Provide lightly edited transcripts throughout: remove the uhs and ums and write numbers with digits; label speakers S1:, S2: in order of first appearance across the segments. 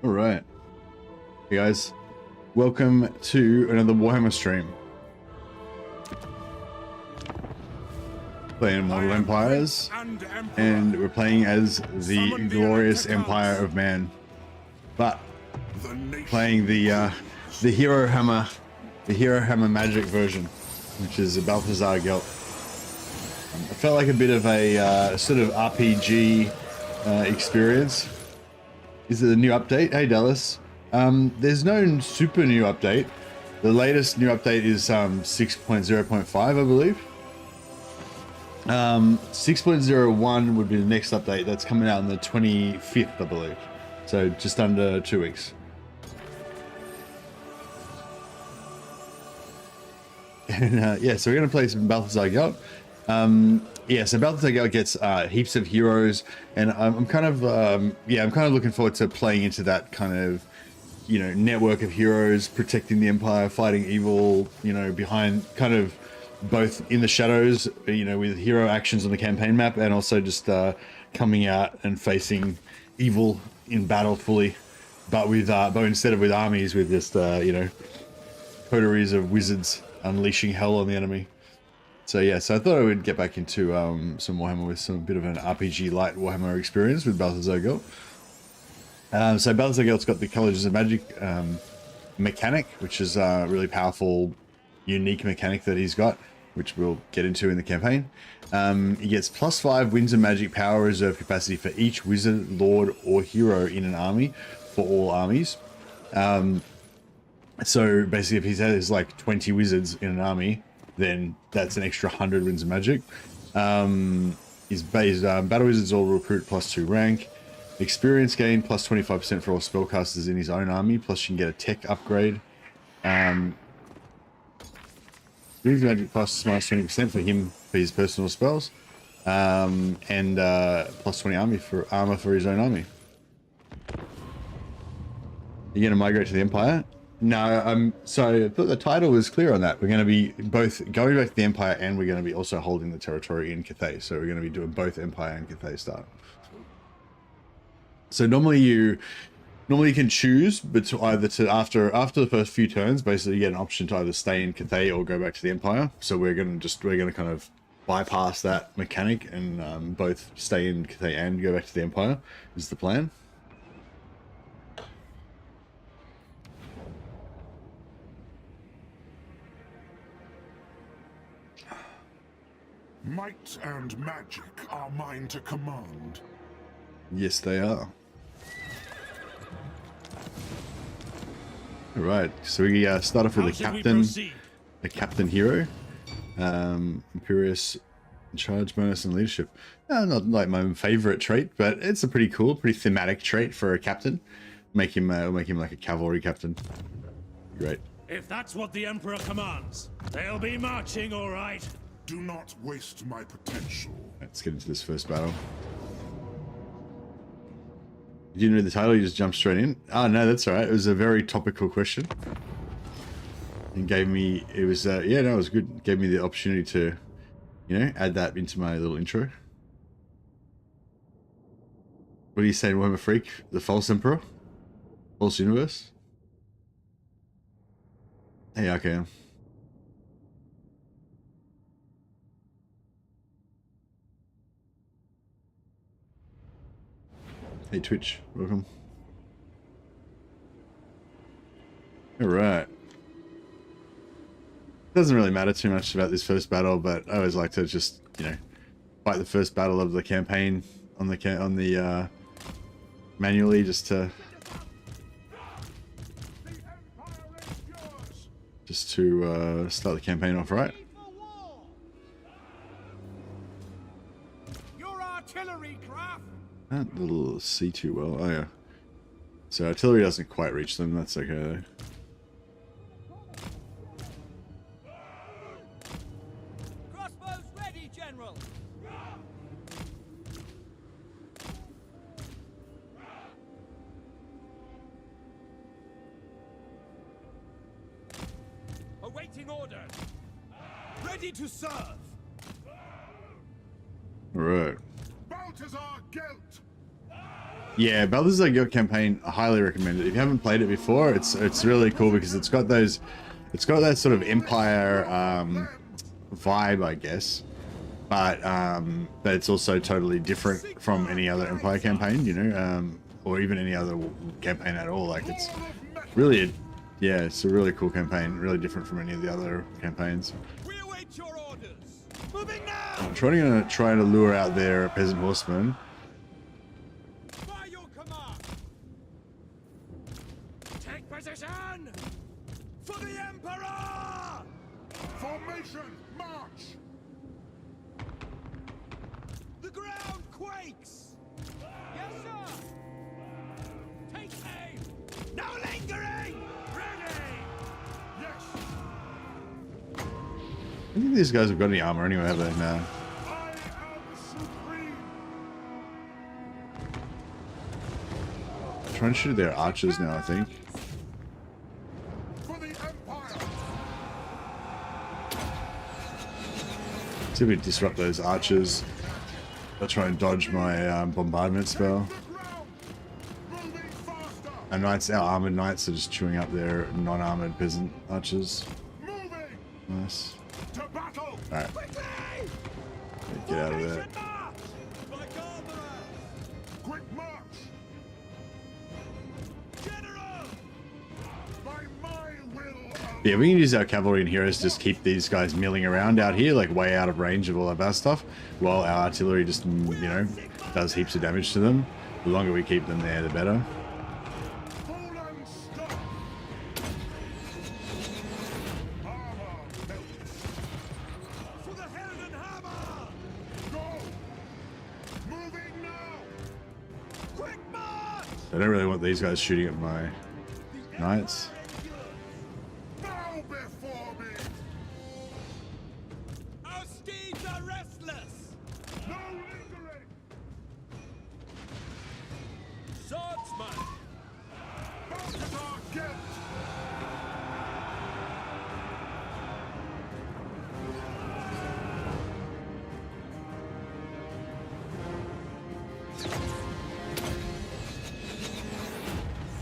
S1: All right, hey guys, welcome to another Warhammer stream. Playing Mortal Empires, and we're playing as the glorious Empire of Man, but playing the Hero Hammer, Magic version, which is a Balthasar Gelt. It felt like a bit of a sort of RPG experience. Is it a new update? Hey Dallas. There's no super new update. The latest new update is 6.0.5, I believe. 6.01 would be the next update. That's coming out on the 25th, I believe. So just under 2 weeks. And yeah, so we're going to play some Balthasar Gelt. Yeah, so Balthasar Gelt gets heaps of heroes, and I'm kind of looking forward to playing into that kind of, you know, network of heroes, protecting the Empire, fighting evil, you know, behind kind of both in the shadows, you know, with hero actions on the campaign map, and also just coming out and facing evil in battle fully, but instead of with armies, with just you know, coteries of wizards unleashing hell on the enemy. So yeah, so I thought I would get back into some Warhammer with some bit of an RPG light Warhammer experience with Balthasar Gelt. So Balthasar Gelt's got the Colleges of Magic mechanic, which is a really powerful, unique mechanic that he's got, which we'll get into in the campaign. He gets +5 Winds of Magic power reserve capacity for each wizard, lord, or hero in an army, for all armies. So basically, if he has like 20 wizards in an army, then that's an extra 100 Winds of Magic. His battle wizards all recruit +2 rank. Experience gain +25% for all spellcasters in his own army, plus you can get a tech upgrade. Winds of Magic plus -20% for him for his personal spells, and +20 armor for his own army. You're gonna migrate to the Empire? No, so I thought the title was clear on that. We're going to be both going back to the Empire, and we're going to be also holding the territory in Cathay. So we're going to be doing both Empire and Cathay start. So normally you can choose, but after the first few turns, basically you get an option to either stay in Cathay or go back to the Empire. So we're going to kind of bypass that mechanic and both stay in Cathay and go back to the Empire is the plan.
S2: Might and magic are mine to command.
S1: Yes, they are. All right, so we start off with a captain hero, Imperious charge bonus and leadership. Not like my favorite trait, but it's a pretty cool, pretty thematic trait for a captain. Make him like a cavalry captain. Great.
S3: If that's what the Emperor commands, they'll be marching, all right.
S2: Do not waste my potential.
S1: Let's get into this first battle. Did you know the title? You just jumped straight in? Oh no, that's all right. It was a very topical question, and gave me it was yeah, no, it was good. Gave me the opportunity to, you know, add that into my little intro. What are you saying, Warhammer Freak? The false emperor, false universe. Hey, okay. Hey Twitch, welcome. Alright. Doesn't really matter too much about this first battle, but I always like to just, you know, fight the first battle of the campaign on the manually, just to start the campaign off right. That little see too well. Oh yeah. So artillery doesn't quite reach them. That's okay though.
S4: Crossbows ready, General. Awaiting order. Ready to serve.
S1: All right.
S2: Balthasar Gelt!
S1: Yeah, Balthasar Guild campaign, I highly recommend it. If you haven't played it before, it's really cool because it's got that sort of Empire vibe, I guess. But it's also totally different from any other Empire campaign, you know, or even any other campaign at all. Like it's really, yeah, it's a really cool campaign, really different from any of the other campaigns.
S4: We await your orders. Moving now.
S1: I'm trying to lure out their peasant horsemen.
S4: By your command. Take position. For the Emperor.
S2: Formation, march!
S4: The ground quakes. Yes, sir. Take aim. No lingering. Ready.
S2: Yes!
S1: I don't think these guys have got any armor anyway, have they? No.
S2: I am supreme!
S1: Trying to shoot their archers now, I think.
S2: For the Empire!
S1: See if we disrupt those archers. I'll try and dodge my bombardment spell.
S2: The ground! Moving faster!
S1: Our knights, our armored knights, are just chewing up their non-armored peasant archers.
S2: Moving!
S1: Nice.
S2: To battle!
S1: Alright,
S4: Quickly.
S1: get out of there.
S4: Formation march. By Galthara.
S2: Quick march!
S4: General.
S2: By my will alone!
S1: Yeah, we can use our cavalry and heroes to just keep these guys milling around out here, like way out of range of all of our stuff, while our artillery just, you know, does heaps of damage to them. The longer we keep them there, the better.
S2: Full and stop! Armor melts!
S4: For the Helden Hammer.
S2: Go! Moving now!
S4: Quick march.
S1: I don't really want these guys shooting at my knights.
S2: Bow before me!
S4: Our steeds are restless.
S2: No lingering!
S4: Swordsman.
S2: Balthasar Gelt!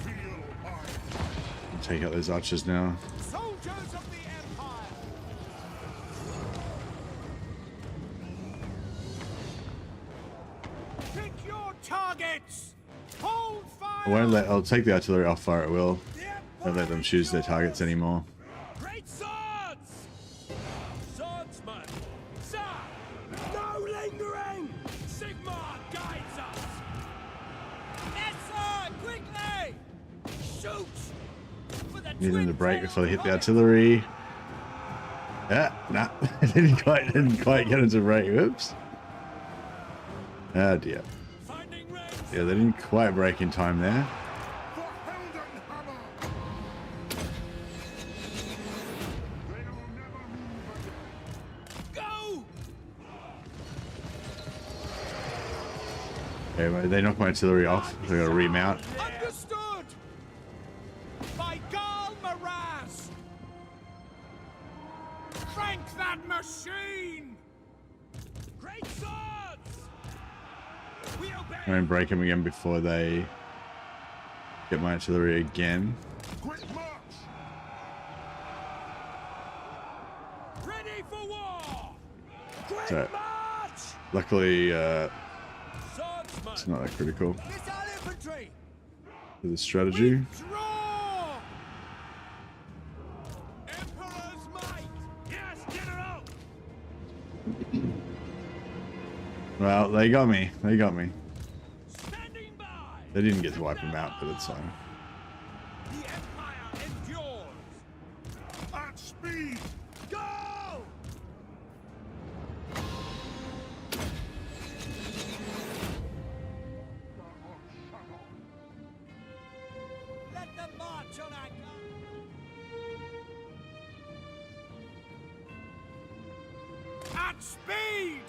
S2: Feel I
S1: Take out those archers now.
S4: Soldiers of the Empire. Pick your targets. Hold fire.
S1: I won't let. I'll take the artillery off fire at will.
S4: The
S1: Don't let them choose their targets anymore.
S4: Great swords! Swordsman! Sir! No lingering! Sigmar guides us! Yes, sir! Quickly! Shoot! For the
S1: Need them to
S4: twin
S1: break
S4: tail
S1: before they hit the
S4: rocket.
S1: artillery. Yeah, nah. didn't quite get into break. Whoops. Oh dear.
S4: Finding range.
S1: Yeah, they didn't quite break in time there.
S2: for Helden Hammer! They'll never move again!
S4: Go!
S1: Okay, well, they knocked my artillery off. So I gotta remount.
S4: Understood! By Gal Maraz! Crank that machine! Great swords! We obey!
S1: Try and break them again before they get my artillery again.
S2: Quick march!
S4: Ready for war! Quick
S1: So-
S4: march!
S1: Luckily,
S4: Swordsman!
S1: it's not that critical
S4: Missile infantry!
S1: to the strategy.
S4: Draw! Emperor's might! Yes, General!
S1: Well, they got me. They got me.
S4: Standing by!
S1: They didn't get to wipe them out, but it's fine.
S4: The Empire endures!
S2: At speed!
S4: Go! Let them march on our gun! At speed!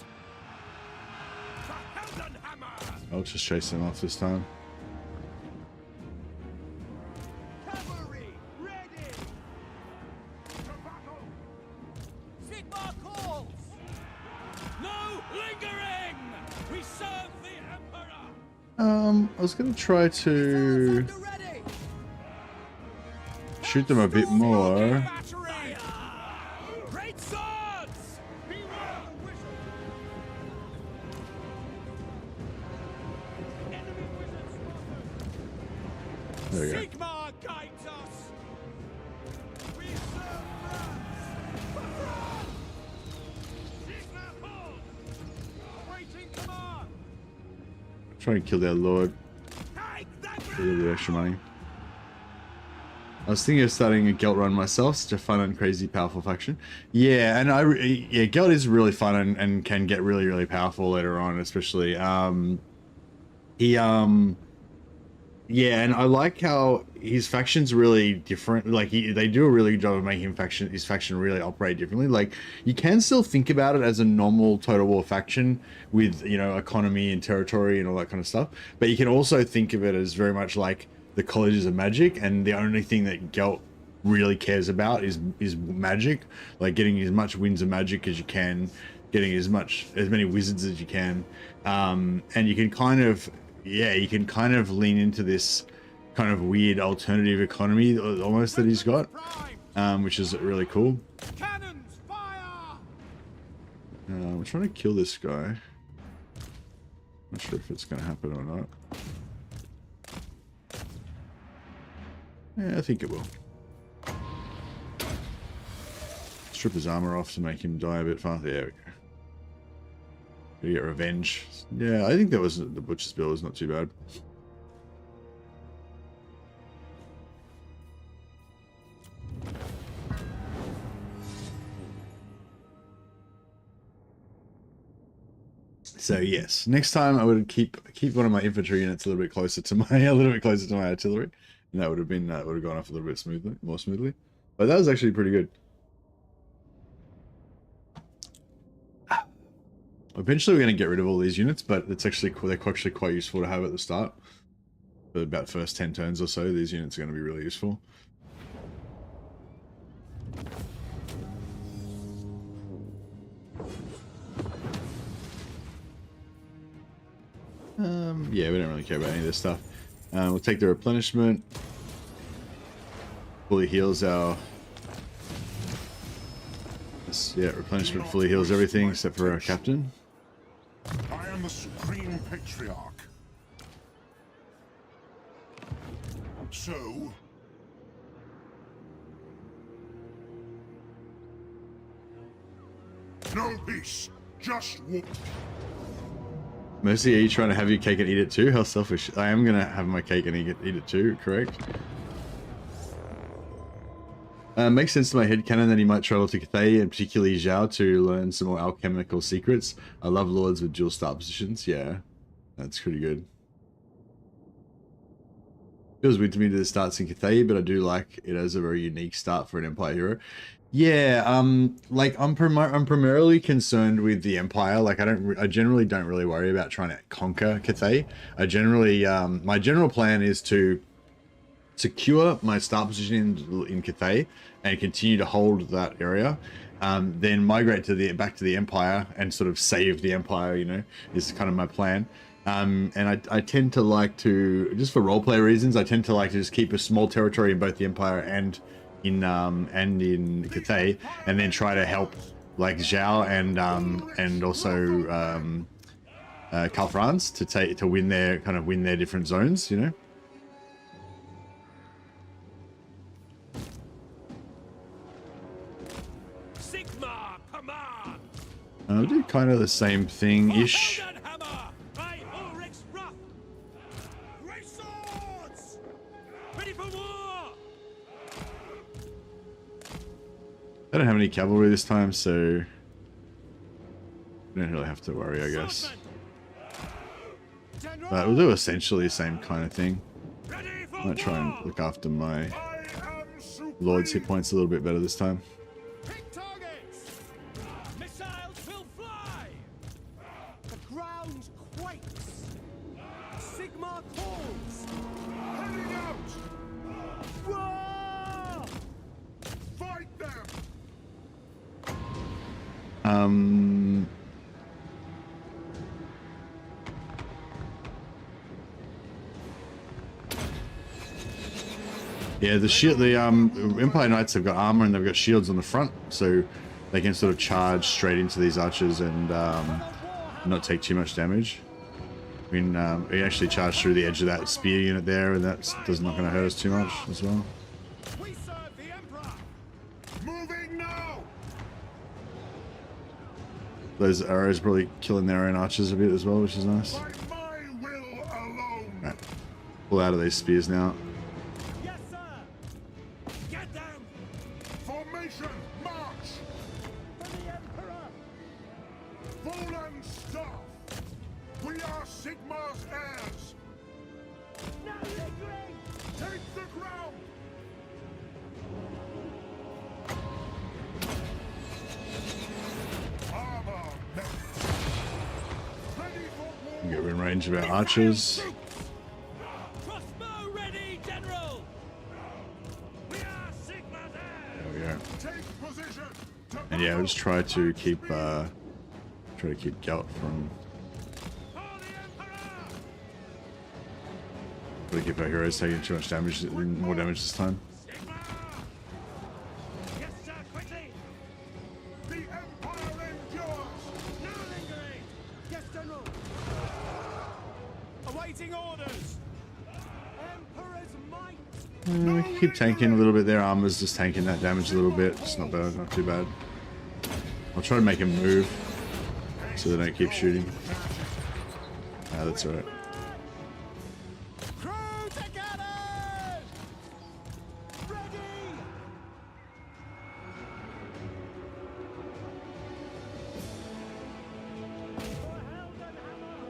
S4: For Helden Hammer!
S1: I'll just chase them off this time.
S4: Cavalry, ready!
S2: To battle!
S4: Sigmar calls! No lingering! We serve the Emperor!
S1: I was gonna try to shoot them a bit more.
S4: Great swords!
S1: There we go.
S4: Sigmar guides us! We serve France! Sigmar Hall! Awaiting command!
S1: Try and kill their lord.
S4: Take that!
S1: For a little bit of extra money. I was thinking of starting a Gelt run myself, such a fun and crazy powerful faction. Yeah, and yeah, Gelt is really fun and can get really, really powerful later on, especially. Yeah, and I like how his faction's really different. Like they do a really good job of making his faction really operate differently. Like you can still think about it as a normal Total War faction with, you know, economy and territory and all that kind of stuff. But you can also think of it as very much like the colleges of magic, and the only thing that Gelt really cares about is magic, like getting as much winds of magic as you can, getting as many wizards as you can, and you can kind of lean into this kind of weird alternative economy almost that he's got, which is really cool.
S4: Cannons fire!
S1: We're trying to kill this guy. Not sure if it's going to happen or not. Yeah, I think it will. Strip his armor off to make him die a bit faster. There we go. Gonna get revenge. Yeah, I think that was the Butcher's Bill was not too bad. So yes, next time I would keep one of my infantry units a little bit closer to my artillery, and that would have gone off a little bit more smoothly. But that was actually pretty good. Eventually, we're going to get rid of all these units, but they're actually quite useful to have at the start. For about first 10 turns or so, these units are going to be really useful. Yeah, we don't really care about any of this stuff. We'll take the replenishment. Fully heals our... Yeah, replenishment fully heals everything except for our captain.
S2: I am the Supreme Patriarch. So... no peace, just war.
S1: Mercy, are you trying to have your cake and eat it too? How selfish. I am going to have my cake and eat it too, correct? Makes sense to my headcanon that he might travel to Cathay, and particularly Zhao, to learn some more alchemical secrets. I love lords with dual start positions. Yeah, that's pretty good. Feels weird to me that it starts in Cathay, but I do like it as a very unique start for an Empire hero. Yeah, like I'm primarily concerned with the Empire. Like I generally don't really worry about trying to conquer Cathay. I generally, my general plan is to secure my start position in Cathay and continue to hold that area, then migrate to back to the Empire and sort of save the Empire, you know, is kind of my plan. And I tend to like to, just for roleplay reasons, I tend to like to just keep a small territory in both the Empire and in Cathay, and then try to help like Zhao and also Karl Franz to win their different zones, you know.
S4: Sigmar command!
S1: I'll do kind of the same thing-ish.
S4: Great swords! Ready for war!
S1: I don't have any cavalry this time, so we don't really have to worry, I guess. But we'll do essentially the same kind of thing. I might try and look after my Lord's hit points a little bit better this time.
S4: Pick targets! Missiles will fly! The ground quakes! Sigmar calls!
S2: Heading out!
S4: Roar!
S2: Fight them!
S1: Yeah, the shield, the Empire Knights have got armor and they've got shields on the front, so they can sort of charge straight into these archers and not take too much damage. I mean, he actually charged through the edge of that spear unit there, and that's not going to hurt us too much as well.
S4: We serve the Emperor.
S2: Moving now!
S1: Those arrows probably killing their own archers a bit as well, which is nice.
S2: By my will alone!
S1: Right. Pull out of these spears now.
S4: Yes, sir. Get them.
S2: Formation, march!
S4: For the Emperor.
S2: Fallen staff! We are Sigmar's heirs!
S4: No lingering.
S2: Take the ground! Armor met. Ready for war!
S1: Get in range of our archers.
S4: Crossbow ready, General. We are Sigma's heirs.
S1: There we go.
S2: Take position!
S1: And yeah, we'll just try to keep Gelt from.
S4: For the Emperor.
S1: Try to keep our heroes taking too much damage, more damage this time.
S4: Sigma. Yes, sir. Quickly.
S2: The Empire endures!
S4: No lingering. Yes, General. Awaiting orders. Emperor's might.
S1: We keep tanking a little bit. Their armor's just tanking that damage a little bit. It's not bad, not too bad. I'll try to make him move so they don't keep shooting. Ah, that's alright.
S4: Crew together. Ready. For Heldenhammer.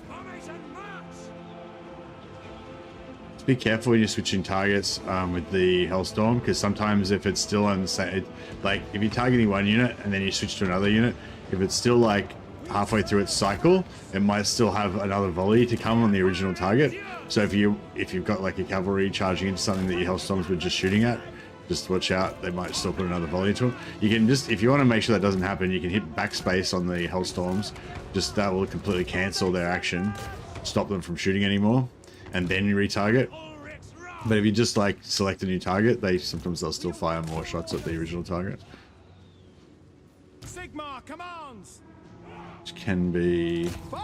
S4: Formation march.
S1: Just be careful when you're switching targets with the Hellstorm, because sometimes if it's still on the same, like if you're targeting one unit and then you switch to another unit, if it's still like halfway through its cycle, it might still have another volley to come on the original target. So if you've got like a cavalry charging into something that your Hellstorms were just shooting at, just watch out, they might still put another volley to them. You can just, if you want to make sure that doesn't happen, you can hit backspace on the Hellstorms. Just that will completely cancel their action, stop them from shooting anymore, and then you retarget. But if you just like select a new target, they'll still fire more shots at the original target,
S4: Sigma commands.
S1: which can be.
S4: Fire!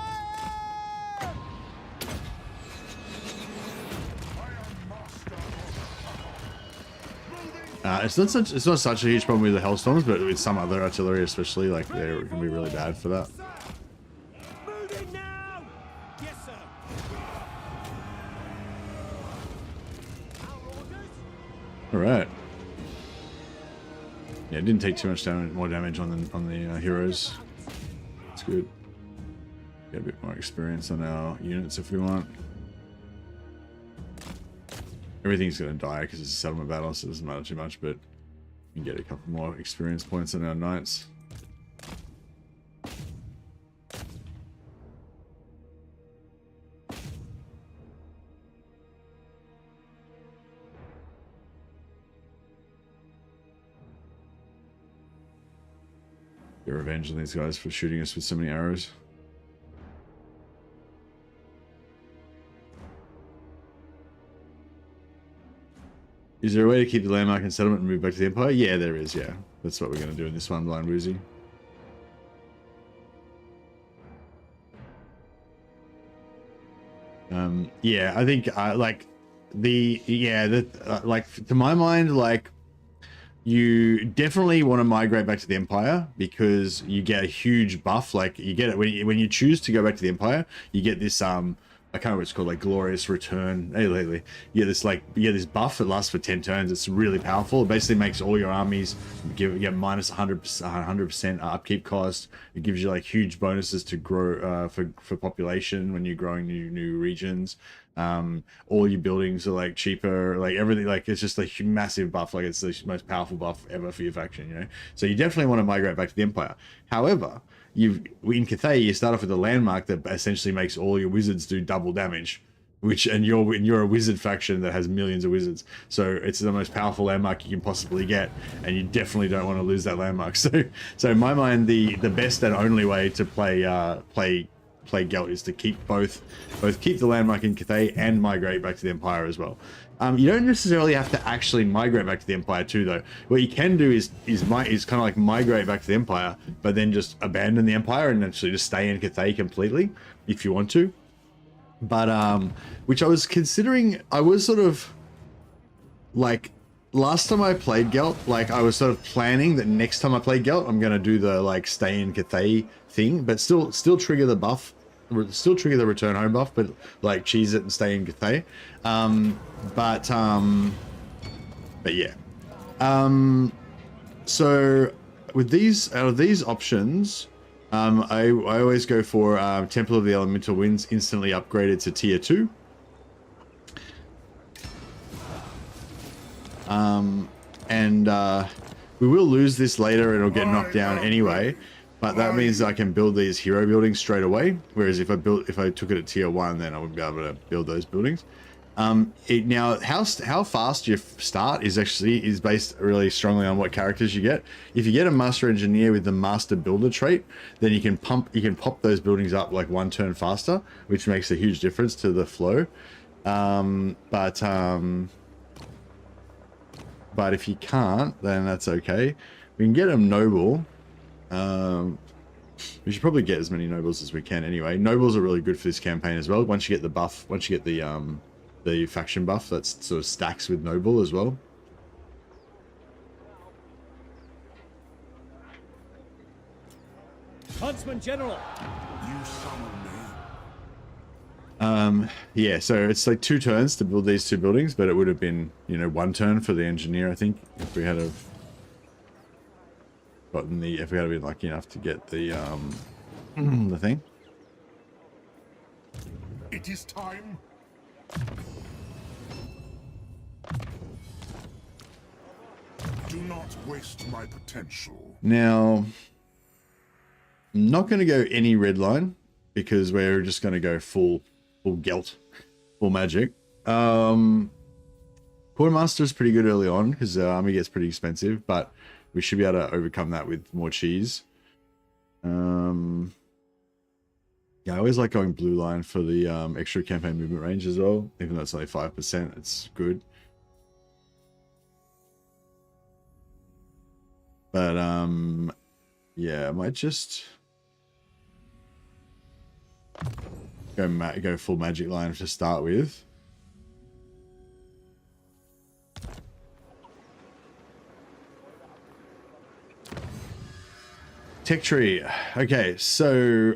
S1: It's not such a huge problem with the Hellstorms, but with some other artillery, especially, like they can be really bad for that.
S4: Moving now. Yes, sir. Our orders.
S1: All right. Yeah, it didn't take too much damage, more damage on the heroes. It's good. Get a bit more experience on our units if we want. Everything's going to die because it's a settlement battle, so it doesn't matter too much, but we can get a couple more experience points on our knights. Get revenge on these guys for shooting us with so many arrows. Is there a way to keep the landmark and settlement and move back to the Empire? Yeah, there is, yeah. That's what we're going to do in this one, Blind Woozy. Yeah, I think, like, like, to my mind, like, you definitely want to migrate back to the Empire because you get a huge buff. Like, you get it when you choose to go back to the Empire, you get this, I can't remember what it's called, like glorious return. Hey, lately, this buff that lasts for 10 turns. It's really powerful. It basically makes all your armies get minus 100% upkeep cost. It gives you like huge bonuses to grow for population when you're growing new regions. All your buildings are like cheaper, like everything. Like it's just a massive buff. Like it's the most powerful buff ever for your faction. You know, so you definitely want to migrate back to the Empire. However, in Cathay, you start off with a landmark that essentially makes all your wizards do double damage, and you're a wizard faction that has millions of wizards, so it's the most powerful landmark you can possibly get, and you definitely don't want to lose that landmark. So in my mind, the best and only way to play Gelt is to keep both keep the landmark in Cathay and migrate back to the Empire as well, You don't necessarily have to actually migrate back to the Empire too, though. What you can do is kind of like migrate back to the Empire, but then just abandon the Empire and actually just stay in Cathay completely if you want to. But which I was considering. I was sort of like, last time I played Gelt, like I was sort of planning that next time I play Gelt, I'm gonna do the like stay in Cathay thing, but still trigger the buff. Still trigger the return home buff, but like cheese it and stay in Cathay. But yeah. So with these, out of these options, I always go for Temple of the Elemental Winds instantly upgraded to tier 2. We will lose this later and it'll get knocked down anyway. But that means I can build these hero buildings straight away. Whereas if I took it at tier 1, then I wouldn't be able to build those buildings. Now, how fast you start is based really strongly on what characters you get. If you get a Master Engineer with the Master Builder trait, then you can pop those buildings up like 1 turn faster, which makes a huge difference to the flow. But if you can't, then that's okay. We can get them noble. We should probably get as many nobles as we can anyway. Nobles are really good for this campaign as well. Once you get the buff, once you get the faction buff, that's sort of stacks with noble as well.
S4: Huntsman General.
S2: You summon me.
S1: Yeah, so it's like 2 turns to build these 2 buildings, but it would have been, you know, 1 turn for the engineer, I think, if we had gotten the, if we had been lucky enough to get the the thing.
S2: It is time. Do not waste my potential.
S1: Now, I'm not going to go any red line because we're just going to go full Gelt, full magic. Quartermaster is pretty good early on because the army gets pretty expensive, but we should be able to overcome that with more cheese. Yeah, I always like going blue line for the extra campaign movement range as well, even though it's only 5%, it's good. But yeah, I might just go full magic line to start with. Tech tree. Okay, so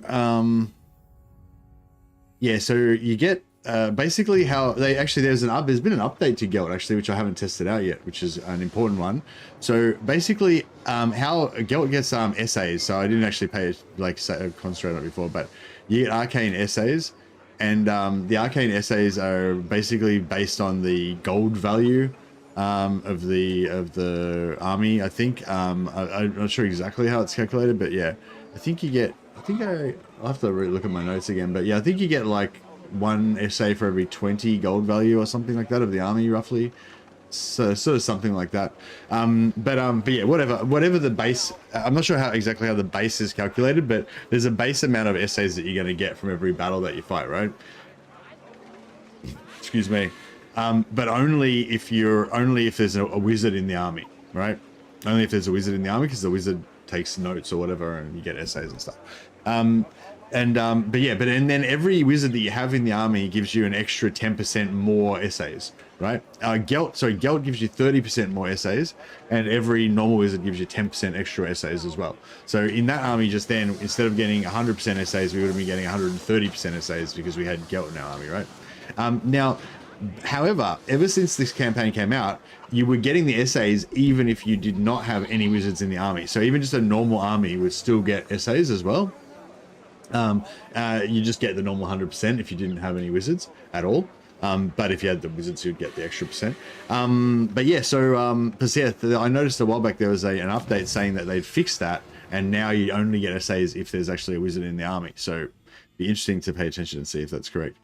S1: yeah, so you get basically how they actually there's been an update to Gelt actually, which I haven't tested out yet, which is an important one. So basically, how Gelt gets essays. So I didn't actually concentrate on it before, but you get arcane essays, and the arcane essays are basically based on the gold value of the army. I think I'm not sure exactly how it's calculated, but yeah, I think you get. I'll have to look at my notes again, but yeah, I think you get like 1 essay for every 20 gold value or something like that of the army, roughly. So sort of something like that. But yeah, whatever the base. I'm not sure exactly how the base is calculated, but there's a base amount of essays that you're going to get from every battle that you fight, right? Excuse me. But only if there's a wizard in the army, right? Only if there's a wizard in the army, because the wizard takes notes or whatever, and you get essays and stuff. And then every wizard that you have in the army gives you an extra 10% more essays, right? Gelt gives you 30% more essays, and every normal wizard gives you 10% extra essays as well. So in that army just then, instead of getting 100% essays, we would have been getting 130% essays because we had Gelt in our army, right? Now, however, ever since this campaign came out, you were getting the essays even if you did not have any wizards in the army. So even just a normal army would still get essays as well. You just get the normal 100% if you didn't have any wizards at all. But if you had the wizards, you'd get the extra percent. But yeah, so I noticed a while back there was an update saying that they'd fixed that, and now you only get essays if there's actually a wizard in the army. So it'd be interesting to pay attention and see if that's correct.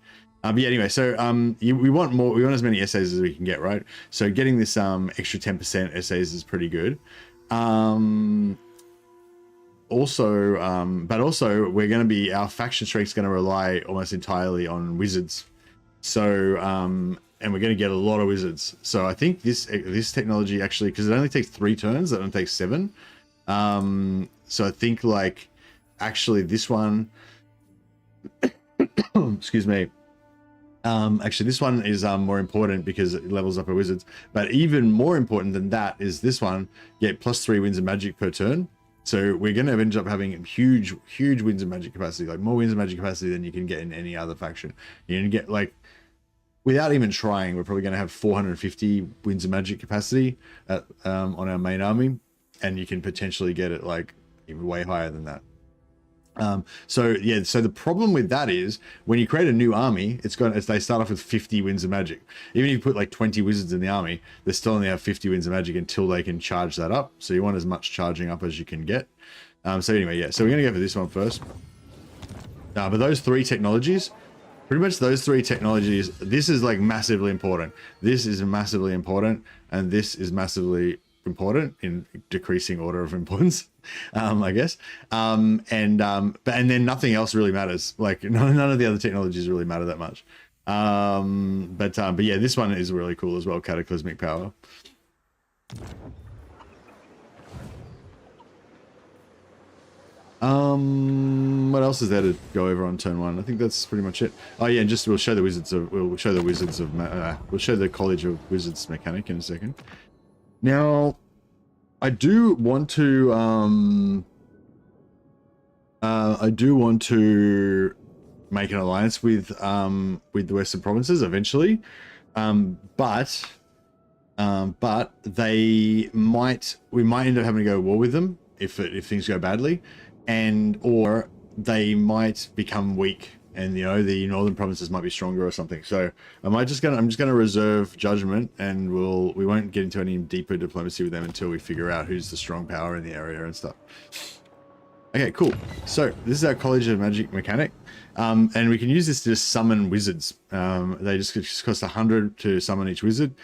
S1: But yeah, anyway, so we want more. We want as many essays as we can get, right? So getting this extra 10% essays is pretty good. Also, we're going to be, our faction streak's going to rely almost entirely on wizards. So and we're going to get a lot of wizards. So I think this technology actually, because it only takes 3 turns, it only takes 7. So I think like actually this one, excuse me. Actually, this one is more important because it levels up our wizards. But even more important than that is this one, get +3 winds of magic per turn. So we're going to end up having huge winds of magic capacity, like more winds of magic capacity than you can get in any other faction. You're going to get like, without even trying, we're probably going to have 450 winds of magic capacity at, on our main army, and you can potentially get it like even way higher than that. So yeah, so the problem with that is when you create a new army, they start off with 50 winds of magic. Even if you put like 20 wizards in the army, they still only have 50 winds of magic until they can charge that up. So you want as much charging up as you can get. So anyway, yeah, so we're gonna go for this one first. But those 3 technologies, pretty much those 3 technologies, this is like massively important. This is massively important, and this is massively important in decreasing order of importance, I guess. And then nothing else really matters. Like none of the other technologies really matter that much. But yeah, this one is really cool as well. Cataclysmic power. What else is there to go over on turn 1? I think that's pretty much it. Oh yeah, and just we'll show the College of Wizards mechanic in a second. Now, I do want to make an alliance with the Western Provinces eventually, but we might end up having to go to war with them if things go badly, or they might become weak. And the northern provinces might be stronger or something. So I'm just gonna reserve judgment, and we won't get into any deeper diplomacy with them until we figure out who's the strong power in the area and stuff. Okay, cool. So this is our College of Magic mechanic, and we can use this to just summon wizards. They just cost 100 to summon each wizard,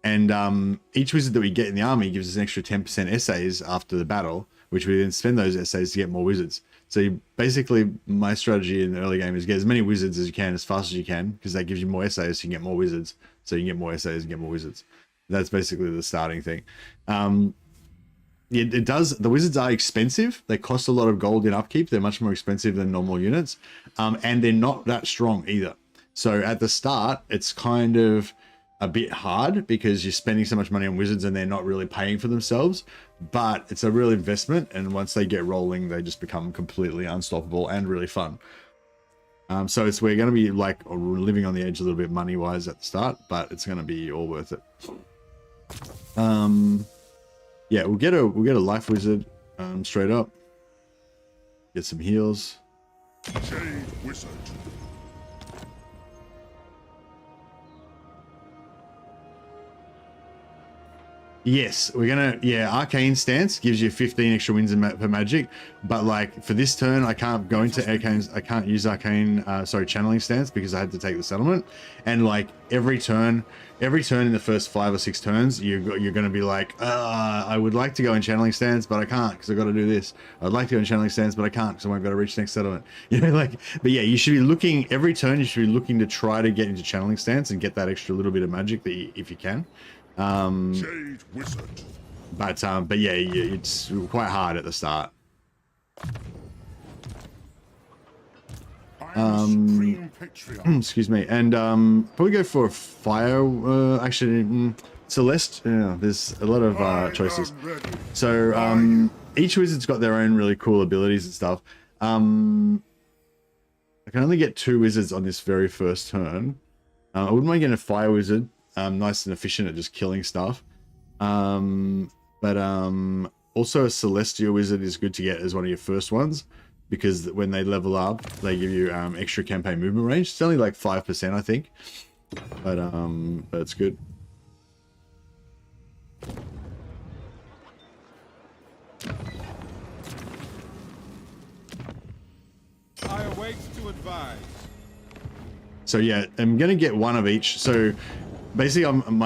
S1: and each wizard that we get in the army gives us an extra 10% essays after the battle, which we then spend those essays to get more wizards. So basically, my strategy in the early game is get as many wizards as you can, as fast as you can, because that gives you more essays, so you can get more wizards. So you can get more essays and get more wizards. That's basically the starting thing. It does. The wizards are expensive. They cost a lot of gold in upkeep. They're much more expensive than normal units, and they're not that strong either. So at the start, it's kind of a bit hard because you're spending so much money on wizards and they're not really paying for themselves, but it's a real investment, and once they get rolling they just become completely unstoppable and really fun. So we're going to be like living on the edge a little bit money wise at the start, but it's going to be all worth it. Yeah, we'll get a life wizard straight up, get some heals.
S2: Jade Wizard.
S1: Yes, we're gonna, Arcane Stance gives you 15 extra wins per magic, but like for this turn, I can't go into Arcane's, I can't use Channeling Stance because I had to take the settlement. And like every turn in the first 5 or 6 turns, you're gonna be like, I would like to go in Channeling Stance, but I can't because I got to do this. I'd like to go in Channeling Stance, but I can't because I won't be able to reach the next settlement. But yeah, you should be looking every turn. You should be looking to try to get into Channeling Stance and get that extra little bit of magic if you can.
S2: Jade Wizard.
S1: But yeah, it's quite hard at the start. Excuse me, and probably go for a fire. Actually, Celeste. Yeah, there's a lot of choices. So each wizard's got their own really cool abilities and stuff. I can only get 2 wizards on this very first turn. I wouldn't mind getting a fire wizard. Nice and efficient at just killing stuff. But also a celestial wizard is good to get as one of your first ones, because when they level up, they give you extra campaign movement range. It's only like 5%, I think, but it's good.
S4: I await to advise.
S1: So yeah, I'm gonna get one of each. So basically, I'm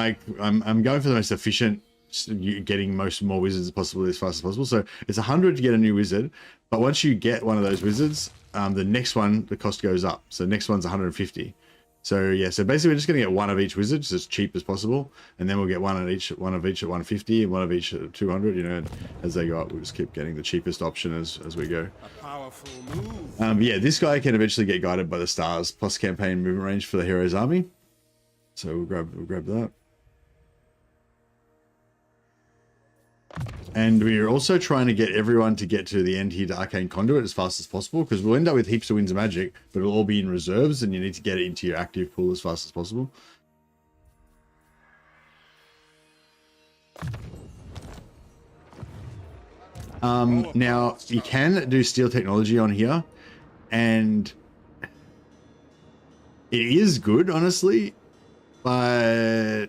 S1: going for the most efficient, getting more wizards as possible as fast as possible. So it's 100 to get a new wizard, but once you get one of those wizards, the next one, the cost goes up. So the next one's 150. So yeah, so basically we're just going to get one of each wizard, just as cheap as possible, and then we'll get one of each at 150, and one of each at 200. You know, and as they go up, we'll just keep getting the cheapest option as we go.
S4: A powerful move.
S1: But yeah, this guy can eventually get guided by the stars, plus campaign movement range for the hero's army. So we'll grab that. And we're also trying to get everyone to get to the end here to Arcane Conduit as fast as possible, because we'll end up with heaps of Winds of Magic, but it'll all be in reserves, and you need to get it into your active pool as fast as possible. Now, you can do Steel Technology on here, and it is good, honestly, but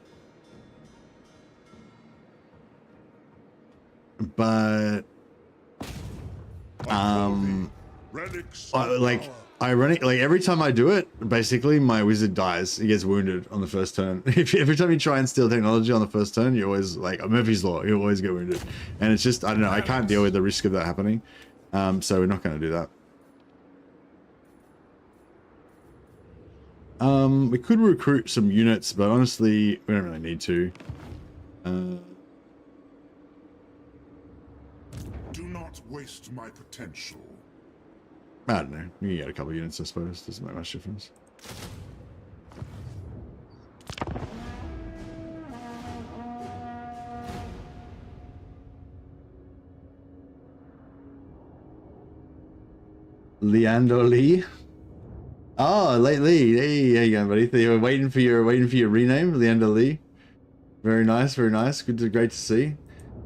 S1: like ironic, like every time I do it, basically my wizard dies. He gets wounded on the first turn. Every time you try and steal technology on the first turn, you always, like Murphy's Law, you always get wounded, and it's just, I don't know, I can't deal with the risk of that happening. So we're not going to do that. We could recruit some units, but honestly, we don't really need to.
S2: Do not waste my potential.
S1: I don't know. You can get a couple of units, I suppose. Doesn't make much difference. Leander Lee. Oh, late Lee. Hey, how you going, buddy? You were waiting for your rename, Leander Lee. Very nice, very nice. Great to see.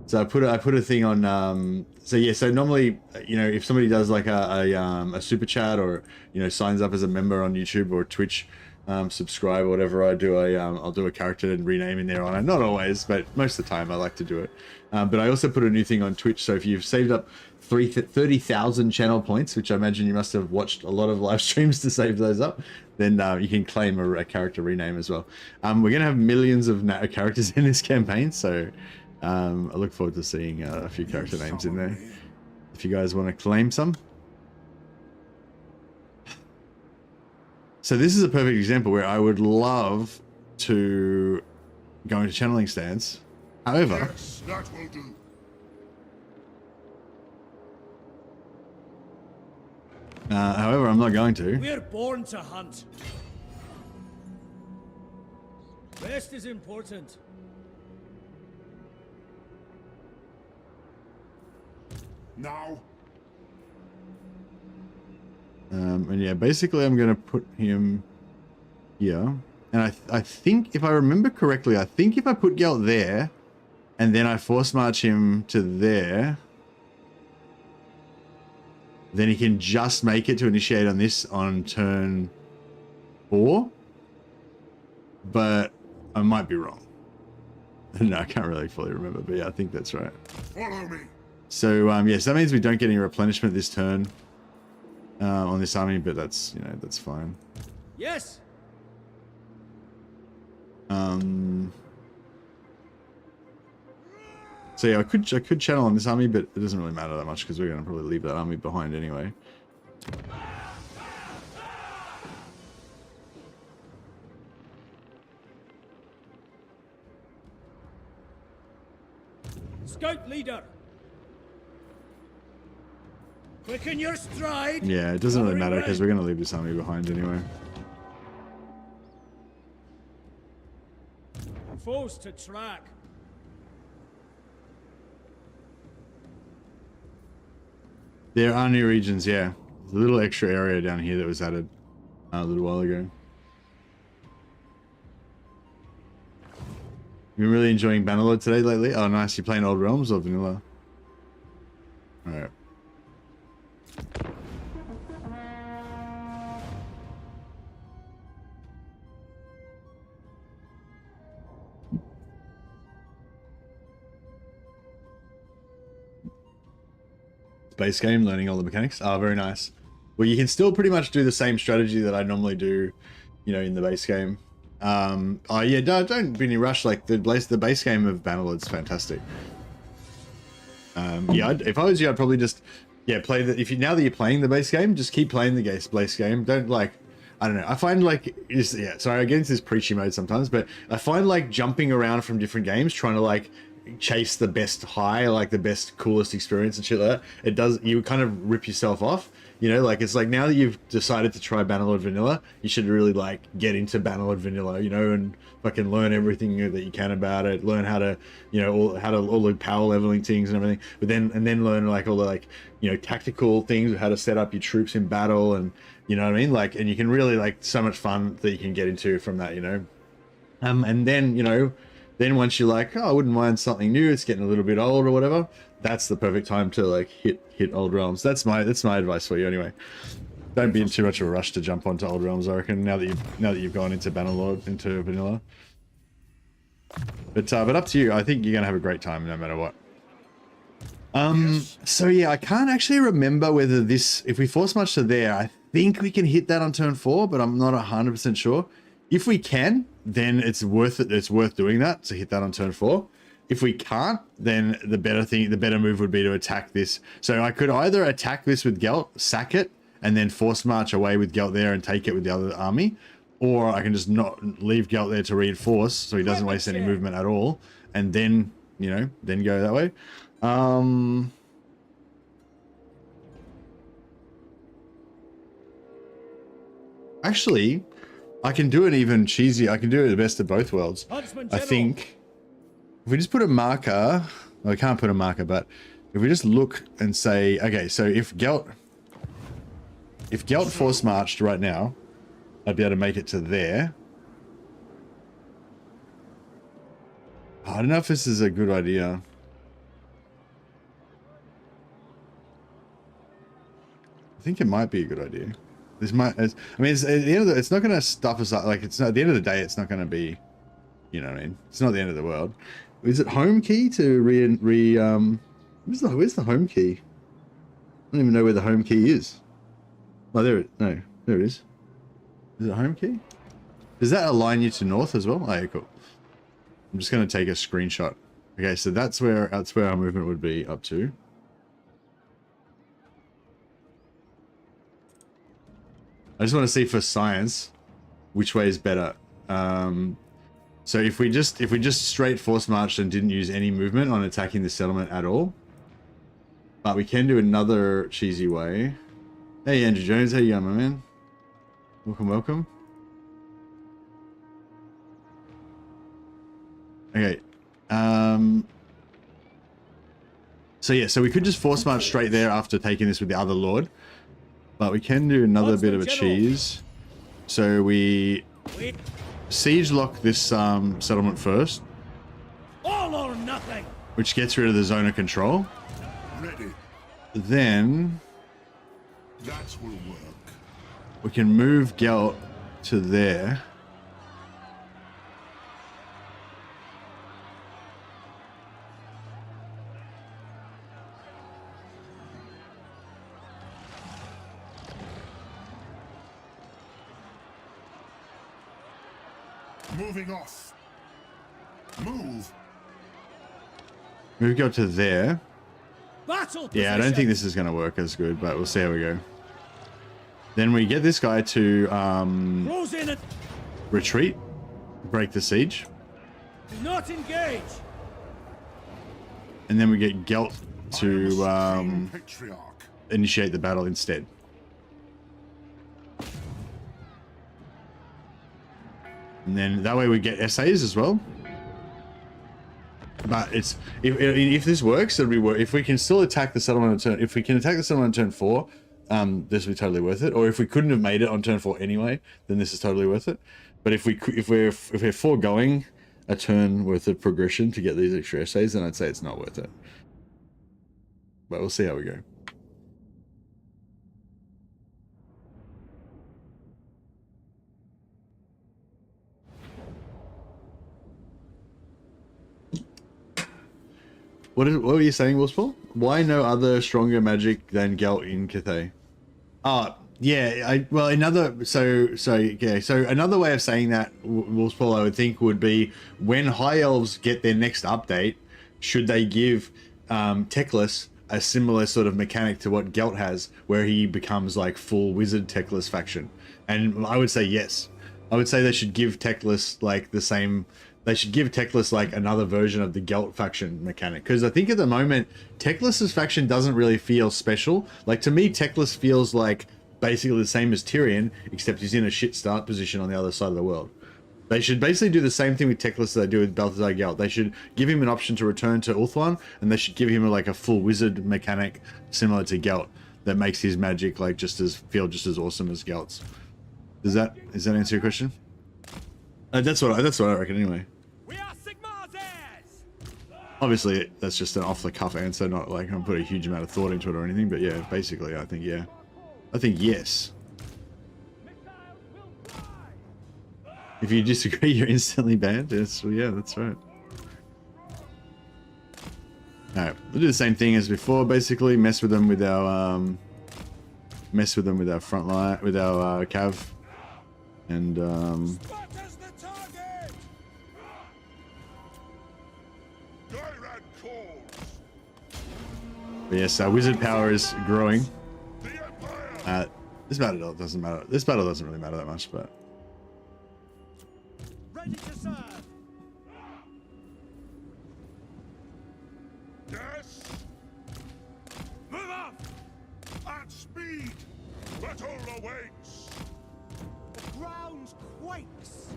S1: So I put a thing on. So yeah, so normally, you know, if somebody does like a super chat, or you know, signs up as a member on YouTube or Twitch, subscribe or whatever, I'll do a character and rename in there on it. Not always, but most of the time I like to do it. But I also put a new thing on Twitch. So if you've saved up 30,000 channel points, which I imagine you must have watched a lot of live streams to save those up, then you can claim a character rename as well. We're gonna have millions of characters in this campaign, so I look forward to seeing a few character names in there if you guys want to claim some. So this is a perfect example where I would love to go into channeling stance. However,
S2: Yes, that will do.
S1: however, I'm not going to.
S3: We're born to hunt. Rest is important.
S2: Now,
S1: And yeah, basically I'm going to put him here. And I think, if I remember correctly, I think if I put Gelt there, and then I force march him to there, then he can just make it to initiate on this on turn 4. But I might be wrong. No, I can't really fully remember, but yeah, I think that's right.
S2: follow me.
S1: So yes, that means we don't get any replenishment this turn on this army, but that's, you know, that's fine.
S3: Yes.
S1: So yeah, I could channel on this army, but it doesn't really matter that much because we're going to probably leave that army behind anyway.
S3: Scout leader. Quicken your stride.
S1: Yeah, it doesn't really matter
S3: Covering
S1: because we're going to leave this army behind anyway.
S3: Foes to track.
S1: There are new regions, yeah. There's a little extra area down here that was added a little while ago. You've been really enjoying Bannerlord today lately? Oh, nice. You playing Old Realms or Vanilla? Alright. Base game, learning all the mechanics. Oh, very nice. Well, you can still pretty much do the same strategy that I normally do, you know, in the base game. Oh yeah, don't be any rush. Like the base game of Bannerlord's fantastic. Yeah, if I was you, I'd probably just, yeah, play the. Now that you're playing the base game, just keep playing the base game. Don't like, I don't know. I find like, yeah, sorry, I get into this preachy mode sometimes, but I find like jumping around from different games, trying to like chase the best high, like the best, coolest experience and shit like that. It does, you kind of rip yourself off, you know, like it's like now that you've decided to try Bannerlord Vanilla, you should really like get into Bannerlord Vanilla, you know, and fucking learn everything that you can about it, learn how to, you know, all the power leveling things and everything, but then learn like all the like, you know, tactical things, how to set up your troops in battle, and you know what I mean, like, and you can really like so much fun that you can get into from that, you know. And then, you know, then once you're like, oh, I wouldn't mind something new, it's getting a little bit old or whatever, that's the perfect time to like hit old realms. That's my advice for you anyway. Don't be in too much of a rush to jump onto old realms, I reckon, now that you've gone into Bannerlord, into vanilla. But up to you. I think you're gonna have a great time no matter what. So yeah, I can't actually remember whether this, if we force march to there, I think we can hit that on turn 4, but I'm not 100% sure. If we can, then it's worth it. It's worth doing that to hit that on turn 4. If we can't, then the better move would be to attack this. So I could either attack this with Gelt, sack it, and then force march away with Gelt there and take it with the other army, or I can just not leave Gelt there to reinforce, so he doesn't waste any movement at all, and then, you know, then go that way. Actually, I can do it even cheesy. I can do it the best of both worlds. I think if we just put a marker, well, I can't put a marker, but if we just look and say, okay, so if Gelt force marched right now, I'd be able to make it to there. I don't know if this is a good idea. I think it might be a good idea. This might, I mean, it's, at the end of the, it's not going to stuff us up. Like, it's not, at the end of the day, it's not going to be, you know what I mean? It's not the end of the world. Is it home key to where's the home key? I don't even know where the home key is. Oh, there it is. Is it home key? Does that align you to north as well? Oh, yeah, cool. I'm just going to take a screenshot. Okay, so that's where our movement would be up to. I just want to see for science which way is better. So if we just straight force marched and didn't use any movement on attacking the settlement at all, but we can do another cheesy way. Hey Andrew Jones, how you going, my man? Welcome, welcome. Okay. So yeah, so we could just force march straight there after taking this with the other lord. But we can do another bit of a cheese. So we siege lock this settlement first.
S3: All or nothing.
S1: Which gets rid of the zone of control.
S2: Ready.
S1: Then
S2: That will work.
S1: we can move Gelt to there.
S2: Moving off. Move.
S1: Move Gelt to there.
S3: Battle
S1: Yeah, I don't think this is going to work as good, but we'll see how we go. Then we get this guy to
S3: Close in it.
S1: retreat, break the siege,
S3: Do not engage.
S1: and then we get Gelt to
S2: Patriarch.
S1: initiate the battle instead. And then that way we get essays as well. But it's if this works, it'll be worth. If we can still attack the settlement on turn, if we can attack the settlement on turn 4, this will be totally worth it. Or if we couldn't have made it on turn 4 anyway, then this is totally worth it. But if we're foregoing a turn worth of progression to get these extra essays, then I'd say it's not worth it. But we'll see how we go. What were you saying, Wolfspaul? Why no other stronger magic than Gelt in Cathay? Yeah, so another way of saying that, Wolfspaul, I would think would be when High Elves get their next update, should they give Teclis a similar sort of mechanic to what Gelt has, where he becomes like full wizard techless faction. And I would say yes. I would say they should give techless like the same. They should give techless like another version of the Gelt faction mechanic, because I think at the moment techless's faction doesn't really feel special. Like to me, techless feels like basically the same as Tyrion, except he's in a shit start position on the other side of the world. They should basically do the same thing with techless that they do with Balthasar Gelt. They should give him an option to return to Ulthuan, and they should give him like a full wizard mechanic similar to Gelt that makes his magic like just as awesome as Gelt's. Does that answer your question? That's what I reckon anyway.
S4: We are Sigmar's heirs!
S1: Obviously, that's just an off-the-cuff answer, not like I'm putting a huge amount of thought into it or anything, but yeah, basically, I think yes. If you disagree, you're instantly banned. Yes, well, yeah, that's right. Alright, we'll do the same thing as before, basically, mess with them with our front line, with our cav, and
S4: Sparta's the target!
S2: Dyrad calls.
S1: but yes, our wizard power is growing.
S2: The Empire.
S1: This battle doesn't matter. This battle doesn't really matter that much, but
S4: Ready to serve!
S2: Yes.
S4: Move up!
S2: At speed. Battle awaits.
S4: The ground quakes!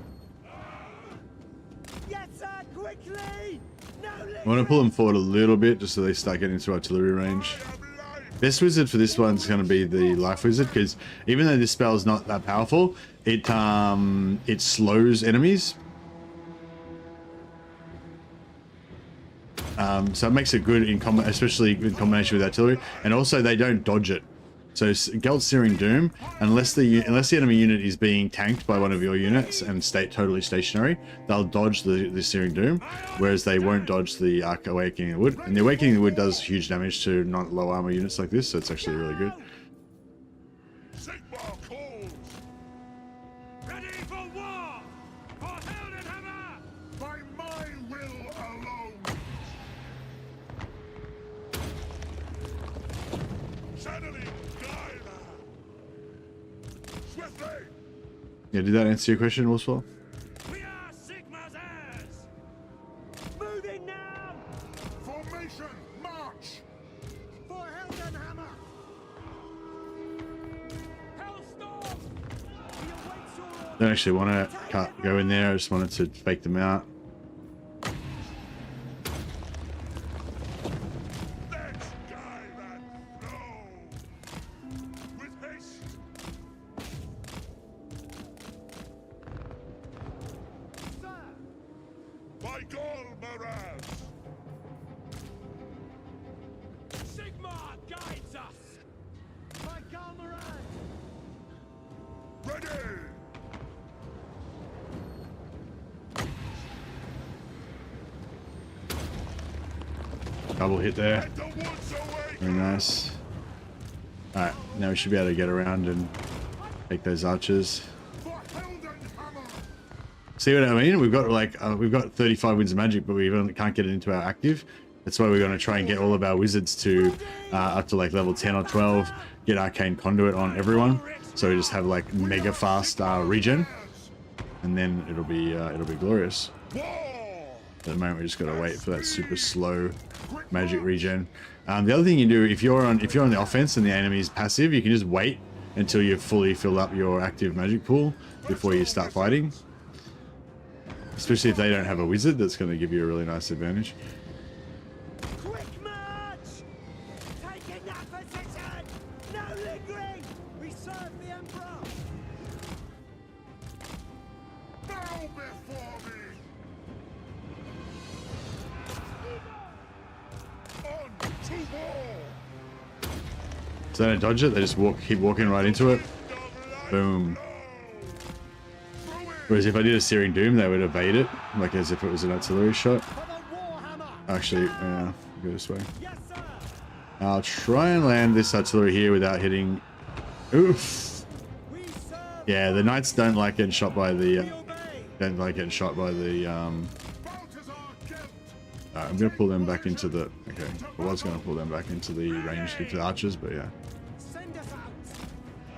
S4: Yes, sir, quickly! No
S1: I want to pull them forward a little bit just so they start getting into artillery range.
S2: I am life.
S1: Best wizard for this one's going to be the life wizard, because even though this spell is not that powerful, it slows enemies. So it makes it good in especially in combination with artillery, and also they don't dodge it. So Gelt's Searing Doom, unless the enemy unit is being tanked by one of your units and totally stationary, they'll dodge the Searing Doom, whereas they won't dodge the Awakening of the Wood. And the Awakening of the Wood does huge damage to not low armor units like this, so it's actually really good.
S2: Sigmar calls.
S4: Ready for war! For Heldenhammer!
S2: By my will alone. Channeling Gyra. Swiftly.
S1: Yeah, did that answer your question, Wolfswall?
S4: We are Sigmar's heirs! Moving now!
S2: Formation. March.
S4: For Heldenhammer! Hellstorm! We await your order!
S1: Don't actually want to go in there, I just wanted to fake them out.
S2: Let's guide that flow. With haste.
S4: Sir!
S2: By Gol Maraz.
S4: Sigmar guides us! By Galmarad!
S2: Ready.
S1: Double hit there.
S2: Let the woods awake.
S1: Very nice. Alright, now we should be able to get around and take those archers.
S2: For Heldenhammer.
S1: See what I mean? We've got like we've got 35 winds of magic, but we can't get it into our active. That's why we're going to try and get all of our wizards to up to like level 10 or 12. Get arcane conduit on everyone, so we just have like mega fast regen, and then it'll be glorious.
S2: War.
S1: At the moment, we just got to wait for that super slow magic regen. The other thing you do if you're on the offense and the enemy is passive, you can just wait until you've fully filled up your active magic pool before you start fighting. Especially if they don't have a wizard, that's going to give you a really nice advantage.
S4: Quick march! Taking that position! No lingering! We serve the Emperor!
S2: Bow before me. On to war.
S1: So they don't dodge it; they just keep walking right into it. Boom. Whereas if I did a Searing Doom, they would evade it, like as if it was an artillery shot.
S4: For the Warhammer!
S1: Actually, go this way.
S4: Yes, sir!
S1: I'll try and land this artillery here without hitting. Oof.
S4: We serve!
S1: Yeah, the knights don't like getting shot by the.
S4: We obey!
S1: Don't like getting shot by the
S2: Balthasar Gelt.
S1: I'm gonna pull them back into the. Okay, I was gonna pull them back into the range to the archers, but yeah.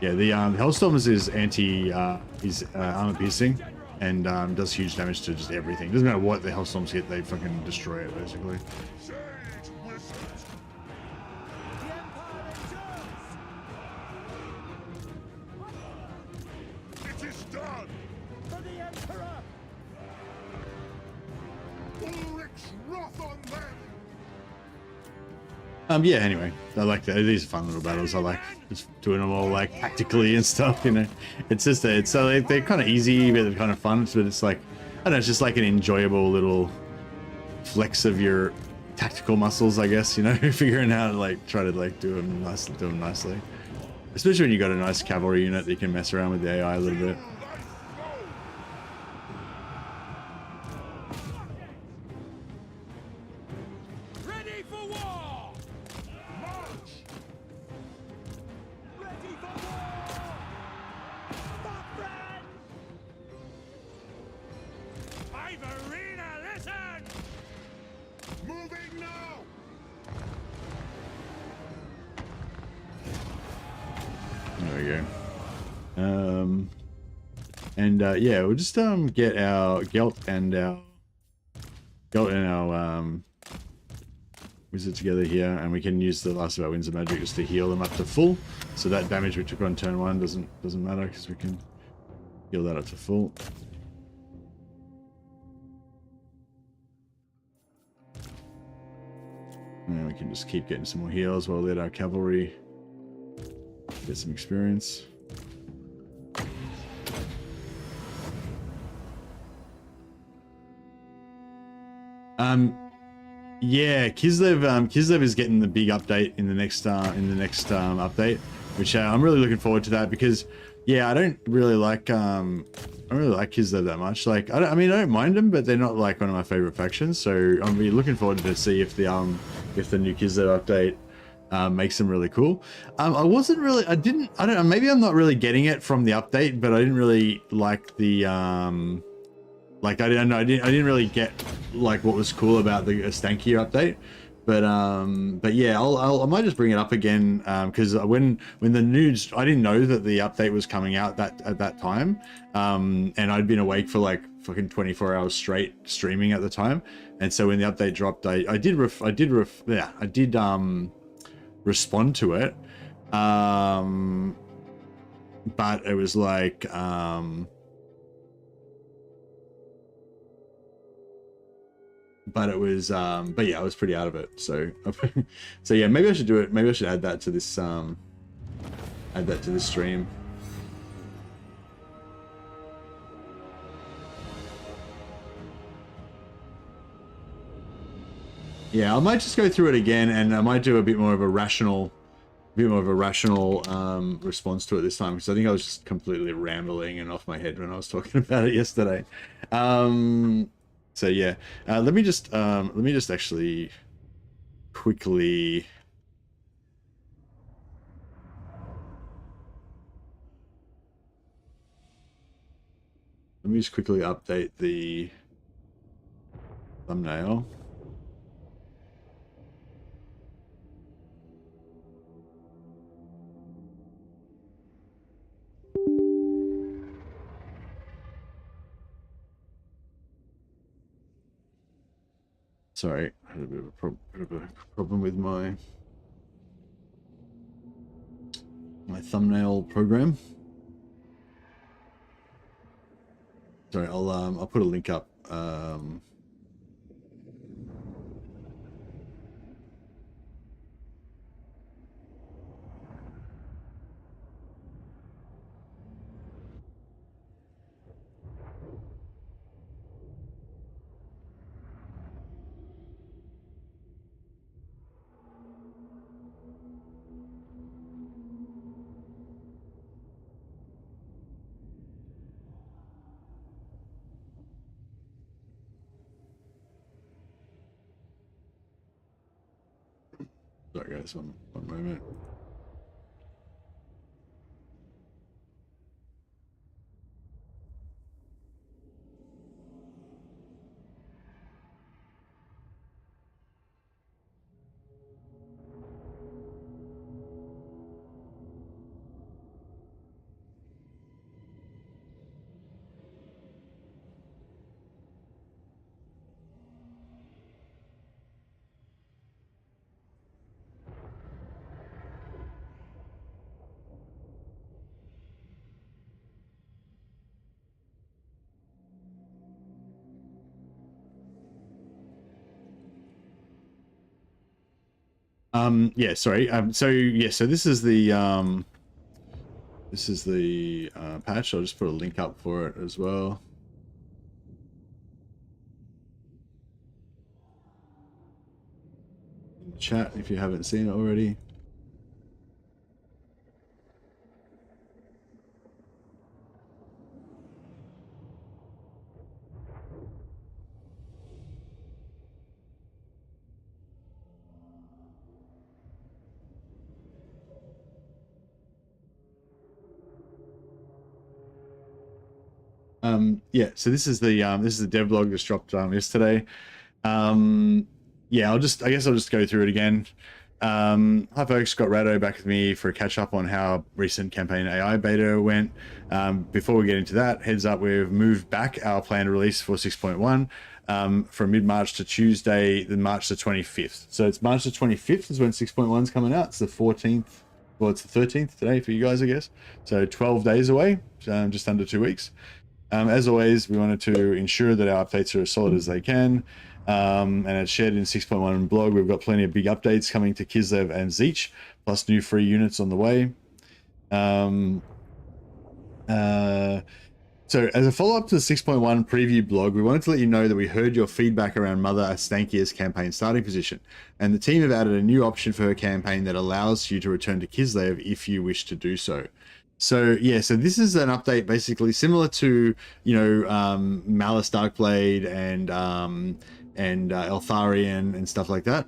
S1: Yeah, the Hellstorm's is armor piercing, and does huge damage to just everything. Doesn't matter what the Hellstorms hit, they fucking destroy it basically.
S2: It is done.
S4: For the Emperor!
S2: Ulrich's wrath on them.
S1: Yeah, anyway, I like that. These are fun little battles. I like just doing them all like tactically and stuff, you know. It's just, they're kind of easy, but they're kind of fun. But it's like, I don't know, it's just like an enjoyable little flex of your tactical muscles, I guess, you know, figuring out like, try to like do them nicely. Especially when you got a nice cavalry unit that you can mess around with the AI a little bit.
S4: Ready for war!
S2: March.
S4: Ready for war! Stop, friend! Ivorina, listen!
S2: Moving now.
S1: There we go. Yeah, we'll just get our Gelt and our wizard together here, and we can use the last of our winds of magic just to heal them up to full. So that damage we took on turn 1 doesn't matter because we can heal that up to full. And we can just keep getting some more heals while we let our cavalry get some experience. Yeah, Kislev is getting the big update in the next update, which I'm really looking forward to that because yeah, I don't really like Kislev that much. Like I mean I don't mind them, but they're not like one of my favorite factions. So I'm really looking forward to see if the new Kislev update makes them really cool. I don't know, maybe I'm not really getting it from the update, but I didn't really like the like I didn't really get like what was cool about the Stankier update, but yeah, I might just bring it up again because when the news, I didn't know that the update was coming out at that time, and I'd been awake for like fucking 24 hours straight streaming at the time, and so when the update dropped, I did respond to it, but it was like but yeah, I was pretty out of it, so so yeah, maybe I should do it. Maybe I should add that to this stream. Yeah, I might just go through it again, and I might do a bit more of a rational response to it this time, because I think I was just completely rambling and off my head when I was talking about it yesterday. So yeah, let me just actually quickly update the thumbnail. Sorry, I had a bit of a problem with my thumbnail program. Sorry, I'll put a link up. Sorry guys, one moment. Yeah, sorry. So yeah, so this is the patch. I'll just put a link up for it as well. In the chat if you haven't seen it already. Yeah, so this is the devlog that's dropped yesterday. Yeah, I guess I'll just go through it again. Hi folks, got Rado back with me for a catch up on how recent campaign AI beta went. Before we get into that, heads up, we've moved back our planned release for 6.1 from mid-March to Tuesday, March the 25th. So it's March the 25th is when 6.1 is coming out. It's the 14th. Well, it's the 13th today for you guys, I guess. So 12 days away, just under 2 weeks. As always, we wanted to ensure that our updates are as solid as they can. And it's shared in 6.1 blog. We've got plenty of big updates coming to Kislev and Zeech, plus new free units on the way. So as a follow-up to the 6.1 preview blog, we wanted to let you know that we heard your feedback around Mother Astankia's campaign starting position, and the team have added a new option for her campaign that allows you to return to Kislev if you wish to do so. So yeah, so this is an update basically similar to, you know, Malice Darkblade and Eltharion and stuff like that.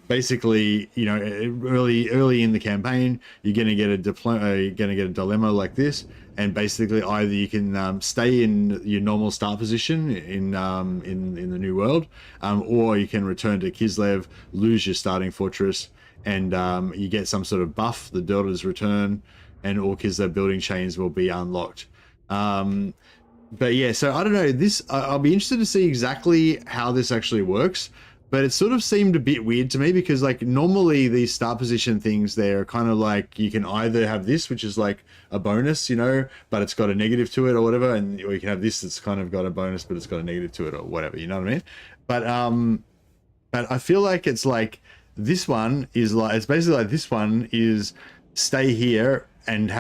S1: Basically, you know, early in the campaign, you're gonna get a dilemma like this, and basically either you can stay in your normal start position in the new world, or you can return to Kislev, lose your starting fortress, and you get some sort of buff, the Daughter's Return, and all Kislev building chains will be unlocked. But yeah, so I don't know, this I'll be interested to see exactly how this actually works, but it sort of seemed a bit weird to me because, like, normally these start position things, they're kind of like you can either have this, which is like a bonus, you know, but it's got a negative to it or whatever, or you can have this that's kind of got a bonus but it's got a negative to it or whatever, you know what I mean? But I feel like it's like this one is like, it's basically like this one is stay here and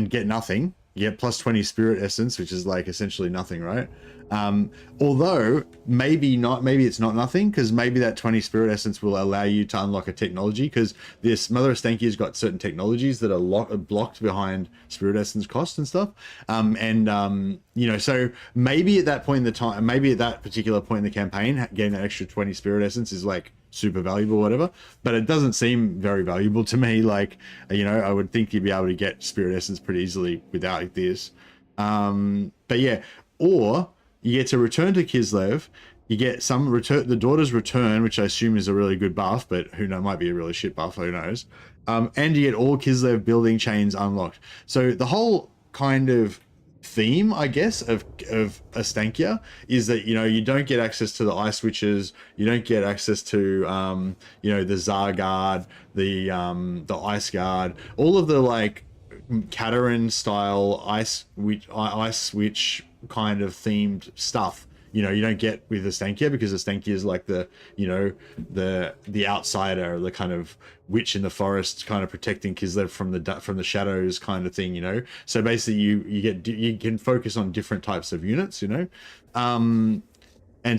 S1: get nothing. You get plus 20 spirit essence, which is like essentially nothing, right? Although maybe it's not nothing, because maybe that 20 spirit essence will allow you to unlock a technology, because this Mother Astankia has got certain technologies that are blocked behind spirit essence cost and stuff. You know, so maybe at that point in the time, maybe at that particular point in the campaign, getting that extra 20 spirit essence is like super valuable, whatever, but it doesn't seem very valuable to me. Like, you know, I would think you'd be able to get spirit essence pretty easily without this. But yeah, or you get to return to Kislev, you get the Daughter's Return, which I assume is a really good buff, but who knows, might be a really shit buff, who knows. And you get all Kislev building chains unlocked. So the whole kind of theme, I guess, of Astankia is that, you know, you don't get access to the ice witches, you don't get access to you know, the Tsar Guard, the Ice Guard, all of the like Katarin style ice witch kind of themed stuff, you know, you don't get with Astankia, because Astankia is like the, you know, the outsider, the kind of witch in the forest, kind of protecting Kislev from the shadows kind of thing, you know. So basically you can focus on different types of units, you know. And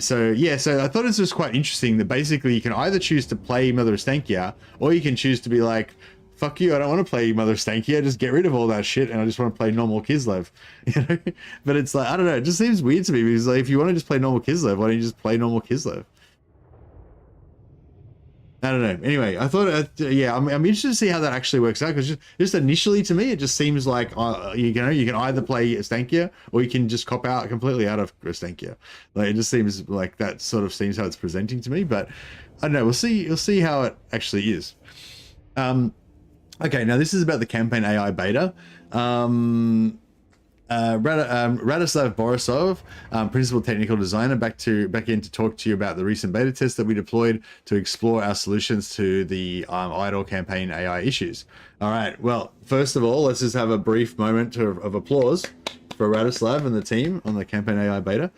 S1: so yeah, so I thought this was quite interesting that basically you can either choose to play Mother Astankia, or you can choose to be like, fuck you, I don't want to play Mother Astankia, just get rid of all that shit and I just want to play normal Kislev, you know. But it's like, I don't know, it just seems weird to me, because like, if you want to just play normal Kislev, why don't you just play normal Kislev? I don't know. Anyway, I thought, yeah, I'm interested to see how that actually works out, because just initially to me, it just seems like, you know, you can either play Astankia or you can just cop out completely out of Astankia. Like, it just seems like that sort of seems how it's presenting to me, but I don't know. We'll see how it actually is. Okay, now this is about the campaign AI beta. Radoslav Borisov, principal technical designer, back in to talk to you about the recent beta test that we deployed to explore our solutions to the idle campaign AI issues. All right, well, first of all, let's just have a brief moment of applause for Radoslav and the team on the campaign AI beta.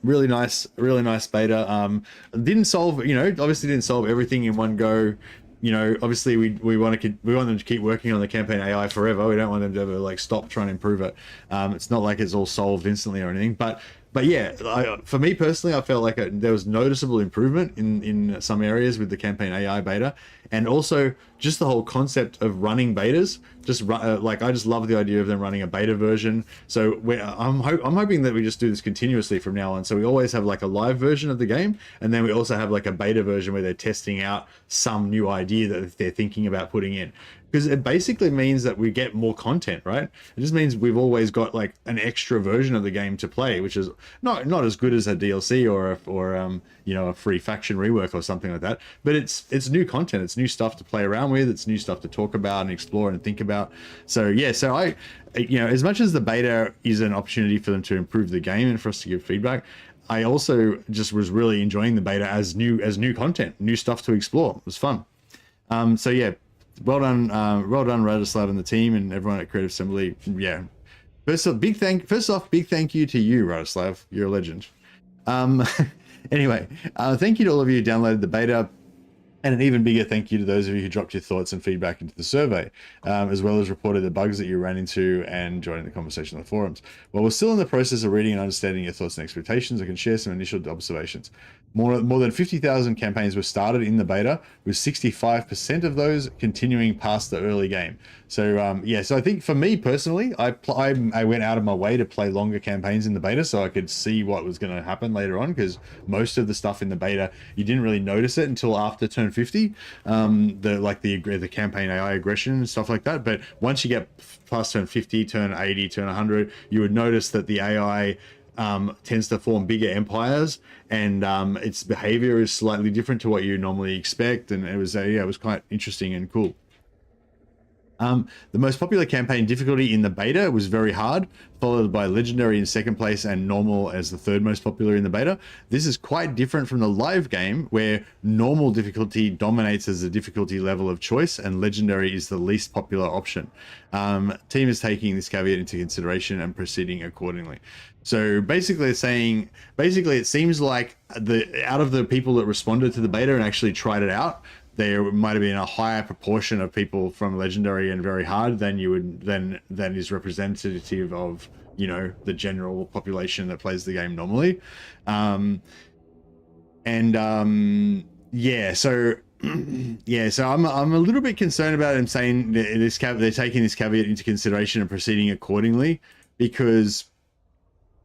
S1: really nice beta. Didn't solve, you know, obviously didn't solve everything in one go. You know, obviously we want them to keep working on the campaign AI forever. We don't want them to ever like stop trying to improve it. It's not like it's all solved instantly or anything, but yeah, for me personally, I felt like there was noticeable improvement in some areas with the campaign AI beta, and also just the whole concept of running betas. Like, I just love the idea of them running a beta version. So I'm hoping that we just do this continuously from now on. So we always have like a live version of the game, and then we also have like a beta version where they're testing out some new idea that they're thinking about putting in. Because it basically means that we get more content, right? It just means we've always got like an extra version of the game to play, which is not as good as a DLC or you know, a free faction rework or something like that. But it's new content, it's new stuff to play around with, it's new stuff to talk about and explore and think about. So yeah, so I, you know, as much as the beta is an opportunity for them to improve the game and for us to give feedback, I also just was really enjoying the beta as new content, new stuff to explore. It was fun. So yeah. Well done, Radislav and the team and everyone at Creative Assembly. Yeah. First off, big thank you to you, Radislav. You're a legend. Anyway, thank you to all of you who downloaded the beta, and an even bigger thank you to those of you who dropped your thoughts and feedback into the survey, as well as reported the bugs that you ran into and joining the conversation on the forums. While we're still in the process of reading and understanding your thoughts and expectations, I can share some initial observations. More than 50,000 campaigns were started in the beta, with 65% of those continuing past the early game. So yeah, so I think for me personally, I went out of my way to play longer campaigns in the beta so I could see what was going to happen later on, because most of the stuff in the beta, you didn't really notice it until after turn 50, the campaign AI aggression and stuff like that. But once you get past turn 50, turn 80, turn 100, you would notice that the AI tends to form bigger empires, and its behavior is slightly different to what you normally expect, and it was quite interesting and cool. The most popular campaign difficulty in the beta was very hard, followed by legendary in second place and normal as the third most popular in the beta. This is quite different from the live game, where normal difficulty dominates as the difficulty level of choice and legendary is the least popular option. Team is taking this caveat into consideration and proceeding accordingly. So basically it's saying, it seems like out of the people that responded to the beta and actually tried it out, there might have been a higher proportion of people from legendary and very hard than is representative of, you know, the general population that plays the game normally. Yeah, so yeah, so I'm a little bit concerned about him saying that they're taking this caveat into consideration and proceeding accordingly, because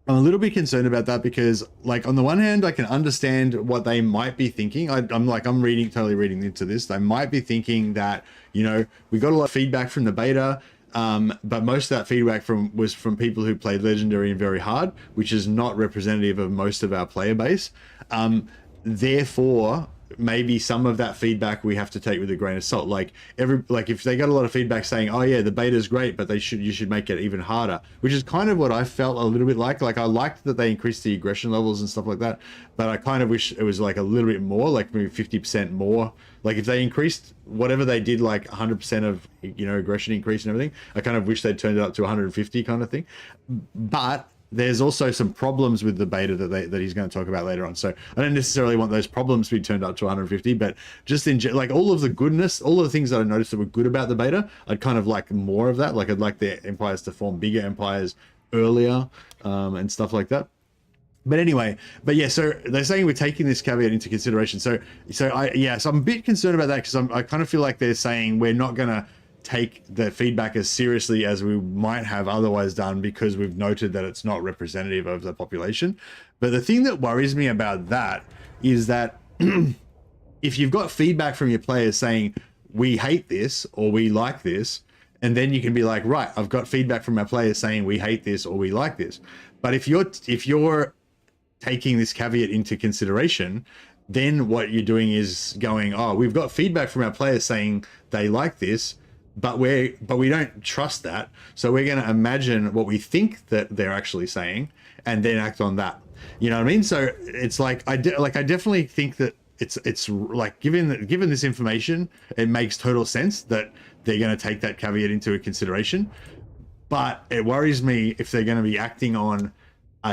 S1: I'm a little bit concerned about that, because like on the one hand, I can understand what they might be thinking. I'm totally reading into this. They might be thinking that, you know, we got a lot of feedback from the beta, but most of that feedback was from people who played legendary and very hard, which is not representative of most of our player base. Therefore, maybe some of that feedback we have to take with a grain of salt. Like if they got a lot of feedback saying, oh yeah, the beta is great, but you should make it even harder, which is kind of what I felt a little bit like I liked that they increased the aggression levels and stuff like that, but I kind of wish it was like a little bit more, like maybe 50% more. Like if they increased whatever they did, like 100% of, you know, aggression increase and everything, I kind of wish they'd turned it up to 150 kind of thing. But there's also some problems with the beta that he's going to talk about later on. So I don't necessarily want those problems to be turned up to 150, but just like all of the goodness, all of the things that I noticed that were good about the beta, I'd kind of like more of that. Like I'd like the empires to form bigger empires earlier, and stuff like that. But anyway, yeah, so they're saying we're taking this caveat into consideration. So I'm a bit concerned about that, because I kind of feel like they're saying we're not going to take the feedback as seriously as we might have otherwise done, because we've noted that it's not representative of the population. But the thing that worries me about that is that if you've got feedback from your players saying we hate this or we like this, and then you can be like, right, I've got feedback from my players saying we hate this or we like this. But if you're taking this caveat into consideration, then what you're doing is going, oh, we've got feedback from our players saying they like this, but we don't trust that, so we're going to imagine what we think that they're actually saying and then act on that. You know what I mean? So it's like I definitely think that it's like given this information, it makes total sense that they're going to take that caveat into consideration. But it worries me if they're going to be acting on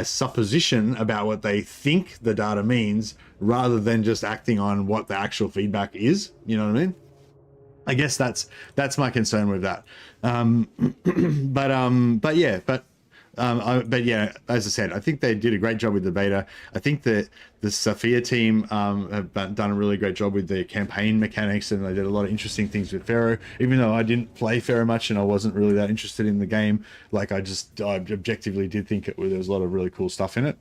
S1: a supposition about what they think the data means rather than just acting on what the actual feedback is. You know what I mean? I guess that's my concern with that. But yeah, as I said, I think they did a great job with the beta. I think that the Sophia team have done a really great job with the campaign mechanics, and they did a lot of interesting things with Pharaoh. Even though I didn't play Pharaoh much and I wasn't really that interested in the game, like I objectively did think there was a lot of really cool stuff in it.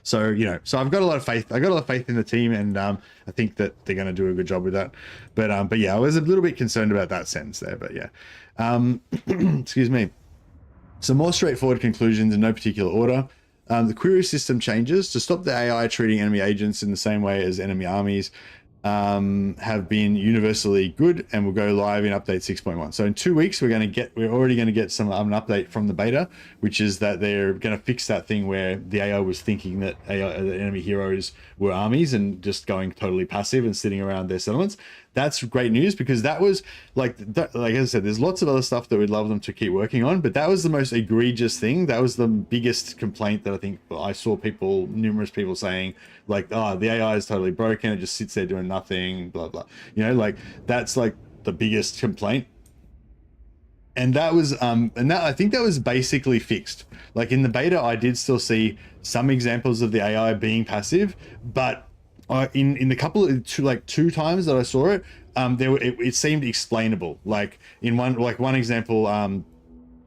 S1: So I've got a lot of faith. I got a lot of faith in the team, and I think that they're going to do a good job with that. But yeah, I was a little bit concerned about that sentence there. But yeah, excuse me. Some more straightforward conclusions in no particular order. The query system changes to stop the AI treating enemy agents in the same way as enemy armies have been universally good and will go live in update 6.1. So in 2 weeks, we're already going to get an update from the beta, which is that they're going to fix that thing where the AI was thinking that the enemy heroes were armies and just going totally passive and sitting around their settlements. That's great news, because that was like I said, there's lots of other stuff that we'd love them to keep working on, but that was the most egregious thing. That was the biggest complaint that I think I saw numerous people saying, like, oh, the AI is totally broken, it just sits there doing nothing, blah blah. Like that's like the biggest complaint. And that was I think that was basically fixed. Like in the beta, I did still see some examples of the AI being passive, but in the couple of two times that I saw it, it seemed explainable. Like in one example,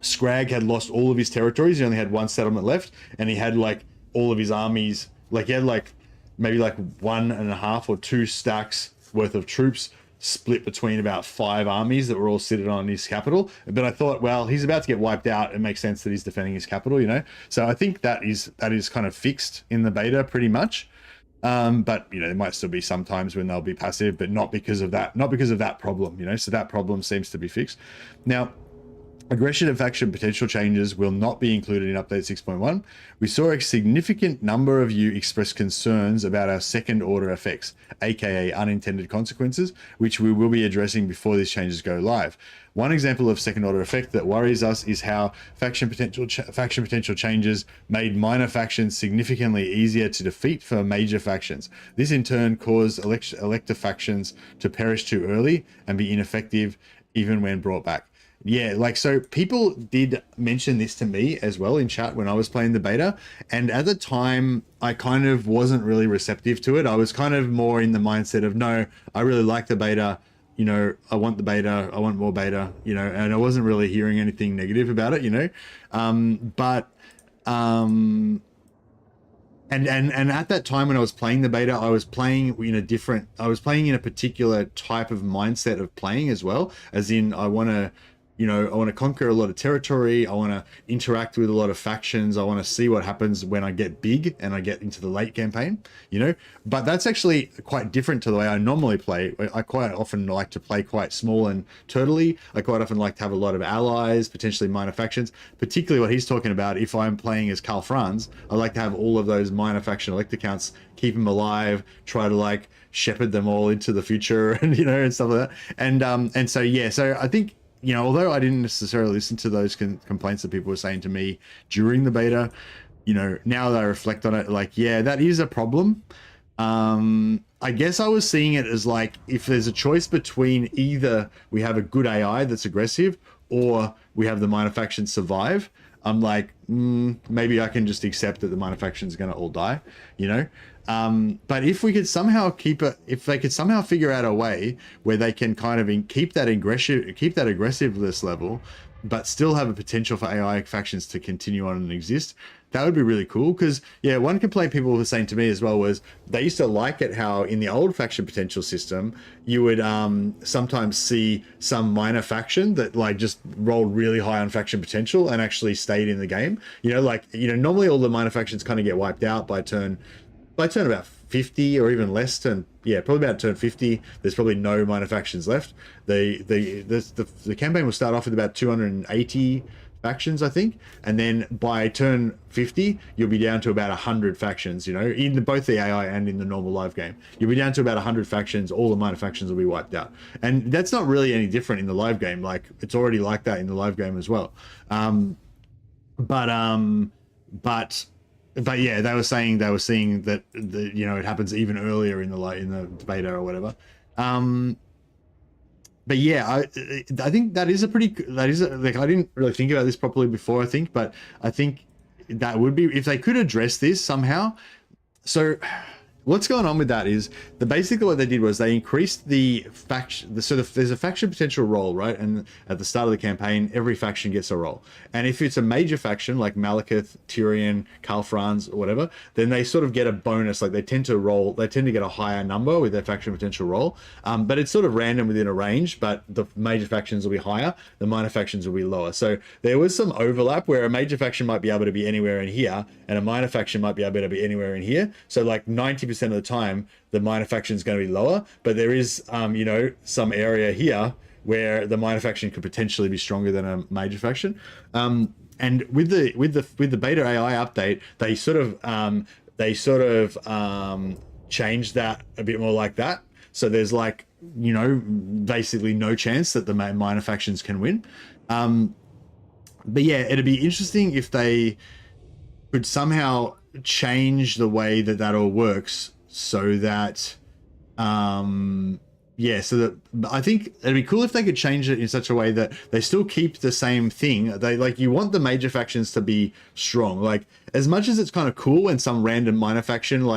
S1: Scrag had lost all of his territories. He only had one settlement left, and he had like all of his armies. Like he had like maybe like 1.5 or 2 stacks worth of troops split between about 5 armies that were all sitting on his capital. But I thought, well, he's about to get wiped out. It makes sense that he's defending his capital, So I think that is kind of fixed in the beta pretty much. But there might still be some times when they'll be passive, but not because of that problem, so that problem seems to be fixed. Now, aggression and faction potential changes will not be included in update 6.1. We saw a significant number of you express concerns about our second order effects, aka unintended consequences, which we will be addressing before these changes go live. One example of second order effect that worries us is how faction potential changes made minor factions significantly easier to defeat for major factions. This in turn caused elector factions to perish too early and be ineffective even when brought back. Yeah, so people did mention this to me as well in chat when I was playing the beta, and at the time I kind of wasn't really receptive to it. I was kind of more in the mindset of, no, I really like the beta, I want the beta, I want more beta, and I wasn't really hearing anything negative about it, and at that time when I was playing the beta, I was playing in a particular type of mindset of playing as well, as in I want to conquer a lot of territory. I want to interact with a lot of factions. I want to see what happens when I get big and I get into the late campaign, but that's actually quite different to the way I normally play. I quite often like to play quite small and turtley. I quite often like to have a lot of allies, potentially minor factions, particularly what he's talking about. If I'm playing as Karl Franz, I like to have all of those minor faction elector counts, keep them alive, try to shepherd them all into the future and, and stuff like that. So I think, although I didn't necessarily listen to those complaints that people were saying to me during the beta, now that I reflect on it, yeah, that is a problem. I guess I was seeing it as if there's a choice between either we have a good AI that's aggressive or we have the minor factions survive, I'm maybe I can just accept that the minor factions are going to all die, but if we could somehow if they could somehow figure out a way where they can kind of keep that aggressiveness level, but still have a potential for AI factions to continue on and exist, that would be really cool. Because yeah, one complaint people were saying to me as well was they used to like it how in the old faction potential system you would sometimes see some minor faction that just rolled really high on faction potential and actually stayed in the game. Normally all the minor factions kind of get wiped out by turn about 50 or even less. Probably about turn 50. There's probably no minor factions left. The campaign will start off with about 280 factions, I think, and then by turn 50 you'll be down to about 100 factions. In both the AI and in the normal live game, you'll be down to about 100 factions. All the minor factions will be wiped out, and that's not really any different in the live game. It's already like that in the live game as well. But yeah, they were seeing that it happens even earlier in the beta or whatever. But yeah, I think I didn't really think about this properly before, I think, but I think that would be, if they could address this somehow. So what's going on with that is basically what they did was they increased the faction. There's a faction potential roll, right? And at the start of the campaign, every faction gets a roll. And if it's a major faction like Malekith, Tyrion, Karl Franz, or whatever, then they sort of get a bonus. Like they tend to get a higher number with their faction potential roll. But it's sort of random within a range. But the major factions will be higher, the minor factions will be lower. So there was some overlap where a major faction might be able to be anywhere in here, and a minor faction might be able to be anywhere in here. So like 90% of the time, the minor faction is going to be lower, but there is, some area here where the minor faction could potentially be stronger than a major faction. And with the beta AI update, they sort of changed that a bit more like that. So there's like, basically no chance that the minor factions can win. But yeah, it'd be interesting if they could somehow change the way that all works so that I think it'd be cool if they could change it in such a way that they still keep the same thing. You want the major factions to be strong. Like, as much as it's kind of cool when some random minor faction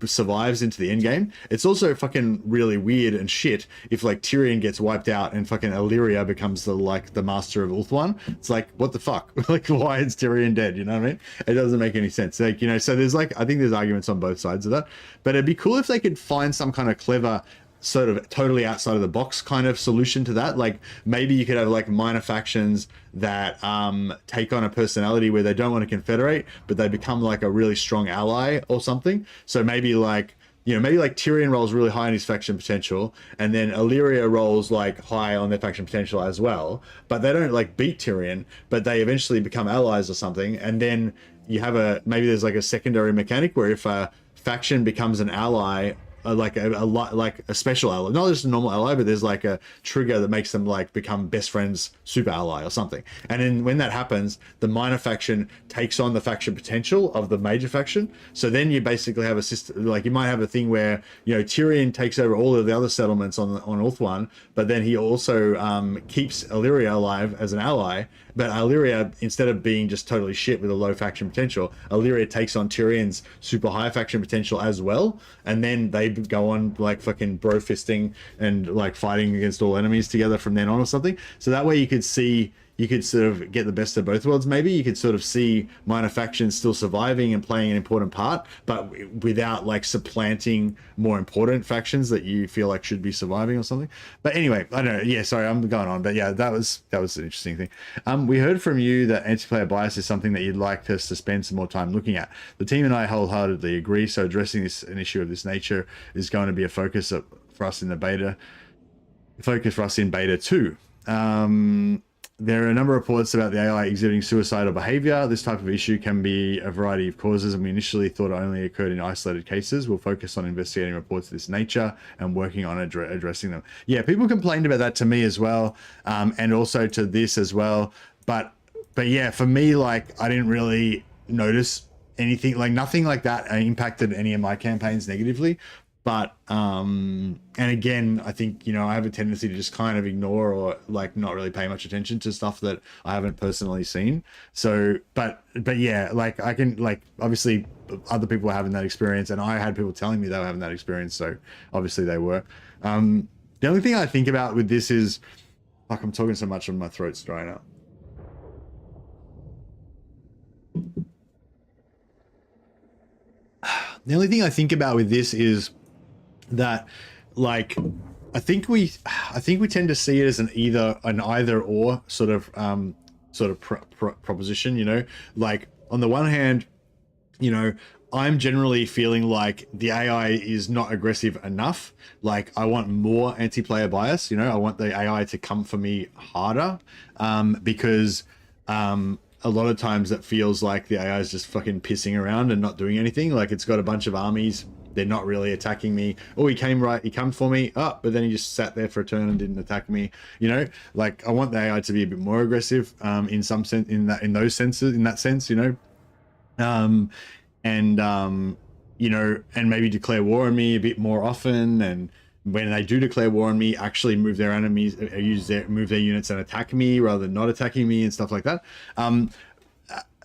S1: survives into the end game, it's also fucking really weird and shit if Tyrion gets wiped out and fucking Illyria becomes the master of Ulthuan. It's like, what the fuck? Why is Tyrion dead? You know what I mean? It doesn't make any sense. So there's I think there's arguments on both sides of that, but it'd be cool if they could find some kind of clever sort of totally outside of the box kind of solution to that. Like maybe you could have minor factions that take on a personality where they don't want to confederate, but they become a really strong ally or something. So maybe Tyrion rolls really high on his faction potential, and then Illyria rolls high on their faction potential as well, but they don't beat Tyrion, but they eventually become allies or something. And then you have maybe there's a secondary mechanic where if a faction becomes an ally, a special ally, not just a normal ally, but there's a trigger that makes them become best friends, super ally or something. And then when that happens, the minor faction takes on the faction potential of the major faction. So then you basically have a system, you might have a thing where Tyrion takes over all of the other settlements on Ulthuan, but then he also keeps Illyria alive as an ally. But Illyria, instead of being just totally shit with a low faction potential, Illyria takes on Tyrion's super high faction potential as well. And then they go on fucking bro fisting and fighting against all enemies together from then on or something. So that way you could sort of get the best of both worlds. Maybe you could sort of see minor factions still surviving and playing an important part, but without supplanting more important factions that you feel should be surviving or something. But anyway, I don't know. Yeah, sorry, I'm going on. But yeah, that was an interesting thing. We heard from you that anti-player bias is something that you'd like us to spend some more time looking at. The team and I wholeheartedly agree. So addressing an issue of this nature is going to be a focus for us in beta 2. There are a number of reports about the AI exhibiting suicidal behavior. This type of issue can be a variety of causes, and we initially thought it only occurred in isolated cases. We'll focus on investigating reports of this nature and working on addressing them. Yeah, people complained about that to me as well, and also to this as well. But yeah, for me, I didn't really notice anything, nothing like that impacted any of my campaigns negatively. But and again, I think I have a tendency to just kind of ignore or not really pay much attention to stuff that I haven't personally seen. So but yeah, I can obviously other people were having that experience, and I had people telling me they were having that experience, so obviously they were. The only thing I think about with this is, I'm talking so much and my throat's drying up. The only thing I think about with this is that I think we tend to see it as an either or sort of proposition. On the one hand, I'm generally feeling like the AI is not aggressive enough. I want more anti-player bias. I want the AI to come for me harder, because a lot of times it feels like the AI is just fucking pissing around and not doing anything. It's got a bunch of armies, they're not really attacking me. Oh, he came for me. Oh, but then he just sat there for a turn and didn't attack me. I want the AI to be a bit more aggressive, in some sense, in that sense. um, and you know, and maybe declare war on me a bit more often, and when they do declare war on me, actually move their enemies, move their units and attack me rather than not attacking me and stuff like that.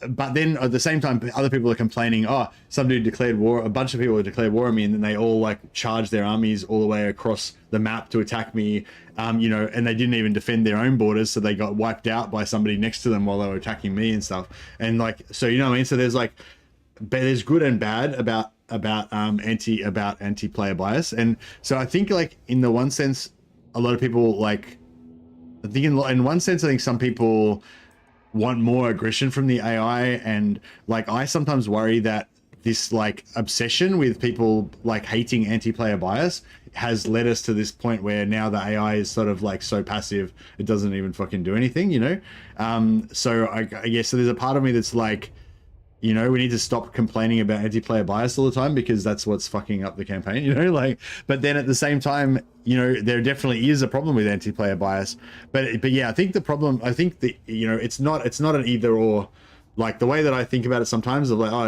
S1: But then at the same time, other people are complaining, oh, somebody declared war, a bunch of people declared war on me, and then they all like charge their armies all the way across the map to attack me, you know, and they didn't even defend their own borders, so they got wiped out by somebody next to them while they were attacking me and stuff. And like, so, you know what I mean? So there's like, there's good and bad about anti-player bias. And so I think like in the one sense, a lot of people like, I think in one sense, I think some people want more aggression from the AI, and like I sometimes worry that this like obsession with people like hating anti-player bias has led us to this point where now the AI is sort of like so passive it doesn't even fucking do anything, you know. So I guess so there's a part of me that's like, you know, we need to stop complaining about anti-player bias all the time because that's what's fucking up the campaign, you know, like, but then at the same time, you know, there definitely is a problem with anti-player bias, but yeah, I think the problem, I think the, you know, it's not an either or, like the way that I think about it sometimes of like, oh,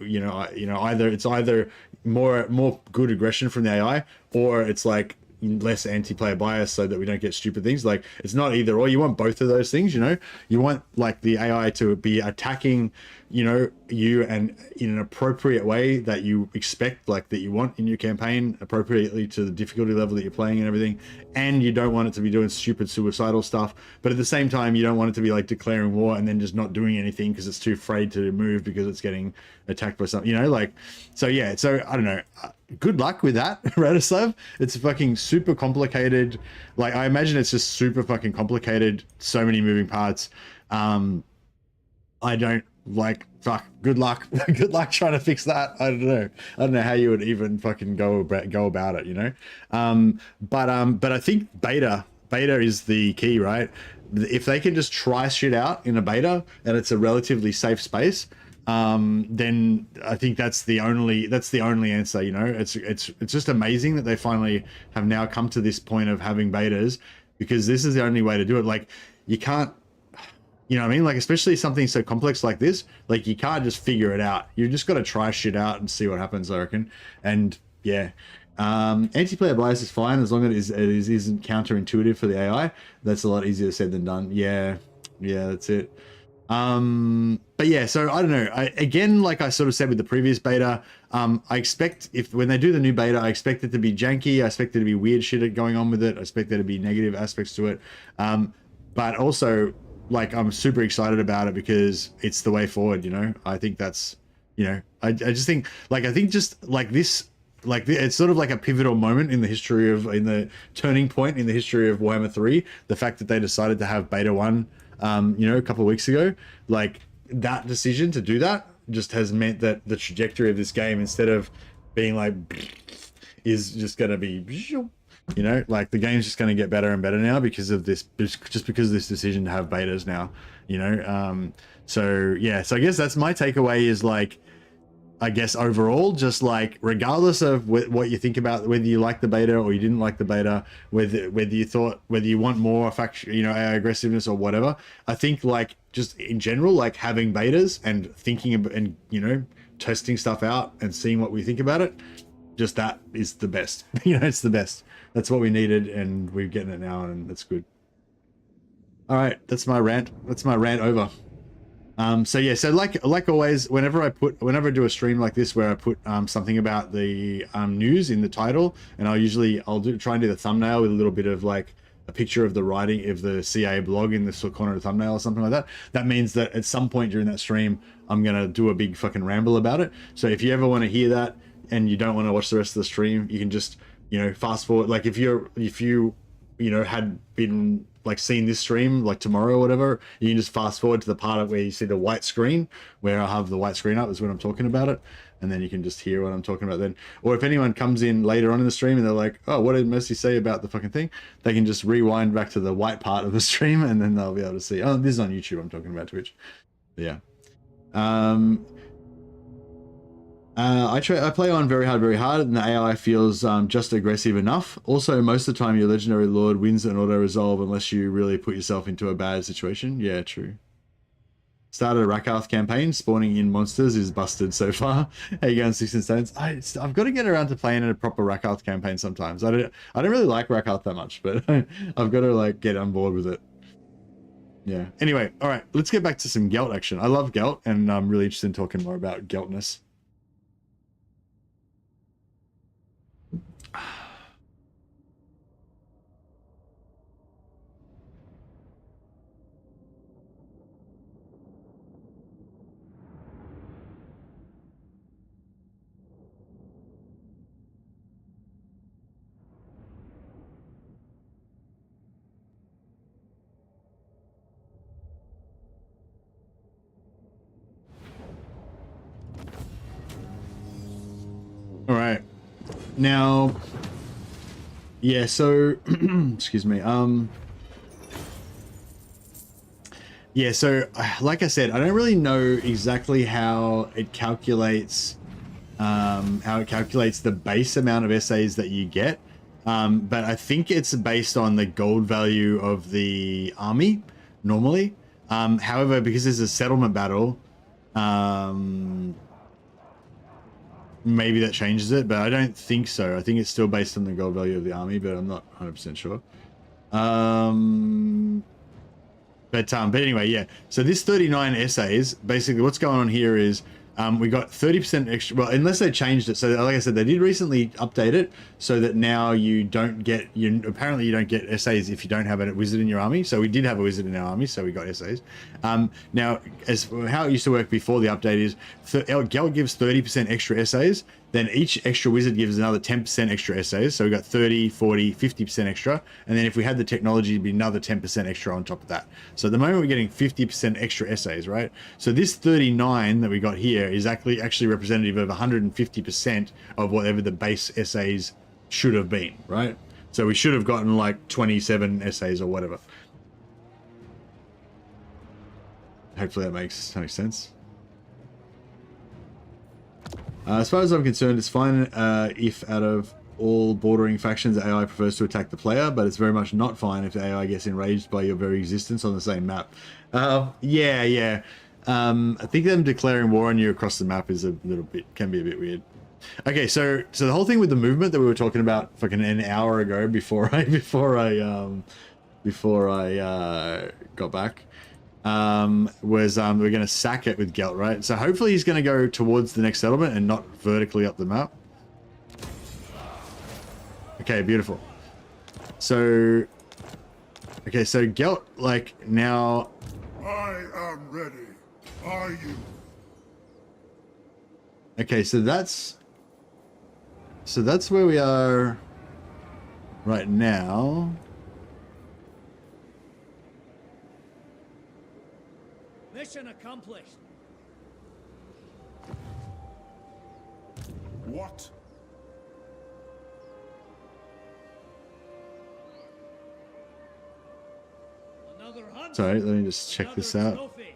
S1: either it's either more good aggression from the AI, or it's like less anti-player bias so that we don't get stupid things. Like it's not either or, you want both of those things, you know. You want like the AI to be attacking, you know, you and in an appropriate way that you expect, like that you want in your campaign, appropriately to the difficulty level that you're playing and everything, and you don't want it to be doing stupid suicidal stuff, but at the same time you don't want it to be like declaring war and then just not doing anything because it's too afraid to move because it's getting attacked by something, you know, like. So yeah, so I don't know, good luck with that, Radislav. It's fucking super complicated. Like I imagine it's just super fucking complicated, so many moving parts. I don't like, fuck, good luck. Good luck trying to fix that. I don't know how you would even fucking go about it, you know. But I think beta is the key, right? If they can just try shit out in a beta and it's a relatively safe space, then I think that's the only answer, you know. It's just amazing that they finally have now come to this point of having betas, because this is the only way to do it. Like you can't, you know what I mean? Like, especially something so complex like this, like you can't just figure it out. You just got to try shit out and see what happens, I reckon. And yeah, anti-player bias is fine as long as it isn't counterintuitive for the AI. That's a lot easier said than done. Yeah, that's it. But yeah, so I don't know. Again, like I sort of said with the previous beta, I expect when they do the new beta, I expect it to be janky. I expect there to be weird shit going on with it. I expect there to be negative aspects to it. But also, like, I'm super excited about it because it's the way forward, you know. I think that's, you know, I just think, like, I think just like this, like it's sort of like a pivotal moment in the turning point in the history of Warhammer 3. The fact that they decided to have beta 1, you know, a couple of weeks ago, like that decision to do that just has meant that the trajectory of this game, instead of being like, is just going to be, you know, like the game's just going to get better and better now because of this, just because of this decision to have betas now, you know. So yeah, so I guess that's my takeaway is like, I guess overall, just like regardless of what you think about whether you like the beta or you didn't like the beta, whether you want more faction, you know, aggressiveness or whatever, I think like just in general, like having betas and thinking and, you know, testing stuff out and seeing what we think about it, just that is the best. You know, it's the best. That's what we needed, and we're getting it now, and that's good. All right, that's my rant. That's my rant over. So yeah, so like always, whenever I do a stream like this where I put something about the news in the title, and I'll try and do the thumbnail with a little bit of like a picture of the writing of the CA blog in the corner of the thumbnail or something like that. That means that at some point during that stream, I'm gonna do a big fucking ramble about it. So if you ever want to hear that and you don't want to watch the rest of the stream, you can just, you know, fast forward. Like if you know, had been like seeing this stream like tomorrow or whatever, you can just fast forward to the part of where you see the white screen, where I have the white screen up is when I'm talking about it, and then you can just hear what I'm talking about then. Or if anyone comes in later on in the stream and they're like, oh, what did Mercy say about the fucking thing, they can just rewind back to the white part of the stream, and then they'll be able to see, oh, this is on YouTube, I'm talking about Twitch. But yeah. I play on very hard, and the AI feels just aggressive enough. Also, most of the time, your legendary lord wins an auto resolve unless you really put yourself into a bad situation. Yeah, true. Started a Rakarth campaign. Spawning in monsters is busted so far. How you going, 16 Stones? I've got to get around to playing a proper Rakarth campaign sometimes. I don't really like Rakarth that much, but I've got to like get on board with it. Yeah. Anyway, all right, let's get back to some Gelt action. I love Gelt, and I'm really interested in talking more about Geltness. All right, now, yeah, so, excuse me, yeah, so, like I said, I don't really know exactly how it calculates, the base amount of essays that you get, but I think it's based on the gold value of the army, normally. However, because there's a settlement battle, maybe that changes it, but I don't think so. I think it's still based on the gold value of the army, but I'm not 100% sure. But anyway, yeah. So this 39 essays, basically what's going on here is we got 30% extra. Well, unless they changed it. So like I said, they did recently update it so that now you don't get, apparently you don't get essays if you don't have a wizard in your army. So we did have a wizard in our army, so we got essays. Now, as how it used to work before the update is, Gelt gives 30% extra essays, then each extra wizard gives another 10% extra essays. So we got 30, 40, 50% extra. And then if we had the technology, it'd be another 10% extra on top of that. So at the moment we're getting 50% extra essays, right? So this 39 that we got here is actually representative of 150% of whatever the base essays should have been, right? So we should have gotten like 27 essays or whatever. Hopefully that makes sense. As far as I'm concerned, it's fine if out of all bordering factions the AI prefers to attack the player, but it's very much not fine if the AI gets enraged by your very existence on the same map. Yeah. I think them declaring war on you across the map is can be a bit weird. Okay, so the whole thing with the movement that we were talking about fucking an hour ago before I got back. Was we're going to sack it with Gelt, right? So hopefully he's going to go towards the next settlement and not vertically up the map. Okay, beautiful. So, okay, so Gelt, like, now...
S2: I am ready. Are you?
S1: Okay, so that's where we are right now.
S4: Mission accomplished.
S2: What?
S4: Another hunt.
S1: Sorry, let me just check this out.
S4: Trophy.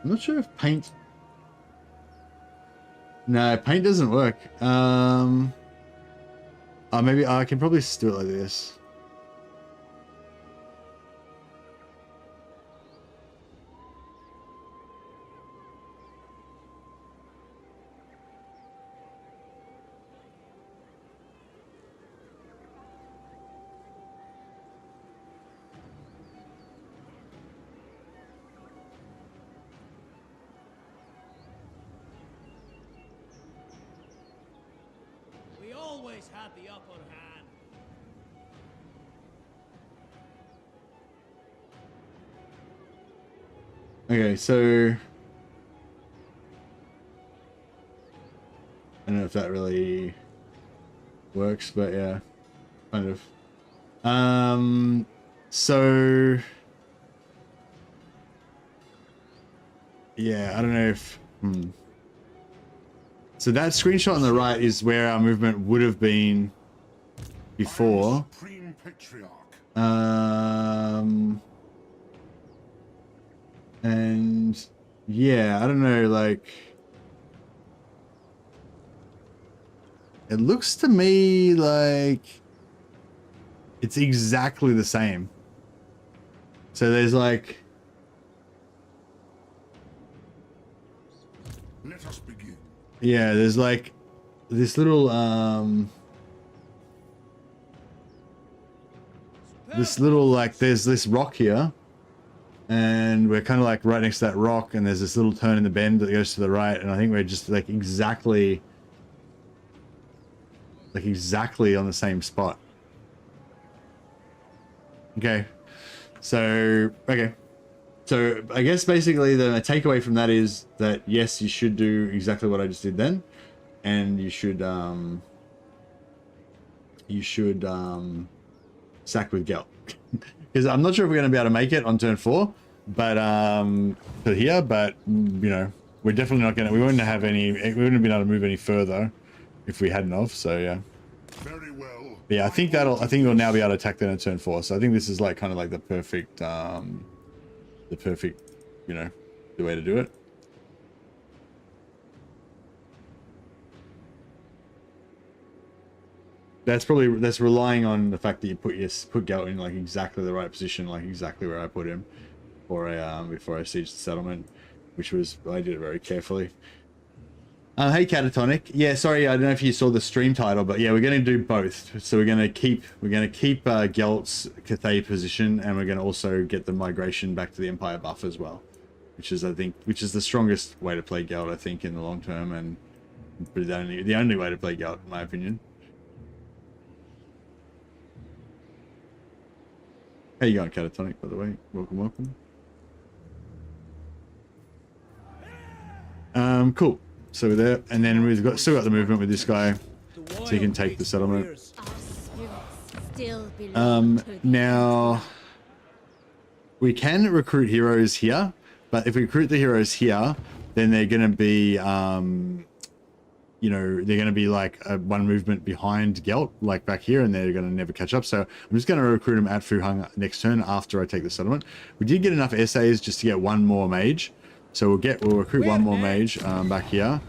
S1: I'm not sure if paint... No, paint doesn't work. Maybe I can probably just do it like this.
S4: Always had the upper hand.
S1: Okay, so... I don't know if that really works, but yeah, kind of. So... Yeah, I don't know if... So that screenshot on the right is where our movement would have been before.
S2: Supreme Patriarch.
S1: And yeah, I don't know, like it looks to me like it's exactly the same. So there's like,
S2: Let us begin.
S1: yeah, there's like this little like there's this rock here, and we're kind of like right next to that rock, and there's this little turn in the bend that goes to the right, and I think we're just like exactly on the same spot. Okay, so I guess basically the takeaway from that is that yes, you should do exactly what I just did then, and you should sack with Gelt. Because I'm not sure if we're going to be able to make it on turn 4, but for here, but you know, we're definitely not going to. We wouldn't have been able to move any further if we hadn't of. So yeah.
S2: Very well.
S1: But yeah, I think we'll now be able to attack that on turn 4. So I think this is like kind of like the perfect, you know, the way to do it. That's relying on the fact that you put Gelt in like exactly the right position, like exactly where I put him before I sieged the settlement, which was, I did it very carefully. Hey Catatonic, yeah, sorry, I don't know if you saw the stream title, but yeah, we're going to do both. So we're going to keep Gelt's Cathay position, and we're going to also get the migration back to the Empire buff as well, which is the strongest way to play Gelt, I think, in the long term, and the only way to play Gelt, in my opinion. How you going, Catatonic, by the way? Welcome. Cool. So we're there, and then we've still got the movement with this guy, so he can take the settlement. Now we can recruit heroes here, but if we recruit the heroes here, then they're going to be, you know, they're going to be like one movement behind Gelt, like back here, and they're going to never catch up. So I'm just going to recruit them at Fu Hung next turn after I take the settlement. We did get enough essays just to get one more mage. So we'll recruit one more mage back here.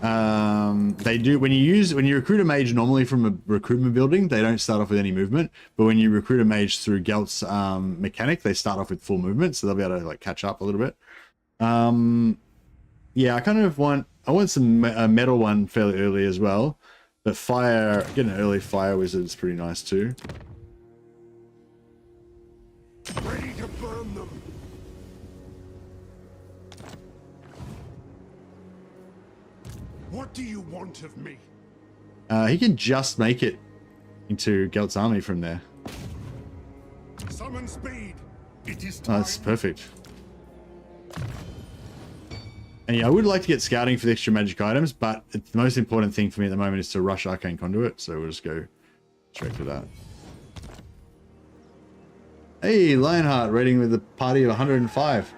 S1: They do, when you recruit a mage normally from a recruitment building, they don't start off with any movement, but when you recruit a mage through Gelt's mechanic, they start off with full movement, so they'll be able to like catch up a little bit. Yeah, I want some metal one fairly early as well, but getting an early fire wizard is pretty nice too.
S2: Ready to burn them. What do you want of me?
S1: He can just make it into Gelt's army from there.
S2: Summon speed. It is
S1: Oh,
S2: time.
S1: that's perfect. And yeah, I would like to get scouting for the extra magic items, but the most important thing for me at the moment is to rush Arcane Conduit, so we'll just go straight to that. Hey, Lionheart, rating with a party of 105.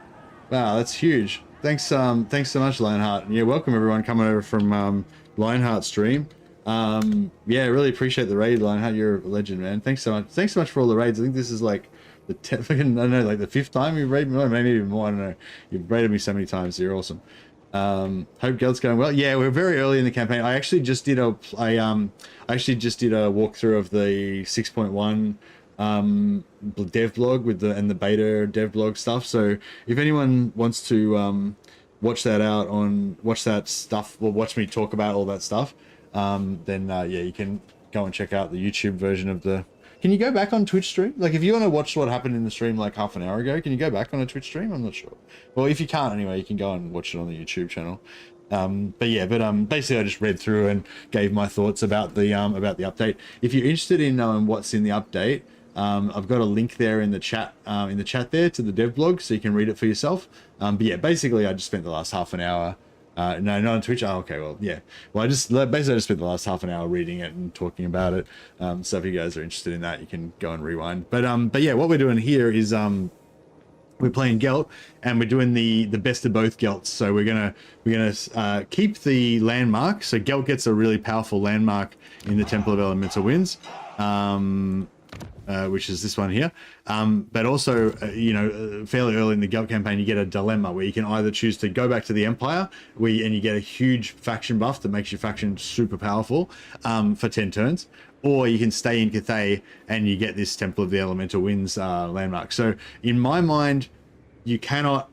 S1: Wow, that's huge. Thanks so much, Lionheart. Yeah, welcome everyone coming over from Lionheart stream. Yeah, really appreciate the raid, Lionheart. You're a legend, man. Thanks so much. Thanks so much for all the raids. I think this is like the 10th, I don't know, like the 5th time you've raided me, maybe even more. I don't know. You've raided me so many times. So you're awesome. Hope Gelt's going well. Yeah, we're very early in the campaign. I actually just did a walkthrough of the 6.1 dev blog with the beta dev blog stuff. So if anyone wants to watch that stuff, or watch me talk about all that stuff, then yeah, you can go and check out the YouTube version of the. Can you go back on Twitch stream? Like if you want to watch what happened in the stream like half an hour ago, can you go back on a Twitch stream? I'm not sure. Well, if you can't anyway, you can go and watch it on the YouTube channel. Basically I just read through and gave my thoughts about the update. If you're interested in knowing what's in the update, I've got a link there in the chat there to the dev blog, so you can read it for yourself. But yeah, basically I just spent the last half an hour. No, not on Twitch. Oh, okay. Well, yeah. Well, I just spent the last half an hour reading it and talking about it. So if you guys are interested in that, you can go and rewind. But yeah, what we're doing here is we're we're playing Gelt, and we're doing the best of both Gelts. So we're gonna keep the landmark. So Gelt gets a really powerful landmark in the Temple of Elemental Winds, which is this one here. But also, fairly early in the Gelt campaign, you get a dilemma where you can either choose to go back to the Empire, and you get a huge faction buff that makes your faction super powerful for 10 turns. Or you can stay in Cathay and you get this Temple of the Elemental Winds landmark. So in my mind, you cannot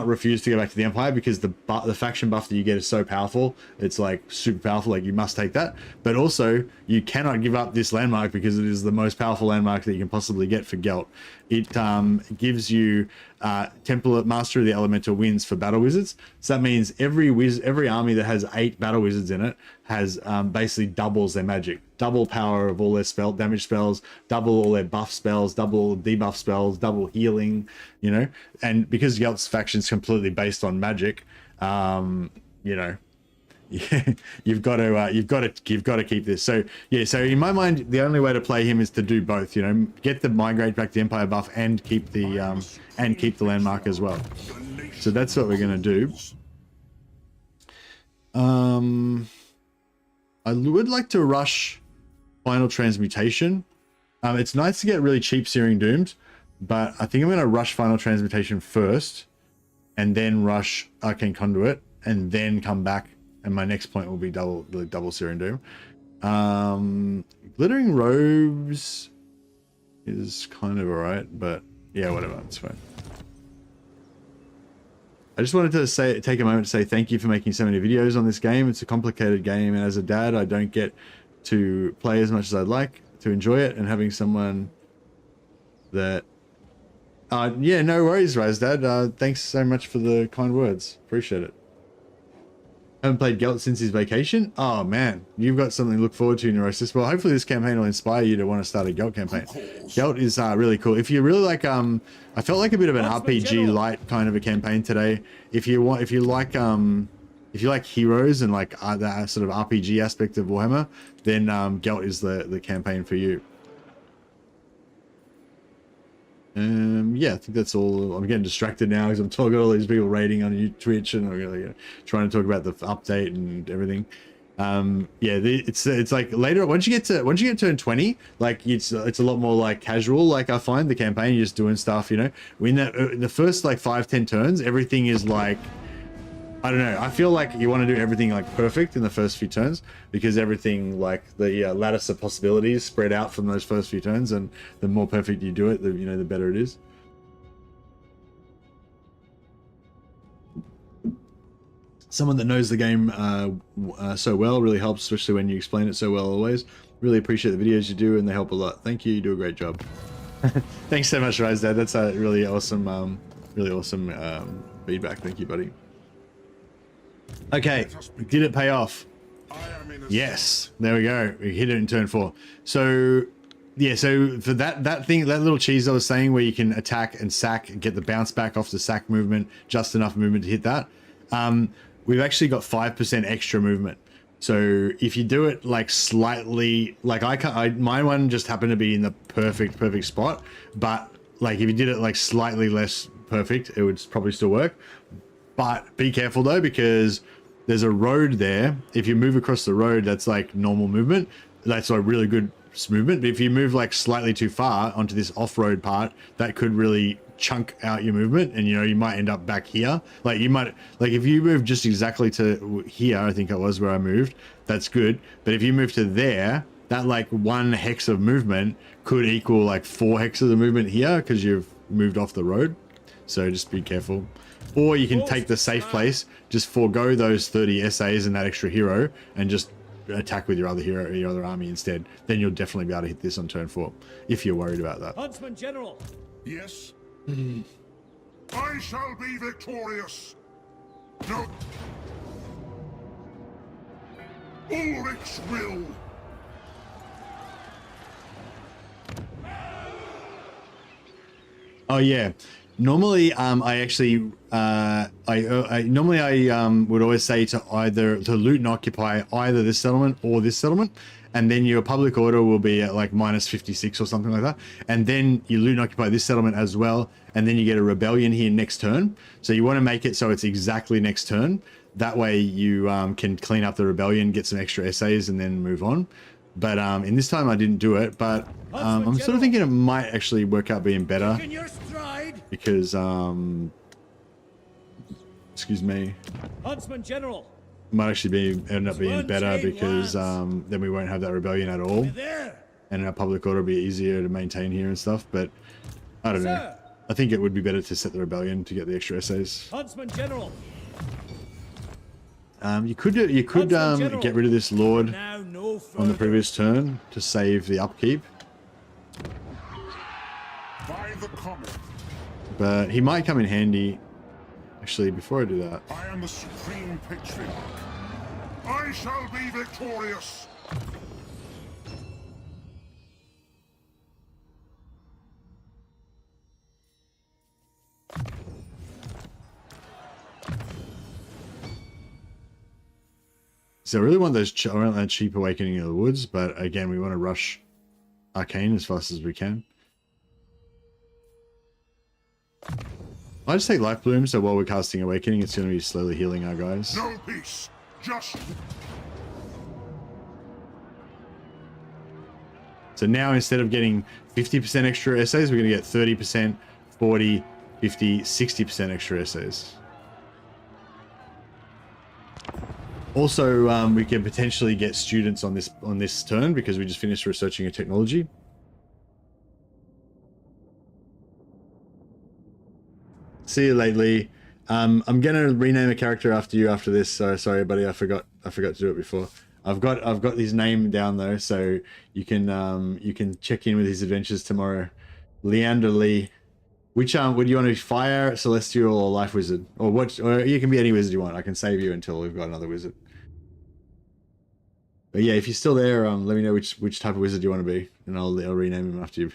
S1: refuse to go back to the Empire because the faction buff that you get is so powerful. It's like super powerful, like you must take that. But also you cannot give up this landmark because it is the most powerful landmark that you can possibly get for Gelt. It gives you Temple Master of the Elemental Winds for battle wizards. So that means every army that has 8 battle wizards in it has basically doubles their magic, double power of all their damage spells, double all their buff spells, double debuff spells, double healing, and because Gelt's faction is completely based on magic, you've got to keep this. So yeah, so in my mind, the only way to play him is to do both. Get the migrate back to Empire buff and keep the landmark as well. So that's what we're gonna do. I would like to rush Final Transmutation. It's nice to get really cheap Searing Doomed, but I think I'm gonna rush Final Transmutation first, and then rush Arcane Conduit, and then come back. And my next point will be double Searing Doom. Glittering Robes is kind of alright, but yeah, whatever, it's fine. I just wanted to take a moment to say thank you for making so many videos on this game. It's a complicated game, and as a dad, I don't get to play as much as I'd like to enjoy it, and having someone that... yeah, no worries, Razdad. Thanks so much for the kind words. Appreciate it. Haven't played Gelt since his vacation. Oh man, you've got something to look forward to, Neurosis. Well, hopefully this campaign will inspire you to want to start a Gelt campaign. Gelt is really cool. If you really like, I felt like a bit of an RPG light kind of a campaign today. If you like heroes and like that sort of RPG aspect of Warhammer, then Gelt is the campaign for you. Yeah, I think that's all. I'm getting distracted now because I'm talking to all these people rating on Twitch, and I'm really trying to talk about the update and everything. Yeah, it's like later once you get to turn 20, like it's a lot more like casual. Like I find the campaign, you're just doing stuff. When the first like 5-10 turns, everything is like, I don't know. I feel like you want to do everything like perfect in the first few turns, because everything like the lattice of possibilities spread out from those first few turns, and the more perfect you do it, the better it is. Someone that knows the game so well really helps, especially when you explain it so well always. Really appreciate the videos you do, and they help a lot. Thank you. You do a great job. Thanks so much, Rise Dad. That's a really awesome feedback. Thank you, buddy. Okay, did it pay off? Yes, there we go. We hit it in turn 4. So yeah, so for that little cheese I was saying, where you can attack and sack and get the bounce back off the sack movement, just enough movement to hit that, we've actually got 5% extra movement. So if you do it like slightly, like my one just happened to be in the perfect spot, but like if you did it like slightly less perfect, it would probably still work. But be careful though, because there's a road there. If you move across the road, that's like normal movement. That's like really good movement. But if you move like slightly too far onto this off-road part, that could really chunk out your movement, and you might end up back here. Like you might, like if you move just exactly to here, I think it was where I moved, that's good. But if you move to there, that like 1 hex of movement could equal like 4 hexes of movement here, because you've moved off the road. So just be careful. Or you can take the safe place, just forego those 30 SAs and that extra hero, and just attack with your other army instead. Then you'll definitely be able to hit this on turn 4, if you're worried about that.
S4: Huntsman General.
S2: Yes? I shall be victorious. No. Ulrich's will.
S1: Oh yeah. Normally, I actually, would always say to loot and occupy either this settlement or this settlement, and then your public order will be at like -56 or something like that, and then you loot and occupy this settlement as well, and then you get a rebellion here next turn. So you want to make it so it's exactly next turn. That way you can clean up the rebellion, get some extra essays, and then move on. But in this time I didn't do it, but I'm sort of thinking it might actually work out being better because excuse me,
S4: Huntsman General.
S1: might actually end up being better because then we won't have that rebellion at all, and our public order will be easier to maintain here and stuff. But I don't know. I think it would be better to set the rebellion to get the extra essays.
S4: Huntsman General.
S1: You could get rid of this lord on the previous turn to save the upkeep,
S2: By the comet,
S1: but he might come in handy. Actually, before I do that,
S2: I am the supreme patriarch. I shall be victorious.
S1: so I really want those I want that cheap awakening of the woods, but again, we want to rush arcane as fast as we can. I just take life bloom, so while we're casting awakening, it's going to be slowly healing our guys.
S2: No peace, just
S1: So now instead of getting 50% extra essays, we're going to get 30%, 40, 50, 60% extra essays. Also, we can potentially get students on this turn because we just finished researching a technology. See you lately. I'm gonna rename a character after you after this. So sorry, buddy. I forgot to do it before. I've got his name down though, so you can check in with his adventures tomorrow. Leander Lee. Which would you want to be fire, celestial, or life wizard, or what? Or you can be any wizard you want. I can save you until we've got another wizard. But yeah, if you're still there, let me know which type of wizard you want to be, and I'll rename him after you.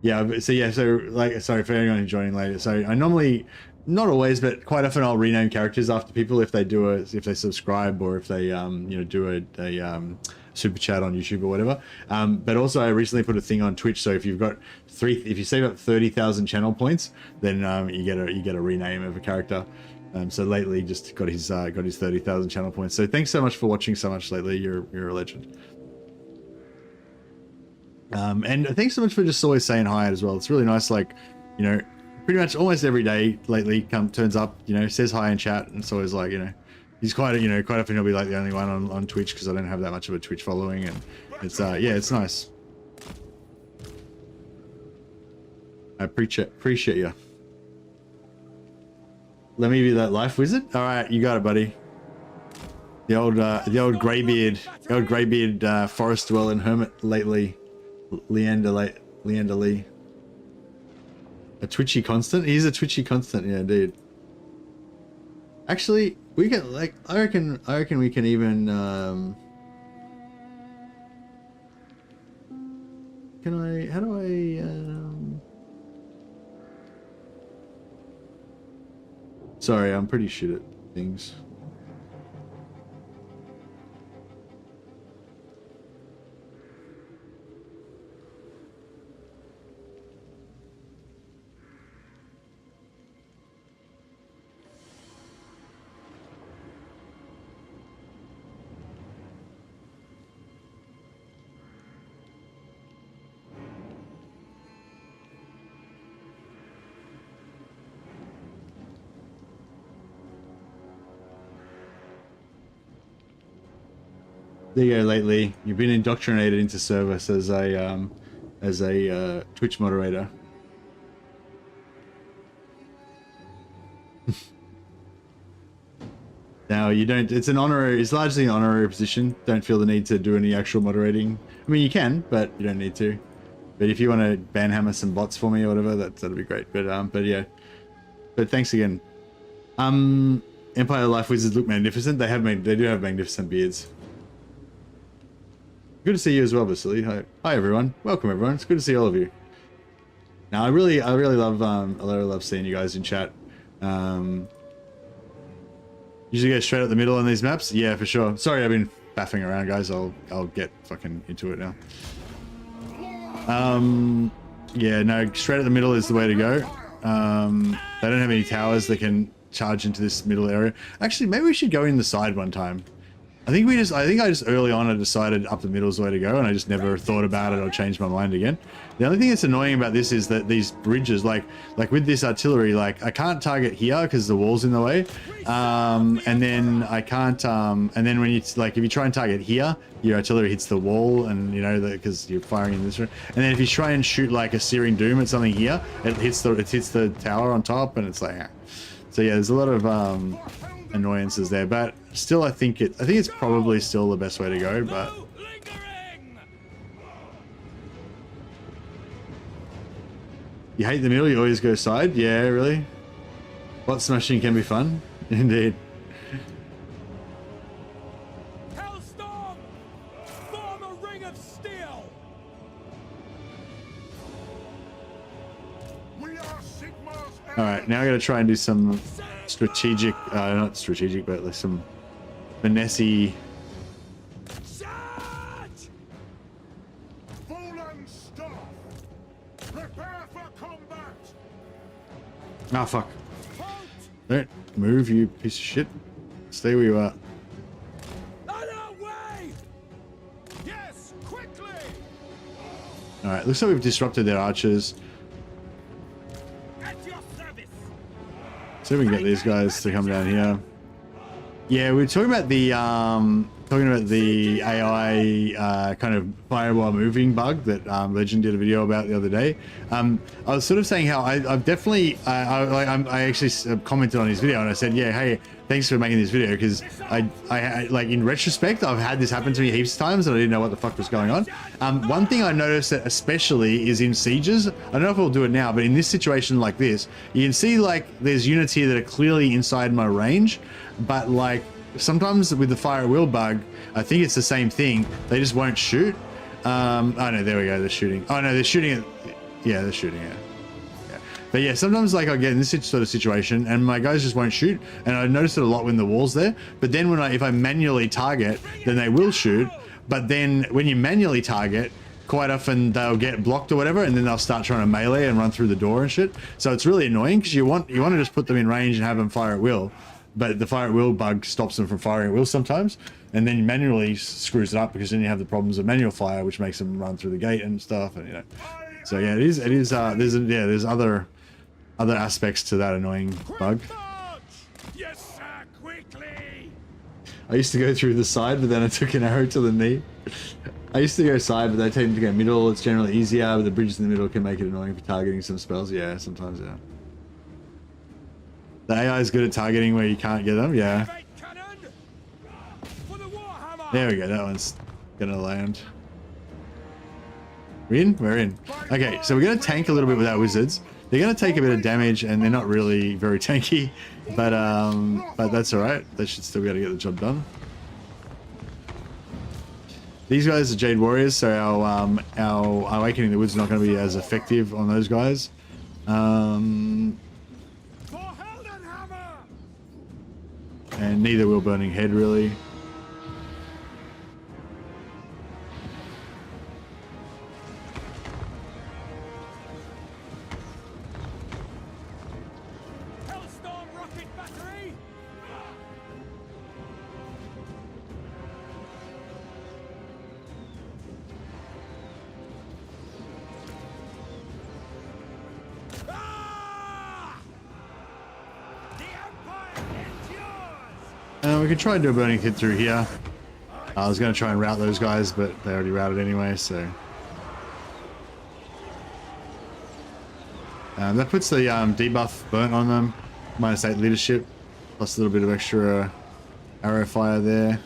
S1: Yeah. So like, sorry for anyone who's joining later. So I normally, not always, but quite often I'll rename characters after people if they subscribe or if they do a super chat on YouTube or whatever. But also I recently put a thing on Twitch. So if you save up 30,000 channel points, then you get a rename of a character. So lately just got his 30,000 channel points. So thanks so much for watching so much lately. You're a legend. And thanks so much for just always saying hi as well. It's really nice. Like, pretty much almost every day lately turns up, says hi in chat, and it's always like, he's quite often he'll be like the only one on Twitch because I don't have that much of a Twitch following, and it's yeah, it's nice. I appreciate you. Let me be that life wizard. All right, you got it, buddy. The old graybeard, forest dwelling hermit lately, Leander Lee. A twitchy constant? He's a twitchy constant, yeah, indeed. Actually, we can I reckon we can even how do I sorry, I'm pretty shit at things. There you go, lately. You've been indoctrinated into service as a Twitch moderator. Now you don't. It's largely an honorary position. Don't feel the need to do any actual moderating. I mean, you can, but you don't need to. But if you want to banhammer some bots for me or whatever, that'd be great. But yeah. But thanks again. Empire Life Wizards look magnificent. They do have magnificent beards. Good to see you as well, Vasily. Hi everyone. Welcome everyone. It's good to see all of you. Now I really love seeing you guys in chat. Usually go straight up the middle on these maps. Yeah, for sure. Sorry, I've been faffing around, guys. I'll get fucking into it now. Yeah, no, straight at the middle is the way to go. They don't have any towers that can charge into this middle area. Actually, maybe we should go in the side one time. I think I just early on I decided up the middle is the way to go, and I just never thought about it or changed my mind again. The only thing that's annoying about this is that these bridges, like with this artillery, like I can't target here because the wall's in the way, and then I can't, and then when you if you try and target here, your artillery hits the wall, and you know because you're firing in this room. And then if you try and shoot like a searing doom at something here, it hits the tower on top, and it's like, so yeah, there's a lot of annoyances there, but still I think it's probably still the best way to go. But you hate the middle, you always go side. Yeah, really. Bot smashing can be fun. Indeed.
S4: Hellstorm! Form a ring of steel!
S2: We are Sigmar's
S1: Alright, now I gotta try and do some strategic, not strategic, but like some finesse-y.
S4: Charge!
S2: Fallen staff. Prepare for combat.
S1: Ah, fuck.
S4: Halt!
S1: Don't move, you piece of shit. Stay where you are.
S4: On our way! Yes, quickly!
S1: Alright, looks like we've disrupted their archers.
S4: At your service!
S1: See if we can get these guys to come down here. Yeah, we were talking about the AI kind of fire while moving bug that Legend did a video about the other day. I was sort of saying how I've definitely I actually commented on his video and I said, yeah, hey, thanks for making this video, because I like in retrospect I've had this happen to me heaps of times and I didn't know what the fuck was going on. One thing I noticed that especially is in sieges. I don't know if we'll do it now, but in this situation like this, you can see like there's units here that are clearly inside my range, but like sometimes with the fire at will bug, I think it's the same thing. They just won't shoot. Oh no, there we go. They're shooting. Oh no, they're shooting it. Yeah, they're shooting it. Yeah. But yeah, sometimes like I get in this sort of situation and my guys just won't shoot. And I noticed it a lot when the wall's there. But then if I manually target, then they will shoot. But then when you manually target, quite often they'll get blocked or whatever, and then they'll start trying to melee and run through the door and shit. So it's really annoying because you want to just put them in range and have them fire at will. But the fire at will bug stops them from firing at will sometimes, and then manually screws it up because then you have the problems of manual fire, which makes them run through the gate and stuff, and you know. So yeah, it is. There's other aspects to that annoying bug.
S4: Yes, sir, quickly!
S1: I used to go through the side, but then I took an arrow to the knee. I used to go side, but they tend to go middle. It's generally easier, but the bridges in the middle can make it annoying for targeting some spells. Yeah, sometimes, yeah. The AI is good at targeting where you can't get them, yeah.
S4: Cannon! For the Warhammer!
S1: There we go, that one's gonna land. We're in? We're in. Okay, so we're gonna tank a little bit with our wizards. They're gonna take a bit of damage and they're not really very tanky, but that's alright. They should still be able to get the job done. These guys are Jade Warriors, so our Awakening the Woods is not gonna be as effective on those guys. And neither will Burning Head, really.
S4: Hellstorm rocket battery! The Empire endures!
S1: We can try and do a Burning Head through here. I was going to try and route those guys, but they already routed anyway, so... that puts the debuff burnt on them. -8 leadership, plus a little bit of extra arrow fire there.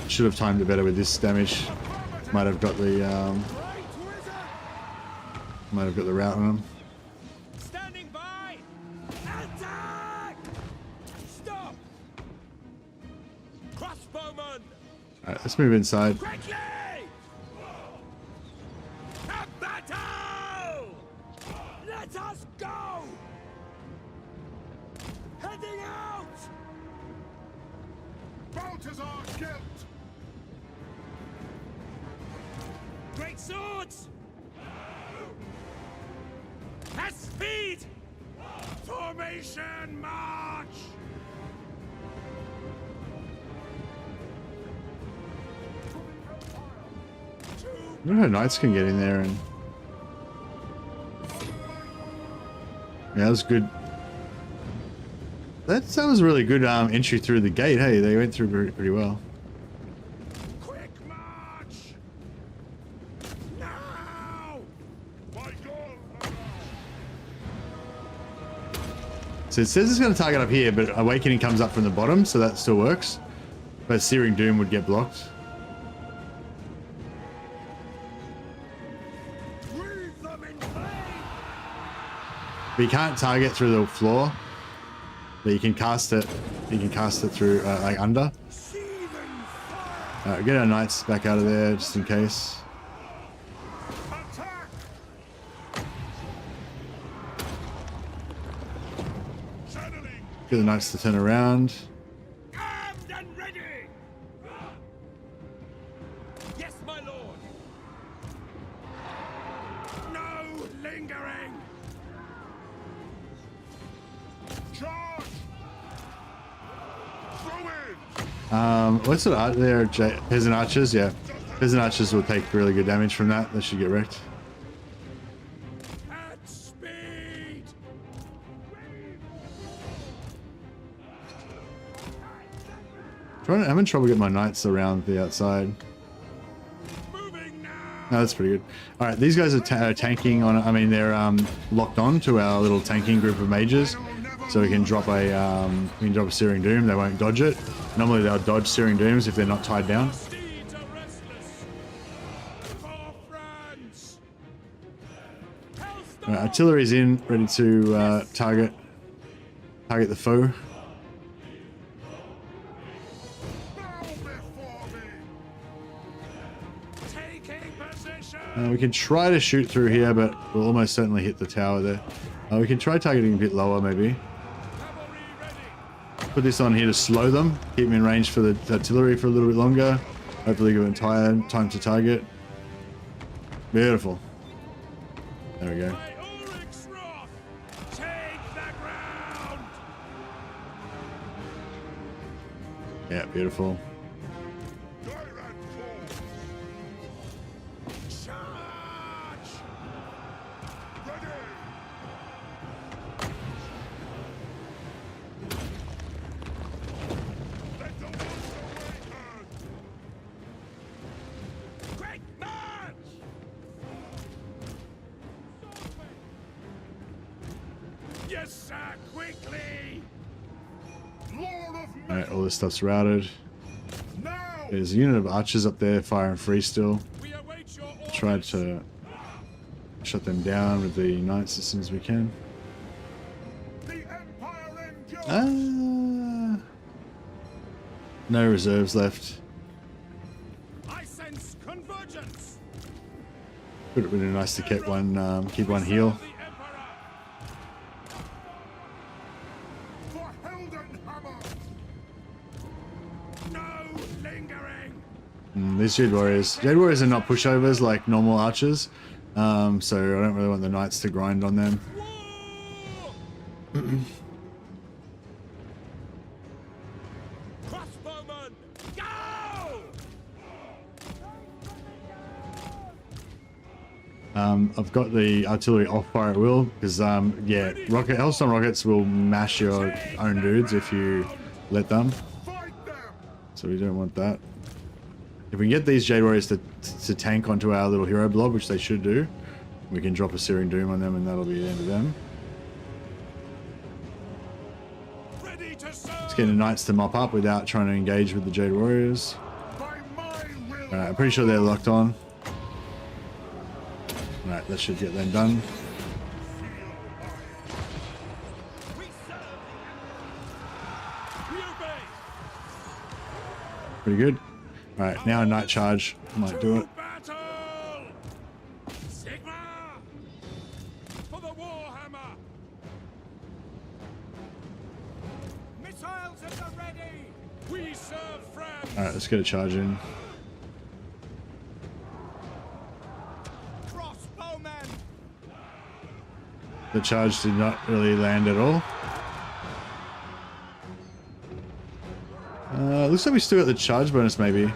S1: Should have timed it better with this damage. Might have got the route on them.
S4: Standing by! Attack! Stop! Crossbowman!
S1: Alright, let's move inside.
S4: Quickly! A battle! Let us go! Heading out!
S2: Gelt.
S3: Great swords! At speed!
S2: Formation march!
S1: I don't know how knights can get in there and... Yeah, that was good. That was a really good entry through the gate. Hey, they went through pretty well.
S2: Quick march! Now! My God!
S1: So it says it's going to target up here, but Awakening comes up from the bottom, so that still works. But Searing Doom would get blocked.
S2: Breathe them in flame!
S1: But you can't target through the floor. But you can cast it. You can cast it through like under.
S2: Seething fire!
S1: Alright, get our knights back out of there just in case.
S2: Attack! Channeling!
S1: Get the knights to turn around.
S4: Armed and ready! Yes, my lord!
S2: No lingering! Charge! Throw in!
S1: What's it out there? Peasant archers? Yeah. Peasant archers will take really good damage from that. They should get wrecked.
S2: At speed!
S1: I'm having trouble getting my knights around the outside.
S2: Moving now!
S1: No, that's pretty good. All right, these guys are tanking on. I mean, they're locked on to our little tanking group of mages, so we can drop a Searing Doom. They won't dodge it. Normally, they'll dodge Searing Dooms if they're not tied down.
S2: Steeds are restless! For France!
S1: All right, artillery's in, ready to target the foe.
S2: Bow before me! Taking position!
S1: We can try to shoot through here, but we'll almost certainly hit the tower there. We can try targeting a bit lower, maybe.
S2: Cavalry ready!
S1: Put this on here to slow them, keep them in range for the artillery for a little bit longer. Hopefully give them time to target. Beautiful. There we go.
S2: By Ulrich's wrath! Take the ground!
S1: Yeah, beautiful.
S2: Direct force! Charge! Ready! Let the monster awaken!
S4: Quick march!
S2: Yes, sir, quickly! Lord of
S1: All right, all this stuff's routed.
S2: now!
S1: There's a unit of archers up there firing free still.
S2: We await your orders!
S1: Try to shut them down with the knights as soon as we can.
S2: The Empire endures!
S1: No reserves left.
S2: I sense convergence!
S1: Would have been nice to keep one heal.
S2: The Emperor! For Heldenhammer! No lingering!
S1: These Jade Warriors are not pushovers like normal archers, so I don't really want the knights to grind on them.
S2: War!
S4: Crossbowmen, go!
S1: I've got the artillery off fire at will because yeah, Hellstorm rockets will mash your own dudes if you let them,
S2: Fight them!
S1: so we don't want that. If we can get these Jade Warriors to tank onto our little hero blob, which they should do, we can drop a Searing Doom on them and that'll be the end of them.
S2: Ready to serve!
S1: Let's get the knights to mop up without trying to engage with the Jade Warriors.
S2: By my will!
S1: Alright, I'm pretty sure they're locked on. Alright, that should get them done.
S4: We serve! We obey!
S1: Pretty good. Alright, now a Night Charge might do it.
S2: Battle! Sigma! For the Warhammer!
S4: Missiles at the ready!
S2: We serve France!
S1: Alright, Alright, let's get a charge in.
S4: Crossbowmen!
S1: The charge did not really land at all. Looks like we still got the charge bonus, maybe.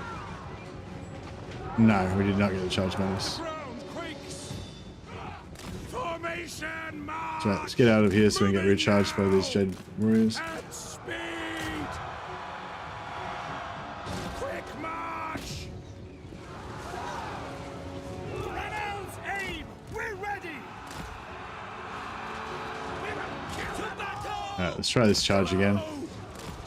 S1: No, we did not get the charge bonus.
S4: Ground quakes! Formation march!
S1: Right, let's get out of here so we can get recharged by these Jade Warriors.
S4: At speed! Quick march! Reynolds, aim! We're ready! To battle!
S1: Alright, let's try this charge again.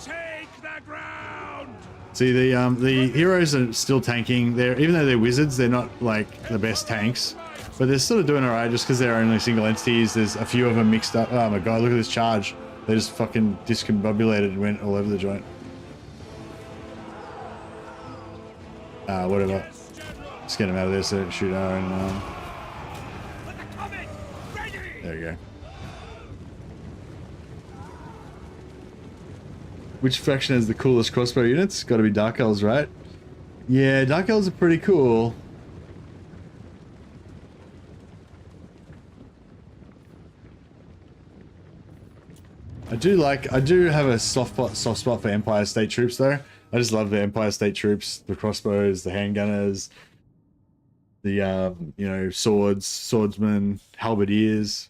S4: Take the ground!
S1: See, the heroes are still tanking. Even though they're wizards, they're not like the best tanks, but they're sort of doing alright just because they're only single entities. There's a few of them mixed up. Oh my god, look at this charge! They just fucking discombobulated and went all over the joint. Whatever. Let's get them out of there so they don't shoot our own. There you go. Which faction has the coolest crossbow units? Got to be Dark Elves, right? Yeah, Dark Elves are pretty cool. I do have a soft spot for Empire State Troops though. I just love the Empire State Troops, the crossbows, the handgunners, the you know, swordsmen, halberdiers.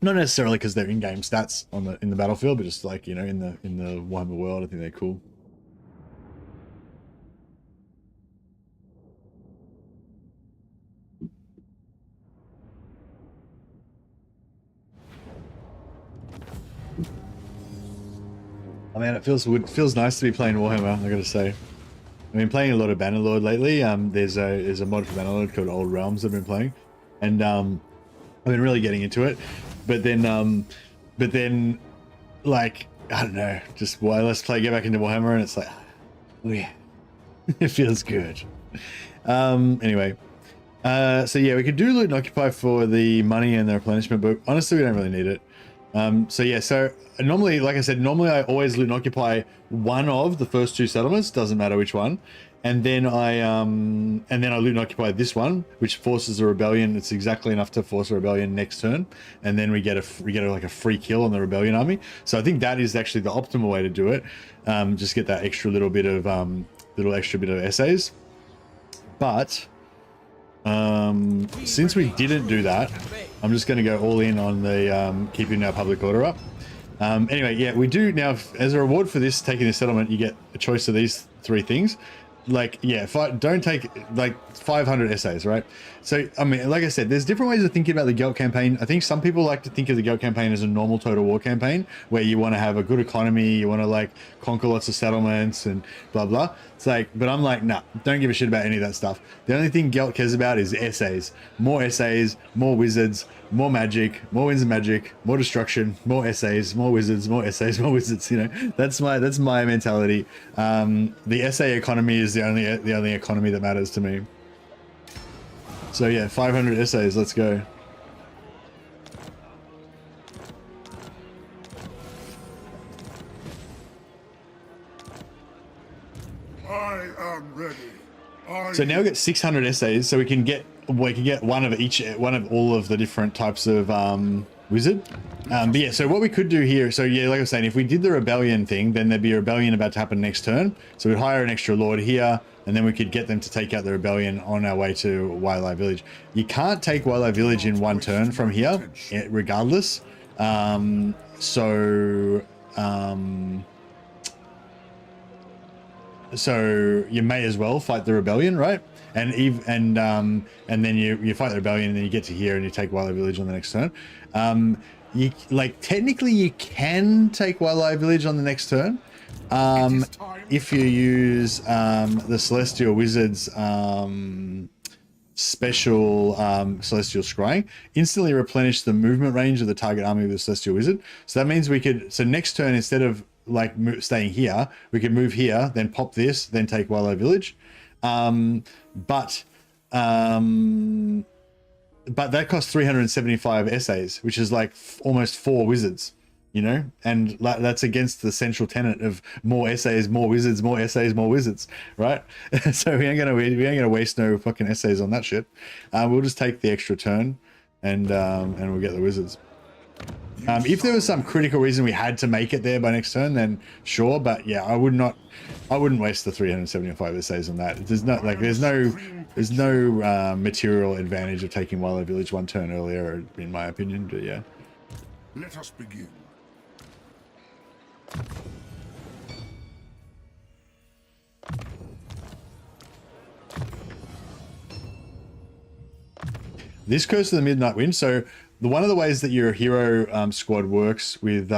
S1: Not necessarily because they're in-game stats in the battlefield, but just like, you know, in the Warhammer world, I think they're cool. I mean, it feels nice to be playing Warhammer, I gotta say. I've been playing a lot of Bannerlord lately. There's a mod for Bannerlord called Old Realms I've been playing, and I've been really getting into it. But then, like, I don't know, just let's get back into Warhammer, and it's like, oh yeah, it feels good. Anyway, so yeah, we could do loot and occupy for the money and the replenishment, but honestly, we don't really need it. So yeah, so normally, like I said, I always loot and occupy one of the first two settlements, doesn't matter which one. And then I loot and occupy this one, which forces a rebellion. It's exactly enough to force a rebellion next turn, and then we get like a free kill on the rebellion army. So I think that is actually the optimal way to do it. Just get that extra little bit of essays. But since we didn't do that, I'm just going to go all in on the keeping our public order up. Anyway, yeah, we do now, as a reward for this, taking this settlement, you get a choice of these three things. Like, yeah, don't take like 500 essays, right? So, I mean, like I said, there's different ways of thinking about the Gelt campaign. I think some people like to think of the Gelt campaign as a normal total war campaign where you want to have a good economy, you want to like conquer lots of settlements and blah blah. It's like, but I'm like, nah, don't give a shit about any of that stuff. The only thing Gelt cares about is essays, more wizards, more magic, more winds of magic, more destruction, more essays, more wizards, more essays, more wizards. You know, that's my mentality. The essay economy is the only economy that matters to me. So yeah, 500 essays. Let's go.
S2: I am ready.
S1: So now we get 600 essays, so we can get one of all of the different types of wizard. But yeah, so what we could do here, so yeah, like I was saying, if we did the rebellion thing, then there'd be a rebellion about to happen next turn. So we'd hire an extra lord here, and then we could get them to take out the rebellion on our way to Wildlife Village. You can't take Wildlife Village in one turn from here, regardless. So you may as well fight the rebellion, right? And then you fight the rebellion, and then you get to here and you take Wildlife Village on the next turn. Technically you can take Wildlife Village on the next turn. If you use the Celestial Wizard's special Celestial Scrying, instantly replenish the movement range of the target army with the Celestial Wizard. So that means so next turn, instead of like staying here, we could move here, then pop this, then take Wildlife Village. But that costs 375 essays, which is like almost 4 wizards. you know, and that's against the central tenet of more essays, more wizards, more essays, more wizards, right? So we ain't gonna waste no fucking essays on that shit. We'll just take the extra turn, and we'll get the wizards. If there was some critical reason we had to make it there by next turn, then sure. But yeah, I wouldn't waste the 375 essays on that. There's no material advantage of taking Wallow Village one turn earlier, in my opinion. But yeah.
S2: Let us begin.
S1: This Curse of the Midnight Wind. So one of the ways that your hero squad works with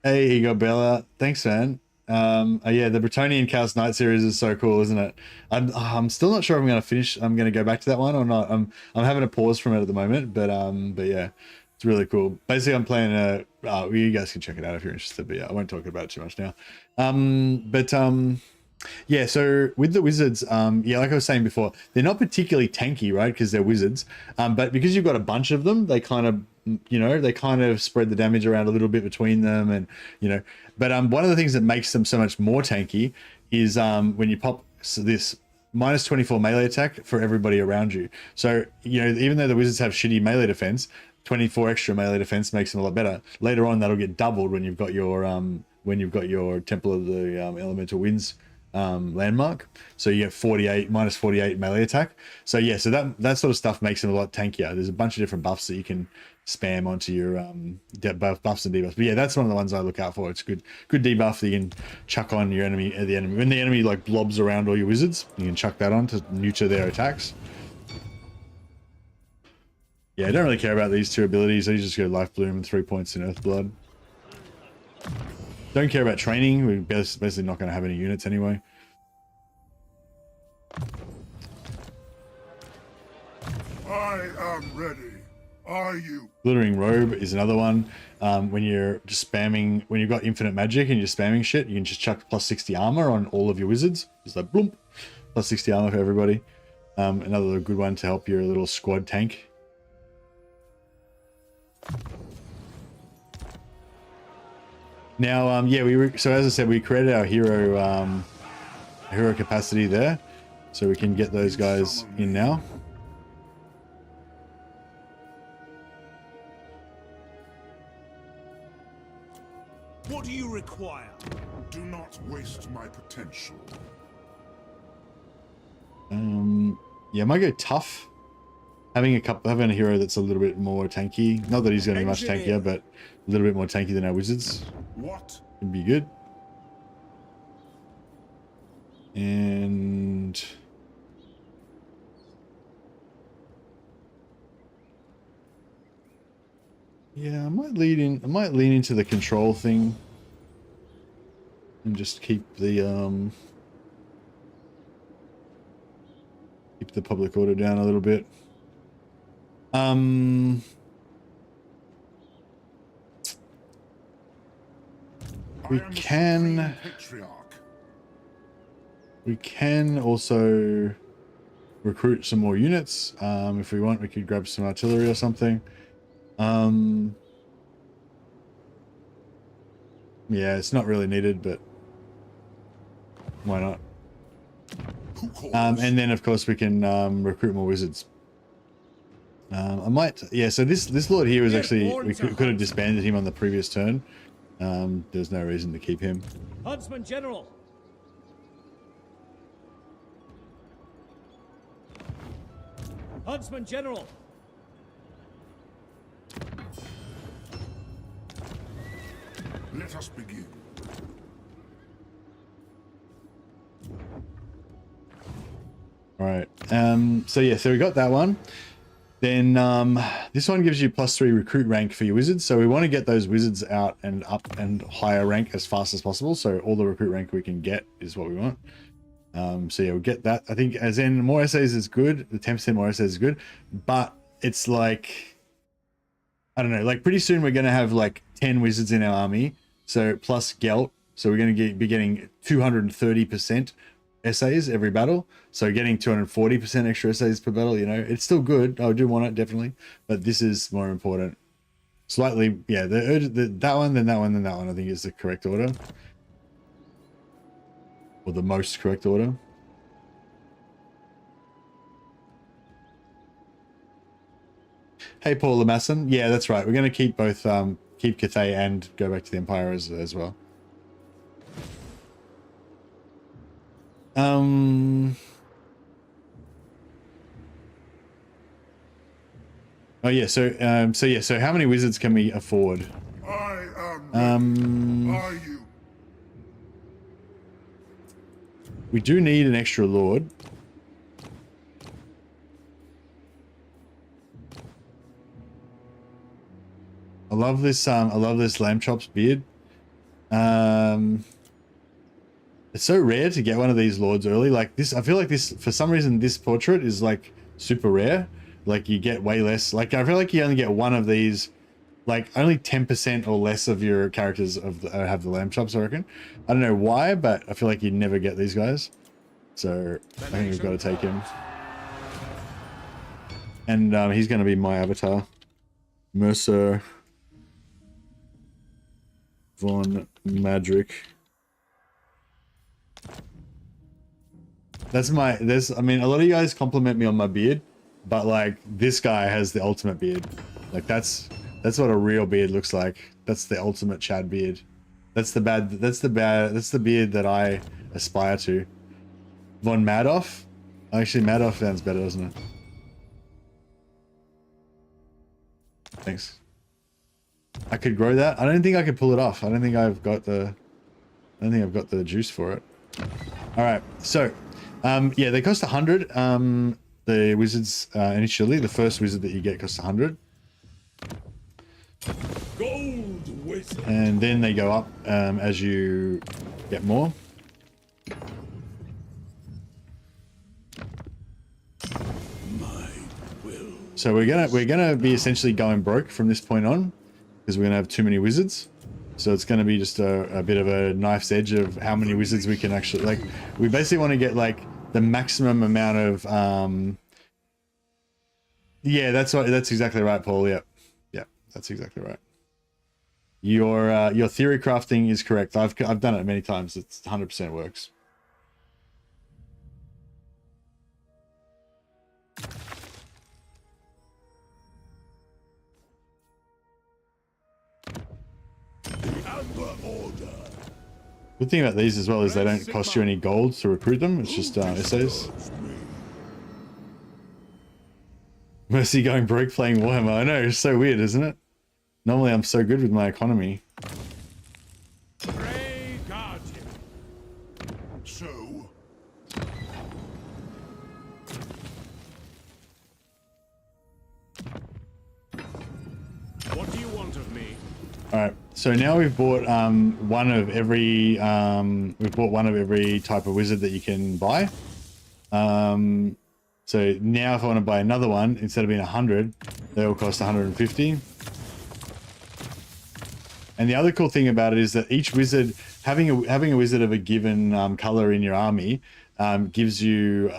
S1: hey, you got Bella. Thanks, man. Yeah, the Bretonian Chaos Knight series is so cool, isn't it? I'm still not sure if I'm gonna finish. I'm gonna go back to that one or not. I'm having a pause from it at the moment, but yeah, it's really cool. Basically, I'm playing you guys can check it out if you're interested, but yeah, I won't talk about it too much now. Yeah, so with the wizards, yeah, like I was saying before, they're not particularly tanky, right? Because they're wizards. But because you've got a bunch of them, they kind of, you know, they kind of spread the damage around a little bit between them, and you know. But one of the things that makes them so much more tanky is when you pop this minus 24 melee attack for everybody around you. So, you know, even though the wizards have shitty melee defense, 24 extra melee defense makes them a lot better. Later on, that'll get doubled when you've got your Temple of the Elemental Winds landmark. So you get minus 48 melee attack. So yeah, so that sort of stuff makes them a lot tankier. There's a bunch of different buffs that you can spam onto your buffs and debuffs. But yeah, that's one of the ones I look out for. It's good debuff that you can chuck on your enemy when the enemy like blobs around all your wizards. You can chuck that on to neuter their attacks. Yeah, I don't really care about these two abilities. I just go Life Bloom and 3 points in Earth Blood. Don't care about training. We're basically not going to have any units anyway.
S2: I am ready. Are you?
S1: Glittering Robe is another one. When you're just spamming, when you've got infinite magic and you're spamming shit, you can just chuck plus 60 armor on all of your wizards. Just like bloomp, plus 60 armor for everybody. Another good one to help your little squad tank. Now, yeah, so as I said, we created our hero capacity there, so we can get those guys in now.
S4: What do you require?
S2: Do not waste my potential.
S1: Yeah, I might go tough. Having a hero that's a little bit more tanky. Not that he's going to be much tankier, but a little bit more tanky than our wizards.
S2: What?
S1: Would be good. And yeah, I might lean into the control thing and just keep the public order down a little bit. We can also recruit some more units. If we want, we could grab some artillery or something. Yeah, it's not really needed, but why not? And then of course we can recruit more wizards. I might, yeah. So this lord here is actually, we could have disbanded him on the previous turn. There's no reason to keep him.
S3: Huntsman General. Huntsman General.
S2: Let us begin.
S1: All right. So yeah, so we got that one. Then this one gives you +3 recruit rank for your wizards. So we want to get those wizards out and up and higher rank as fast as possible. So all the recruit rank we can get is what we want. So yeah, we'll get that. I think as in more essays is good. The 10% more essays is good. But it's like, I don't know, like pretty soon we're going to have like 10 wizards in our army. So plus Gelt. So we're going to be getting 230% essays every battle. So getting 240% extra essays per battle, you know, it's still good. I do want it, definitely. But this is more important. slightly, yeah, that one, then that one, then that one, I think is the correct order. Or the most correct order. Hey, Paul Lamasson. Yeah, that's right. We're going to keep both, keep Cathay and go back to the Empire as well. Oh yeah, so how many wizards can we afford?
S2: I am ready. Are you?
S1: We do need an extra lord. I love this lamb chops beard. It's so rare to get one of these lords early. Like this, I feel like this, for some reason, this portrait is like super rare. Like you get way less. Like I feel like you only get one of these. Like only 10% or less of your characters have the lamb chops, I reckon. I don't know why, but I feel like you never get these guys. So I think we've got to take him. And he's going to be my avatar. Mercer von Madrick. I mean, a lot of you guys compliment me on my beard, but like this guy has the ultimate beard. Like that's what a real beard looks like. That's the ultimate Chad beard. That's the beard that I aspire to. Von Madoff? Actually, Madoff sounds better, doesn't it? Thanks. I could grow that. I don't think I could pull it off. I don't think I've got the juice for it. All right, so yeah, they cost 100. The wizards initially, the first wizard that you get costs 100.
S4: Gold wizard.
S1: And then they go up as you get more. So we're gonna be essentially going broke from this point on, because we're gonna have too many wizards. So it's gonna be just a bit of a knife's edge of how many wizards we can actually, like, we basically want to get like the maximum amount of yeah, that's exactly right, Paul. Yep, that's exactly right. Your theory crafting is correct. I've done it many times. It's 100% works. Good thing about these as well is they don't cost you any gold to recruit them. It's just essays. Mercy going broke playing Warhammer. I know, it's so weird, isn't it? Normally I'm so good with my economy.
S2: So,
S4: What do you want of me?
S1: All right, so now we've bought one of every type of wizard that you can buy. So now if I want to buy another one, instead of being 100, they will cost 150. And the other cool thing about it is that each wizard, having a wizard of a given color in your army, gives you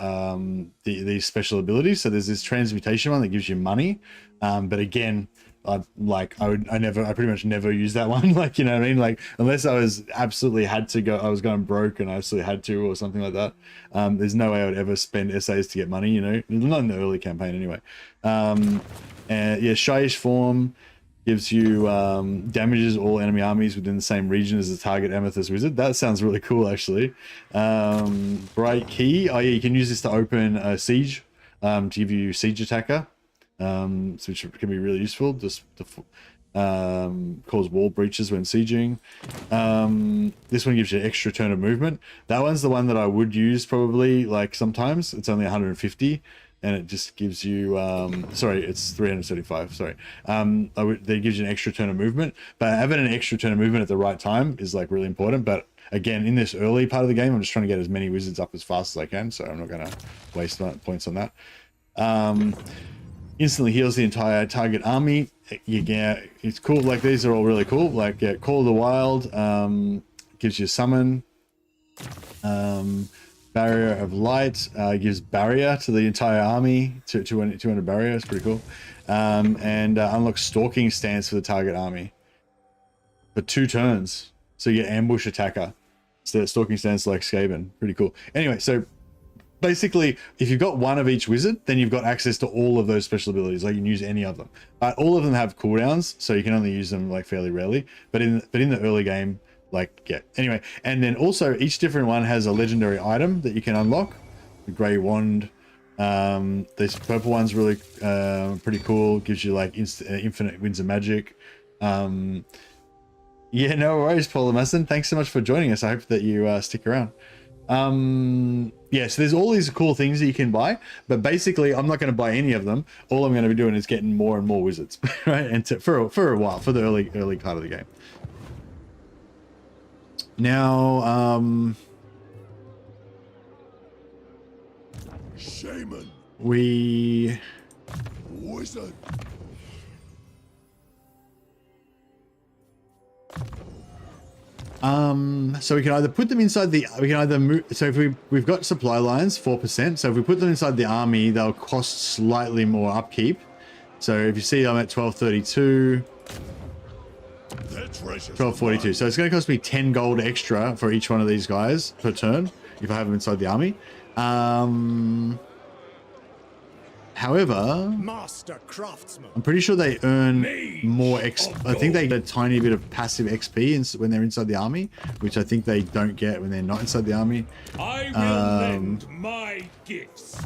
S1: these special abilities. So there's this transmutation one that gives you money, but again, I pretty much never use that one. Like, you know what I mean? Like, unless I was absolutely had to go, I was going broke and I absolutely had to, or something like that. There's no way I would ever spend essays to get money, you know, not in the early campaign anyway. And yeah, Shyish form gives you damages all enemy armies within the same region as the target amethyst wizard. That sounds really cool, actually. Bright key. Oh yeah, you can use this to open a siege, to give you siege attacker. Which can be really useful, just to cause wall breaches when sieging. This one gives you an extra turn of movement. That one's the one that I would use probably, like, sometimes. It's only 150 and it just gives you sorry, it's 335, sorry. That gives you an extra turn of movement, but having an extra turn of movement at the right time is like really important. But again, in this early part of the game, I'm just trying to get as many wizards up as fast as I can, so I'm not going to waste points on that. Instantly heals the entire target army. It's cool. Like, these are all really cool. Like, Call of the Wild gives you a summon. Barrier of Light gives barrier to the entire army, 200 barrier. It's pretty cool. And unlocks Stalking Stance for the target army for 2 turns. So you get Ambush Attacker. So Stalking Stance like Skaven. Pretty cool. Anyway, so basically, if you've got one of each wizard, then you've got access to all of those special abilities. Like you can use any of them. All of them have cooldowns, so you can only use them like fairly rarely. But in the early game, like yeah. Anyway, and then also each different one has a legendary item that you can unlock. The Grey Wand. This purple one's really pretty cool. Gives you like infinite winds of magic. Yeah, no worries, Paul Masson. Thanks so much for joining us. I hope that you stick around. Yeah, so there's all these cool things that you can buy, but basically I'm not going to buy any of them. All I'm going to be doing is getting more and more wizards, right? And for a while, for the early part of the game. Now,
S2: Shaman.
S1: Wizard. So we can either put them inside the, we can either move, so if we've got supply lines, 4%. So if we put them inside the army, they'll cost slightly more upkeep. So if you see I'm at 1232, 1242. So it's going to cost me 10 gold extra for each one of these guys per turn if I have them inside the army. However,
S4: Master Craftsman.
S1: I'm pretty sure they earn more XP. I think they get a tiny bit of passive XP when they're inside the army, which I think they don't get when they're not inside the army.
S3: I will lend my gifts.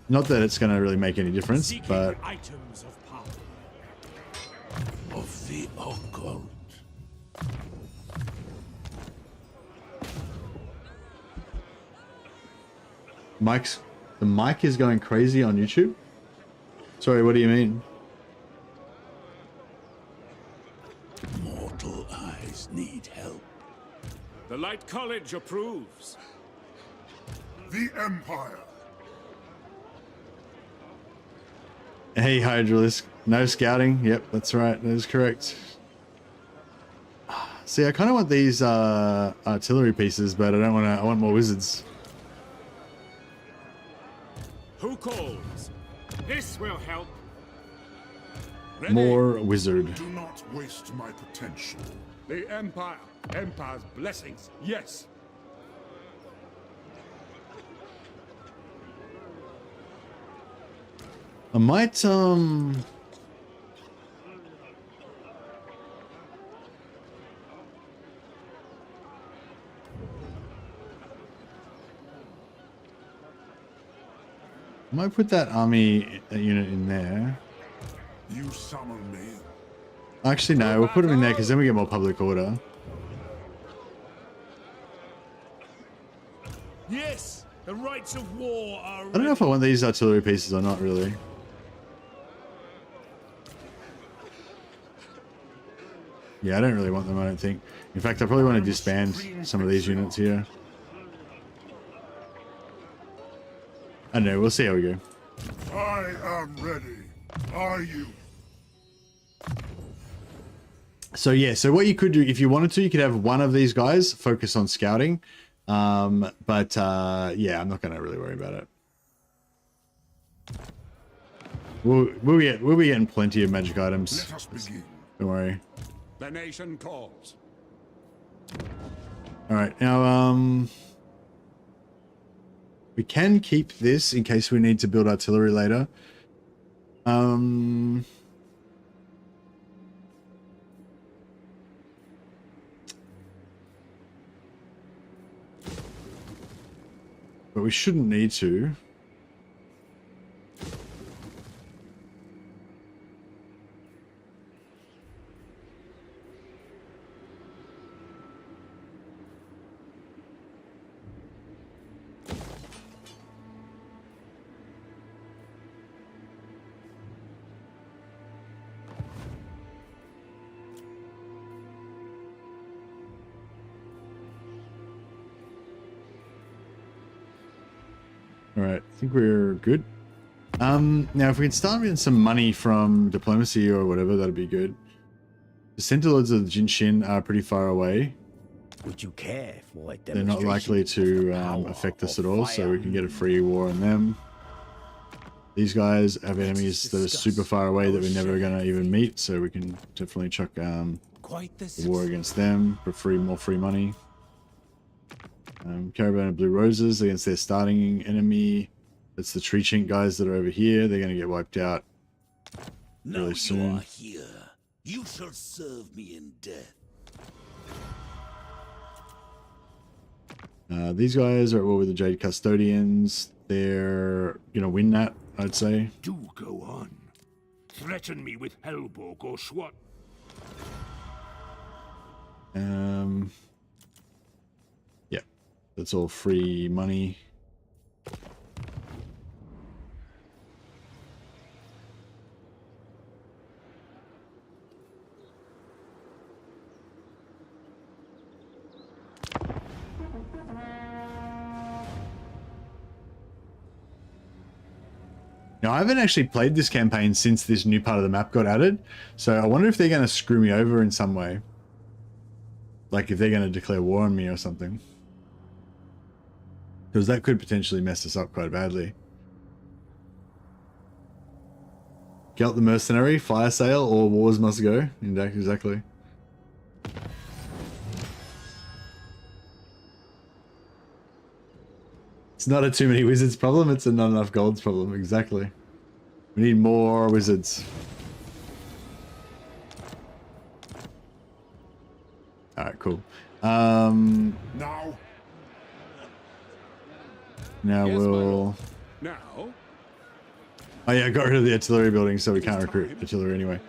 S1: Not that it's going to really make any difference,
S3: Seeking
S1: but
S3: items of power.
S2: Of the occult.
S1: the mic is going crazy on YouTube. Sorry, what do you mean?
S2: Mortal eyes need help.
S3: The Light College approves.
S2: The Empire.
S1: Hey, Hydralisk. No scouting. Yep, that's right. That is correct. See, I kind of want these artillery pieces, but I don't want to. I want more wizards.
S3: Who calls? This will help.
S4: Ready.
S1: More wizard.
S2: Do not waste my potential.
S4: The Empire. Empire's blessings. Yes.
S1: I might put that army unit in there.
S2: You summon me.
S1: Actually, no, we'll put them in there because then we get more public order.
S3: Yes, the rights of war are.
S1: I don't know if I want these artillery pieces or not, really. Yeah, I don't really want them, I don't think. In fact, I probably want to disband some of these units here. I don't know, we'll see how we go.
S2: I am ready. Are you?
S1: So yeah, so what you could do, if you wanted to, you could have one of these guys focus on scouting. Yeah, I'm not going to really worry about it. We'll be getting plenty of magic items.
S2: Let us begin.
S1: Don't worry.
S4: The nation calls.
S1: All right, now we can keep this in case we need to build artillery later. But we shouldn't need to. All right, I think we're good. Now if we can start getting some money from diplomacy or whatever, that'd be good. The center lords of Jinshin are pretty far away.
S5: Would you care for a
S1: they're not
S5: demonstration
S1: likely to
S5: of
S1: affect
S5: power
S1: us
S5: or
S1: at all, so
S5: fire?
S1: we can get a free war on them. These guys have enemies that are super far away that we're never going to even meet, so we can definitely chuck
S4: Quite the
S1: the war against them for more free money. Caravan of Blue Roses against their starting enemy. That's the tree chink guys that are over here. They're going to get wiped out really soon.
S6: You are here. You shall serve me in death.
S1: These guys are at war with the Jade Custodians. They're gonna win that, I'd say.
S2: Do go on. Threaten me with Hellborg or Swat.
S1: Yeah, that's all free money. Now, I haven't actually played this campaign since this new part of the map got added, so I wonder if they're going to screw me over in some way. Like if they're going to declare war on me or something. Because that could potentially mess us up quite badly. Gelt the Mercenary, Fire Sale, or Wars Must Go. Exactly. It's not a too many wizards problem, it's a not enough golds problem. Exactly. We need more wizards. Alright, cool.
S2: Now.
S1: Now
S4: Yes,
S1: we'll...
S4: Now,
S1: Oh yeah, I got rid of the artillery building, so we can't recruit artillery anyway.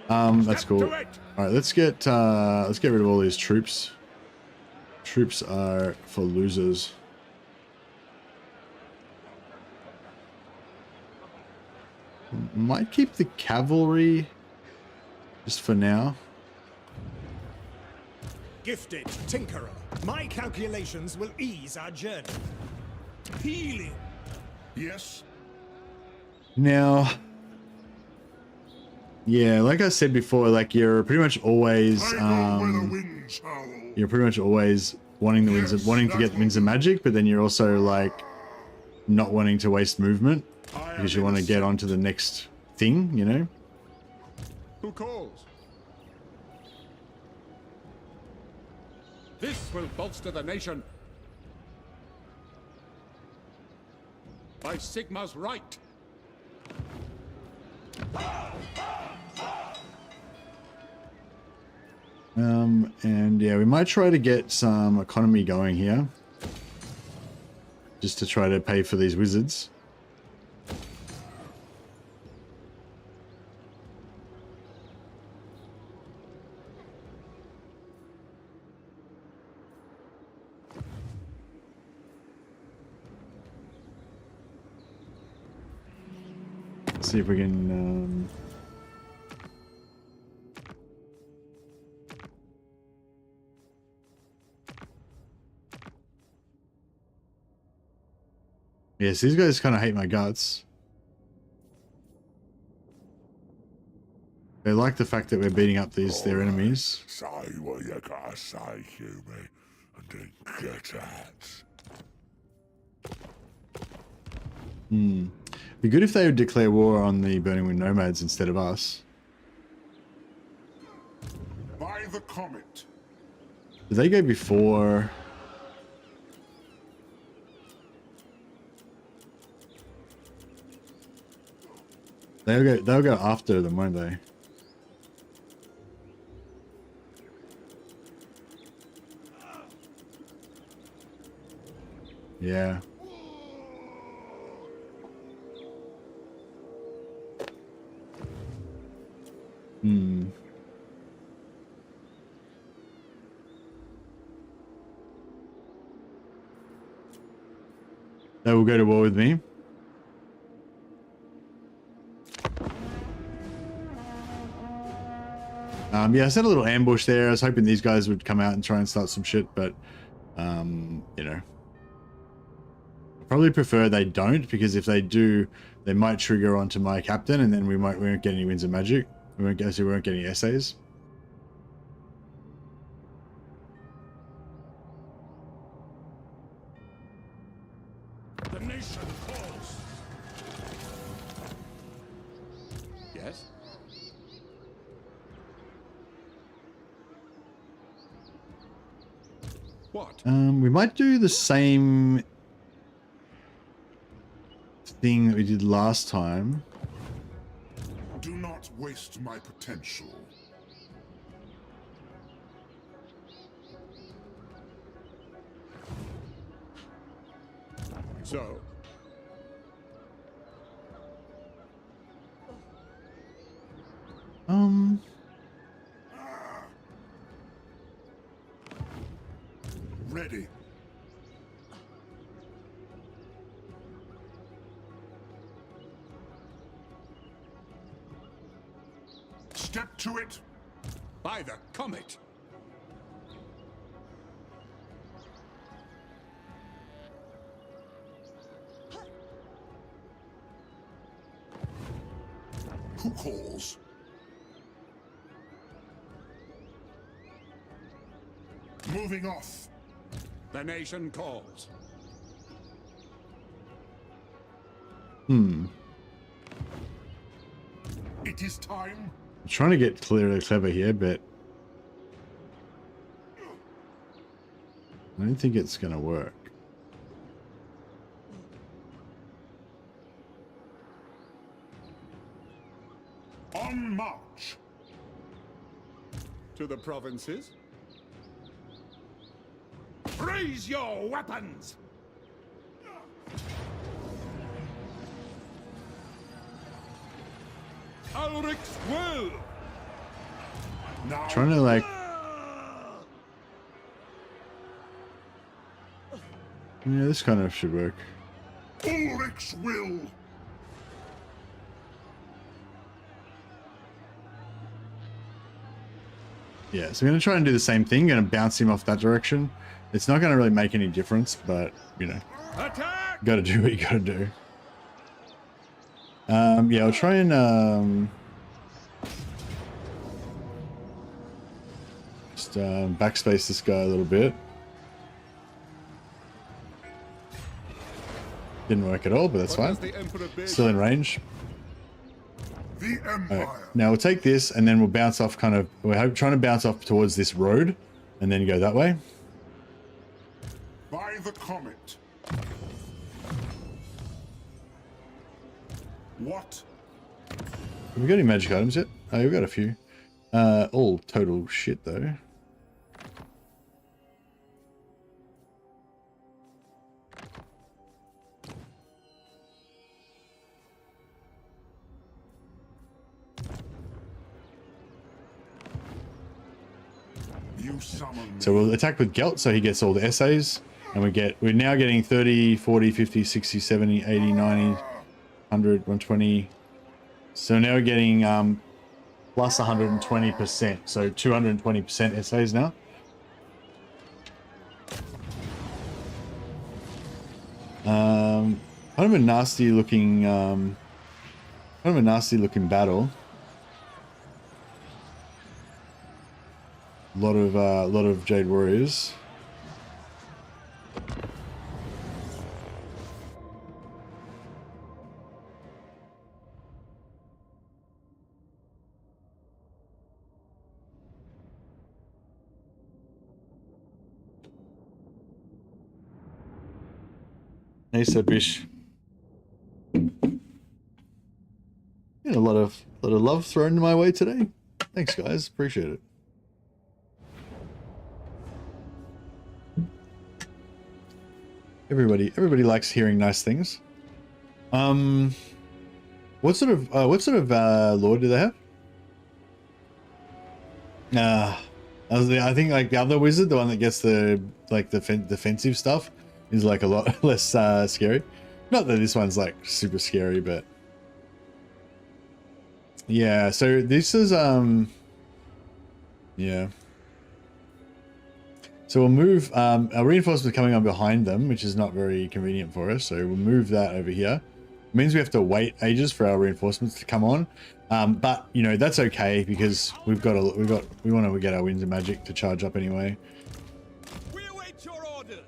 S1: That's cool. Alright, let's get rid of all these troops. Troops are for losers. Might keep the cavalry just for now.
S7: Gifted Tinkerer, my calculations will ease our journey.
S3: Healing.
S2: Yes.
S1: Now, yeah, like I said before, like you're pretty much always
S2: I go where the winds howl.
S1: you're pretty much always wanting the winds of, wanting to get the winds of magic, but then you're also like not wanting to waste movement because you want to get onto the next thing, you know?
S4: who calls? This will bolster the nation. By Sigma's right.
S1: And yeah, we might try to get some economy going here. Just to try to pay for these wizards. See if we can yes, these guys kind of hate my guts. They like the fact that we're beating up their enemies.
S2: Say what you gotta say, Hughie, and then get out.
S1: Be good if they would declare war on the Burning Wind Nomads instead of us.
S2: By the comet.
S1: Did they go before? They'll go after them, won't they? Yeah. They will go to war with me. Yeah, I set a little ambush there. I was hoping these guys would come out and try and start some shit, but, you know. I probably prefer they don't, because if they do, they might trigger onto my captain, and then we won't get any Winds of Magic. We won't get any essays.
S4: What?
S1: We might do the same thing that we did last time.
S2: Do not waste my potential.
S4: So,
S2: Ready. Step to it.
S4: by the comet.
S2: Who calls? Moving off.
S4: The nation calls.
S2: It is time.
S1: I'm trying to get clever here, but I don't think it's gonna work.
S2: On march.
S4: To the provinces.
S3: Raise your weapons!
S4: Ulrich's will!
S2: Now.
S1: Trying to like, yeah, this kind of should work.
S2: Ulrich's will.
S1: Yeah, so I'm gonna try and do the same thing. Gonna bounce him off that direction. It's not gonna really make any difference, but you know,
S4: Attack!
S1: gotta do what you gotta do. Yeah, I'll try and just backspace this guy a little bit. Didn't work at all, but that's
S4: What
S1: fine.
S4: does the Emperor bid?
S1: Still in range.
S2: The Empire.
S1: Alright, now we'll take this and then we'll bounce off kind of, we're trying to bounce off towards this road and then go that way.
S2: By the comet. What?
S1: Have we got any magic items yet? Oh, we've got a few. All total shit though.
S2: You summon me.
S1: So we'll attack with Gelt so he gets all the essays. And we're now getting 30, 40, 50, 60, 70, 80, 90, 100, 120. So now we're getting plus 120%. So 220% essays now. Kind of a nasty looking battle. Lot of Jade Warriors. Hey, Sepish. Yeah, a lot of love thrown my way today. Thanks, guys. Appreciate it. Everybody likes hearing nice things. What sort of lord do they have? I think like the other wizard, the one that gets the like the defensive stuff, is like a lot less scary. Not that this one's like super scary, but yeah. So this is yeah. So we'll move, our reinforcements are coming on behind them, which is not very convenient for us. So we'll move that over here. It means we have to wait ages for our reinforcements to come on. But you know, that's okay because we want to get our winds of magic to charge up anyway.
S4: We await your orders.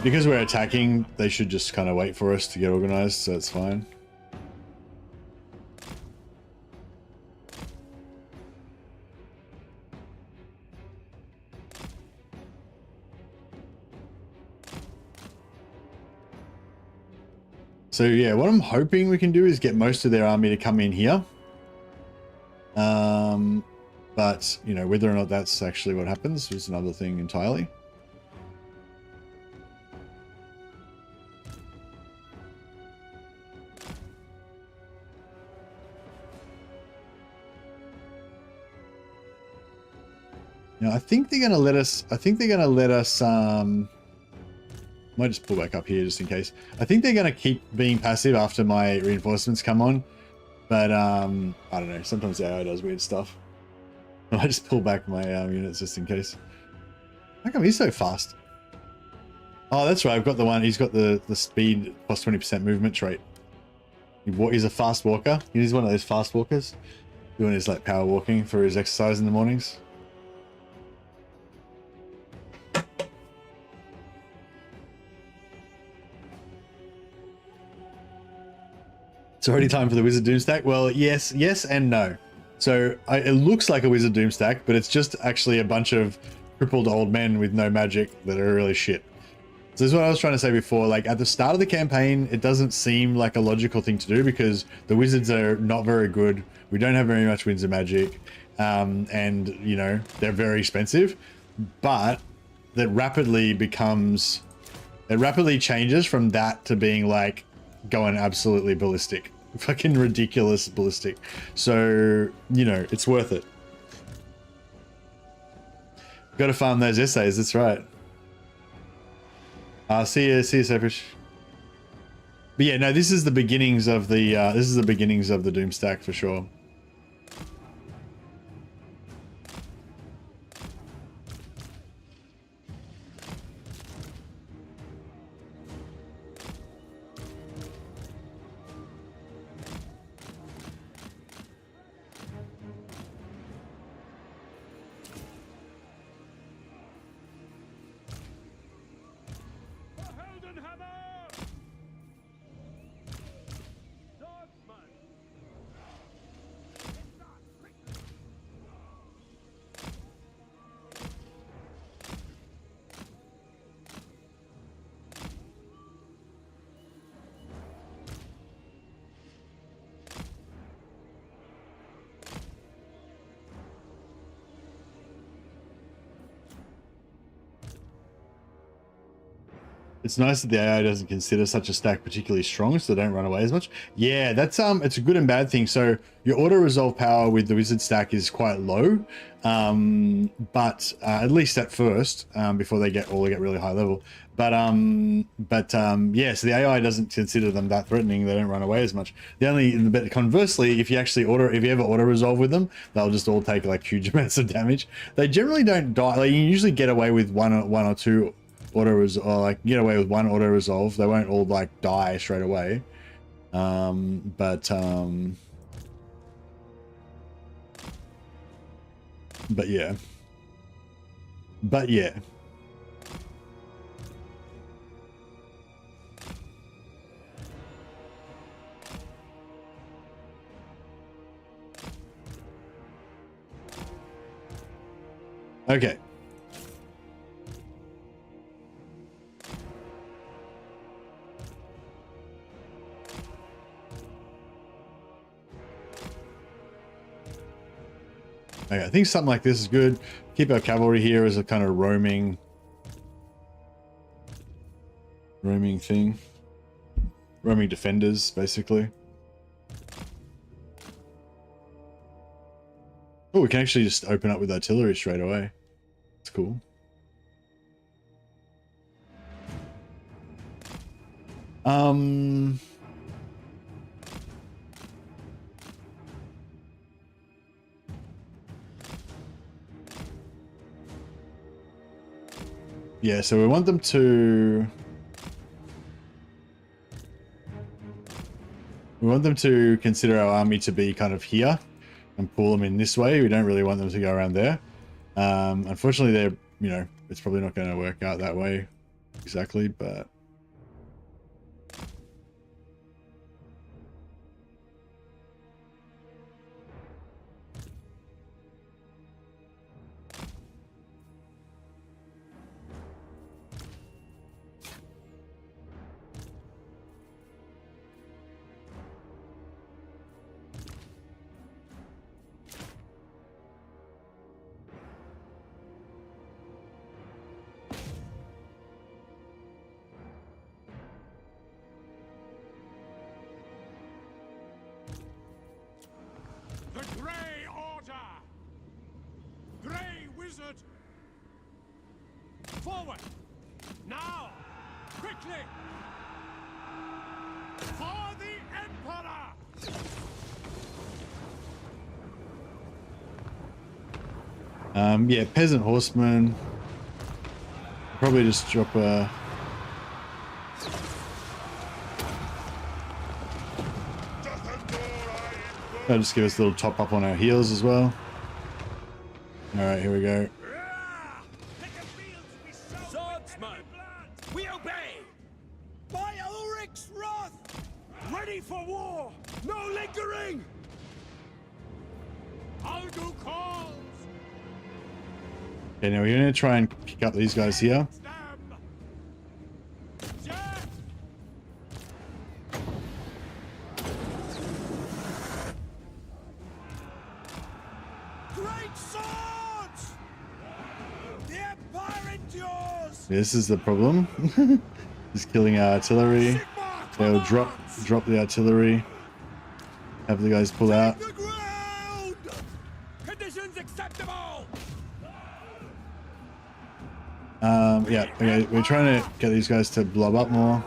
S1: Because we're attacking, they should just kind of wait for us to get organized, so it's fine. So yeah, what I'm hoping we can do is get most of their army to come in here. But you know, whether or not that's actually what happens is another thing entirely. Now, I think they're going to let us, might just pull back up here just in case. I think they're going to keep being passive after my reinforcements come on. But, I don't know. Sometimes the AI does weird stuff. I might just pull back my units just in case. How come he's so fast? Oh, that's right. I've got the one. He's got the speed plus 20% movement trait. He's a fast walker. He's one of those fast walkers. Doing his like power walking for his exercise in the mornings. It's already time for the Wizard Doom stack. Well, yes and no. So it looks like a Wizard Doom stack, but it's just actually a bunch of crippled old men with no magic that are really shit. So this is what I was trying to say before. Like at the start of the campaign, it doesn't seem like a logical thing to do because the wizards are not very good. We don't have very much winds of magic, and you know they're very expensive. But that rapidly changes from that to being like going absolutely ballistic. Fucking ridiculous ballistic. So, you know, it's worth it. Got to farm those essays, that's right. See you, Sepish. But yeah, no, this is the beginnings of the Doom stack for sure. It's nice that the AI doesn't consider such a stack particularly strong, so they don't run away as much. Yeah, that's it's a good and bad thing. So your auto resolve power with the wizard stack is quite low, but at least at first, before they get really high level. But yeah, so the AI doesn't consider them that threatening. They don't run away as much. But conversely, if you ever auto resolve with them, they'll just all take like huge amounts of damage. They generally don't die. Like you usually get away with one or two get away with one auto resolve. They won't all like die straight away. But yeah. Okay. Okay, I think something like this is good. Keep our cavalry here as a kind of roaming thing. Roaming defenders, basically. Oh, we can actually just open up with artillery straight away. It's cool. Yeah, so we want them to... consider our army to be kind of here and pull them in this way. We don't really want them to go around there. Unfortunately, it's probably not going to work out that way exactly, but...
S4: wizard! Forward! Now! Quickly! For the Emperor!
S1: Yeah, peasant horseman. Probably just drop a. That'll just give us a little top up on our heals as well. Alright, here we go.
S4: Swordsman! We obey! By Ulrich's wrath! Ready for war! No lingering! Aldo calls!
S1: Okay, now we're going to try and pick up these guys here.
S4: Great swords! The Empire endures!
S1: This is the problem. He's killing our artillery. They'll drop the artillery. Have the guys pull out.
S4: The ground! Conditions acceptable!
S1: Yeah, okay, we're trying to get these guys to blob up more.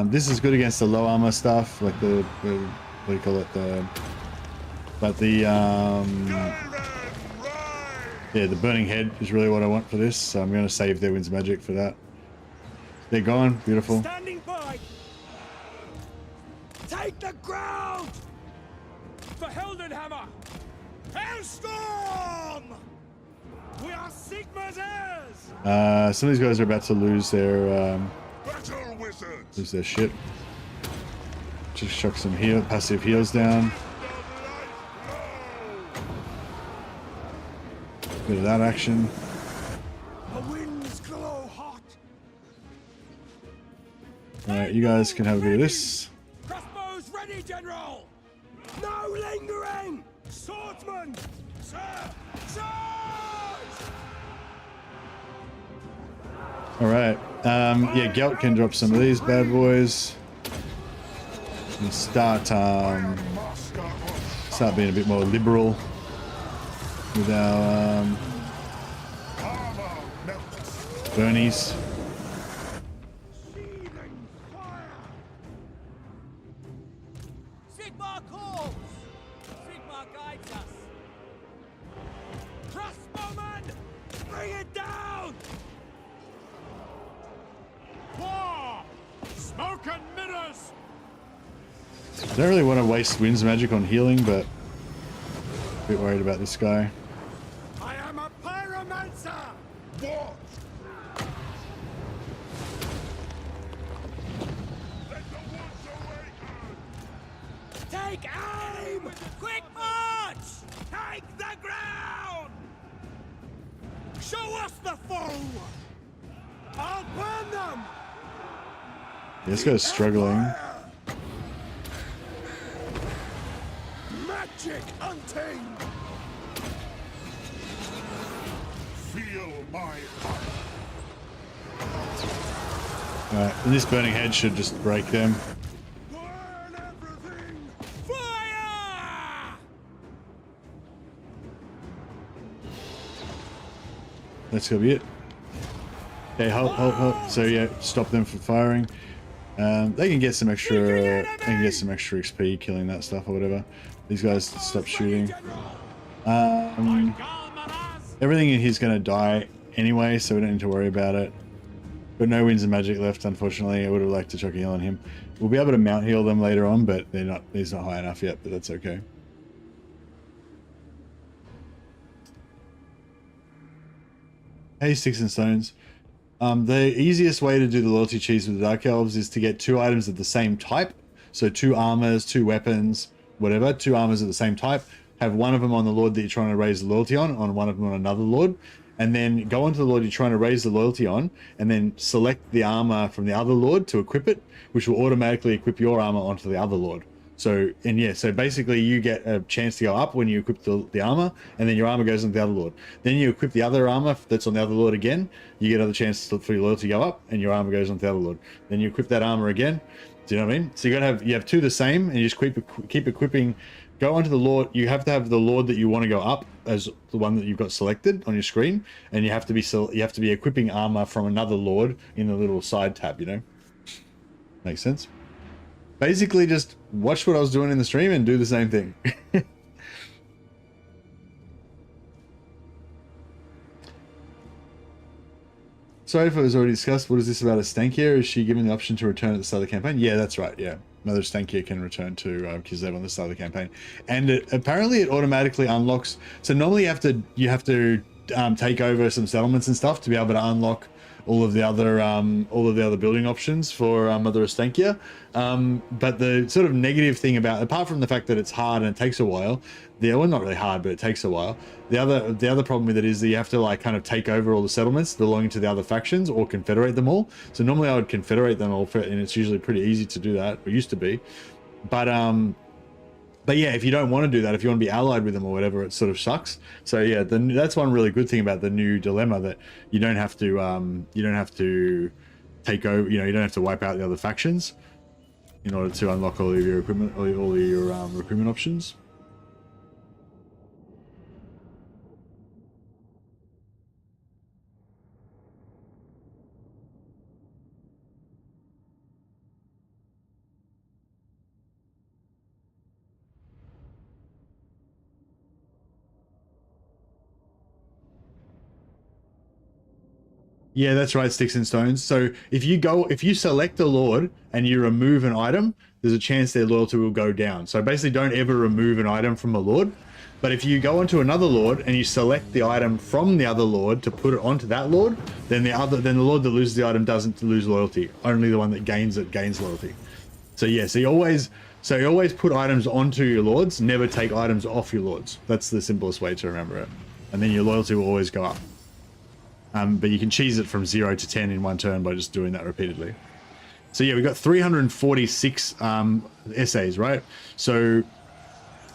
S1: This is good against the low armor stuff, like the what do you call it? Yeah, the burning head is really what I want for this, so I'm going to save their winds magic for that. They're gone, beautiful.
S4: Standing by! Take the ground! For Heldenhammer! Hailstorm! We are Sigma's heirs!
S1: Some of these guys are about to lose their
S2: Battle wizards!
S1: lose their shit. Just chuck some passive heals down. Bit of that action.
S4: The winds glow hot!
S1: Alright, you guys can have a bit of this.
S4: Crossbows ready, General! No lingering! Swordsman! Sir! Charge!
S1: Alright, yeah, Gelt can drop some of these bad boys. And start being a bit more liberal with our Bernies.
S4: Sigmar calls! Sigmar guides us! Crossbowman! Bring it down! War! Smoke and mirrors!
S1: I don't really want to waste winds magic on healing, but a bit worried about this guy.
S4: I am a pyromancer!
S2: What?
S4: Take aim! Quick march! Take the ground! Show us the foe! I'll burn them!
S1: This guy's struggling.
S2: Magic untamed! Feel my heart!
S1: Alright, and this burning head should just break them.
S2: Burn everything!
S4: Fire!
S1: That's gonna be it. Okay, halt. So yeah, stop them from firing. They can get some extra. They can get some extra XP killing that stuff or whatever. These guys stop shooting. Everything in here's gonna die anyway, so we don't need to worry about it. But no winds and magic left, unfortunately. I would have liked to chuck a heal on him. We'll be able to mount heal them later on, but he's not high enough yet. But that's okay. Hey, sticks and stones. The easiest way to do the loyalty cheese with the Dark Elves is to get 2 items of the same type. So 2 armors, 2 weapons, whatever, 2 armors of the same type. Have one of them on the lord that you're trying to raise the loyalty on one of them on another lord. And then go onto the lord you're trying to raise the loyalty on, and then select the armor from the other lord to equip it, which will automatically equip your armor onto the other lord. So, and yeah, so basically you get a chance to go up when you equip the armor, and then your armor goes on the other lord. Then you equip the other armor that's on the other lord again, you get another chance for your loyalty to go up, and your armor goes on the other lord. Then you equip that armor again. Do you know what I mean? So you have 2 the same, and you just keep equipping go onto the lord. You have to have the lord that you want to go up as the one that you've got selected on your screen, and you have to be equipping armor from another lord in the little side tab. You know, makes sense. Basically, just watch what I was doing in the stream and do the same thing. Sorry if it was already discussed. What is this about a Stankier? Is she given the option to return at the start of the campaign? Yeah, that's right. Yeah, Mother Stankier can return to Kislev on the start of the campaign, and apparently it automatically unlocks. So normally you have to take over some settlements and stuff to be able to unlock all of the other building options for Mother Stankier. But the sort of negative thing about, apart from the fact that it's hard and it takes a while, well, not really hard, but it takes a while. The other problem with it is that you have to like kind of take over all the settlements belonging to the other factions or confederate them all. So normally I would confederate them all, and it's usually pretty easy to do that, or used to be. But yeah, if you don't want to do that, if you want to be allied with them or whatever, it sort of sucks. So yeah, that's one really good thing about the new dilemma, that you don't have to take over. You know, you don't have to wipe out the other factions in order to unlock all of your equipment, all of your recruitment options. Yeah, that's right, Sticks and Stones. So if you select a lord and you remove an item, there's a chance their loyalty will go down. So basically don't ever remove an item from a lord. But if you go onto another lord and you select the item from the other lord to put it onto that lord, then the lord that loses the item doesn't lose loyalty. Only the one that gains it gains loyalty. So yeah, so you always put items onto your lords, never take items off your lords. That's the simplest way to remember it. And then your loyalty will always go up. But you can cheese it from 0 to 10 in one turn by just doing that repeatedly. So yeah, we've got 346 essays, right? So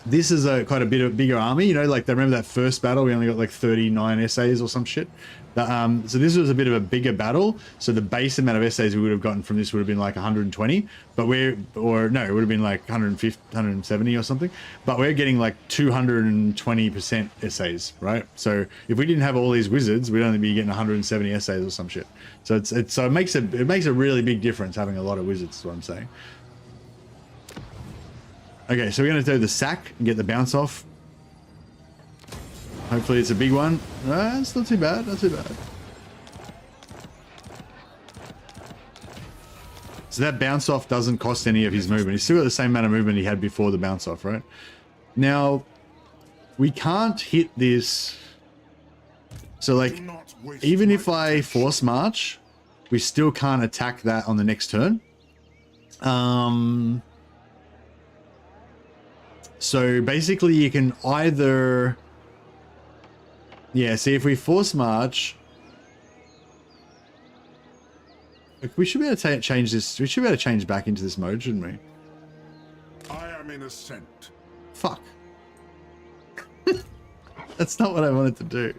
S1: this is quite a bit of bigger army, you know, like remember that first battle, we only got like 39 essays or some shit. So this was a bit of a bigger battle. So the base amount of essays we would have gotten from this would have been like 120, but it would have been like 150, 170 or something. But we're getting like 220% essays, right? So if we didn't have all these wizards, we'd only be getting 170 essays or some shit. So it makes a really big difference having a lot of wizards, is what I'm saying. Okay, so we're going to do the sack and get the bounce off. Hopefully it's a big one. It's not too bad, not too bad. So that bounce off doesn't cost any of his movement. He's still got the same amount of movement he had before the bounce off, right? Now, we can't hit this. So like, even if I force march, we still can't attack that on the next turn. So basically you can either... Yeah, see, if we force march, we should be able to change this. We should be able to change back into this mode, shouldn't we?
S2: I am in ascent.
S1: Fuck. That's not what I wanted to do.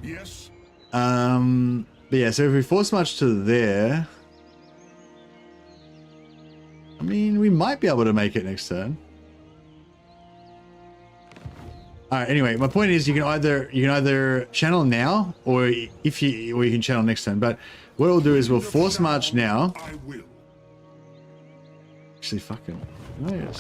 S2: Yes.
S1: But yeah, so if we force march to there, I mean, we might be able to make it next turn. All right. Anyway, my point is, you can either channel now, or you can channel next turn. But what we'll do is we'll force march now.
S2: I will.
S1: Actually, fucking, I'm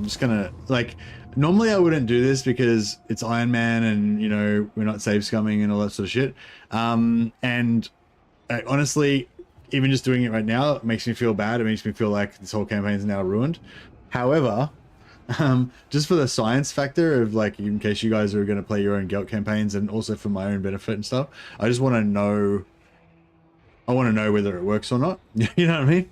S1: just gonna like. Normally I wouldn't do this because it's Iron Man, and you know we're not save scumming and all that sort of shit. And honestly, even just doing it right now, it makes me feel bad. It makes me feel like this whole campaign is now ruined. However, just for the science factor of like, in case you guys are going to play your own Gelt campaigns, and also for my own benefit and stuff, I just want to know. I want to know whether it works or not. You know what I mean?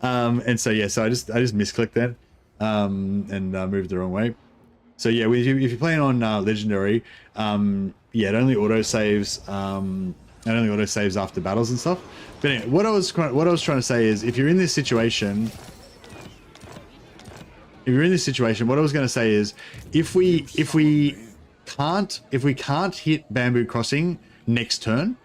S1: And so yeah, so I just misclicked that and moved the wrong way. So yeah, if you're playing on Legendary, yeah, it only auto saves. It only auto saves after battles and stuff. But anyway, what I was trying to say is, if you're in this situation, what I was going to say is, if we can't hit Bamboo Crossing next turn,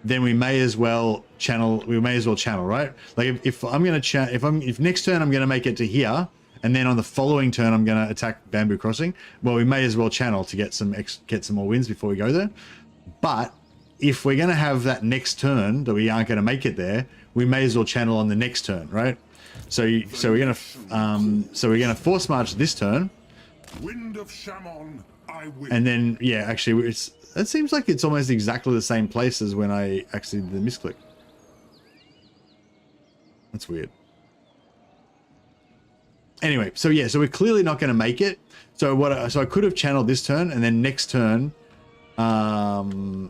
S1: then we may as well channel. We may as well channel, right? Like if I'm gonna if next turn I'm gonna make it to here, and then on the following turn I'm gonna attack Bamboo Crossing. Well, we may as well channel to get some more wins before we go there. But if we're gonna have that next turn that we aren't gonna make it there, we may as well channel on the next turn, right? So we're gonna force march this turn.
S2: Wind of Shaman, I will.
S1: And then, yeah, actually, it seems like it's almost exactly the same place as when I actually did the misclick. That's weird. Anyway, so yeah, so we're clearly not going to make it. So I could have channeled this turn, and then next turn, and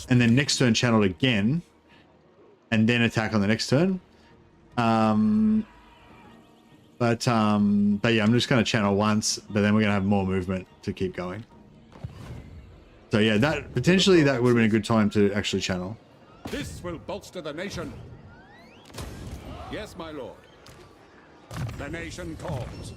S1: then next turn channeled again, and then attack on the next turn. But yeah, I'm just going to channel once, but then we're going to have more movement to keep going. So yeah, that potentially that would have been a good time to actually channel.
S4: This will bolster the nation. Yes, my lord. The nation calls.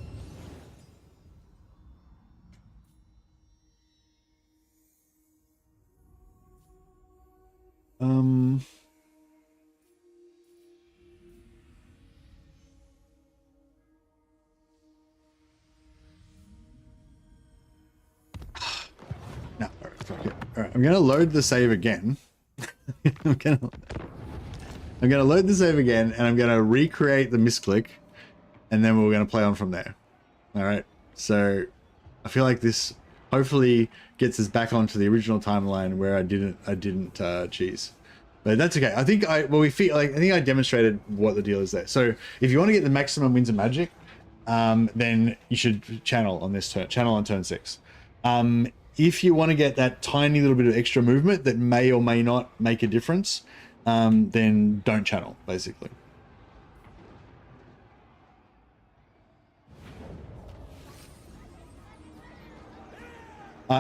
S4: No, all right, I'm gonna load the save again. I'm gonna load the save again, and I'm gonna recreate the misclick, and then we're gonna play on from there. All right. So I feel like this hopefully gets us back onto the original timeline where I didn't cheese. But that's okay. I think I think I demonstrated what the deal is there. So if you want to get the maximum wins of magic, then you should channel on this turn. Channel on turn 6. If you want to get that tiny little bit of extra movement that may or may not make a difference, then don't channel, basically.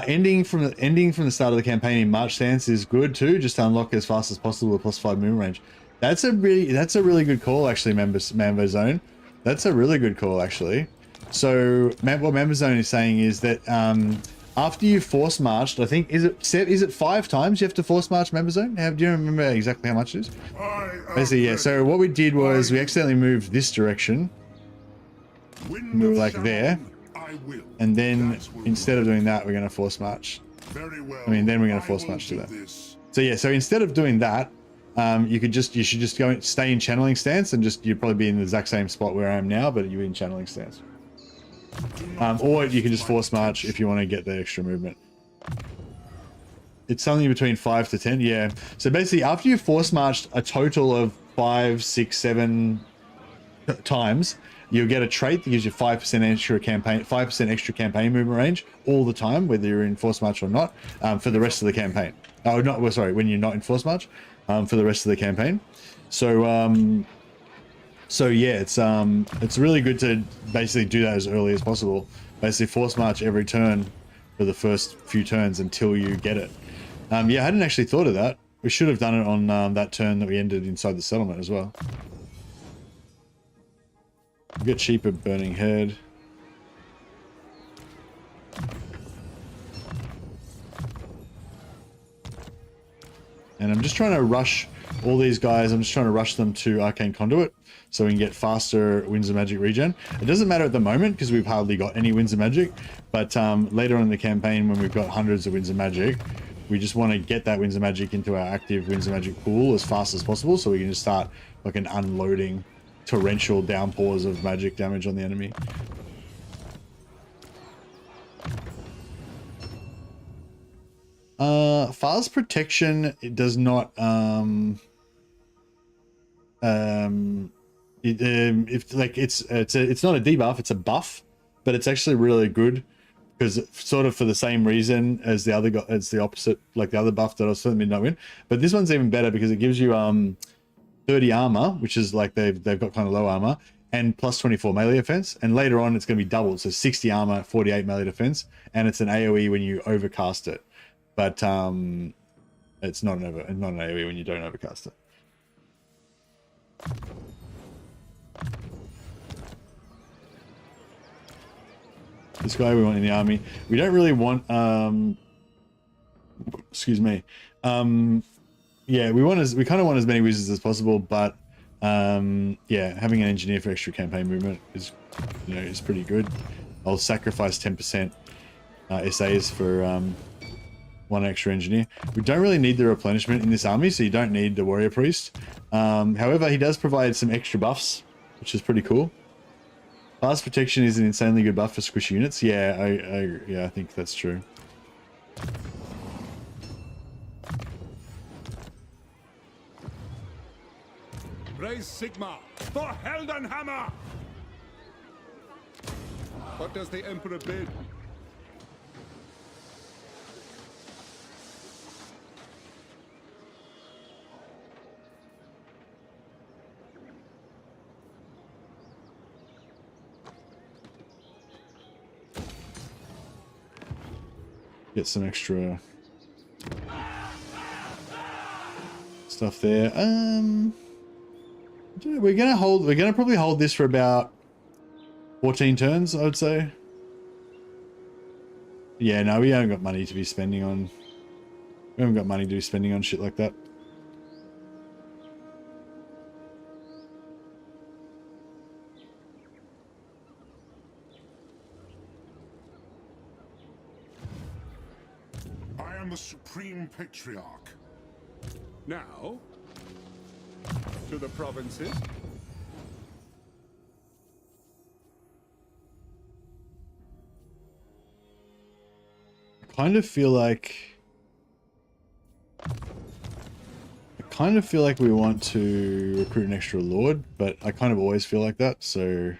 S4: Ending from the start of the campaign in March stance is good too, just to unlock as fast as possible a +5 movement range. That's a really good call, actually, Mambo Zone. That's a really good call, actually. So what Mambo Zone is saying is that after you force marched, I think is it 5 times you have to force march Mambo Zone? Do you remember exactly how much it is? Basically, yeah. So what we did was we accidentally moved this direction, move like there. And then instead of doing that, we're going to force march.
S2: Very well.
S1: I mean, then we're going to force march to that. So yeah, so instead of doing that, you should just go stay in channeling stance, and you'd probably be in the exact same spot where I am now, but you're in channeling stance. Or you can just force march if you want to get the extra movement. It's something between 5 to 10, yeah. So basically, after you force marched a total of 5, 6, 7 times, you'll get a trait that gives you 5% extra campaign movement range all the time, whether you're in force march or not, for the rest of the campaign. Oh, not well, sorry, when you're not in force march, for the rest of the campaign. So so yeah, it's really good to basically do that as early as possible. Basically force march every turn for the first few turns until you get it. Yeah, I hadn't actually thought of that. We should have done it on that turn that we ended inside the settlement as well. We get cheaper burning head. And I'm just trying to rush all these guys. I'm just trying to rush them to Arcane Conduit so we can get faster Winds of Magic regen. It doesn't matter at the moment because we've hardly got any Winds of Magic, but later on in the campaign when we've got hundreds of Winds of Magic, we just want to get that Winds of Magic into our active Winds of Magic pool as fast as possible so we can just start like an unloading torrential downpours of magic damage on the enemy. Fast protection, it does not it's not a debuff, it's a buff, but it's actually really good because sort of for the same reason as the opposite, like the other buff that I was certainly not in. But this one's even better because it gives you 30 armor, which is like they've got kind of low armor, and plus 24 melee defense, and later on it's going to be doubled, so 60 armor, 48 melee defense, and it's an AoE when you overcast it, but it's not an AoE when you don't overcast it. This guy we want in the army. We don't really want
S4: Excuse me. Yeah, we kind of want as many wizards as possible, but yeah, having an engineer for extra campaign movement is, you know, is pretty good. I'll sacrifice 10% SAs for one extra engineer. We don't really need the replenishment in this army, so you don't need the warrior priest. However, he does provide some extra buffs, which is pretty cool. Blast protection is an insanely good buff for squishy units. Yeah, I think that's true.
S2: Raise Sigma for Heldenhammer! What does the Emperor bid?
S4: Get some extra stuff there. We're gonna probably hold this for about 14 turns, I would say. Yeah, no, we haven't got money to be spending on. We haven't got money to be spending on shit like that.
S2: I am the Supreme Patriarch. Now, to the provinces.
S4: I kind of feel like we want to recruit an extra lord, but I kind of always feel like that, so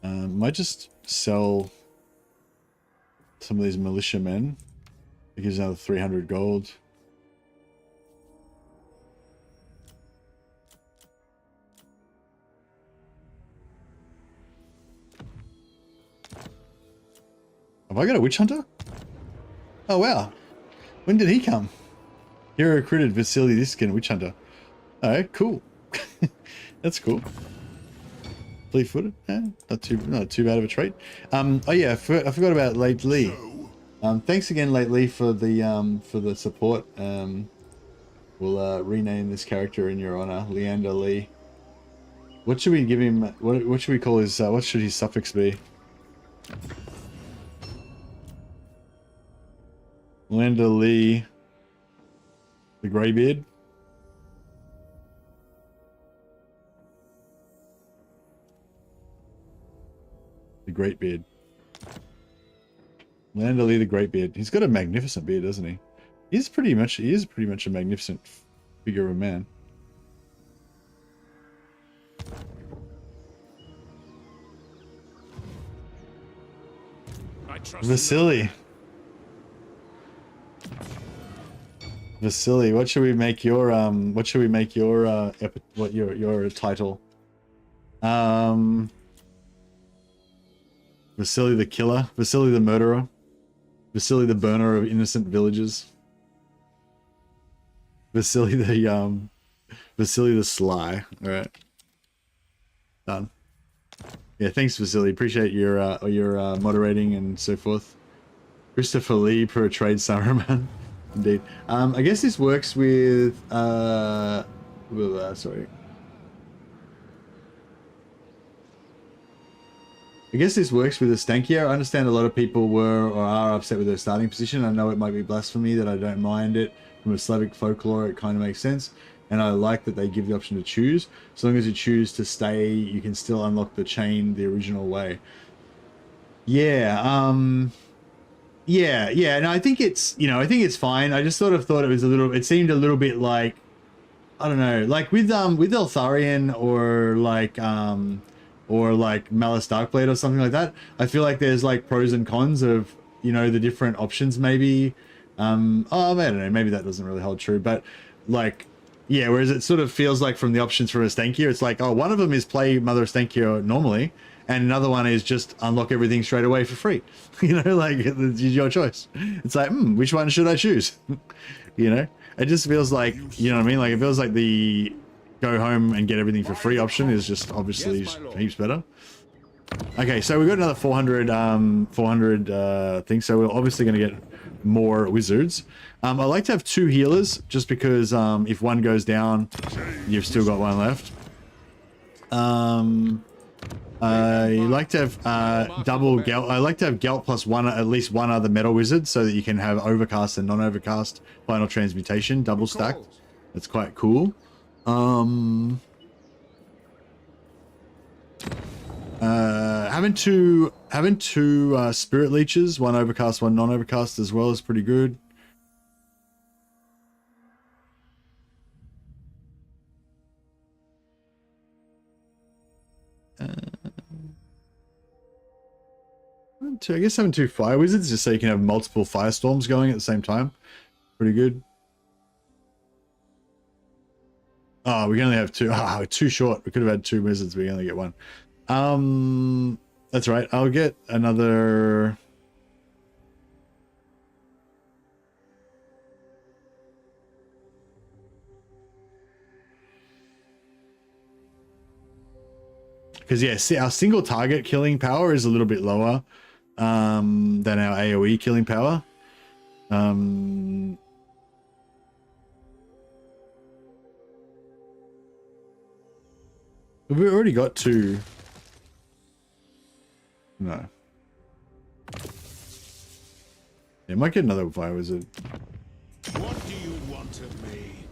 S4: might just sell some of these militia men. It gives another 300 gold. Have I got a witch hunter? Oh wow. When did he come? Hero recruited Vasily Diskin, witch hunter. Alright, cool. That's cool. Fleet-footed? Yeah, not too bad of a trait. Oh yeah, I forgot about Late Lee. Thanks again, Late Lee, for the support. We'll rename this character in your honor, Leander Lee. What should we give him? What should we call his? What should his suffix be? Leander Lee, the Greybeard. The Great Beard. Leander Lee the Great Beard. He's got a magnificent beard, doesn't he? He is pretty much a magnificent figure of a man. Vasily. Vasily, what should we make your your title? Vasily the Killer, Vasily the Murderer, Vasily the Burner of Innocent Villages, Vasily the Sly. All right, done. Yeah, thanks, Vasily. Appreciate your moderating and so forth. Christopher Lee per trade Saruman. Indeed. I guess this works with sorry. I guess this works with Estankia. I understand a lot of people were or are upset with her starting position. I know it might be blasphemy that I don't mind it. From a Slavic folklore, it kind of makes sense. And I like that they give the option to choose. So long as you choose to stay, you can still unlock the chain the original way. Yeah, yeah, no, I think it's, I think it's fine. I just sort of thought it seemed a little bit like, I don't know, like with Eltharion or like Malice Darkblade or something like that. I feel like there's like pros and cons of, the different options maybe. I don't know, maybe that doesn't really hold true, but like, yeah, whereas it sort of feels like from the options for Estankia, it's like, oh, one of them is play Mother Estankia normally, and another one is just unlock everything straight away for free. Like, it's your choice. It's like, which one should I choose? It just feels like, you know what I mean? Like, it feels like the go home and get everything for free option is just obviously heaps better. Okay, so we've got another 400 things, so we're obviously going to get more wizards. I like to have 2 healers, just because if one goes down, you've still got one left. I like to have double Gelt. I like to have Gelt plus at least one other metal wizard, so that you can have overcast and non-overcast final transmutation double stacked. That's quite cool. Having two spirit leeches, one overcast, one non-overcast as well, is pretty good. I guess having 2 fire wizards just so you can have multiple firestorms going at the same time. Pretty good. Oh, we can only have 2. Ah, we're too short. We could have had 2 wizards, but we only get 1. That's right. I'll get another. Because yeah, see, our single target killing power is a little bit lower than our AoE killing power. We've already got 2. No. Yeah, might get another fire wizard.
S6: What do you want of me?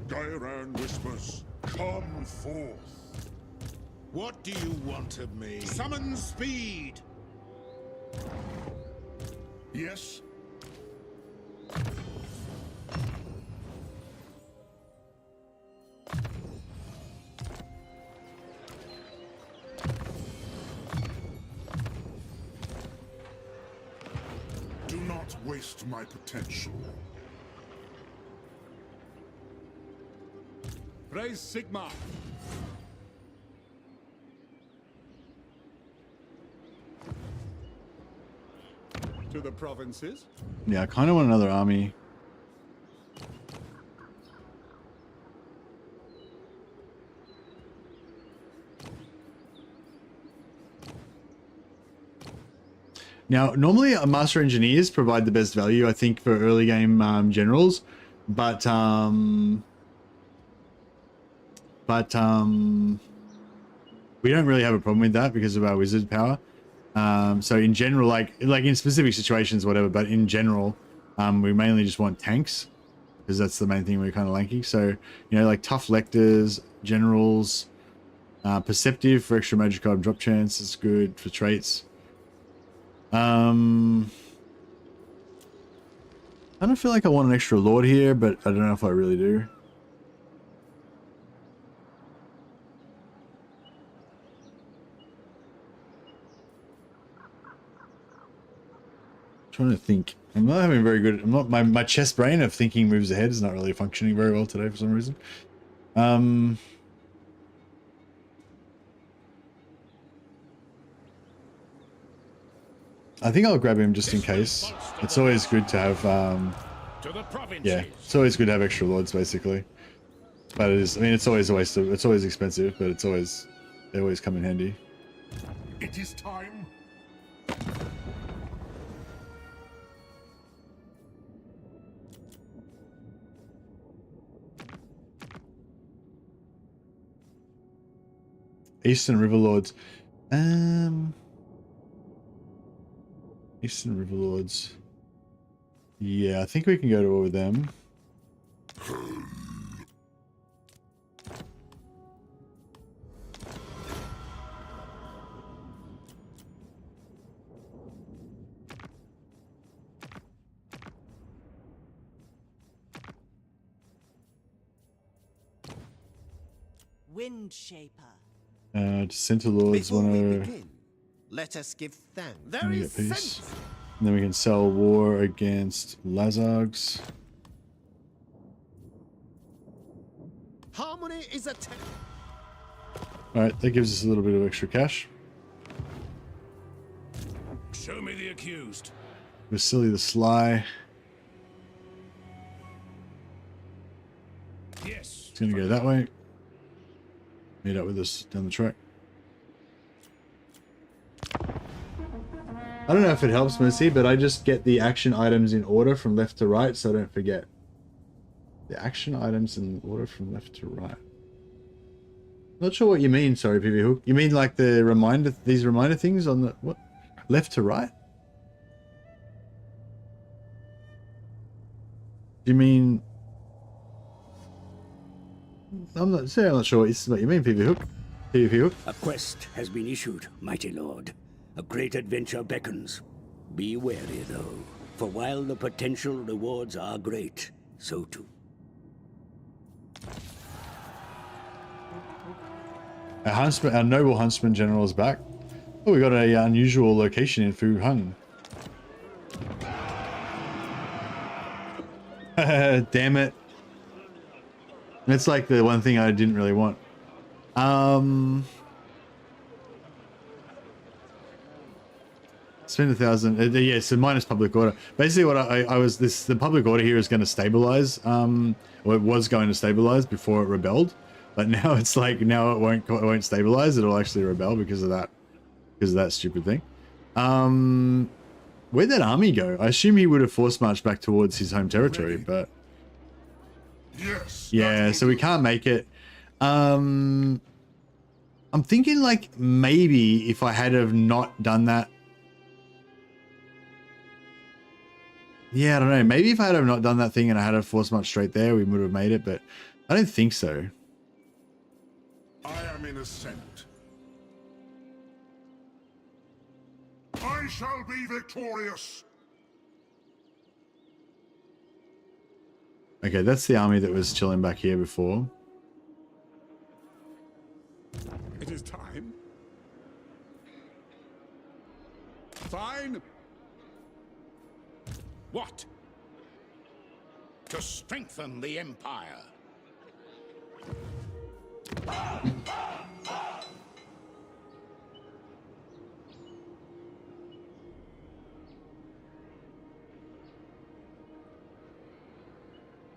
S2: Gairan whispers, come forth.
S6: What do you want of me?
S2: Summon speed. Yes. Do not waste my potential. Praise Sigma. To the provinces.
S4: Yeah, I kind of want another army. Now, normally Master Engineers provide the best value, I think, for early game generals, but we don't really have a problem with that because of our wizard power. So in general, like in specific situations, whatever, but in general, we mainly just want tanks because that's the main thing we're kind of lanking. So, you know, like tough lectors, generals, perceptive for extra magic item drop chance is good for traits. I don't feel like I want an extra lord here, but I don't know if I really do. Trying to think. I'm not having very good. I'm not my chest brain of thinking moves ahead is not really functioning very well today for some reason. I think I'll grab him just in case. It's always good to have. Yeah, it's always good to have extra lords basically. But it is. I mean, it's always a waste of. It's always expensive, but it's always. They always come in handy.
S2: It is time.
S4: Eastern River Lords. Eastern River Lords. Yeah, I think we can go to war with them.
S5: Wind Shaper.
S4: Center Lords
S6: Before we
S4: want to
S6: begin, let us give thanks.
S5: There is
S4: get peace.
S5: sense.
S4: And then we can sell war against Lazargs.
S6: Harmony is a test.
S4: Alright, that gives us a little bit of extra cash.
S3: Show me the accused.
S4: Vasily the Sly.
S3: Yes.
S4: It's gonna go that way. meet up with us down the track. I don't know if it helps, Mercy, but I just get the action items in order from left to right, so I don't forget. The action items in order from left to right. Not sure what you mean, sorry, PV Hook. You mean like the reminder, these reminder things on the, what? Left to right? Do you mean... I'm not sure what you mean, PV Hook. PV Hook.
S8: A quest has been issued, mighty lord. A great adventure beckons. Be wary, though, for while the potential rewards are great, so too.
S4: Our noble huntsman general is back. Oh, we got a unusual location in Fu Hung. Damn it. That's like the one thing I didn't really want. Spend 1,000. Yeah, so minus public order. Basically, what the public order here is going to stabilize. Or it was going to stabilize before it rebelled, but now it's like now it won't stabilize. It'll actually rebel because of that stupid thing. Where'd that army go? I assume he would have force marched back towards his home territory, but
S2: Yes.
S4: yeah, so we can't make it. I'm thinking like maybe if I had have not done that. Yeah, I don't know. Maybe if I had have not done that thing and I had a force march straight there, we would have made it, but I don't think so.
S2: I am in ascent. I shall be victorious.
S4: Okay, that's the army that was chilling back here before.
S2: It is time. Fine.
S6: What? To strengthen the Empire.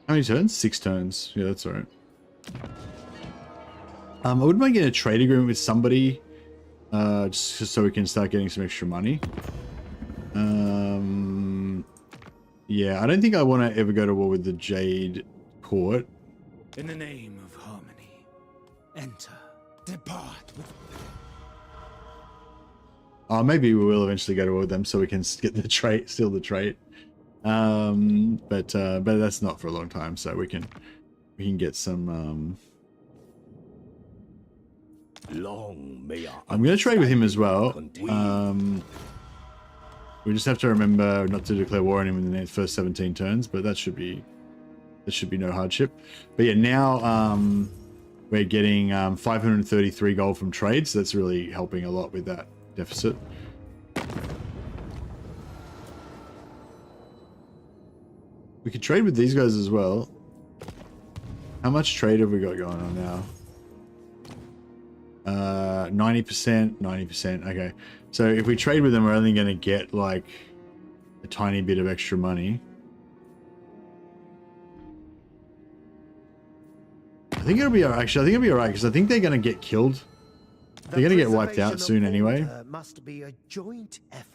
S4: How many turns? 6 turns. Yeah, that's all right. I wouldn't mind getting a trade agreement with somebody, just so we can start getting some extra money. Yeah, I don't think I want to ever go to war with the Jade Court.
S3: In the name of harmony, enter, depart with...
S4: Maybe we will eventually go to war with them so we can get the trait, steal the trait. But that's not for a long time, so we can get some.
S8: Long may
S4: I'm gonna trade with him as well. We just have to remember not to declare war on him in the first 17 turns, but that should be no hardship. But yeah, now we're getting 533 gold from trade, so that's really helping a lot with that deficit. We could trade with these guys as well. How much trade have we got going on now? 90%, 90%. Okay. So if we trade with them, we're only going to get like a tiny bit of extra money. I think it'll be alright. Actually, I think it'll be alright because I think they're going to get killed. They're going to get wiped out soon anyway.
S9: Must be a joint effort.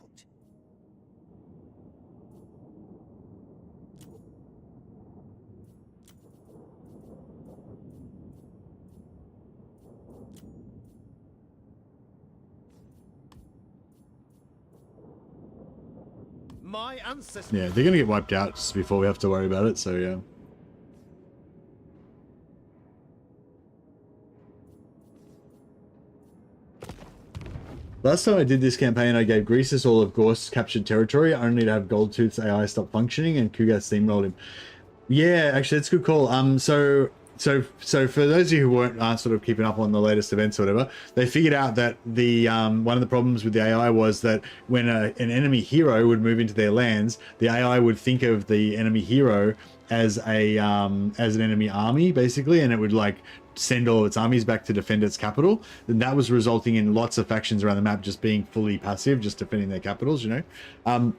S9: My ancestors.
S4: Yeah, they're going to get wiped out just before we have to worry about it, so yeah. Last time I did this campaign, I gave Greasus all of Gorst's captured territory, only to have Goldtooth's AI stop functioning and Kugat steamrolled him. Yeah, actually, that's a good call. So for those of you who aren't sort of keeping up on the latest events or whatever, they figured out that the one of the problems with the AI was that when an enemy hero would move into their lands, the AI would think of the enemy hero as an enemy army basically, and it would like send all of its armies back to defend its capital. And that was resulting in lots of factions around the map just being fully passive, just defending their capitals, you know.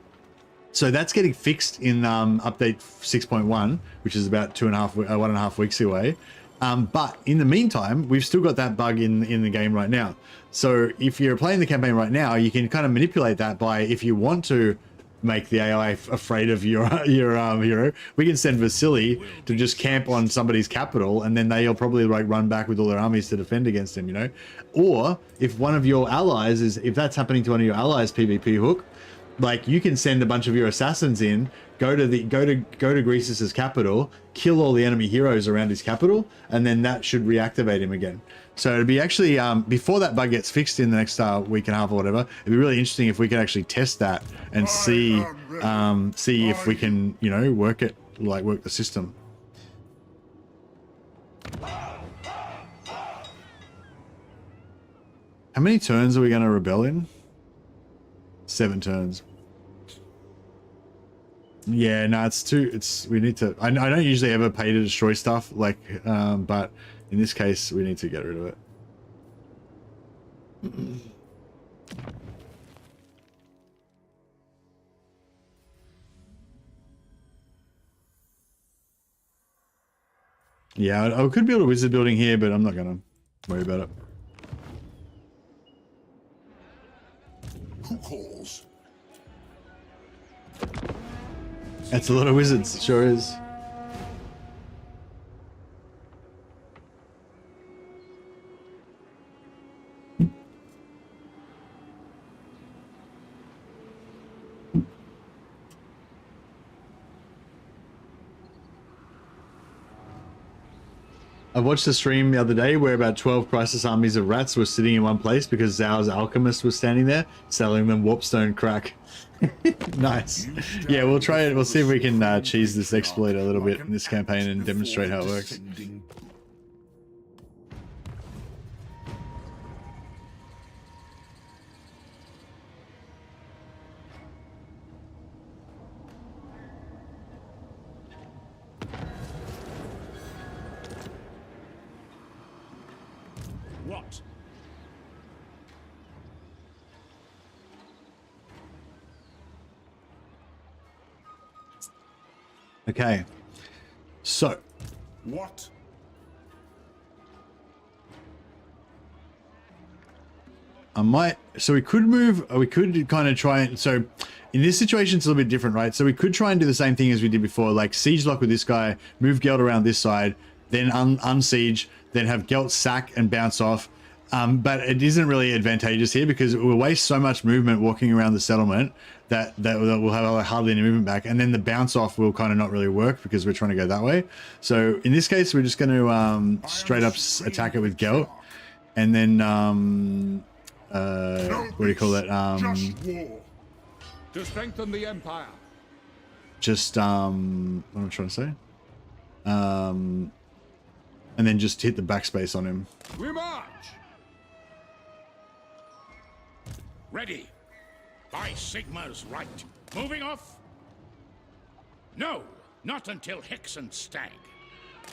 S4: So that's getting fixed in update 6.1, which is about 1.5 weeks away. But in the meantime, we've still got that bug in the game right now. So if you're playing the campaign right now, you can kind of manipulate that by, if you want to make the AI afraid of your hero, we can send Vasily to just camp on somebody's capital, and then they'll probably like run back with all their armies to defend against him, you know. Or if one of your allies if that's happening to one of your allies, PvP hook, like you can send a bunch of your assassins in, go to Greasus's capital, kill all the enemy heroes around his capital, and then that should reactivate him again. So it'd be actually before that bug gets fixed in the next week and a half or whatever, it'd be really interesting if we could actually test that and see if we can, you know, work the system. How many turns are we going to rebel in? 7 turns. Yeah, no, we need to, I don't usually ever pay to destroy stuff, like, but in this case, we need to get rid of it. Yeah, I could build a wizard building here, but I'm not going to worry about it.
S2: Who calls?
S4: That's a lot of wizards, it sure is. I watched a stream the other day where about 12 crisis armies of rats were sitting in one place because Zhao's alchemist was standing there selling them warpstone crack. Nice. Yeah, we'll try it. We'll see if we can cheese this exploit a little bit in this campaign and demonstrate how it works.
S7: What?
S4: Okay. So.
S2: What?
S4: So we could move, we could kind of try and, so in this situation it's a little bit different, right? So we could try and do the same thing as we did before, like siege lock with this guy, move Gelt around this side, then unsiege, then have Gelt sack and bounce off. But it isn't really advantageous here because we'll waste so much movement walking around the settlement that we'll have hardly any movement back. And then the bounce off will kind of not really work because we're trying to go that way. So in this case, we're just going to straight up attack it with Gelt. And then, what do you call it?
S2: Just war.
S10: To strengthen the empire.
S4: Just, what am I trying to say? And then just hit the backspace on him.
S10: We march.
S6: Ready. By Sigma's right. Moving off? No, not until Hexenstag.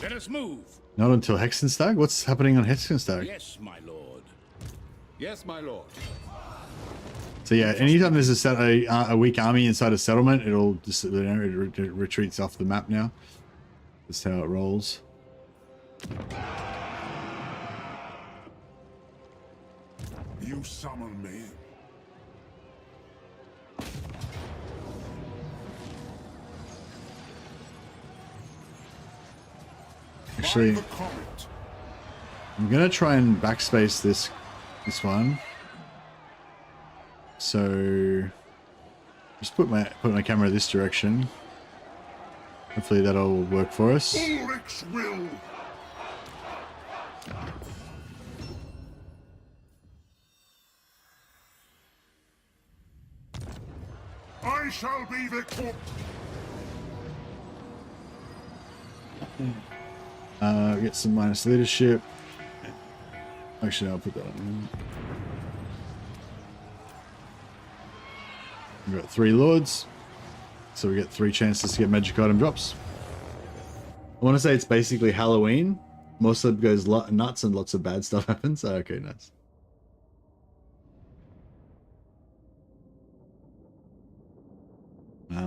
S6: Let us move.
S4: Not until Hexenstag? What's happening on Hexenstag?
S6: Yes, my lord.
S10: Yes, my lord.
S4: So yeah, anytime there's a weak army inside a settlement, it'll just, you know, it retreats off the map now. That's how it rolls.
S2: You summon me.
S4: Actually,
S2: By the comet.
S4: I'm gonna try and backspace this one. So just put my camera this direction. Hopefully that'll work for us.
S2: Ulrich's will. I shall be victor.
S4: Get some minus leadership. Actually, I'll put that on. We've got 3 lords, so we get 3 chances to get magic item drops. I want to say it's basically Halloween. Moslib goes nuts and lots of bad stuff happens. Oh, okay, nice.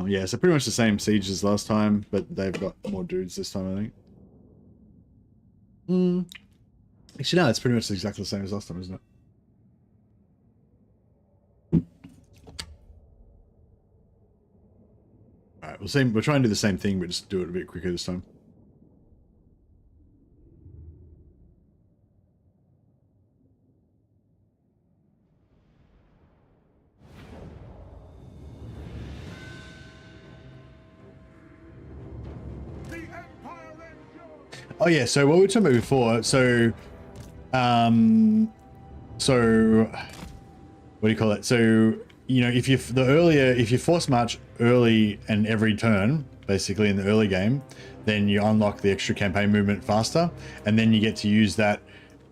S4: Yeah, so pretty much the same siege as last time, but they've got more dudes this time, I think. Actually, no, it's pretty much exactly the same as last time, isn't it? Alright, we'll try and do the same thing, but just do it a bit quicker this time. Oh yeah, so what we were talking about before, so what do you call it? So, you know, if you force march early and every turn, basically in the early game, then you unlock the extra campaign movement faster, and then you get to use that,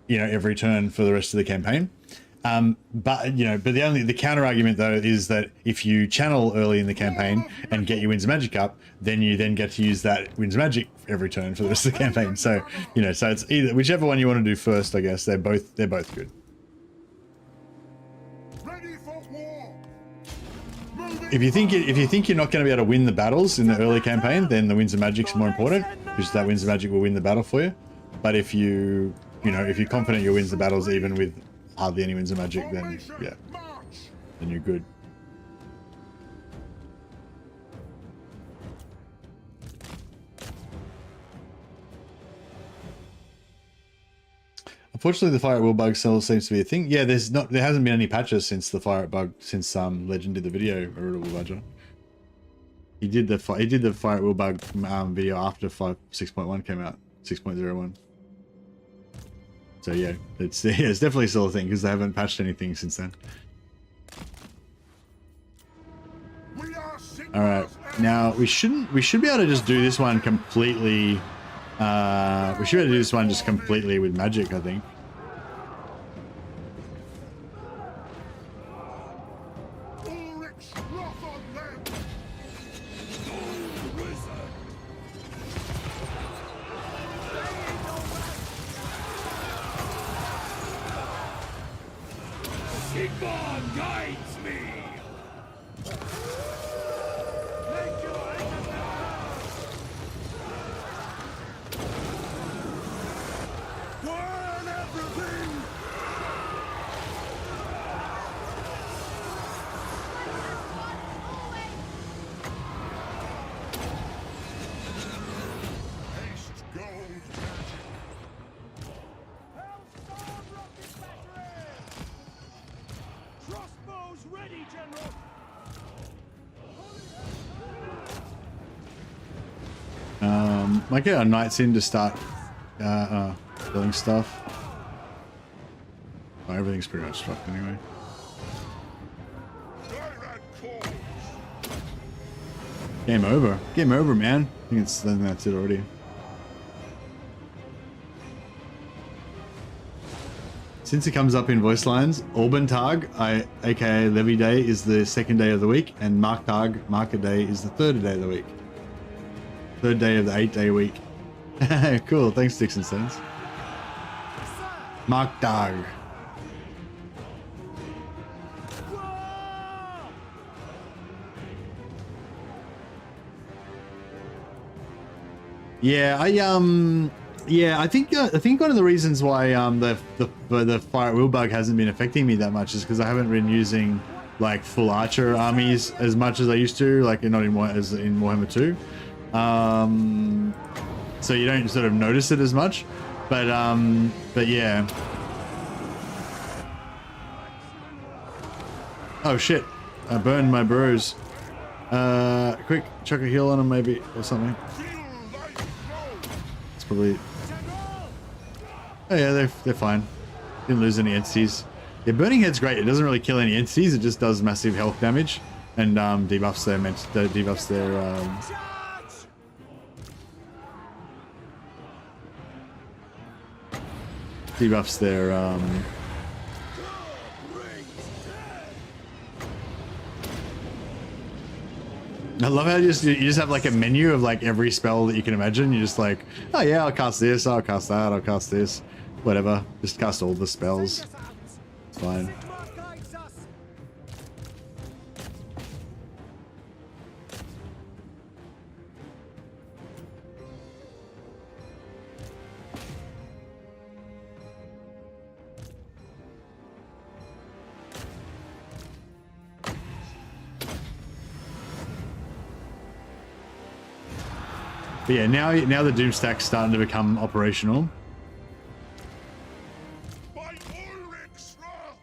S4: you know, every turn for the rest of the campaign. But the counter argument though is that if you channel early in the campaign and get your Winds of Magic up, then you then get to use that Winds of Magic every turn for the rest of the campaign. So, you know, so it's either whichever one you want to do first, I guess. They're both good.
S2: Ready for war.
S4: If you think you're not going to be able to win the battles in the early campaign, then the Winds of Magic's more important, because that Winds of Magic will win the battle for you. But if you're confident you'll win the battles even with hardly any Winds of Magic, then yeah, then you're good. Unfortunately, the fire at will bug still seems to be a thing. Yeah, there hasn't been any patches since the fire at bug, since Legend did the video. He did the fire at will bug video after 6.1 came out, 6.01. So yeah, it's definitely still a thing because they haven't patched anything since then. All right, now we should be able to just do this one completely. We should be able to do this one just completely with magic, I think. Might get our knights in to start building stuff. Oh, everything's pretty much fucked anyway. Game over. Game over, man. I think that's it already. Since it comes up in voice lines, Albentag, aka Levy Day, is the second day of the week, and Marktag, Market Day, is the third day of the week. Third day of the 8-day week. Cool, thanks, Dixon Stones. Marktag. Yeah, I think one of the reasons why the fire at will bug hasn't been affecting me that much is because I haven't been using like full archer armies as much as I used to, like not in Warhammer 2. So you don't sort of notice it as much, but yeah. Oh shit! I burned my bros. Quick, chuck a heal on them maybe or something. It's probably. Oh yeah, they're fine. Didn't lose any entities. Yeah, Burning Head's great. It doesn't really kill any entities. It just does massive health damage and debuffs their I love how you just have like a menu of like every spell that you can imagine. You're just like, oh yeah, I'll cast this, I'll cast that, I'll cast this, whatever. Just cast all the spells. It's fine. But yeah, now the Doomstack's starting to become operational.
S2: By Ulrich's wrath!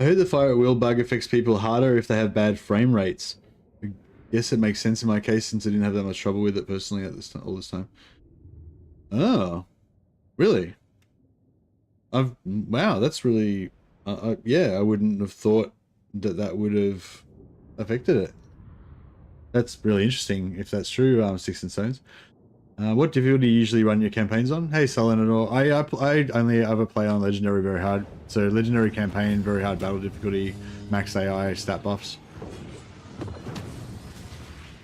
S4: I heard the fire at will bug affects people harder if they have bad frame rates. I guess it makes sense in my case since I didn't have that much trouble with it personally at this time, all this time. Oh, really? Wow, that's really yeah, I wouldn't have thought that would have affected it. That's really interesting if that's true. Sticks and Stones. What difficulty do you usually run your campaigns on? Hey, Salinador. I only ever play on Legendary very hard. So Legendary campaign, very hard battle difficulty, max AI, stat buffs.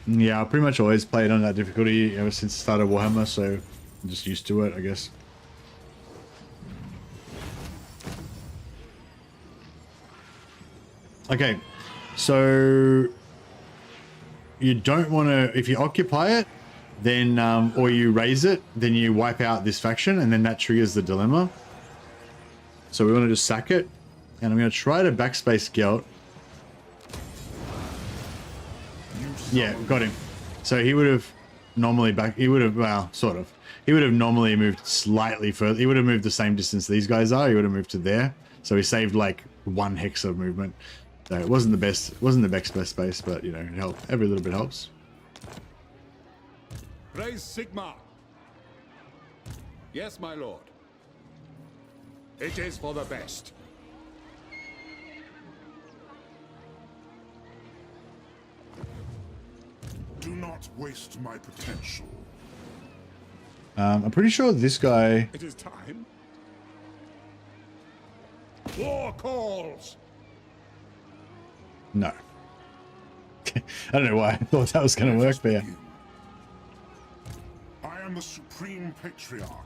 S4: Yeah, I pretty much always played on that difficulty ever since the start of Warhammer, so I'm just used to it, I guess. Okay, so you don't want to, if you occupy it, then or you raise it, then you wipe out this faction, and then that triggers the dilemma. So we want to just sack it, and I'm going to try to backspace Gelt. Yeah, got him. So he would have normally well, sort of. He would have normally moved slightly further. He would have moved the same distance these guys are. He would have moved to there. So he saved like 1 hex of movement. So it wasn't the best. It wasn't the best space, but you know, it helped. Every little bit helps.
S10: Praise Sigmar. Yes, my lord. It is for the best.
S2: Do not waste my potential.
S4: I'm pretty sure this guy.
S10: It is time. War calls.
S4: No. I don't know why I thought that was going to work, but yeah.
S2: I am the Supreme Patriarch.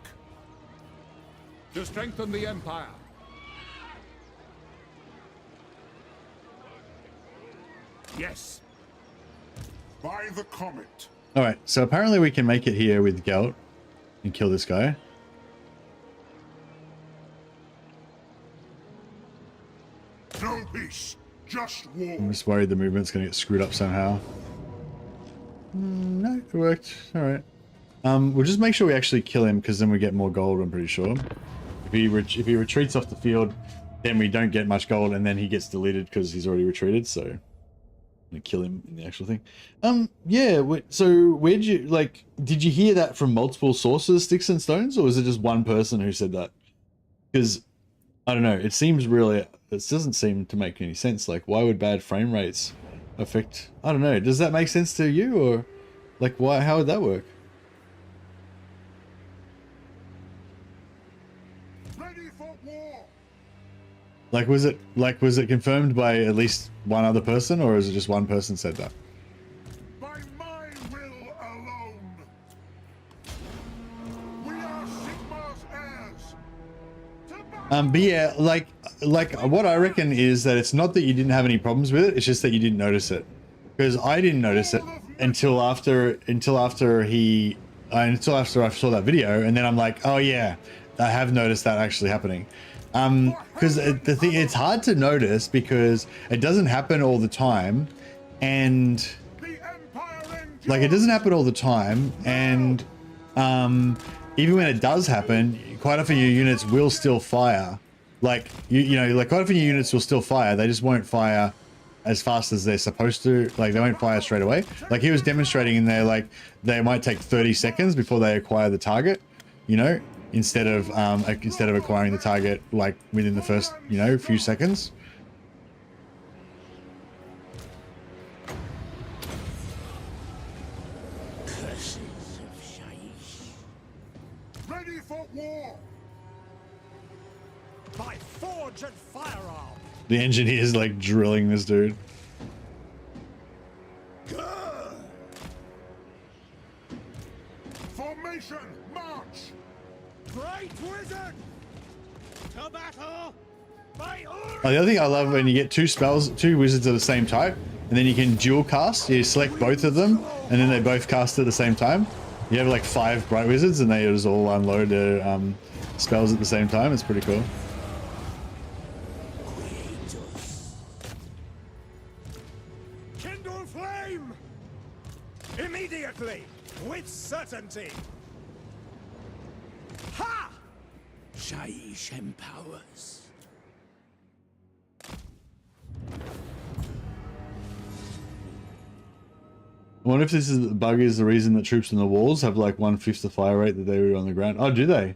S10: To strengthen the Empire. Yes.
S2: By the comet.
S4: All right, so apparently we can make it here with Gelt and kill this guy.
S2: No peace, just war.
S4: I'm just worried the movement's going to get screwed up somehow. No, it worked. All right. We'll just make sure we actually kill him because then we get more gold, I'm pretty sure. If he retreats off the field, then we don't get much gold, and then he gets deleted because he's already retreated, so I'm gonna kill him in the actual thing. Yeah, so where'd you, like, did you hear that from multiple sources, Sticks and Stones, or was it just one person who said that? Because, I don't know, it seems really, it doesn't seem to make any sense. Like, why would bad frame rates affect, I don't know, does that make sense to you, or, like, why, how would that work? Like, was it confirmed by at least one other person, or is it just one person said that?
S2: By my will alone. We are Sigmar's heirs.
S4: But yeah, like what I reckon is that it's not that you didn't have any problems with it, it's just that you didn't notice it. Because I didn't notice it until after I saw that video, and then I'm like, oh yeah, I have noticed that actually happening. Because the thing, it's hard to notice because it doesn't happen all the time, and like, it doesn't happen all the time, and even when it does happen, quite often your units will still fire. Like, you know, like, quite often your units will still fire, they just won't fire as fast as they're supposed to. Like, they won't fire straight away. Like, he was demonstrating in there, like, they might take 30 seconds before they acquire the target, you know, instead of acquiring the target like within the first, you know, few seconds.
S6: Curses of Shaiish.
S2: Ready for war.
S7: By forge and firearm.
S4: The engineer's like drilling this dude.
S2: For Formation, march!
S7: Great wizard! To battle! By
S4: Oh, the other thing I love when you get two wizards of the same type, and then you can dual cast. You select both of them, and then they both cast at the same time. You have like 5 bright wizards, and they just all unload their spells at the same time. It's pretty cool.
S7: Kindle flame! Immediately! With certainty! Ha!
S3: Shaiish empowers.
S4: I wonder if this is the bug is the reason that troops on the walls have like 1/5 the fire rate that they were on the ground. Oh, do they?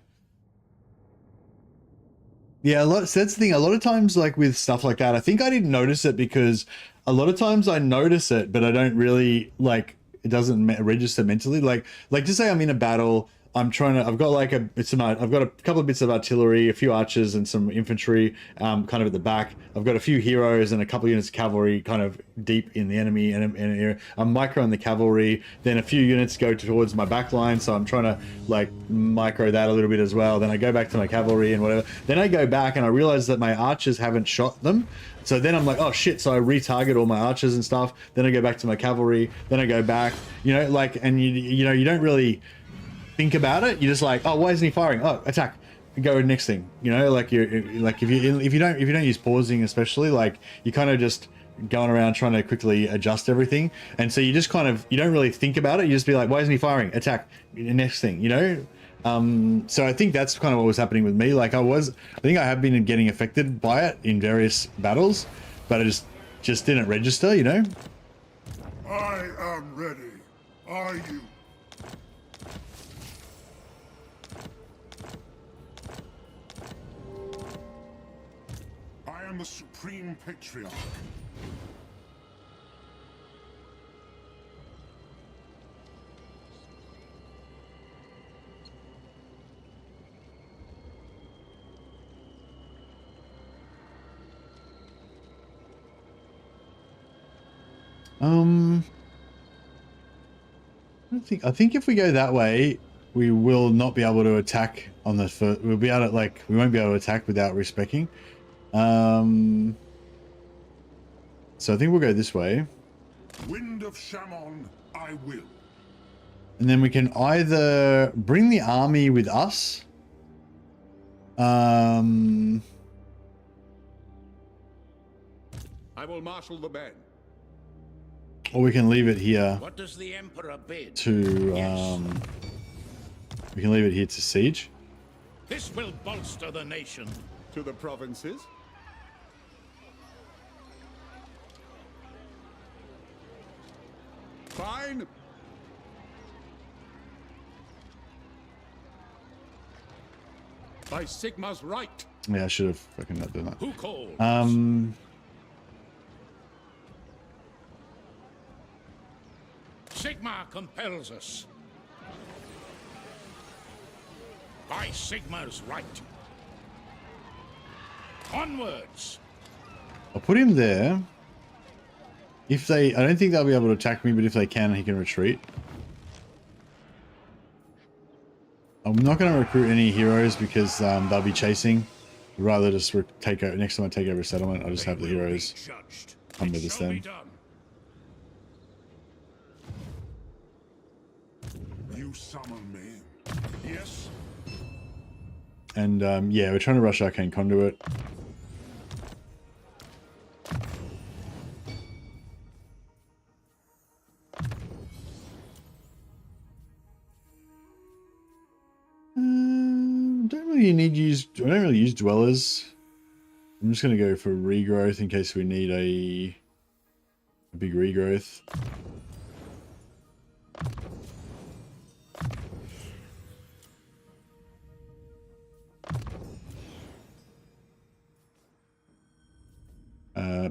S4: Yeah, so that's the thing. A lot of times, like with stuff like that, I think I didn't notice it because a lot of times I notice it, but I don't really like it doesn't register mentally. Like to say I'm in a battle. I'm trying to. I've got like I've got a couple of bits of artillery, a few archers, and some infantry, kind of at the back. I've got a few heroes and a couple of units of cavalry, kind of deep in the enemy area. I'm microing the cavalry. Then a few units go towards my back line, so I'm trying to like micro that a little bit as well. Then I go back to my cavalry and whatever. Then I go back and I realize that my archers haven't shot them. So then I'm like, oh shit! So I retarget all my archers and stuff. Then I go back to my cavalry. Then I go back. You know, like, and you know, you don't really think about it. You're just like, oh, why isn't he firing? Oh, attack. Go next thing. You know, like if you don't use pausing, especially, like you're kind of just going around trying to quickly adjust everything, and so you just kind of you don't really think about it. You just be like, why isn't he firing? Attack. Next thing. You know. So I think that's kind of what was happening with me. Like I think I have been getting affected by it in various battles, but I just didn't register. You know.
S2: I am ready. Are you? I am the Supreme Patriarch.
S4: I think if we go that way, we will not be able to attack on the first. We'll be able to we won't be able to attack without respecking. So I think we'll go this way.
S2: Wind of Shaman, I will.
S4: And then we can either bring the army with us.
S10: I will marshal the men.
S4: Or we can leave it here
S3: What does the Emperor bid?
S4: to we can leave it here to siege.
S3: This will bolster the nation.
S10: To the provinces. Fine. By Sigma's right.
S4: Yeah, I should have fucking not done that.
S3: Who calls? Sigma compels us. By Sigma's right. Onwards.
S4: I'll put him there. If they, I don't think they'll be able to attack me, but if they can, he can retreat. I'm not going to recruit any heroes because they'll be chasing. I'd rather just take over. Next time I take over a settlement, I'll just have the heroes come with us then.
S2: You summon me. Yes.
S4: And yeah, we're trying to rush Arcane Conduit. I don't really use dwellers. I'm just going to go for regrowth in case we need a big regrowth.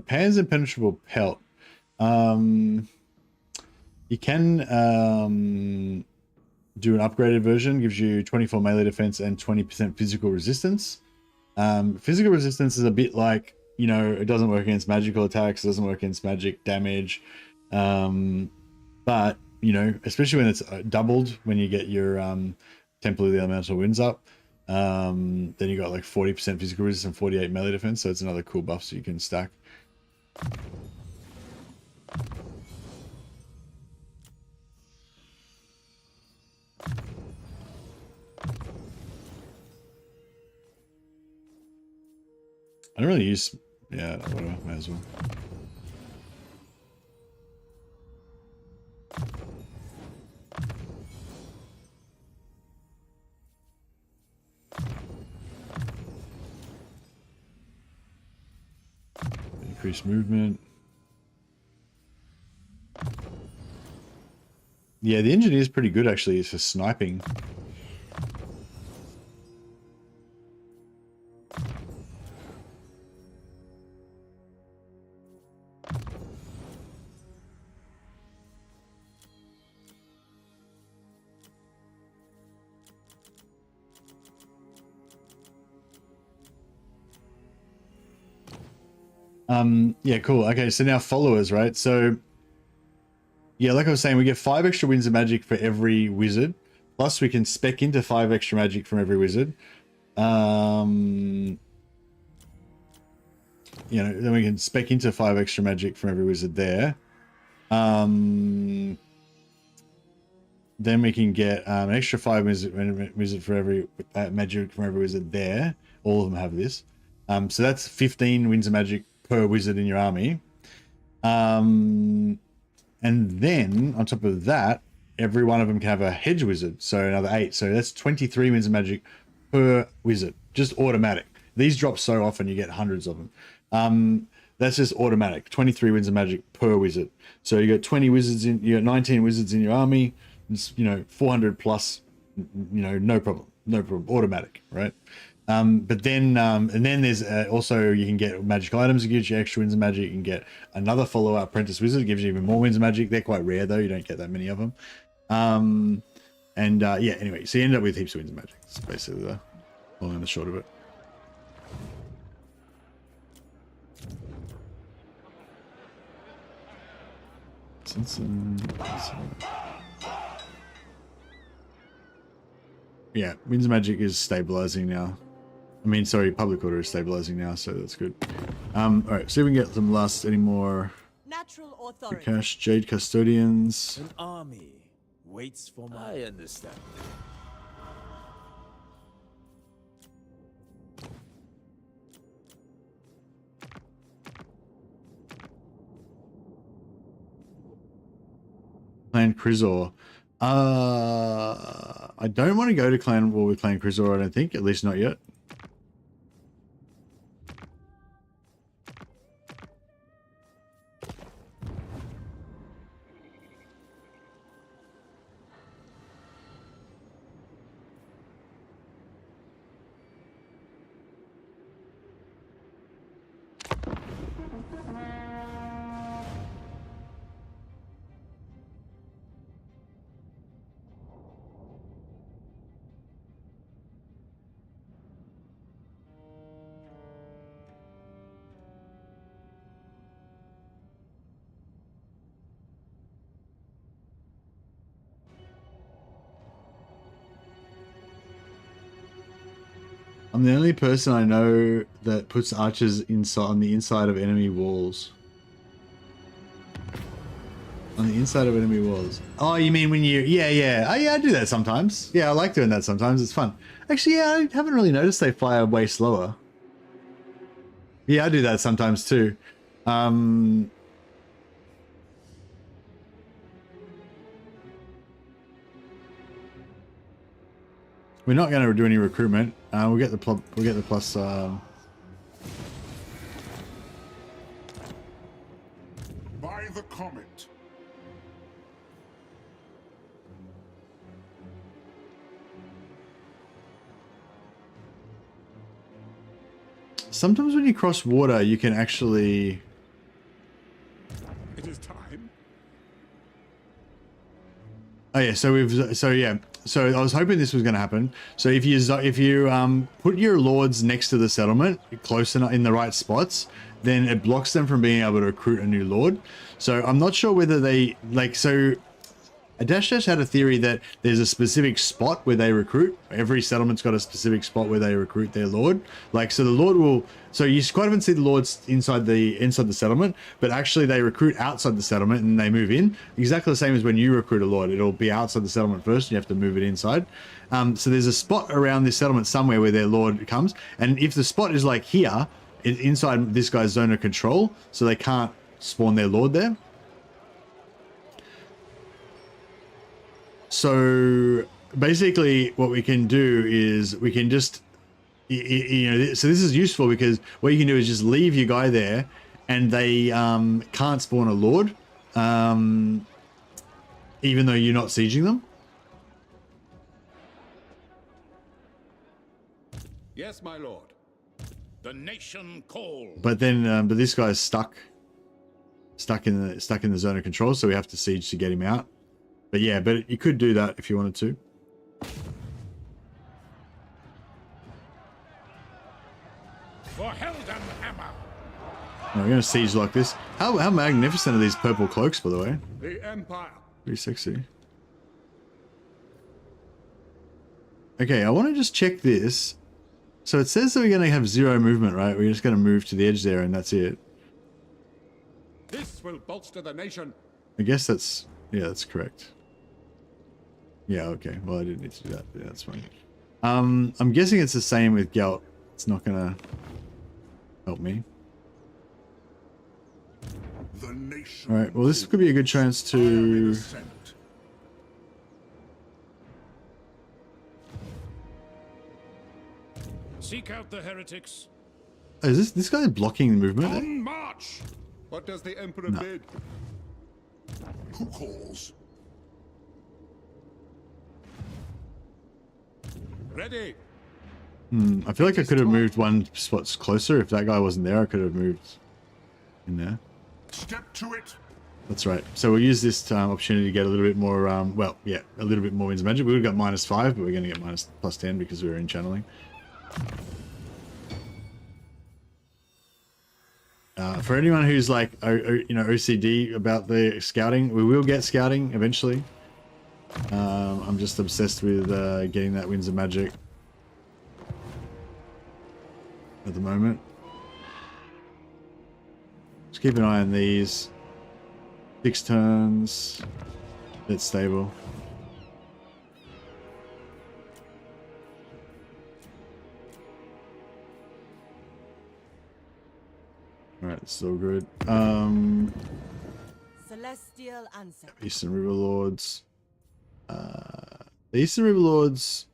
S4: Pan's Impenetrable Pelt. You can do an upgraded version, gives you 24 melee defense and 20% physical resistance. Physical resistance is a bit like, you know, it doesn't work against magical attacks, it doesn't work against magic damage. But, you know, especially when it's doubled, when you get your Temple of the Elemental Winds up, then you got like 40% physical resistance and 48 melee defense, so it's another cool buff so you can stack. I don't really use, yeah, whatever, might as well. Increase movement. Yeah, the engineer is pretty good actually for sniping. Yeah, cool. Okay, so now followers, right? So yeah, like I was saying, we get 5 extra winds of magic for every wizard. Plus we can spec into 5 extra magic from every wizard. You know, then we can spec into 5 extra magic from every wizard there. Then we can get an extra 5 wizard for every magic from every wizard there. All of them have this. So that's 15 winds of magic per wizard in your army. And then on top of that, every one of them can have a hedge wizard, so another 8. So that's 23 winds of magic per wizard, just automatic. These drop so often, you get hundreds of them. That's just automatic, 23 winds of magic per wizard. So you got 20 wizards in, you got 19 wizards in your army. It's, you know, 400 plus, you know, no problem, automatic, right? But then, and then there's also, you can get magical items that gives you extra winds of magic. You can get another follow-up apprentice wizard, it gives you even more winds of magic. They're quite rare though, you don't get that many of them. Yeah, anyway, so you end up with heaps of winds of magic. It's basically the long and the short of it. Yeah, winds of magic is stabilizing now. I mean, sorry, public order is stabilizing now, so that's good. All right, see if we can get some last any more
S5: Natural authority.
S4: cash. Jade Custodians.
S3: An army waits for my...
S10: I understand.
S4: Clan Crizor. I don't want to go to Clan War with Clan Crizor, I don't think, at least not yet. I'm the only person I know that puts archers inside on the inside of enemy walls. On the inside of enemy walls. Oh, you mean when you... Yeah. Oh, yeah, I do that sometimes. Yeah, I like doing that sometimes. It's fun. Actually, yeah, I haven't really noticed they fire way slower. Yeah, I do that sometimes too. We're not going to do any recruitment. We'll get the plus.
S2: By the comet.
S4: Sometimes when you cross water, you can actually.
S2: It is time.
S4: Oh yeah, so I was hoping this was going to happen. So if you put your lords next to the settlement, close enough in the right spots, then it blocks them from being able to recruit a new lord. So I'm not sure whether they like. So Dash Dash had a theory that there's a specific spot where they recruit. Every settlement's got a specific spot where they recruit their lord. Like, so the lord will, so you quite often see the lords inside the settlement, but actually they recruit outside the settlement and they move in. Exactly the same as when you recruit a lord. It'll be outside the settlement first and you have to move it inside. So there's a spot around this settlement somewhere where their lord comes. And if the spot is like here, inside this guy's zone of control, so they can't spawn their lord there. So basically what we can do is we can just, you know, so this is useful because what you can do is just leave your guy there and they can't spawn a lord, even though you're not sieging them.
S10: Yes, my lord.
S6: The nation calls.
S4: But then, but this guy's stuck in the zone of control, so we have to siege to get him out. But yeah, but you could do that if you wanted to.
S6: For Helden Hammer.
S4: Oh, we're gonna siege like this. How magnificent are these purple cloaks, by the way?
S10: The Empire.
S4: Pretty sexy. Okay, I want to just check this. So it says that we're gonna have 0 movement, right? We're just gonna move to the edge there, and that's it.
S10: This will bolster the nation.
S4: I guess that's, yeah, that's correct. Yeah, okay. Well, I didn't need to do that. Yeah, that's fine. I'm guessing it's the same with Gelt. It's not gonna help me.
S2: The nation.
S4: All right. Well, this could be a good chance to.
S10: Seek out the heretics.
S4: Oh, is this guy blocking the movement?
S10: On march. What does the Emperor bid?
S2: Who calls?
S10: Ready.
S4: I feel like I could have moved one spot closer. If that guy wasn't there, I could have moved in there.
S2: Step to it.
S4: That's right. So we'll use this opportunity to get a little bit more, well, yeah, a little bit more Winds of Magic. We would have got -5, but we're going to get +10 because we were in channeling. For anyone who's like, you know, OCD about the scouting, we will get scouting eventually. I'm just obsessed with getting that Winds of Magic at the moment. Just keep an eye on these. 6 turns. It's stable. Alright, it's still good.
S5: Celestial answer.
S4: Eastern River Lords. The Eastern River Lords.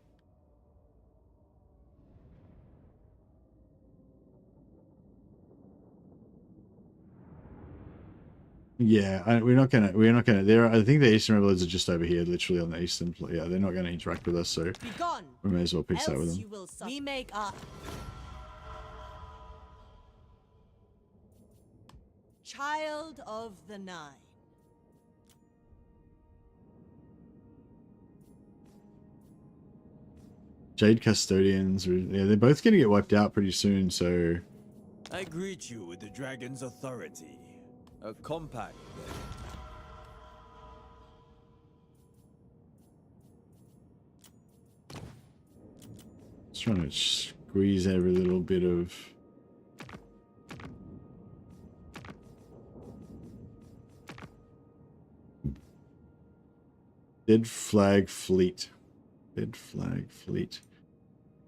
S4: Yeah, we're not gonna. There, I think the Eastern River Lords are just over here, literally on the eastern. Yeah, they're not gonna interact with us, so we may as well pitch that with them.
S5: We make a Child of the Nine.
S4: Jade Custodians. Yeah, they're both gonna get wiped out pretty soon, so.
S3: I greet you with the dragon's authority. A compact.
S4: Just trying to squeeze every little bit of. Dead Flag Fleet. Dead Flag Fleet.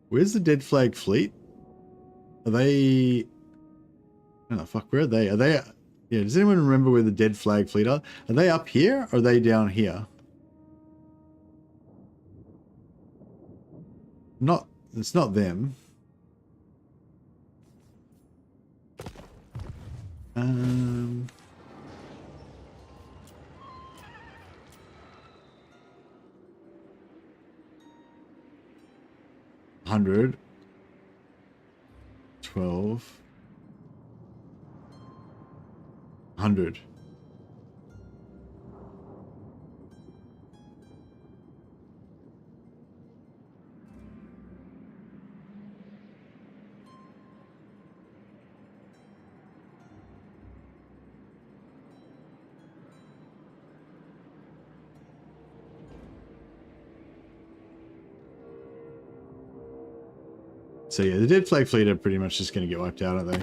S4: Where's the Dead Flag Fleet? Are they... Oh, fuck, where are they? Are they... Yeah, does anyone remember where the Dead Flag Fleet are? Are they up here, or are they down here? Not... It's not them. 100, 12, 100. So yeah, the Dead Flag Fleet are pretty much just going to get wiped out, aren't they?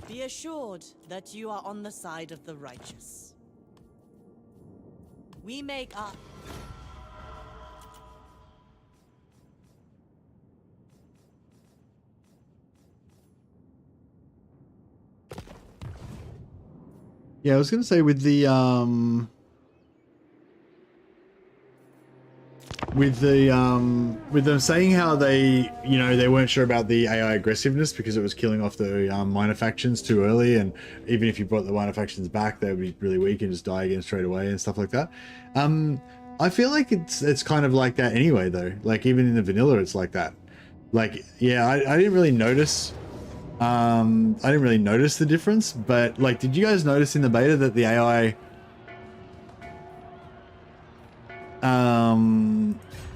S5: Be assured that you are on the side of the righteous. We make up.
S4: Yeah, I was going to say with the with them saying how they, you know, they weren't sure about the AI aggressiveness because it was killing off the minor factions too early, and even if you brought the minor factions back, they would be really weak and just die again straight away and stuff like that. I feel like it's kind of like that anyway, though. Like even in the vanilla, it's like that. Like, yeah, I didn't really notice. I didn't really notice the difference, but like, did you guys notice in the beta that the AI?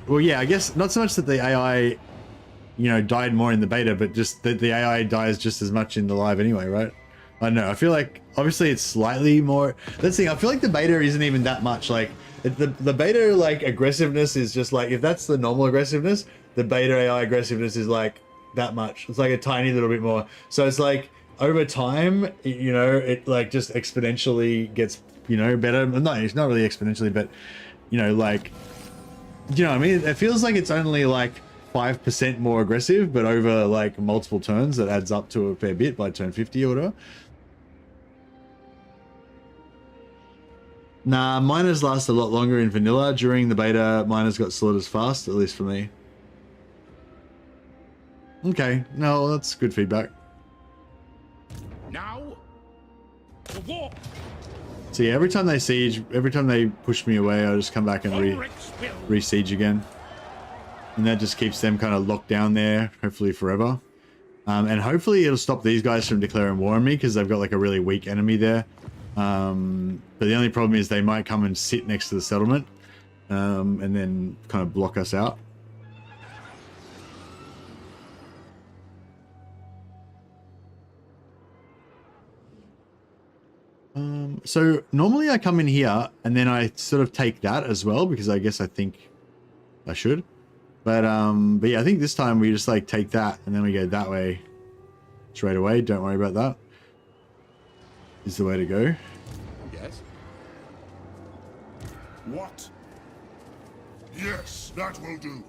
S4: Well, yeah, I guess not so much that the AI, you know, died more in the beta, but just that the AI dies just as much in the live anyway, right? I don't know. I feel like obviously it's slightly more. That's the thing. I feel like the beta isn't even that much. Like the beta like aggressiveness is just like, if that's the normal aggressiveness, the beta AI aggressiveness is like that much. It's like a tiny little bit more. So it's like over time, you know, it like just exponentially gets, you know, better. No, it's not really exponentially, but you know, like, you know what I mean? It feels like it's only like 5% more aggressive, but over like multiple turns, that adds up to a fair bit by turn 50 or whatever. Nah, miners last a lot longer in vanilla. During the beta, miners got slaughtered fast, at least for me. Okay, no, that's good feedback.
S10: Now, for war.
S4: So yeah, every time they siege, every time they push me away, I just come back and re-siege again. And that just keeps them kind of locked down there, hopefully forever. And hopefully it'll stop these guys from declaring war on me because they've got like a really weak enemy there. But the only problem is they might come and sit next to the settlement and then kind of block us out. So normally I come in here and then I sort of take that as well because I guess I think I should. But yeah, I think this time we just like take that and then we go that way straight away. Don't worry about that. Is the way to go.
S10: Yes.
S2: What? Yes, that will do.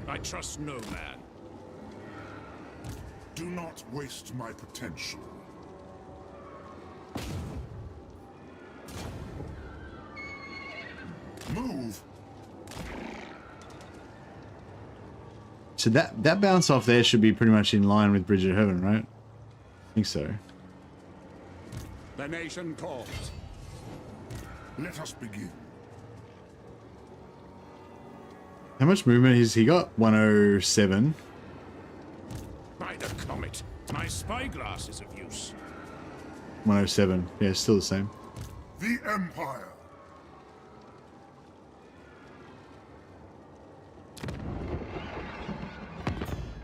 S10: I trust no man.
S2: Do not waste my potential. Move.
S4: So that bounce off there should be pretty much in line with Bridge of Heaven, right? I think so.
S10: The nation calls.
S2: Let us begin.
S4: How much movement has he got? 107.
S10: By the comet, my spyglass is of use.
S4: 107. Yeah, still the same.
S2: The Empire.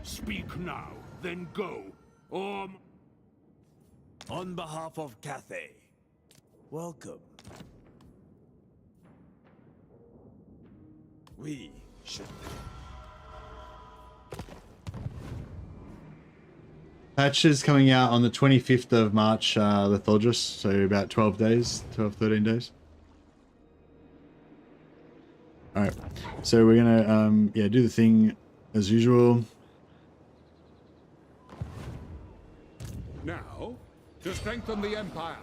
S10: Speak now, then go. Or...
S6: On behalf of Cathay, welcome. We should...
S4: Patch is coming out on the 25th of March, Letholgis, so about 12 days, 12, 13 days. Alright, so we're gonna, yeah, do the thing as usual.
S10: now, to strengthen the Empire.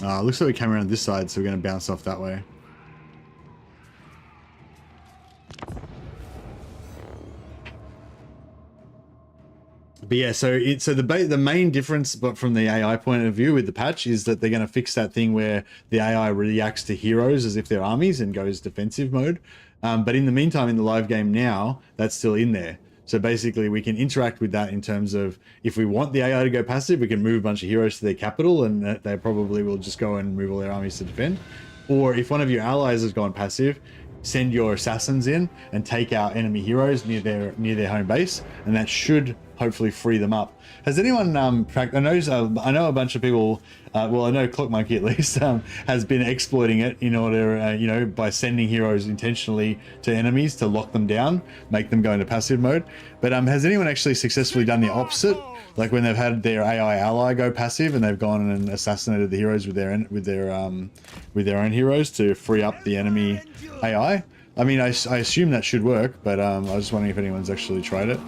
S4: Looks like we came around this side, so we're gonna bounce off that way. But yeah, so the main difference, but from the AI point of view with the patch, is that they're going to fix that thing where the AI reacts to heroes as if they're armies and goes defensive mode. But in the meantime, in the live game now, that's still in there. So basically, we can interact with that in terms of if we want the AI to go passive, we can move a bunch of heroes to their capital, and they probably will just go and move all their armies to defend. Or if one of your allies has gone passive, send your assassins in and take out enemy heroes near their home base, and that should hopefully free them up. Has anyone I know a bunch of people, well, I know Clock Monkey at least has been exploiting it in order, you know, by sending heroes intentionally to enemies to lock them down, make them go into passive mode. But has anyone actually successfully done the opposite, like when they've had their AI ally go passive and they've gone and assassinated the heroes with their own heroes to free up the enemy AI? I mean, I assume that should work, but I was just wondering if anyone's actually tried it.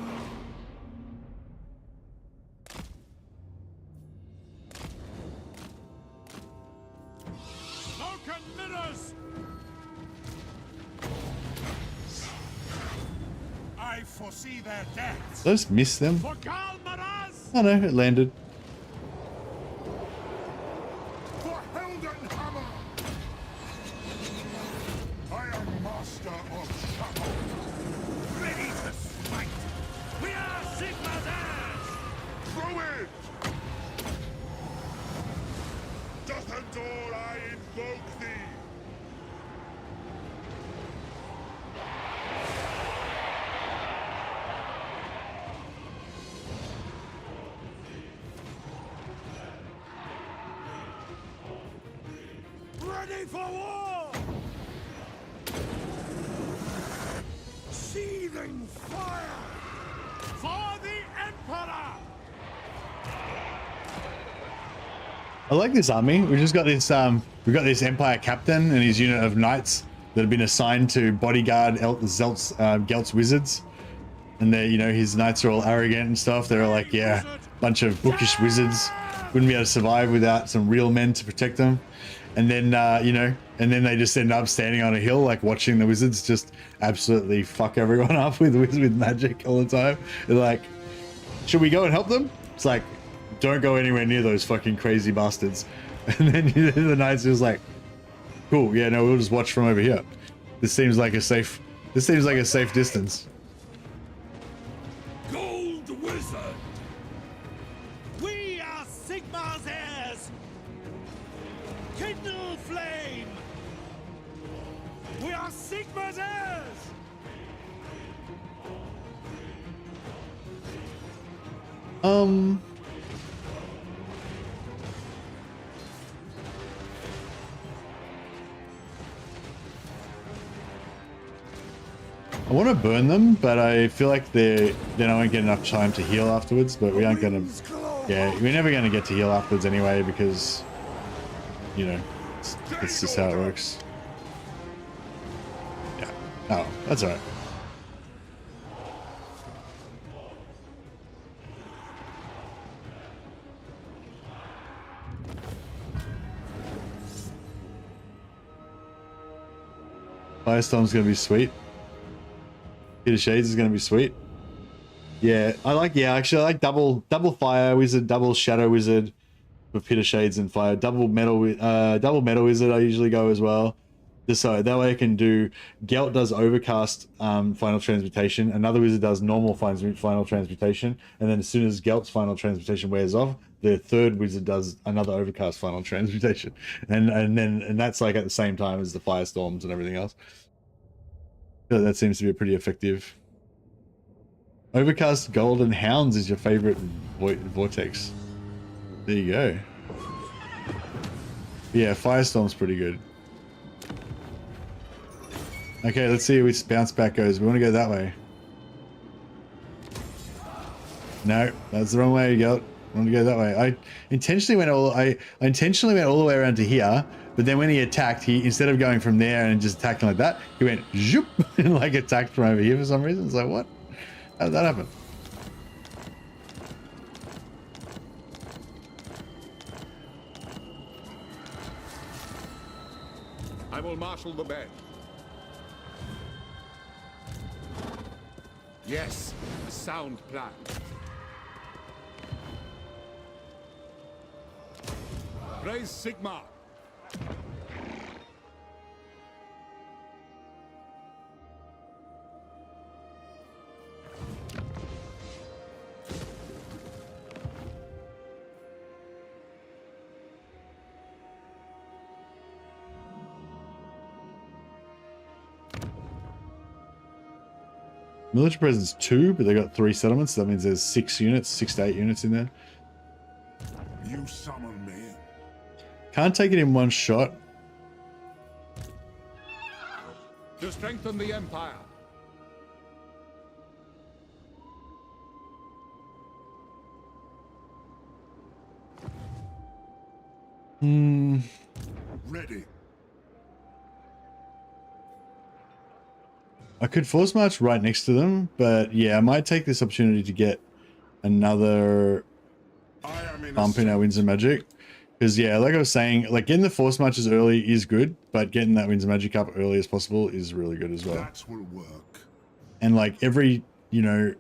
S10: Smoke and mirrors!
S2: I foresee their deaths.
S4: Did I just miss them?
S10: For Galmaraz!
S4: Oh no, it landed.
S2: For Heldenhammer! I am master of Shadow.
S10: Ready to smite! We are Sigma's heirs!
S2: Throw it! Doth adore I invoke thee!
S10: Ready for war! Seething fire! For the Emperor!
S4: I like this army. We just got this we've got this Empire captain and his unit of knights that have been assigned to bodyguard Gelt's wizards. And they, you know, his knights are all arrogant and stuff. They're like, yeah, bunch of bookish wizards. Wouldn't be able to survive without some real men to protect them. And then, you know, and then they just end up standing on a hill, like watching the wizards just absolutely fuck everyone up with magic all the time. They're like, should we go and help them? It's like, don't go anywhere near those fucking crazy bastards. And then the knights are just like, cool, yeah, no, we'll just watch from over here. This seems like a safe distance.
S10: Gold Wizard!
S3: We are Sigma's heirs! Kindle flame!
S10: We are Sigma's heirs!
S4: I want to burn them, but I feel like then I won't get enough time to heal afterwards. But we aren't gonna, yeah, we're never gonna get to heal afterwards anyway because, you know, it's just how it works. Yeah. Oh, that's alright. Firestorm's gonna be sweet. Peter Shades is gonna be sweet. Yeah, actually I like double fire wizard, double shadow wizard with Peter Shades and fire, double metal wizard I usually go as well. Just so that way I can do Gelt does overcast final transmutation, another wizard does normal final transmutation, and then as soon as Gelt's final transmutation wears off, the third wizard does another overcast final transmutation. And that's like at the same time as the firestorms and everything else. So that seems to be pretty effective. Overcast Golden Hounds is your favorite vortex. There you go. Yeah, Firestorm's pretty good. Okay, let's see which bounce back goes. We want to go that way. No, that's the wrong way, Gelt. I want to go that way. I intentionally went all the way around to here, but then when he attacked, instead of going from there and just attacking like that, he went zoop and like attacked from over here for some reason. It's like, what? How did that happen?
S10: I will marshal the men. Yes, a sound plan. Praise Sigma.
S4: Military presence 2, but they got 3 settlements. So that means there's 6 units, 6 to 8 units in there.
S2: You summon me.
S4: Can't take it in one shot.
S10: To strengthen the Empire.
S2: Ready.
S4: I could force march right next to them, but yeah, I might take this opportunity to get another
S2: I am in
S4: bump in our Winds of Magic. Because yeah, like I was saying, like getting the force marches early is good, but getting that Winds of Magic up early as possible is really good as well.
S2: That will work.
S4: And like every, you know,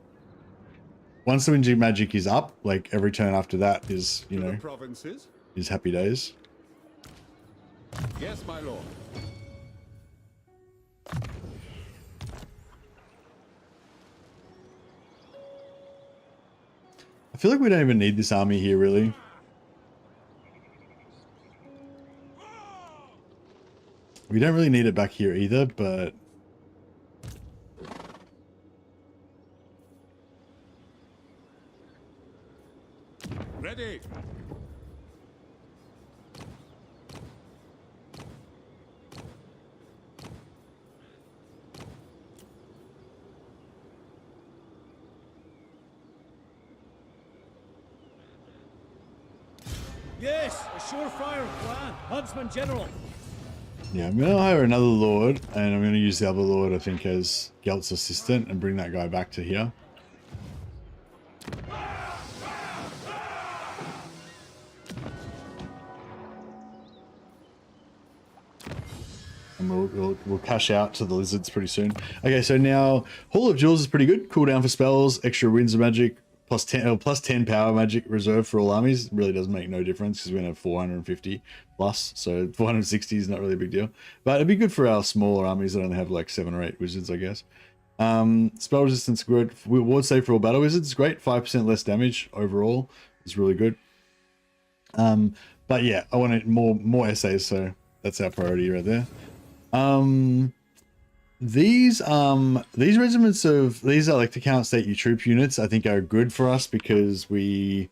S4: once the Winds of Magic is up, like every turn after that is, you know,
S10: Provinces?
S4: is happy days.
S10: Yes, my lord.
S4: I feel like we don't even need this army here, really. We don't really need it back here either, but...
S10: Ready.
S3: Yes, a surefire plan. Huntsman General.
S4: Yeah, I'm going to hire another lord, and I'm going to use the other lord, I think, as Gelt's assistant, and bring that guy back to here. And we'll cash out to the lizards pretty soon. Okay, so now Hall of Jewels is pretty good. Cooldown for spells, extra Winds of Magic, plus 10 power magic reserve for all armies. It really does make no difference because we're going to have 450 plus, so 460 is not really a big deal. But it'd be good for our smaller armies that only have like 7 or 8 wizards, I guess. Spell resistance good. Ward save for all battle wizards is great. 5% less damage overall is really good. But yeah, I want more essays, so that's our priority right there. These regiments of these Elector Count State troop units I think are good for us because we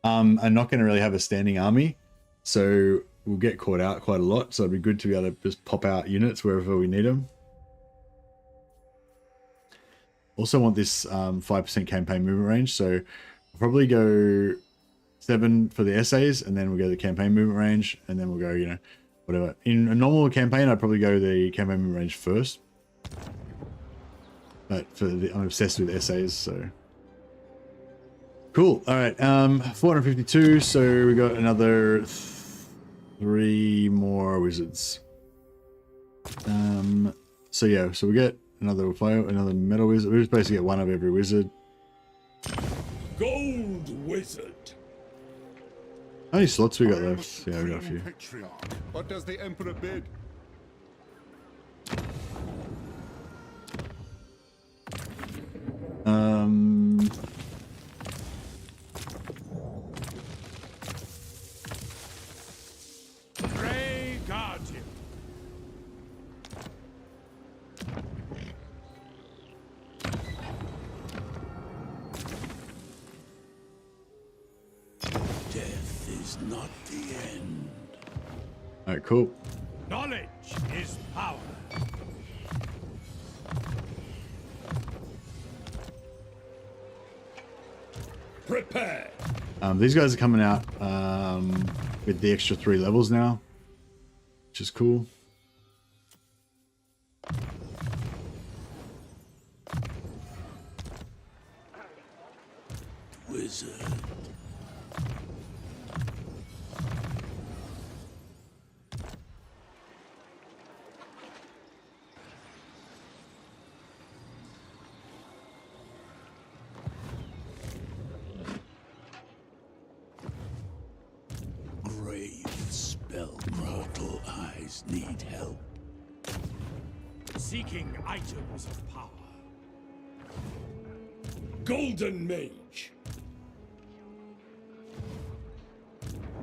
S4: are not going to really have a standing army, so we'll get caught out quite a lot, so it'd be good to be able to just pop out units wherever we need them. Also want this 5% campaign movement range, so I'll probably go 7 for the essays, and then we'll go the campaign movement range, and then we'll go, you know, whatever. In a normal campaign, I'd probably go the campaign movement range first. But I'm obsessed with essays, so cool. All right, 452. So we got another 3 more wizards. So yeah, so we get another metal wizard. We just basically get 1 of every wizard.
S10: Gold wizard.
S4: How many slots we got left? Yeah, we got a few.
S10: What does the Emperor bid? Grey Guardian.
S6: Death is not the end.
S4: All right, cool.
S10: Knowledge is power. Prepare.
S4: These guys are coming out with the extra 3 levels now, which is cool.
S6: Wizard. Grave spell. Mortal eyes need help.
S10: Seeking items of power. Golden Mage.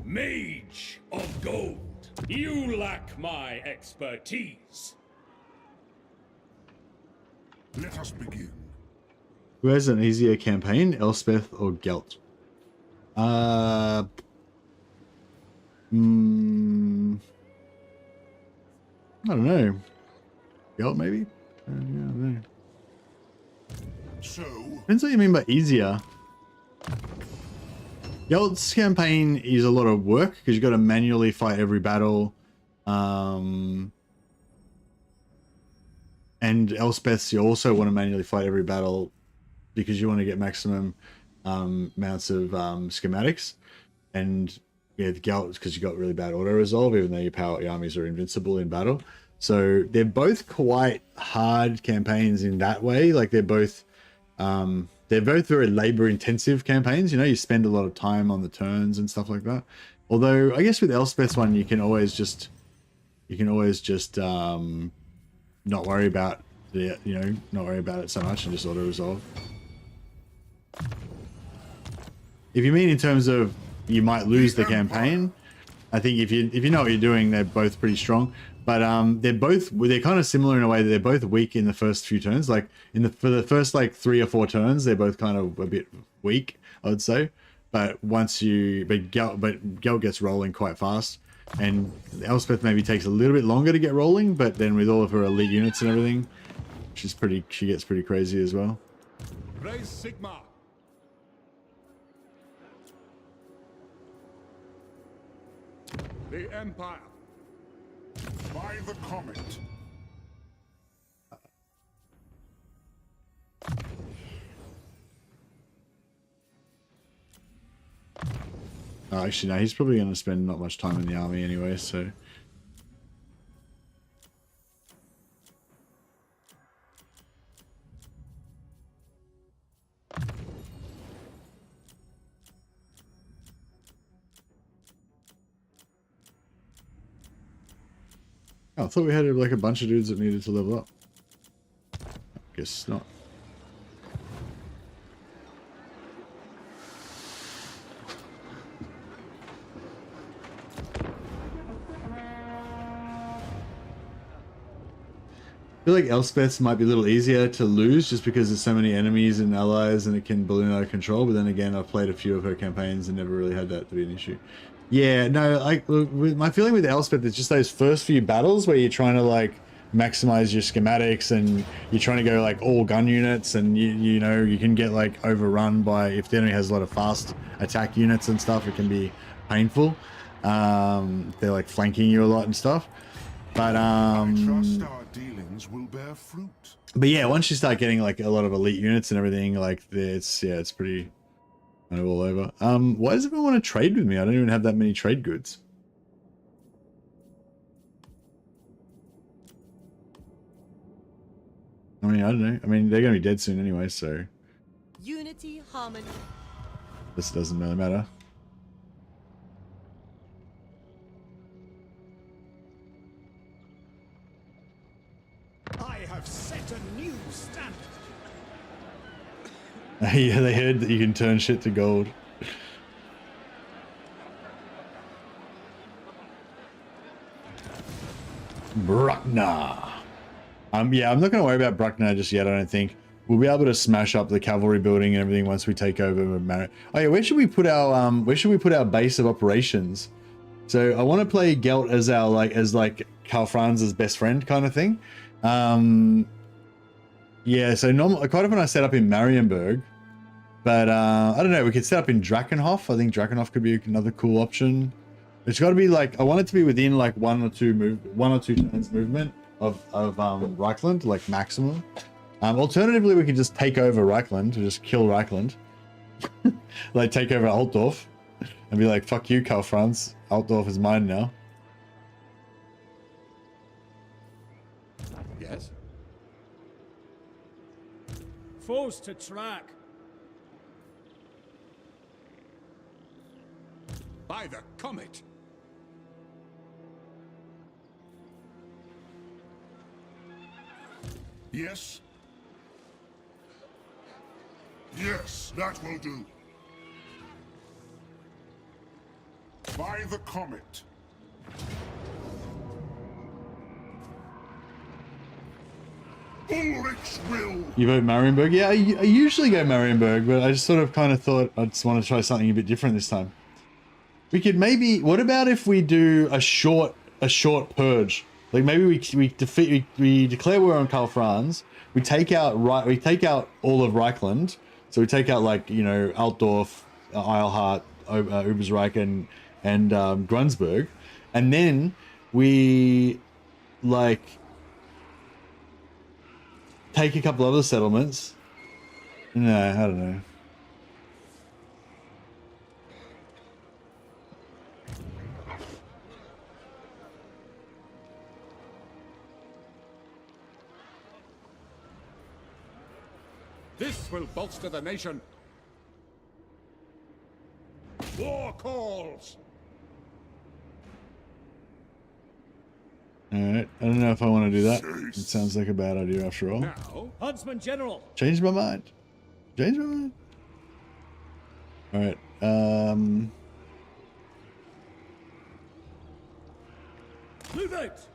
S10: Mage of Gold. You lack my expertise.
S2: Let us begin.
S4: Who has an easier campaign, Elspeth or Gelt? I don't know. Gelt maybe? Yeah, I don't know.
S2: So,
S4: Depends what you mean by easier. Gelt's campaign is a lot of work because you've got to manually fight every battle. And Elspeth's, you also want to manually fight every battle because you want to get maximum amounts of schematics. And yeah, the Gelt, because you got really bad auto resolve, even though your armies are invincible in battle. So they're both quite hard campaigns in that way. Like they're both very labor intensive campaigns. You know, you spend a lot of time on the turns and stuff like that. Although I guess with Elspeth's one, you can always just not worry about not worry about it so much and just auto resolve. If you mean in terms of you might lose the campaign, I think if you know what you're doing, they're both pretty strong. But they're kind of similar in a way that they're both weak in the first few turns. Like for the first like 3 or 4 turns, they're both kind of a bit weak, I would say. But Gelt gets rolling quite fast, and Elspeth maybe takes a little bit longer to get rolling. But then with all of her elite units and everything, she gets pretty crazy as well.
S2: raise Sigma. The Empire. By the comet.
S4: Oh, actually, no, he's probably going to spend not much time in the army anyway, so... Oh, I thought we had like a bunch of dudes that needed to level up. Guess not. I feel like Elspeth's might be a little easier to lose just because there's so many enemies and allies and it can balloon out of control. But then again, I've played a few of her campaigns and never really had that to be an issue. Yeah, no, my feeling with Elspeth is just those first few battles where you're trying to like maximize your schematics and you're trying to go like all gun units, and you know you can get like overrun by, if the enemy has a lot of fast attack units and stuff, it can be painful. They're like flanking you a lot and stuff. But
S2: I trust our dealings will bear fruit.
S4: But yeah, once you start getting like a lot of elite units and everything, like it's pretty kind of all over. Why does everyone want to trade with me? I don't even have that many trade goods. I mean, I don't know. I mean, they're going to be dead soon anyway, so...
S5: Unity, harmony.
S4: This doesn't really matter.
S7: I have set a new standard.
S4: Yeah, they heard that you can turn shit to gold. Bruckner. Yeah, I'm not going to worry about Bruckner just yet, I don't think. We'll be able to smash up the cavalry building and everything once we take over. Oh yeah, where should we put our base of operations? So I want to play Gelt as our as Karl Franz's best friend kind of thing. Yeah, so quite often I set up in Marienburg, but I don't know, we could set up in Drakenhof. I think Drakenhof could be another cool option. It's got to be like, I want it to be within like one or two turns movement of Reichland, like maximum. Alternatively, we could just take over Reichland, or just kill Reichland. Like take over Altdorf and be like, fuck you, Karl Franz. Altdorf is mine now.
S2: Yes.
S10: Foes to track.
S2: By the comet. Yes. Yes, that will do. By the comet. Ulrich's will.
S4: You vote Marienburg? Yeah, I usually go Marienburg, but I just sort of kind of thought I just want to try something a bit different this time. We could maybe, what about if we do a short purge? Like maybe we declare war on Karl Franz. We take out all of Reichland. So we take out, like, you know, Altdorf, Eilhart, Obersreich, and Grunsberg, and then we like take a couple other settlements. No, I don't know.
S10: This will bolster the nation. War calls.
S4: Alright, I don't know if I want to do that. It sounds like a bad idea after all.
S10: Now,
S7: Huntsman General.
S4: Changed my mind. Changed my mind. Alright,
S7: Lieutenant.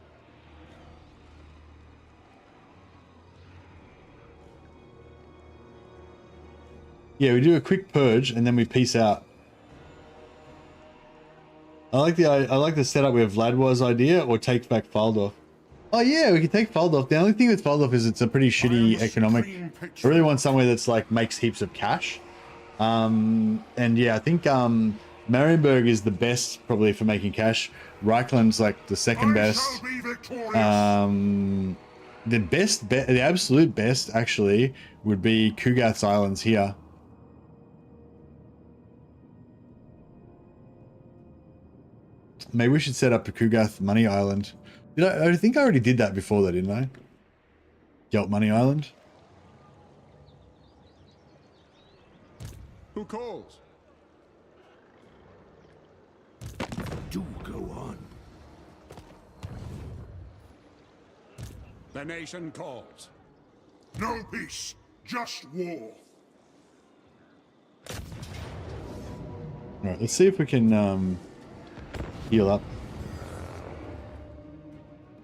S4: yeah, we do a quick purge and then we peace out. I like the setup with Vladwar's idea, or take back Faldorf. Oh yeah, we can take Faldorf. The only thing with Faldorf is it's a pretty shitty economic. I really want somewhere that's like makes heaps of cash. And yeah, I think Marienburg is the best probably for making cash. Reichland's like the second best. The absolute best actually would be Kugath's Islands here. Maybe we should set up a Kugath Money Island. I think I already did that before though, didn't I? Gelt Money Island.
S10: who calls?
S6: Do go on.
S10: The nation calls.
S2: No peace, just war.
S4: Alright, let's see if we can heal up.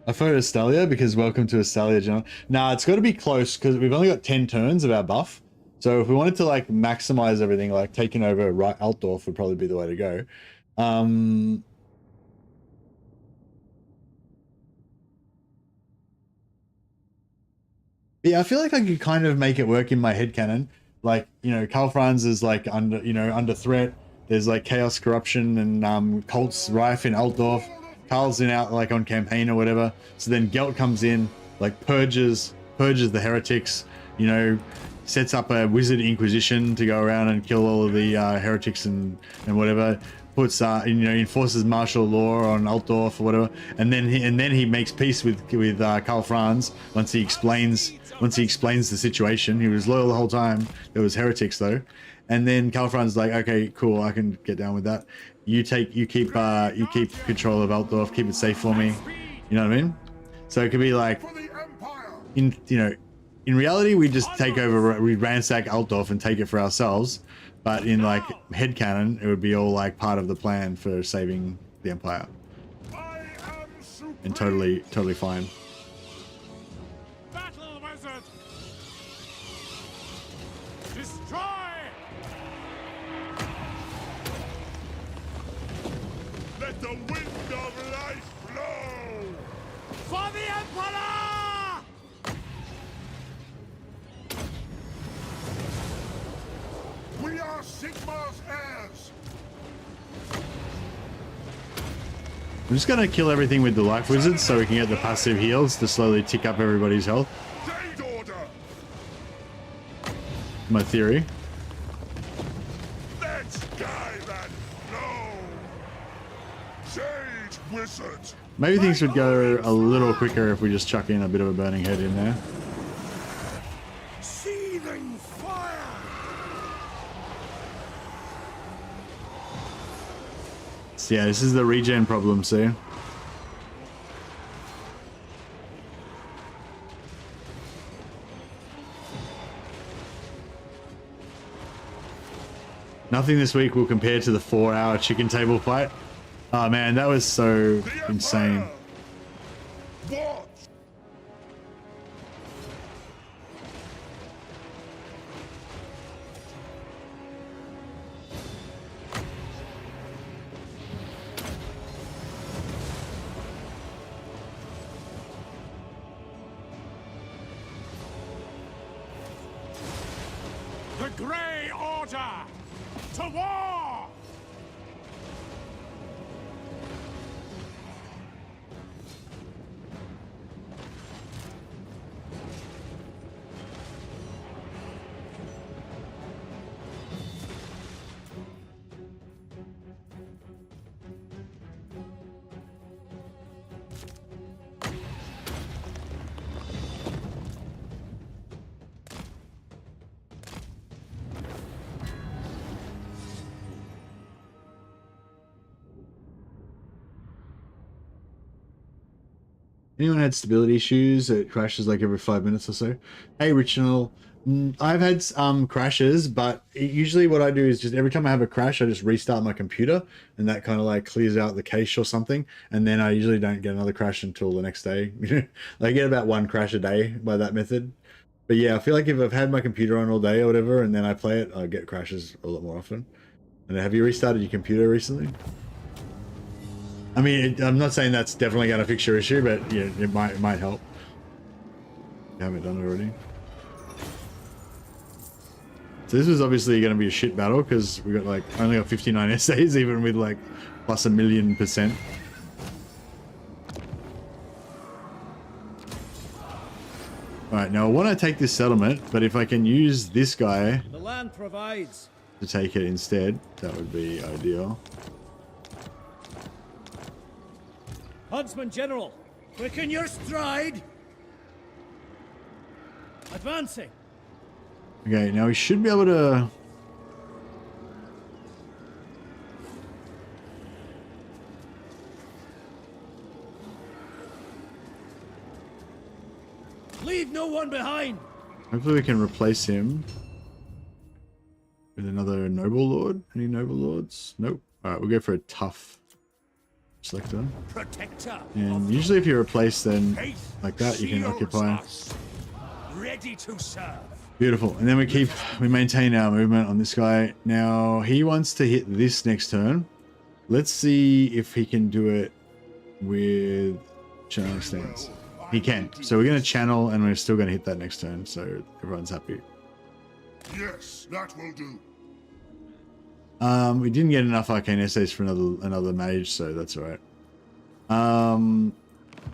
S4: I voted Estalia because welcome to Estalia General. Nah, it's got to be close because we've only got 10 turns of our buff. So if we wanted to like maximize everything, like taking over Altdorf would probably be the way to go. Yeah, I feel like I could kind of make it work in my headcanon. Like, you know, Karl Franz is like under threat. There's like chaos, corruption, and cults rife in Altdorf. Karl's out like on campaign or whatever. So then Gelt comes in, like purges the heretics. You know, sets up a wizard inquisition to go around and kill all of the heretics and whatever. Puts enforces martial law on Altdorf or whatever. And then he makes peace with Karl Franz once he explains the situation. He was loyal the whole time. There was heretics though. And then Karl Franz is like, okay, cool, I can get down with that. You keep control of Altdorf, keep it safe for me. You know what I mean? So it could be like, in reality, we just take over, we ransack Altdorf and take it for ourselves. But in like headcanon, it would be all like part of the plan for saving the Empire. And totally fine.
S10: Battle wizard! Destroy!
S2: Let the wind of life blow!
S10: For the Emperor!
S2: We are Sigmar's heirs!
S4: I'm just gonna kill everything with the life wizards so we can get the passive heals to slowly tick up everybody's health.
S2: Date order!
S4: My theory.
S2: Let's dive and blow! Sage wizard!
S4: Maybe things would go a little quicker if we just chuck in a bit of a burning head in there.
S2: Seething fire!
S4: So yeah, this is the regen problem, see? Nothing this week will compare to the 4-hour chicken table fight. Oh man, that was so insane.
S2: What?
S10: To war!
S4: Anyone had stability issues? It crashes like every 5 minutes or so. Hey, Richnell. I've had crashes, but usually what I do is just every time I have a crash, I just restart my computer, and that kind of like clears out the cache or something. And then I usually don't get another crash until the next day. I get about 1 crash a day by that method. But yeah, I feel like if I've had my computer on all day or whatever, and then I play it, I get crashes a lot more often. And have you restarted your computer recently? I mean, I'm not saying that's definitely going to fix your issue, but yeah, it might help. You haven't done it already. So this was obviously going to be a shit battle because we got like only got 59 essays, even with like plus 1,000,000%. All right, now I want to take this settlement, but if I can use this guy,
S3: The land provides.
S4: to take it instead, that would be ideal.
S3: Huntsman General, quicken your stride. Advancing.
S4: Okay, now we should be able to...
S3: Leave no one behind.
S4: Hopefully we can replace him with another noble lord. Any noble lords? Nope. Alright, we'll go for a tough selector.
S10: Protector.
S4: And usually if you replace, then like that, you can
S10: Shields
S4: occupy.
S10: us. Ready to serve.
S4: Beautiful. And then we maintain our movement on this guy. Now he wants to hit this next turn. Let's see if he can do it with channel stance. He can. So we're going to channel, and we're still going to hit that next turn, so everyone's happy.
S2: Yes, that will do.
S4: We didn't get enough arcane essays for another mage, so that's all right.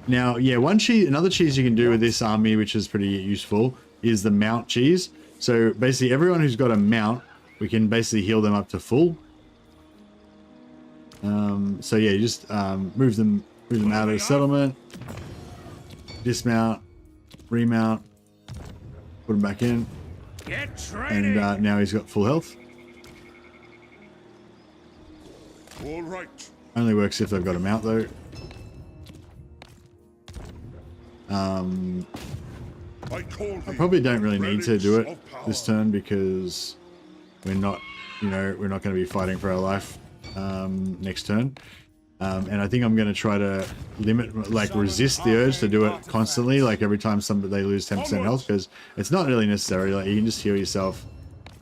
S4: Now, yeah, another cheese you can do with this army, which is pretty useful, is the mount cheese. So basically, everyone who's got a mount, we can basically heal them up to full. So yeah, you just move them out of the settlement, dismount, remount, put him back in,
S10: Get training.
S4: and now he's got full health.
S2: All right.
S4: Only works if they've got a mount though. I probably don't really need to do it this turn because we're not going to be fighting for our life next turn. And I think I'm going to try to resist the urge to do it constantly, like every time they lose 10% health, because it's not really necessary. Like you can just heal yourself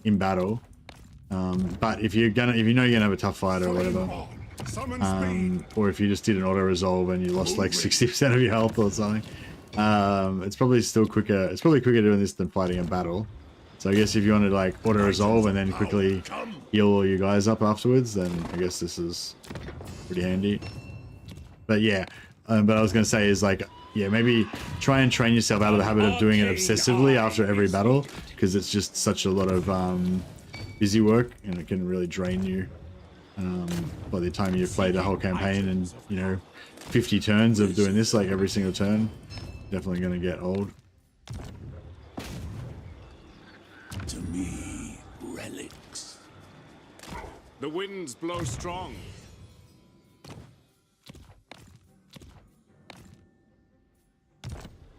S4: in battle. But if you know you're gonna have a tough fight or whatever, or if you just did an auto resolve and you lost like 60% of your health or something, it's probably still quicker. It's probably quicker doing this than fighting a battle. So I guess if you want to like auto resolve and then quickly heal all you guys up afterwards, then I guess this is pretty handy. But yeah, but I was gonna say is like, yeah, maybe try and train yourself out of the habit of doing it obsessively after every battle, because it's just such a lot of busy work and it can really drain you by the time you've played a whole campaign and 50 turns of doing this like every single turn. Definitely gonna get old.
S6: To me, relics.
S10: The winds blow strong.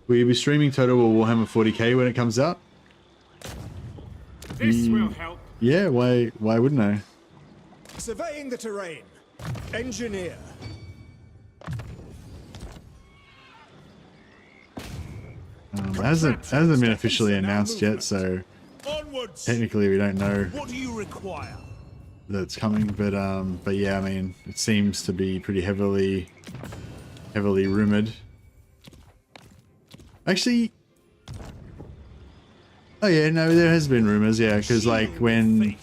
S4: Will you be streaming Total War Warhammer 40k when it comes out?
S10: This will help.
S4: Yeah, why wouldn't I?
S7: Surveying the terrain. Engineer.
S4: It hasn't been officially announced yet, so
S10: Onwards.
S4: technically we don't know
S10: What do you require?
S4: that it's coming. But yeah, I mean, it seems to be pretty heavily rumored. Actually, oh yeah, no, there has been rumors, yeah, because like when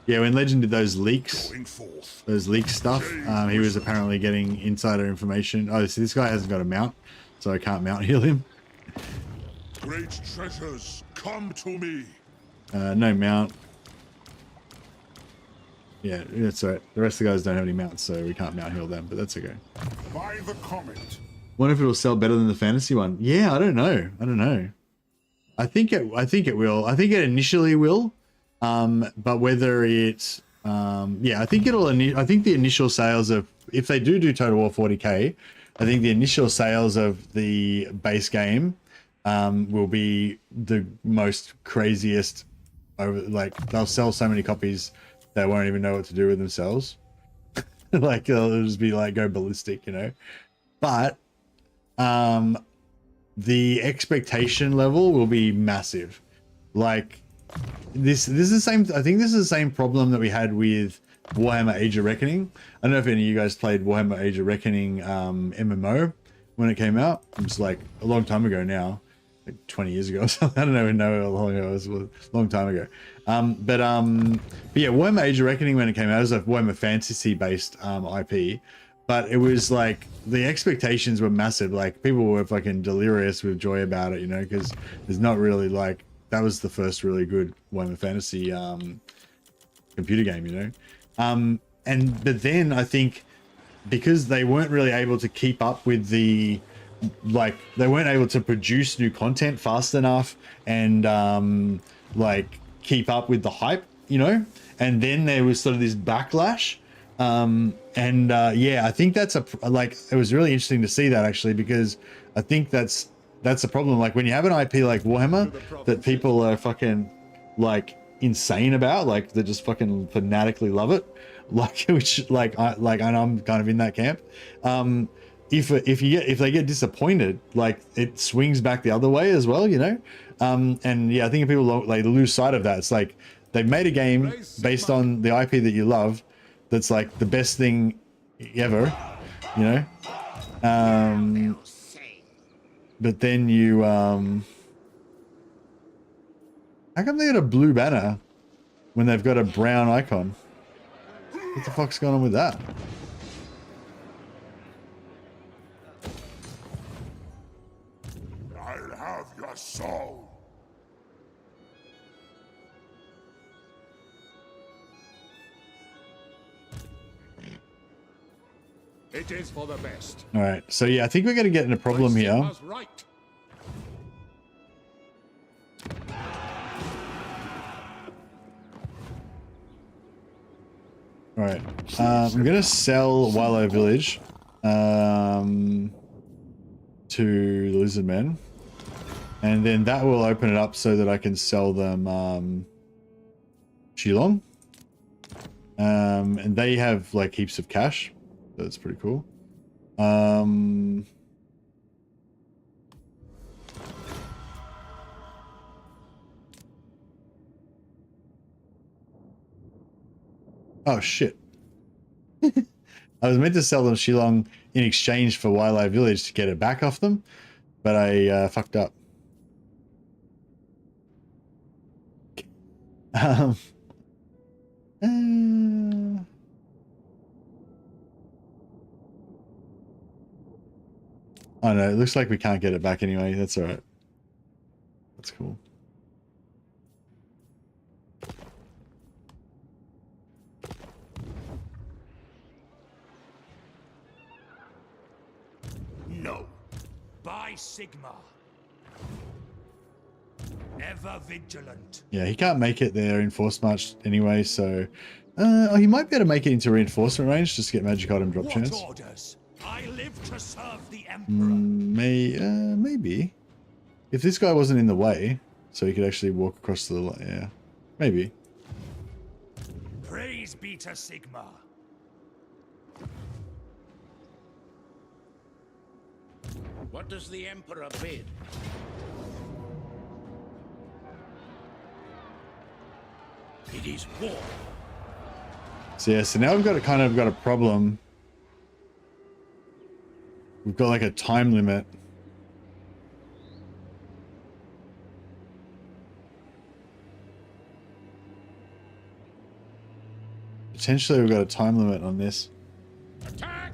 S4: Yeah, when Legend did those leaks,
S2: Going forth.
S4: those leak stuff, he was apparently getting insider information. Oh, see, this guy hasn't got a mount, so I can't mount heal him.
S2: Great treasures, come to me.
S4: No mount. Yeah, that's all right. The rest of the guys don't have any mounts, so we can't mount heal them, but that's okay.
S2: By the comet.
S4: Wonder if it'll sell better than the fantasy one. Yeah, I don't know. I think it will. I think it initially will. But whether it's yeah, I think the initial sales of, if they do Total War 40k, I think the initial sales of the base game will be the most craziest. Over, like, they'll sell so many copies they won't even know what to do with themselves. Like, they'll just be like, go ballistic, you know. But the expectation level will be massive. Like, this is the same. I think this is the same problem that we had with Warhammer Age of Reckoning. I don't know if any of you guys played Warhammer Age of Reckoning MMO when it came out. It was like a long time ago now, like 20 years ago or something. I don't even know how long ago it was. A long time ago. But yeah, Warhammer Age of Reckoning, when it came out, it was a Warhammer fantasy based IP. But it was like, the expectations were massive. Like, people were fucking delirious with joy about it, you know, because there's not really, like, that was the first really good Warhammer Fantasy computer game, you know. But then I think because they weren't really able to keep up with the, like, they weren't able to produce new content fast enough and like keep up with the hype, you know. And then there was sort of this backlash. Yeah, I think that's like, it was really interesting to see that, actually, because I think that's the problem. Like, when you have an IP like Warhammer that people are fucking like insane about, like they just fucking fanatically love it, like, which like and I'm kind of in that camp. If they get disappointed, like, it swings back the other way as well, you know. And yeah, I think if people like lose sight of that, it's like they've made a game based on the IP that you love, that's like the best thing ever, you know. But then you how come they got a blue banner when they've got a brown icon? What the fuck's going on with that?
S2: I'll have your soul.
S10: It is for the best.
S4: All right, so yeah, I think we're gonna get in a problem here.
S10: Right.
S4: All right, I'm gonna sell Wilo Village to the Lizard Men, and then that will open it up so that I can sell them Shilong, and they have like heaps of cash. That's pretty cool. Oh shit. I was meant to sell them Shilong in exchange for Wildlife Village to get it back off them, but I fucked up. Oh no, it looks like we can't get it back anyway. That's all right. That's cool.
S10: No. By Sigma. Ever vigilant.
S4: Yeah, he can't make it there in Force March anyway, so he might be able to make it into reinforcement range just to get magic item drop chance.
S10: Orders? I live to serve the Emperor.
S4: Maybe. If this guy wasn't in the way, so he could actually walk across the, yeah, maybe.
S10: Praise be to Sigma.
S6: What does the Emperor bid? It is war.
S4: So yeah, so now we've got a kind of got a problem. We've got like a time limit. potentially we've got a time limit on this.
S10: Attack!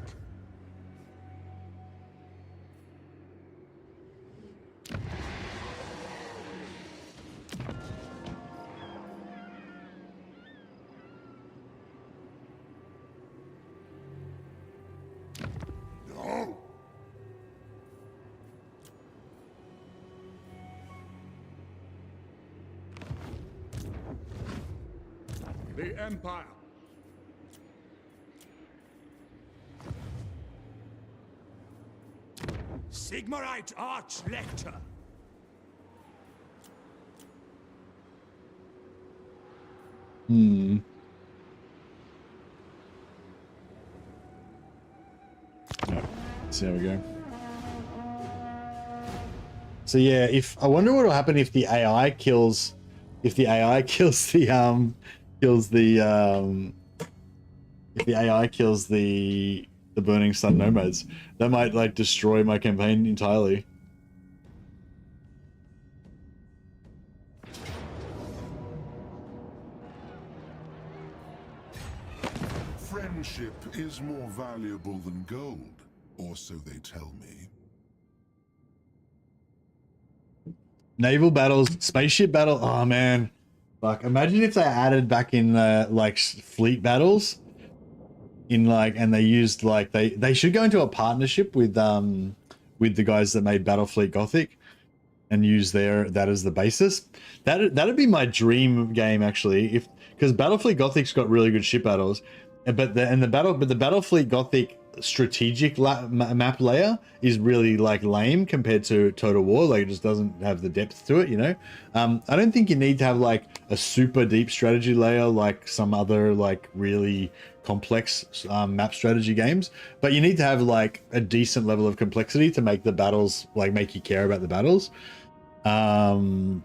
S2: No!
S10: The Empire.
S7: Sigmarite Arch-Lector.
S4: Hmm. Yeah, so there we go. So yeah, if I wonder what will happen if the AI kills, if the AI kills the if the AI kills the Burning Sun nomads, that might like destroy my campaign entirely.
S2: Friendship is more valuable than gold, or so they tell me.
S4: Naval battles, spaceship battle. Oh man, fuck! Imagine if they added back in like fleet battles, in like, and they used like they should go into a partnership with the guys that made Battlefleet Gothic, and use that as the basis. That'd be my dream game actually, if because Battlefleet Gothic's got really good ship battles, but the Battlefleet Gothic strategic map layer is really like lame compared to Total War. Like it just doesn't have the depth to it, you know. I don't think you need to have like a super deep strategy layer like some other like really complex map strategy games, but you need to have like a decent level of complexity to make the battles like make you care about the battles. Yeah,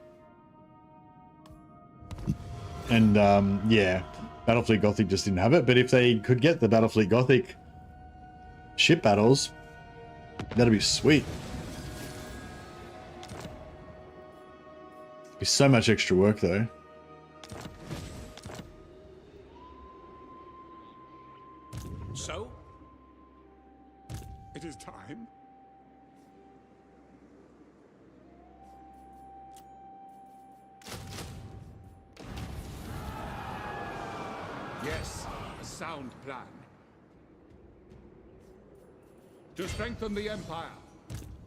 S4: Battlefleet Gothic just didn't have it, but if they could get the Battlefleet Gothic ship battles, that'd be sweet. Be so much extra work though.
S10: So? It is time. Yes, a sound plan. To strengthen the Empire.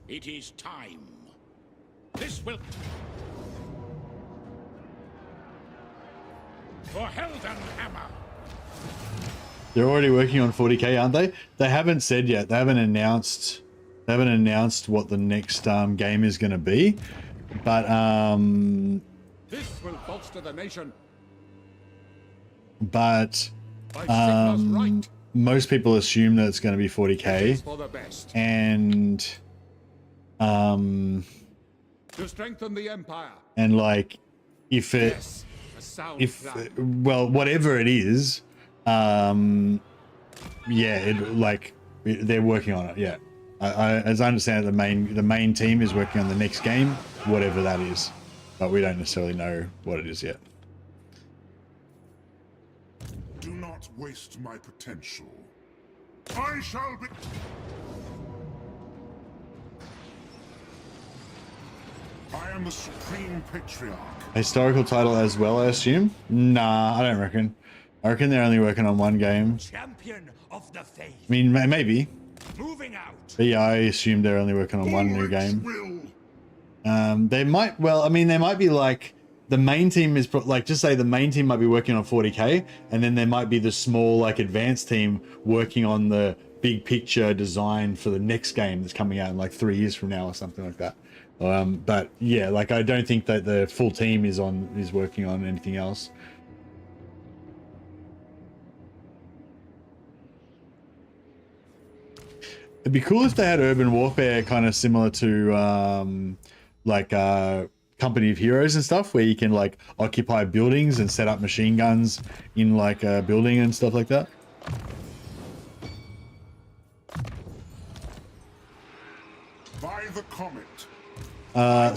S6: It is time.
S10: This will... For Helden Hammer.
S4: They're already working on 40k, aren't they? They haven't said yet. They haven't announced what the next game is going to be. But
S10: this will bolster the nation.
S4: But
S10: Right.
S4: most people assume that it's going to be 40k,
S10: For the best.
S4: and
S10: To strengthen the Empire.
S4: and like if it
S10: Yes, a sound
S4: if
S10: plan.
S4: well whatever it is, yeah, they're working on it. Yeah, as I understand it, the main team is working on the next game, whatever that is, but we don't necessarily know what it is yet.
S2: Do not waste my potential. I shall be... I am the Supreme Patriarch.
S4: Historical title as well, I assume? Nah, I don't reckon. I reckon they're only working on one game.
S7: Champion of the faith.
S4: I mean, maybe.
S7: Moving out.
S4: But yeah, I assume they're only working on one new game.
S2: Will.
S4: They might, well, I mean, they might be like, the main team is, like, just say the main team might be working on 40k, and then there might be the small, like, advanced team working on the big picture design for the next game that's coming out in, like, 3 years from now or something like that. But yeah, like, I don't think that the full team is working on anything else. It'd be cool if they had urban warfare kind of similar to Company of Heroes and stuff, where you can like occupy buildings and set up machine guns in like a building and stuff like that.
S2: By the comet.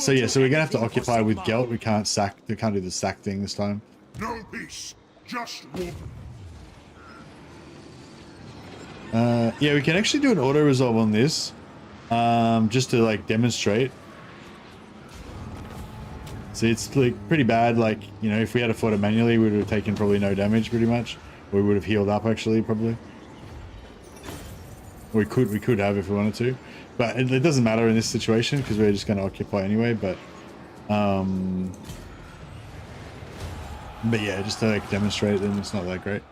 S4: So yeah, so we're gonna have to occupy with Gelt. We can't do the sack thing this time.
S2: No peace. Just war.
S4: Yeah, we can actually do an auto resolve on this, just to like demonstrate. See, it's like pretty bad. Like, you know, if we had fought it manually, we would have taken probably no damage, pretty much. Or we would have healed up actually, probably. We could have if we wanted to, but it doesn't matter in this situation because we're just going to occupy anyway. But yeah, just to like demonstrate, then it's not that great.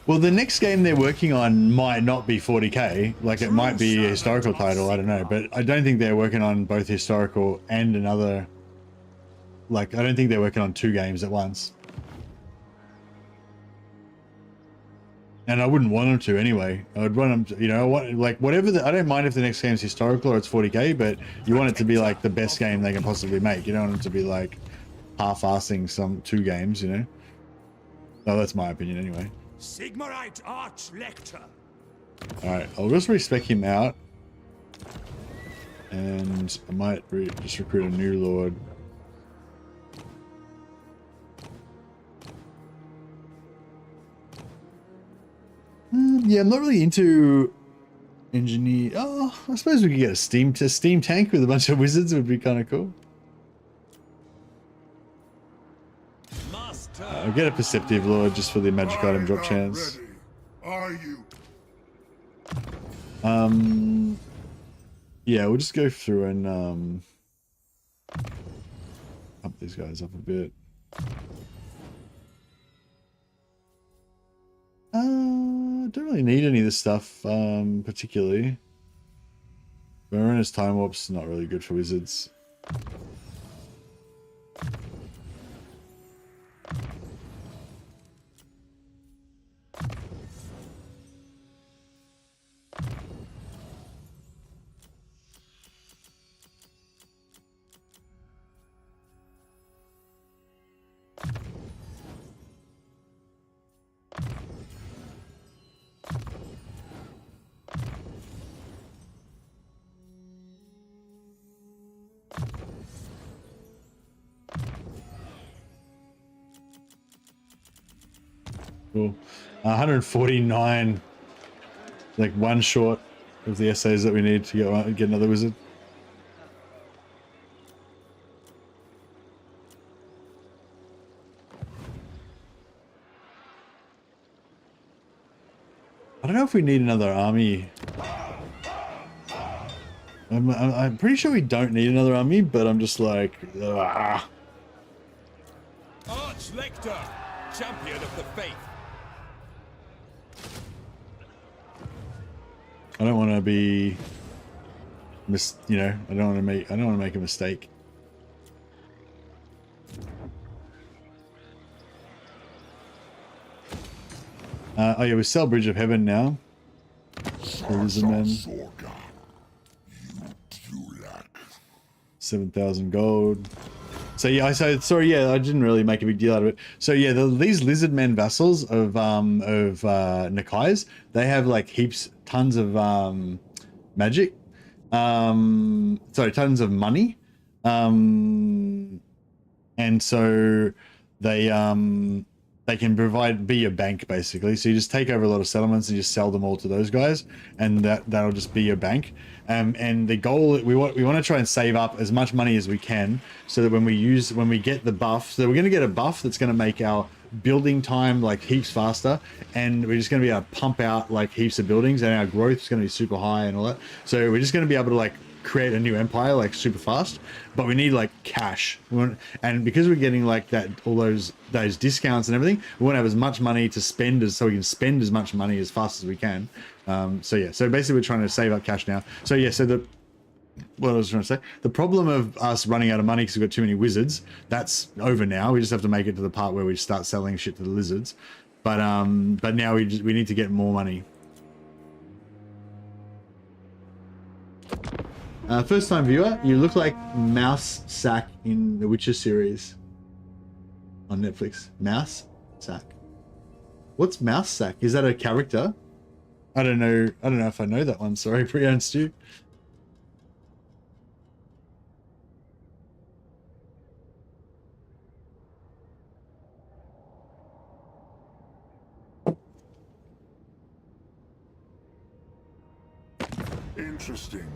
S4: Well, the next game they're working on might not be 40k. Like, it might be a historical title, I don't know. But I don't think they're working on both historical and another... Like, I don't think they're working on 2 games at once. And I wouldn't want them to anyway. I would want them to, you know, like, whatever I don't mind if the next game's historical or it's 40k, but you want it to be, like, the best game they can possibly make. You don't want it to be, like, half-assing some 2 games, you know? Oh, that's my opinion anyway.
S10: Sigmarite Arch-Lector.
S4: Alright, I'll just respec him out. And I might just recruit a new lord. Yeah, I'm not really into engineer. Oh, I suppose we could get a steam tank with a bunch of wizards. Would be kind of cool. I'll get a perceptive lord just for the magic item drop chance.
S2: Are you?
S4: Yeah, we'll just go through and up these guys up a bit. Don't really need any of this stuff particularly. Barona's time warp's not really good for wizards. Cool. 149, like one short of the essays that we need to get another wizard. I don't know if we need another army. I'm pretty sure we don't need another army, but I'm just like, ugh.
S10: Arch-Lector, champion of the faith.
S4: I don't want to be, you know, I don't want to make a mistake. Oh yeah, we sell Bridge of Heaven now. Lizardmen. 7,000 gold. So yeah, sorry, yeah, I didn't really make a big deal out of it. So yeah, these Lizardmen vassals of Nakai's, they have like tons of magic. Sorry, tons of money. And so they can be your bank basically. So you just take over a lot of settlements and just sell them all to those guys, and that'll just be your bank. And the goal, we want to try and save up as much money as we can, so that when we get the buff, so we're going to get a buff that's going to make our building time like heaps faster, and we're just going to be able to pump out like heaps of buildings, and our growth is going to be super high and all that. So we're just going to be able to like create a new empire like super fast, but we need like cash, and because we're getting like that, all those discounts and everything, we want to have as much money to spend so we can spend as much money as fast as we can. So yeah, so basically we're trying to save up cash now. So yeah, so what I was trying to say, the problem of us running out of money because we've got too many wizards, that's over now. We just have to make it to the part where we start selling shit to the lizards, but now we need to get more money. First time viewer, you look like Mouse Sack in the Witcher series on Netflix. Mouse Sack. What's Mouse Sack? Is that a character? I don't know if I know that one. Sorry, pre-owned Stu.
S2: Interesting.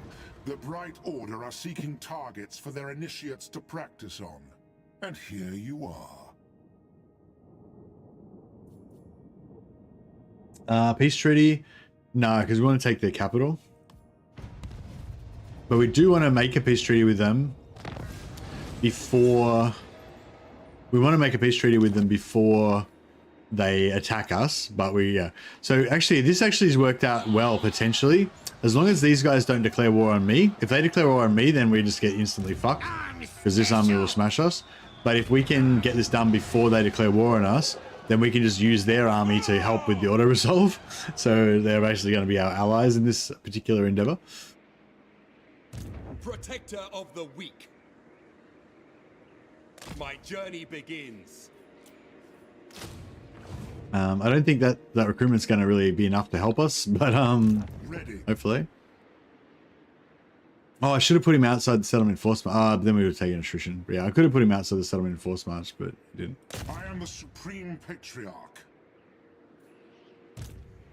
S2: The Bright Order are seeking targets for their initiates to practice on. And here you are.
S4: Peace treaty. No, because we want to take their capital. But we do want to make a peace treaty with them before... We want to make a peace treaty with them before they attack us, but we... So actually, this actually has worked out well, potentially. As long as these guys don't declare war on me. If they declare war on me, then we just get instantly fucked. Because this army will smash us. But if we can get this done before they declare war on us, then we can just use their army to help with the auto-resolve. So they're basically going to be our allies in this particular endeavor.
S11: Protector of the weak. My journey begins.
S4: I don't think that recruitment's going to really be enough to help us, but hopefully. Oh, I should have put him outside the settlement force march. But then we would have taken attrition. But yeah, I could have put him outside the settlement force march, but I didn't.
S2: I am the Supreme Patriarch.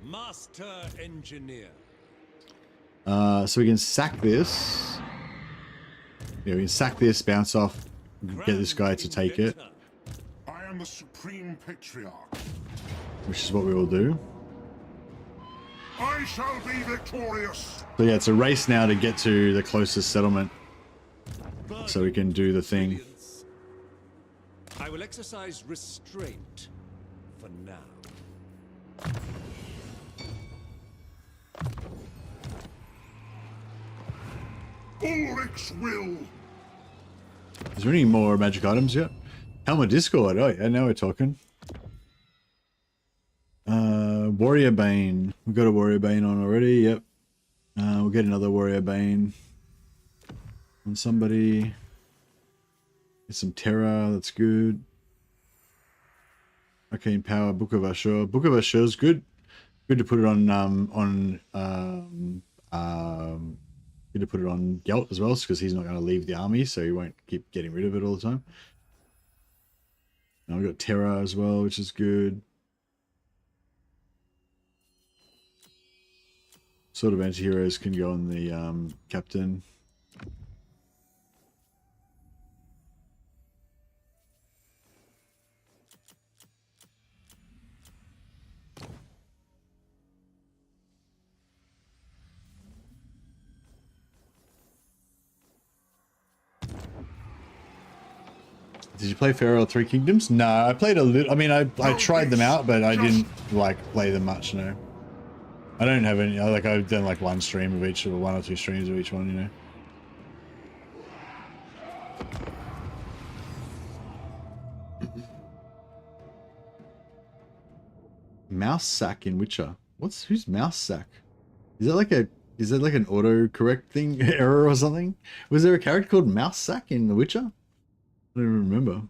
S11: Master Engineer.
S4: So we can sack this. Yeah, we can sack this, bounce off, get this guy to take it.
S2: I am the Supreme Patriarch.
S4: Which is what we will do.
S2: I shall be victorious.
S4: So yeah, it's a race now to get to the closest settlement. So we can do the thing.
S11: I will exercise restraint for now.
S2: Ulrich's will.
S4: Is there any more magic items yet? Helmet Discord. Oh yeah, now we're talking. Warrior Bane. We've got a Warrior Bane on already. Yep. We'll get another Warrior Bane on somebody. Get some Terror. That's good. Arcane Power. Book of Ashur. Book of Ashur is good. Good to put it on good to put it on Gelt as well, because he's not going to leave the army, so he won't keep getting rid of it all the time. Now we've got Terror as well, which is good. Sort of anti-heroes can go on the captain. Did you play Pharaoh 3 Kingdoms? No, I played a little. I mean, I tried them out, but I didn't like play them much. No, I don't have any. Like I've done like one stream of each, or 1 or 2 streams of each one. You know. Mouse sack in Witcher. Who's mouse sack? Is that like an auto-correct thing error or something? Was there a character called mouse sack in The Witcher? I don't even remember.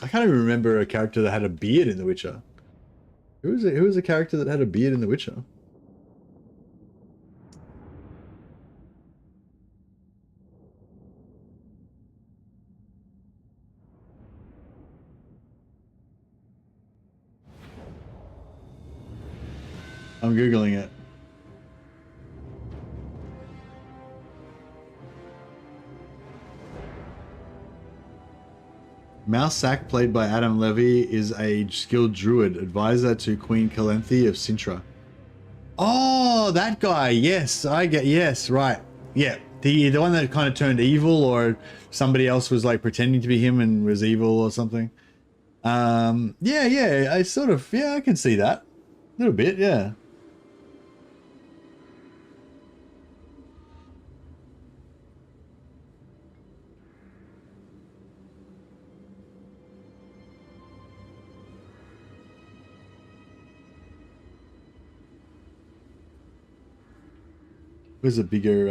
S4: I can't even remember a character that had a beard in The Witcher. Who was a character that had a beard in The Witcher? I'm Googling it. Mouse Sack, played by Adam Levy, is a skilled druid, advisor to Queen Calanthe of Sintra. Oh, that guy. Yes, I get. Yes, right. Yeah, the one that kind of turned evil, or somebody else was like pretending to be him and was evil or something. Yeah. I sort of. Yeah, I can see that a little bit. Yeah. Where's a bigger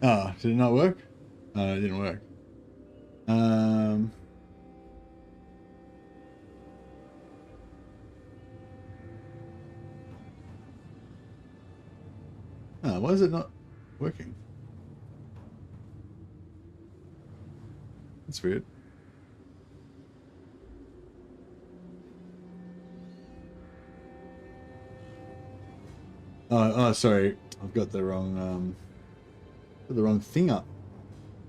S4: Oh, did it not work? Oh, it didn't work. Oh, why is it not working? That's weird. Oh, sorry. I've got the wrong thing up.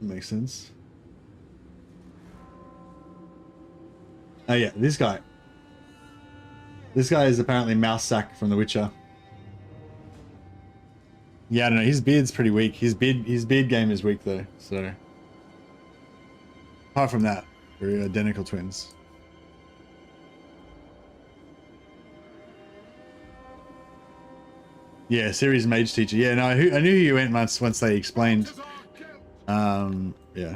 S4: That makes sense. Oh yeah, this guy. This guy is apparently Mousesack from The Witcher. Yeah, I don't know. His beard's pretty weak. His beard game is weak though. So apart from that, we're identical twins. Yeah, series mage teacher. Yeah, no, I knew who you went once they explained. Yeah.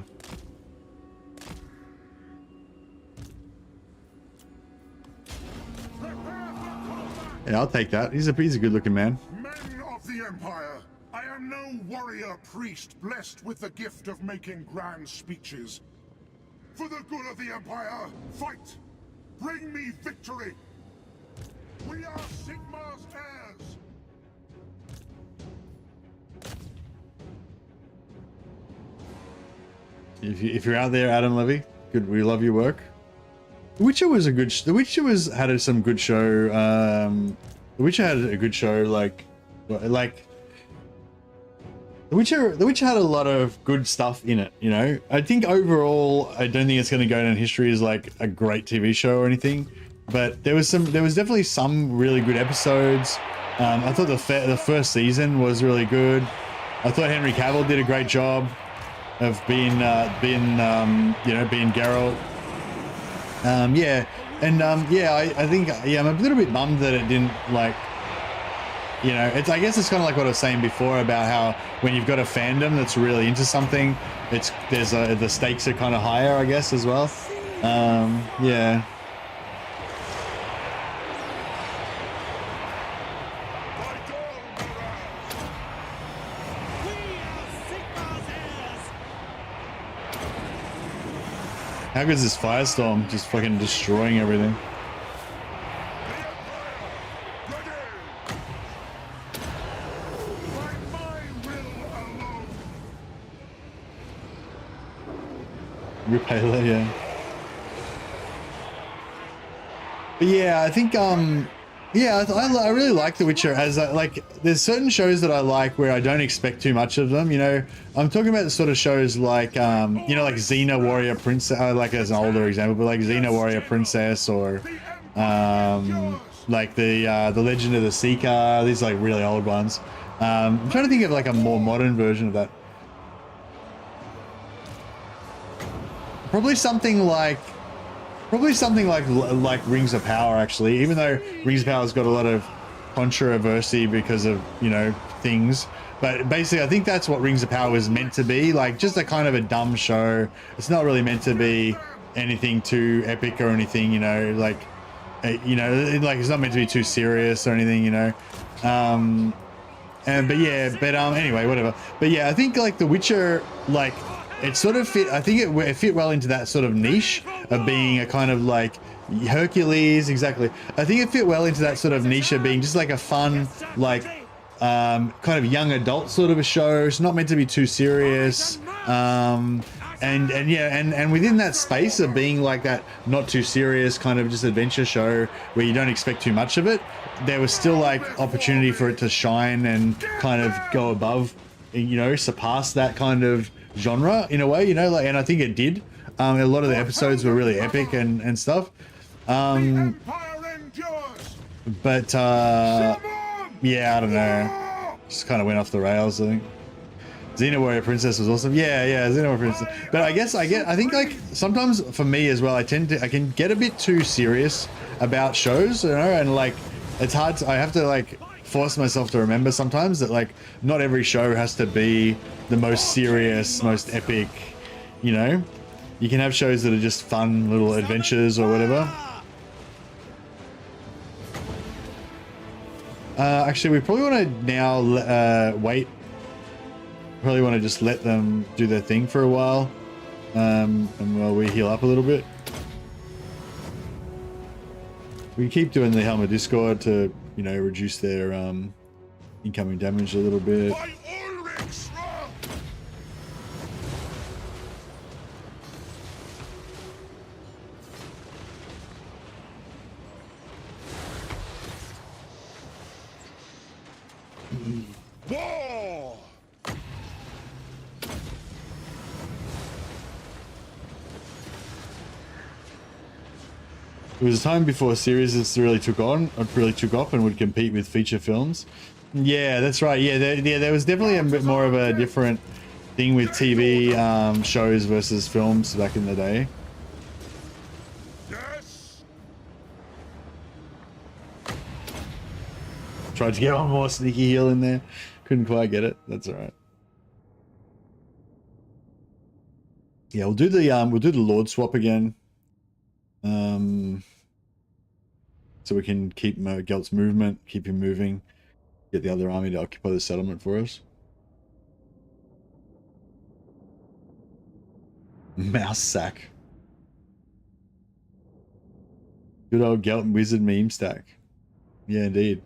S4: Yeah, I'll take that. He's a good looking man.
S2: Men of the Empire, I am no warrior priest blessed with the gift of making grand speeches. For the good of the Empire, fight! Bring me victory! We are Sigmar's heirs!
S4: If you're out there, Adam Levy, good. We love your work. The Witcher was a good. The Witcher had some good show. The Witcher had a good show. Like The Witcher had a lot of good stuff in it. You know, I think overall, I don't think it's going to go down in history as like a great TV show or anything. But there was definitely some really good episodes. I thought the first season was really good. I thought Henry Cavill did a great job of being Geralt. I think I'm a little bit bummed that it didn't, like, you know, I guess it's kind of like what I was saying before about how when you've got a fandom that's really into something, the stakes are kind of higher, I guess, as well. Yeah. How good is this firestorm? Just fucking destroying everything. Rip Halo, yeah. But yeah, I think yeah, I really like The Witcher as there's certain shows that I like where I don't expect too much of them, you know. I'm talking about the sort of shows like, you know, like Xena Warrior Princess, like as an older example, but like Xena Warrior Princess or like the Legend of the Seeker, these like really old ones. I'm trying to think of like a more modern version of that. Probably something like Rings of Power, actually, even though Rings of Power's got a lot of controversy because of, you know, things. But basically, I think that's what Rings of Power was meant to be, like just a kind of a dumb show. It's not really meant to be anything too epic or anything, you know, like, you know, like it's not meant to be too serious or anything, you know. Anyway, whatever. But yeah, I think like The Witcher, like, it sort of fit, I think it fit well into that sort of niche of being a kind of like Hercules, exactly. I think it fit well into that sort of niche of being just like a fun, like, kind of young adult sort of a show. It's not meant to be too serious. And within that space of being like that not too serious kind of just adventure show where you don't expect too much of it, there was still like opportunity for it to shine and kind of go above, you know, surpass that kind of genre in a way, you know, like, and I think it did. A lot of the episodes were really epic and stuff. But yeah, I don't know. Just kind of went off the rails, I think. Xena Warrior Princess was awesome. Yeah, Xena Warrior Princess. But I think like sometimes for me as well, I can get a bit too serious about shows, you know, and like it's hard I have to like force myself to remember sometimes that like not every show has to be the most serious, most epic, you know. You can have shows that are just fun little adventures or whatever. Actually, we probably want to now wait. Probably want to just let them do their thing for a while, and while we heal up a little bit. We keep doing the Helmet Discord to, you know, reduce their incoming damage a little bit.
S2: By Ulrich's wrath! War!
S4: It was a time before series really took off and would compete with feature films. Yeah, that's right. Yeah, there was definitely a bit more of a different thing with TV shows versus films back in the day.
S2: Yes!
S4: Tried to get one more sneaky heal in there. Couldn't quite get it. That's all right. Yeah, we'll do the Lord swap again. So we can keep Gelt's movement, keep him moving, get the other army to occupy the settlement for us. Mouse sack. Good old Gelt wizard meme stack. Yeah, indeed.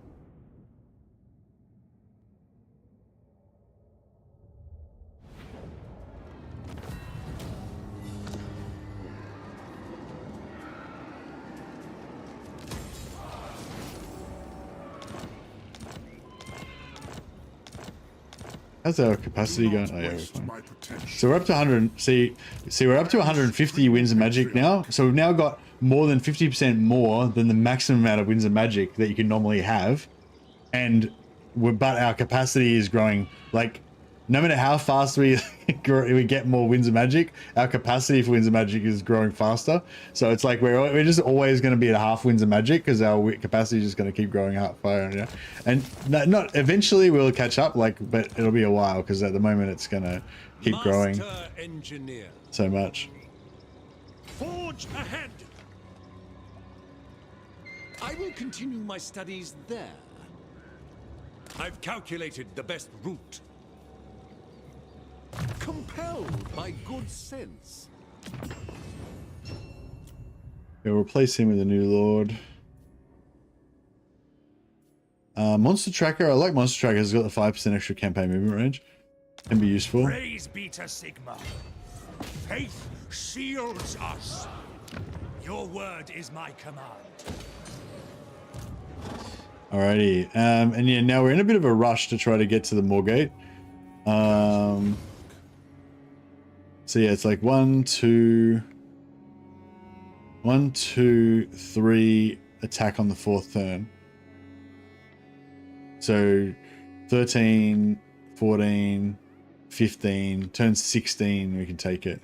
S4: How's our capacity going? Oh yeah, we're fine. So we're up to 100. See, we're up to 150 winds of magic now. So we've now got more than 50% more than the maximum amount of winds of magic that you can normally have, but our capacity is growing. Like, no matter how fast we get more winds of magic, our capacity for winds of magic is growing faster. So it's like we're just always going to be at half winds of magic because our capacity is just going to keep growing up fire. Yeah? And not eventually we'll catch up, but it'll be a while because at the moment it's going to keep growing so much.
S11: Forge ahead. I will continue my studies there. I've calculated the best route. Compelled by good sense.
S4: We'll replace him with a new lord. Monster Tracker. I like Monster Tracker. It's got the 5% extra campaign movement range. Can be useful.
S10: Praise be to Sigma. Faith shields us. Your word is my command.
S4: Alrighty. And yeah, now we're in a bit of a rush to try to get to the Moorgate. So yeah, it's like 1, 2, 3 attack on the 4th turn. So 13, 14, 15, turn 16, we can take it.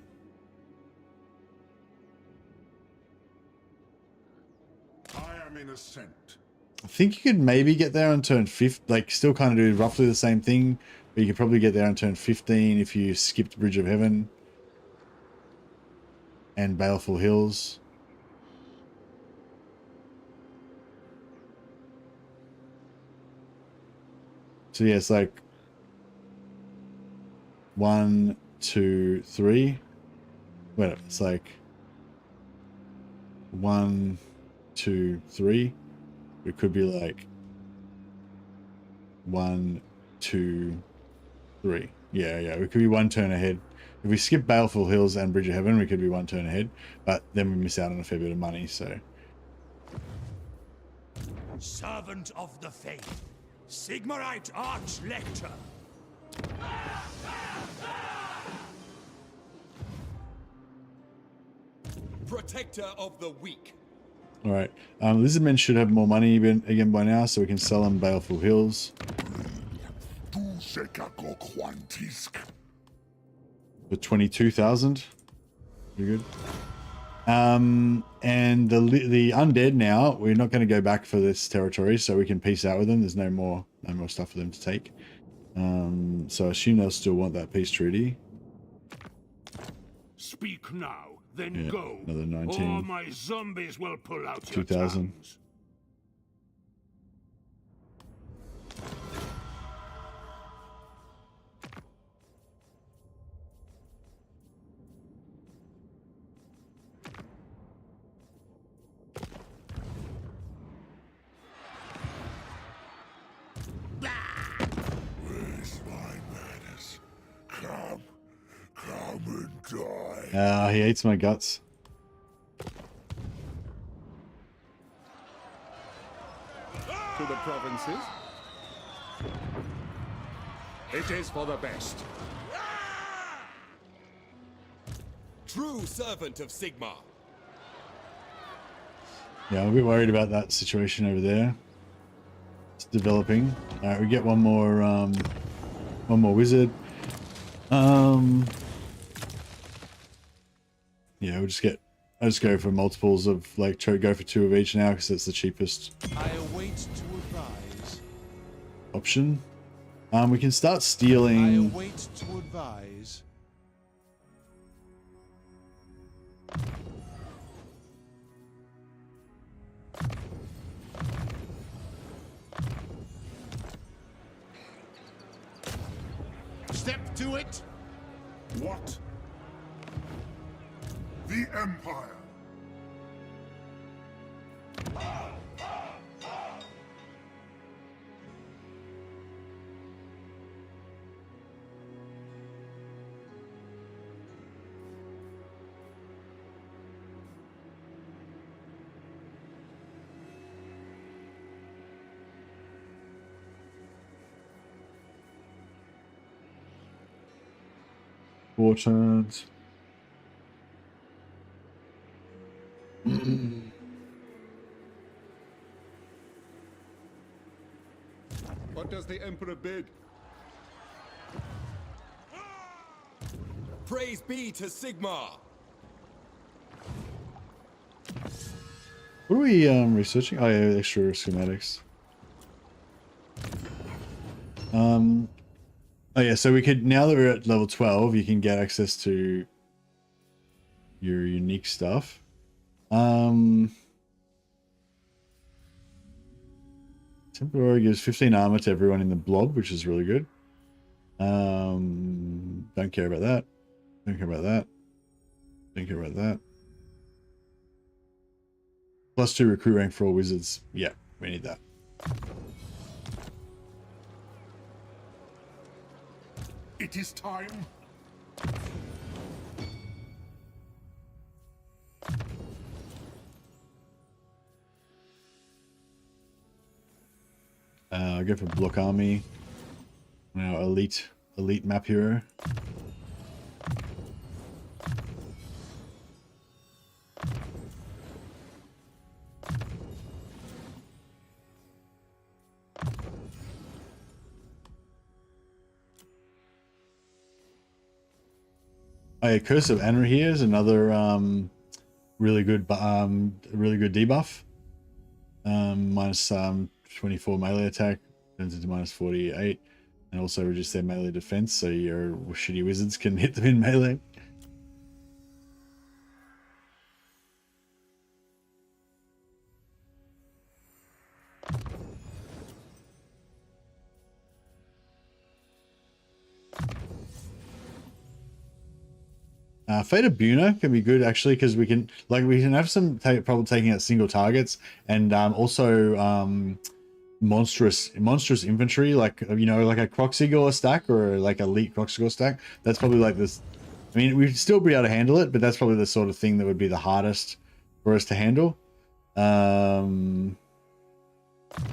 S2: I am innocent.
S4: I think you could maybe get there on turn 5, like still kind of do roughly the same thing, but you could probably get there on turn 15 if you skipped Bridge of Heaven and Baleful Hills. So yeah, it's like 1, 2, 3. Wait, it's like 1, 2, 3. It could be like 1, 2, 3. Yeah, we could be 1 turn ahead. If we skip Baleful Hills and Bridge of Heaven, we could be 1 turn ahead, but then we miss out on a fair bit of money, so.
S10: Servant of the Faith, Sigmarite Arch-Lector.
S11: Protector of the weak.
S4: Alright, Lizardmen should have more money again by now, so we can sell them Baleful Hills. For 22,000. Pretty good. And the undead now, we're not going to go back for this territory, so we can peace out with them. There's no more stuff for them to take. So I assume they'll still want that peace treaty.
S10: Speak now, then go.
S4: Another 19.
S10: Or my zombies will pull out
S4: 2,000.
S10: your tongues.
S2: Come and die.
S4: He eats my guts.
S11: To the provinces. It is for the best. True servant of Sigmar.
S4: Yeah, I'm a bit worried about that situation over there. It's developing. All right, we get one more wizard. Yeah, I'll just go for multiples of like go for 2 of each now because it's the cheapest.
S3: I await to advise.
S4: Option. We can start
S3: I
S4: stealing.
S3: await to advise.
S2: Step to it. What? The Empire.
S4: Four turns.
S11: What does the Emperor bid? Praise be to Sigmar!
S4: What are we researching? Oh yeah, extra schematics. Oh yeah, so we could, now that we're at level 12, you can get access to your unique stuff. Temporary gives 15 armor to everyone in the blob, which is really good. Don't care about that. Don't care about that. Don't care about that. +2 recruit rank for all wizards. Yeah, we need that.
S2: It is time.
S4: I'll go for block army. Now elite map hero. Oh yeah, Curse of Anra here is another really good debuff. Minus 24 melee attack turns into minus 48, and also reduce their melee defense, so your shitty wizards can hit them in melee. Fate of Buna can be good actually, because we can have some trouble taking out single targets, and also monstrous infantry, like like a Kroxigor stack or like elite Kroxigor stack. That's probably like this. I mean, we'd still be able to handle it, but that's probably the sort of thing that would be the hardest for us to handle. Yeah, I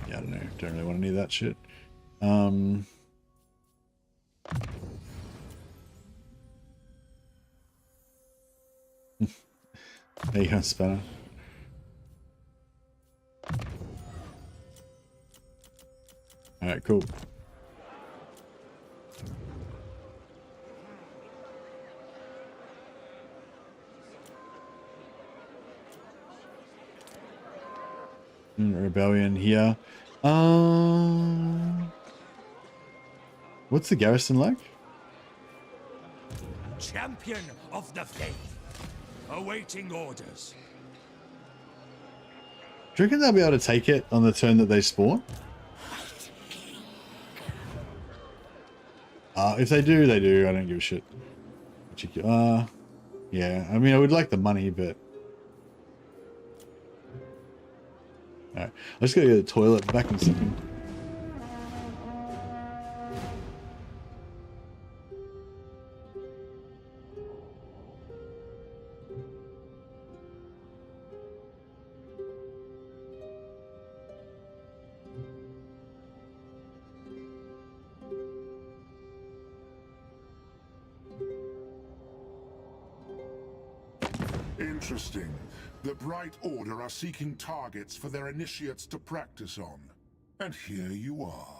S4: don't know. Don't really want any of that shit. There you go, Spanner. Alright, cool. Rebellion here. What's the garrison like?
S10: Champion of the faith. Awaiting orders.
S4: Do you reckon they'll be able to take it on the turn that they spawn? If they do, they do. I don't give a shit. Yeah, I mean, I would like the money, but... Alright, I'm just gonna go to the toilet. Back in a second.
S2: Interesting. The Bright Order are seeking targets for their initiates to practice on. And here you are.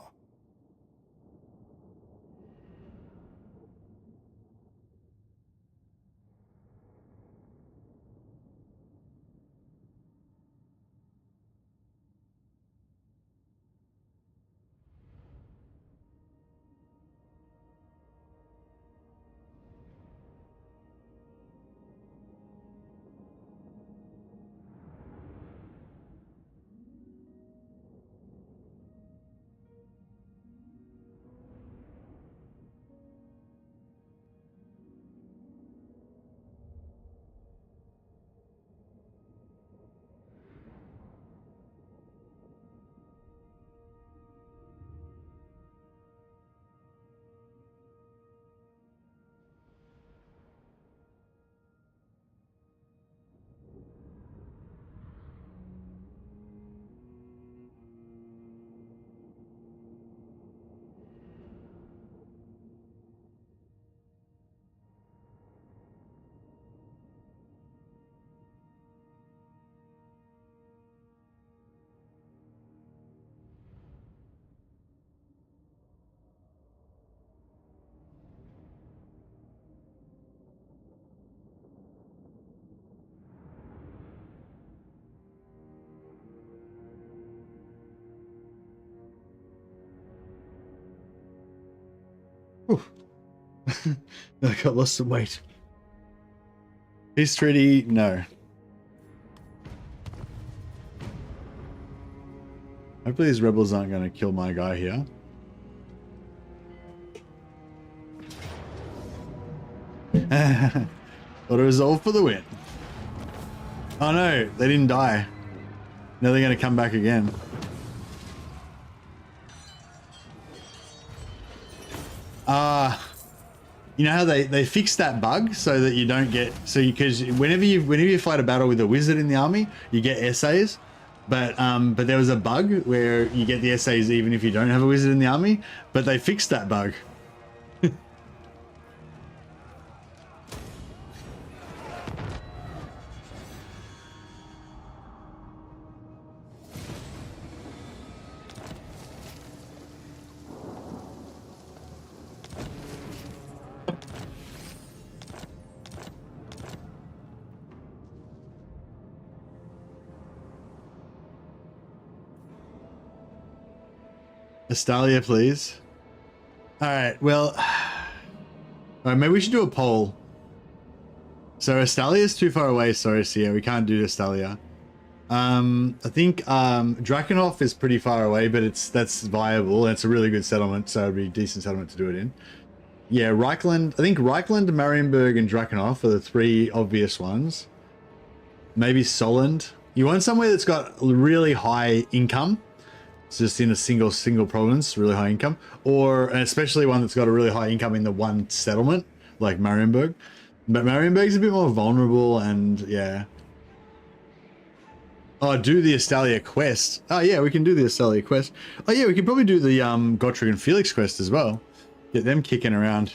S4: I got lost some weight. Peace treaty, no. Hopefully these rebels aren't going to kill my guy here. But a resolve for the win. Oh no, they didn't die. Now they're going to come back again. You know how they fixed that bug so that you don't get because whenever you fight a battle with a wizard in the army, you get essays, but there was a bug where you get the essays even if you don't have a wizard in the army, but they fixed that bug. Astalia, please. All right, well, all right, maybe we should do a poll. So Astalia is too far away. Sorry, so yeah, we can't do Astalia. I think Drakenhof is pretty far away, but that's viable. And it's a really good settlement, so it'd be a decent settlement to do it in. Yeah, Reichland. I think Reichland, Marienburg, and Drakenhof are the three obvious ones. Maybe Solent. You want somewhere that's got really high income. It's just in a single province, really high income, or especially one that's got a really high income in the one settlement, like Marienburg. But Marienburg's a bit more vulnerable, and yeah. Oh, do the Astalia quest. Oh yeah, we can do the Astalia quest. Oh yeah, we could probably do the Gotrek and Felix quest as well. Get them kicking around.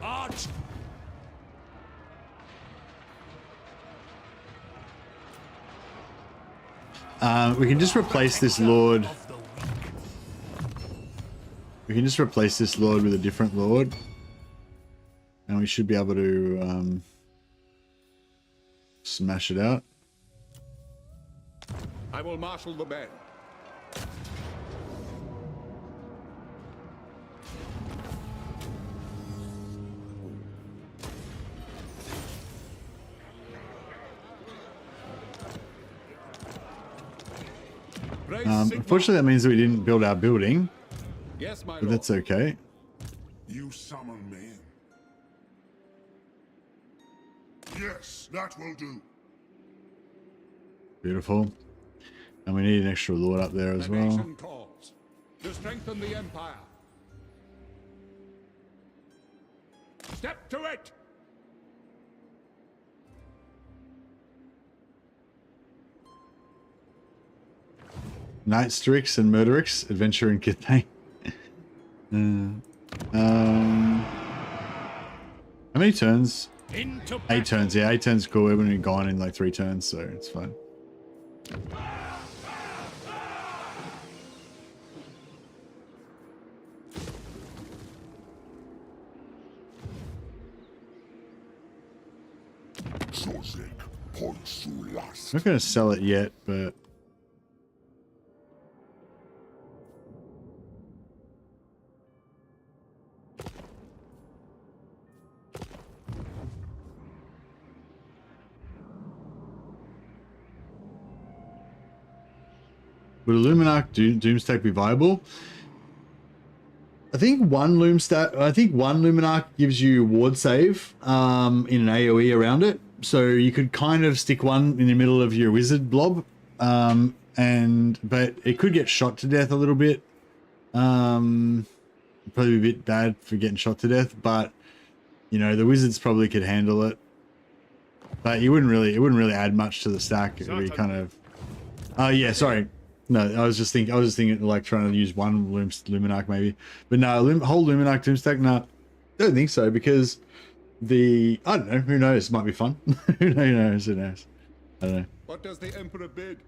S10: Arch!
S4: We can just replace this lord. We can just replace this lord with a different lord. And we should be able to smash it out.
S11: I will marshal the men.
S4: Unfortunately, that means that we didn't build our building.
S11: Yes, my
S4: but
S11: lord.
S4: that's okay.
S2: You summon me? Yes, that will do.
S4: Beautiful. And we need an extra lord up there as
S11: The
S4: well.
S11: nation calls to strengthen the empire. Step to it!
S4: Knightstrix and Murderix, adventure in Cathay. How many turns
S10: Into
S4: 8 turns, yeah, 8 turns is cool. We're going to be gone in like 3 turns, so it's fine. I'm not going to sell it yet, but would a Luminarch Doomstack be viable? I think one Luminarch gives you ward save in an AoE around it. So you could kind of stick one in the middle of your wizard blob. But it could get shot to death a little bit. Probably a bit bad for getting shot to death, but you know, the wizards probably could handle it. But it wouldn't really add much to the stack. It would be kind of yeah, sorry. No, I was just thinking like trying to use one Luminarch maybe. But no, whole Luminarch Doomstack, no. Don't think so, because I don't know, who knows, it might be fun. Who knows, I don't know.
S11: What does the Emperor bid?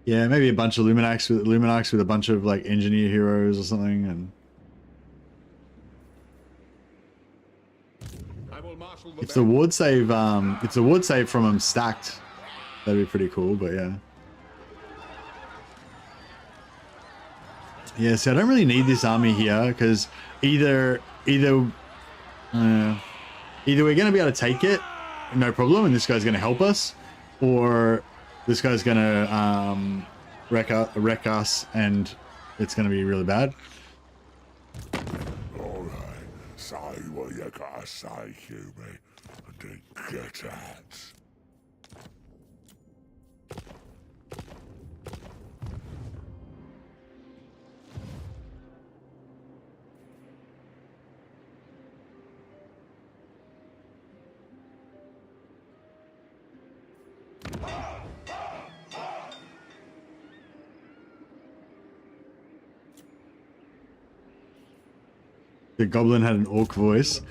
S4: Yeah, maybe a bunch of Luminarchs with a bunch of like engineer heroes or something, and
S11: I will marshal the
S4: if the ward save from them stacked, that'd be pretty cool, but yeah. Yeah, see, I don't really need this army here, because either we're going to be able to take it, no problem, and this guy's going to help us, or this guy's going to wreck us, and it's going to be really bad.
S2: All right, say what you gotta say, Hughie, and then get out.
S4: The goblin had an orc voice.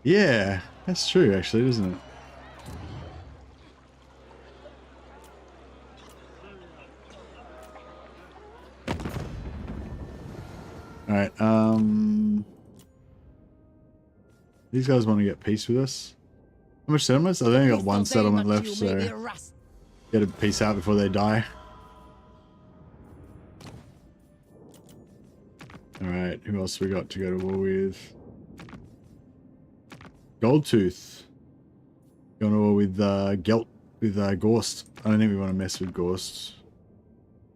S4: Yeah, that's true, actually, isn't it? All right. These guys want to get peace with us. How much settlements? I've only got one settlement left, so get a peace out before they die. Alright, who else we got to go to war with? Goldtooth. Going to war with Gelt, with Gorst. I don't think we want to mess with Gorst.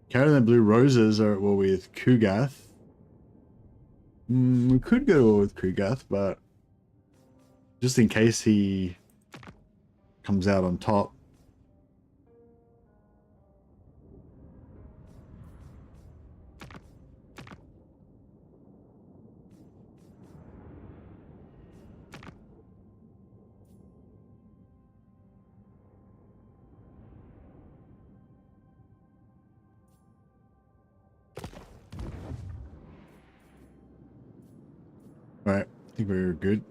S4: Carrion and Blue Roses are at war with Kugath. We could go to war with Kugath, but just in case he comes out on top. Right, I think we're good.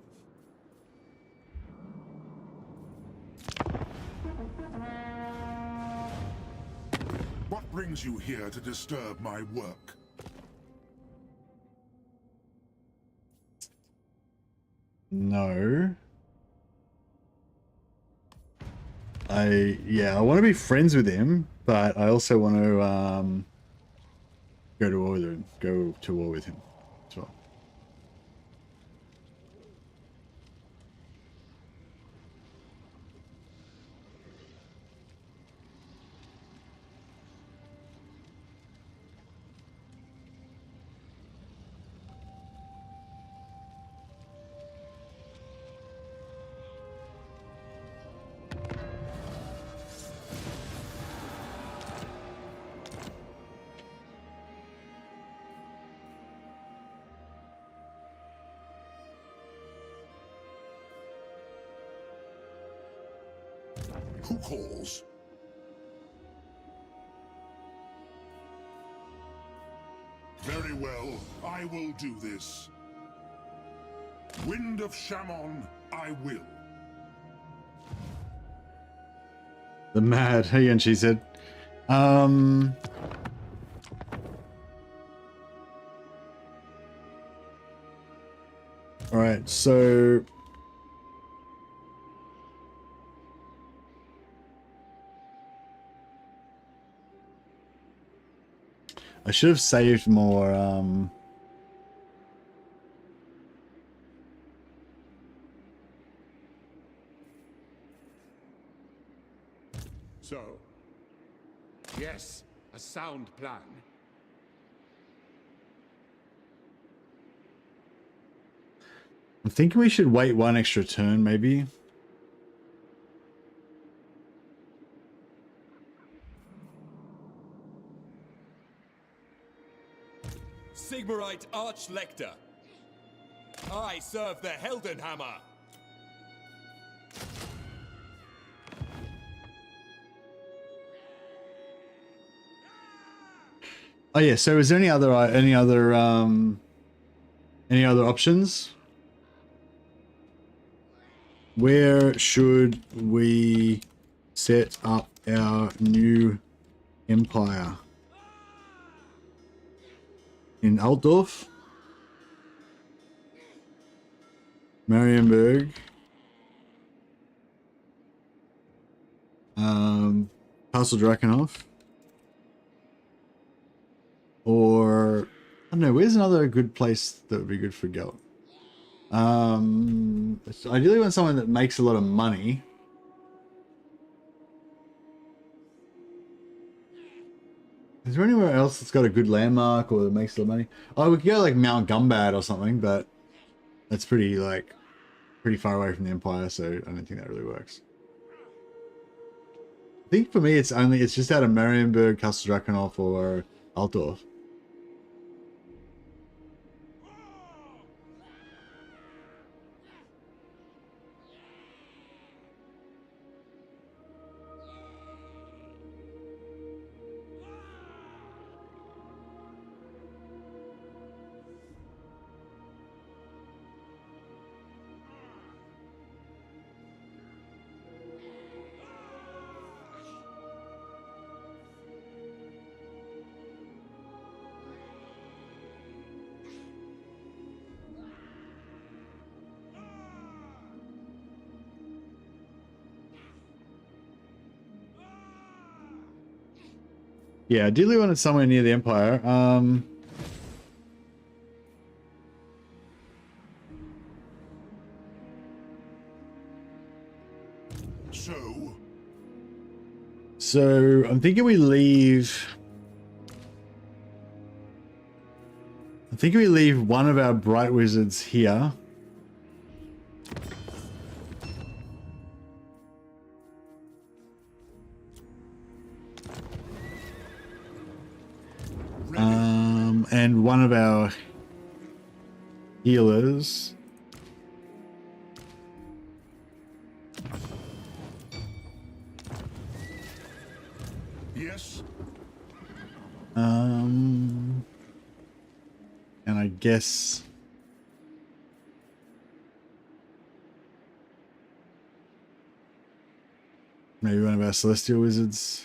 S2: What brings you here to disturb my work?
S4: No. I want to be friends with him, but I also want to go to war with him as well.
S2: Who calls? Very well, I will do this. Wind of Shammon, I will.
S4: The mad, hey, and she said, all right, so I should have saved more,
S10: So, yes, a sound plan.
S4: I'm thinking we should wait one extra turn, maybe.
S11: Sigmarite Archlector. I serve the Heldenhammer.
S4: Oh yeah, so is there any other options? Where should we set up our new empire? In Altdorf? Marienburg? Castle Drakenhof? Or, I don't know, where's another good place that would be good for Gelt? So ideally want someone that makes a lot of money. Is there anywhere else that's got a good landmark or that makes a lot of money? Oh, we could go like Mount Gumbad or something, but that's pretty far away from the Empire, so I don't think that really works. I think for me it's just out of Marienburg, Castle Drakenhof, or Altdorf. Yeah, ideally wanted somewhere near the Empire. So I'm thinking we leave. I'm thinking we leave one of our bright wizards here. And one of our healers.
S2: Yes.
S4: And I guess maybe one of our celestial wizards.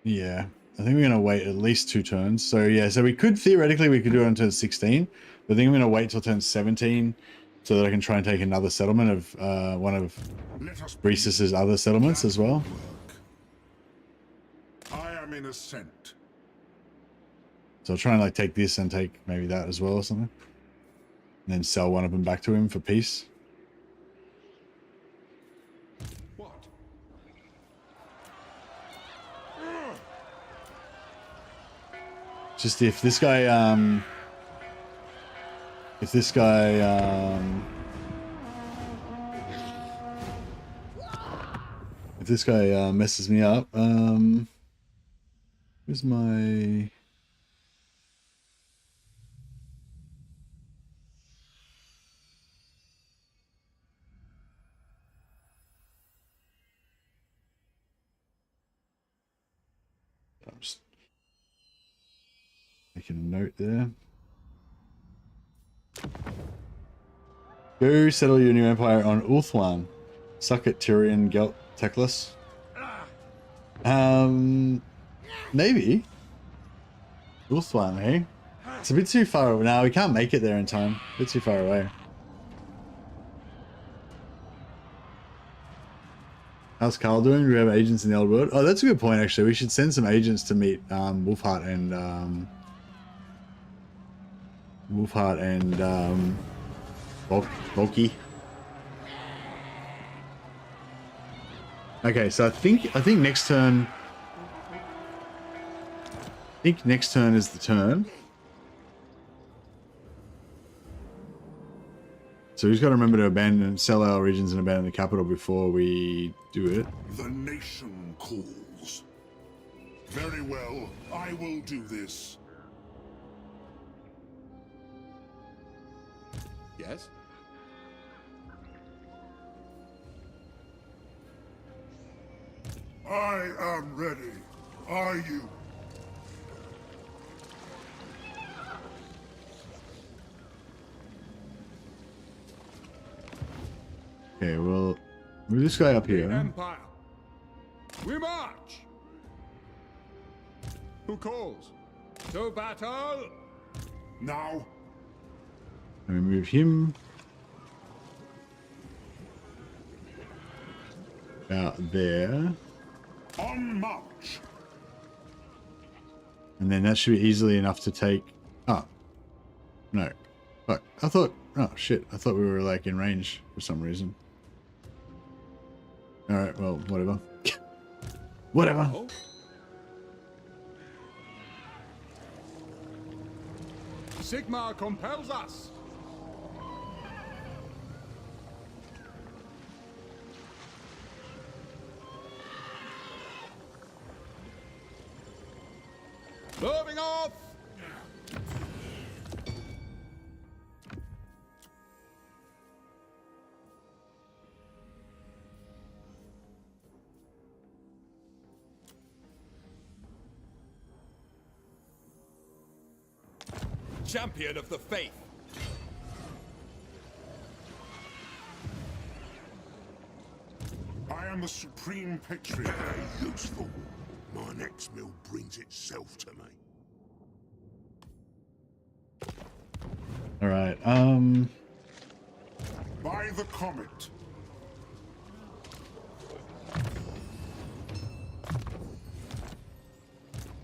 S4: Yeah, I think we're going to wait at least 2 turns. So yeah, so we could theoretically we could do it on turn 16, but I think I'm going to wait till turn 17 so that I can try and take another settlement of one of Rhesus's other settlements as well.
S2: I am in ascent.
S4: So I'll try and like take this and take maybe that as well or something. And then sell one of them back to him for peace. Just if this guy, if this guy messes me up, where's my... I'm just making a note there. Go settle your new empire on Ulthuan. Suck it, Tyrion, Gelt, Teclis. Maybe. Ulthuan, hey? It's a bit too far away. No, we can't make it there in time. A bit too far away. How's Carl doing? Do we have agents in the old world? Oh, that's a good point, actually. We should send some agents to meet Wolfheart and Bulky. Okay, so I think next turn. I think next turn is the turn. So we've got to remember to sell our regions and abandon the capital before we do it.
S2: The nation calls. Very well, I will do this.
S11: Yes?
S2: I am ready. Are you?
S4: Okay, well, move this guy up here.
S11: Empire. We march. Who calls? To battle.
S2: Now.
S4: Let me move him out there.
S2: On march.
S4: And then that should be easily enough to take... Oh. No. Fuck. I thought... Oh, shit. I thought we were, like, in range for some reason. Alright, well, whatever. Whatever.
S11: Oh. Sigmar compels us. Moving off. Champion of the faith.
S2: I am the supreme patriot. Very useful. My next meal brings itself to me.
S4: Alright,
S2: By the comet.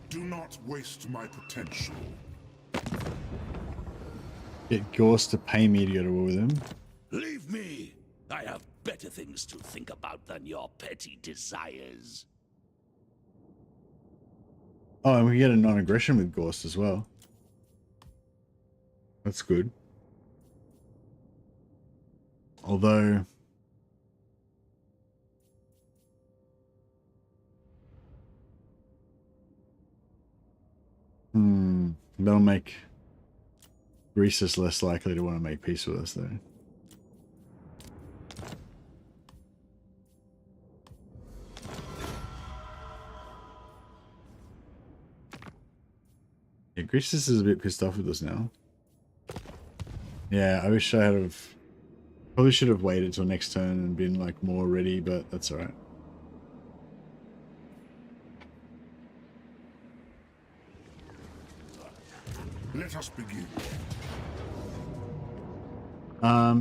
S2: Do not waste my potential.
S4: Get Gorse to pay me to go to war with him.
S6: Leave me. I have better things to think about than your petty desires.
S4: Oh, and we get a non-aggression with Gorse as well. That's good. Although... that'll make Greasus less likely to want to make peace with us, though. Yeah, Greasus is a bit pissed off with us now. Yeah, I wish I had have... Probably should have waited till next turn and been, like, more ready, but that's alright.
S2: Let us begin.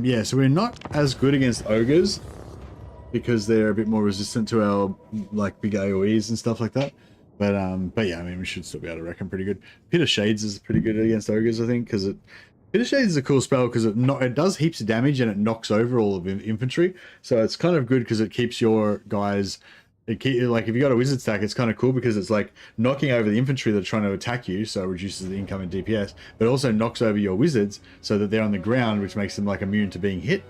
S4: Yeah, so we're not as good against ogres because they're a bit more resistant to our, like, big AoEs and stuff like that. But yeah, I mean, we should still be able to reckon pretty good. Pit of Shades is pretty good against ogres, I think, because Pit of Shades is a cool spell because it does heaps of damage and it knocks over all of infantry. So it's kind of good because it keeps your guys... like, if you got a wizard stack, it's kind of cool because it's like knocking over the infantry that are trying to attack you, so it reduces the incoming DPS, but also knocks over your wizards so that they're on the ground, which makes them like immune to being hit.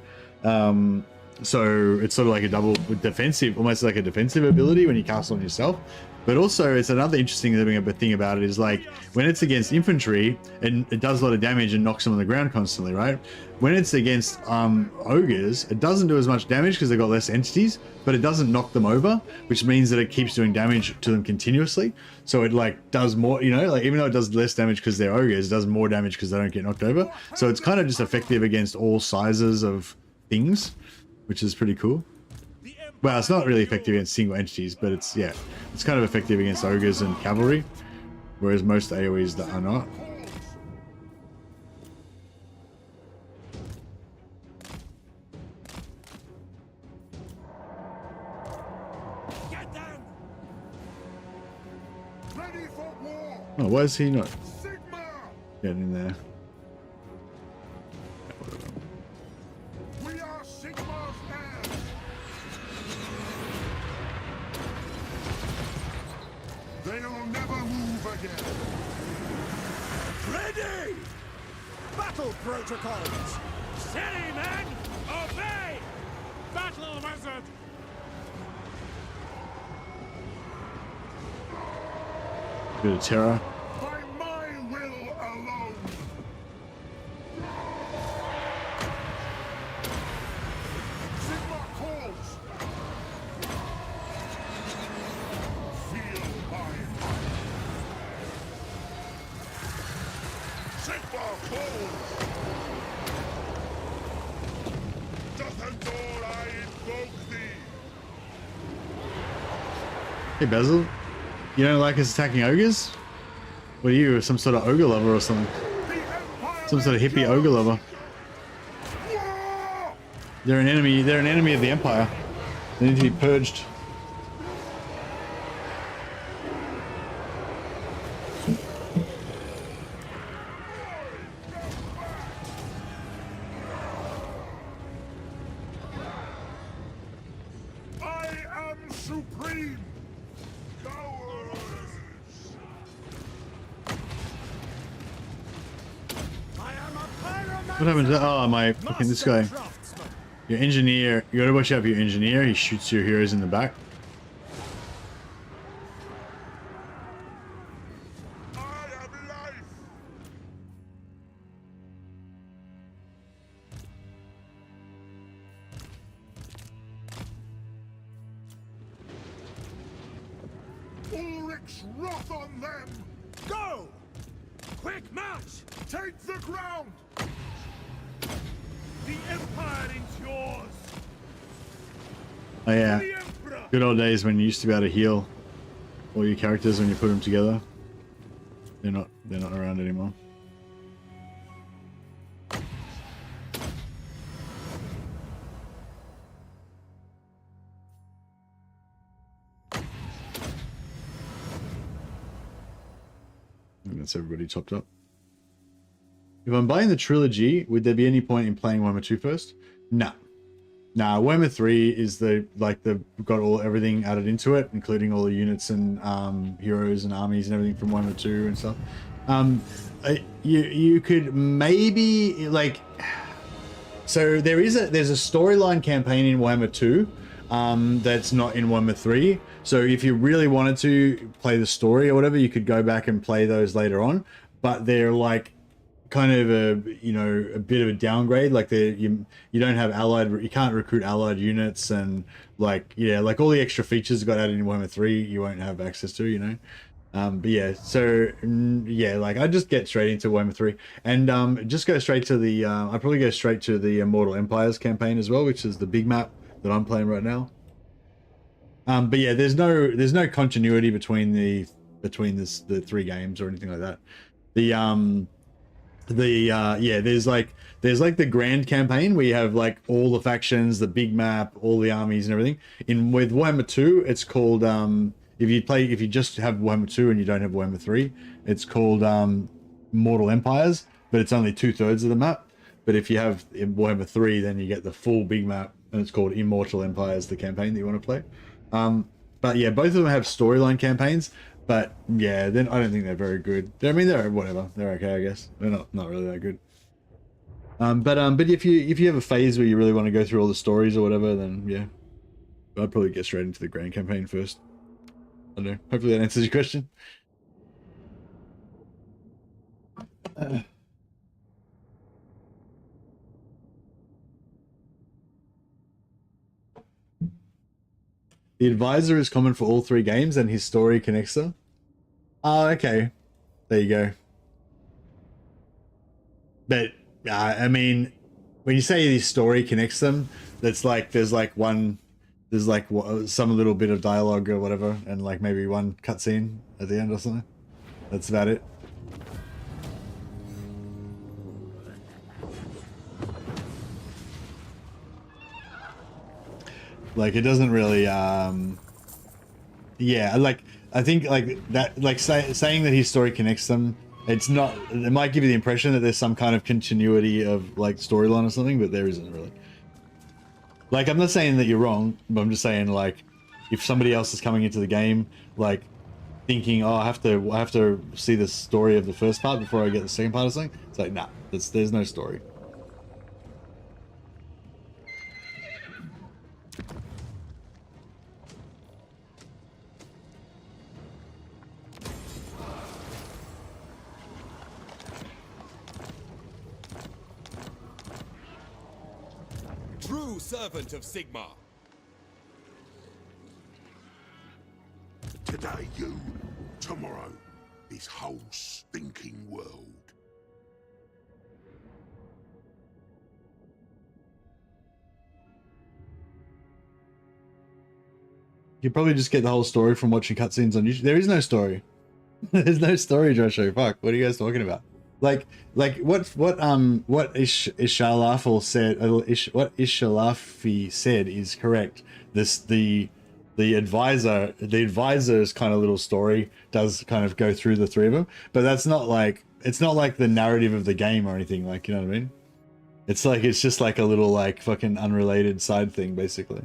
S4: So it's sort of like a double defensive, almost like a defensive ability when you cast on yourself. But also, it's another interesting thing about it is like when it's against infantry, it does a lot of damage and knocks them on the ground constantly, right? When it's against ogres, it doesn't do as much damage because they've got less entities, but it doesn't knock them over, which means that it keeps doing damage to them continuously. So it like does more, you know, like even though it does less damage because they're ogres, it does more damage because they don't get knocked over. So it's kind of just effective against all sizes of things, which is pretty cool. Well, it's not really effective against single entities, but it's, yeah, it's kind of effective against ogres and cavalry, whereas most AoEs that are not.
S2: Get them! Ready for war!
S4: Oh, why is he not
S2: Sigma!
S4: getting in there?
S2: We are Sigma's heirs! They'll never move again!
S10: Ready!
S7: Battle protocols!
S10: Steady, men! Obey! Battle wizard!
S4: Bit of terror.
S2: By my will alone! Sigma calls! Feel my might! Sigma calls! Dathandor, I invoke thee!
S4: Hey Basil, you don't like us attacking ogres? What are you, some sort of ogre lover or something? Some sort of hippie ogre lover. They're an enemy of the Empire. They need to be purged.
S2: I am supreme! Cowards!
S7: I am a pyromancer!
S4: What happened to, oh my, fucking this guy.
S7: Master craftsman.
S4: Your engineer, you gotta watch out for your engineer, he shoots your heroes in the back.
S2: I am life! Ulrich's wrath on them!
S10: Go! Quick march!
S2: Take the ground!
S10: The Empire is yours!
S4: Oh yeah,
S10: The Emperor!
S4: good old days when you used to be able to heal all your characters when you put them together. They're not around anymore. And that's everybody topped up. If I'm buying the trilogy, would there be any point in playing Warhammer 2 first? No. Nah, Warhammer 3 is got everything added into it, including all the units and heroes and armies and everything from Warhammer 2 and stuff. You could maybe so there's a storyline campaign in Warhammer 2 that's not in Warhammer 3. So if you really wanted to play the story or whatever, you could go back and play those later on. But they're like kind of a bit of a downgrade. Like you don't have you can't recruit allied units, and like all the extra features got added in Warhammer 3 you won't have access to, but yeah, so yeah, like I just get straight into Warhammer 3 and just go straight to the I probably go straight to the Immortal Empires campaign as well, which is the big map that I'm playing right now. But yeah, there's no continuity between the three games or anything like that. There's like the grand campaign where you have like all the factions, the big map, all the armies and everything. With Warhammer 2, it's called if you just have Warhammer 2 and you don't have Warhammer 3, it's called Mortal Empires, but it's only 2/3 of the map. But if you have Warhammer 3, then you get the full big map, and it's called Immortal Empires, the campaign that you want to play. But yeah, both of them have storyline campaigns, but yeah, then I don't think they're very good. They're whatever. They're okay, I guess. They're not really that good. But if you have a phase where you really want to go through all the stories or whatever, then yeah, I'd probably get straight into the grand campaign first. I don't know. Hopefully that answers your question. The advisor is common for all 3 games and his story connects them. Oh, okay. There you go. But, I mean, when you say his story connects them, that's like, there's like some little bit of dialogue or whatever, and like maybe one cutscene at the end or something. That's about it. Like, it doesn't really, yeah, like, I think, like, that, like, saying that his story connects them, it's not, it might give you the impression that there's some kind of continuity of, like, storyline or something, but there isn't really. Like, I'm not saying that you're wrong, but I'm just saying, like, if somebody else is coming into the game, like, thinking, oh, I have to see the story of the first part before I get the second part or something, it's like, nah, there's no story.
S11: True servant of Sigmar.
S2: Today you, tomorrow this whole stinking world.
S4: You probably just get the whole story from watching cutscenes on YouTube. There is no story. There's no story, Joshua. Fuck. What are you guys talking about? What Ishalafel said, what Ishalafi said is correct. The advisor's kind of little story does kind of go through the 3 of them, but that's not like, it's not like the narrative of the game or anything, like, you know what I mean? It's like, it's just like a little like fucking unrelated side thing, basically.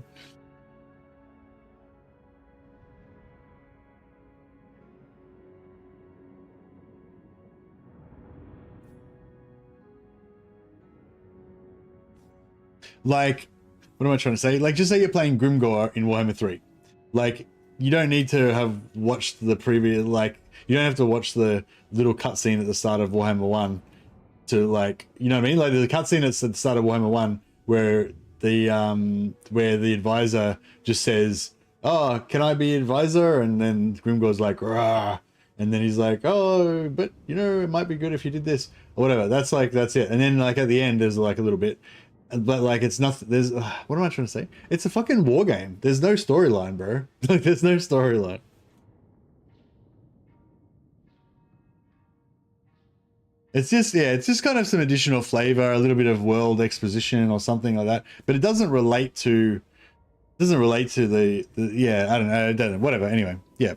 S4: Like, what am I trying to say? Like, just say you're playing Grimgor in Warhammer 3. Like, you don't need to have watched the previous, like, you don't have to watch the little cutscene at the start of Warhammer 1 to, like, you know what I mean? Like, there's a cutscene at the start of Warhammer 1 where the advisor just says, oh, can I be advisor? And then Grimgor's like, rah. And then he's like, oh, but, you know, it might be good if you did this. Or whatever. That's like, that's it. And then, like, at the end, there's, like, a little bit. But like, it's nothing, there's, what am I trying to say? It's a fucking war game. There's no storyline, bro. Like, there's no storyline. It's just, yeah, it's just kind of some additional flavor, a little bit of world exposition or something like that. But it doesn't relate to, the yeah, I don't know, whatever. Anyway, yeah.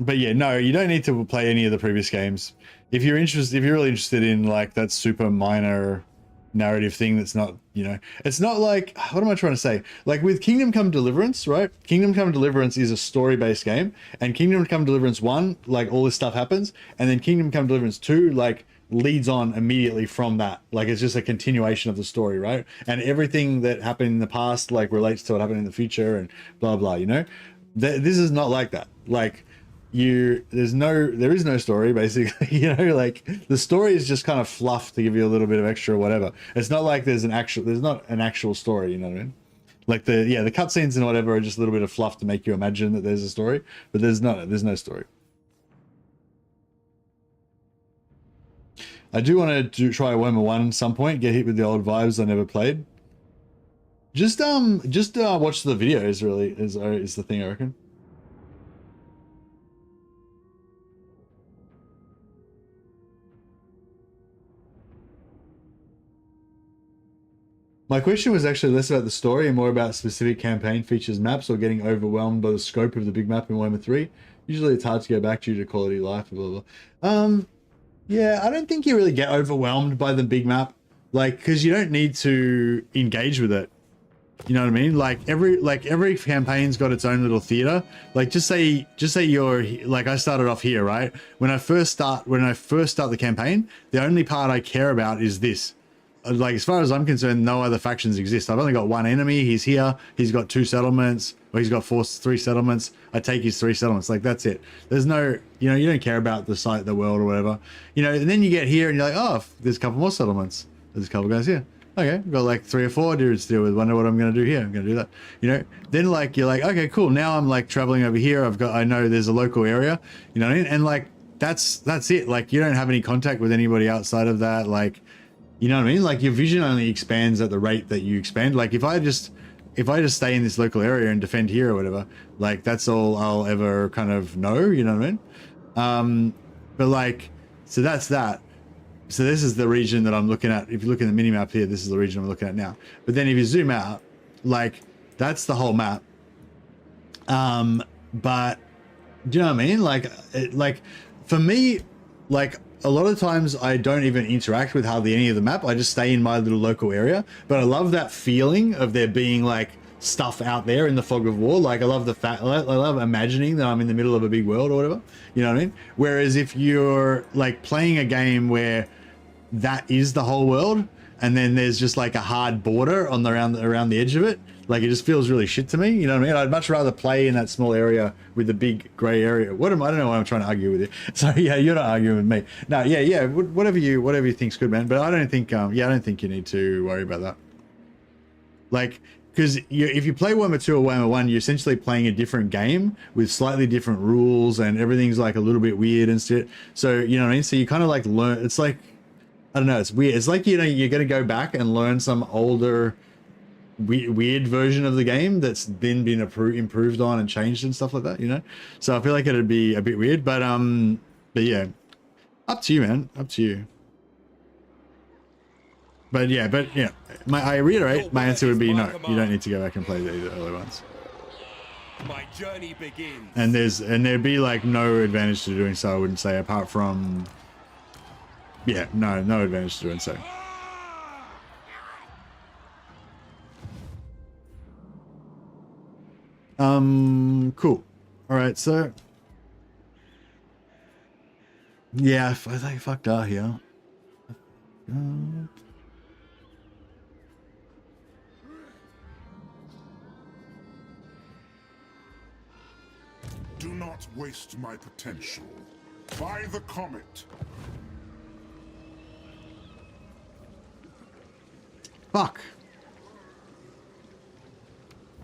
S4: But yeah, no, you don't need to play any of the previous games. If you're really interested in like that super minor narrative thing that's not, you know, it's not like, what am I trying to say? Like with Kingdom Come Deliverance, right? Kingdom Come Deliverance is a story-based game, and Kingdom Come Deliverance 1, like all this stuff happens, and then Kingdom Come Deliverance 2, like leads on immediately from that. Like it's just a continuation of the story, right? And everything that happened in the past, like relates to what happened in the future and blah, blah, you know? This is not like that. Like, there is no story, basically. You know, like the story is just kind of fluff to give you a little bit of extra whatever. It's not like there's not an actual story, you know what I mean? Like the cutscenes and whatever are just a little bit of fluff to make you imagine that there's a story, but there's no story. I do want to try Warhammer 1 at some point, get hit with the old vibes I never played. Just watch the videos, really, is the thing, I reckon. My question was actually less about the story and more about specific campaign features, maps, or getting overwhelmed by the scope of the big map in Warhammer 3. Usually it's hard to go back due to quality of life, blah, blah, blah. Yeah, I don't think you really get overwhelmed by the big map, like, because you don't need to engage with it. You know what I mean? Like every campaign's got its own little theater. Like just say you're like, I started off here, right? When I first start the campaign, the only part I care about is this. like as far as I'm concerned, no other factions exist. I've only got one enemy. He's here. He's got 2 settlements, or he's got 3 settlements. I take his 3 settlements. Like that's it. There's no, you know, you don't care about the site, the world, or whatever. You know, and then you get here and you're like, oh, there's a couple more settlements. There's a couple guys here. Okay, we've got like 3 or 4 dudes to deal with. Wonder what I'm going to do here. I'm going to do that. You know, then like you're like, okay, cool. Now I'm like traveling over here. I know there's a local area. You know what I mean? And like that's it. Like you don't have any contact with anybody outside of that. Like, you know what I mean? Like your vision only expands at the rate that you expand. Like if I just stay in this local area and defend here or whatever, like that's all I'll ever kind of know. You know what I mean? But like, so that's that. So this is the region that I'm looking at. If you look in the minimap here, this is the region I'm looking at now. But then if you zoom out, like that's the whole map. But do you know what I mean? Like for me, like a lot of times I don't even interact with hardly any of the map. I just stay in my little local area. But I love that feeling of there being like stuff out there in the fog of war. Like I love the fact, I love imagining that I'm in the middle of a big world or whatever. You know what I mean? Whereas if you're like playing a game where that is the whole world, and then there's just like a hard border on the around the edge of it, like it just feels really shit to me. You know what I mean? I'd much rather play in that small area with the big gray area. I don't know why I'm trying to argue with you. So yeah, you're not arguing with me. No, yeah, whatever you think's good, man. But I don't think I don't think you need to worry about that. Like, because if you play Warhammer 2 or Warhammer 1, you're essentially playing a different game with slightly different rules, and everything's like a little bit weird and shit. So you know what I mean? So you kind of like learn. It's like, I don't know, it's weird. It's like, you know, you're going to go back and learn some older weird version of the game that's then been improved on and changed and stuff like that, you know? So I feel like it'd be a bit weird, but yeah, up to you, man. Up to you. But yeah, I reiterate, my answer would be no. You don't need to go back and play the early ones.
S11: My journey begins.
S4: And there'd be like no advantage to doing so, I wouldn't say, apart from, yeah, no advantage to doing so. Cool. All right, so yeah, I think fucked out here.
S2: Do not waste my potential. By the comet.
S4: Fuck.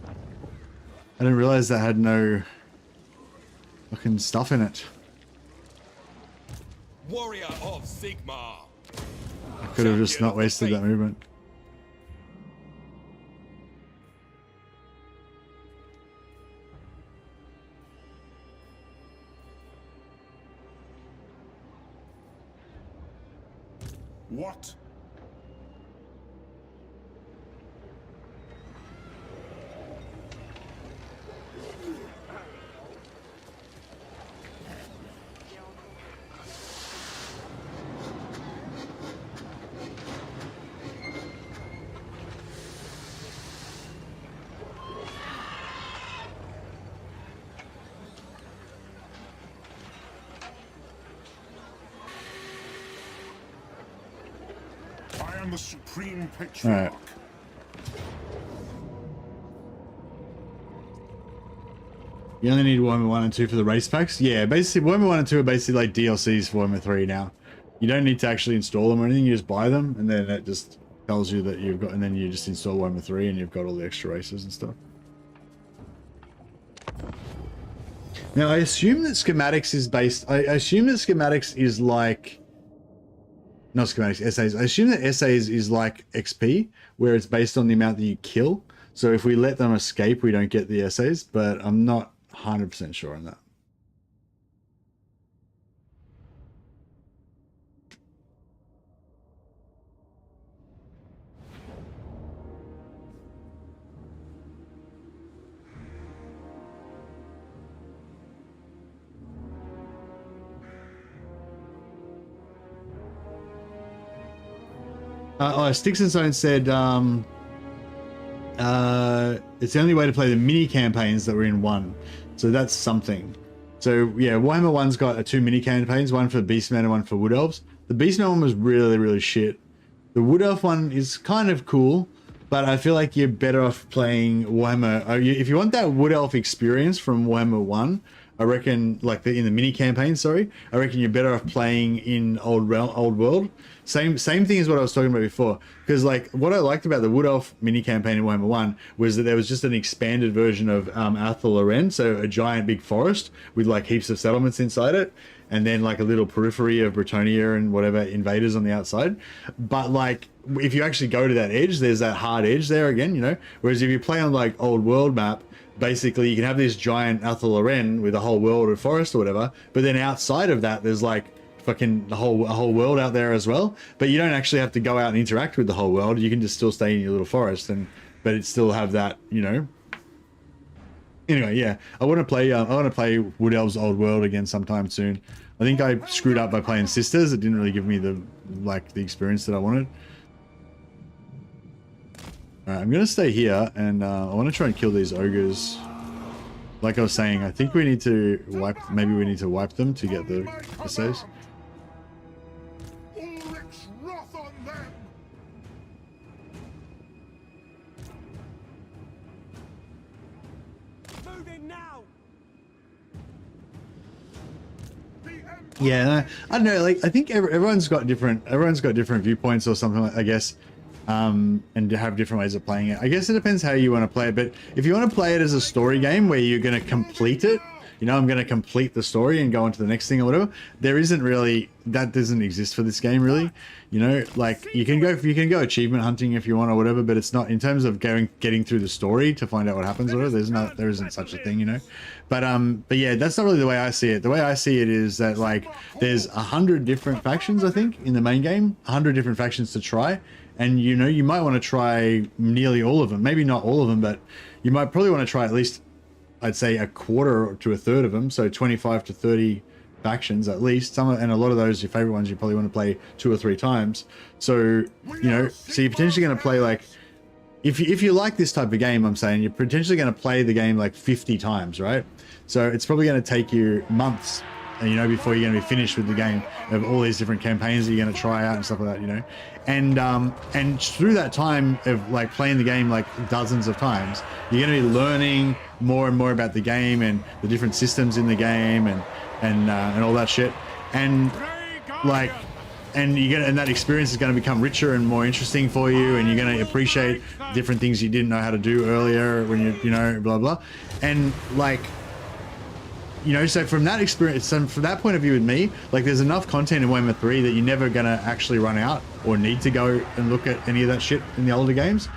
S4: I didn't realize that had no fucking stuff in it.
S11: Warrior of Sigmar.
S4: I could have just not wasted that movement.
S2: What? I am the supreme patriarch.
S4: Right. You only need Warhammer 1 and 2 for the race packs? Yeah, basically Warhammer 1 and 2 are basically like DLCs for Warhammer 3 now. You don't need to actually install them or anything, you just buy them, and then it just tells you that you've got, and then you just install Warhammer 3 and you've got all the extra races and stuff. Now I assume that schematics is based, I assume that schematics is like, not schematics, essays. I assume that essays is like XP, where it's based on the amount that you kill. So if we let them escape, we don't get the essays, but I'm not 100% sure on that. Sticks and Stone said it's the only way to play the mini campaigns that were in 1. So that's something. So yeah, Warhammer 1's got 2 mini campaigns, one for Beastmen and one for Wood Elves. The Beastmen one was really, really shit. The Wood Elf one is kind of cool, but I feel like you're better off playing Warhammer. If you want that Wood Elf experience from Warhammer 1, I reckon, like in the mini campaign, sorry, I reckon you're better off playing in Old World. Same thing as what I was talking about before. Because like what I liked about the Wood Elf mini campaign in Warhammer 1 was that there was just an expanded version of Athel Loren, so a giant big forest with like heaps of settlements inside it, and then like a little periphery of Bretonia and whatever invaders on the outside. But like if you actually go to that edge, there's that hard edge there again, you know. Whereas if you play on like Old World map, basically you can have this giant Athel Loren with a whole world of forest or whatever, but then outside of that there's like fucking a whole world out there as well. But you don't actually have to go out and interact with the whole world. You can just still stay in your little forest, but it still have that, you know. Anyway, yeah, I want to play Wood Elves Old World again sometime soon. I think I screwed up by playing Sisters. It didn't really give me the experience that I wanted. Alright, I'm gonna stay here, and I want to try and kill these ogres. Like I was saying, I think we need to maybe we need to wipe them to get the saves.
S2: Ulrich's wrath on them.
S7: Moving now.
S4: Yeah, I don't know. Like I think everyone's got different viewpoints or something, I guess. And have different ways of playing it. I guess it depends how you want to play it, but if you want to play it as a story game where you're going to complete it, you know, I'm going to complete the story and go on to the next thing or whatever, there isn't really, that doesn't exist for this game really. You know, like you can go achievement hunting if you want or whatever, but it's not in terms of getting through the story to find out what happens or whatever. There isn't such a thing, you know. But yeah, that's not really the way I see it. The way I see it is that like there's 100 different factions, I think, in the main game, 100 different factions to try. And, you know, you might want to try nearly all of them. Maybe not all of them, but you might probably want to try at least, I'd say, a quarter to a third of them. So 25 to 30 factions at least. And a lot of those, your favorite ones, you probably want to play 2 or 3 times. So, you know, so you're potentially going to play like, if you like this type of game, I'm saying, you're potentially going to play the game like 50 times, right? So it's probably going to take you months, you know, before you're going to be finished with the game of all these different campaigns that you're going to try out and stuff like that, you know. And through that time of like playing the game like dozens of times, you're going to be learning more and more about the game and the different systems in the game and all that shit. And like, and that experience is going to become richer and more interesting for you, and you're going to appreciate different things you didn't know how to do earlier when you know, blah blah. And like, you know, so from that experience, from that point of view with me, like there's enough content in Warhammer 3 that you're never going to actually run out or need to go and look at any of that shit in the older games.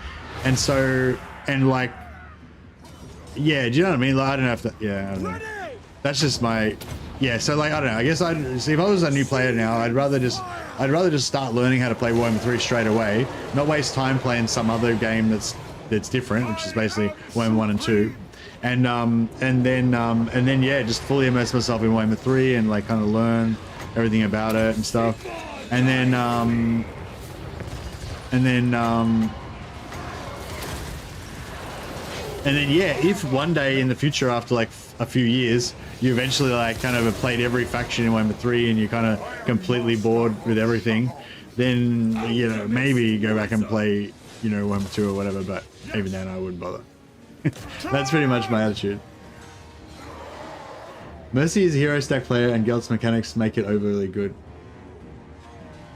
S4: And so, and like, yeah, do you know what I mean? Like, I don't know if that, yeah, I don't know. That's just my, yeah, so like, I don't know, I guess see if I was a new player now, I'd rather just start learning how to play Warhammer 3 straight away, not waste time playing some other game that's different, which is basically Warhammer 1 and 2. And then yeah, just fully immerse myself in Warhammer 3 and like kind of learn everything about it and stuff. And then yeah, if one day in the future after like a few years you eventually like kind of have played every faction in Warhammer 3 and you're kind of completely bored with everything, then, you know, maybe go back and play, you know, Warhammer 2 or whatever, but even then I wouldn't bother. That's pretty much my attitude. Mercy is a hero stack player and Gelt's mechanics make it overly good.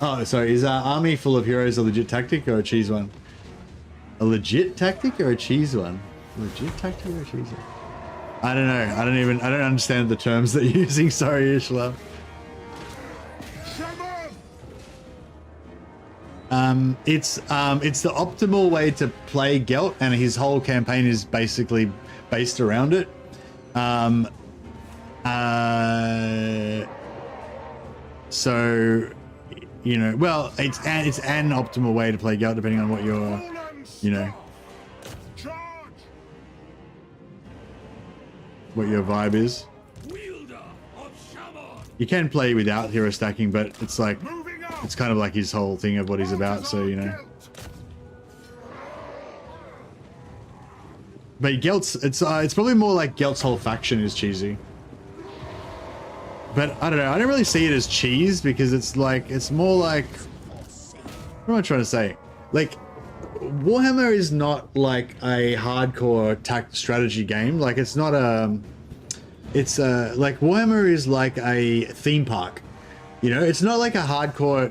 S4: Oh, sorry, is our army full of heroes a legit tactic or a cheese one? A legit tactic or a cheese one? Legit tactic or a cheese one? I don't know. I don't understand the terms that you're using. Sorry, Ishla. It's the optimal way to play Gelt, and his whole campaign is basically based around it. So, you know, well, it's an optimal way to play Gelt depending on what your, you know, what your vibe is. You can play without hero stacking, but it's like, it's kind of like his whole thing of what he's about, so, you know. But Gelt's, it's probably more like Gelt's whole faction is cheesy. But I don't know, I don't really see it as cheese because it's like, it's more like, what am I trying to say? Like, Warhammer is not like a hardcore strategy game. Like, it's not a... It's like Warhammer is like a theme park. You know, it's not like a hardcore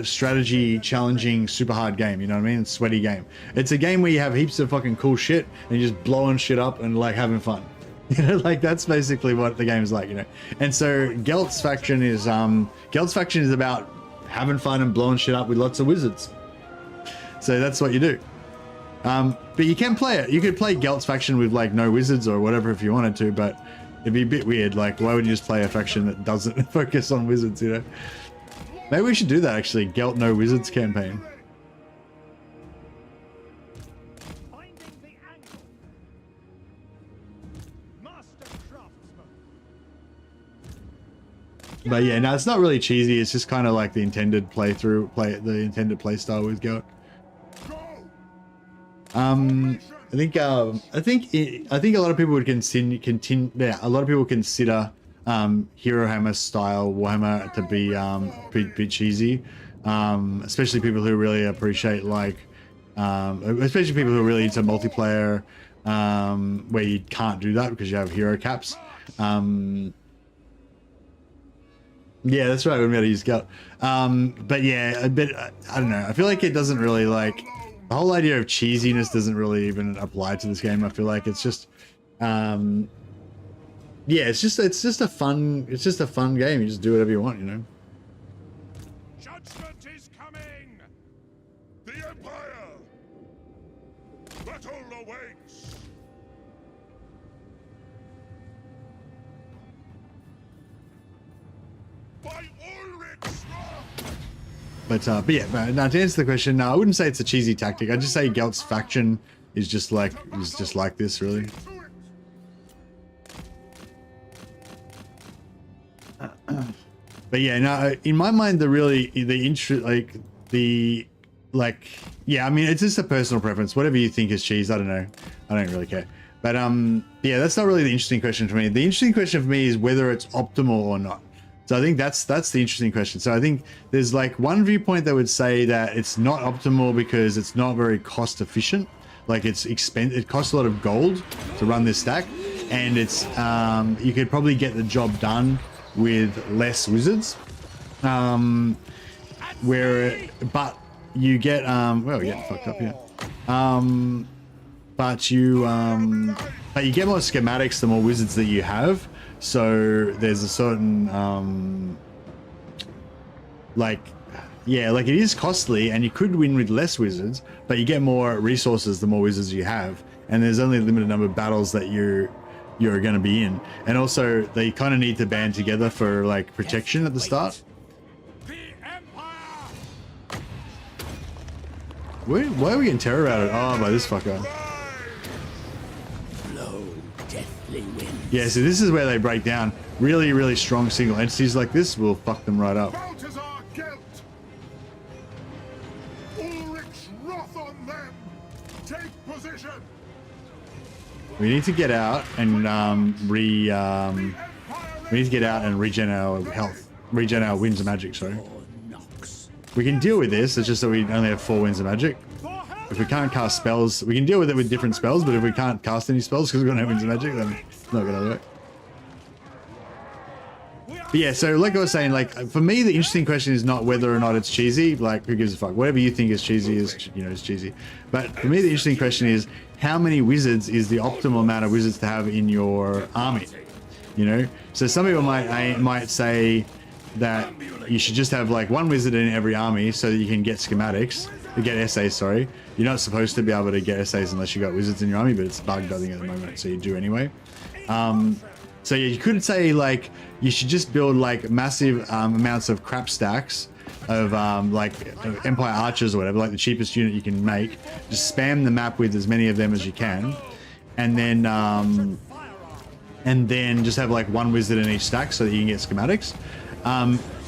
S4: strategy challenging super hard game, you know what I mean? It's a sweaty game. It's a game where you have heaps of fucking cool shit and you're just blowing shit up and like having fun. You know, like that's basically what the game is like, you know. And so Gelt's faction is about having fun and blowing shit up with lots of wizards. So that's what you do. But you can play it. You could play Gelt's faction with like no wizards or whatever if you wanted to, but it'd be a bit weird. Like, why would you just play a faction that doesn't focus on wizards, you know? Maybe we should do that actually. Gelt no wizards campaign. But yeah, no, it's not really cheesy. It's just kind of like the intended play style with Gelt. I think a lot of people would consider Hero Hammer style Warhammer to be bit cheesy, especially people who really appreciate like, especially people who are really into multiplayer, where you can't do that because you have hero caps. Yeah, that's right. We're going to use Gelt. But yeah, I don't know. I feel like it doesn't really like the whole idea of cheesiness doesn't really even apply to this game. I feel like it's just, yeah, it's just a fun game. You just do whatever you want, you know.
S2: Judgment is coming. The Empire. Battle awaits. By Ulrich's wrath.
S4: But yeah, now to answer the question, no, I wouldn't say it's a cheesy tactic. I'd just say Gelt's faction is just like this, really. But yeah, no, in my mind, yeah, I mean, it's just a personal preference. Whatever you think is cheese, I don't know. I don't really care. But yeah, that's not really the interesting question for me. The interesting question for me is whether it's optimal or not. So I think that's the interesting question. So I think there's like one viewpoint that would say that it's not optimal because it's not very cost efficient. Like it costs a lot of gold to run this stack, and it's you could probably get the job done with less wizards. But you get well, we're getting fucked up here. But you get more schematics the more wizards that you have. So there's a certain like it is costly, and you could win with less wizards, but you get more resources the more wizards you have, and there's only a limited number of battles that you're going to be in, and also they kind of need to band together for like protection at the start. Why are we getting terror out of it? Oh, by this fucker. Yeah, so this is where they break down. Really, really strong single entities like this will fuck them right up.
S2: Balthasar Gelt. Ulrich's wrath on them. Take position.
S4: We need to get out and regen our health, regen our winds of magic. Sorry. We can deal with this. It's just that we only have 4 winds of magic. If we can't cast spells, we can deal with it with different spells. But if we can't cast any spells because we've got no winds of magic, then it's not gonna work. But yeah, so like I was saying, like for me, the interesting question is not whether or not it's cheesy. Like, who gives a fuck? Whatever you think is cheesy is, you know, is cheesy. But for me, the interesting question is how many wizards is the optimal amount of wizards to have in your army? You know, so some people might say that you should just have like 1 wizard in every army so that you can get schematics, get essays. Sorry, you're not supposed to be able to get essays unless you got wizards in your army, but it's bugged I think at the moment, so you do anyway. So yeah, you could say like you should just build like massive amounts of crap stacks of like Empire archers or whatever, like the cheapest unit you can make. Just spam the map with as many of them as you can, and then just have like 1 wizard in each stack so that you can get schematics.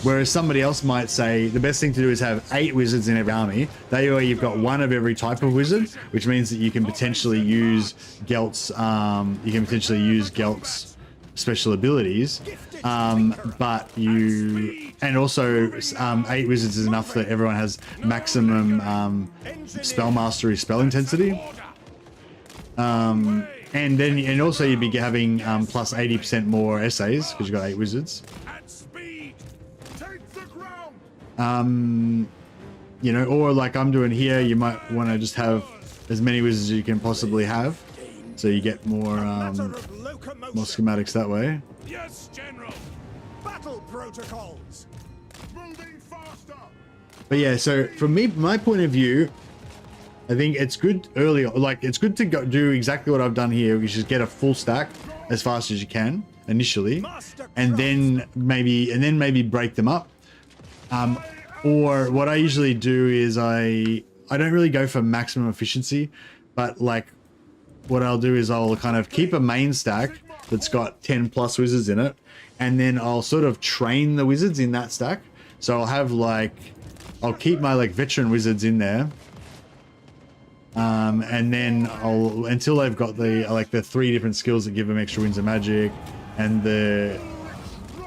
S4: Whereas somebody else might say the best thing to do is have 8 wizards in every army. That way you've got 1 of every type of wizard, which means that you can potentially use Gelt's special abilities, but you and also 8 wizards is enough that everyone has maximum spell mastery, spell intensity. And then, and also you'd be having plus 80% more essays because you've got 8 wizards. You know, or like I'm doing here, you might want to just have as many wizards as you can possibly have, so you get more schematics that way.
S10: Yes, General.
S7: Battle protocols.
S2: Moving faster.
S4: But yeah, so from me, my point of view, I think it's good early, like it's good to go do exactly what I've done here, which is get a full stack as fast as you can initially, and then maybe break them up. Or what I usually do is I don't really go for maximum efficiency, but like what I'll do is I'll kind of keep a main stack that's got 10 plus wizards in it, and then I'll sort of train the wizards in that stack. So I'll have like, I'll keep my like veteran wizards in there. And then until they've got the 3 different skills that give them extra winds of magic, and the,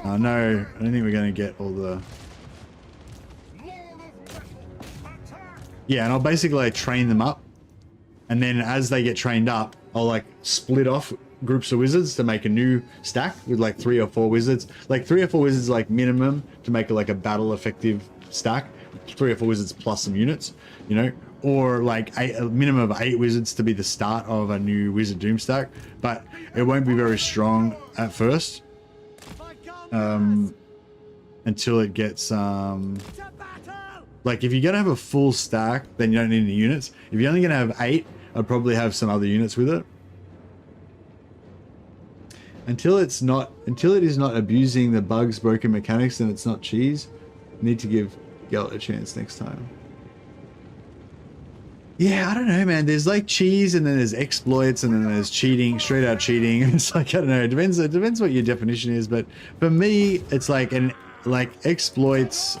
S4: oh no, I don't think we're going to get all the, yeah, and I'll basically like train them up, and then as they get trained up, I'll like split off groups of wizards to make a new stack with like 3 or 4 wizards, like 3 or 4 wizards like minimum to make like a battle effective stack, 3 or 4 wizards plus some units, you know, or like a minimum of 8 wizards to be the start of a new Wizard Doom stack, but it won't be very strong at first until it gets like if you're gonna have a full stack, then you don't need any units. If you're only gonna have 8, I'd probably have some other units with it until it is not abusing the bugs, broken mechanics, and it's not cheese. Need to give Gelt a chance next time. Yeah, I don't know, man. There's like cheese, and then there's exploits, and then there's cheating, straight out cheating. It's like, I don't know. It depends what your definition is, but for me, it's like exploits.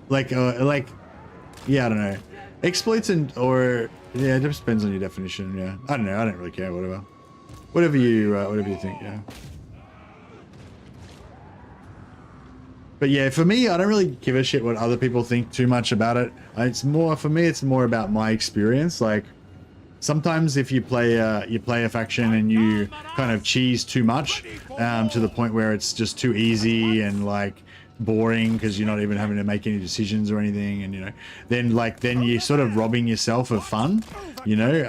S4: Like yeah, I don't know. Exploits or yeah, it just depends on your definition. Yeah, I don't know. I don't really care. Whatever you think. Yeah. But yeah, for me, I don't really give a shit what other people think too much about it. It's more, for me, it's more about my experience. Like sometimes if you play a faction and you kind of cheese too much to the point where it's just too easy and like boring because you're not even having to make any decisions or anything, and you know, then you're sort of robbing yourself of fun, you know,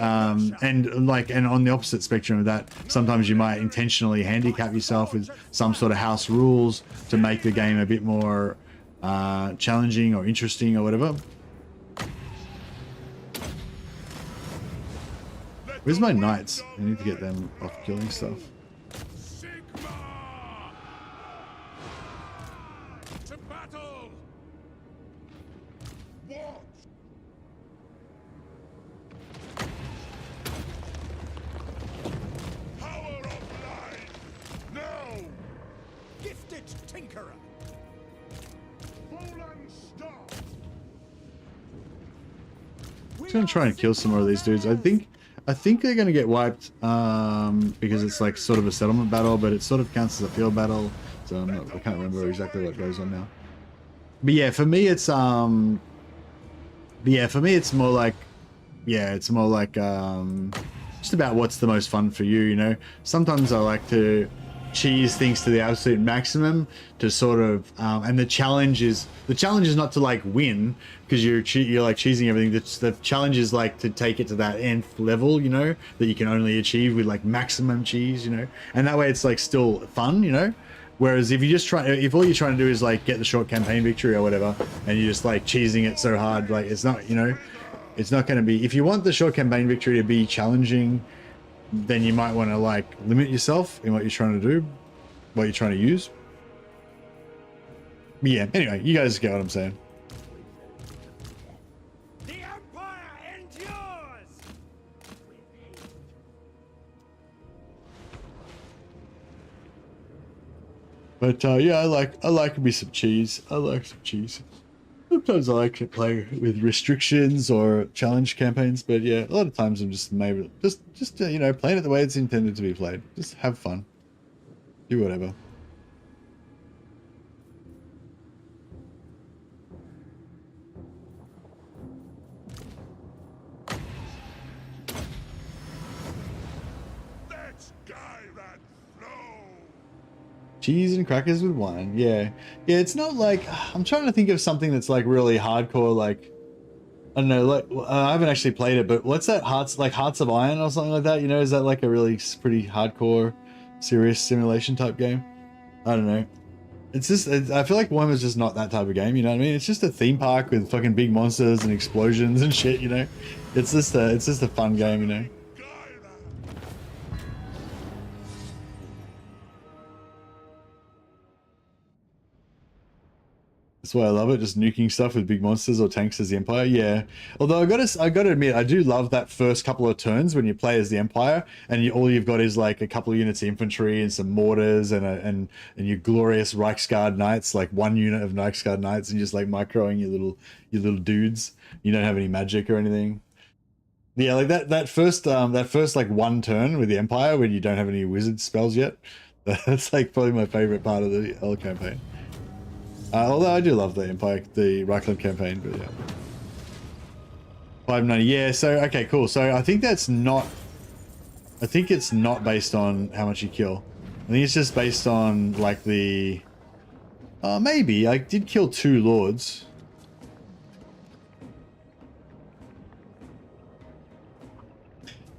S4: and on the opposite spectrum of that, sometimes you might intentionally handicap yourself with some sort of house rules to make the game a bit more challenging or interesting or whatever. Where's my knights? I need to get them off killing stuff. I'm gonna try and kill some more of these dudes. I think they're gonna get wiped because it's like sort of a settlement battle, but it sort of counts as a field battle. So I can't remember exactly what goes on now. But yeah, for me it's more like just about what's the most fun for you, you know. Sometimes I like to cheese things to the absolute maximum to sort of and the challenge is not to like win because you're like cheesing everything. The challenge is like to take it to that nth level, you know, that you can only achieve with like maximum cheese, you know, and that way it's like still fun, you know. Whereas if all you're trying to do is like get the short campaign victory or whatever, and you're just like cheesing it so hard, like it's not, you know, it's not going to be. If you want the short campaign victory to be challenging, then you might want to like limit yourself in what you're trying to do, what you're trying to use. But yeah, anyway, you guys get what I'm saying.
S10: The Empire endures.
S4: But yeah, I like me some cheese. I like some cheese. Sometimes I like to play with restrictions or challenge campaigns, but yeah, a lot of times I'm just maybe just you know, playing it the way it's intended to be played. Just have fun. Do whatever. Cheese and crackers with wine. Yeah. Yeah, it's not like... I'm trying to think of something that's like really hardcore, like... I don't know, like, I haven't actually played it, but what's that? Hearts of Iron or something like that? You know, is that like a really pretty hardcore, serious simulation type game? I don't know. It's just, I feel like Warhammer's just not that type of game, you know what I mean? It's just a theme park with fucking big monsters and explosions and shit, you know? It's just a fun game, you know? That's why I love it, just nuking stuff with big monsters or tanks as the Empire. Yeah. Although I gotta admit, I do love that first couple of turns when you play as the Empire and all you've got is like a couple of units of infantry and some mortars and your glorious Reichsguard knights, like one unit of Reichsguard knights, and just like microing your little dudes. You don't have any magic or anything. Yeah, like that first like one turn with the Empire when you don't have any wizard spells yet. That's like probably my favorite part of the L campaign. Although I do love the Empire, the Reichland campaign, but yeah. 590, yeah, so, okay, cool. So I think that's not... I think it's not based on how much you kill. I think it's just based on, like, the... maybe. I did kill 2 lords.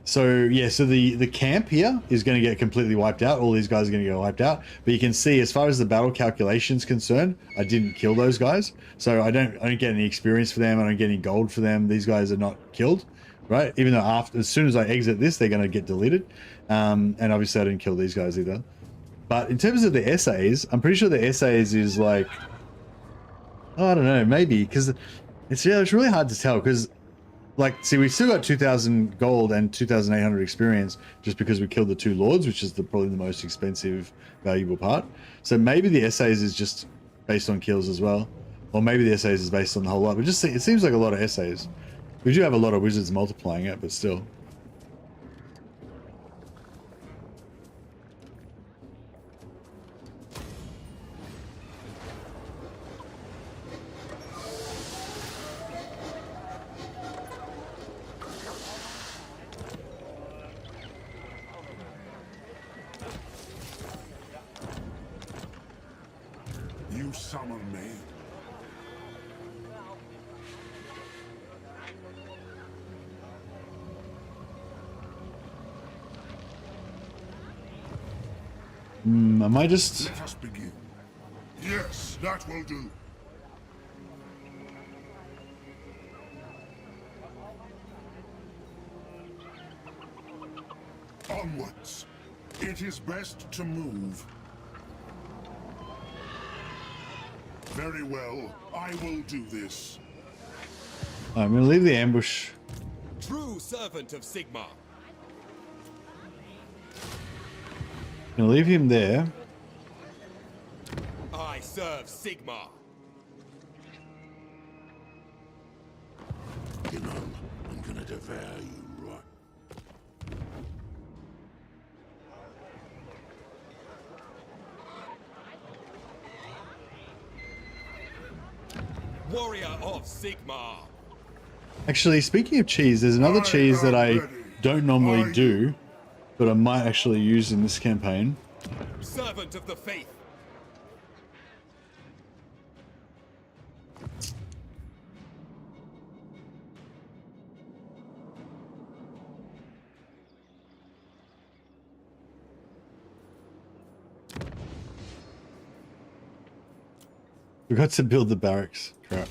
S4: So yeah, so the camp here is going to get completely wiped out. All these guys are going to get wiped out. But you can see, as far as the battle calculations concerned, I didn't kill those guys. So I don't get any experience for them. I don't get any gold for them. These guys are not killed, right? Even though as soon as I exit this, they're going to get deleted. And obviously I didn't kill these guys either. But in terms of the essays, I'm pretty sure the essays is like, oh, I don't know, maybe, because it's really hard to tell because. Like, see, we still got 2,000 gold and 2,800 experience just because we killed the 2 lords, which is probably the most expensive, valuable part. So maybe the essays is just based on kills as well. Or maybe the essays is based on the whole lot. But it seems like a lot of essays. We do have a lot of wizards multiplying it, but still.
S2: You summon me.
S4: I might just...
S2: Let us begin. Yes, that will do. Onwards. It is best to move. Very well, I will do this.
S4: I'm going to leave the ambush.
S11: True servant of Sigmar.
S4: I'm going to leave him there.
S11: I serve Sigmar.
S2: You know, I'm gonna devour you, right?
S11: Warrior of Sigmar.
S4: Actually, speaking of cheese, there's another cheese that I don't normally do, but I might actually use in this campaign.
S11: Servant of the faith.
S4: Forgot to build the barracks. Crap.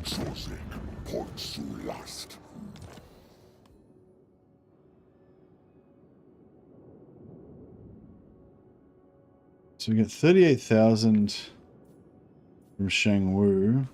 S2: Choosing points to last.
S4: So we get 38,000 from Shangwu.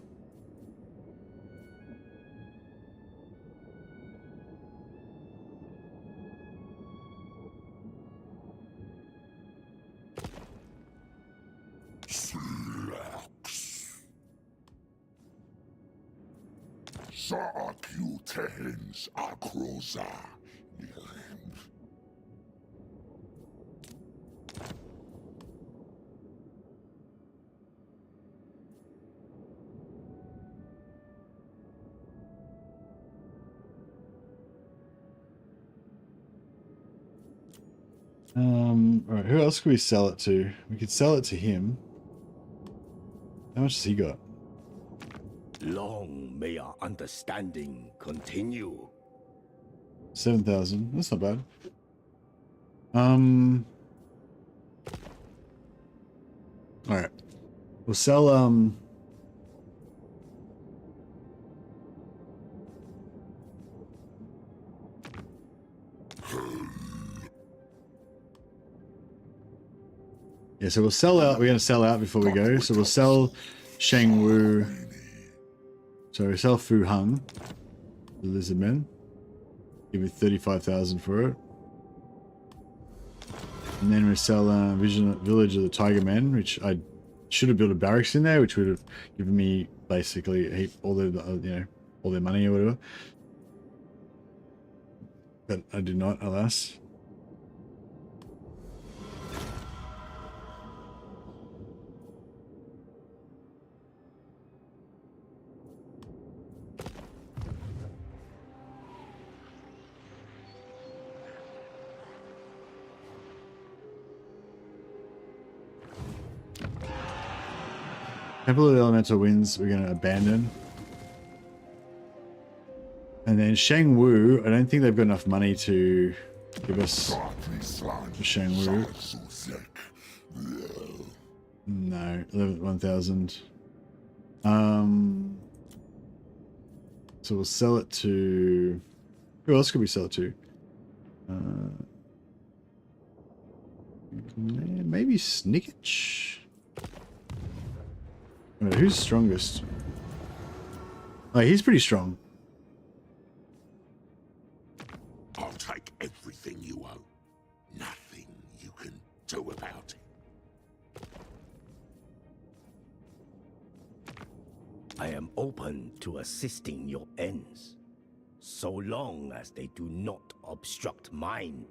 S2: Saakutehins Akroza.
S4: All right, who else could we sell it to? We could sell it to him. How much has he got?
S8: Long may our understanding continue.
S4: 7,000. That's not bad. All right. We'll sell yeah, so we'll sell out. We're going to sell out before we go. So we'll sell Shang Wu. So we sell Fu Hung, the lizard men. Give me 35,000 for it. And then we sell Village of the Tiger Men, which I should have built a barracks in there, which would have given me basically all their all their money or whatever. But I did not, alas. Temple of the Elemental Winds, we're going to abandon. And then Shang Wu, I don't think they've got enough money to give us for Shang Wu. No, 1,000. So we'll sell it to... Who else could we sell it to? Maybe Snickich? Who's strongest? Oh, he's pretty strong.
S2: I'll take everything you own. Nothing you can do about it.
S8: I am open to assisting your ends, so long as they do not obstruct mine.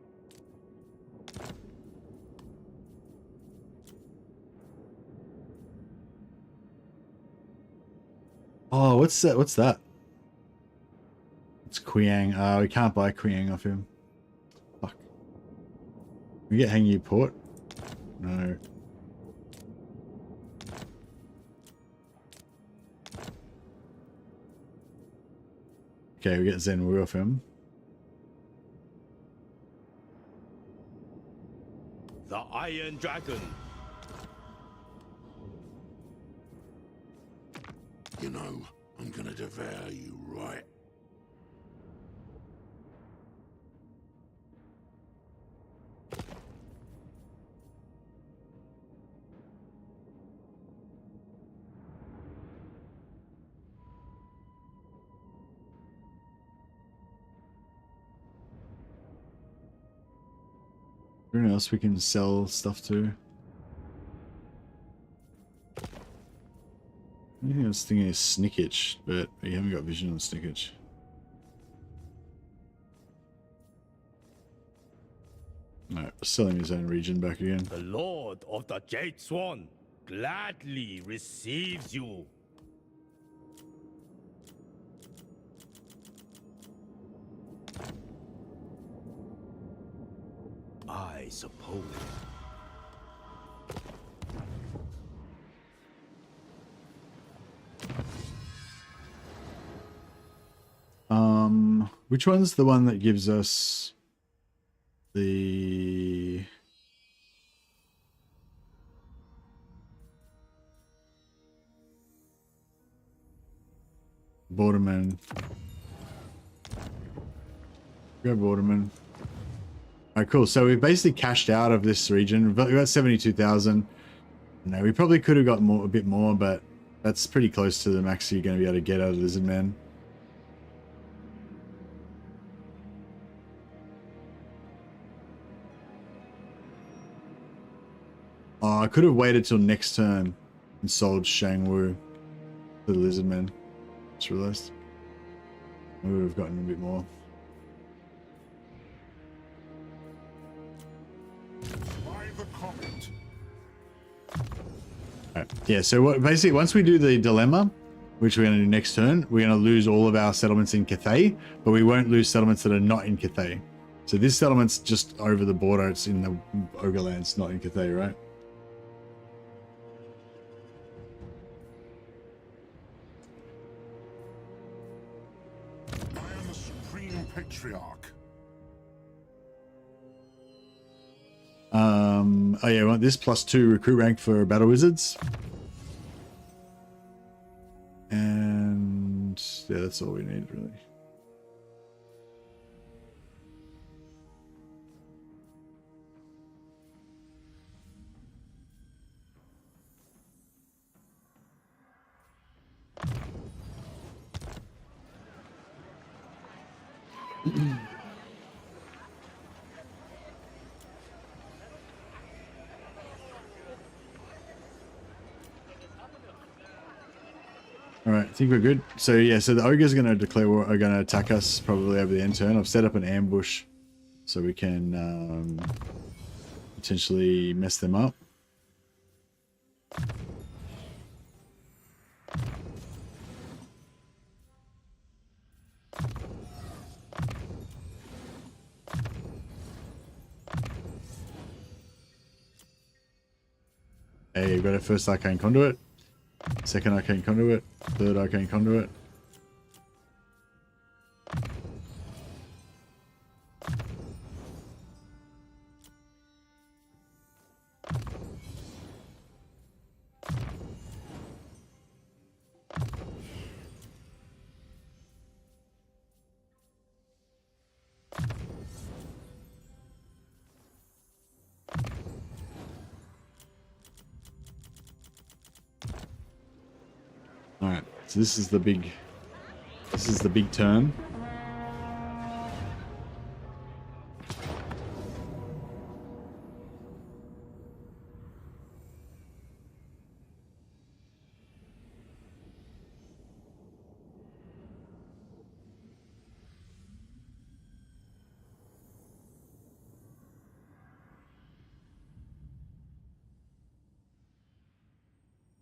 S4: Oh, what's that? What's that? It's Qiang. We can't buy Qiang off him. Fuck. We get Hangyu Port? No. Okay, we get Zen Wu off him.
S8: The Iron Dragon.
S2: You know, I'm gonna devour you right.
S4: Anyone else we can sell stuff to? I think I was thinking of Snickich, but we haven't got vision on Snickich. Alright, selling his own region back again.
S8: The Lord of the Jade Swan gladly receives you. I suppose.
S4: Which one's the one that gives us the Borderman? Go Borderman. Alright, cool. So we've basically cashed out of this region. We've got 72,000. No, we probably could have got more, a bit more, but that's pretty close to the max you're going to be able to get out of Lizard Man. Oh, I could have waited till next turn and sold Shang Wu to the Lizard Man. Just realized. We would have gotten a bit more.
S2: By the comet.
S4: Right. Yeah, so what, basically once we do the dilemma, which we're going to do next turn, we're going to lose all of our settlements in Cathay, but we won't lose settlements that are not in Cathay. So this settlement's just over the border, it's in the Ogre lands, not in Cathay, right?
S2: I am the Supreme Patriarch.
S4: Oh yeah, we want this +2 recruit rank for battle wizards. And yeah, that's all we need really. All right, I think we're good. So yeah, so the ogres are going to declare war, are going to attack us probably over the end turn. I've set up an ambush so we can potentially mess them up. Hey, you've got a first arcane conduit. Second arcane conduit, third arcane conduit. Alright, so this is the big turn.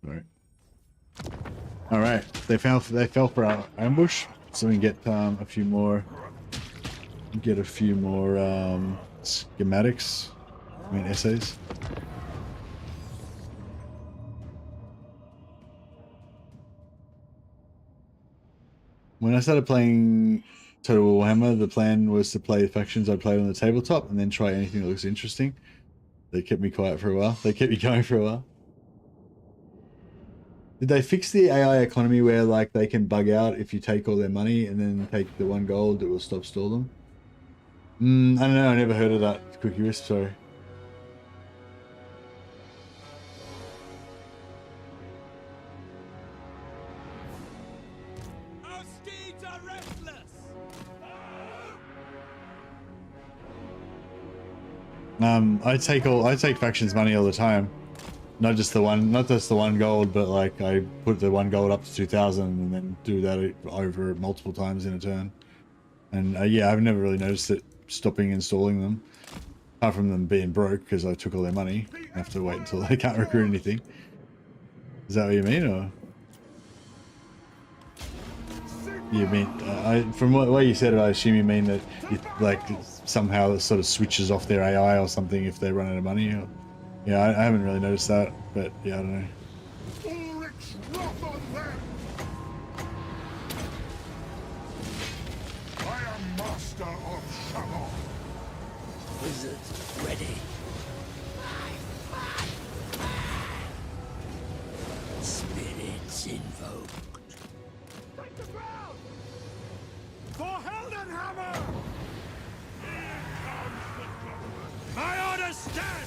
S4: Right. All right, they fell for our ambush, so we can get a few more schematics. I mean essays. When I started playing Total Warhammer, the plan was to play factions I played on the tabletop and then try anything that looks interesting. They kept me quiet for a while. They kept me going for a while. Did they fix the AI economy where like they can bug out if you take all their money and then take the 1 gold, it will stop stall them? I don't know, I never heard of that. Cookie Wisp, sorry.
S10: Our steeds are restless.
S4: I take factions money all the time. Not just the 1 gold, but like I put the 1 gold up to 2,000 and then do that over multiple times in a turn. And yeah, I've never really noticed it stopping installing them, apart from them being broke because I took all their money. I have to wait until they can't recruit anything. Is that what you mean, or you mean from what way you said it? I assume you mean that it, like somehow it sort of switches off their AI or something if they run out of money. Or, yeah, I haven't really noticed that, but yeah, I don't know.
S2: Ulrich's wrath on them! I am master of Shalom.
S8: Wizards ready. Spirits invoked.
S10: Take the ground! For Heldenhammer! My orders stand!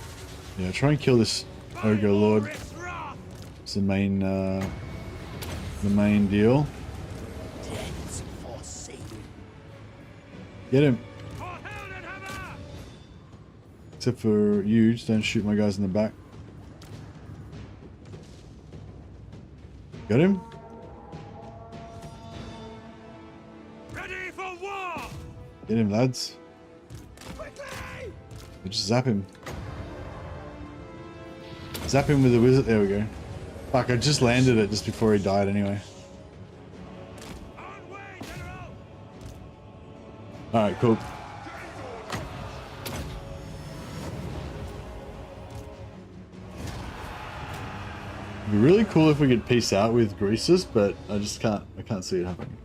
S4: Yeah, try and kill this Ogre Lord. It's the main deal. Get him. Except for you, just don't shoot my guys in the back. Got him?
S10: Ready
S4: Get him, lads. We just zap him. Zap him with the wizard. There we go. Fuck, I just landed it just before he died anyway. Alright, cool. It'd be really cool if we could peace out with Greases, but I can't see it happening.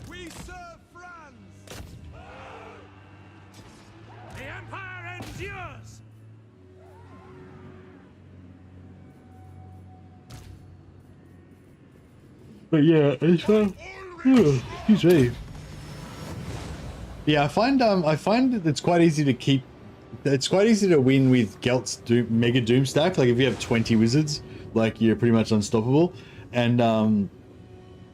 S10: We serve France! The Empire endures!
S4: But yeah, it's fun. Excuse me. Yeah, I find it's quite easy to keep. It's quite easy to win with Gelt's Mega Doom stack. Like if you have 20 wizards, like you're pretty much unstoppable, and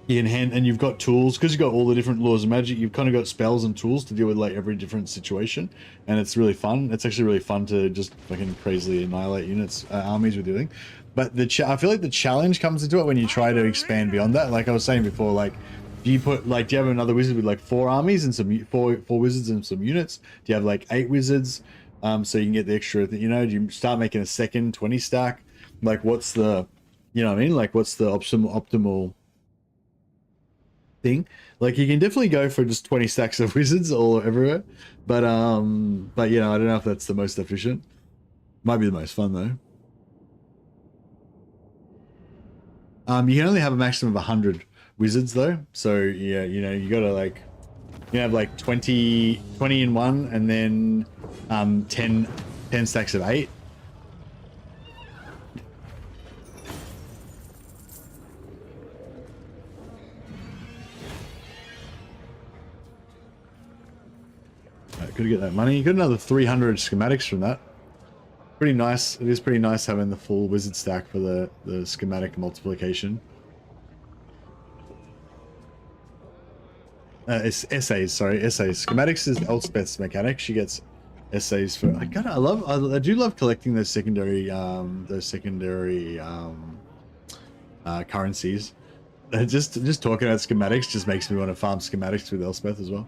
S4: you've got tools because you've got all the different laws of magic. You've kind of got spells and tools to deal with like every different situation, and it's really fun. It's actually really fun to just fucking crazily annihilate units, armies with your thing. But I feel like the challenge comes into it when you try to expand beyond that. Like I was saying before, like do you have another wizard with like 4 armies and some four wizards and some units? Do you have like 8 wizards, so you can get the extra? Do you start making a second 20 stack? Like what's the, you know what I mean? Like what's the optimal thing? Like you can definitely go for just 20 stacks of wizards all everywhere, but you know, I don't know if that's the most efficient. Might be the most fun though. You can only have a maximum of 100 wizards though, so yeah, you know, you gotta like, you have like 20 in one, and then 10 stacks of 8. Could get that money. You got another 300 schematics from that. Pretty nice. It is pretty nice having the full wizard stack for the schematic multiplication. It's essays, sorry, essays. Schematics is Elspeth's mechanic. She gets essays for. I do love collecting those secondary currencies. Just talking about schematics just makes me want to farm schematics with Elspeth as well.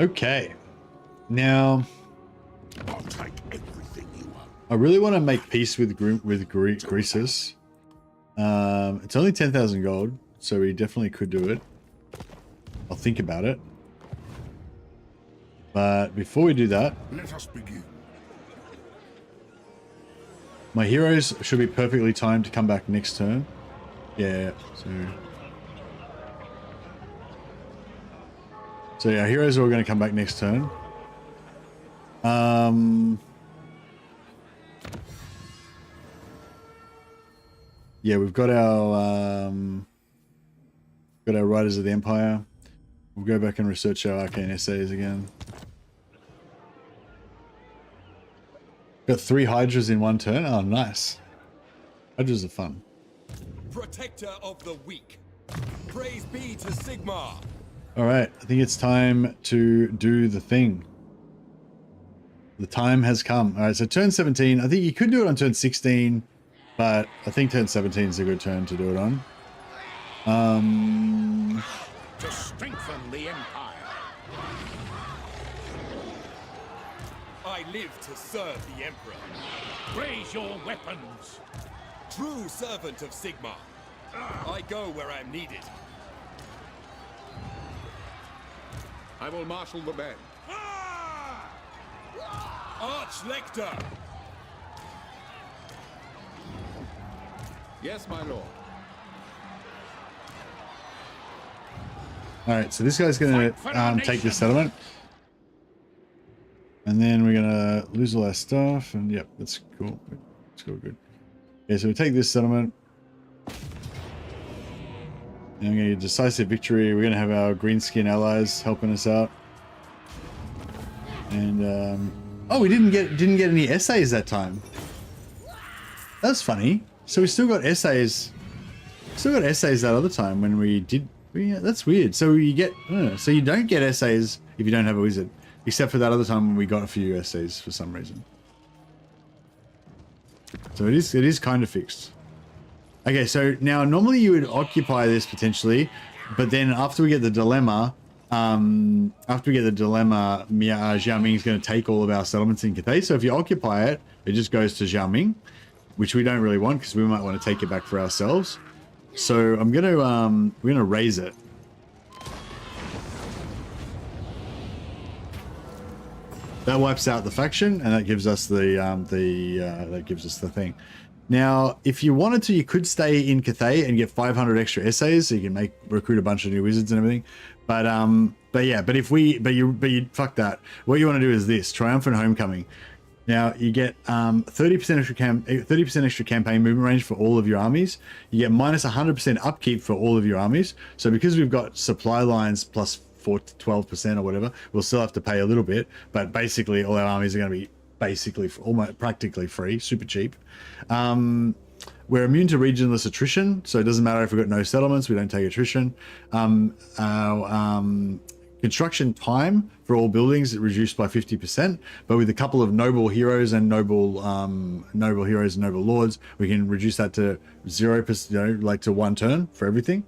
S4: Okay, now
S2: I'll take everything you want.
S4: I really want to make peace with Greasus. It's only 10,000 gold, so we definitely could do it. I'll think about it. But before we do that,
S2: let us begin.
S4: My heroes should be perfectly timed to come back next turn. Yeah, so yeah, heroes are all going to come back next turn. Yeah, we've got our Riders of the Empire. We'll go back and research our arcane essays again. Got 3 Hydras in one turn. Oh, nice. Hydras are fun.
S11: Protector of the weak. Praise be to Sigmar.
S4: All right, I think it's time to do the thing. The time has come. All right, so turn 17. I think you could do it on turn 16, but I think turn 17 is a good turn to do it on.
S2: To strengthen the Empire.
S11: I live to serve the Emperor.
S10: Raise your weapons!
S11: True servant of Sigmar. I go where I'm needed.
S2: I will marshal the men.
S11: Arch-Lector!
S2: Yes, my lord.
S4: All right, so this guy's going to take this settlement. And And then we're gonna lose all our stuff, and yep, that's cool. It's cool, good. Okay, so we take this settlement. And I'm gonna get decisive victory. We're gonna have our green skin allies helping us out. And oh, we didn't get any essays that time. That's funny. So we still got essays. Still got essays that other time when we did. Yeah, that's weird. So you get. So you don't get essays if you don't have a wizard, except for that other time when we got a few essays for some reason. So it is kind of fixed. Okay, so now normally you would occupy this potentially, but then after we get the dilemma, Xiaoming is going to take all of our settlements in Cathay. So if you occupy it, it just goes to Xiaoming, which we don't really want because we might want to take it back for ourselves. So I'm gonna we're gonna raise it. That wipes out the faction, and that gives us the thing. Now, if you wanted to, you could stay in Cathay and get 500 extra essays, so you can recruit a bunch of new wizards and everything. But you fuck that. What you want to do is this: Triumphant Homecoming. Now you get 30% extra campaign movement range for all of your armies. You get minus 100% upkeep for all of your armies. So because we've got supply lines plus 12% or whatever, we'll still have to pay a little bit. But basically, all our armies are going to be basically almost practically free, super cheap. We're immune to regionless attrition, so it doesn't matter if we've got no settlements, we don't take attrition. Construction time for all buildings is reduced by 50%, but with a couple of noble heroes and noble lords, we can reduce that to 0%, like to 1 turn for everything.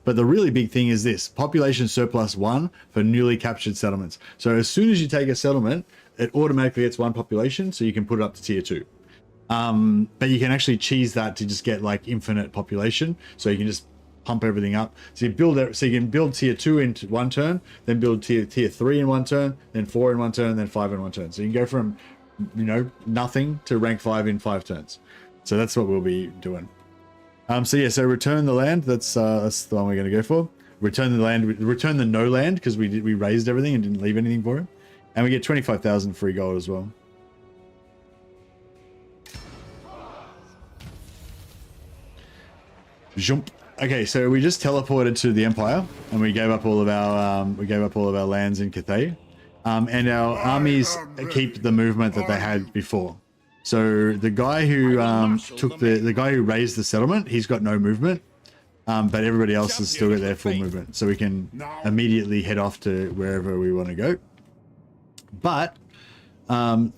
S4: But the really big thing is this: population surplus 1 for newly captured settlements. So as soon as you take a settlement, it automatically gets 1 population, so you can put it up to tier 2. But you can actually cheese that to just get like infinite population, so you can just pump everything up. So you can build tier 2 in 1 turn, then build tier 3 in 1 turn, then 4 in 1 turn, then 5 in 1 turn. So you can go from nothing to rank 5 in 5 turns. So that's what we'll be doing. So return the land. That's the one we're going to go for. Return the land. Return the no land because we raised everything and didn't leave anything for him, and we get 25,000 free gold as well. Jump. Okay, so we just teleported to the Empire and we gave up all of our lands in Cathay, and our armies keep the movement that they had before. So the guy who the guy who raised the settlement, he's got no movement, but everybody else has still got their full movement. So we can immediately head off to wherever we want to go. But and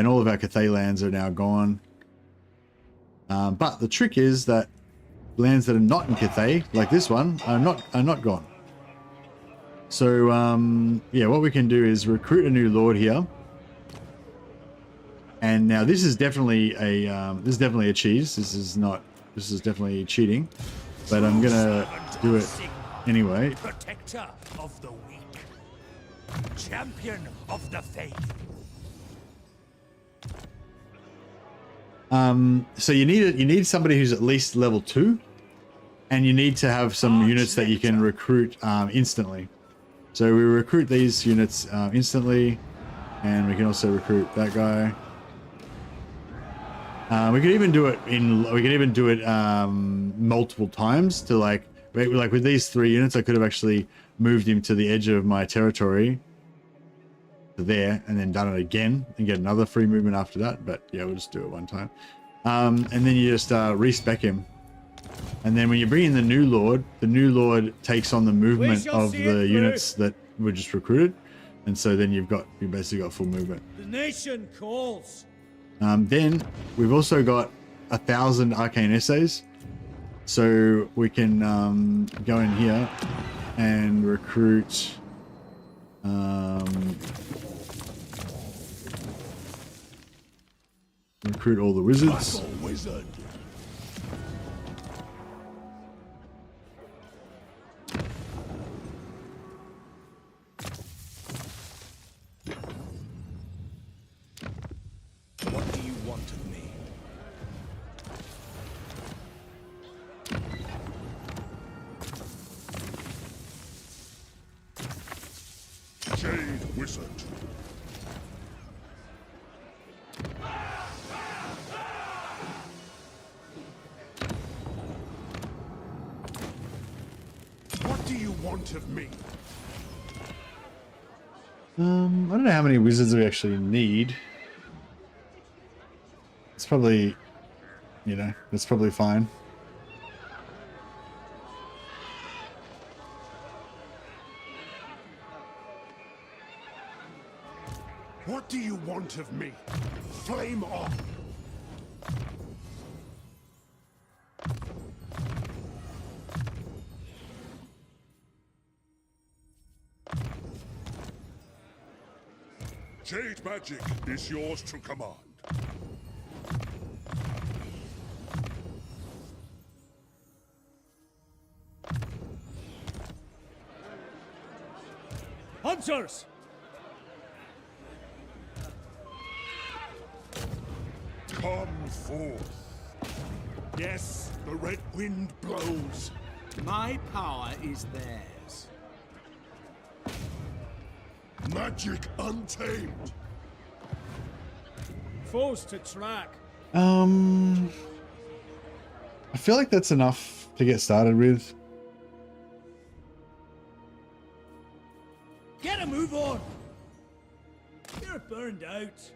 S4: all of our Cathay lands are now gone. But the trick is that lands that are not in Cathay, like this one, are not gone. So what we can do is recruit a new lord here. And now this is definitely a cheese. This is definitely cheating. But I'm gonna do it anyway.
S10: Protector of the weak, champion of the faith.
S4: So you need somebody who's at least level 2, and you need to have some units that you can recruit instantly. So we recruit these units instantly, and we can also recruit that guy. We could even do it multiple times to like with these 3 units. I could have actually moved him to the edge of my territory to there, and then done it again and get another free movement after that. But yeah, we'll just do it one time. And then you just respec him. And then when you bring in the new lord takes on the movement of the units that were just recruited. And so then you basically got full movement.
S10: The nation calls.
S4: Then we've also got 1,000 arcane essays. So we can go in here and recruit all the wizards.
S10: What do you want of me?
S2: wizard. What do you want of me?
S4: I don't know how many wizards we actually need. It's probably, you know, that's probably fine.
S2: What do you want of me? Flame on! Jade magic is yours to command.
S10: Hunters!
S2: Come forth. Yes, the red wind blows.
S3: My power is theirs.
S2: Magic untamed.
S10: Foes to track.
S4: I feel like that's enough to get started with.
S10: Get a move on! You're burned out.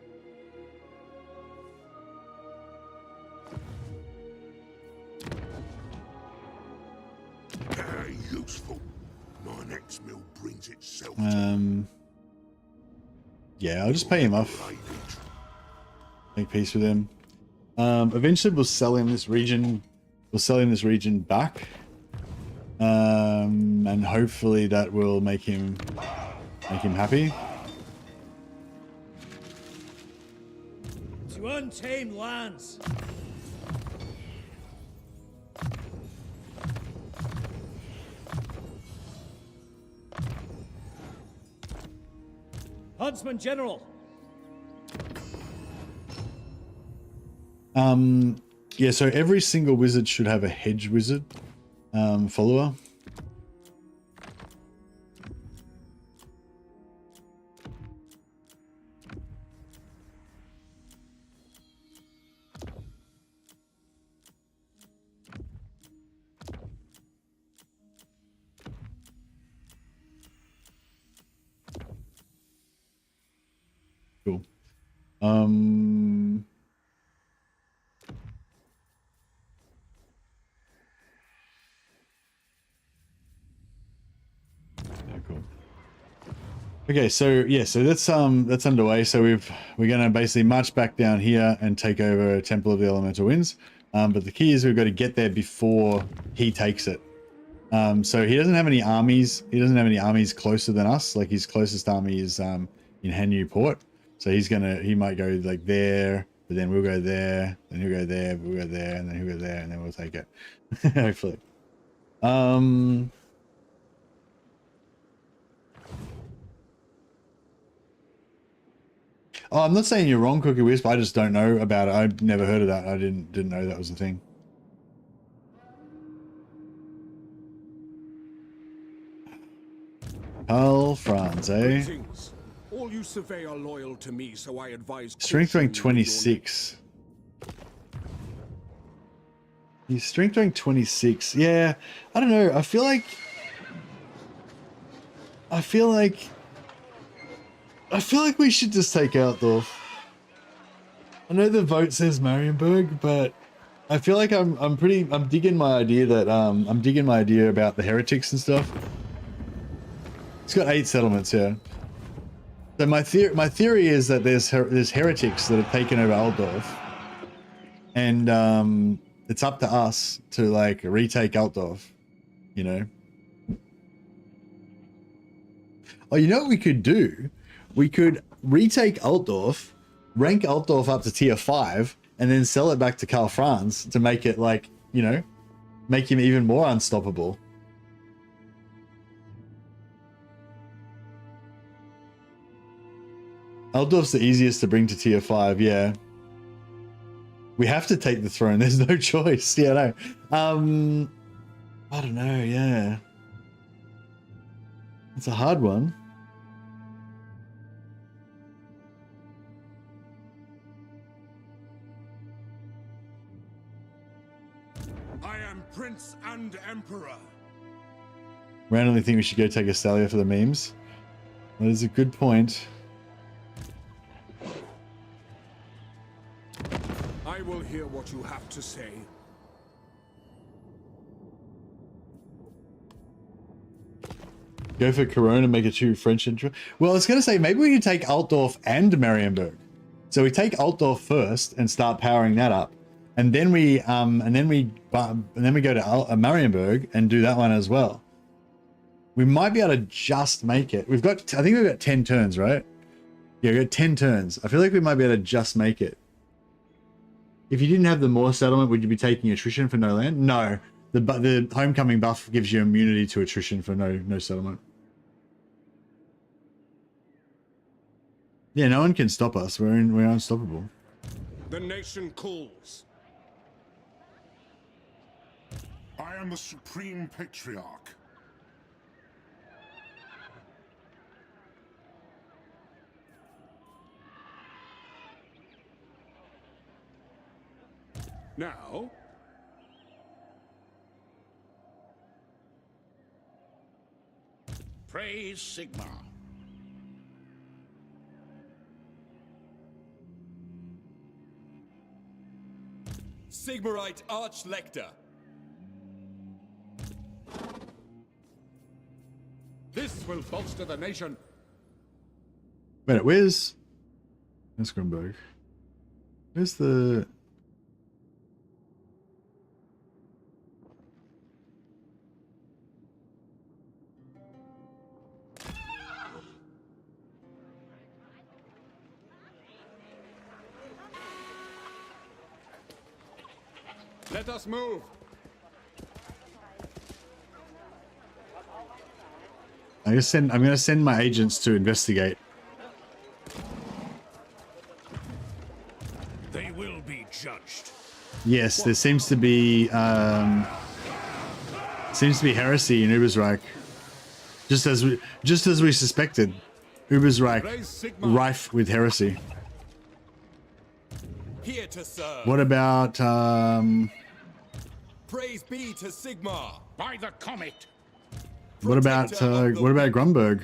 S2: Very useful. My next meal brings itself
S4: Yeah, I'll just pay him off. Make peace with him. Eventually we'll sell him this region. We'll sell him this region back. And hopefully that will make him happy.
S10: To untamed lands. Huntsman General.
S4: Yeah, so every single wizard should have a hedge wizard follower. Cool. Yeah, cool. Okay, so yeah, so that's underway. So we're gonna basically march back down here and take over Temple of the Elemental Winds. But the key is we've got to get there before he takes it. So he doesn't have any armies. He doesn't have any armies closer than us. Like his closest army is in Hanyu Port. So he might go like there, but then we'll go there, then he'll go there, we'll go there, and then he'll go there, and then we'll take it. Hopefully. Oh, I'm not saying you're wrong, Cookie Wisp. I just don't know about it. I've never heard of that. I didn't know that was a thing. Carl Franz, eh?
S12: Greetings. All you survey are loyal to me, so I advise.
S4: Strength rank 26. He's strength rank 26. Yeah, I don't know. I feel like we should just take Altdorf. I know the vote says Marienburg, but I feel like I'm digging my idea that I'm digging my idea about the heretics and stuff. It's got 8 settlements here. So my theory is that there's heretics that have taken over Altdorf, and it's up to us to like retake Altdorf, you know. Oh, you know what we could do? We could retake Altdorf, rank Altdorf up to tier 5, and then sell it back to Karl Franz to make it like, you know, make him even more unstoppable. Altdorf's the easiest to bring to tier 5, yeah. We have to take the throne, there's no choice. Yeah, no. I don't know, yeah. It's a hard one.
S12: I am Prince and Emperor.
S4: Randomly think we should go take Estalia for the memes. That is a good point.
S12: I will hear what you have to say.
S4: Go for Corona and make a true French intro. Well, I was going to say, maybe we could take Altdorf and Marienburg. So we take Altdorf first and start powering that up. And then we go to Marienburg and do that one as well. We might be able to just make it. I think we've got 10 turns, right? Yeah, we've got 10 turns. I feel like we might be able to just make it. If you didn't have the Moor settlement, would you be taking attrition for no land? No. The homecoming buff gives you immunity to attrition for no settlement. Yeah, no one can stop us. We're unstoppable.
S12: The nation calls.
S2: I am the Supreme Patriarch.
S12: Now,
S6: Praise Sigmar.
S11: Sigmarite Archlector.
S12: this will bolster the nation.
S4: Wait, where's Grimberg? Where's the...
S12: Let us move.
S4: I'm gonna send my agents to investigate.
S10: They will be judged.
S4: Yes, there seems to be heresy in Ubersreich. Just as we suspected. Ubersreich rife with heresy.
S11: Here to serve.
S4: What about
S11: Praise be to Sigmar.
S10: By the comet.
S4: what about Grunberg?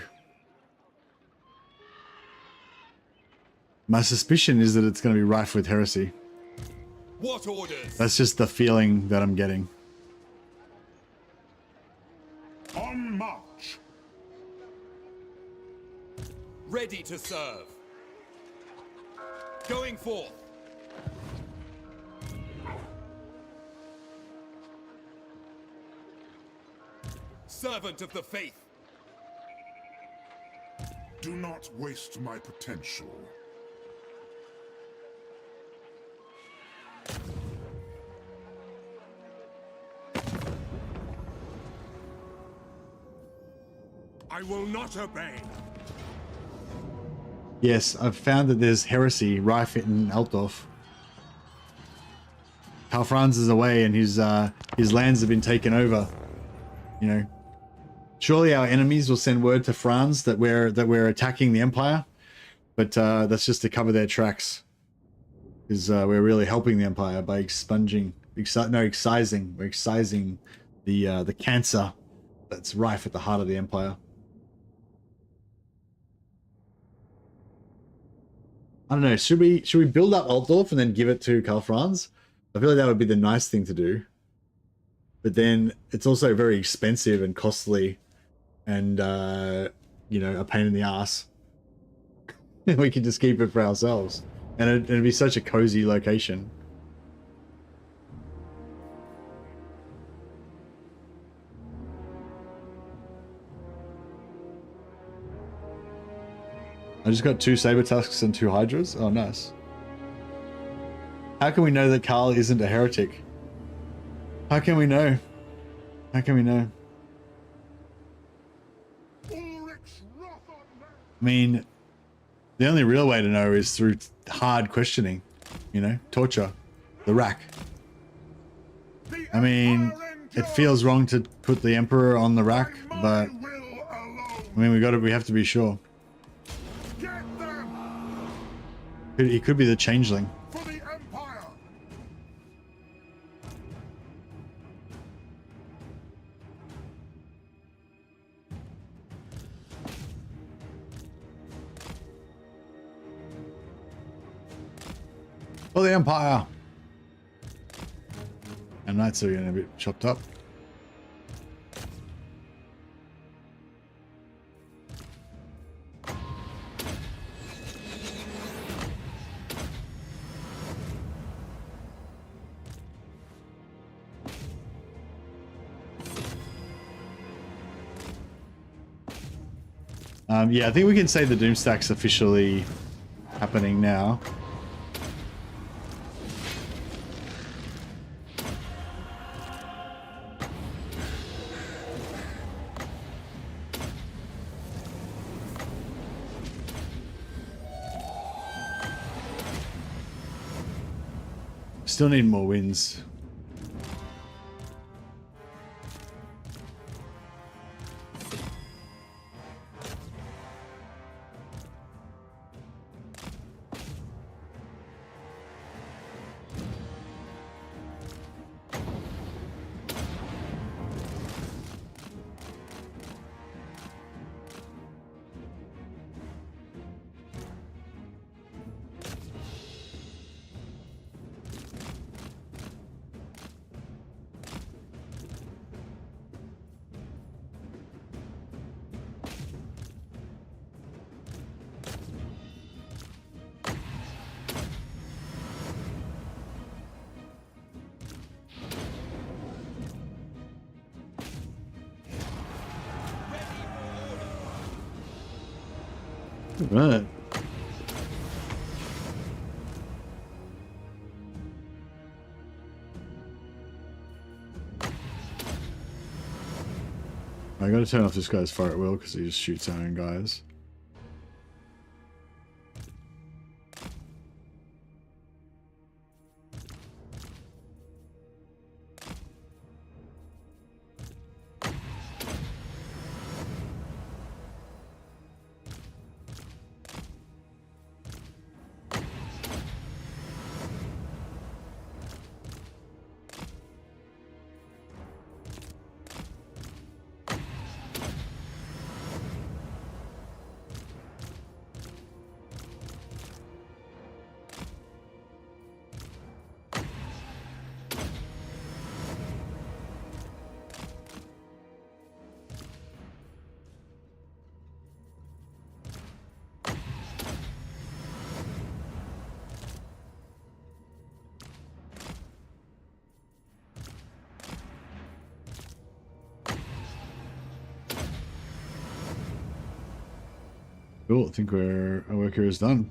S4: My suspicion is that it's going to be rife with heresy.
S11: What orders?
S4: That's just the feeling that I'm getting.
S2: On march.
S11: Ready to serve. Going forth. Servant of the faith.
S2: Do not waste my potential.
S12: I will not obey.
S4: Yes, I've found that there's heresy rife in Altdorf. Karl Franz is away and his lands have been taken over. You know, surely our enemies will send word to Franz that we're attacking the Empire, but that's just to cover their tracks. Because we're really helping the Empire by excising the cancer that's rife at the heart of the Empire. I don't know. Should we build up Altdorf and then give it to Karl Franz? I feel like that would be the nice thing to do. But then it's also very expensive and costly, and you know, a pain in the ass. We could just keep it for ourselves, and it'd be such a cozy location. I just got 2 saber tusks and 2 hydras. Oh, nice. How can we know that Karl isn't a heretic? How can we know? How can we know? I mean, the only real way to know is through hard questioning, you know, torture, the rack. I mean, it feels wrong to put the Emperor on the rack, but I mean, we have to be sure. He could be the changeling.
S2: For the Empire.
S4: For the Empire! And knights are getting a bit chopped up. Yeah, I think we can say the Doomstack's officially happening now. Still need more wins. Right. I gotta turn off this guy's fire at will because he just shoots our own guys. Cool, I think our work here is done.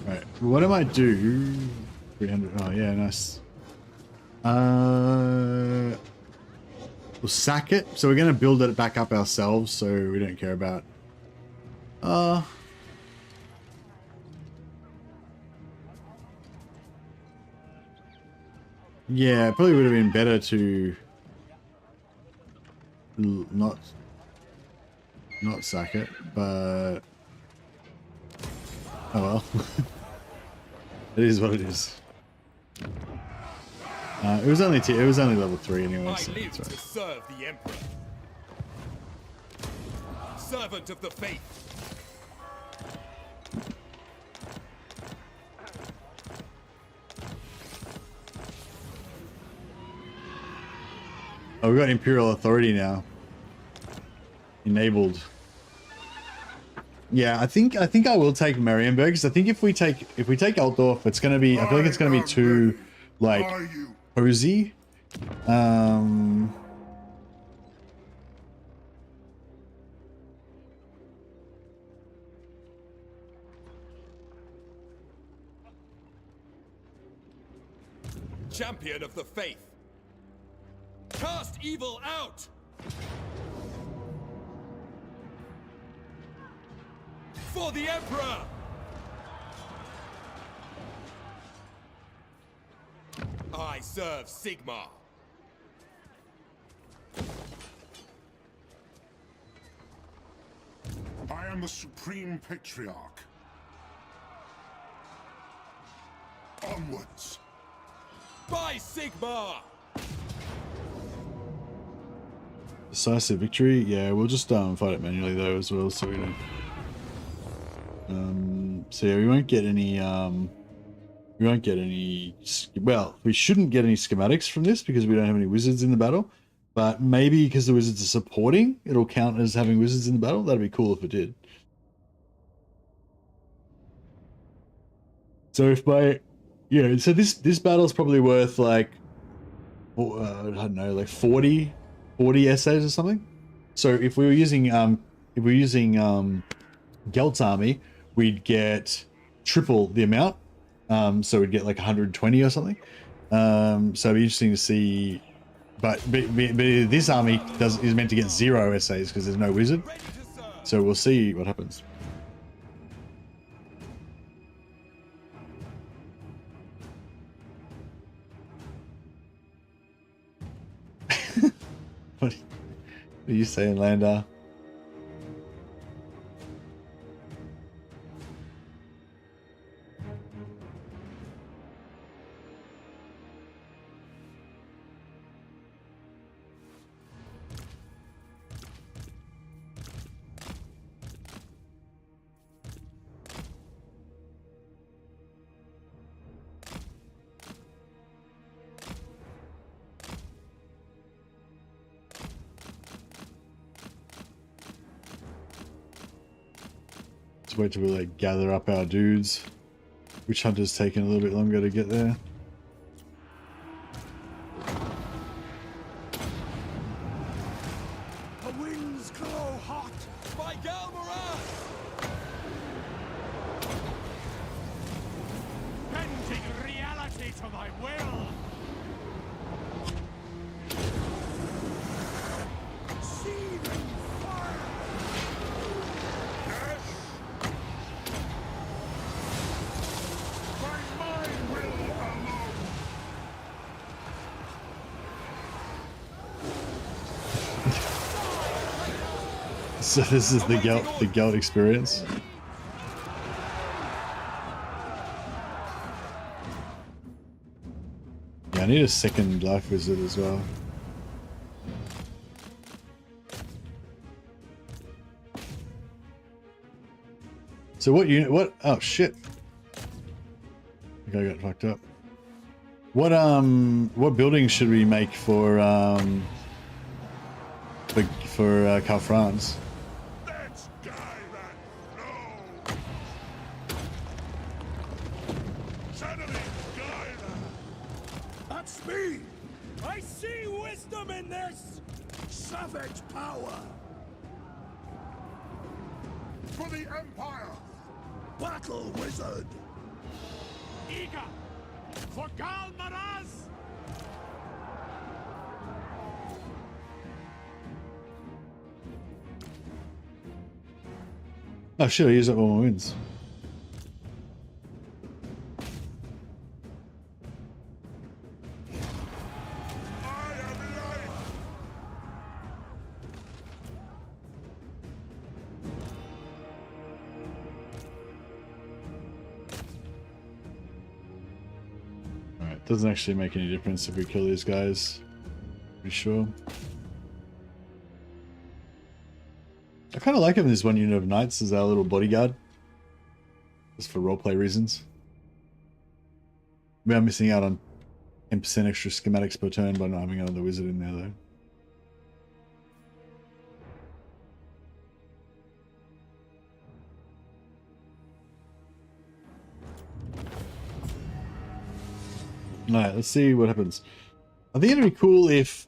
S4: Right, what do I do? 300, oh yeah, nice. We'll sack it. So we're going to build it back up ourselves, so we don't care about... Yeah, it probably would have been better to... not sack it, but... Oh well. It is what it is. It was only level 3 anyway. So
S11: I live to serve the Emperor. Servant of the faith.
S4: Oh, we got Imperial Authority now. Enabled. Yeah, I think I will take Marienburg, because I think if we take Altdorf, it's gonna be, I feel like it's gonna be too like cozy.
S11: champion of the faith. Cast evil out! For the Emperor! I serve Sigmar.
S2: I am the Supreme Patriarch. Onwards!
S11: By Sigmar!
S4: Decisive victory? Yeah, we'll just fight it manually though as well, so we don't. So yeah, we won't get any. We won't get any. Well, we shouldn't get any schematics from this because we don't have any wizards in the battle. But maybe because the wizards are supporting, it'll count as having wizards in the battle. That'd be cool if it did. So if by, yeah, so this battle's probably worth like, I don't know, like 40 essays or something. So if we were using Gelt's army, we'd get triple the amount. So we'd get like 120 or something. So it'd be interesting to see. But this army is meant to get 0 essays because there's no wizard. So we'll see what happens. What are you saying, Landar? Wait till we like gather up our dudes. Witch Hunter's taking a little bit longer to get there.
S10: The winds glow hot.
S11: By Galmoraz!
S10: Bending reality to my will. Seething fire.
S4: So this is the Gelt experience. Yeah, I need a second life wizard as well. So what unit? What? Oh shit! I think I got fucked up. What buildings should we make for Cal France?
S2: Let's die that no! Suddenly die that!
S10: That's me. I see wisdom in this. Savage power.
S2: For the Empire!
S10: Battle wizard. Eager for Galmaraz.
S4: Oh shit! I used up all my wins. Alright, doesn't actually make any difference if we kill these guys. Pretty sure. I kind of like having this one unit of knights as our little bodyguard. Just for roleplay reasons. We are missing out on 10% extra schematics per turn by not having another wizard in there though. Alright, let's see what happens. I think it'd be cool if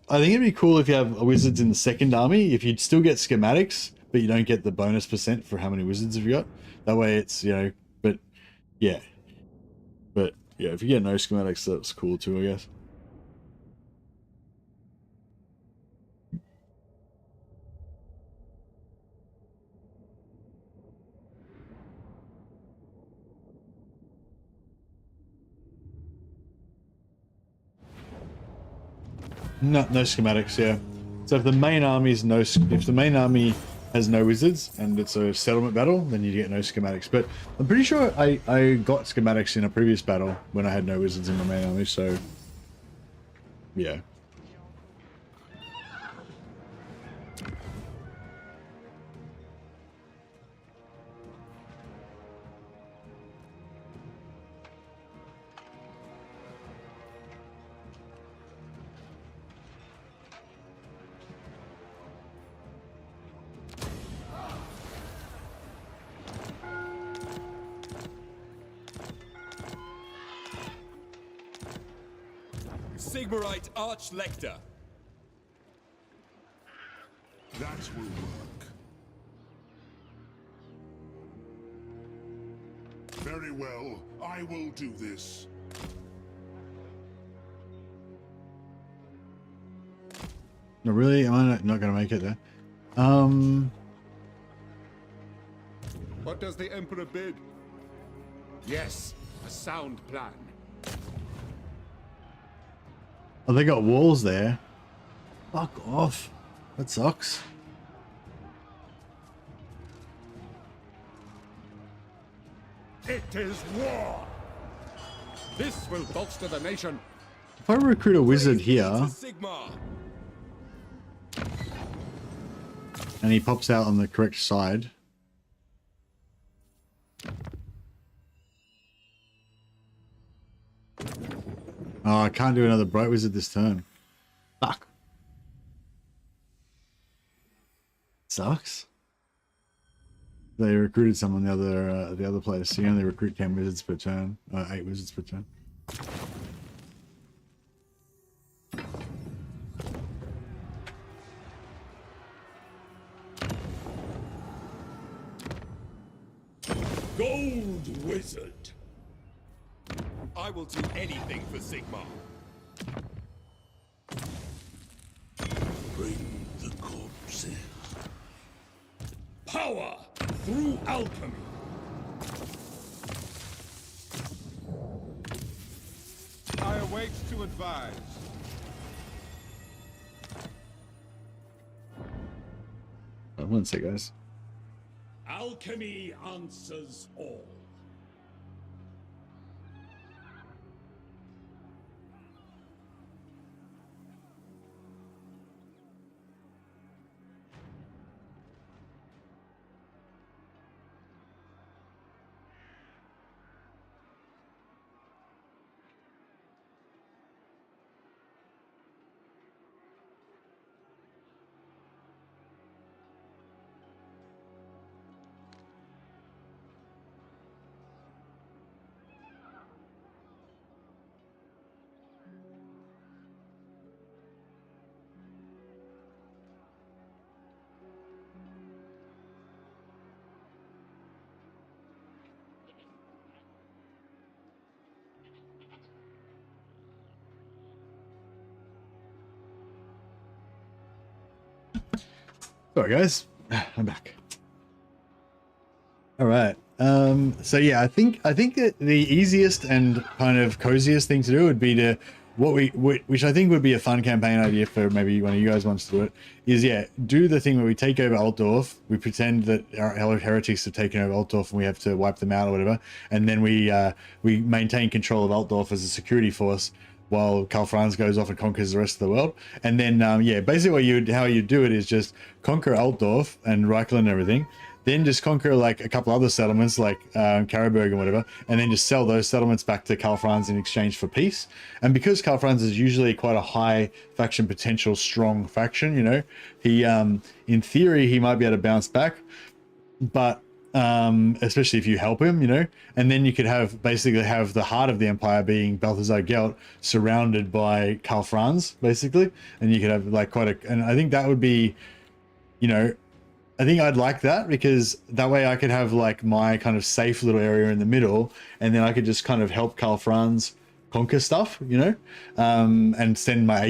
S4: you have wizards in the second army, if you'd still get schematics, but you don't get the bonus percent for how many wizards have you got. That way it's, you know, but yeah. But yeah, if you get no schematics, that's cool too, I guess. No schematics, yeah. So if the main army's if the main army has no wizards and it's a settlement battle, then you get no schematics. But I'm pretty sure I got schematics in a previous battle when I had no wizards in my main army, so yeah.
S11: Sigmarite Archlector.
S2: That will work. Very well, I will do this.
S4: No, really? Am I not going to make it there?
S12: What does the Emperor bid? Yes, a sound plan.
S4: Oh, they got walls there. Fuck off. That sucks.
S12: It is war. This will bolster the nation.
S4: If I recruit a wizard here,
S11: Sigmar.
S4: and he pops out on the correct side. Oh, I can't do another bright wizard this turn. Fuck. Sucks. They recruited someone the other place. You only recruit 10 wizards per turn. 8 wizards per turn.
S6: Gold wizard.
S11: I will do anything for Sigmar.
S6: Bring the corpse in. Power through alchemy.
S12: I await to advise.
S4: One sec, guys.
S6: Alchemy answers all.
S4: Sorry, guys. I'm back. All right. So yeah, I think that the easiest and kind of coziest thing to do would be to which I think would be a fun campaign idea for maybe one of you guys wants to do it, is do the thing where we take over Altdorf, we pretend that our heretics have taken over Altdorf and we have to wipe them out or whatever, and then we maintain control of Altdorf as a security force while Karl Franz goes off and conquers the rest of the world. And then basically how you do it is just conquer Altdorf and Reichland and everything, then just conquer like a couple other settlements like Karabberg and whatever, and then just sell those settlements back to Karl Franz in exchange for peace. And because Karl Franz is usually quite a high faction potential, strong faction, you know, he in theory he might be able to bounce back, but especially if you help him, you know. And then you could basically have the heart of the empire being Balthasar Gelt surrounded by Karl Franz, basically, and you could have like and I think that would be, you know, I think I'd like that, because that way I could have like my kind of safe little area in the middle, and then I could just kind of help Karl Franz conquer stuff, you know, and send my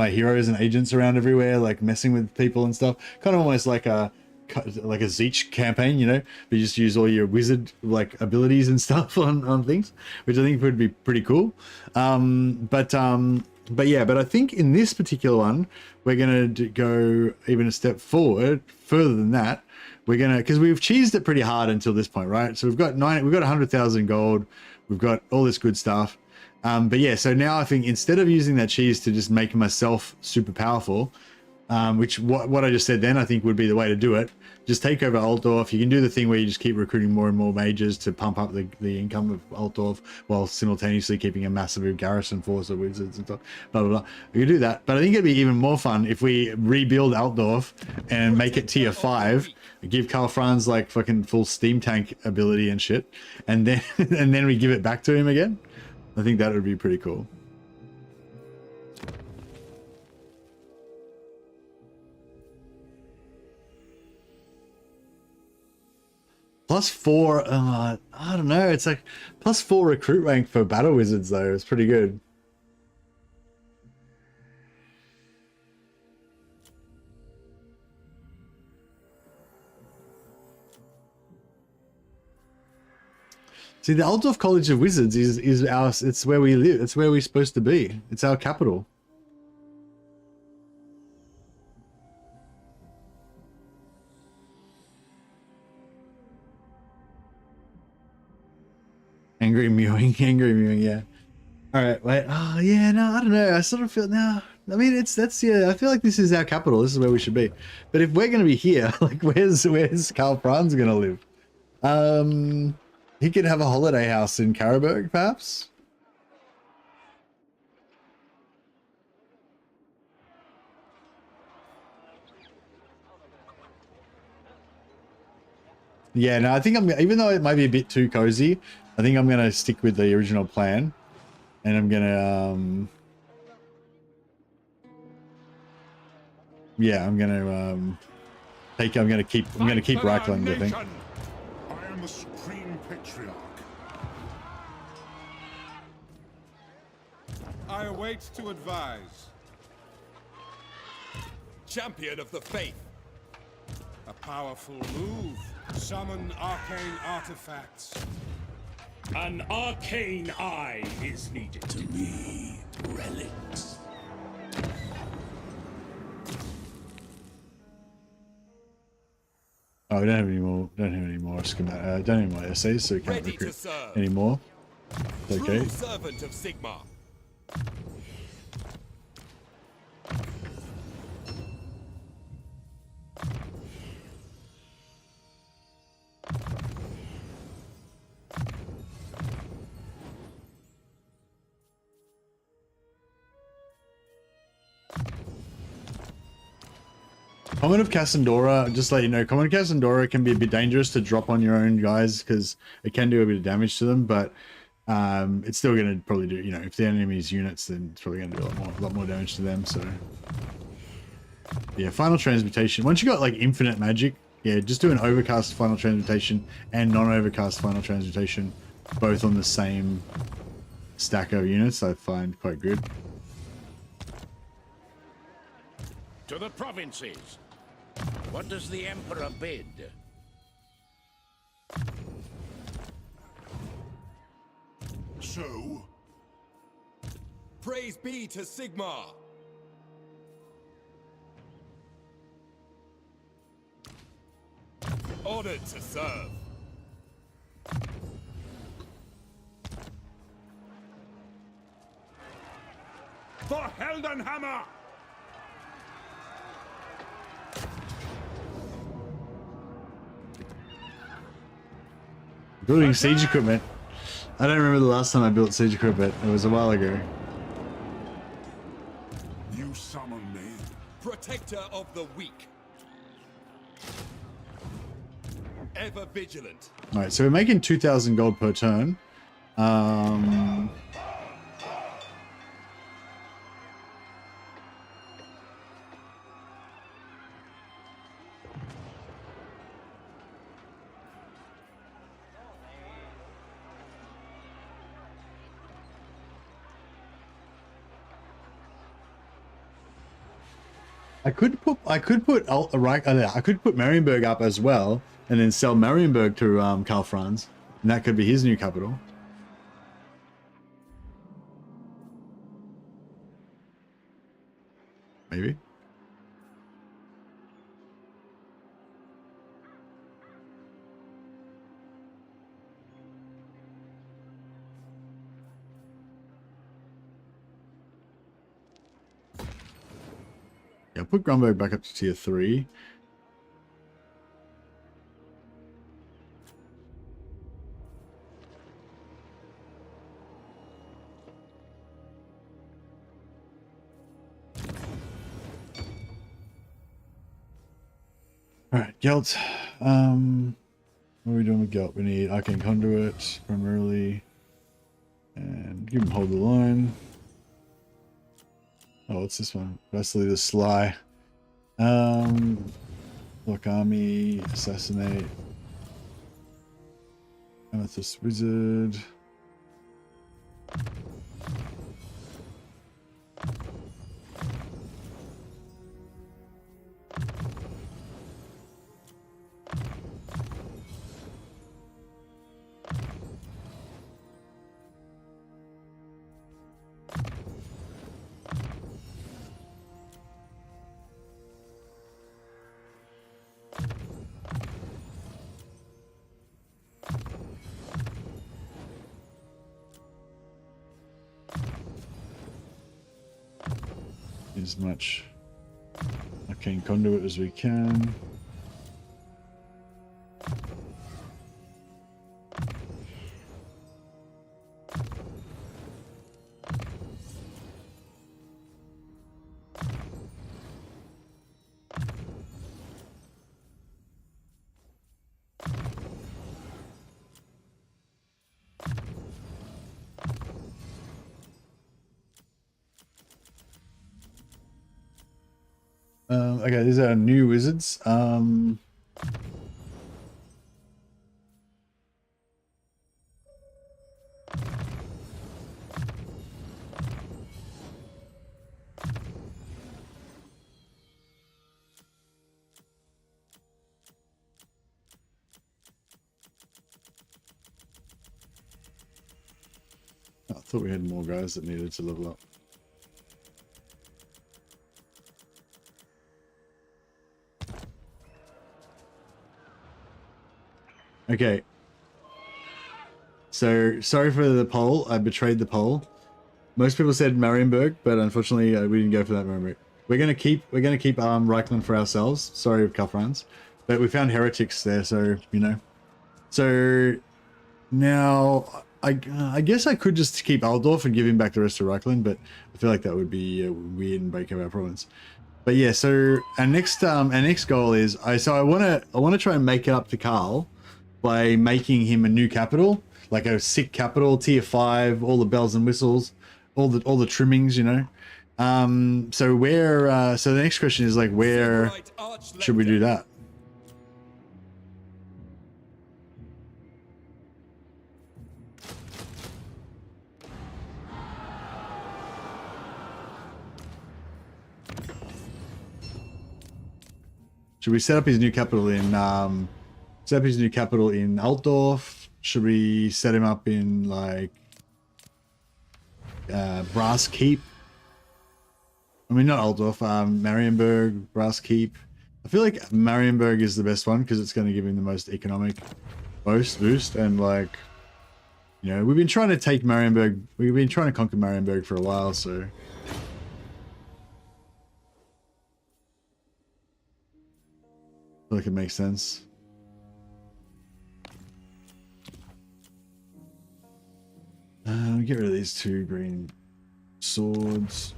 S4: heroes and agents around everywhere, like messing with people and stuff, kind of almost like a Zeech campaign, you know, but you just use all your wizard like abilities and stuff on things, which I think would be pretty cool. But yeah, but I think in this particular one, we're going to go even a step forward, further than that. We're going to, because we've cheesed it pretty hard until this point, right? So we've got 100,000 gold. We've got all this good stuff. But yeah, so now I think instead of using that cheese to just make myself super powerful, which what I just said then I think would be the way to do it, just take over Altdorf. You can do the thing where you just keep recruiting more and more mages to pump up the income of Altdorf while simultaneously keeping a massive garrison force of wizards and stuff, blah, blah, blah. You can do that. But I think it'd be even more fun if we rebuild Altdorf and make it tier 5, give Karl Franz like fucking full steam tank ability and shit, and then and then we give it back to him again. I think that would be pretty cool. +4, I don't know, it's like +4 recruit rank for battle wizards though. It's pretty good. See, the Altdorf College of Wizards is ours. It's where we live. It's where we're supposed to be. It's our capital. Angry mewing, yeah. All right, wait. Oh yeah, no, I don't know. I sort of feel now. I mean, yeah. I feel like this is our capital. This is where we should be. But if we're gonna be here, like, where's Karl Franz gonna live? He could have a holiday house in Karaberg, perhaps. Yeah, no, I think even though it might be a bit too cozy, I think I'm gonna stick with the original plan, and I'm gonna yeah, I'm gonna keep Reichland, I think.
S2: I am the Supreme Patriarch.
S12: I await to advise.
S11: Champion of the faith.
S12: A powerful move. Summon arcane artifacts.
S6: An arcane eye is needed. To me, relics.
S4: Oh, we don't have any more. Don't have any more schematic. Don't have any more essays, so we can't recruit anymore. Okay.
S11: True servant of Sigmar.
S4: Common of Cassandora, just let you know, Common of Cassandora can be a bit dangerous to drop on your own guys because it can do a bit of damage to them, but it's still going to probably do, you know, if the enemy's units, then it's probably going to do a lot more damage to them. So yeah, Final Transmutation. Once you got like infinite magic, yeah, just do an Overcast Final Transmutation and non-Overcast Final Transmutation, both on the same stack of units. I find quite good.
S6: To the provinces. What does the Emperor bid?
S2: So?
S11: Praise be to Sigmar. Honored to serve.
S2: For Heldenhammer!
S4: Building siege equipment. I don't remember the last time I built siege equipment. It was a while ago.
S2: You summon me.
S11: Protector of the weak. Ever vigilant.
S4: Alright, so we're making 2,000 gold per turn. I could put Marienburg up as well, and then sell Marienburg to Karl Franz, and that could be his new capital. Maybe. Yeah, put Grunberg back up to tier 3. Alright, Gelt. What are we doing with Gelt? We need Arcane Conduit, primarily. And give him Hold the Line. Oh, what's this one? Vasily the Sly. Block Army, Assassinate. Amethyst Wizard. As much Arcane Conduit as we can. Okay, these are new wizards. I thought we had more guys that needed to level up. Okay. So, sorry for the poll. I betrayed the poll. Most people said Marienburg, but unfortunately we didn't go for that Marienburg. We're gonna keep Reichland for ourselves. Sorry, Cuffrans. But we found heretics there, so you know. So now I guess I could just keep Altdorf and give him back the rest of Reichland, but I feel like that would be weird and break up our province. But yeah, so our next goal is I wanna try and make it up to Karl by making him a new capital, like a sick capital, tier 5, all the bells and whistles, all the trimmings, you know. So where so the next question is like, where should we do that? Should we set up his new capital in Altdorf? Should we set him up in like Brass Keep? I mean, not Altdorf, Marienburg, Brass Keep. I feel like Marienburg is the best one because it's going to give him the most economic boost, and like, you know, we've been trying to conquer Marienburg for a while, so. I feel like it makes sense. Get rid of these 2 green swords.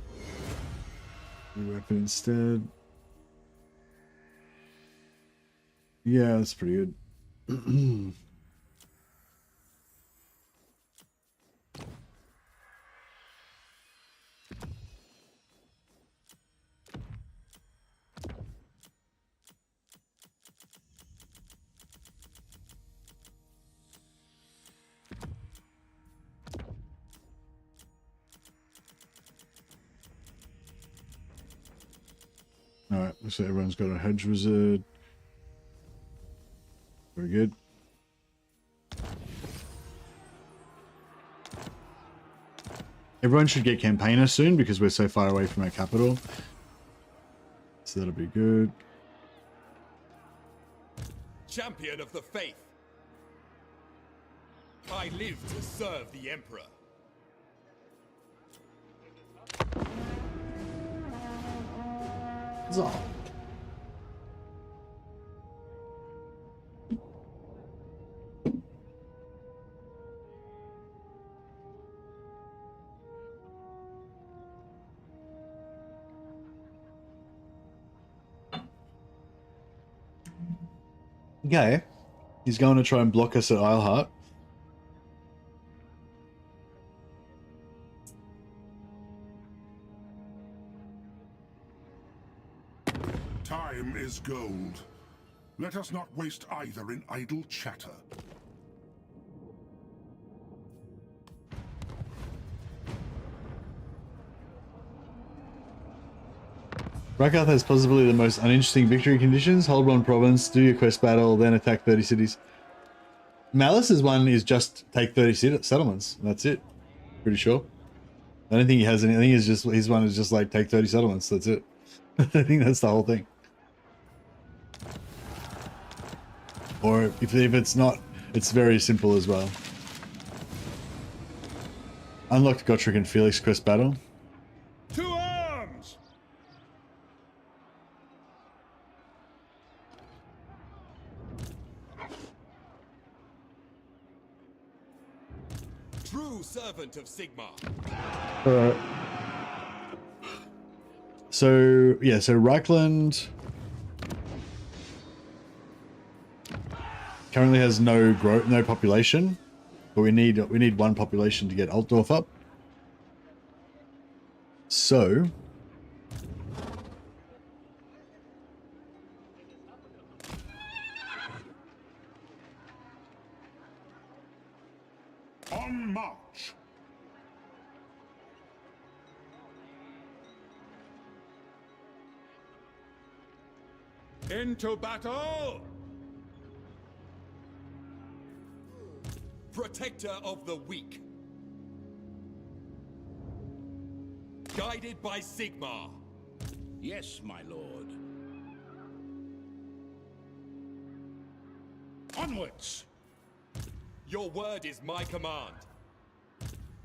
S4: New weapon instead. Yeah, that's pretty good. Alright, looks like everyone's got a hedge wizard. Very good. Everyone should get campaigner soon because we're so far away from our capital. So that'll be good.
S11: Champion of the faith. I live to serve the Emperor.
S4: That's all. Okay. He's going to try and block us at Isleheart.
S2: Time is gold. Let us not waste either in idle chatter.
S4: Rakarth has possibly the most uninteresting victory conditions. Hold one province, do your quest battle, then attack 30 cities. Malice's one is just take 30 settlements. That's it. Pretty sure. I don't think he has any. I think it's just his one is just like take 30 settlements. That's it. I think that's the whole thing. Or if it's not, it's very simple as well. Unlocked Gotrek and Felix quest battle.
S10: To arms!
S11: True servant of Sigmar.
S4: Alright. So yeah, so Reichland currently has no growth, no population, but we need one population to get Altdorf up. So
S2: On march.
S10: Into battle!
S11: Protector of the weak. Guided by Sigmar.
S6: Yes, my lord.
S10: Onwards!
S11: Your word is my command.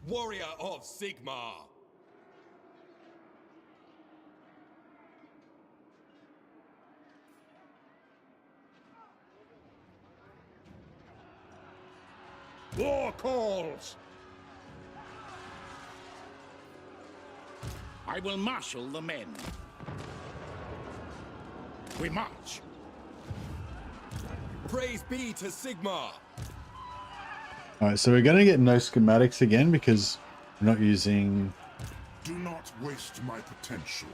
S11: Warrior of Sigmar.
S10: War calls!
S6: I will marshal the men.
S10: We march!
S11: Praise be to Sigmar.
S4: alright, so we're gonna get no schematics again because we're not using.
S2: Do not waste my potential.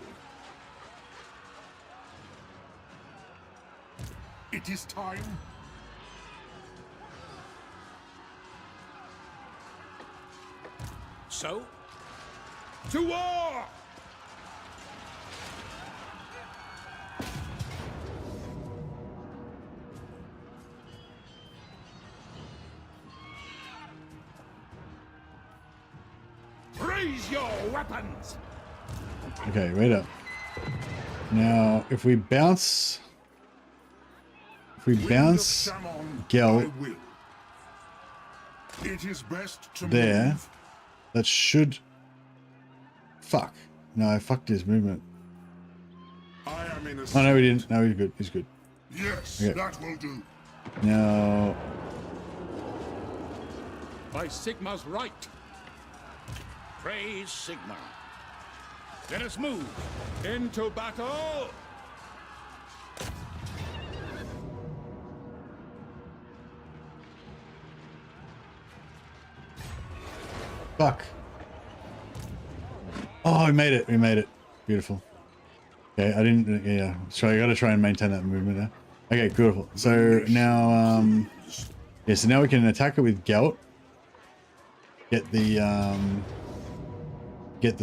S2: It is time.
S6: So,
S10: To war! Raise your weapons!
S4: Okay, wait up. Now, if we bounce Gelt
S2: It is best to
S4: there,
S2: move.
S4: that should. Fuck. No, I fucked his movement.
S2: I am in a
S4: Oh no, we didn't. No, he's good. He's good.
S2: Yes,
S4: Okay.
S2: that will do.
S4: Now,
S10: By Sigmar's right.
S6: praise Sigmar. Let us move.
S10: Into battle!
S4: fuck. Oh, we made it. We made it. Beautiful. Okay, I didn't. Yeah, so I gotta try and maintain that movement there. Okay, beautiful. So now, yeah, so now we can attack it with Gelt. Get the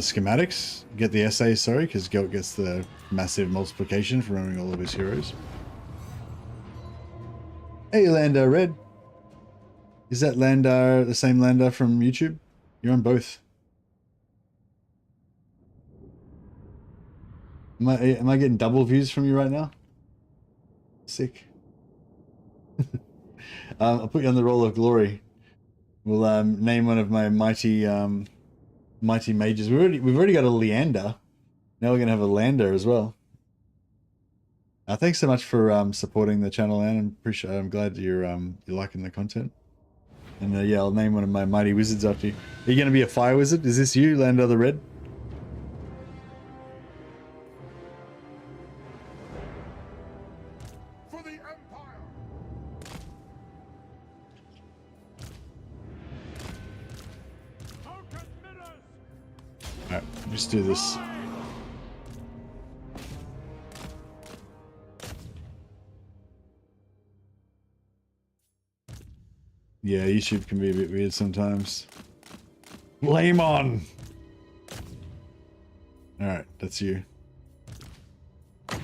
S4: schematics. Get the essays. Sorry, because Gelt gets the massive multiplication for running all of his heroes. Hey, Landar Red. Is that Landar the same Landar from YouTube? You're on both. Am I getting double views from you right now? Sick. I'll put you on the roll of glory. We'll name one of my mighty mages. We've already got a Leander. Now we're gonna have a Lander as well. Thanks so much for supporting the channel, Anne. I'm glad you're liking the content. And yeah, I'll name one of my mighty wizards after you. Are you gonna be a fire wizard? Is this you, Lander the Red?
S2: For the Empire!
S4: Alright, just do this. Yeah, YouTube can be a bit weird sometimes. Flame on! Alright, that's you. It's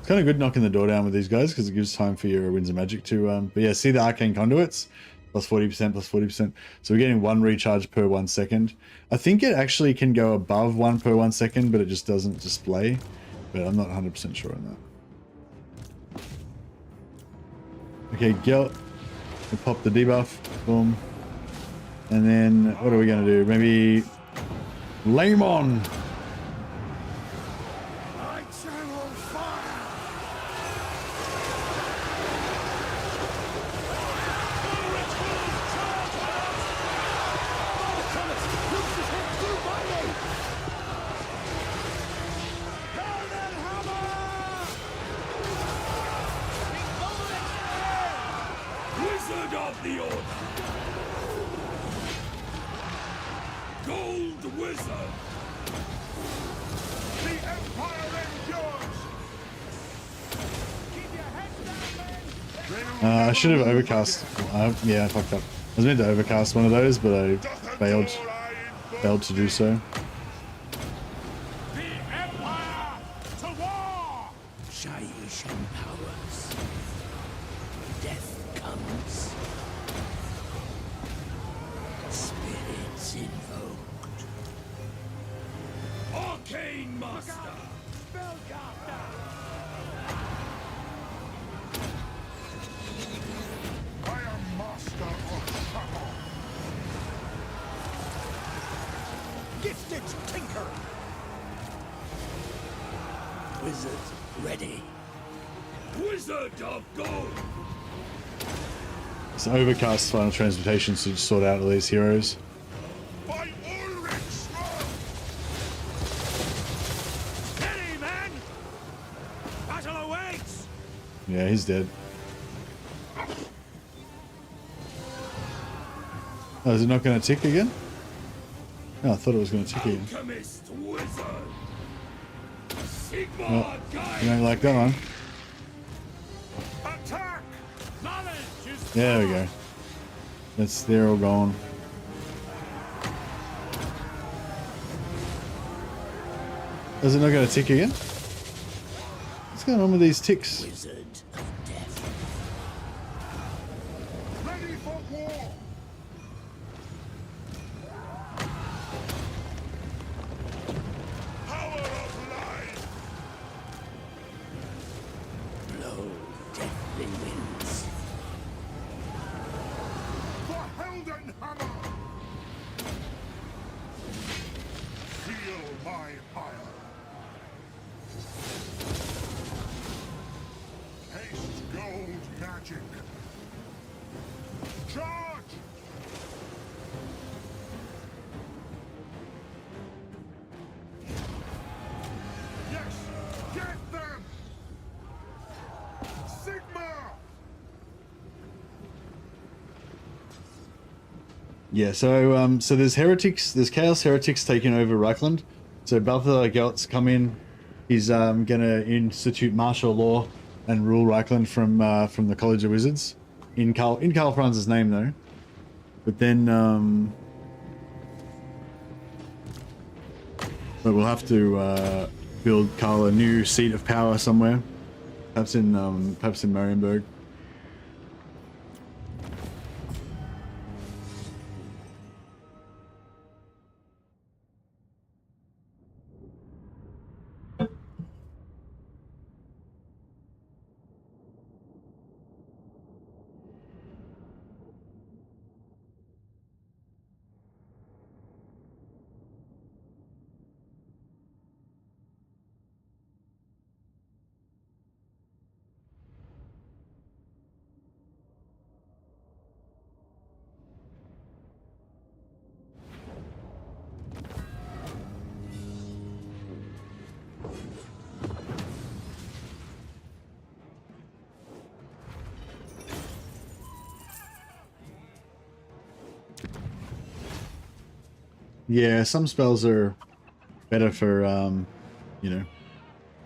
S4: kind of good knocking the door down with these guys because it gives time for your Winds of Magic to... But yeah, see the Arcane Conduits? Plus 40%, plus 40%. So we're getting 1 recharge per 1 second. I think it actually can go above 1 per 1 second, but it just doesn't display. But I'm not 100% sure on that. Okay, Gelt. We'll pop the debuff. Boom. And then, what are we going to do? Maybe... Flame on!
S6: Wizard of the Order! Gold Wizard!
S2: The Empire endures! Keep your heads down,
S4: I should have overcast. Yeah, I fucked up. I was meant to overcast one of those, but I failed to do so.
S2: The Empire to war!
S8: Shaiishan powers. Death comes. Spirits invoked.
S6: Arcane Master!
S2: I am master of trouble.
S7: Gifted tinkerer.
S8: Wizard ready.
S6: Wizard of Gold!
S4: So overcast final transmutation to just sort out all these heroes.
S2: By Ulrich's sword!
S10: Steady, men! Battle awaits!
S4: Yeah, he's dead. Oh, is it not going to tick again? Oh, I thought it was going to tick again.
S6: Alchemist Wizard! Sigma
S4: Well,
S6: Guide!
S4: you don't like that one?
S2: Attack!
S10: Knowledge is
S4: There we go. They're all gone. Is it not going to tick again? What's going on with these ticks?
S8: Wizard of death.
S2: Ready for war! Power of life!
S8: Blow deathly winds.
S2: For Heldenhammer! Feel my ire! Haste gold magic! Charge! Yes! Get them! Sigma!
S4: Yeah, so there's heretics, there's chaos heretics taking over Reichland. So Balthasar Gelt's come in. He's gonna institute martial law and rule Reichland from the College of Wizards in Karl Franz's name though. But then but we'll have to build Karl a new seat of power somewhere, perhaps in Marienburg. Yeah, some spells are better for, you know,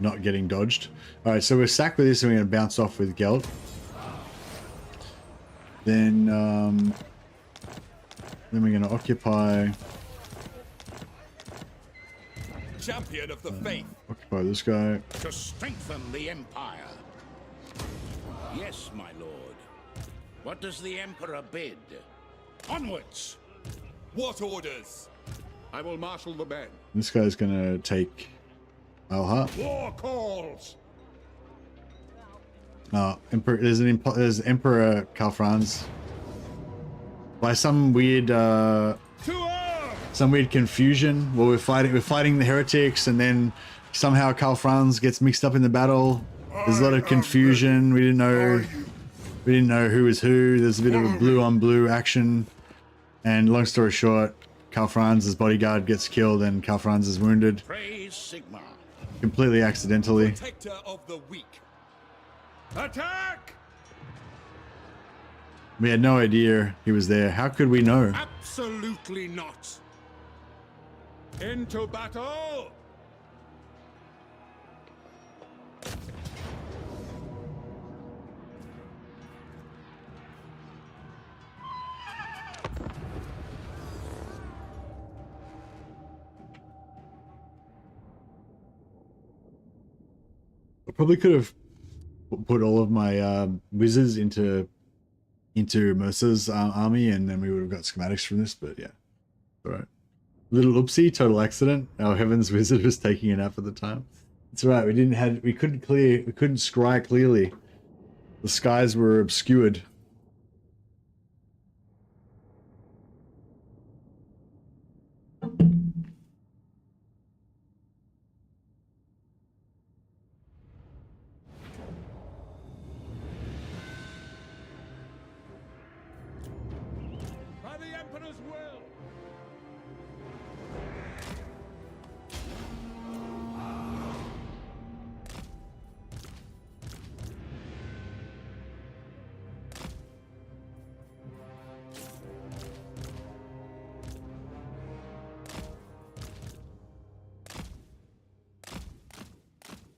S4: not getting dodged. All right, so we're sacked with this and we're going to bounce off with Gelt. Then we're going to occupy...
S11: Champion of the faith.
S4: Occupy this guy.
S6: To strengthen the Empire. Yes, my lord. What does the Emperor bid? Onwards!
S11: What orders?
S12: I will marshal the men.
S4: This guy's going to take Alha.
S2: War calls.
S4: Emperor, there's Emperor Karl Franz. By some weird confusion. Well, we're fighting the heretics, and then somehow Karl Franz gets mixed up in the battle. There's a lot of confusion. We didn't know who was who. There's a bit of a blue on blue action, and long story short, Karl Franz's bodyguard gets killed, and Karl Franz is wounded.
S6: Praise Sigma.
S4: Completely accidentally.
S11: Protector of the weak.
S12: Attack!
S4: We had no idea he was there. How could we know?
S12: Absolutely not. Into battle!
S4: I probably could have put all of my wizards into Mercer's army, and then we would have got schematics from this, but yeah. All right. Little oopsie, total accident. Our Heaven's Wizard was taking a nap at the time. It's all right. We couldn't scry clearly. The skies were obscured.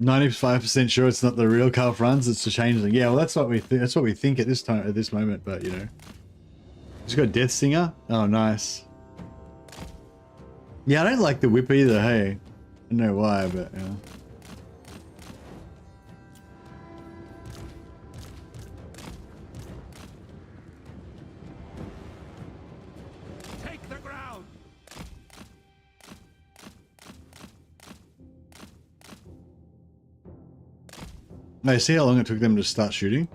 S4: %95% sure it's not the real Karl Franz, it's the changeling. Yeah, well, that's what we think at this time, at this moment. But you know, he's got Death Singer. Oh, nice. Yeah, I don't like the whip either. Hey, I don't know why, but yeah.
S6: Take the ground!
S4: I see how long it took them to start shooting.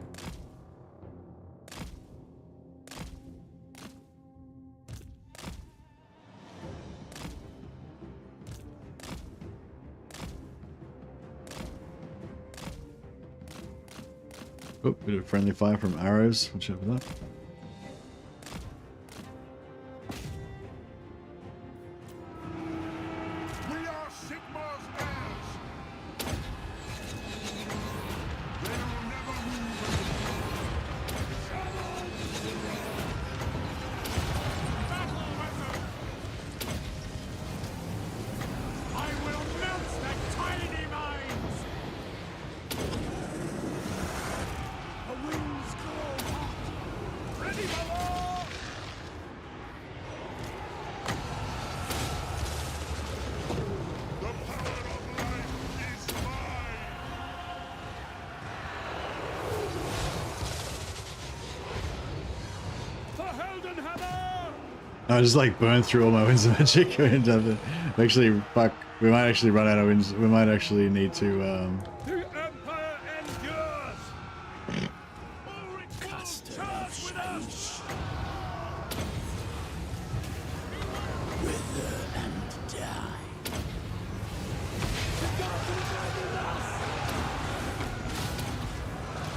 S4: Oh, bit of friendly fire from arrows. Watch out for that.
S2: We are Sigmar's heirs. They will never move I will melt their tiny minds. The winds grow hot. Ready for war! The power of life is mine!
S6: The Helden Hammer!
S4: I just like burned through all my winds of magic. Actually, fuck. We might actually run out of winds. We might actually need to.
S6: The Empire endures! Caster of shades. Wither and die.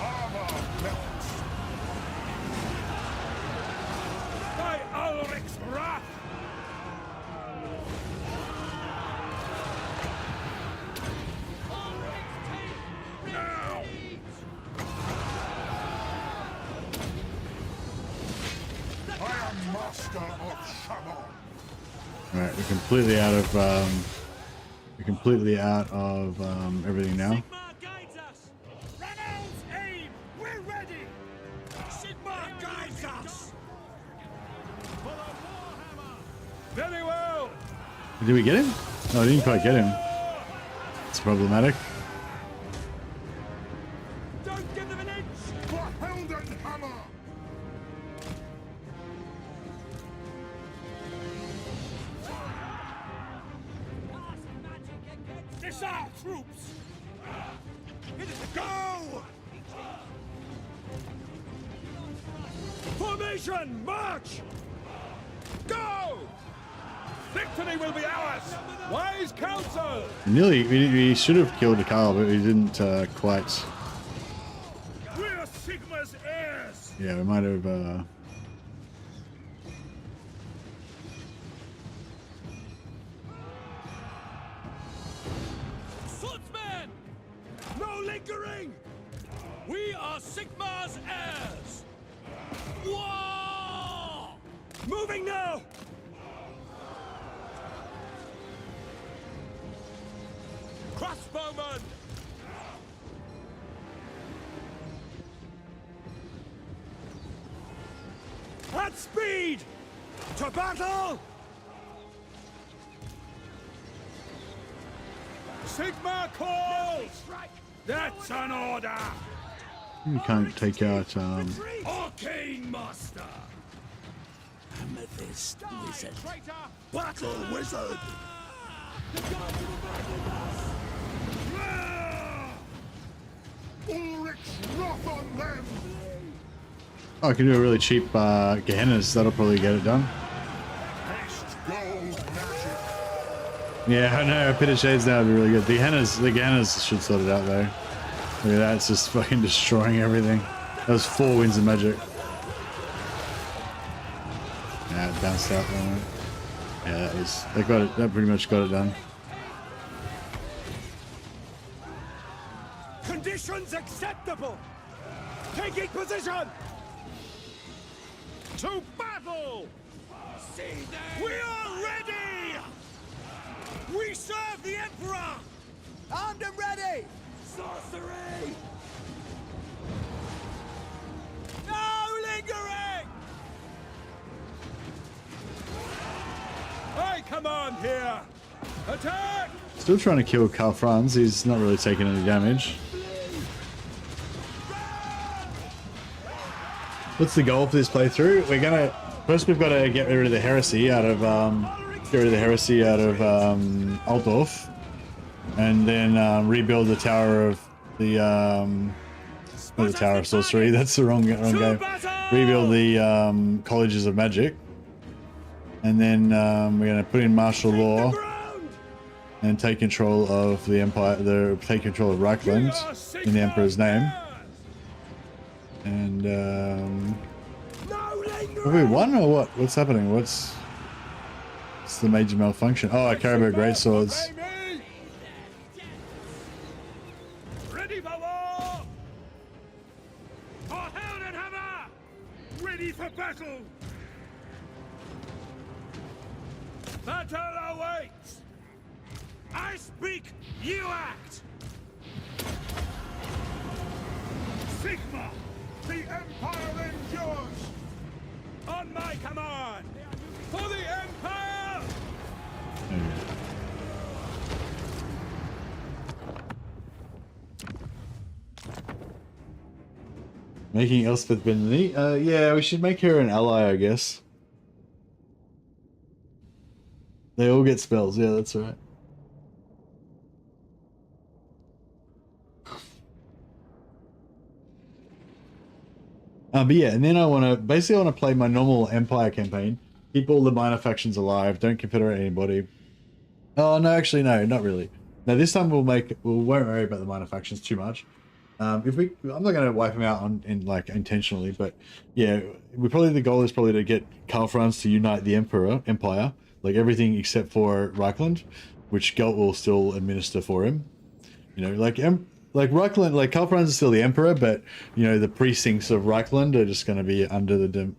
S2: Armor melts.
S6: By Ulrich's wrath! Now!
S2: I am master of Shamon.
S4: All right, we're completely out of everything now.
S10: Sigma guides us. Reynolds, aim. We're ready. Sigma guides us. For the Warhammer. Very well.
S4: Did we get him? No, I didn't quite get him. It's problematic.
S10: Don't give them an inch.
S2: For Heldenhammer!
S10: Disarm troops. Go. Formation, march. Go. Victory will be ours. Wise counsel.
S4: Nearly, we should have killed Carl, but we didn't quite.
S10: We're Sigma's heirs.
S4: Yeah, we might have.
S10: Swordsmen! No lingering! We are Sigma's heirs! War! Moving now! Crossbowmen! At speed! To battle! Sigma calls! That's an order!
S4: You can't take out.
S10: Arcane Master!
S6: Amethyst Wizard. Battle Wizard!
S2: Ulrich's wrath on them!
S4: Oh, I can do a really cheap Gehennas. That'll probably get it done.
S2: Best gold magic!
S4: Yeah, I know. A Pit of Shades now would be really good. The Gehennas should sort it out though. Look at that. It's just fucking destroying everything. That was 4 wins of magic. Yeah, it bounced out that one. Yeah, that was. They got it. That pretty much got it done.
S10: Conditions acceptable! Taking position! To battle! We are ready! We serve the Emperor! Armed and ready! Sorcery! No lingering! I command here! Attack!
S4: Still trying to kill Karl Franz. He's not really taking any damage. What's the goal for this playthrough? We're gonna first we've got to get rid of the heresy out of Altdorf, and then rebuild the tower of the not the Tower of Sorcery. That's the wrong game. Rebuild the colleges of magic, and then we're gonna put in martial law and take control of the empire. Take control of Reichland in the Emperor's name. And have we won or what? What's happening? What's the major malfunction? Oh, Caribou Greatswords.
S10: Ready for war! For Heldenhammer! Ready for battle! Battle awaits! I speak, you act! Sigma!
S2: The Empire endures!
S10: On my command! For the Empire!
S4: Making Elspeth Bentley? Yeah, we should make her an ally, I guess. They all get spells, yeah, that's right. But yeah, and then I want to play my normal Empire campaign. Keep all the minor factions alive. Don't confederate anybody. Oh no, actually no, not really. Now this time we won't worry about the minor factions too much. I'm not going to wipe them out intentionally, but yeah, the goal is probably to get Karl Franz to unite the Empire, like everything except for Reichland, which Gelt will still administer for him. You know, like Reichland, like Karl Franz is still the Emperor, but you know the precincts of Reichland are just going to be under the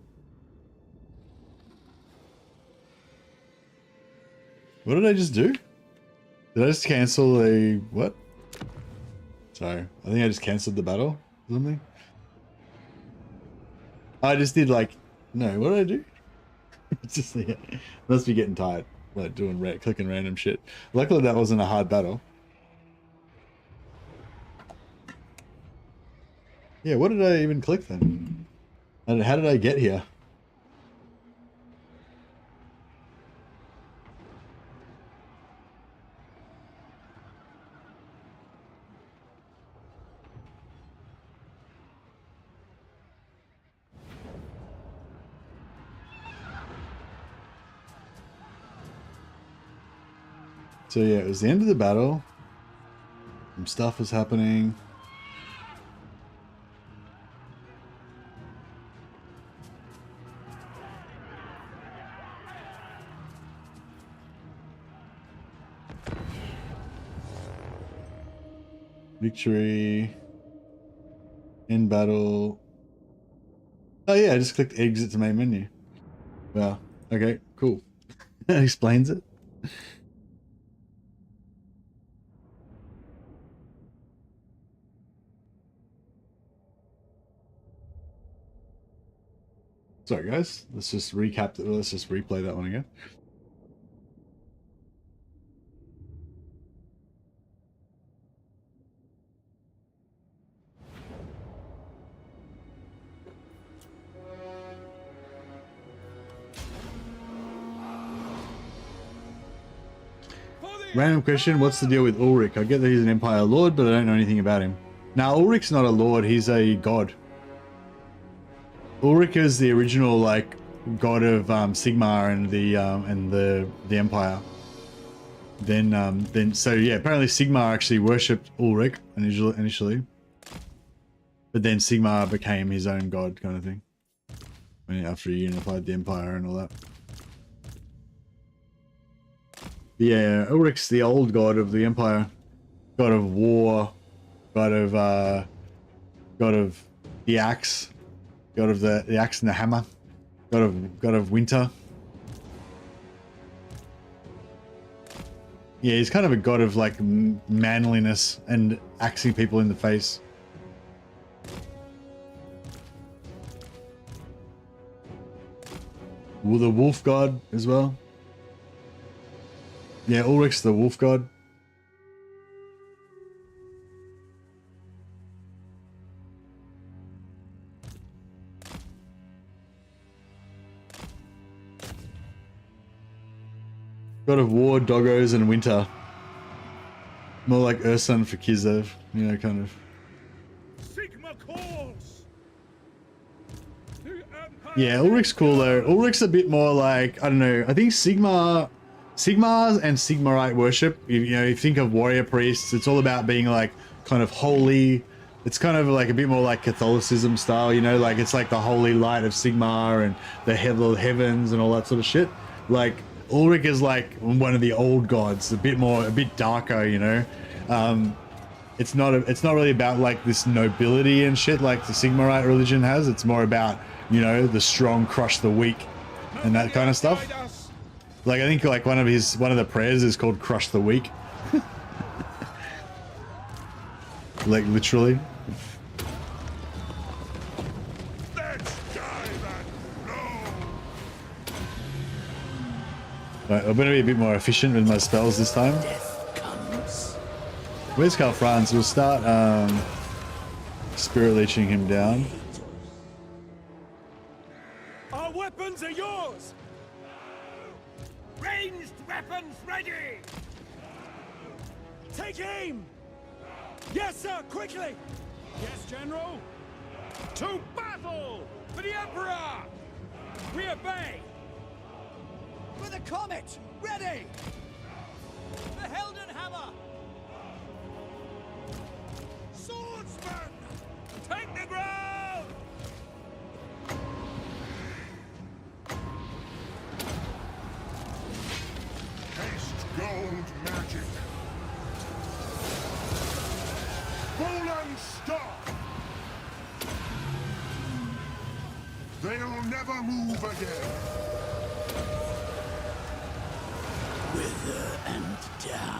S4: What did I just do? Did I just cancel a what? Sorry, I think I just cancelled the battle or something. I just did like, no, what did I do? It's just, yeah, must be getting tired, like doing clicking random shit. Luckily that wasn't a hard battle. Yeah, what did I even click then? And how did I get here? So yeah, it was the end of the battle. Some stuff was happening. Victory. End battle. Oh yeah, I just clicked exit to main menu. Wow. Okay, cool. That explains it. Sorry guys, let's just recap that. Let's just replay that one again. Random question, what's the deal with Ulrich? I get that he's an Empire Lord, but I don't know anything about him. Now, Ulrich's not a Lord, he's a god. Ulrich is the original, like, god of Sigmar and the Empire. Then so yeah, apparently Sigmar actually worshipped Ulrich initially. But then Sigmar became his own god kind of thing. After he unified the Empire and all that. Yeah, Ulrich's the old god of the Empire, god of war, god of the axe, god of the axe and the hammer, god of winter. Yeah, he's kind of a god of like manliness and axing people in the face. Well, the wolf god as well. Yeah, Ulrich's the wolf god. God of war, doggos, and winter. More like Ursun for Kislev, you know, kind of.
S10: Sigma calls.
S4: Yeah, Ulrich's cool though. Ulrich's a bit more like, I don't know, I think Sigmar and Sigmarite worship, you know, you think of warrior priests, it's all about being like kind of holy. It's kind of like a bit more like Catholicism style, you know, like it's like the holy light of Sigmar and the heavens and all that sort of shit. Like Ulrich is like one of the old gods, a bit darker, you know. It's not really about like this nobility and shit like the Sigmarite religion has. It's more about, you know, the strong crush the weak and that kind of stuff. Like I think like one of the prayers is called "Crush the Weak," like literally. Right, I'm gonna be a bit more efficient with my spells this time. Where's Karl Franz? We'll start spirit leeching him down.
S10: Our weapons are yours. Ranged weapons ready! Take aim! Yes, sir, quickly! Yes, General! To battle! For the Emperor! We obey! For the Comet! Ready! The Helden Hammer! Swordsman! Take the ground!
S2: Gold magic. Fallen star. They'll never move again.
S6: Wither and die.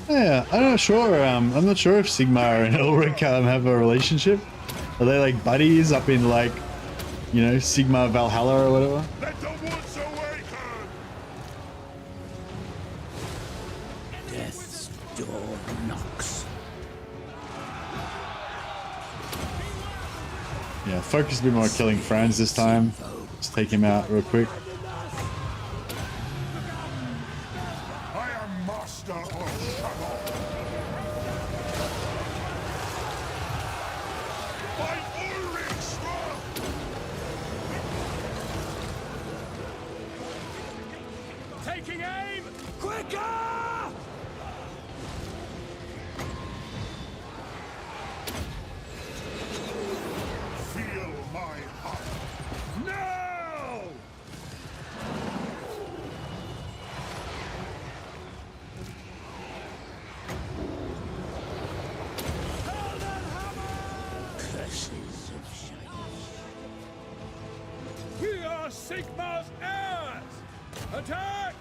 S4: Yeah, I'm not sure. I'm not sure if Sigmar and Ulrich have a relationship. Are they like buddies up in like, you know, Sigmar Valhalla or whatever?
S2: Let the woods awaken!
S6: Death's door knocks.
S4: Yeah, focus a bit more on killing Franz this time. Let's take him out real quick.
S2: I am master of Shadow. By Ulrich's wrath!
S10: Taking aim! Quicker!
S2: Feel my heart.
S10: No!
S6: Curses of Shadows.
S10: We are Sigmar's heirs! Attack!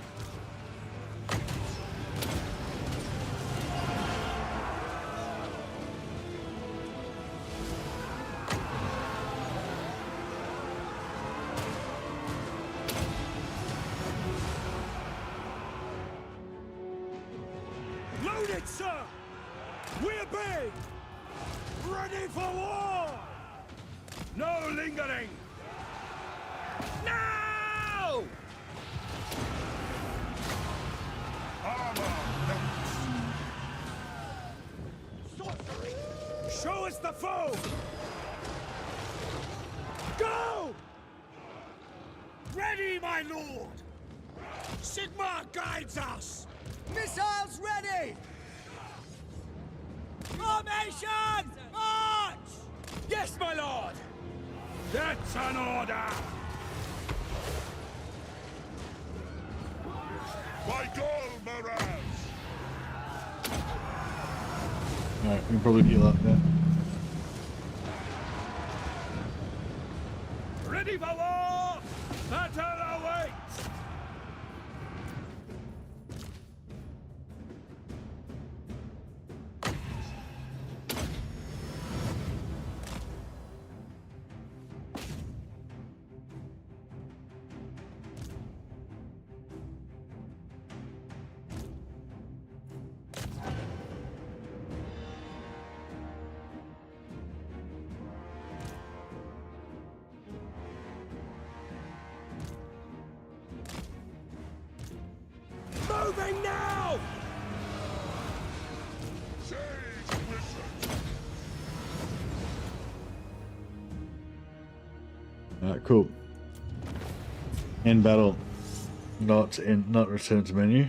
S10: Loaded, sir! We obey! Ready for war! No lingering! Now!
S2: Armor melts.
S10: Sorcery! Show us the foe! Go! Ready, my lord! Sigmar guides us! Missiles ready! Formation! March! Yes, my lord! That's an order!
S2: By Gol Maraz!
S4: Alright, we can probably heal up there.
S10: Ready for war! Battle awaits! Moving now!
S2: Sage wizard!
S4: Alright, cool. End battle. Not return to menu.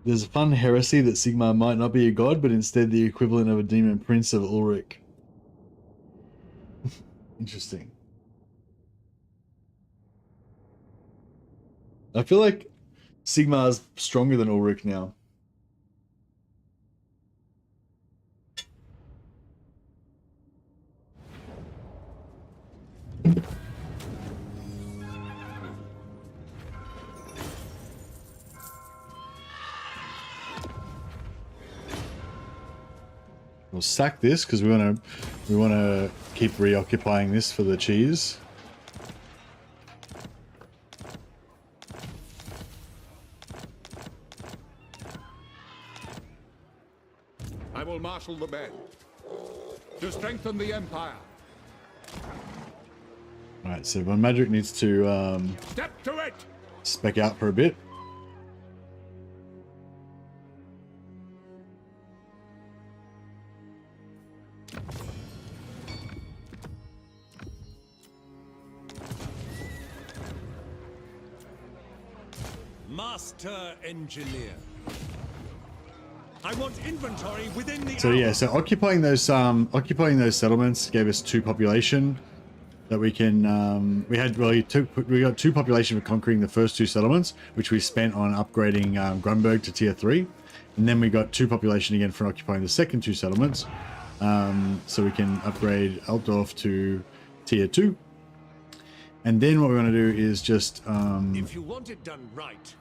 S4: There's a fun heresy that Sigmar might not be a god, but instead the equivalent of a demon prince of Ulrich. Interesting. I feel like Sigmar's stronger than Ulrich now. We'll sack this because we want to keep reoccupying this for the cheese.
S12: I will marshal the men to strengthen the Empire.
S4: Alright, so Von Madrick needs to
S12: Step to it!
S4: spec out for a bit.
S11: Master Engineer. I want inventory within the
S4: So
S11: hour.
S4: yeah, so occupying those settlements gave us 2 population. that we can. We got 2 population for conquering the first 2 settlements, which we spent on upgrading Grunberg to tier 3, and then we got 2 population again for occupying the second 2 settlements. So we can upgrade Altdorf to tier 2. And then what we're going to do is just...
S11: if you want it done right...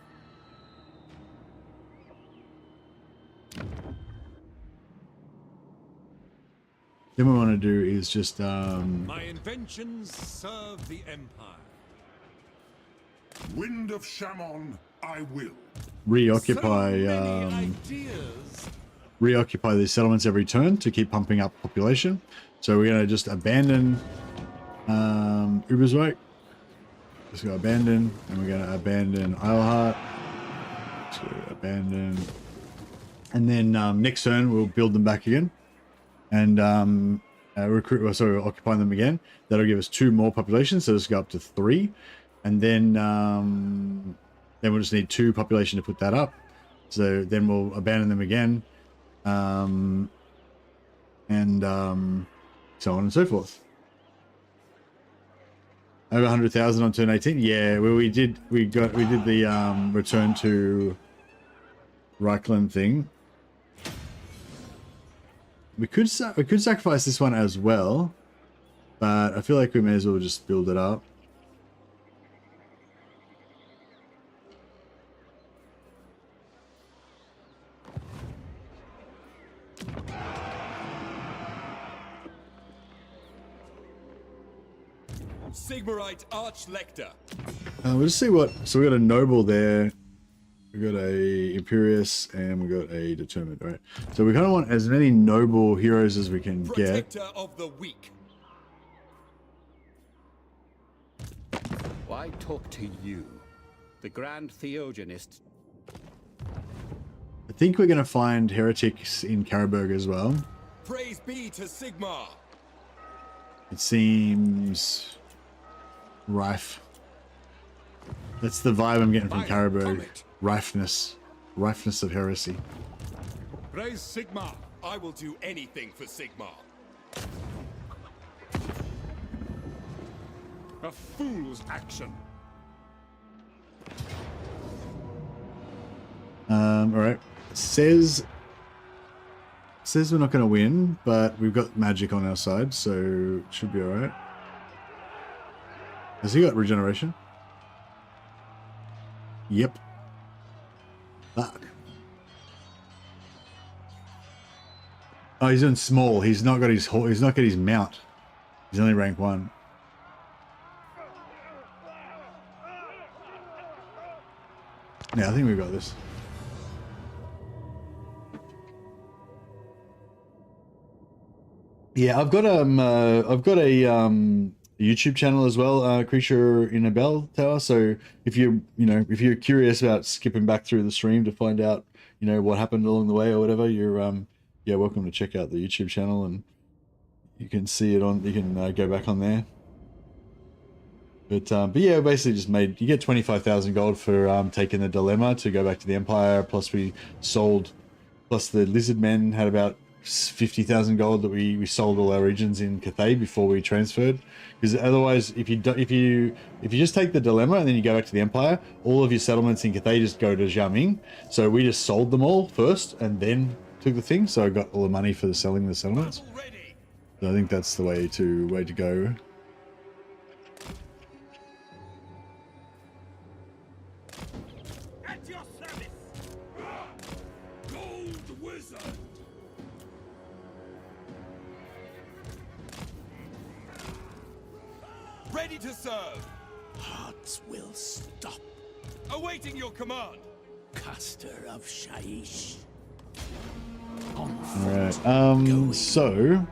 S4: Then what we want to do is just...
S11: My inventions serve the Empire.
S2: Wind of Shammon, I will.
S4: reoccupy these settlements every turn to keep pumping up population. So we're going to just abandon Uberswijk. Just go abandon, and we're going to abandon Eilhart. So abandon, and then next turn we'll build them back again, and occupy them again. That'll give us 2 more populations, so let's go up to 3, and then we'll just need 2 population to put that up. So then we'll abandon them again, and so on and so forth. Over 100,000 on turn 18. Yeah, well, we did the return to Reichland thing. We could sacrifice this one as well, but I feel like we may as well just build it up.
S11: Sigmarite Archlector.
S4: We'll just see what. So we got a noble there. We got a Imperious, and we got a Determined. Right. So we kind of want as many noble heroes as we can get.
S11: Protector of the weak.
S13: Why talk to you, the Grand Theogenist?
S4: I think we're going to find heretics in Karaberg as well.
S11: Praise be to Sigmar.
S4: It seems rife. That's the vibe I'm getting from Karaberg. Rifeness of heresy.
S11: Praise Sigmar. I will do anything for Sigmar.
S12: A fool's action.
S4: All right. Says we're not going to win, but we've got magic on our side, so it should be all right. Has he got regeneration? Yep. Fuck. Oh, he's doing small. He's not got his mount. He's only rank 1. Yeah, I think we've got this. Yeah, I've got a YouTube channel as well, Creature in a Bell Tower. So if you're curious about skipping back through the stream to find out, what happened along the way or whatever, you're welcome to check out the YouTube channel, and you can see it on. You can go back on there. But yeah, basically just you get 25,000 gold for taking the dilemma to go back to the Empire. Plus we sold, plus the Lizard Men had about 50,000 gold that we sold all our regions in Cathay before we transferred. Because otherwise, if you just take the dilemma and then you go back to the Empire, all of your settlements in Cathay just go to Jiaming. So we just sold them all first and then took the thing. So I got all the money for selling the settlements. So I think that's the way to go.
S10: At your service. Gold Wizard.
S11: Ready to serve.
S6: Hearts will stop.
S11: Awaiting your command.
S6: Caster of Shaiish.
S4: Alright, so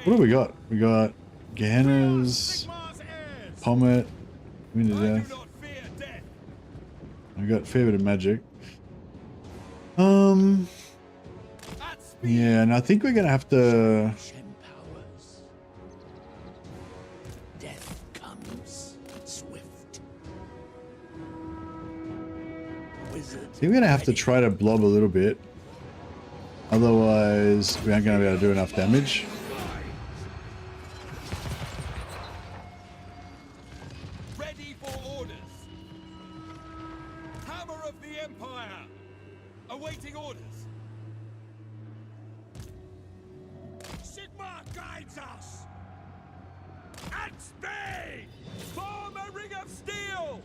S4: what do we got? We got Gehenna's, Pommet, Wind of Death. We got a fair bit of magic. Yeah, and I think we're gonna have to.
S6: Death comes swift.
S4: I think we're gonna have to try to blob a little bit. Otherwise, we aren't gonna be able to do enough damage.
S10: At speed! Form a ring of steel!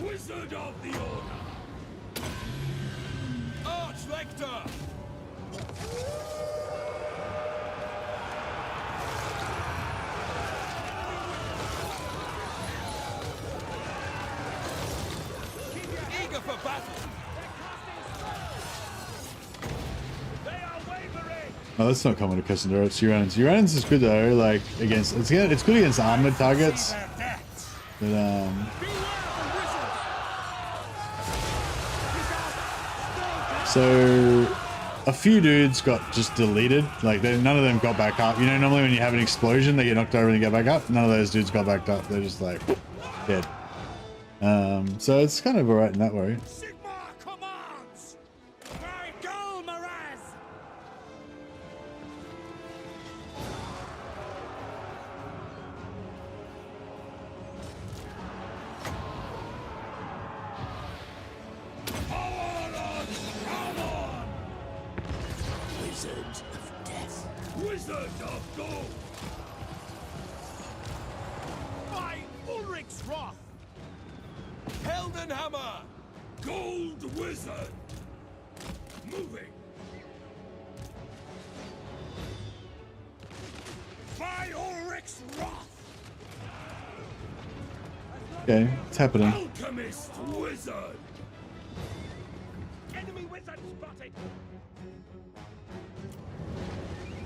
S6: Wizard of the Order!
S10: Arch-Lector! Eager for battle! They are wavering!
S4: Oh, that's not common to Cassandra. It's Uranus. Uranus is good though. Like against it's good against armored targets. But so a few dudes got just deleted. Like none of them got back up. You know, normally when you have an explosion, they get knocked over and they get back up. None of those dudes got backed up. They're just like dead. So it's kind of alright in that way.
S6: Wizard of Gold!
S10: By Ulrich's Wrath! Heldenhammer!
S6: Gold Wizard! Moving!
S10: By Ulrich's Wrath!
S4: Okay, it's happening.
S6: Alchemist Wizard!
S10: Enemy wizard spotted!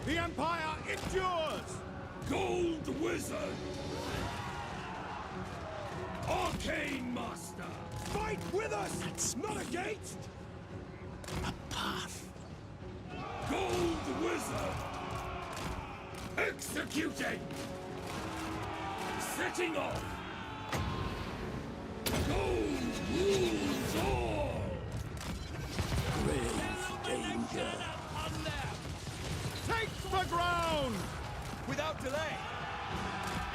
S10: The Empire endures!
S6: Gold Wizard! Arcane Master!
S10: Fight with us, not against!
S6: A path! Gold Wizard! Executing! Setting off! Gold rules all! Grave danger!
S10: Take the ground! Without delay!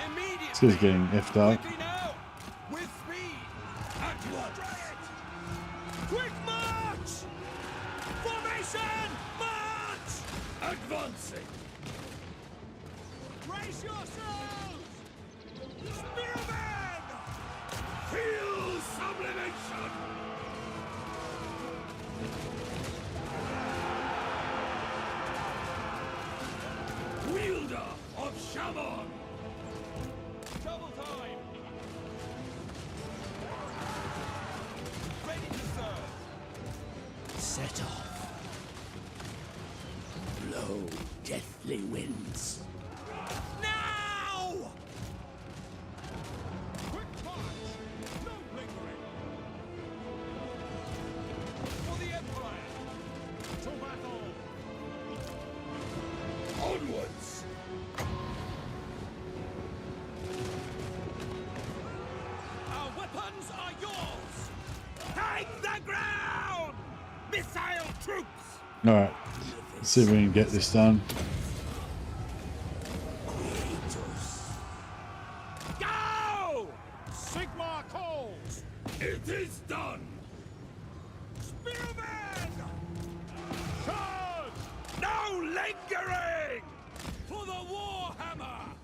S10: Immediately!
S4: This guy's getting effed up.
S10: Now! With speed! At once! Quick march! Formation! March!
S6: Advancing!
S10: Brace yourselves! Spearmen!
S6: Feel sublimation! Wielder of Shamon!
S10: Double time! Ready to serve!
S6: Set off! Blow deathly winds!
S10: Now! Quick march! No lingering! For the Empire! To battle!
S6: Onwards!
S10: Our weapons are yours! Take the ground! Missile troops!
S4: Alright. Let's see if we can get this done.
S10: Go! Sigmar calls!
S6: It is done!
S10: Spearmen! Charge! No lingering! For the Warhammer!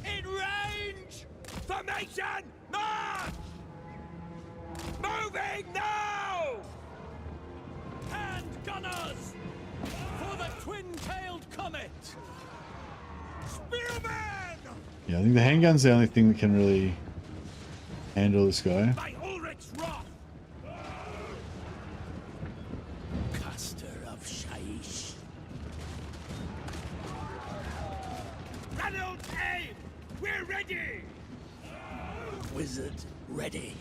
S10: In range! Formation! March! Moving now! Hand gunners! For the twin-tailed comet! Spearmen!
S4: Yeah, I think the handgun's the only thing that can really handle this guy.
S10: By Ulrich's Wrath!
S6: Caster of Shaish!
S10: Reynolds aim! We're ready!
S6: Wizard ready!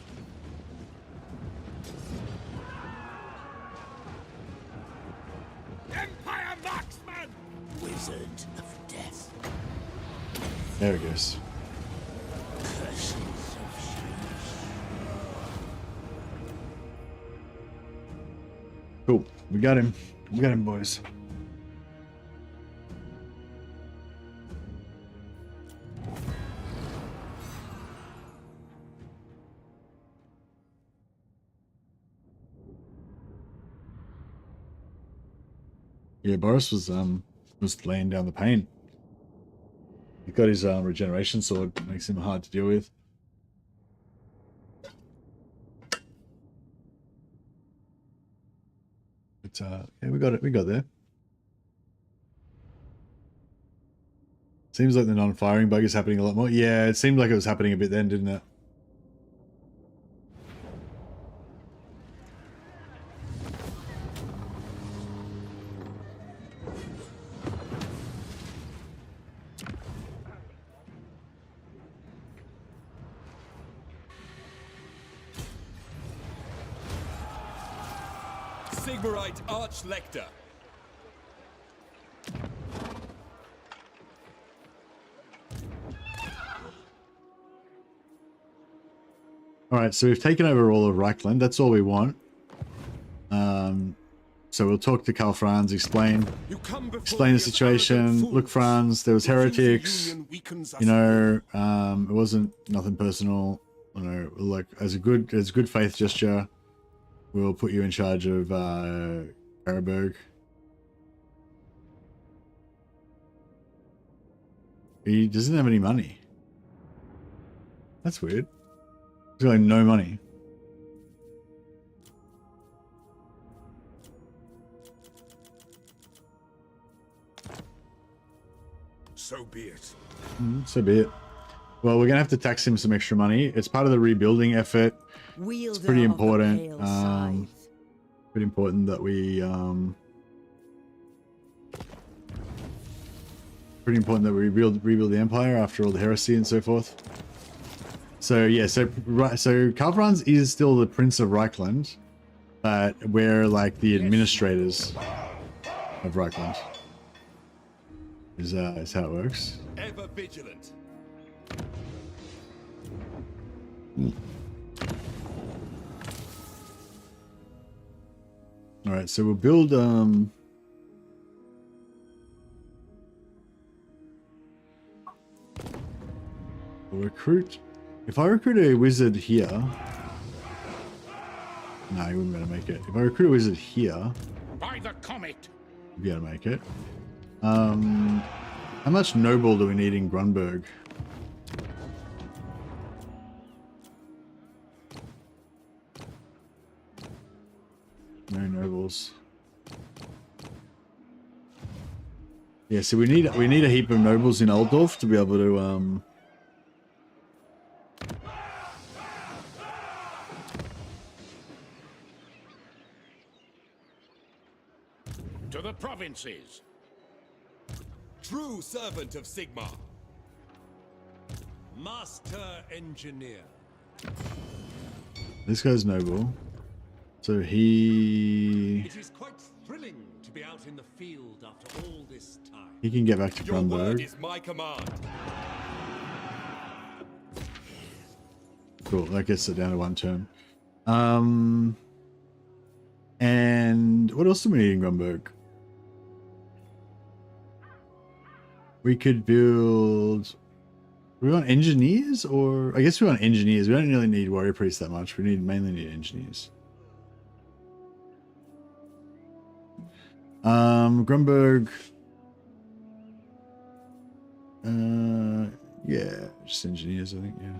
S10: Empire marksman!
S6: Wizard of Death!
S4: There it goes.
S6: Curses of Shaish!
S4: Cool. We got him. We got him, boys. Yeah, Boris was laying down the pain. He's got his regeneration sword, makes him hard to deal with. But yeah, we got it. We got there. Seems like the non-firing bug is happening a lot more. Yeah, it seemed like it was happening a bit then, didn't it?
S11: Sigmarite Arch-Lector.
S4: Alright, so we've taken over all of Reichland. That's all we want. So we'll talk to Karl Franz, explain the situation. Look, Franz, there was heretics. You know, it wasn't nothing personal. You know, like as a good faith gesture, we'll put you in charge of Araberg. He doesn't have any money. That's weird. He's got like no money.
S10: So be it.
S4: So be it. Well, we're gonna have to tax him some extra money. It's part of the rebuilding effort. It's pretty important. Pretty important that we rebuild the empire after all the heresy and so forth. So yeah, so Karl Franz is still the Prince of Reichland, but we're like the administrators of Reichland. Is how it works.
S11: Ever vigilant.
S4: All right, so we'll build we'll recruit. If I recruit a wizard here, no, you wouldn't be able to make it. If I recruit a wizard here,
S6: By the comet.
S4: you'll be able to make it. How much noble do we need in Grunberg? No nobles. Yeah, so we need a heap of nobles in Altdorf to be able to
S6: To the provinces.
S11: True servant of Sigmar. Master engineer.
S4: This guy's noble. So he
S11: It is quite thrilling to be out in the field after all this time.
S4: he can get back to
S11: Your word
S4: Grunberg.
S11: is my command.
S4: Cool, that gets it down to 1 turn. And what else do we need in Grunberg? We could build... We want engineers, or... I guess we want engineers. We don't really need warrior priests that much. We mainly need engineers. Grunberg... yeah, just engineers, I think, yeah.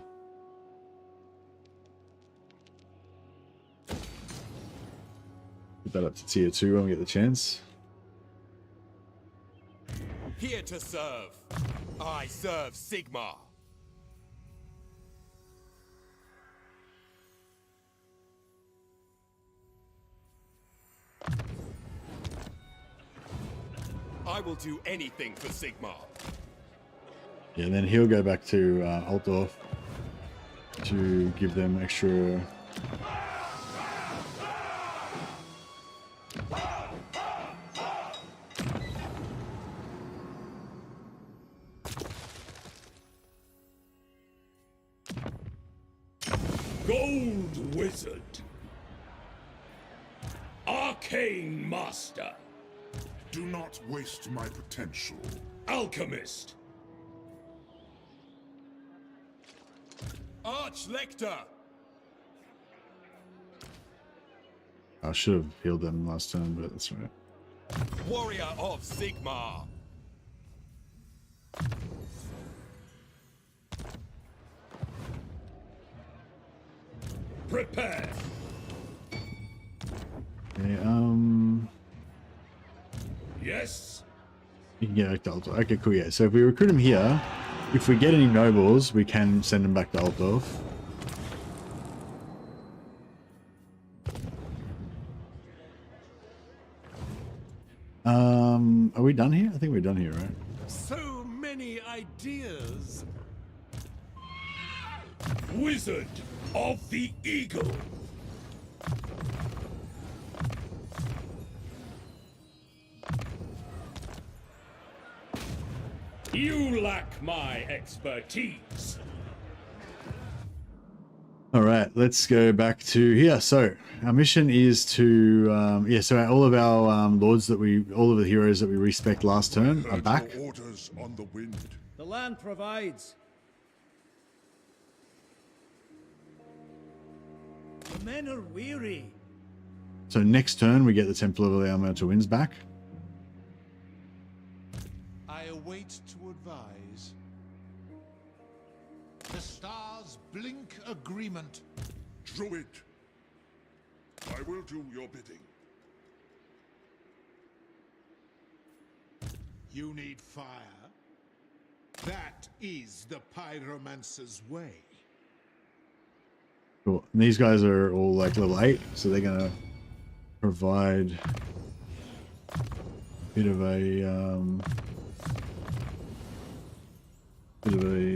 S4: Put that up to tier 2 when we get the chance.
S11: Here to serve. I serve Sigmar. I will do anything for Sigmar.
S4: Yeah, and then he'll go back to Altdorf to give them extra...
S6: Gold Wizard. Arcane Master.
S2: Do not waste my potential.
S6: Alchemist.
S11: Arch-Lector.
S4: I should have healed them last time, but that's right.
S11: Warrior of Sigmar. Prepare.
S4: Okay,
S11: Yes.
S4: you can get back to Altdorf. Okay, cool, yeah. So if we recruit him here, if we get any nobles, we can send him back to Altdorf. Are we done here? I think we're done here, right?
S11: So many ideas. Wizard of the Eagle. You lack my expertise.
S4: All right, let's go back to here. So our mission is to, so all of our lords all of the heroes that we respect last turn are back.
S2: Orders on the wind.
S3: The land provides. The men are weary.
S4: So next turn we get the Temple of the Elemental Winds back.
S10: I await to advise. The stars blink agreement.
S2: Druid, I will do your bidding.
S10: You need fire? That is the pyromancer's way.
S4: Cool. And these guys are all like level 8, so they're gonna provide a bit of a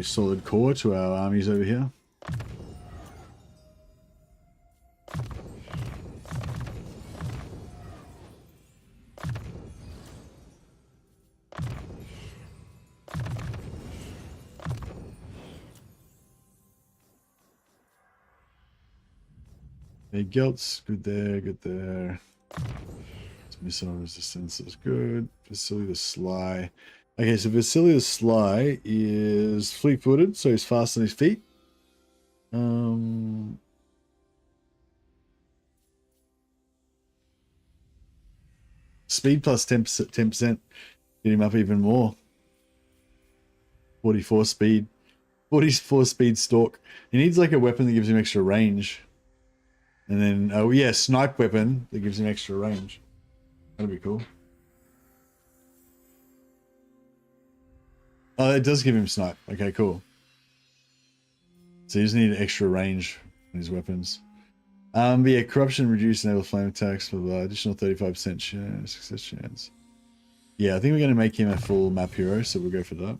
S4: solid core to our armies over here. Okay, Gelt's good there, good there. Missile resistance is good. Vasily the Sly. Okay, so Vasily the Sly is fleet-footed, so he's fast on his feet. Speed plus 10%. Get him up even more. 44 speed. 44 speed stalk. He needs like a weapon that gives him extra range. And then, oh yeah, snipe weapon that gives him extra range. That'd be cool. Oh, it does give him snipe. Okay, cool. So you just need extra range on his weapons. But yeah, corruption reduced enable flame attacks with additional 35% chance, success chance. Yeah, I think we're going to make him a full map hero, so we'll go for that.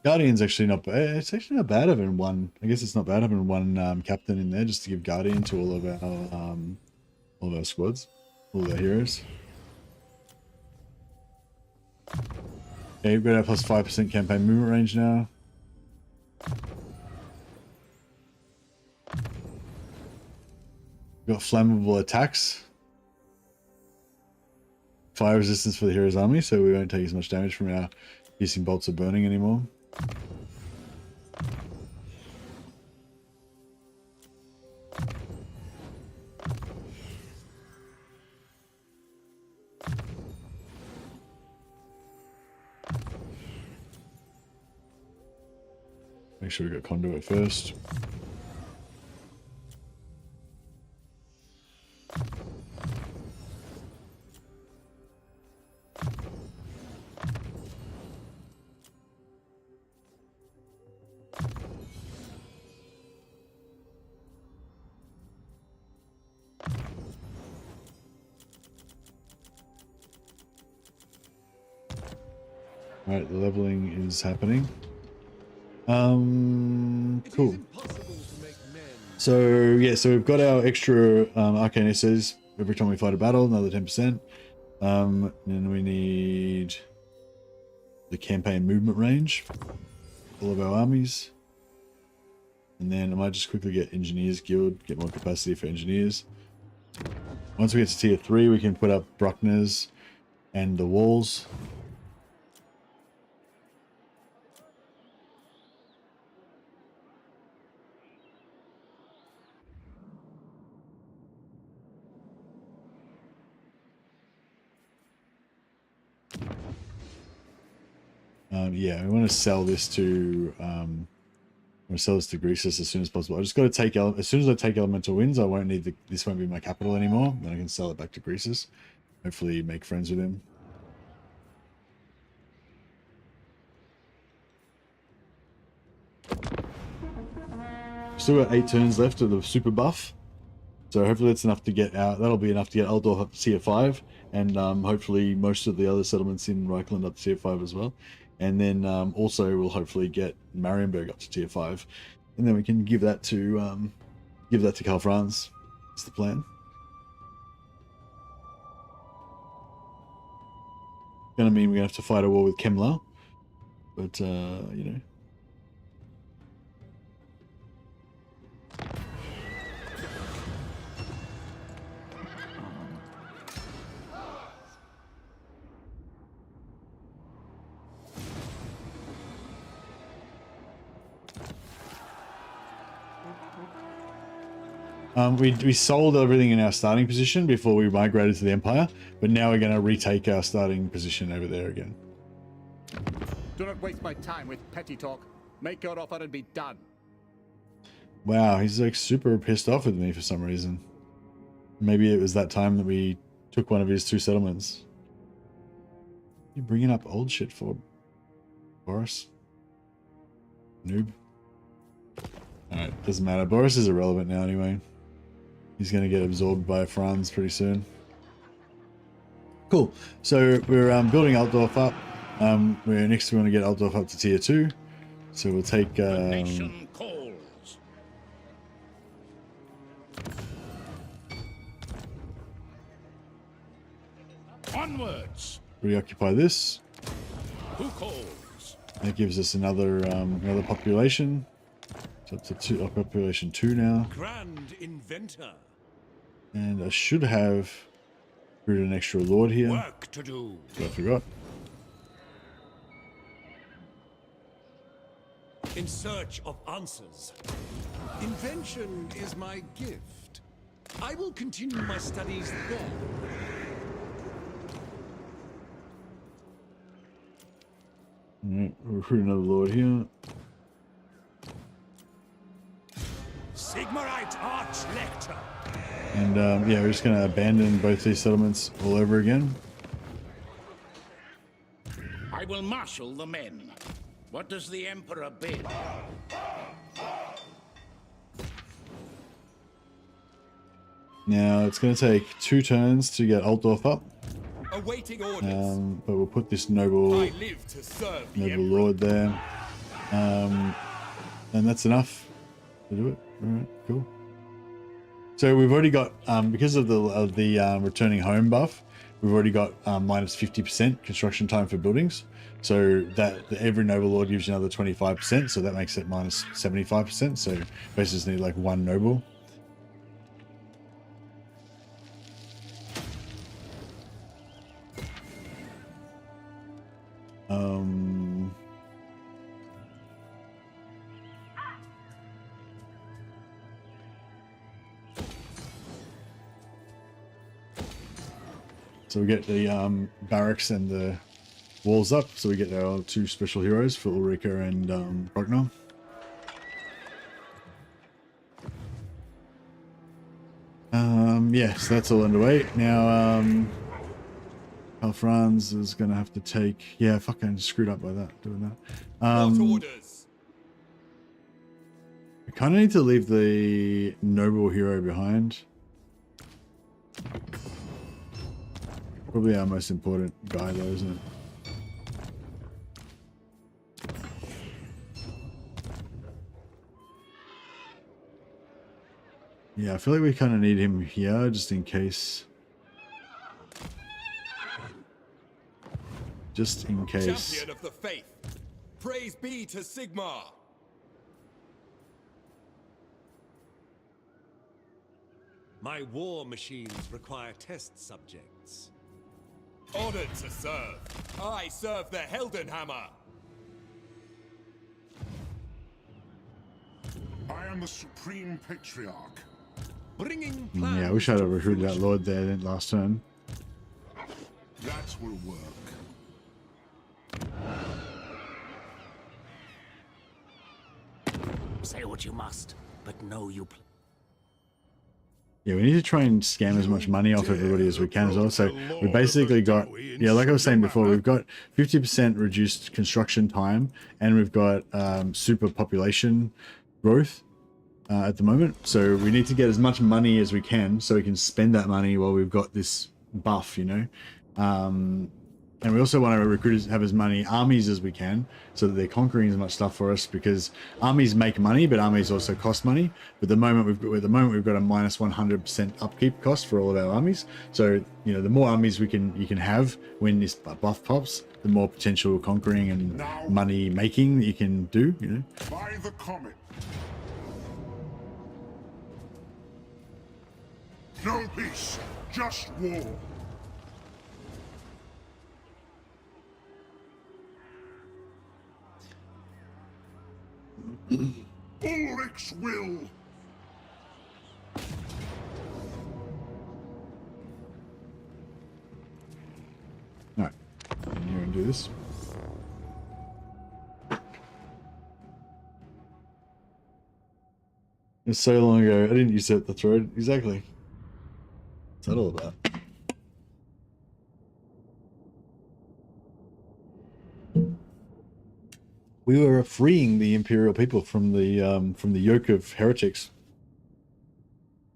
S4: Guardian's actually not bad. It's actually not bad having one. I guess it's not bad having one captain in there just to give Guardian to all of our squads, all of our heroes. Okay, we've got our plus 5% campaign movement range now. We've got flammable attacks. Fire resistance for the hero's army, so we won't take as much damage from our piercing bolts of burning anymore. Make sure we got conduit first. Alright, the leveling is happening. Cool. So yeah, so we've got our extra arcane essays every time we fight a battle, another 10%. And we need the campaign movement range, all of our armies. And then I might just quickly get Engineers Guild, get more capacity for engineers. Once we get to tier 3, we can put up Bruckner's and the walls. Yeah, we want to sell this to Greasus as soon as possible. I just got to take as soon as I take elemental winds, I won't need this won't be my capital anymore. Then I can sell it back to Greasus. Hopefully, make friends with him. Still got 8 turns left of the super buff, so hopefully that's enough to get out. That'll be enough to get Altdorf up to tier 5, and hopefully most of the other settlements in Reichland up to tier 5 as well. And then also we'll hopefully get Marienburg up to tier 5, and then we can give that to Karl Franz. That's the plan. Gonna mean we're gonna have to fight a war with Kemmler, but you know. We sold everything in our starting position before we migrated to the Empire, but now we're going to retake our starting position over there again.
S12: Do not waste my time with petty talk. Make your offer and be done.
S4: Wow, he's like super pissed off with me for some reason. Maybe it was that time that we took one of his 2 settlements. You bringing up old shit for Boris? Noob. Alright, doesn't matter. Boris is irrelevant now anyway. He's going to get absorbed by Franz pretty soon. Cool. So we're building Altdorf up. Next we want to get Altdorf up to tier 2. So we'll take...
S6: Nation calls. Onwards.
S4: Reoccupy this.
S6: Who calls?
S4: That gives us another population. So up to population 2 now.
S11: Grand inventor.
S4: And I should have recruited an extra lord here.
S6: Work to do.
S4: So I forgot.
S11: In search of answers. Invention is my gift. I will continue my studies there.
S4: Alright, recruit another lord here.
S6: Sigmarite Archlector.
S4: And yeah, we're just going to abandon both these settlements all over again.
S6: I will marshal the men. What does the Emperor bid?
S4: Now it's going to take 2 turns to get Altdorf up.
S11: Awaiting orders.
S4: But we'll put this noble
S11: live to serve the
S4: lord there. And that's enough to do it. Alright, cool. So we've already got, because of the returning home buff, we've already got minus 50% construction time for buildings. So that every noble lord gives you another 25%, so that makes it minus 75%. So basically just need like 1 noble. So we get the barracks and the walls up, so we get our 2 special heroes for Ulrika and Bruckner. Yeah, so that's all underway. Now, Karl Franz is going to have to take... Yeah, fucking screwed up by that, doing that.
S11: orders.
S4: We kind of need to leave the noble hero behind. Probably our most important guy though, isn't it? Yeah, I feel like we kind of need him here just in case. Just in case.
S11: Champion of the faith. Praise be to Sigmar. My war machines require test subjects.
S10: Ordered to serve. I serve the Heldenhammer.
S2: I am the Supreme Patriarch.
S11: Bringing
S4: Yeah, I wish I'd have recruited that Lord there last turn.
S2: That will work.
S6: Say what you must, but know you play.
S4: Yeah, we need to try and scam as much money off everybody as we can as well. So we basically got, yeah, like I was saying before, we've got 50% reduced construction time, and we've got super population growth at the moment. So we need to get as much money as we can so we can spend that money while we've got this buff, you know. And we also want to recruit, have as many armies as we can so that they're conquering as much stuff for us, because armies make money, but armies also cost money. But at the moment we've got a minus 100% upkeep cost for all of our armies. So, you know, the more armies you can have when this buff pops, the more potential conquering and money making that you can do, you know.
S2: By the comet. No peace, just war. Ulrich's will.
S4: Alright, in here and do this. It's so long ago, I didn't usurp the throne. Exactly. What's that all about? We were freeing the Imperial people from the yoke of heretics.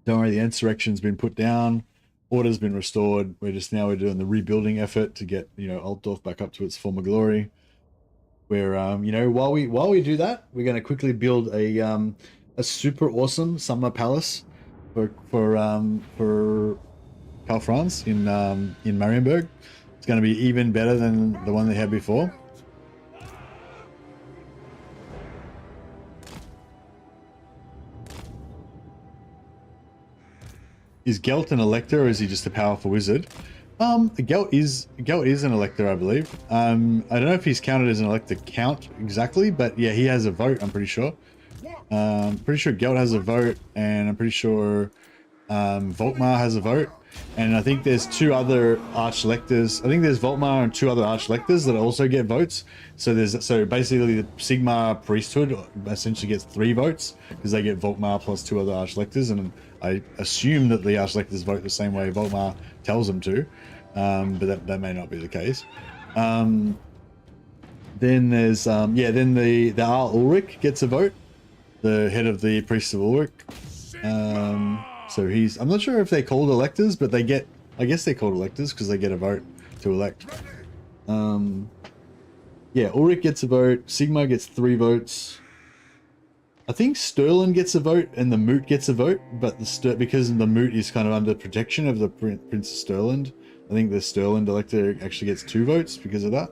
S4: Don't worry, the insurrection's been put down, order's been restored. We're doing the rebuilding effort to get, you know, Altdorf back up to its former glory. Where you know, while we do that, we're going to quickly build a super awesome summer palace for Karl Franz in Marienburg. It's going to be even better than the one they had before. Is Gelt an elector, or is he just a powerful wizard? Gelt is an elector, I believe. I don't know if he's counted as an elector count exactly, but yeah, he has a vote, I'm pretty sure. Pretty sure Gelt has a vote, and I'm pretty sure Volkmar has a vote. And I think there's two other archlectors. I think there's Volkmar and two other archlectors that also get votes. So basically the Sigmar priesthood essentially gets 3 votes because they get Volkmar plus 2 other archlectors, and I assume that the archlectors vote the same way Volkmar tells them to, but that may not be the case. Then there's then the Arl Ulrich gets a vote, the head of the priests of Ulrich. So I'm not sure if they're called electors, but I guess they're called electors because they get a vote to elect. Yeah, Ulrich gets a vote, Sigmar gets 3 votes. I think Stirland gets a vote and the Moot gets a vote, but because the Moot is kind of under protection of the Prince of Stirland, I think the Stirland elector actually gets 2 votes because of that.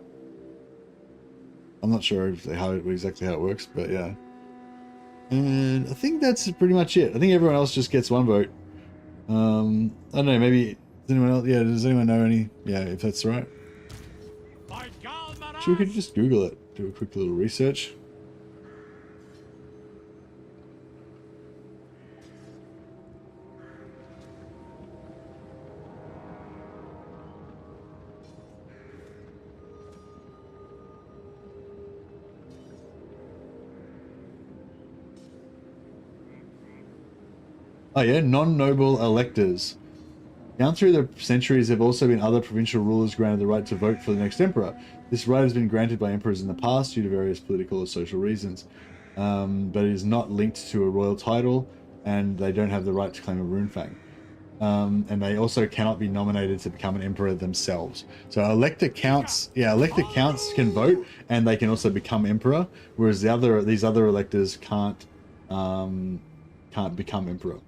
S4: I'm not sure exactly how it works, but yeah. And I think that's pretty much it. I think everyone else just gets 1 vote. I don't know, maybe does anyone else? Yeah, does anyone know any? Yeah, if that's right. Sure, we could just Google it. Do a quick little research. Oh yeah, non-noble electors. Down through the centuries, there have also been other provincial rulers granted the right to vote for the next emperor. This right has been granted by emperors in the past due to various political or social reasons, but it is not linked to a royal title, and they don't have the right to claim a runefang. And they also cannot be nominated to become an emperor themselves. So elector counts, elector counts can vote, and they can also become emperor, whereas these other electors can't become emperor.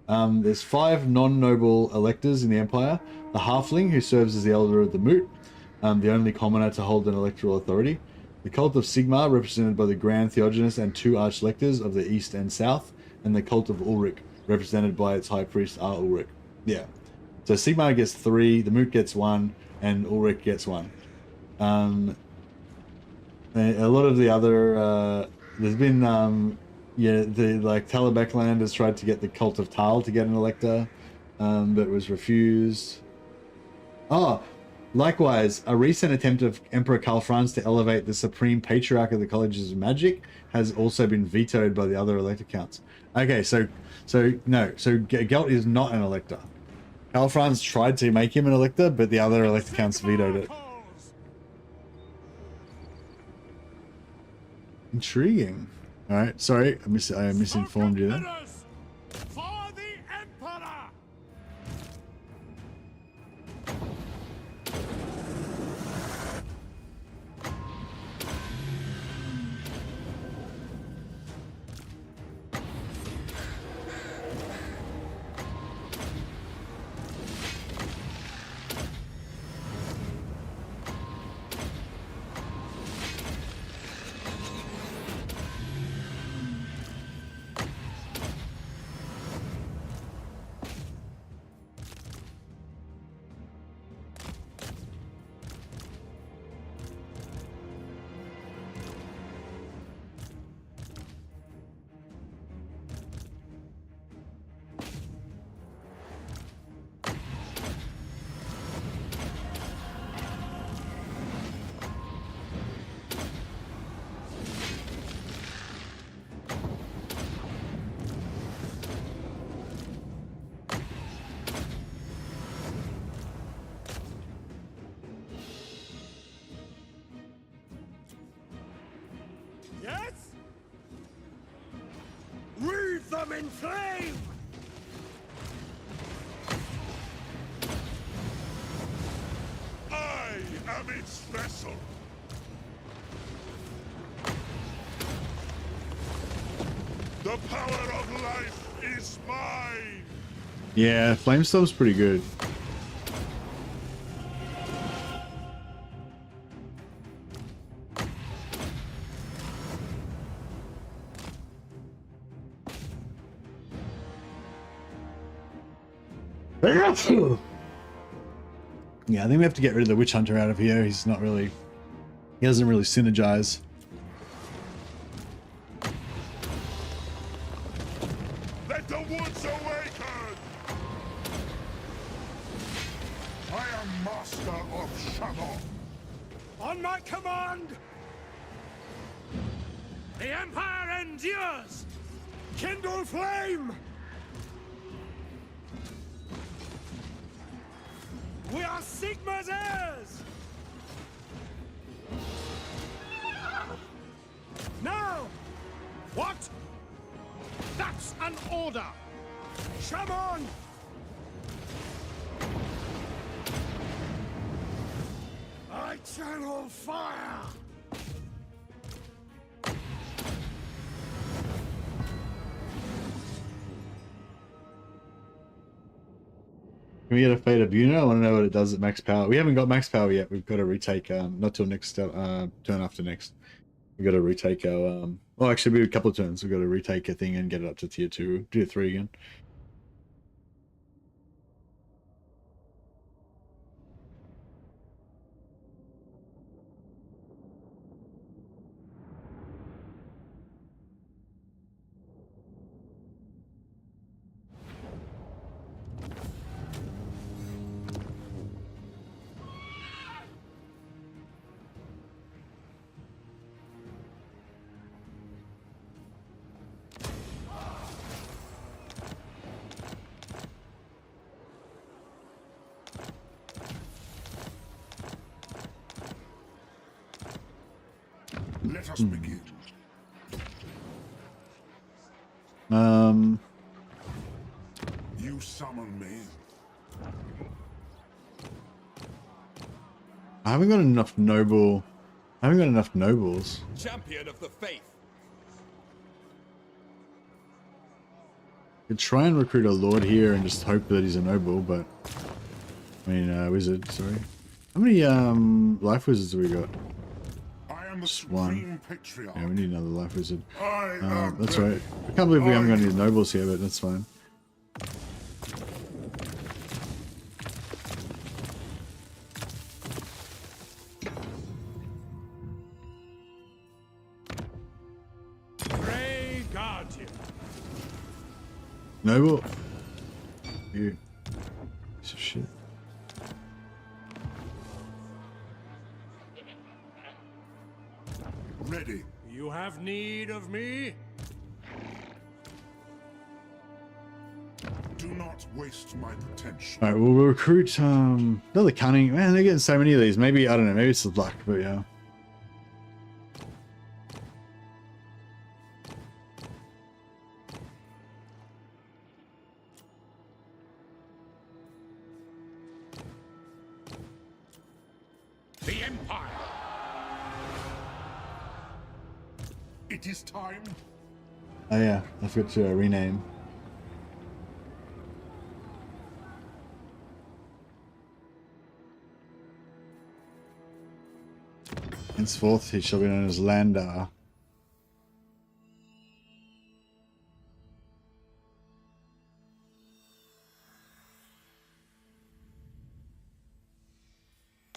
S4: There's 5 non-noble electors in the Empire. The Halfling, who serves as the Elder of the Moot, the only commoner to hold an electoral authority. The Cult of Sigmar, represented by the Grand Theogenes and 2 Archlectors of the East and South, and the Cult of Ulrich, represented by its high priest Ulrich. Yeah. So Sigmar gets 3, the Moot gets 1, and Ulrich gets 1. A lot of the other there's been Talabekland has tried to get the Cult of Tal to get an elector, but was refused. Oh, likewise, a recent attempt of Emperor Karl Franz to elevate the Supreme Patriarch of the Colleges of Magic has also been vetoed by the other elector counts. Okay, so Gelt is not an elector. Karl Franz tried to make him an elector, but the other elector counts vetoed it. Intriguing. All right, sorry, I misinformed you there.
S10: For the Emperor! Yes? Wreathe them in flame!
S2: I am its vessel. The power of life is mine.
S4: Yeah, Flamestorm's pretty good. Yeah, I think we have to get rid of the Witch Hunter out of here. He doesn't really synergize.
S2: Let the woods awaken. I am master of Shadow.
S10: On my command! The Empire endures! Kindle flame! We are Sigma's heirs! Now! What? That's an order! Shaman! I channel fire!
S4: Can we get a Fate of Una? I want to know what it does at max power. We haven't got max power yet. We've got to retake, not till next turn after next. We've got to retake our, well, actually, we have a couple of turns. We've got to retake a thing and get it up to tier 2, tier 3 again.
S2: Let us begin. You summon me.
S4: I haven't got enough noble. I haven't got enough nobles.
S11: Champion of the faith.
S4: Could try and recruit a lord here and just hope that he's a noble, but I mean, wizard. Sorry. How many life wizards have we got? Just one. Yeah, we need another life wizard. That's right. I can't believe we haven't got any nobles here, but that's fine.
S7: him.
S4: Noble. You. Piece of shit.
S2: Ready.
S7: You have need of me?
S2: Do not waste my potential.
S4: Alright, we'll recruit another cunning. Man, they're getting so many of these. Maybe, I don't know, maybe it's the luck, but yeah.
S6: The Empire!
S2: It is time.
S4: Oh yeah, I forgot to rename. Henceforth, he shall be known as Landar.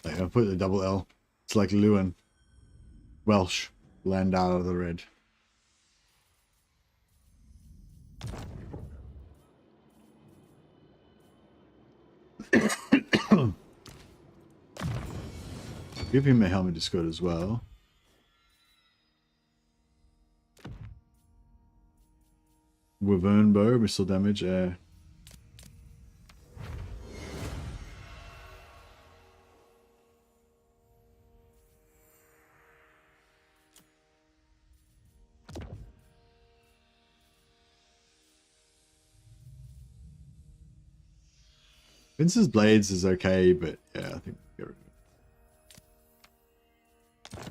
S4: Like, I'll put the double L. It's like Lewin. Welsh. Landar of the Red. Give him a helmet discord as well. Wyvern bow, missile damage, air. Vince's blades is okay, but yeah, I think we'll get rid of it.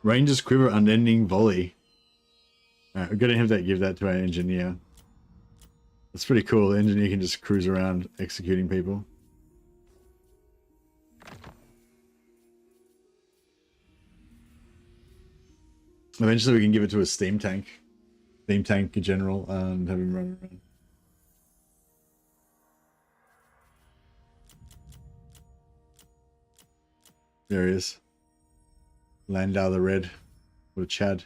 S4: Ranger's quiver, unending volley. Alright, we're gonna have that give that to our engineer. That's pretty cool. The engineer can just cruise around executing people. Eventually we can give it to a steam tank general and have him run around. There he is. Landau the Red. What a Chad.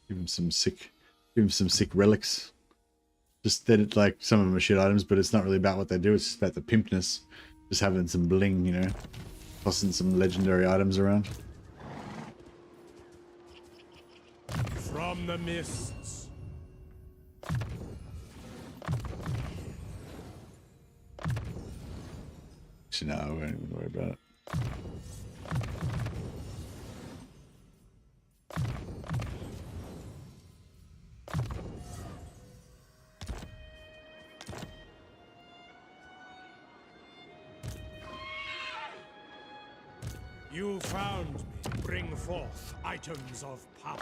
S4: Give him some sick relics. Just that it, like, some of them are shit items, but it's not really about what they do, it's just about the pimpness. Just having some bling, you know. Tossing some legendary items around.
S7: From the mists.
S4: Actually, no, we won't even worry about it.
S7: You found me. Bring forth items of power.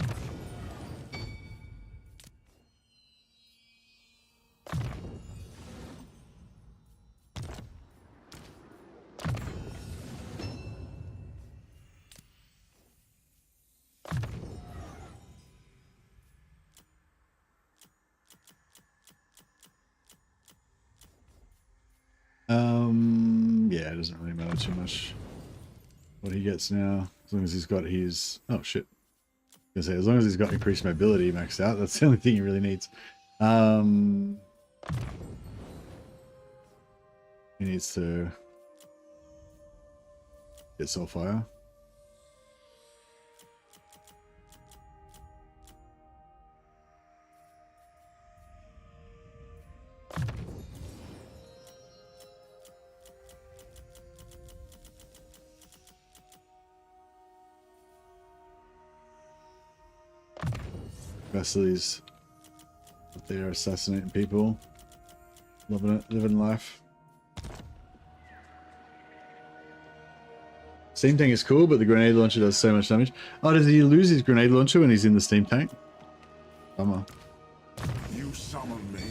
S4: Yeah, it doesn't really matter too much what he gets now, as long as he's got his, oh shit, I was gonna say, as long as he's got increased mobility maxed out, that's the only thing he really needs. He needs to get Soulfire. Vasili's up there assassinating people. Loving it, living life. Steam tank is cool, but the grenade launcher does so much damage. Oh, does he lose his grenade launcher when he's in the steam tank? Bummer.
S2: You summon me.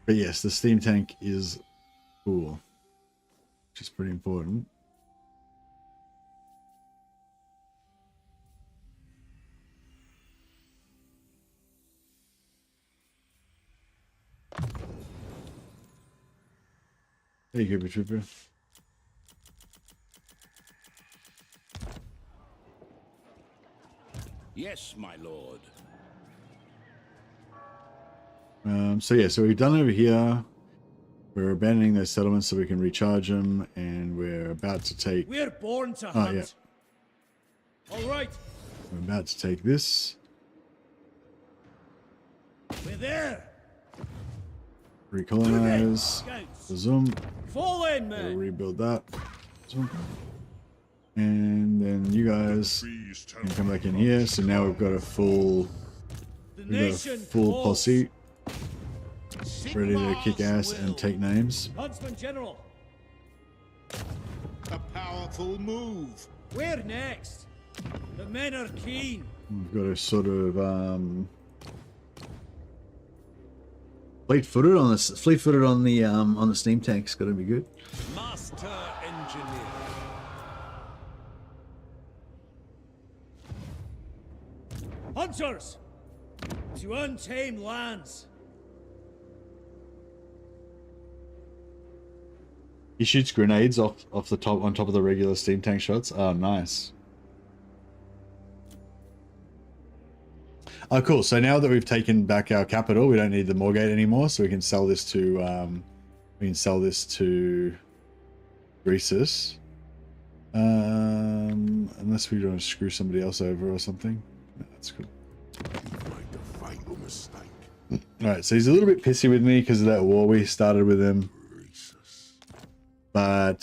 S4: But yes, the steam tank is cool, which is pretty important. There you go, Trooper.
S6: Yes, my lord.
S4: So yeah, so we've done over here. We're abandoning those settlements so we can recharge them, and we're about to take.
S3: We're born to
S4: Oh
S3: hunt.
S4: yeah.
S3: All right.
S4: We're about to take this.
S3: We're there.
S4: Recolonize.
S3: Scouts.
S4: Zoom.
S3: Fall in,
S4: We'll
S3: man.
S4: rebuild that. Zoom. And then you guys can come back in here. So now we've got a full, posse ready to kick ass and take names.
S3: Huntsman General.
S10: A powerful move.
S3: Where next? The men are keen.
S4: We've got a sort of fleet-footed on the steam tank's got to be good.
S11: Master engineer.
S3: Hunters to untamed lands.
S4: He shoots grenades off the top on top of the regular steam tank shots. Oh, nice. Oh, cool. So now that we've taken back our capital, we don't need the Moorgate anymore, so we can sell this to Greasus. Unless we want to screw somebody else over or something. No, that's cool. Alright, so he's a little bit pissy with me because of that war we started with him. But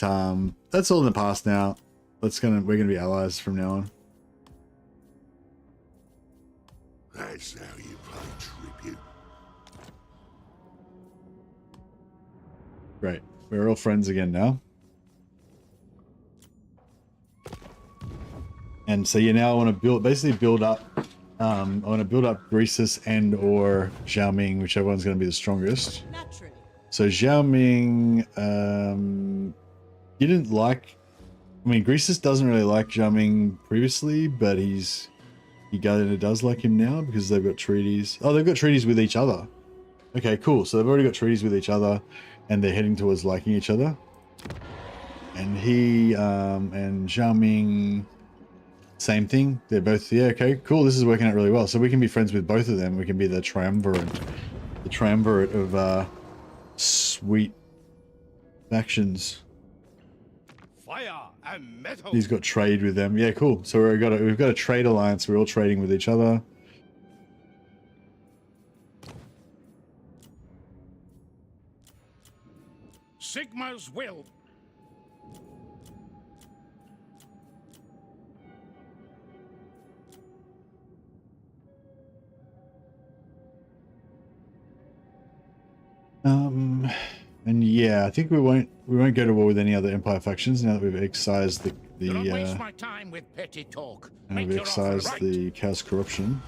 S4: that's all in the past now. We're gonna be allies from now on.
S2: That's how you play tribute.
S4: Great. We're all friends again now. And so you now want to build up. I want to build up Greasus and or Xiaoming, whichever one's going to be the strongest.
S5: Naturally.
S4: So Xiaoming, you didn't like. I mean, Greasus doesn't really like Xiaoming previously, but he does like him now because they've got treaties. Oh, they've got treaties with each other. Okay, cool. So they've already got treaties with each other, and they're heading towards liking each other. And he and Xiaoming, same thing. They're both, yeah, okay, cool. This is working out really well. So we can be friends with both of them. We can be the triumvirate of sweet factions.
S10: Fire and metal.
S4: He's got trade with them. Yeah, cool. So we've got a trade alliance. We're all trading with each other.
S10: Sigma's will.
S4: And yeah, I think we won't go to war with any other Empire factions now that we've excised the
S10: Do not waste my time with petty talk.
S4: and
S10: Make
S4: we've
S10: your offer
S4: excised
S10: right.
S4: the Chaos Corruption.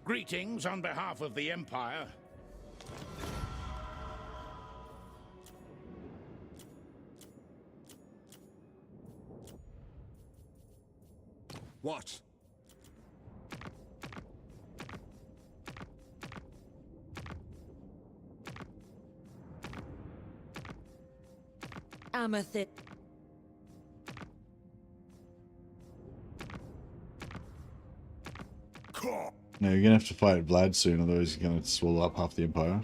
S10: Greetings on behalf of the Empire.
S11: What?
S5: Amethyst.
S4: No, you're gonna have to fight Vlad soon, otherwise he's gonna swallow up half the Empire.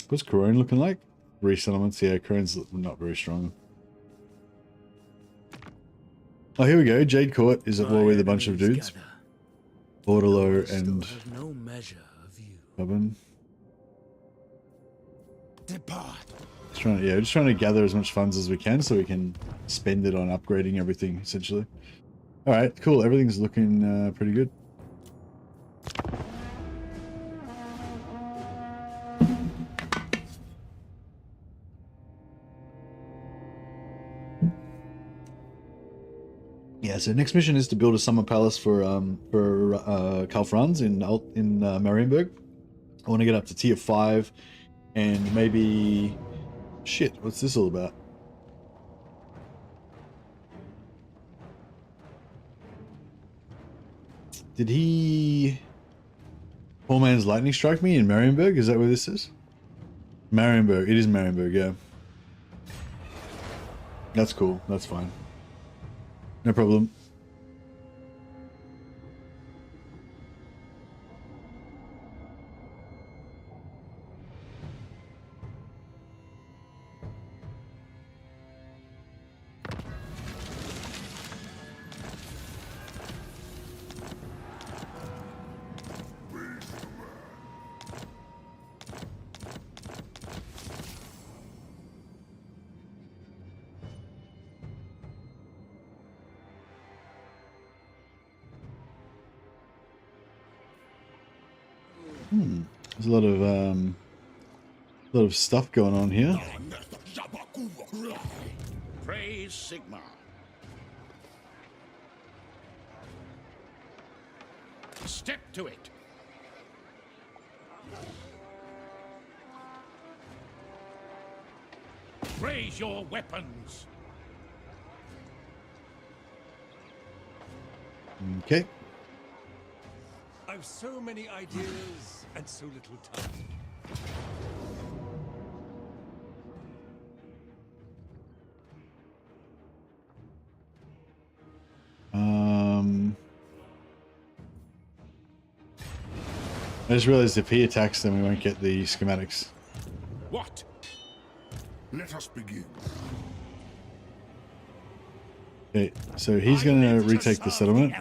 S4: What's Corone looking like? Resettlements, yeah, Corone's not very strong. Oh, here we go. Jade Court is at war with a bunch of dudes. Bordello and
S3: No measure of you.
S4: Bobbin.
S3: Depart.
S4: Just trying to gather as much funds as we can so we can spend it on upgrading everything, essentially. Alright, cool. Everything's looking pretty good. Yeah, so next mission is to build a summer palace for Karl Franz in Marienburg. I want to get up to tier 5 and maybe... Shit, what's this all about? Did he... Poor man's lightning strike me in Marienburg? Is that where this is? Marienburg. It is Marienburg, yeah. That's cool. That's fine. No problem. There's a lot of stuff going on here.
S6: Praise Sigmar. Step to it. Raise your weapons.
S4: Okay.
S11: I've so many ideas and so little time.
S4: I just realized if he attacks, then we won't get the schematics.
S6: What?
S2: Let us begin.
S4: Okay, so he's going to retake the settlement.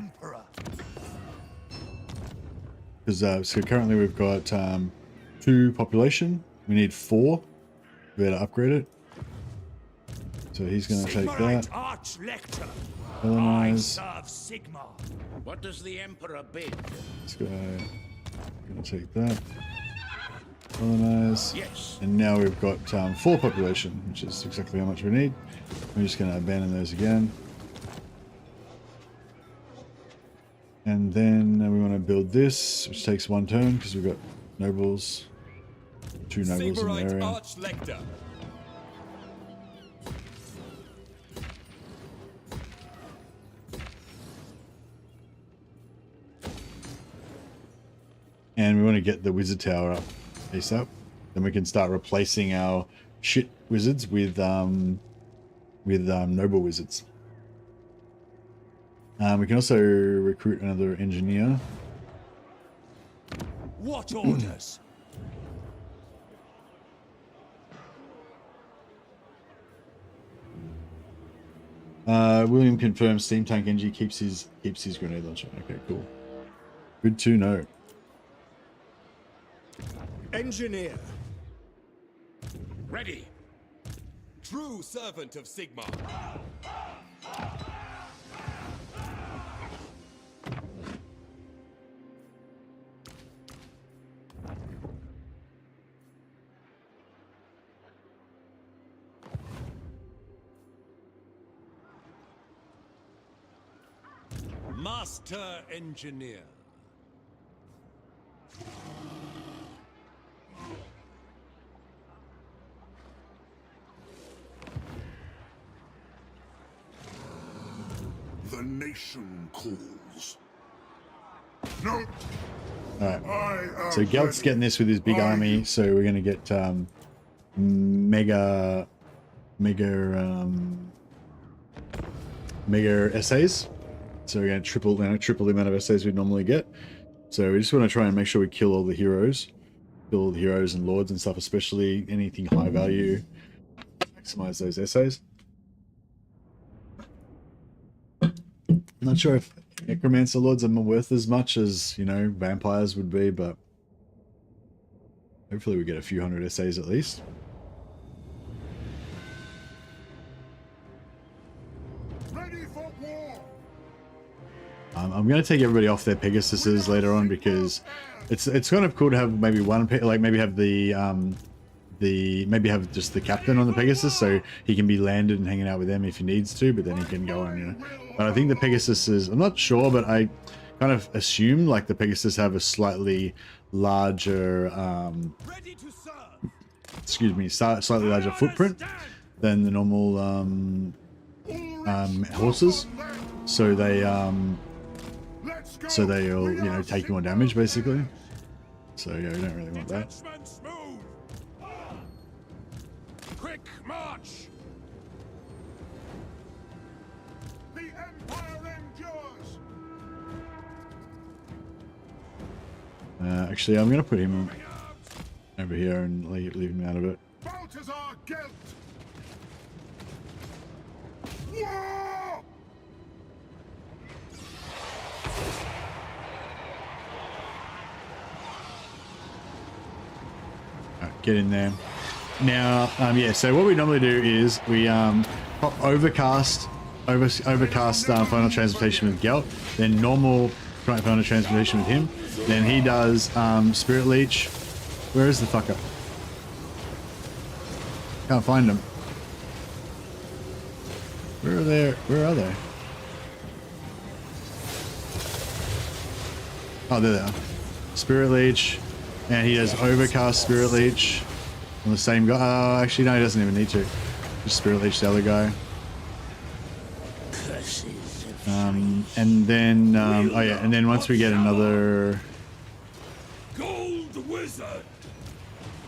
S4: Because so currently we've got 2 population. We need 4. We better upgrade it. So he's going to take that. Colonize.
S6: What does the Emperor bid?
S4: Let's go. Going to take that. Colonize.
S6: Yes.
S4: And now we've got 4 population, which is exactly how much we need. We're just going to abandon those again. And then we want to build this, which takes 1 turn because we've got nobles, 2 nobles in the area.
S11: Archlector.
S4: And we want to get the wizard tower up ASAP. Then we can start replacing our shit wizards with noble wizards. We can also recruit another engineer.
S10: What orders?
S4: William confirms Steam Tank NG keeps his grenade launcher. Okay, cool. Good to know.
S7: Engineer.
S6: Ready.
S11: True servant of Sigmar. Master engineer.
S2: The nation calls. No.
S4: Alright. So Gelt's getting this with his big army, so we're gonna get mega essays. So we're gonna triple the amount of essays we'd normally get. So we just want to try and make sure we kill all the heroes. Kill all the heroes and lords and stuff, especially anything high value. Maximize those essays. I'm not sure if necromancer lords are worth as much as, you know, vampires would be, but hopefully we get a few hundred essays at least.
S2: Ready for war.
S4: I'm going to take everybody off their Pegasuses later on because it's kind of cool to have maybe one, like maybe have maybe have just the captain on the Pegasus so he can be landed and hanging out with them if he needs to, but then he can go on, you know. But I think the Pegasus is, I'm not sure, but I kind of assume like the Pegasus have a slightly larger, slightly larger footprint than the normal horses. So they'll, you know, take more damage basically. So yeah, we don't really want that.
S10: Quick march.
S2: Empire endures.
S4: Actually, I'm gonna put him over here and leave him out of it.
S2: Balthasar Gelt. War!
S4: Alright, get in there. Now, yeah, so what we normally do is we pop overcast final transmutation with Gelt, then normal final transmutation with him. Then he does Spirit Leech. Where is the fucker? Can't find him. Where are they? Oh, there they are. Spirit Leech, and he does Overcast Spirit Leech on the same guy. Oh, actually, no, he doesn't even need to. Just Spirit Leech the other guy. And then, oh yeah, and then once we get another...
S6: Gold Wizard!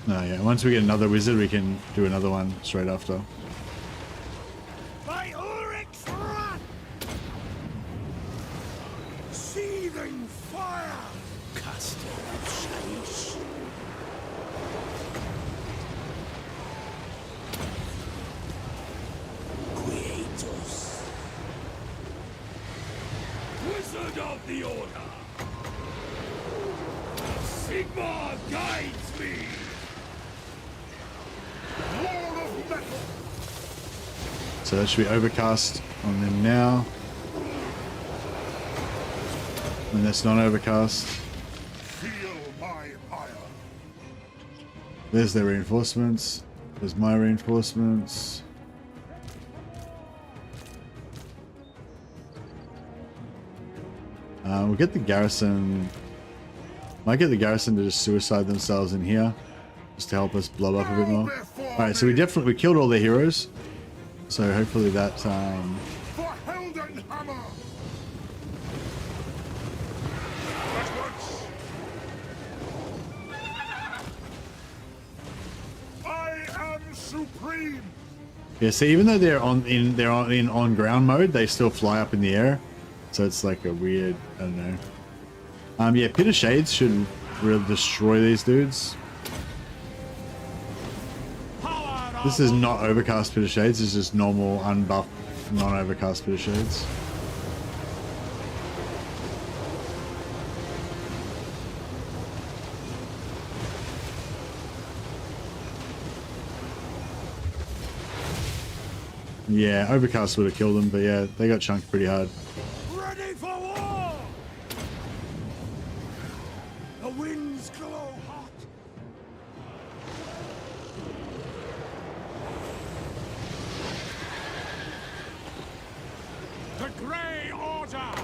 S4: Oh yeah, once we get another wizard, we can do another one straight after.
S10: By Ulrich's wrath! Seething fire!
S6: Caster of Shaish. Quietus. Wizard of the Order. Sigmar guides me.
S2: War of metal.
S4: So that should be Overcast on them now. And that's not Overcast.
S2: Feel my ire.
S4: There's their reinforcements. There's my reinforcements. We'll get the garrison. Might get the garrison to just suicide themselves in here, just to help us blow up a bit more. All right, so we killed all their heroes. So hopefully that.
S2: For Heldenhammer. At once. I am supreme.
S4: Yeah, so even though they're in on ground mode, they still fly up in the air. So it's like a weird, I don't know. Yeah, Pit of Shades should really destroy these dudes. This is not Overcast Pit of Shades, this is just normal, unbuffed, non-Overcast Pit of Shades. Yeah, Overcast would have killed them, but yeah, they got chunked pretty hard.
S10: Ready for war! The winds glow hot. The Grey Order!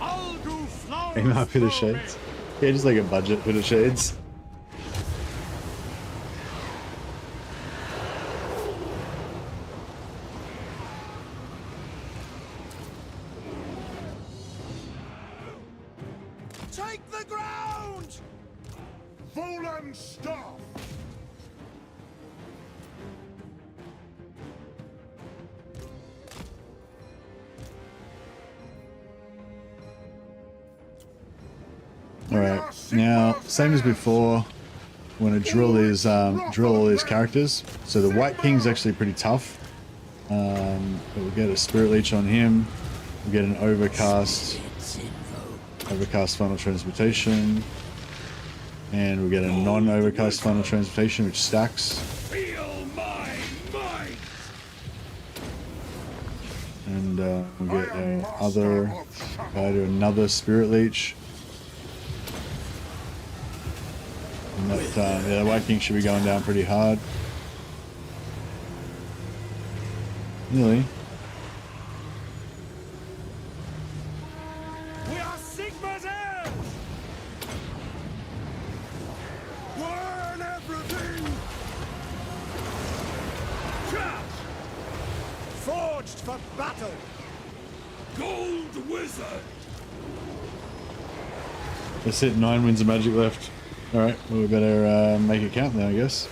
S10: I'll do flowers.
S4: Aim out Pit of Shades. Yeah, just like a budget Pit of Shades.
S10: Take the ground!
S2: Volan staff.
S4: Alright, now, same as before, we're going to drill all these characters. So the White King's actually pretty tough. But we'll get a Spirit Leech on him. We'll get an Overcast Final Transmutation. And we'll get a non-Overcast Final Transmutation, which stacks.
S6: Feel my might.
S4: And we'll get do another Spirit Leech. And that, yeah, the White King should be going down pretty hard. Really?
S10: We are Sigma's heirs! Learn everything! Charge! Forged for battle!
S6: Gold Wizard!
S4: That's it, 9 wins of magic left. Alright, well we better make it count then, I guess.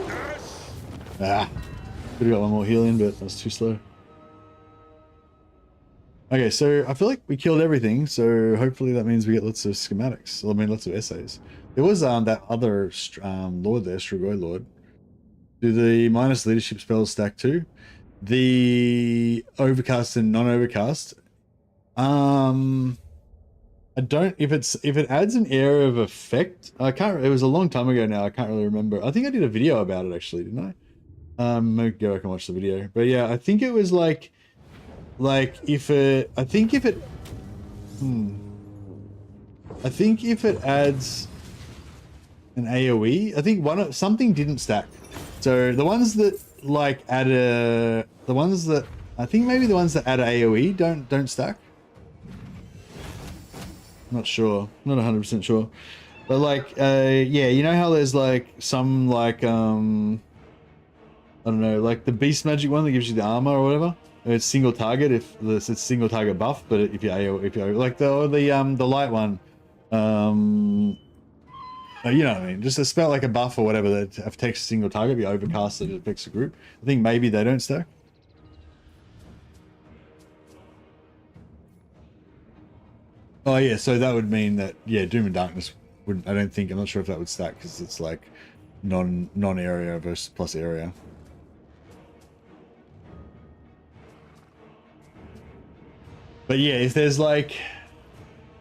S2: Yes.
S4: Ah. Could have got one more heal in, but that's too slow. Okay, so I feel like we killed everything, so hopefully that means we get lots of schematics. Well, I mean, lots of essays. There was that other lord there, Strigoi Lord. Do the minus leadership spells stack too? The overcast and non-overcast. I don't. If it adds an area of effect, I can't. It was a long time ago now. I can't really remember. I think I did a video about it actually, didn't I? Maybe go back and watch the video. But yeah, I think it was like if it. I think if it adds an AOE, I think something didn't stack. So the ones that like add a, the ones that I think maybe the ones that add AOE don't stack. Not sure, not 100% sure, but like yeah, you know how there's like some like I don't know, like the beast magic one that gives you the armor or whatever. It's single target if it's single target buff, but if you like the light one, you know what I mean, just a spell like a buff or whatever that affects a single target, be overcast that affects a group. I think maybe they don't stack. Oh yeah, so that would mean that yeah, Doom and Darkness wouldn't. I'm not sure if that would stack because it's like non-area versus plus area. But yeah, if there's like,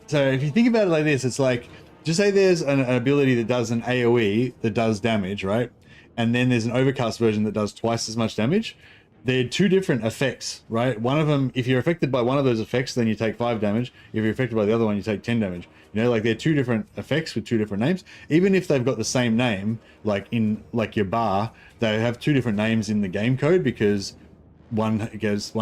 S4: so if you think about it like this, it's like, just say there's an ability that does an AoE that does damage, right? And then there's an overcast version that does twice as much damage. They're two different effects, right? One of them, if you're affected by one of those effects, then you take 5 damage. If you're affected by the other one, you take 10 damage. You know, like they're two different effects with two different names. Even if they've got the same name, like in like your bar, they have two different names in the game code because one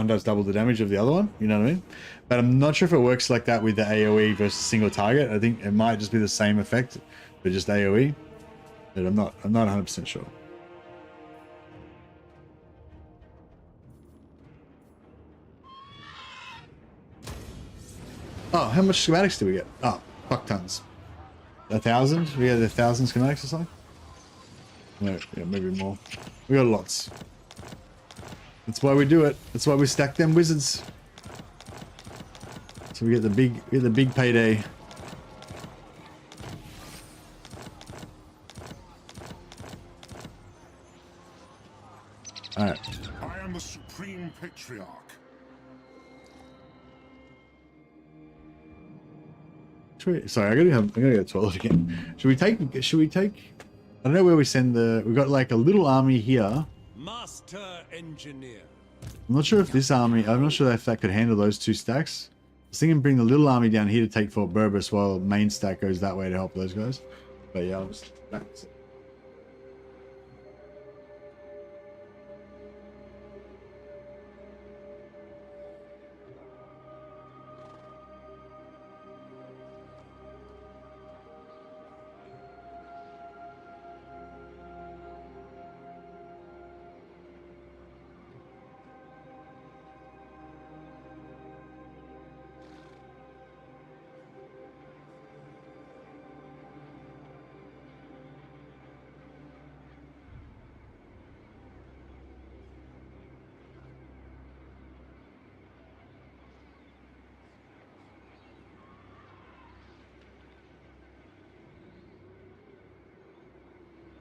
S4: does double the damage of the other one. You know what I mean? But I'm not sure if it works like that with the AoE versus single target. I think it might just be the same effect, but just AoE. But I'm not 100% sure. Oh, how much schematics do we get? Oh, fuck tons. 1,000? We had 1,000 schematics or something? No, yeah, maybe more. We got lots. That's why we do it. That's why we stack them wizards. So we get the big payday. All right.
S2: I am the Supreme Patriarch.
S4: Sorry, I gotta go to the toilet again. Should we take? I don't know where we send the. We've got like a little army here.
S11: Master Engineer.
S4: I'm not sure if this army. I'm not sure if that could handle those 2 stacks. I was thinking bring the little army down here to take Fort Burbus while main stack goes that way to help those guys. But yeah, I'll just back.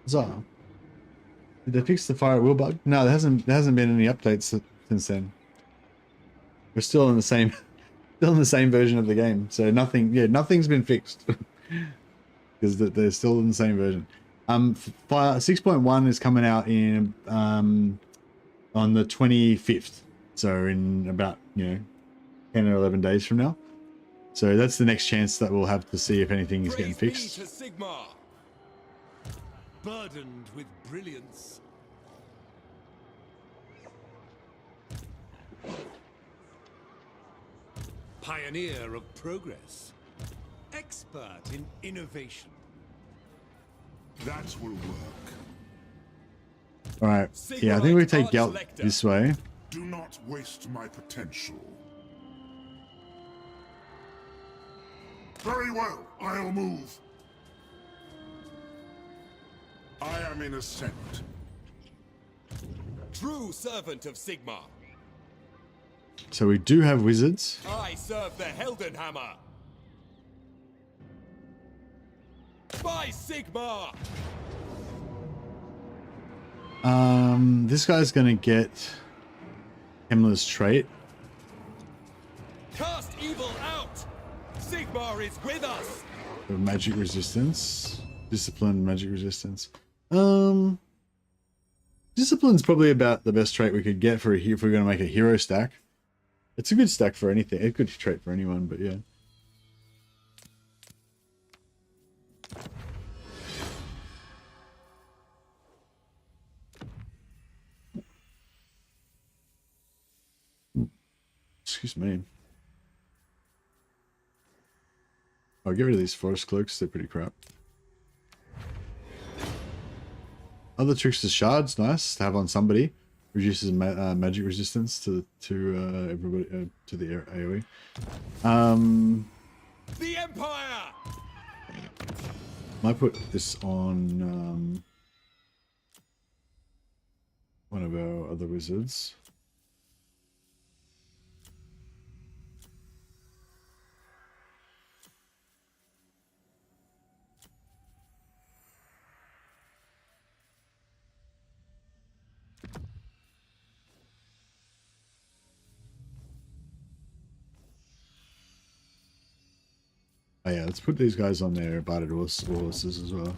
S4: So, did they fix the fire at will bug? No, there hasn't been any updates since then. We're still in the same version of the game. So nothing's been fixed because they're still in the same version. 6.1 is coming out in on the 25th. So in about 10 or 11 days from now. So that's the next chance that we'll have to see if anything is getting fixed.
S11: Burdened with brilliance. Pioneer of progress. Expert in innovation.
S2: That will work.
S4: All right. Yeah, I think we take Gelt this way.
S2: Do not waste my potential. Very well, I'll move. I am in ascent.
S11: true servant of Sigmar.
S4: So we do have wizards.
S11: I serve the Heldenhammer. By Sigmar!
S4: This guy's gonna get Himmler's trait.
S11: Cast evil out! Sigmar is with us!
S4: Magic resistance. Discipline, magic resistance. Discipline's probably about the best trait we could get for if we're gonna make a hero stack. It's a good stack for anything. It's a good trait for anyone, but yeah. Excuse me. I'll get rid of these forest cloaks. They're pretty crap. Other trickster's shards, nice to have on somebody. Reduces magic resistance to everybody to the AOE.
S11: The Empire.
S4: Might put this on one of our other wizards. Oh yeah, let's put these guys on their battered horses as well.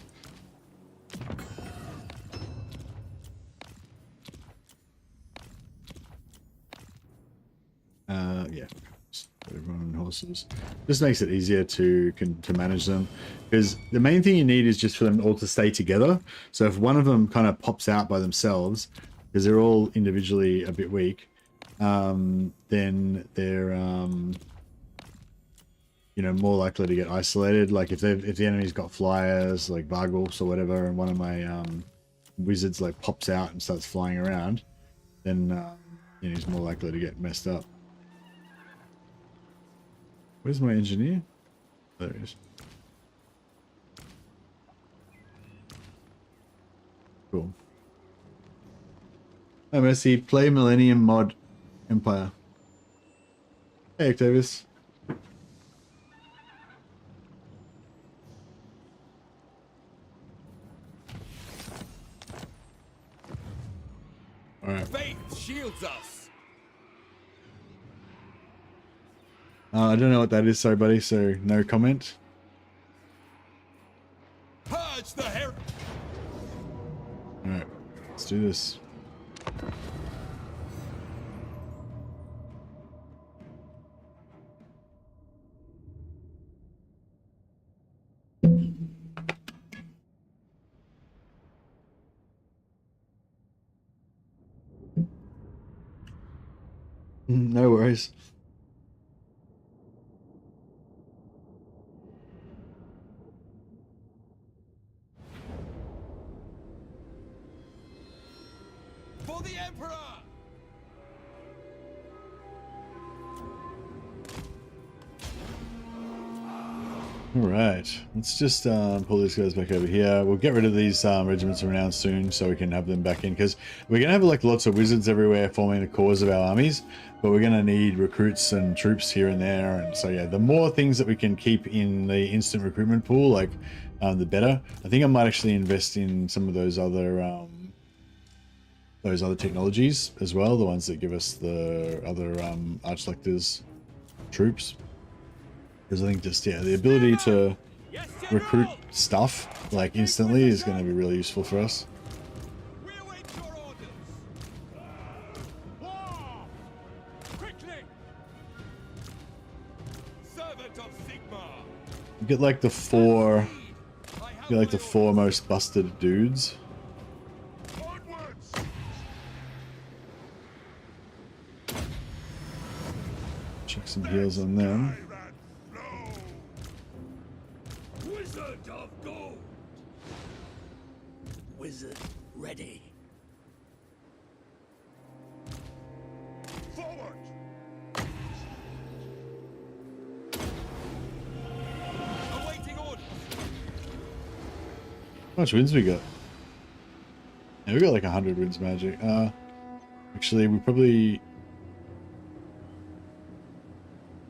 S4: Yeah, just put everyone on horses. Just makes it easier to manage them, because the main thing you need is just for them all to stay together. So if one of them kind of pops out by themselves, because they're all individually a bit weak, then they're you know, more likely to get isolated. Like if the enemy's got flyers like Vargulfs or whatever, and one of my wizards like pops out and starts flying around, then you know, he's more likely to get messed up. Where's my engineer? There he is. Cool. Hi Messi, play Millennium mod Empire. Hey Octavius. All right.
S11: Faith shields us.
S4: I don't know what that is, sorry buddy, so no comment.
S11: Purge the her.
S4: Alright, let's do this. No worries.
S11: For the Emperor!
S4: Alright, let's just pull these guys back over here. We'll get rid of these regiments of renown soon so we can have them back in, because we're going to have like lots of wizards everywhere forming the cores of our armies, but we're going to need recruits and troops here and there. And so yeah, the more things that we can keep in the instant recruitment pool, like the better. I think I might actually invest in some of those other technologies as well, the ones that give us the other archlectors troops. Because I think just, yeah, the ability to recruit stuff, like, instantly is going to be really useful for us.
S11: We await your orders. War! Quickly! Servant of Sigmar!
S4: You get like the four most busted dudes.
S2: Onwards!
S4: Check some heals on them.
S6: Wizard of gold. Wizard ready.
S2: Forward!
S11: Awaiting orders.
S4: How much wins we got? Yeah, we got like 100 wins magic. Actually, we probably...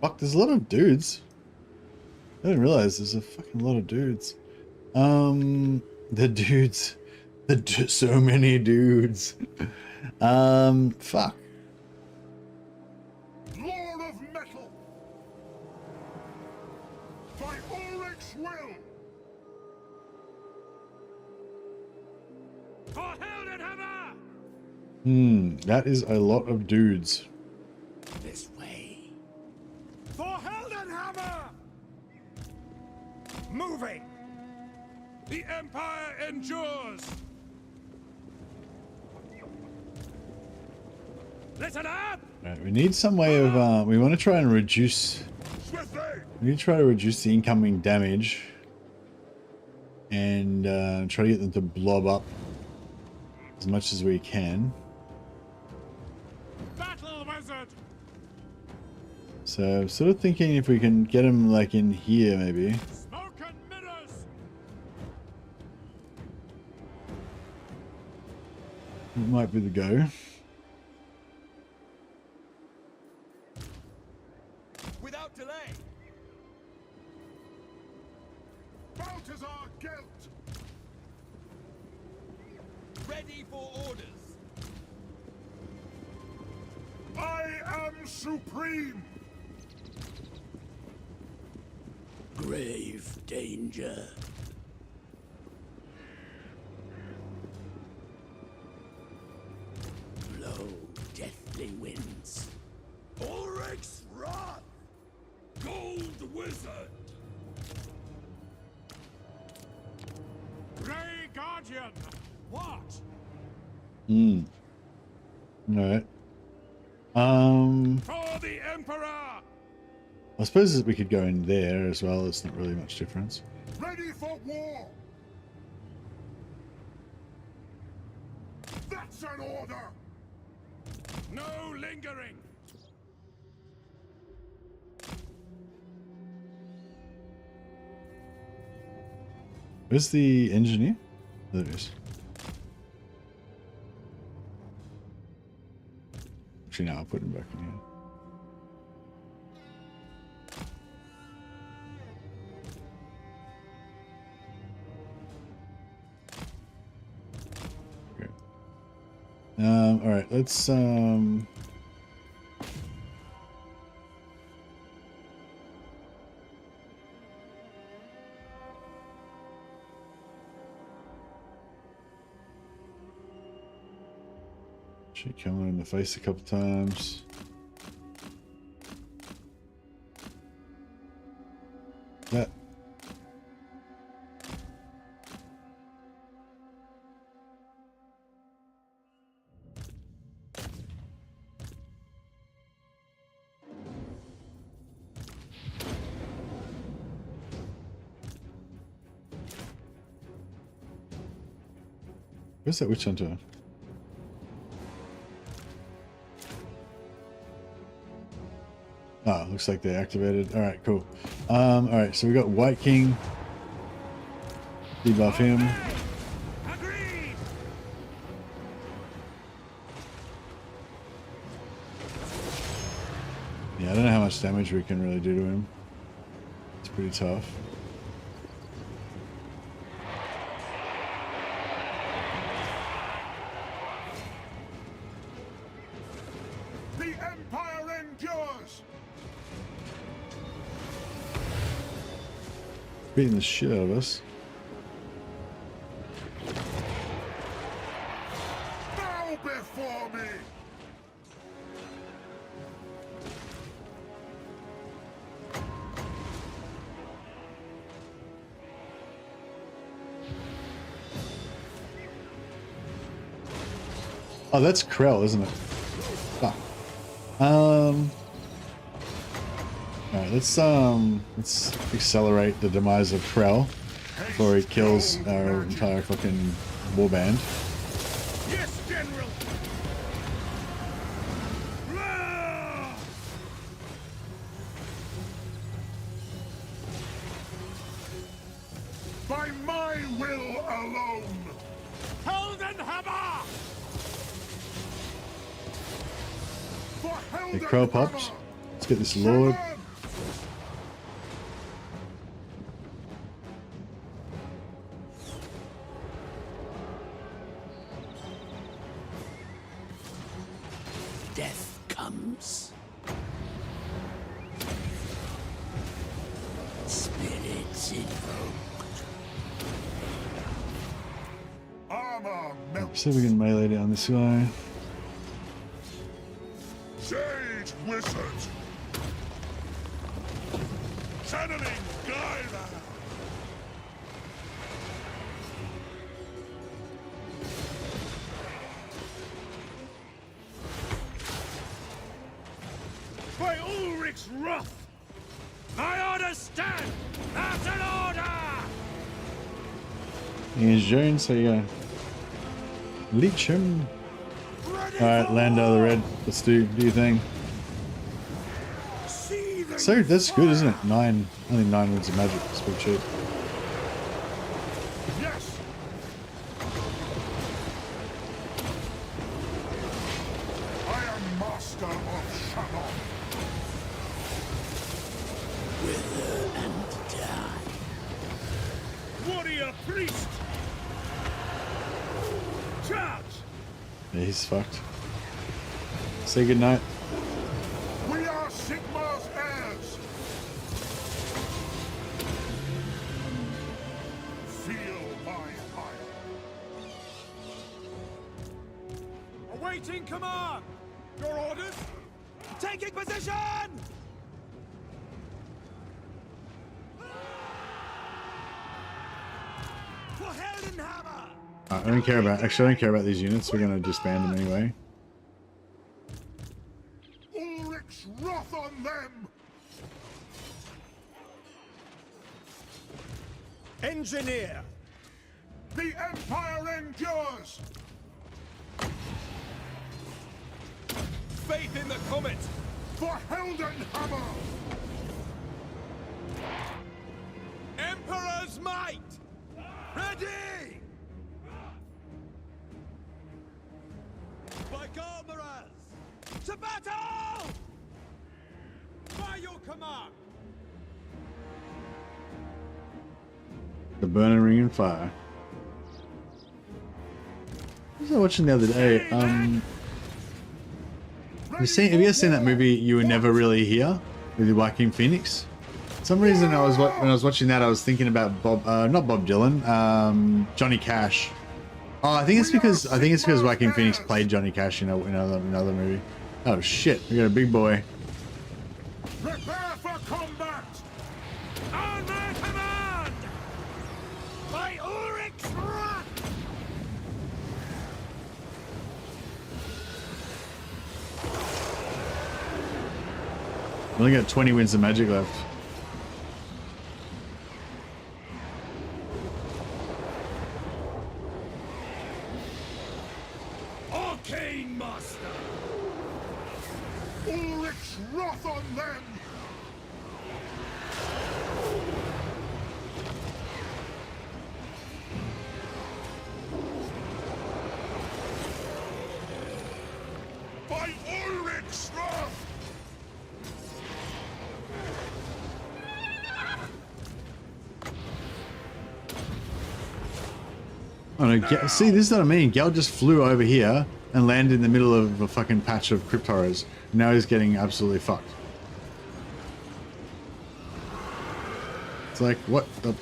S4: Fuck, there's a lot of dudes. I didn't realize there's a fucking lot of dudes. The dudes. So many dudes. Fuck.
S2: Lord of Metal! By Ulrich's will!
S10: For Heldenhammer!
S4: That is a lot of dudes.
S10: This way. For Heldenhammer!
S7: Moving!
S10: The Empire endures! Listen up!
S4: Right, we need some way of, we want to try and reduce... We need to try to reduce the incoming damage. And try to get them to blob up as much as we can.
S10: Battle wizard!
S4: So I'm sort of thinking if we can get them like in here maybe.
S10: Smoke and mirrors!
S4: It might be the go.
S10: Without delay!
S2: Balthasar Gelt!
S10: Ready for orders!
S2: I am supreme!
S8: Grave danger. Blow deathly winds.
S6: Ulrich's wrath! Gold Wizard!
S10: Grey Guardian! What?
S4: Alright.
S10: For the Emperor!
S4: I suppose we could go in there as well. It's not really much difference.
S2: Ready for war! That's an order!
S10: No lingering!
S4: Where's the engineer? There it is. Actually, no, I'll put him back in here. All right, let's she come her in the face a couple times. That. Where's that witch hunter? Oh, looks like they activated. All right, cool. All right, so we got White King. Debuff him.
S10: Agreed!
S4: Yeah, I don't know how much damage we can really do to him. It's pretty tough.
S2: The Empire endures!
S4: Beating the shit out of us.
S2: Bow before me!
S4: Oh, that's Krell, isn't it? Fuck. Alright, let's accelerate the demise of Krell before he kills our entire fucking warband.
S10: Yes, General!
S2: By my will alone!
S10: Heldenhammer!
S4: The crow popped. Let's get this lord.
S6: Death comes. Spirits invoked.
S2: Armor melts.
S4: See if we can melee down this guy.
S2: Sage wizard. Channeling Gyra.
S10: By Ulrich's wrath, my orders stand! That's an order!
S4: Here's June, so you go. Leech him. Alright, land out of the red. Let's do your thing. So that's good, isn't it? Only 9 wins of magic. It's pretty cheap.
S2: Yes. I am master of Shamon.
S6: Wither and die.
S10: Warrior priest! Charge!
S4: Yeah, he's fucked. Say goodnight.
S2: We are Sigmar's heirs. Feel my fire.
S10: Awaiting command! Your orders? Taking position! For Heldenhammer!
S4: I don't care about. Actually, I don't care about these units. We're gonna disband them anyway.
S2: Ulrich's wrath on them.
S7: Engineer!
S2: The Empire endures.
S10: Faith in the comet!
S2: For Heldenhammer.
S10: Emperor's might! Ready! By Galmaraz! To battle! By your command!
S4: The burning ring and fire. What was I watching the other day? Have you guys seen that movie You Were Never Really Here with Joaquin Phoenix? For some reason, when I was watching that, I was thinking about not Bob Dylan, Johnny Cash. Oh, I think it's because Joaquin Phoenix played Johnny Cash in another movie. Oh shit, we got a big boy.
S2: Prepare for combat.
S10: On my command! By Ulrich's wrath!
S4: We only got 20 wins of magic left.
S10: Arcane Master!
S2: Ulrich's wrath on them. By Ulrich's wrath.
S4: Oh no, see, this is what I mean. Gelt just flew over here and landed in the middle of a fucking patch of crypt horrors. Now he's getting absolutely fucked. It's like, what the...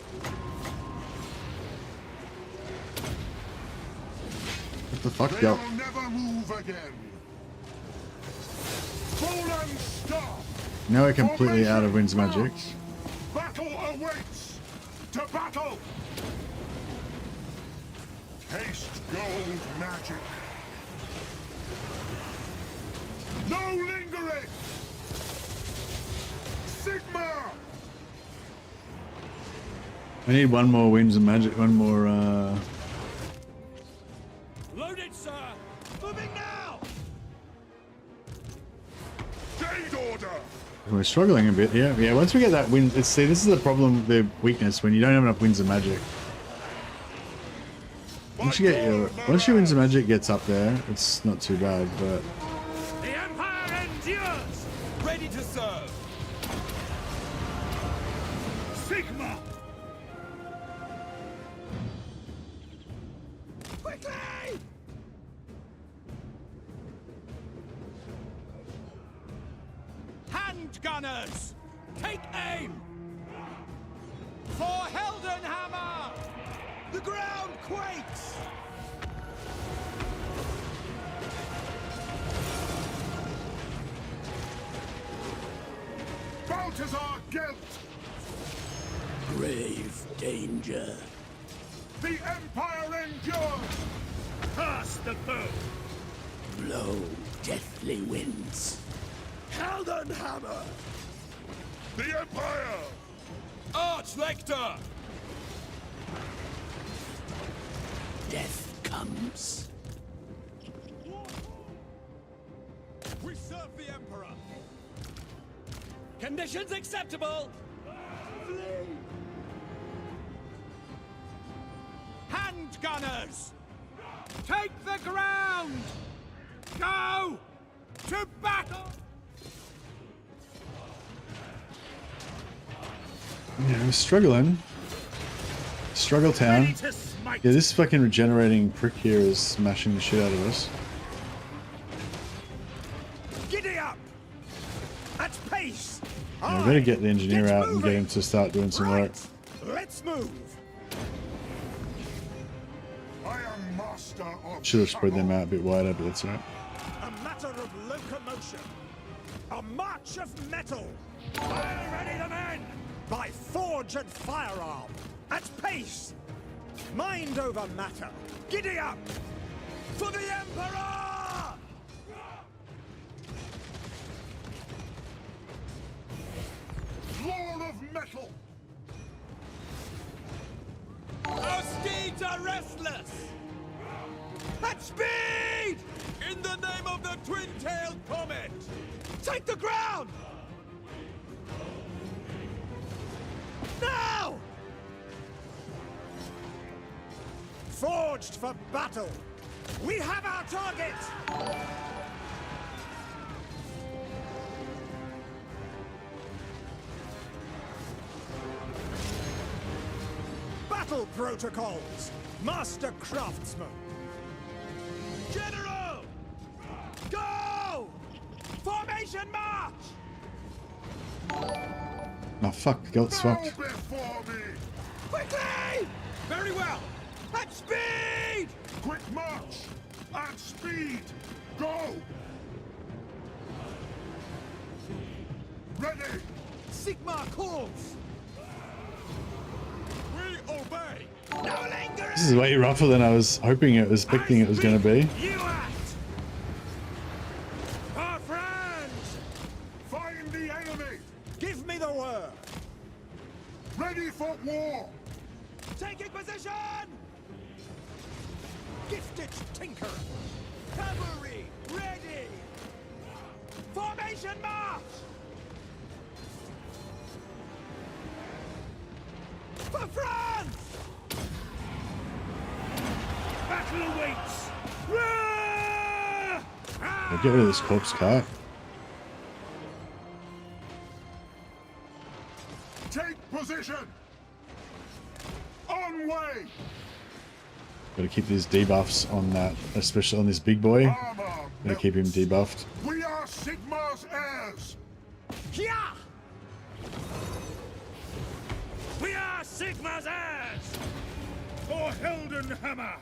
S4: What the fuck, Gelt?
S2: They'll never move again. Fallen star.
S4: Now we're completely out of Wind's magic.
S2: Battle awaits. To battle. Taste gold magic. No lingering. Sigmar.
S4: I need one more Winds of Magic, one more,
S10: Loaded, sir! Moving now!
S2: Jade order.
S4: we're struggling a bit here. Yeah, once we get that wind, see, this is the problem, the weakness, when you don't have enough Winds of Magic. Once your Winds of Magic gets up there, it's not too bad, but...
S10: The Empire endures! to serve. Sigma! Quickly! Hand gunners! Take aim! For Heldenhammer! The ground quakes!
S2: Balthasar Gelt!
S8: Grave danger.
S2: The Empire endures!
S10: Pass the bow!
S8: Blow deathly winds.
S10: Heldenhammer!
S2: The Empire!
S10: Archlector!
S8: Death comes.
S10: We serve the Emperor! Conditions acceptable! Hand gunners! Take the ground! Go! To battle!
S4: Yeah, I'm struggling. Struggle town. Yeah, this fucking regenerating prick here is smashing the shit out of us.
S10: Giddy up! At pace!
S4: Yeah, we better get the engineer out and get him to start doing some work.
S10: Let's move!
S2: I am master of
S4: Should have spread them out a bit wider, but that's alright.
S7: A matter of locomotion. A march of metal.
S10: Fire ready the men!
S7: By forge and firearm. At pace. Mind over matter.
S10: Giddy up! For the Emperor!
S2: Lord of Metal!
S10: Our steeds are restless! At speed! In the name of the twin-tailed comet! Take the ground! Now!
S7: Forged for battle. We have our target. Battle protocols. Master craftsman.
S10: General! Go! Formation march!
S4: Oh fuck, Gelt's fucked.
S2: Go before me!
S10: Quickly! Very well! At speed!
S2: Quick march! At speed! Go! Ready!
S10: Sigma calls! We obey! No lingering!
S4: This is way rougher than I was hoping it was expecting it was going to be.
S10: You act! Our friends!
S2: Find the enemy!
S7: Give me the word.
S2: Ready for war!
S10: Taking position!
S7: Gifted tinker.
S10: Cavalry, ready! Formation march! For France! Battle awaits!
S4: I'll get rid of this corpse cart.
S2: Take position! On way!
S4: Gotta keep these debuffs on that, especially on this big boy.
S2: Armor
S4: Gotta keep him debuffed.
S2: We are Sigma's heirs!
S10: Yeah! We are Sigma's heirs! For Heldenhammer!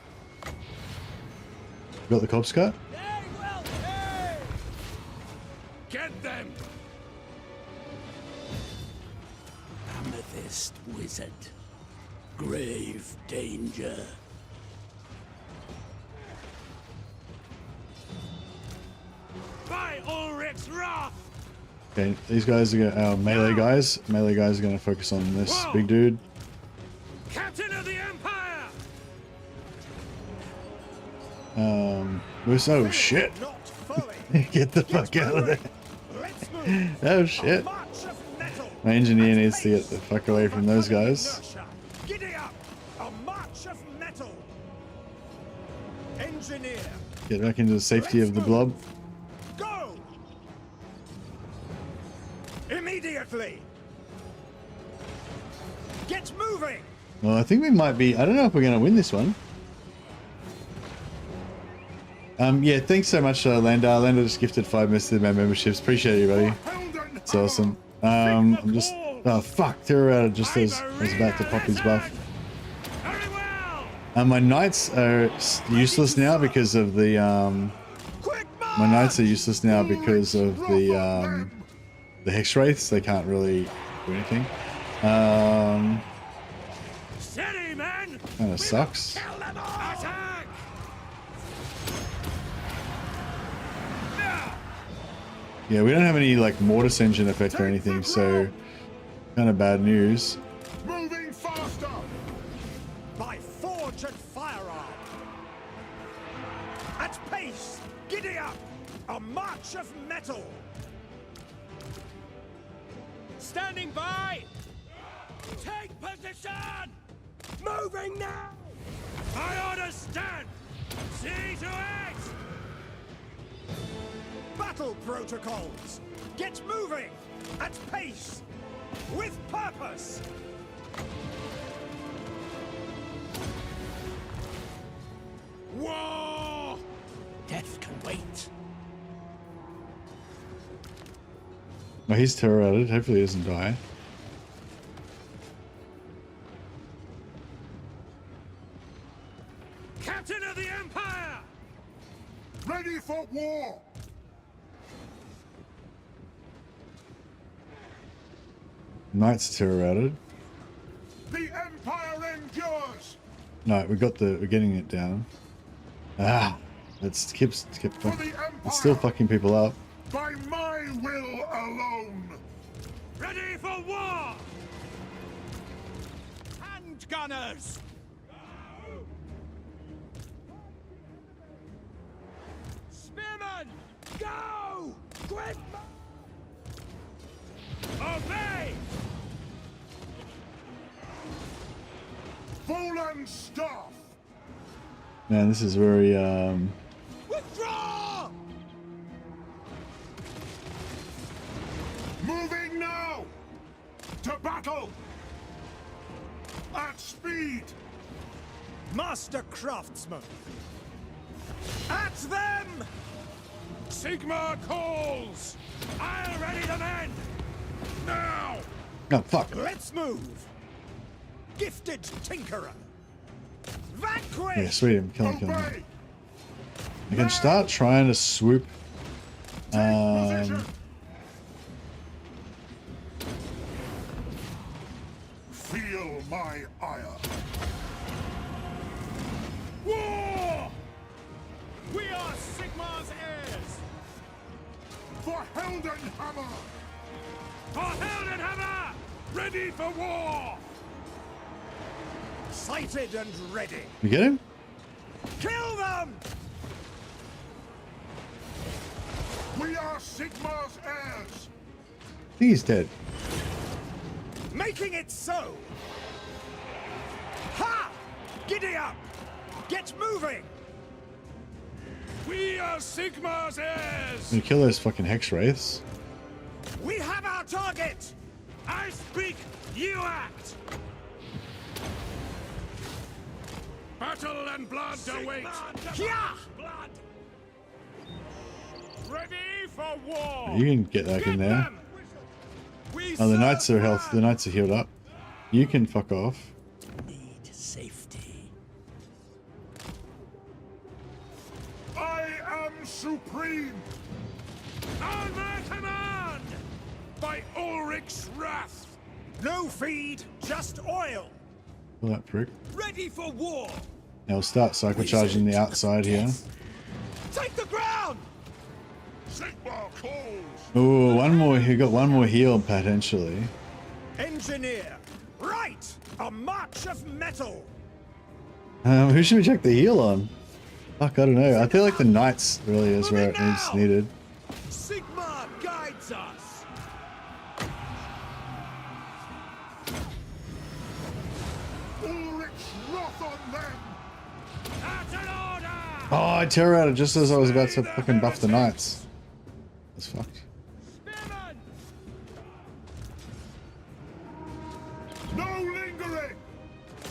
S4: Got the corpse cart?
S10: They will pay! Get them!
S8: Amethyst wizard. Grave danger.
S10: By Ulrich's wrath!
S4: Okay, these guys are gonna, melee guys. Melee guys are gonna focus on this big dude.
S10: Captain of the Empire!
S4: Oh shit! Get the fuck out of there! Oh shit! My engineer needs to get the fuck away from those guys.
S7: Giddy up! A march of metal. Engineer.
S4: Get back into the safety of the blob.
S7: Go! Immediately! Get moving!
S4: Well, I think we might be... I don't know if we're going to win this one. Yeah, thanks so much, Landar. Landar just gifted 5 memberships. Appreciate you, buddy. It's awesome. I'm just... Oh, fuck. Terror just as I was about to pop his buff. My knights are useless now because of the... my knights are useless now because of the Hex Wraiths. They can't really do anything. Kind of sucks. Yeah, we don't have any like Mortis engine effect or anything, so kind of bad news.
S2: Moving faster!
S7: By forge and firearm! At pace! Giddy up! A march of metal!
S10: Standing by! Take position! Moving now! I order stand! C to X!
S7: Battle protocols! Get moving! At pace! With purpose!
S10: War!
S8: Death can wait.
S4: Oh, he's terrorized. Hopefully he doesn't die.
S10: Captain of the Empire!
S2: Ready for war!
S4: Knights terrorized.
S2: The Empire endures!
S4: No, we're getting it down. Ah, let's skip. It's still fucking people up.
S2: By my will alone!
S10: Ready for war! Handgunners! Spearmen! Go! Quick! Obey!
S2: Fallen staff!
S4: Man, this is very
S10: Withdraw!
S2: Moving now! To battle! At speed!
S7: Master craftsman! At them!
S10: Sigma calls! I'll ready the men! Now!
S4: oh fuck.
S7: Let's move! Gifted tinkerer! Vanquish!
S4: Yeah, sweet. I'm killing him. I can start trying to swoop.
S2: Feel my ire.
S10: War! We are Sigma's heirs!
S2: For Heldenhammer!
S10: For Heldenhammer! Ready for war!
S7: Sighted and ready!
S4: You get him?
S7: Kill them!
S2: We are Sigma's heirs!
S4: I think he's dead.
S7: Making it so! Ha! Giddy up! Get moving!
S10: We are Sigma's heirs!
S4: I'm gonna kill those fucking Hex Wraiths.
S7: We have our target!
S10: I speak, you act! Battle and blood await!
S7: Yeah!
S10: Blood! Ready for war!
S4: You can get back in there. Oh, the knights are health. The knights are healed up. You can fuck off.
S8: Need safety.
S2: I am supreme!
S10: On my command! By Ulrich's wrath!
S7: No feed, just oil!
S4: Pull that prick.
S10: Ready for war!
S4: Now we'll start cyclocharging the outside here.
S10: Take the ground!
S2: Sigma calls!
S4: Oh, one more. You got one more heal potentially.
S7: Engineer! Right! A march of metal!
S4: Who should we check the heal on? Fuck, I don't know. I feel like the knights really is where it is needed.
S10: Sigma guides us!
S2: Ulrich's wrath on them!
S10: That's an order!
S4: Oh, I tear out it just as I was about to fucking buff the knights. That's fucked.
S10: Spearmen!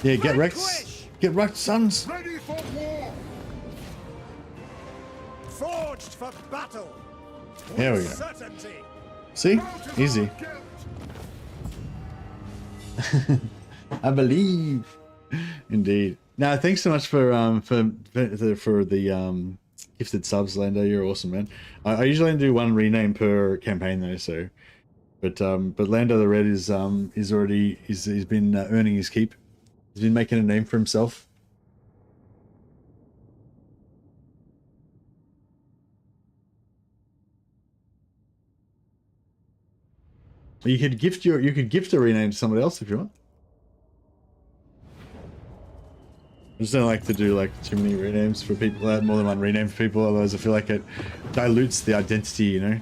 S4: Yeah, get wrecked. Get wrecked, sons.
S2: Ready for war!
S7: Forged for battle.
S4: There we go.
S7: Certainty.
S4: See? Easy. I believe. Indeed. Now, thanks so much for the gifted subs, Lando. You're awesome, man. I usually only do one rename per campaign though, so but Lando the Red is already he's been earning his keep. He's been making a name for himself. You could gift a rename to somebody else if you want. I just don't like to do like too many renames for people. More than one rename for people, otherwise I feel like it dilutes the identity, you know.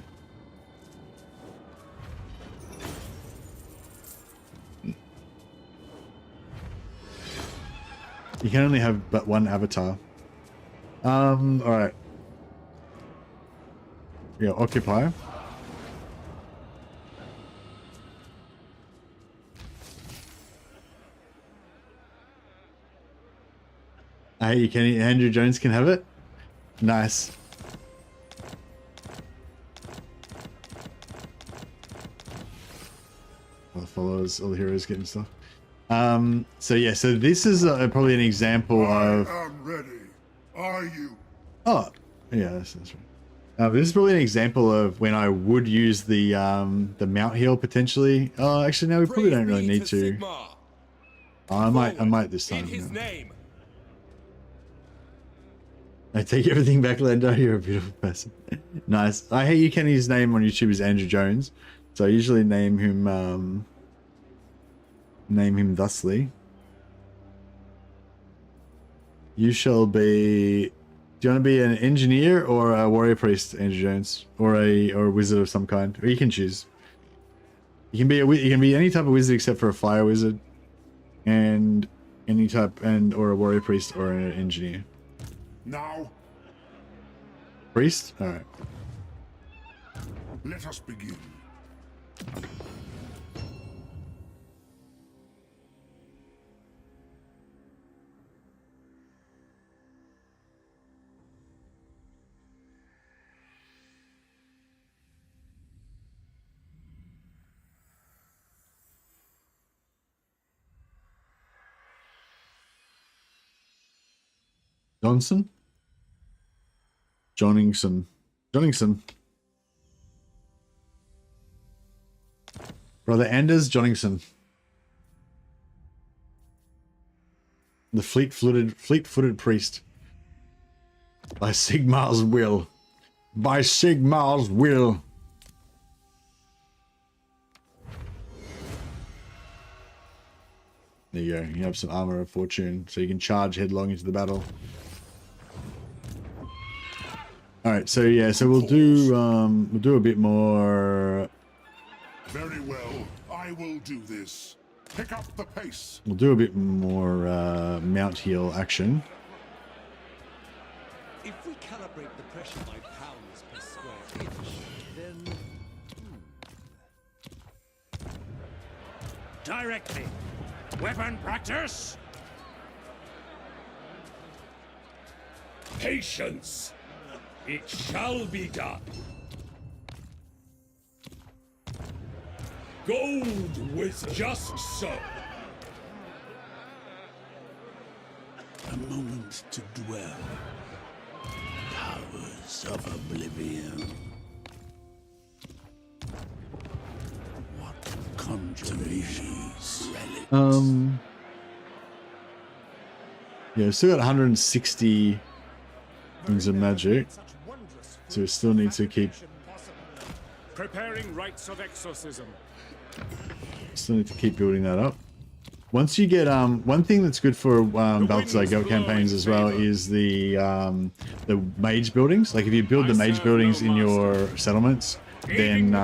S4: You can only have but one avatar. All right. Yeah, occupy. Hey, you can. Andrew Jones can have it. Nice. All the followers, all the heroes getting stuff. So yeah, so this is probably an example of.
S2: I am ready. Are you?
S4: Oh, yeah, that's right. This is probably an example of when I would use the mount heal potentially. Oh, actually, no, we probably don't really need to. Oh, I might this time. I take everything back, Lando. You're a beautiful person. Nice. I hate you. Kenny's name on YouTube is Andrew Jones, so I usually name him thusly. You shall be. Do you want to be an engineer or a warrior priest, Andrew Jones, or a wizard of some kind? Or you can choose. You can be any type of wizard except for a fire wizard, and any type or a warrior priest or an engineer.
S2: Now,
S4: priest? Alright.
S2: let us begin.
S4: Johnson? Johningson. Brother Anders Johningson. The fleet-footed priest. By Sigmar's will. By Sigmar's will. There you go. You have some armor of fortune, so you can charge headlong into the battle. All right, so yeah, so we'll do a bit more.
S2: Very well, I will do this. Pick up the pace.
S4: We'll do a bit more mount heal action.
S11: If we calibrate the pressure by pounds per square inch, then
S6: Directly. Weapon practice. Patience. It shall be done. Gold with just so.
S8: A moment to dwell. Powers of oblivion. What conjurations?
S4: Yeah, we've still got 160 things of magic, so we still need to keep.
S14: Preparing rites of exorcism.
S4: Still need to keep building that up. Once you get one thing that's good for Balthasar Gelt campaigns as well is the mage buildings. Like if you build the mage buildings in your settlements, then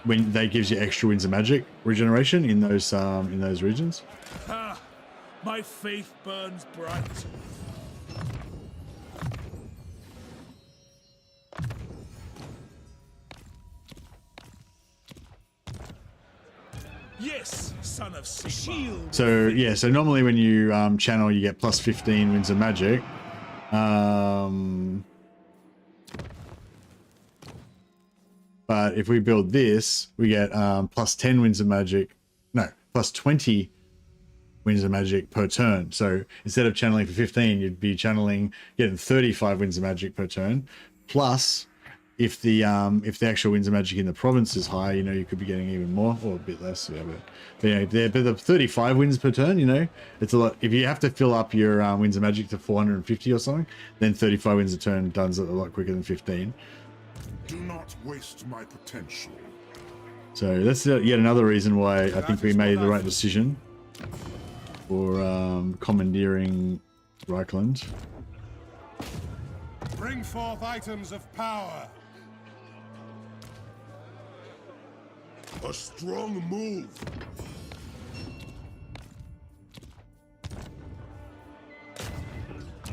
S4: when that gives you extra winds of magic regeneration in those regions.
S14: Ah, my faith burns bright. Yes, son son of Sigmar.
S4: So yeah, so normally when you channel, you get plus 15 winds of magic. But if we build this, we get plus 10 winds of magic. No, plus 20 winds of magic per turn. So instead of channeling for 15, you'd be getting 35 winds of magic per turn. Plus, if the actual winds of magic in the province is high, you know, you could be getting even more, or a bit less. Yeah, but you know, the 35 winds per turn, you know, it's a lot. If you have to fill up your winds of magic to 450 or something, then 35 winds a turn does it a lot quicker than 15.
S2: Do not waste my potential.
S4: So that's yet another reason why I think we made the right decision for commandeering Reichland.
S12: Bring forth items of power.
S2: A strong move.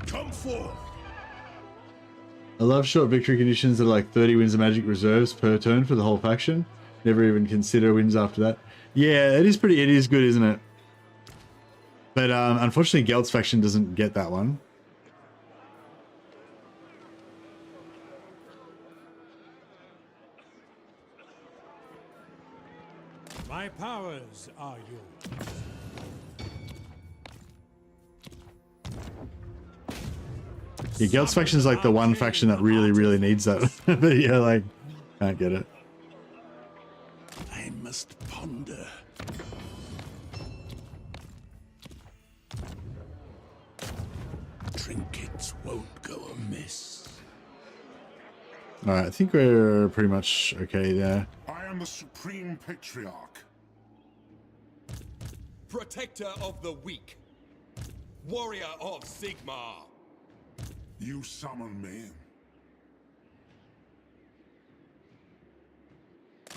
S2: Come forth.
S4: I love short victory conditions that are like 30 winds of magic reserves per turn for the whole faction. Never even consider wins after that. Yeah, it is good, isn't it? But unfortunately, Gelt's faction doesn't get that one.
S7: My powers are yours.
S4: Yeah, Gelt's faction is like the one faction that really needs that. But yeah, like, can't get it.
S6: I must ponder. Trinkets won't go amiss.
S4: Alright, I think we're pretty much okay there.
S2: I am the Supreme Patriarch.
S10: Protector of the weak. Warrior of Sigmar.
S2: You summon me.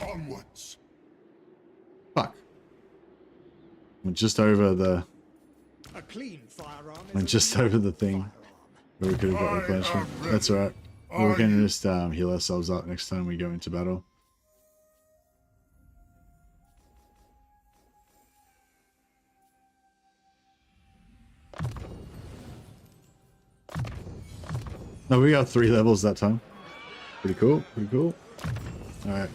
S2: Onwards.
S4: Fuck. I'm just over the...
S7: A clean firearm.
S4: I'm just over the thing where we could have got replenishment. That's alright. We can just heal ourselves up next time we go into battle. No, we got 3 levels that time. Pretty cool, pretty cool. Alright.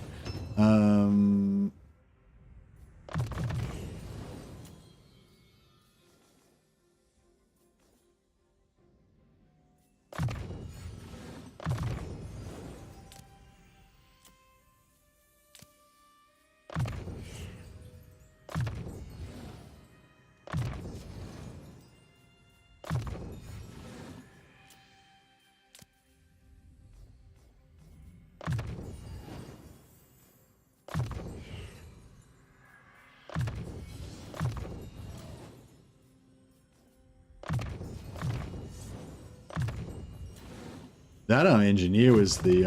S4: That engineer was the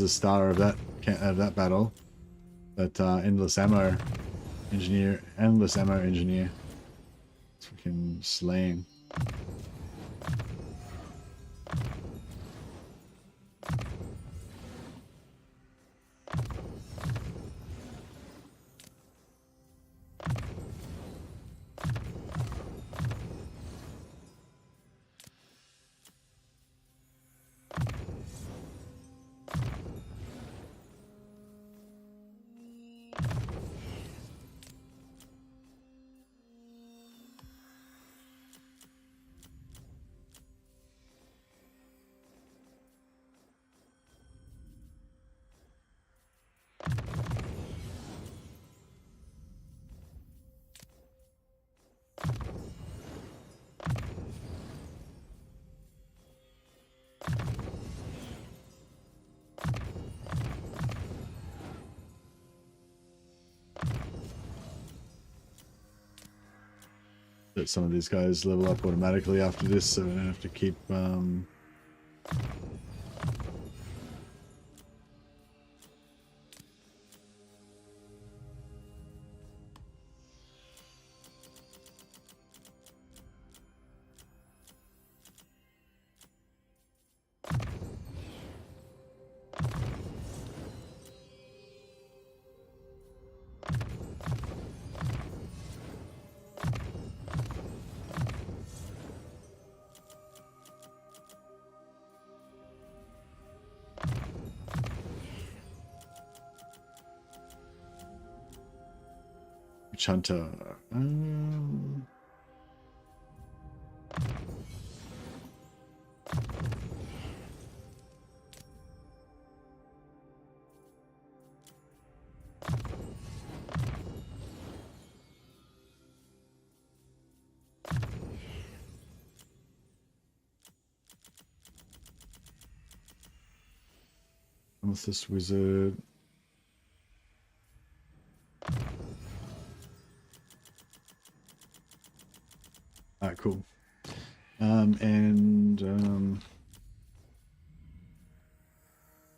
S4: star of that battle. That endless ammo engineer. It's fucking slaying. That some of these guys level up automatically after this, so we don't have to keep Chunter. What's this wizard? Alright, cool.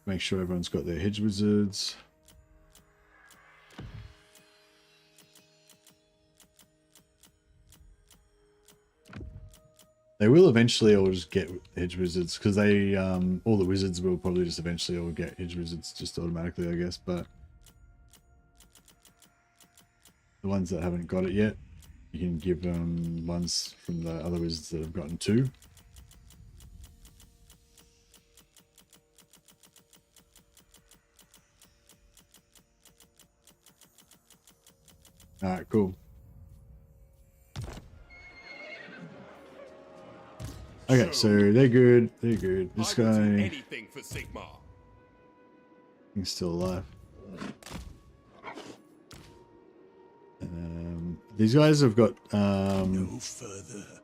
S4: Make sure everyone's got their hedge wizards. They will eventually all just get hedge wizards because they all the wizards will probably just eventually all get hedge wizards just automatically, I guess, but the ones that haven't got it yet, you can give them ones from the other wizards that have gotten 2. Alright, cool. Okay, so they're good. They're good. This guy
S11: anything for Sigmar.
S4: He's still alive. These guys have got
S6: no further.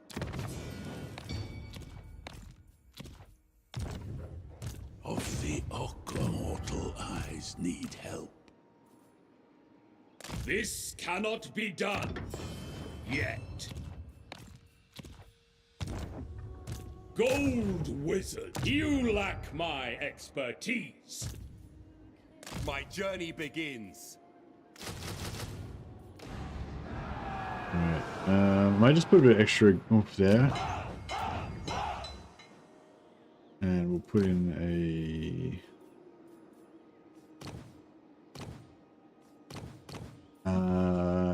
S6: Of the Ockler mortal eyes need help.
S14: This cannot be done yet. Gold Wizard, you lack my expertise.
S11: My journey begins.
S4: Alright, might just put a bit extra oomph there. And we'll put in a...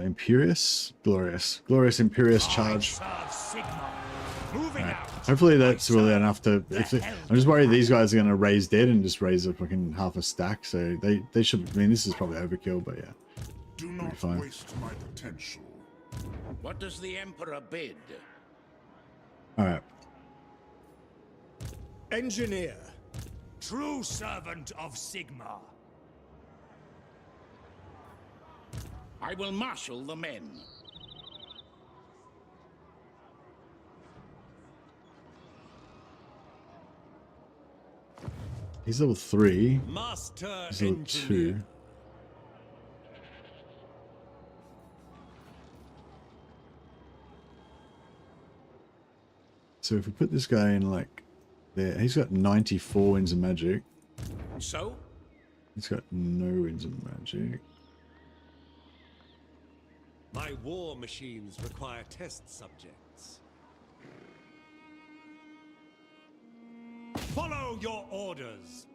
S4: Imperious? Glorious. Glorious Imperious charge. Right. Hopefully that's really enough to... I'm just worried these guys are going to raise dead and just raise a fucking half a stack, so they should... I mean, this is probably overkill, but yeah.
S2: Do not waste my potential.
S6: What does the Emperor bid?
S4: Alright.
S7: Engineer.
S3: True servant of Sigmar.
S6: I will marshal the men.
S4: He's level 3.
S11: Master
S4: He's level 2. So if we put this guy in like there, he's got 94 winds of magic.
S6: So?
S4: He's got no winds of magic.
S11: My war machines require test subjects. Follow your orders.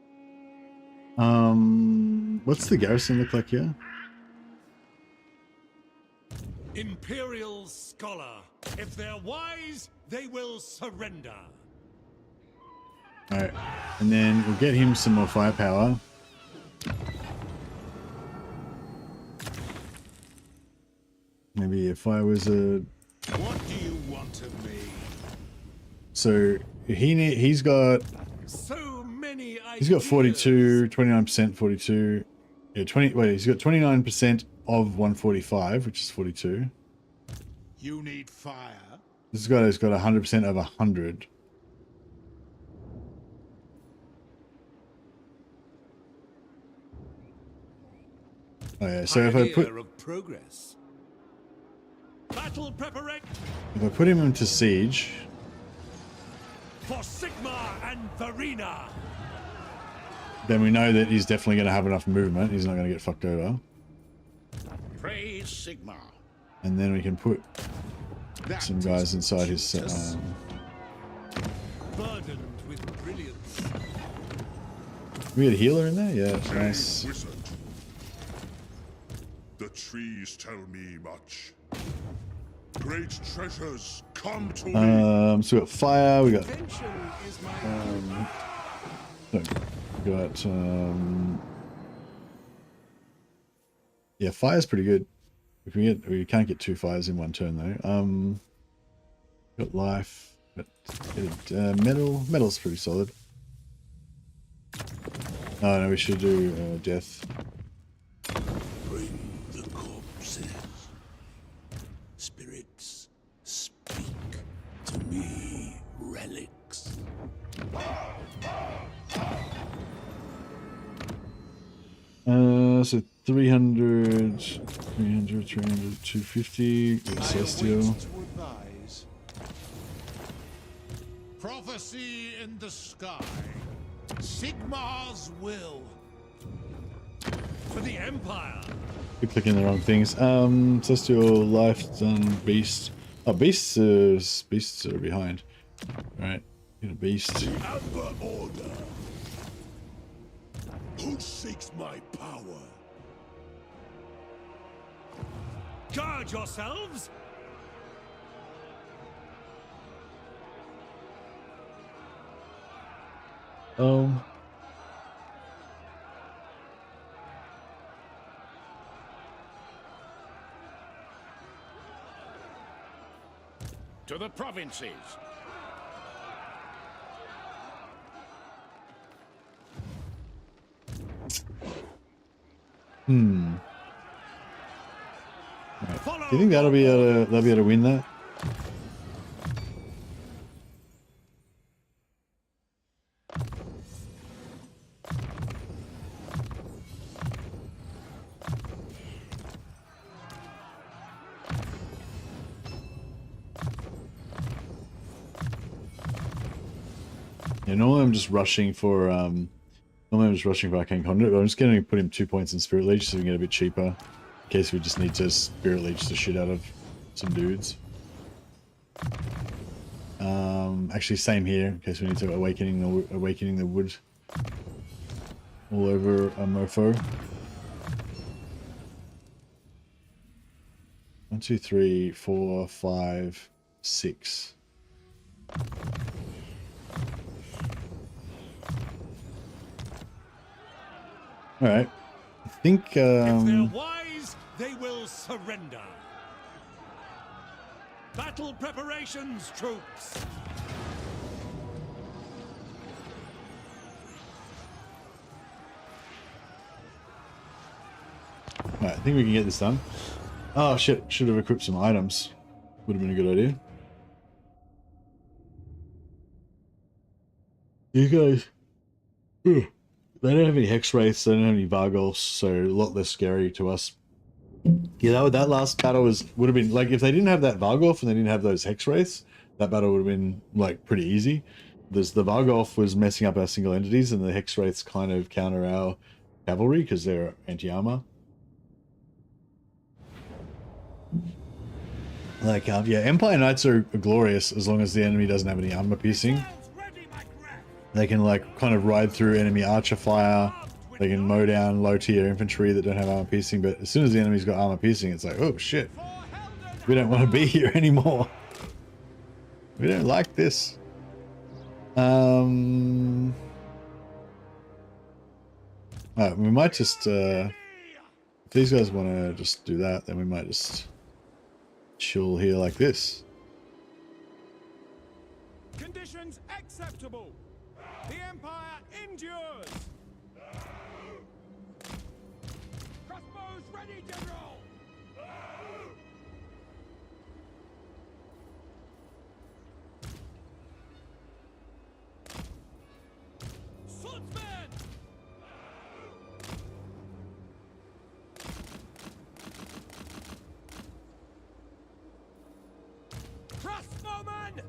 S4: What's the garrison look like here?
S11: Imperial scholar. If they're wise, they will surrender.
S4: Alright, and then we'll get him some more firepower. Maybe a fire wizard.
S11: What do you want of me?
S4: So he's got
S11: So many ideas.
S4: he's got 42, 29%, 42. Yeah, 20. Wait, he's got 29% of 145, which is 42.
S2: You need fire.
S4: This guy has got 100% of 100. Oh yeah, so if I put
S11: progress. Battle preparation.
S4: if I put him into siege,
S11: For Sigmar and Verena.
S4: then we know that he's definitely going to have enough movement. He's not going to get fucked over.
S6: Praise Sigmar.
S4: And then we can put some guys inside his...
S11: Burdened with brilliance.
S4: we get a healer in there? Yeah, nice.
S2: Wizard. The trees tell me much. Great treasures come to me.
S4: So we got fire, we got...
S11: Invention is my
S4: we got... yeah, fire's pretty good. we can't get 2 fires in one turn though. Got life, but metal's pretty solid. Oh no, we should do death.
S6: Bring the corpses. Spirits, speak to me, relics.
S4: So 300, 250, Celestial.
S2: Prophecy in the sky. Sigmar's will.
S11: For the Empire.
S4: Keep clicking the wrong things. Celestial, life, done, beast. Oh, beasts are behind. Alright, get a beast.
S6: Amber Order. Who seeks my power?
S11: Guard yourselves!
S2: To the provinces.
S4: Do you think they'll be able to win that? Yeah, normally I'm just rushing for Arcane Conduit, but I'm just going to put him 2 points in Spirit Leech so we can get a bit cheaper. In case we just need to Spirit Leech the shit out of some dudes. Actually, same here, in case we need to awakening the wood all over a mofo. 1, 2, 3, 4, 5, 6. All right, I think.
S11: If they're wise, they will surrender. Battle preparations, troops.
S4: Alright, I think we can get this done. Oh shit, should have equipped some items. Would have been a good idea. You guys. They don't have any Hex Wraiths, they don't have any Vargolfs, so a lot less scary to us. Yeah, that last battle would have been, like, if they didn't have that Vargolf and they didn't have those Hex Wraiths, that battle would have been, like, pretty easy. The Vargolf was messing up our single entities, and the Hex Wraiths kind of counter our cavalry, because they're anti-armor. Like, yeah, Empire Knights are glorious as long as the enemy doesn't have any armor piercing. They can, like, kind of ride through enemy archer fire. They can mow down low tier infantry that don't have armor piercing, but as soon as the enemy's got armor piercing, it's like, oh shit, we don't want to be here anymore. We don't like this. Alright, we might just, if these guys want to just do that, then we might just chill here like this.
S7: Conditions acceptable. The Empire endures. Crossbows ready, General.
S11: Swordsman! Crossbowman!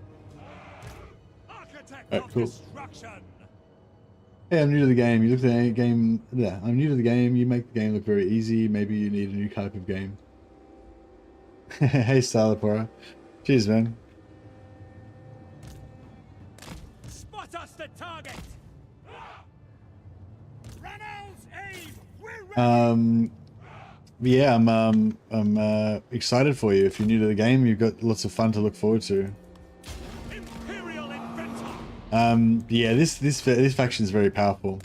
S11: Architect of destruction!
S4: Hey, I'm new to the game. You look at the game. Yeah, I'm new to the game. You make the game look very easy. Maybe you need a new type of game. Hey, Starlapora. Cheers, man.
S7: Spot us the target. Reynolds, aim. We're ready.
S4: Yeah, I'm excited for you. If you're new to the game, you've got lots of fun to look forward to. Yeah, this faction is very powerful.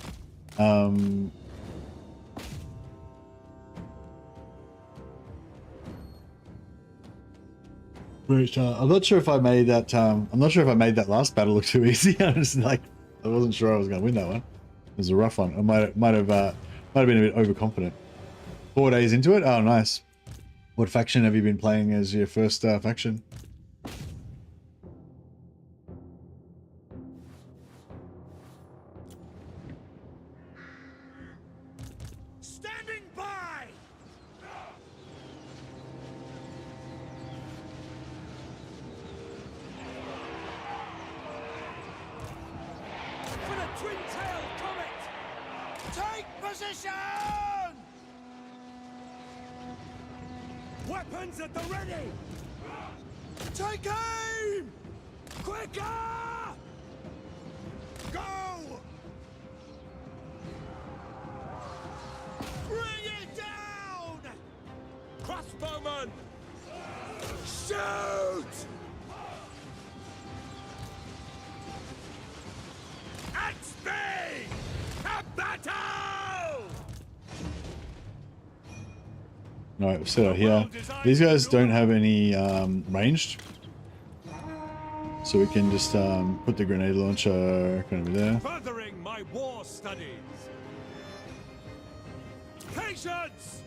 S4: Which I'm not sure if I made that. I'm not sure if I made that last battle look too easy. I was like, I wasn't sure I was going to win that one. It was a rough one. I might have been a bit overconfident. 4 days into it. Oh, nice. What faction have you been playing as your first faction?
S7: Standing by! For the twin-tailed comet! Take position! Weapons at the ready! Take aim! Quicker! Go! Bring it down! Crossbowman! Shoot! At speed! To battle!
S4: Alright, we'll set out here. These guys don't have any ranged. So we can just put the grenade launcher kind of there.
S7: Furthering my war studies. Patience!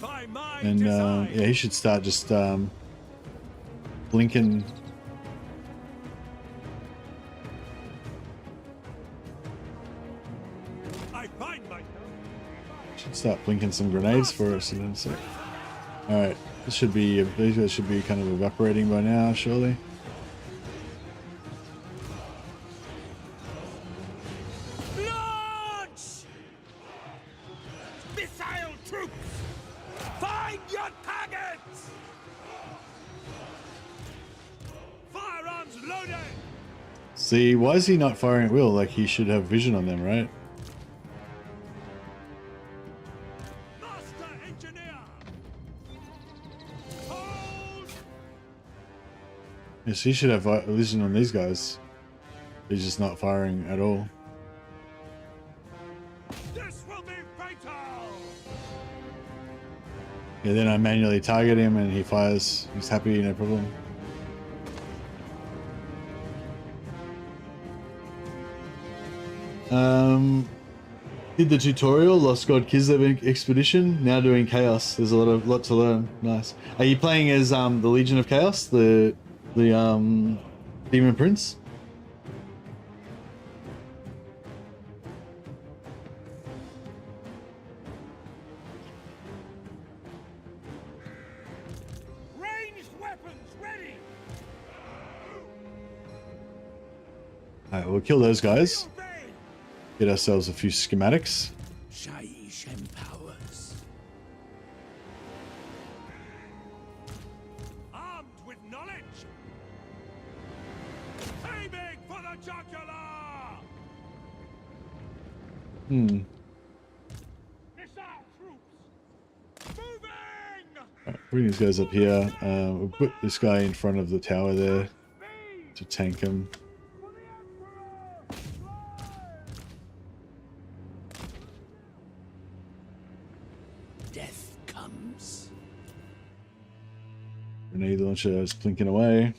S7: By my
S4: And
S7: design.
S4: yeah, he should start just blinking.
S7: I find my
S4: Should start blinking some grenades for us in a sec. Alright, this should be, these guys should be kind of evaporating by now, surely.
S7: launch! Missile troops! Find your targets! Firearms loaded!
S4: See, why is he not firing at will? Like, he should have vision on them, right?
S7: Master engineer! Hold!
S4: Yes, he should have vision on these guys. He's just not firing at all.
S7: This will be fatal!
S4: Yeah, then I manually target him and he fires. He's happy, no problem. Did the tutorial, Lost God Kislev Expedition, now doing Chaos. There's a lot to learn. Nice. Are you playing as the Legion of Chaos, the Demon Prince?
S7: Ranged weapons ready!
S4: Alright, we'll kill those guys. Get ourselves a few schematics.
S6: Shaiish empowers.
S7: Armed with knowledge! Aiming for the jugular!
S4: Hmm.
S7: Missile troops! Moving!
S4: Right, bring these guys up here. We'll put this guy in front of the tower there to tank him.
S6: Death comes.
S4: Grenade launcher is blinking away. I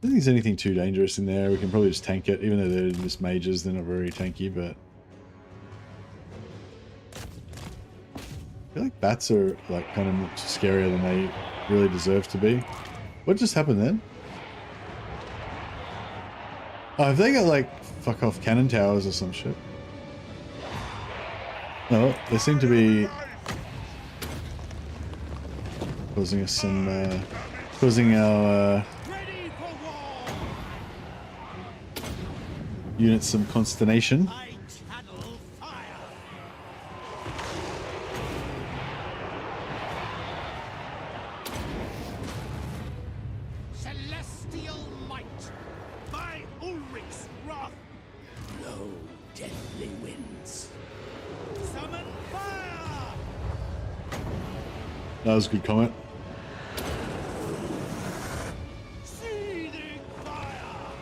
S4: don't think there's anything too dangerous in there. We can probably just tank it, even though they're just mages. They're not very tanky, but I feel like bats are like kind of much scarier than they really deserve to be. What just happened then? Oh, have they got like fuck off cannon towers or some shit? No, they seem to be causing us some, causing our units some consternation.
S7: Celestial might! By Ulrich's wrath!
S6: Blow deathly winds.
S7: Summon fire!
S4: That was a good comment.
S7: Seething fire!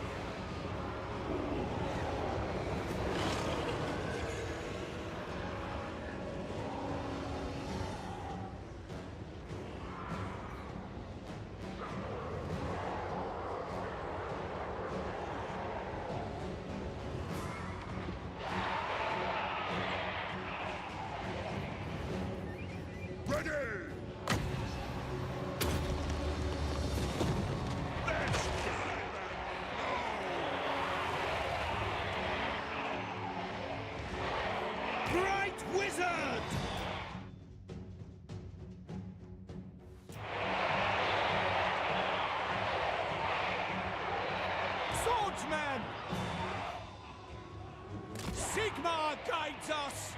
S10: wizard! Swordsman! Sigmar guides us!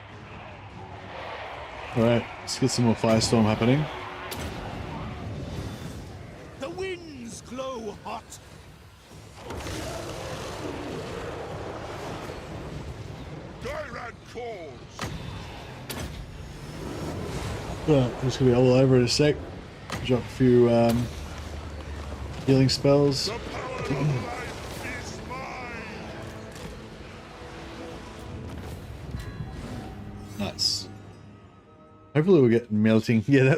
S4: Alright, let's get some more firestorm happening.
S10: The winds glow hot!
S2: Dyrad calls!
S4: Right, just gonna be all over in a sec. Drop a few healing spells.
S2: The power of life is mine!
S4: Nice. Hopefully we'll get melting. Yeah, that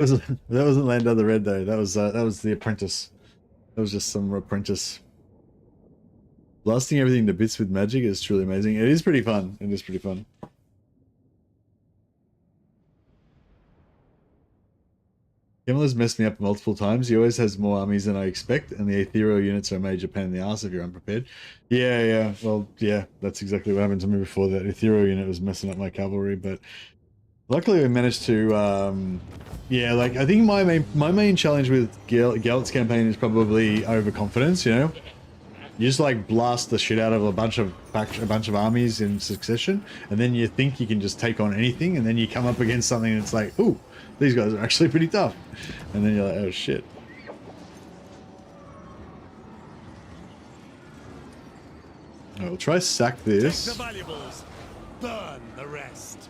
S4: wasn't Land of the Red though. That was the apprentice. That was just some apprentice. Blasting everything to bits with magic is truly amazing. It is pretty fun. It is pretty fun. Gimler's messed me up multiple times. He always has more armies than I expect, and the ethereal units are a major pain in the ass if you're unprepared. Yeah. Well, yeah, that's exactly what happened to me before. That ethereal unit was messing up my cavalry, but luckily we managed to, yeah, like, I think my main challenge with Gelt's campaign is probably overconfidence, you know? You just, like, blast the shit out of a bunch of armies in succession, and then you think you can just take on anything, and then you come up against something and it's like, ooh, these guys are actually pretty tough. And then you're like, oh, shit. All right, we'll try sack this.
S10: Take the valuables, burn the rest.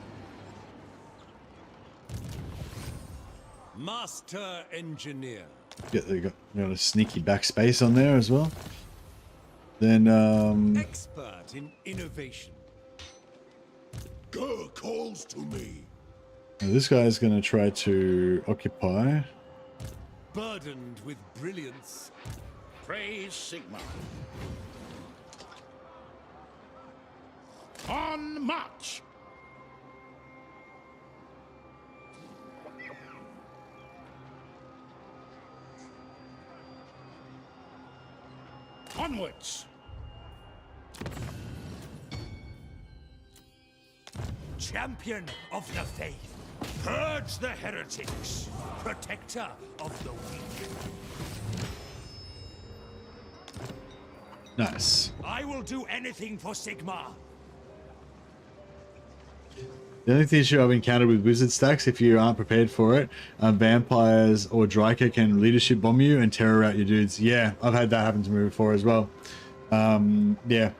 S11: Master Engineer.
S4: Yeah, there you got a sneaky backspace on there as well. Then,
S11: Expert in innovation.
S2: Gur calls to me.
S4: this guy's going to try to occupy.
S11: Burdened with brilliance.
S6: Praise Sigmar.
S2: On march! Onwards!
S10: Champion of the faith, purge the heretics, protector of the weak.
S4: Nice.
S10: I will do anything for Sigmar.
S4: The only issue I've encountered with wizard stacks, if you aren't prepared for it, vampires or Dryker can leadership bomb you and terror out your dudes. Yeah, I've had that happen to me before as well. Yeah,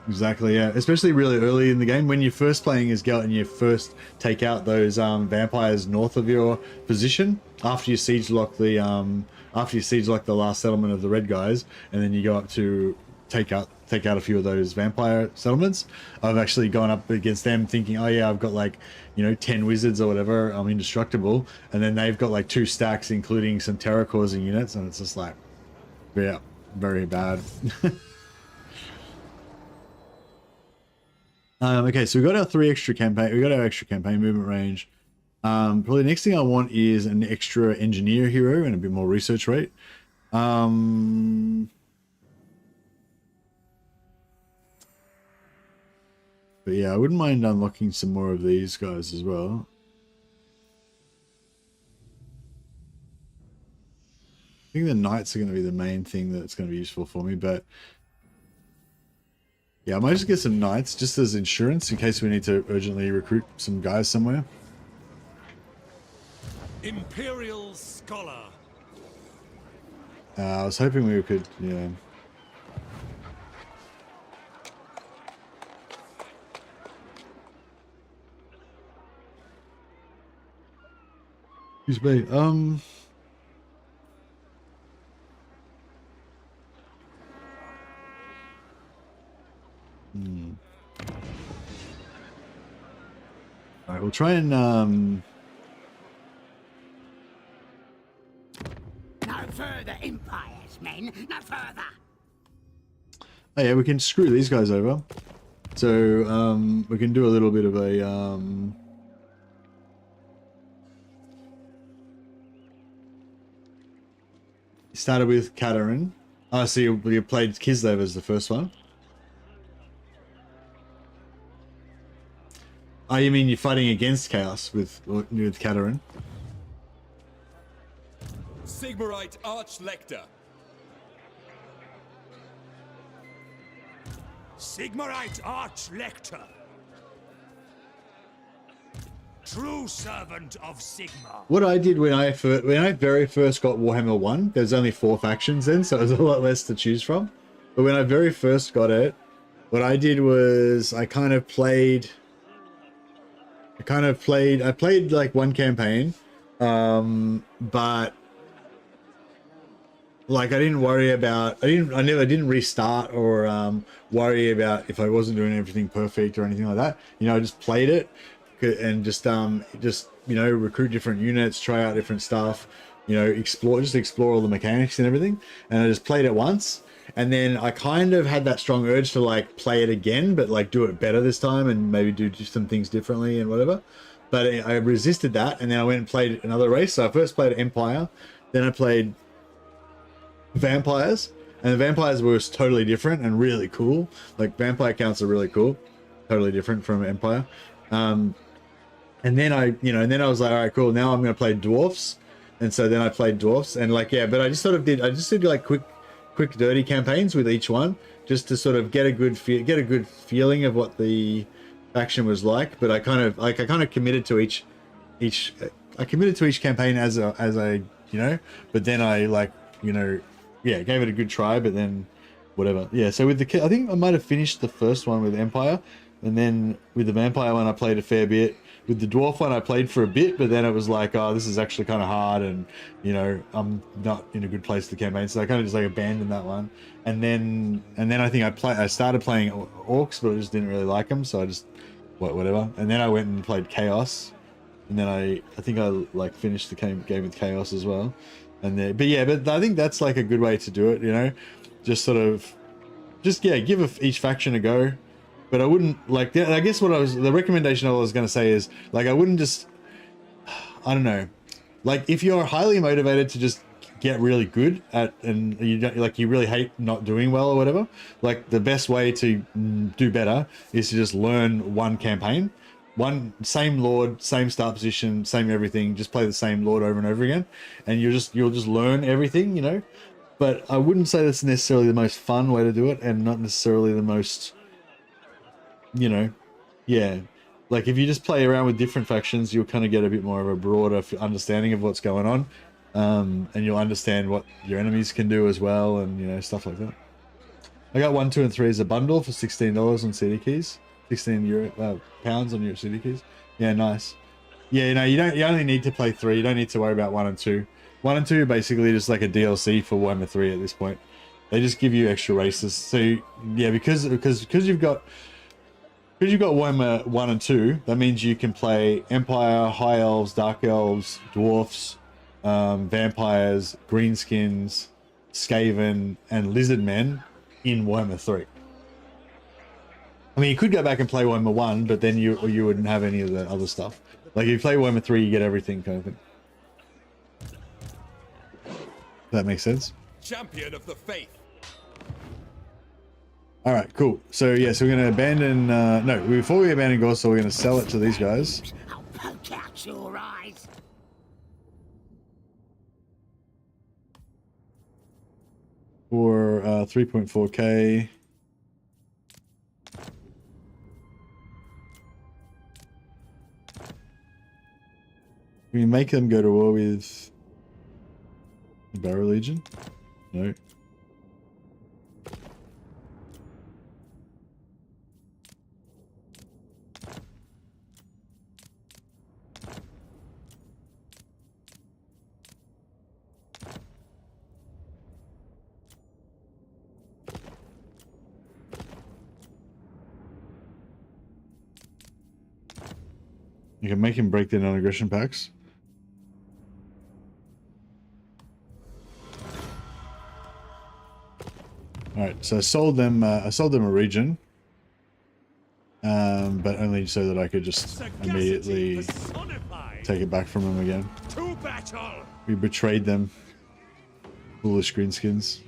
S4: exactly. Yeah, especially really early in the game when you're first playing as Gelt and you first take out those vampires north of your position after you siege lock the last settlement of the red guys, and then you go up to take out a few of those vampire settlements. I've actually gone up against them thinking, oh yeah, I've got like, 10 wizards or whatever, I'm indestructible, and then they've got like 2 stacks including some terror causing units, and it's just like, yeah, very bad. Okay, so we got our extra campaign movement range. Probably the next thing I want is an extra engineer hero and a bit more research rate. But yeah, I wouldn't mind unlocking some more of these guys as well. I think the knights are going to be the main thing that's going to be useful for me, but yeah, I might just get some knights just as insurance in case we need to urgently recruit some guys somewhere.
S11: Imperial Scholar.
S4: I was hoping we could, yeah. Excuse me. All right, we'll try and
S8: No further, Empire's men. No further.
S4: oh yeah, we can screw these guys over. So we can do a little bit of a started with Katarin. Oh, so you played Kislev as the first one. Oh, you mean you're fighting against chaos with Katarin?
S10: Sigmarite Archlector.
S7: Sigmarite Archlector. True servant of Sigmar.
S4: What I did when I very first got Warhammer 1, there's only 4 factions then, so it was a lot less to choose from. But when I very first got it, what I did was I played like one campaign, but like I didn't worry about, I didn't restart or worry about if I wasn't doing everything perfect or anything like that. You know, I just played it and just you know, recruit different units, try out different stuff, you know, explore all the mechanics and everything. And I just played it once, and then I kind of had that strong urge to like play it again, but like do it better this time and maybe do just some things differently and whatever. But I resisted that, and then I went and played another race. So I first played Empire, then I played Vampires, and the Vampires were totally different and really cool. Like vampire counts are really cool, totally different from Empire. And then I was like, all right, cool. Now I'm going to play Dwarfs, and so then I played Dwarfs, and like but I just did like quick dirty campaigns with each one, just to sort of get a good feeling of what the faction was like. But I kind of committed to each campaign as a you know, but then I like, you know, yeah, gave it a good try, but then whatever. Yeah, so with I think I might have finished the first one with Empire, and then with the Vampire one I played a fair bit. With the Dwarf one I played for a bit, but then it was like, oh, this is actually kind of hard, and you know, I'm not in a good place to the campaign, so I kind of just like abandoned that one. And then I think I started playing Orcs, but I just didn't really like them, so I just whatever. And then I went and played Chaos, and then I think I like finished the game with Chaos as well. And then, but I think that's like a good way to do it, you know, just give each faction a go. But I wouldn't like, I guess the recommendation I was going to say is like, I wouldn't just, I don't know, like if you're highly motivated to just get really good at, and you really hate not doing well or whatever, like the best way to do better is to just learn one campaign, same Lord, same start position, same everything, just play the same Lord over and over again, and you'll just learn everything, you know. But I wouldn't say that's necessarily the most fun way to do it, and not necessarily the most, you know, yeah, like if you just play around with different factions, you'll kind of get a bit more of a broader understanding of what's going on, and you'll understand what your enemies can do as well, and you know, stuff like that. I got 1, 2, and 3 as a bundle for $16 on CD keys, £16 on your CD keys. Yeah, nice. Yeah, you know, you only need to play 3. You don't need to worry about 1 and 2. 1 and 2 are basically just like a DLC for Warhammer 3 at this point. They just give you extra races. So yeah, because you've got Warhammer 1 and 2, that means you can play Empire, High Elves, Dark Elves, Dwarfs, Vampires, Greenskins, Skaven, and Lizard Men in Warhammer 3. I mean, you could go back and play Warhammer 1, but then you wouldn't have any of the other stuff. Like if you play Warhammer 3, you get everything kind of thing. That makes sense?
S10: Champion of the Faith.
S4: All right, cool. So yeah, so we're going to abandon, no, before we abandon Gorsel, we're going to sell it to these guys.
S8: I'll poke out your eyes.
S4: For 3.4k. We make them go to war with the Barrow Legion? No. You can make him break their non-aggression pacts. All right, so I sold them a region, but only so that I could just immediately take it back from them again. We betrayed them, foolish greenskins.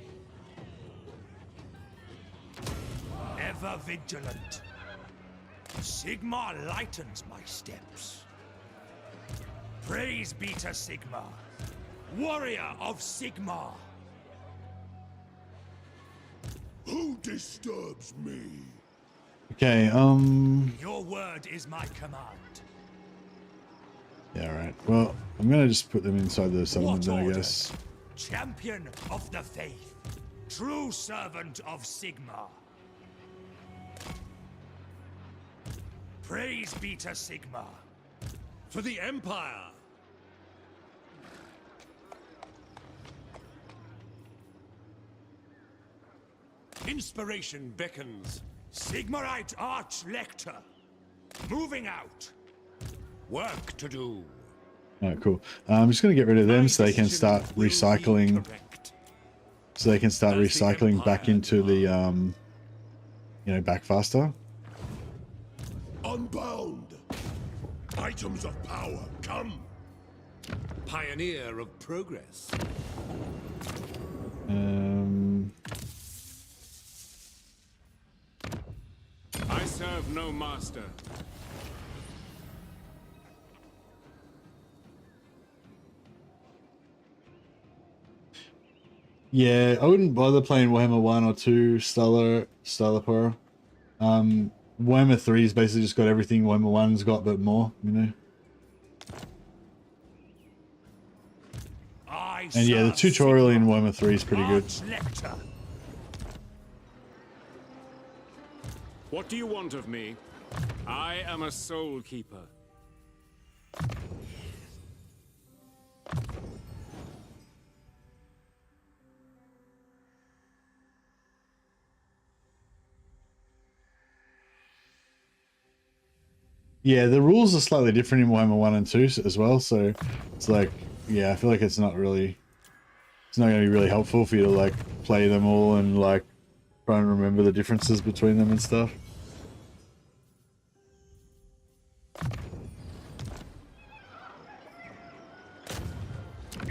S7: Ever vigilant.
S3: Sigmar lightens my steps. Praise be to Sigmar, warrior of Sigmar.
S2: Who disturbs me?
S4: Okay,
S3: Your word is my command.
S4: yeah, right. Well, I'm gonna just put them inside the settlement then, I
S3: order?
S4: guess.
S3: Champion of the faith, true servant of Sigmar. Praise be to Sigmar.
S11: For the Empire! Inspiration beckons.
S3: Sigmarite Arch-Lector. Moving out. Work to do.
S4: Alright, cool. I'm just gonna get rid of them so they can start recycling. So they can start recycling back into the, you know, back faster.
S2: Unbound! Items of power, come!
S11: Pioneer of progress.
S15: I serve no master.
S4: Yeah, I wouldn't bother playing Warhammer 1 or 2 Stellar Power. Warhammer 3's basically just got everything Warhammer 1's got, but more, you know. And yeah, the tutorial in Warhammer 3 is pretty good.
S15: What do you want of me? I am a soul keeper.
S4: Yeah, the rules are slightly different in Warhammer 1 and 2 as well, so it's like, yeah, I feel like it's not going to be really helpful for you to like play them all and like try and remember the differences between them and stuff.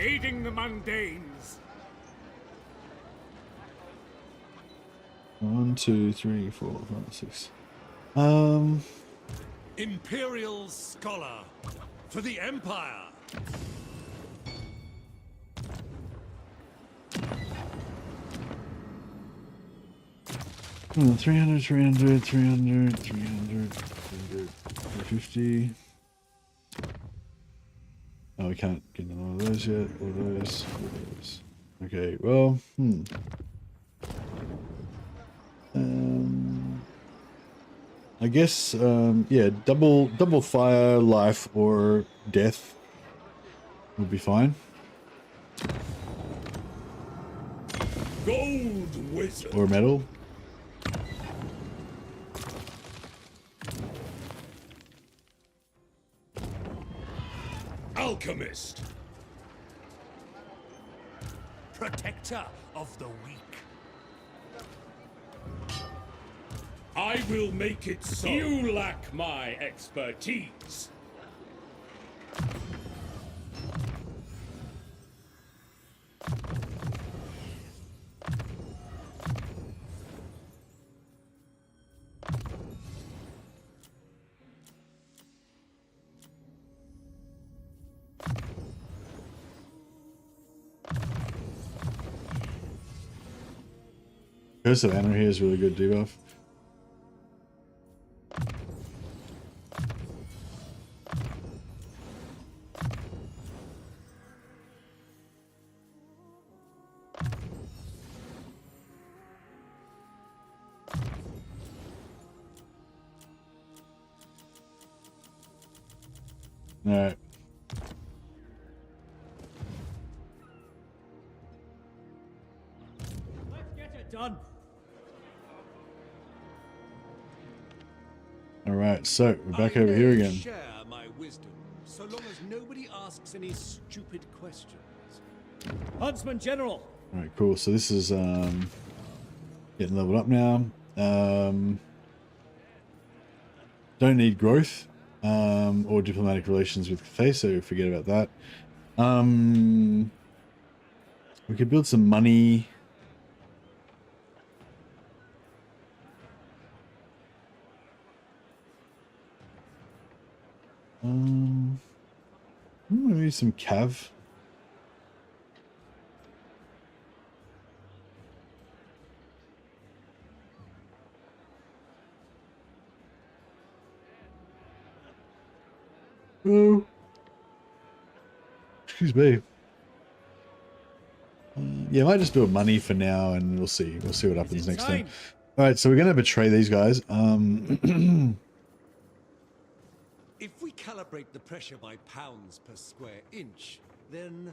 S15: Aiding the mundanes.
S4: 1, 2, 3, 4, 5, 6.
S11: Imperial Scholar. For the Empire.
S4: Hmm, 300, 300, 300, 300, 350. Oh, we can't get none of those yet. Or those. Okay, well, I guess, yeah, double fire, life, or death would be fine.
S2: Gold wizard.
S4: Or metal.
S2: Alchemist.
S3: Protector of the weak.
S2: I will make it so.
S15: You lack my expertise.
S4: Curse of Anarchy is really good debuff. Alright.
S16: Let's get it done.
S4: Alright, so we're back over here again.
S11: Share my wisdom, so long as nobody asks any stupid questions.
S16: Huntsman General.
S4: Alright, cool. So this is getting leveled up now. Don't need growth or diplomatic relations with Cathay, so forget about that. We could build some money. some cav. Oh. Excuse me. Yeah, I might just do a money for now, and we'll see. We'll see what happens next time. All right, so we're gonna betray these guys.
S11: If we calibrate the pressure by pounds per square inch, then...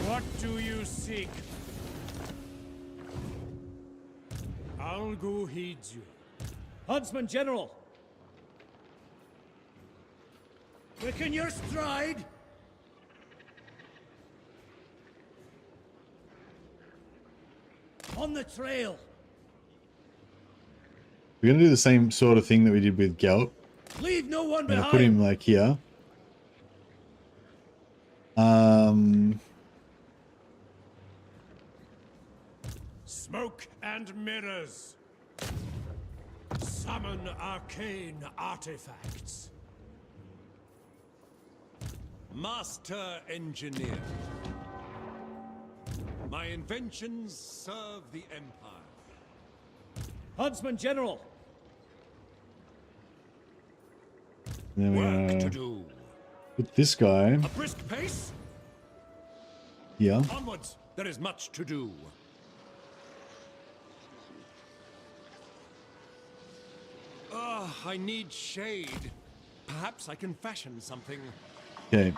S14: What do you seek? Algu heeds you.
S16: Huntsman General! Quicken your stride! On the trail!
S4: We're gonna do the same sort of thing that we did with Gelt.
S16: Leave no one
S4: I'm
S16: behind!
S4: gonna put him like here.
S14: Smoke and mirrors. Summon arcane artifacts.
S11: Master Engineer. My inventions serve the Empire.
S16: Huntsman General!
S4: And then we're
S11: Work to
S4: gonna
S11: do.
S4: put this guy
S11: A brisk pace?
S4: here.
S11: Onwards, there is much to do. I need shade. Perhaps I can fashion something.
S4: Okay.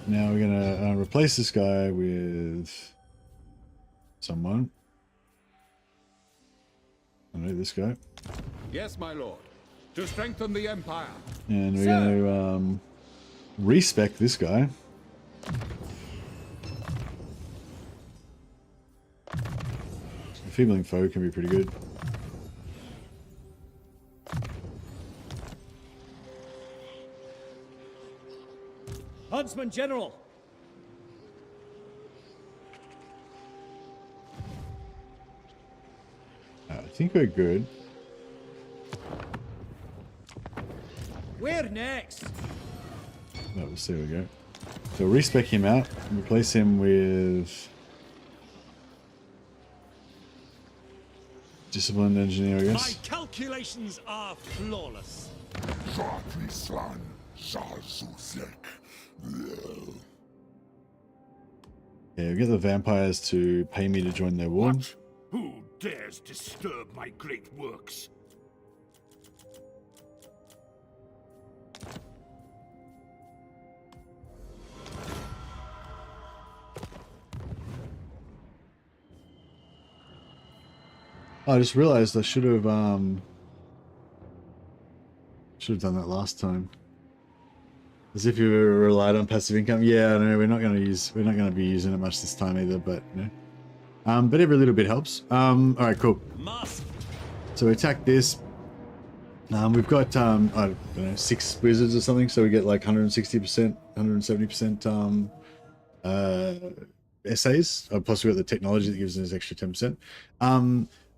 S4: Now we're gonna replace this guy with someone. I know this guy.
S12: Yes, my lord. To strengthen the Empire.
S4: And we're gonna respec this guy. Enfeebling foe can be pretty good.
S16: Huntsman General!
S4: I think we're good.
S16: Where next?
S4: No, we'll see. We go. So respec him out and replace him with disciplined engineer, I
S11: My
S4: guess.
S11: calculations are flawless.
S4: Yeah, we'll get the vampires to pay me to join their war.
S6: Who dares disturb my great works?
S4: I just realized I should have done that last time. As if you relied on passive income. Yeah, no, we're not gonna be using it much this time either, but you know. But every little bit helps. Alright, cool. So we attack this. We've got I don't know, 6 wizards or something, so we get like 160%, 170% essays. Plus we got the technology that gives us extra 10%.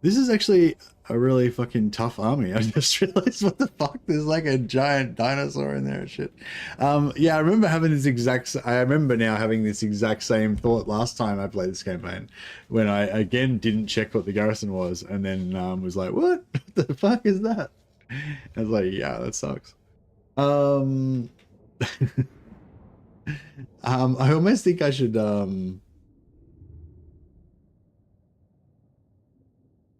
S4: This is actually a really fucking tough army. I just realized, what the fuck? There's like a giant dinosaur in there and shit. Yeah, I remember having this I remember now having this exact same thought last time I played this campaign, when I again didn't check what the garrison was, and then was like, what the fuck is that? I was like, yeah, that sucks. I almost think I should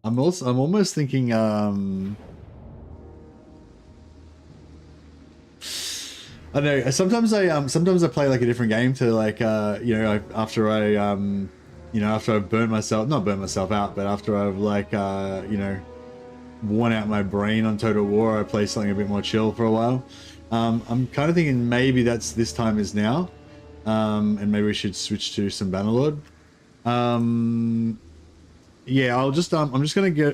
S4: I'm almost thinking I don't know, sometimes I play like a different game to like you know, after I've burnt myself, not burnt myself out, but after I've like you know, worn out my brain on Total War, I play something a bit more chill for a while. I'm kind of thinking maybe this time is now, and maybe we should switch to some Bannerlord. Yeah, I'm just gonna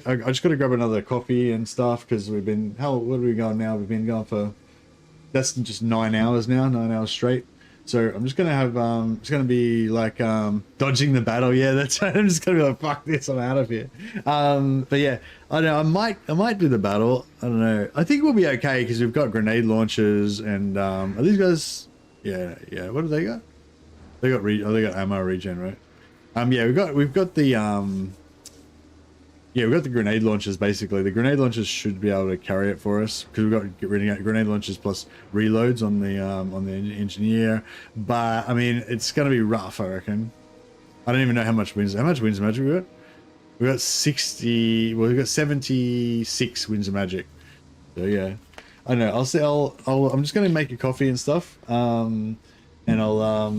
S4: I just gotta grab another coffee and stuff, because we've been, what are we going now? We've been going for, that's just 9 hours now, 9 hours straight. So I'm just gonna have it's gonna be like dodging the battle. Yeah, that's right. I'm just gonna be like, fuck this, I'm out of here. But yeah, I don't know. I might do the battle. I don't know. I think we'll be okay because we've got grenade launchers and are these guys? Yeah. What have they got? They got they got ammo regen, right? Yeah, we've got the we've got the grenade launchers. Basically, the grenade launchers should be able to carry it for us because we've got grenade launchers plus reloads on the engineer. But I mean, it's gonna be rough, I reckon. I don't even know how much wins magic we got. We got 60. Well, we got 76 winds of magic. So yeah, I don't know. I'm just gonna make a coffee and stuff. And I'll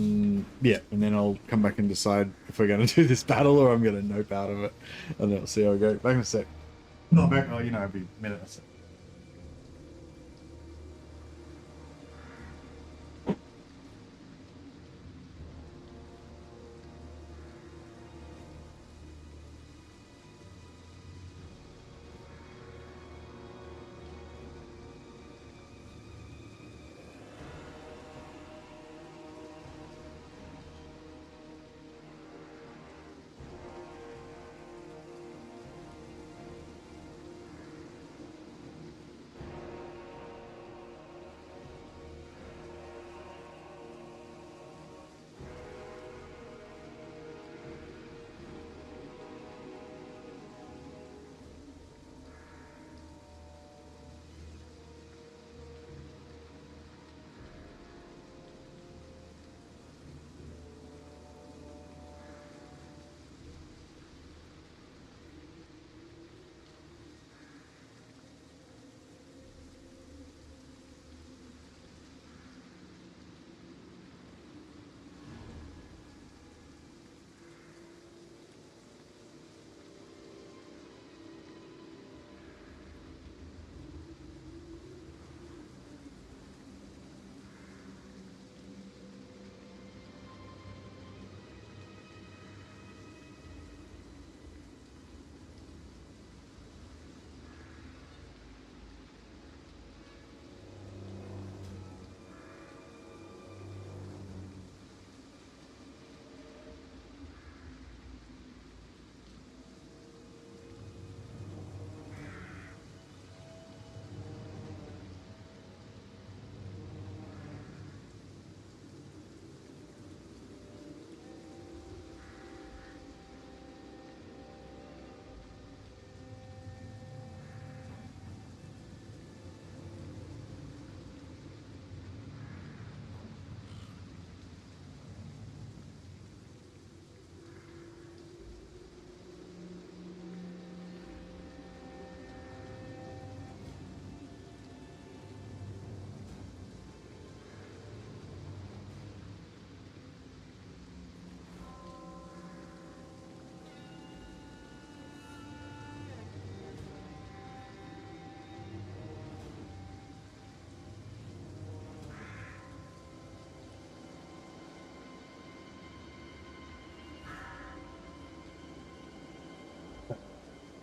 S4: yeah, and then I'll come back and decide if we're gonna do this battle or I'm gonna nope out of it. And then I'll see how we go. Back in a sec. No, back. Oh, you know, every minute or so.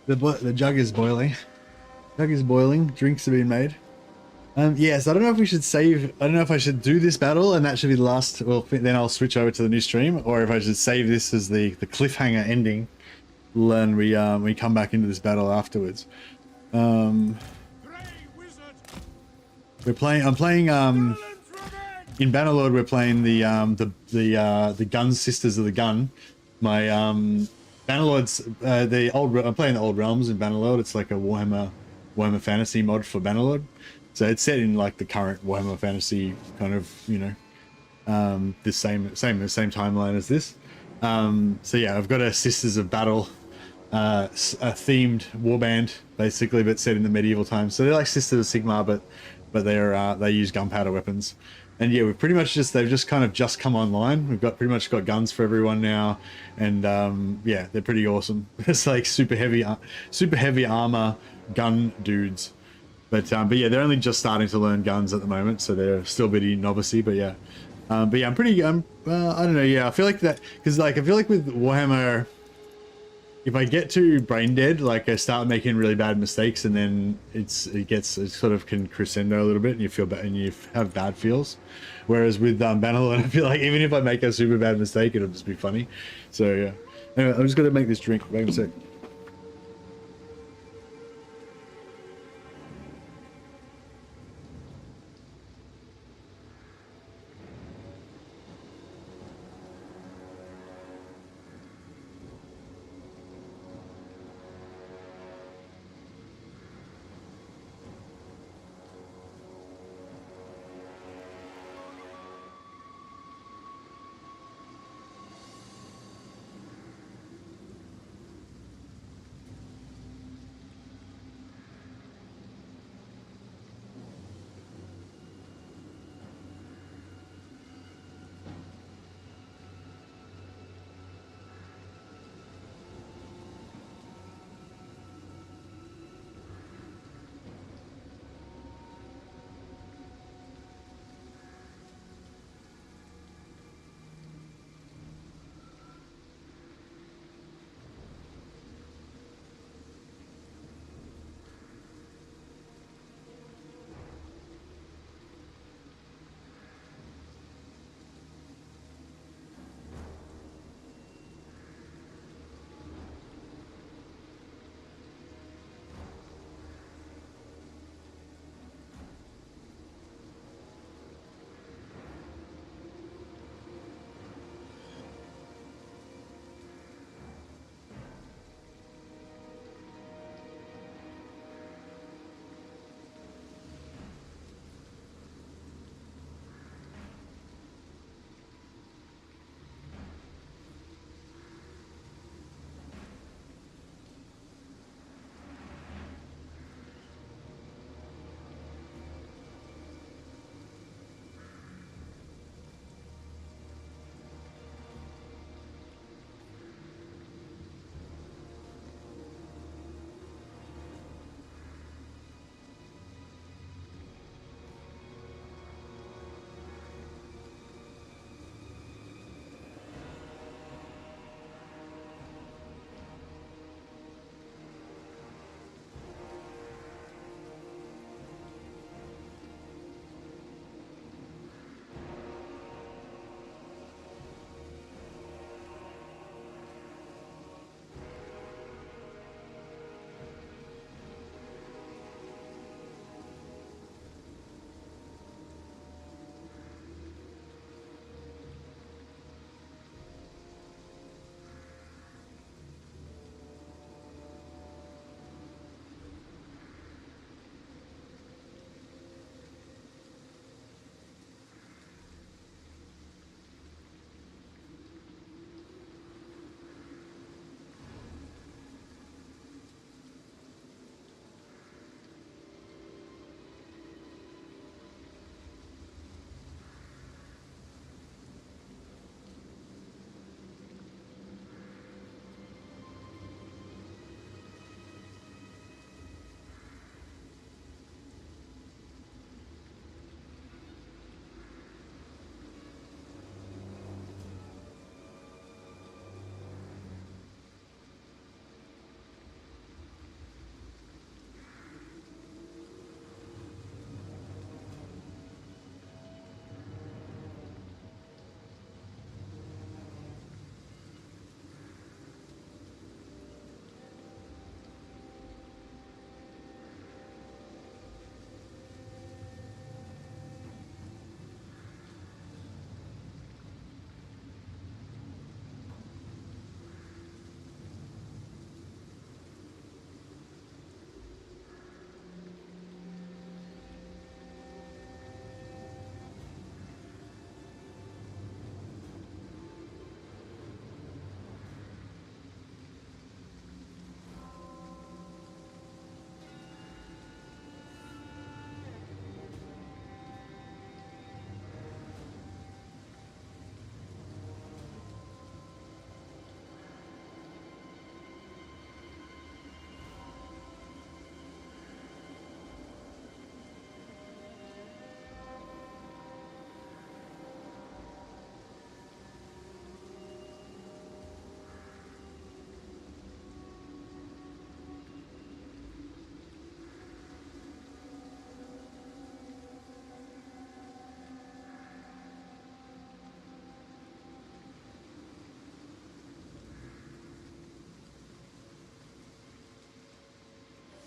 S4: The jug is boiling. Jug is boiling. Drinks are being made. Yes, I don't know if we should save. I don't know if I should do this battle and that should be the last. Well, then I'll switch over to the new stream, or if I should save this as the cliffhanger ending. Learn we come back into this battle afterwards. We're playing. I'm playing. In Bannerlord, we're playing the Gun Sisters of the Gun. My Bannerlord's I'm playing the Old Realms in Bannerlord. It's like a Warhammer fantasy mod for Bannerlord. So it's set in like the current Warhammer fantasy kind of, you know, the same timeline as this. So yeah, I've got a Sisters of Battle, a themed warband basically, but set in the medieval times. So they're like Sisters of Sigmar, but they use gunpowder weapons. And yeah, we've pretty much they've just kind of come online. We've pretty much got guns for everyone now, and yeah, they're pretty awesome. It's like super heavy armor gun dudes, but yeah, they're only just starting to learn guns at the moment, so they're still pretty novice-y. But yeah, I don't know. Yeah, I feel like that because like I feel like with Warhammer, if I get too brain dead, like I start making really bad mistakes, and then it sort of can crescendo a little bit, and you feel bad and you have bad feels. Whereas with Bannerlord, I feel like even if I make a super bad mistake, it'll just be funny. So yeah. Anyway, I'm just gonna make this drink. Wait a sec.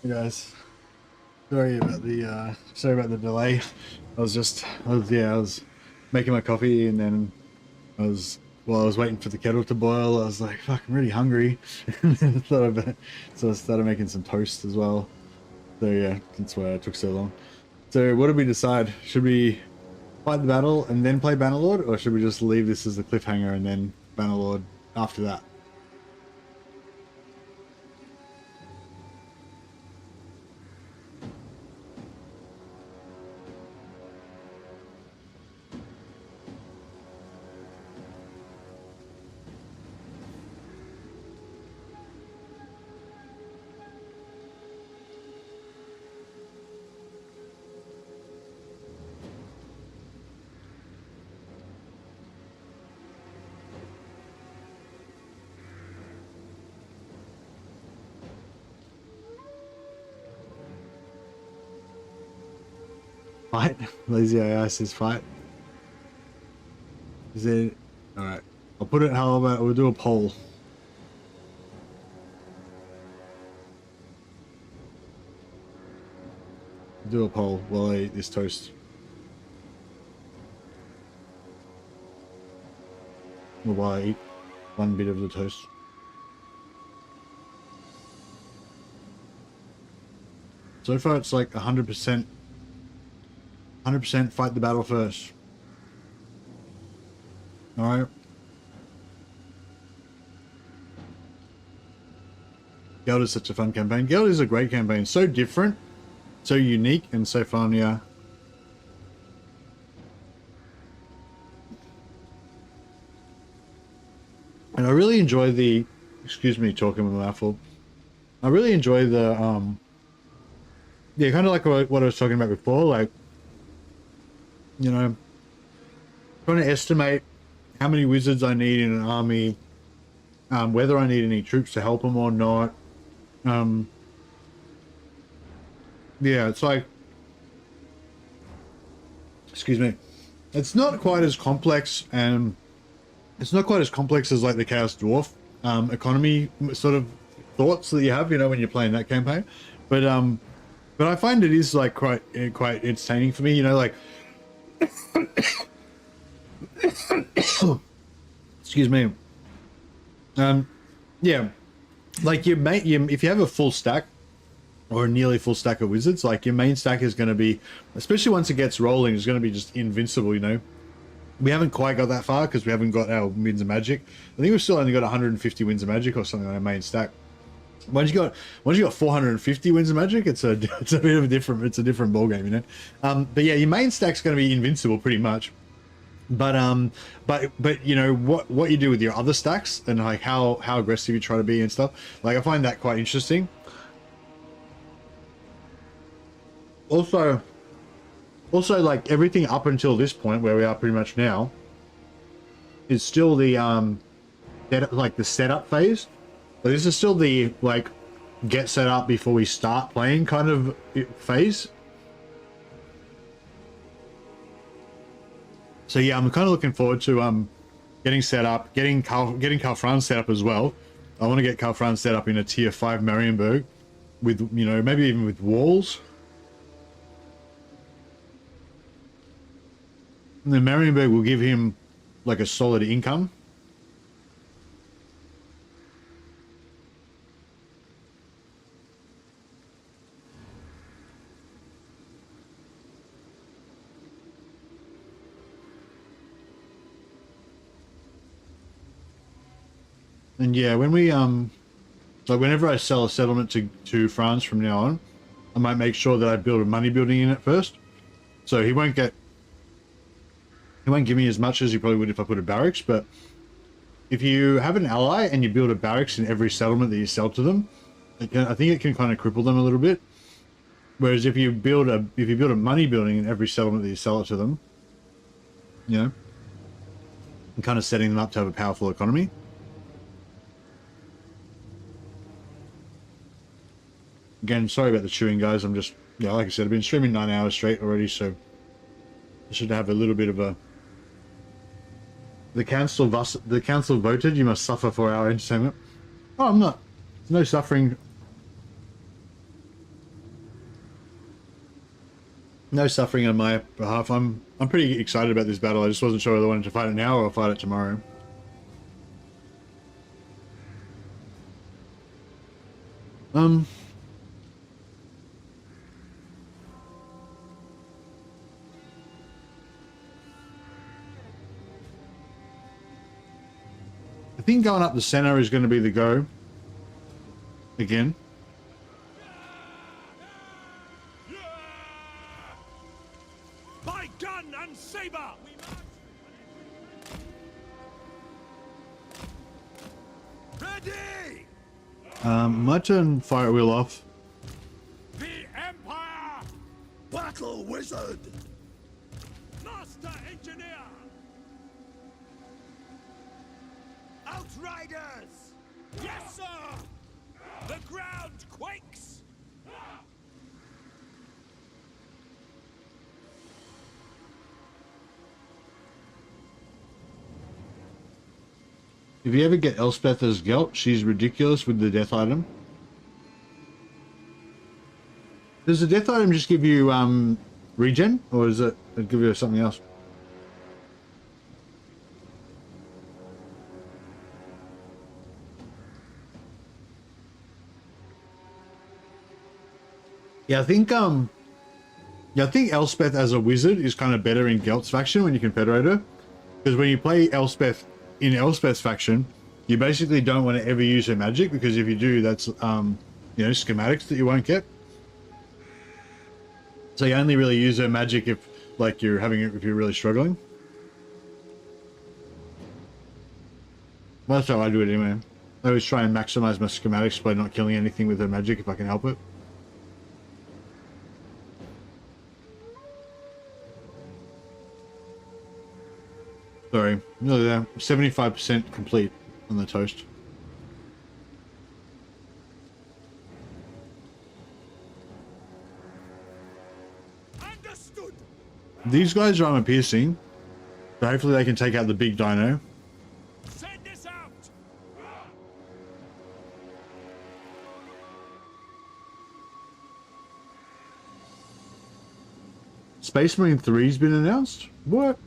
S4: Hey guys, sorry about the delay. I was making my coffee, and then while I was waiting for the kettle to boil, I was like, fuck, I'm really hungry. So I started making some toast as well. So yeah, that's why it took so long. So what did we decide? Should we fight the battle and then play Bannerlord, or should we just leave this as a cliffhanger and then Bannerlord after that? Fight? Lazy AI says fight. Is it? Alright. I'll put it, how about we'll do a poll. Do a poll while I eat this toast. Or while I eat one bit of the toast. So far it's like 100%. 100% fight the battle first. Alright. Gelt is such a fun campaign. Gelt is a great campaign. So different, so unique, and so fun, yeah. And I really enjoy the... Excuse me, talking with my mouthful. I really enjoy the... yeah, kind of like what I was talking about before, like... You know, trying to estimate how many wizards I need in an army, whether I need any troops to help them or not. Yeah, it's like, excuse me, it's not quite as complex, and it's not quite as complex as like the Chaos Dwarf economy sort of thoughts that you have, you know, when you're playing that campaign. But I find it is like quite entertaining for me, you know, like. Excuse me. Yeah, like if you have a full stack or a nearly full stack of wizards, like your main stack is going to be, especially once it gets rolling, is going to be just invincible, you know. We haven't quite got that far because we haven't got our Winds of Magic. I think we've still only got 150 Winds of Magic or something on our main stack. Once you got 450 Winds of Magic, it's a bit of a different ball game, you know. But yeah, your main stack's going to be invincible pretty much. But you know what you do with your other stacks and like how aggressive you try to be and stuff. Like I find that quite interesting. Also like everything up until this point where we are pretty much now is still the the setup phase. But this is still the like get set up before we start playing kind of phase. So yeah, I'm kind of looking forward to getting set up, getting Karl Franz set up as well. I want to get Karl Franz set up in a tier 5 Marienburg with, you know, maybe even with walls. And then Marienburg will give him like a solid income. And yeah, when we like whenever I sell a settlement to France from now on, I might make sure that I build a money building in it first. So he won't give me as much as he probably would if I put a barracks, but if you have an ally and you build a barracks in every settlement that you sell to them, I think it can kind of cripple them a little bit. Whereas if you build a money building in every settlement that you sell it to them, you know, and kind of setting them up to have a powerful economy. Again, sorry about the chewing, guys. I'm just, yeah, like I said, I've been streaming 9 hours straight already, so I should have a little bit of a... The council voted you must suffer for our entertainment. Oh, I'm not. There's no suffering. No suffering on my behalf. I'm pretty excited about this battle. I just wasn't sure whether I wanted to fight it now or fight it tomorrow. I think going up the center is going to be the go. Again.
S7: By gun and saber! Ready!
S4: My turn, fire wheel off.
S7: The Empire!
S6: Battle wizard!
S7: Master engineer! Outriders! Yes, sir! The ground quakes!
S4: If you ever get Elspeth as Gelt, she's ridiculous with the death item. Does the death item just give you regen, or does it give you something else? Yeah, I think Elspeth as a wizard is kind of better in Gelt's faction when you confederate her, because when you play Elspeth in Elspeth's faction, you basically don't want to ever use her magic, because if you do, that's you know, schematics that you won't get. So you only really use her magic if like you're really struggling. Well, that's how I do it anyway. I always try and maximize my schematics by not killing anything with her magic if I can help it. Sorry, nearly there. 75% complete on the toast.
S7: Understood.
S4: These guys are armor piercing, so hopefully they can take out the big dino.
S7: Send this out.
S4: Space Marine 3's been announced? What?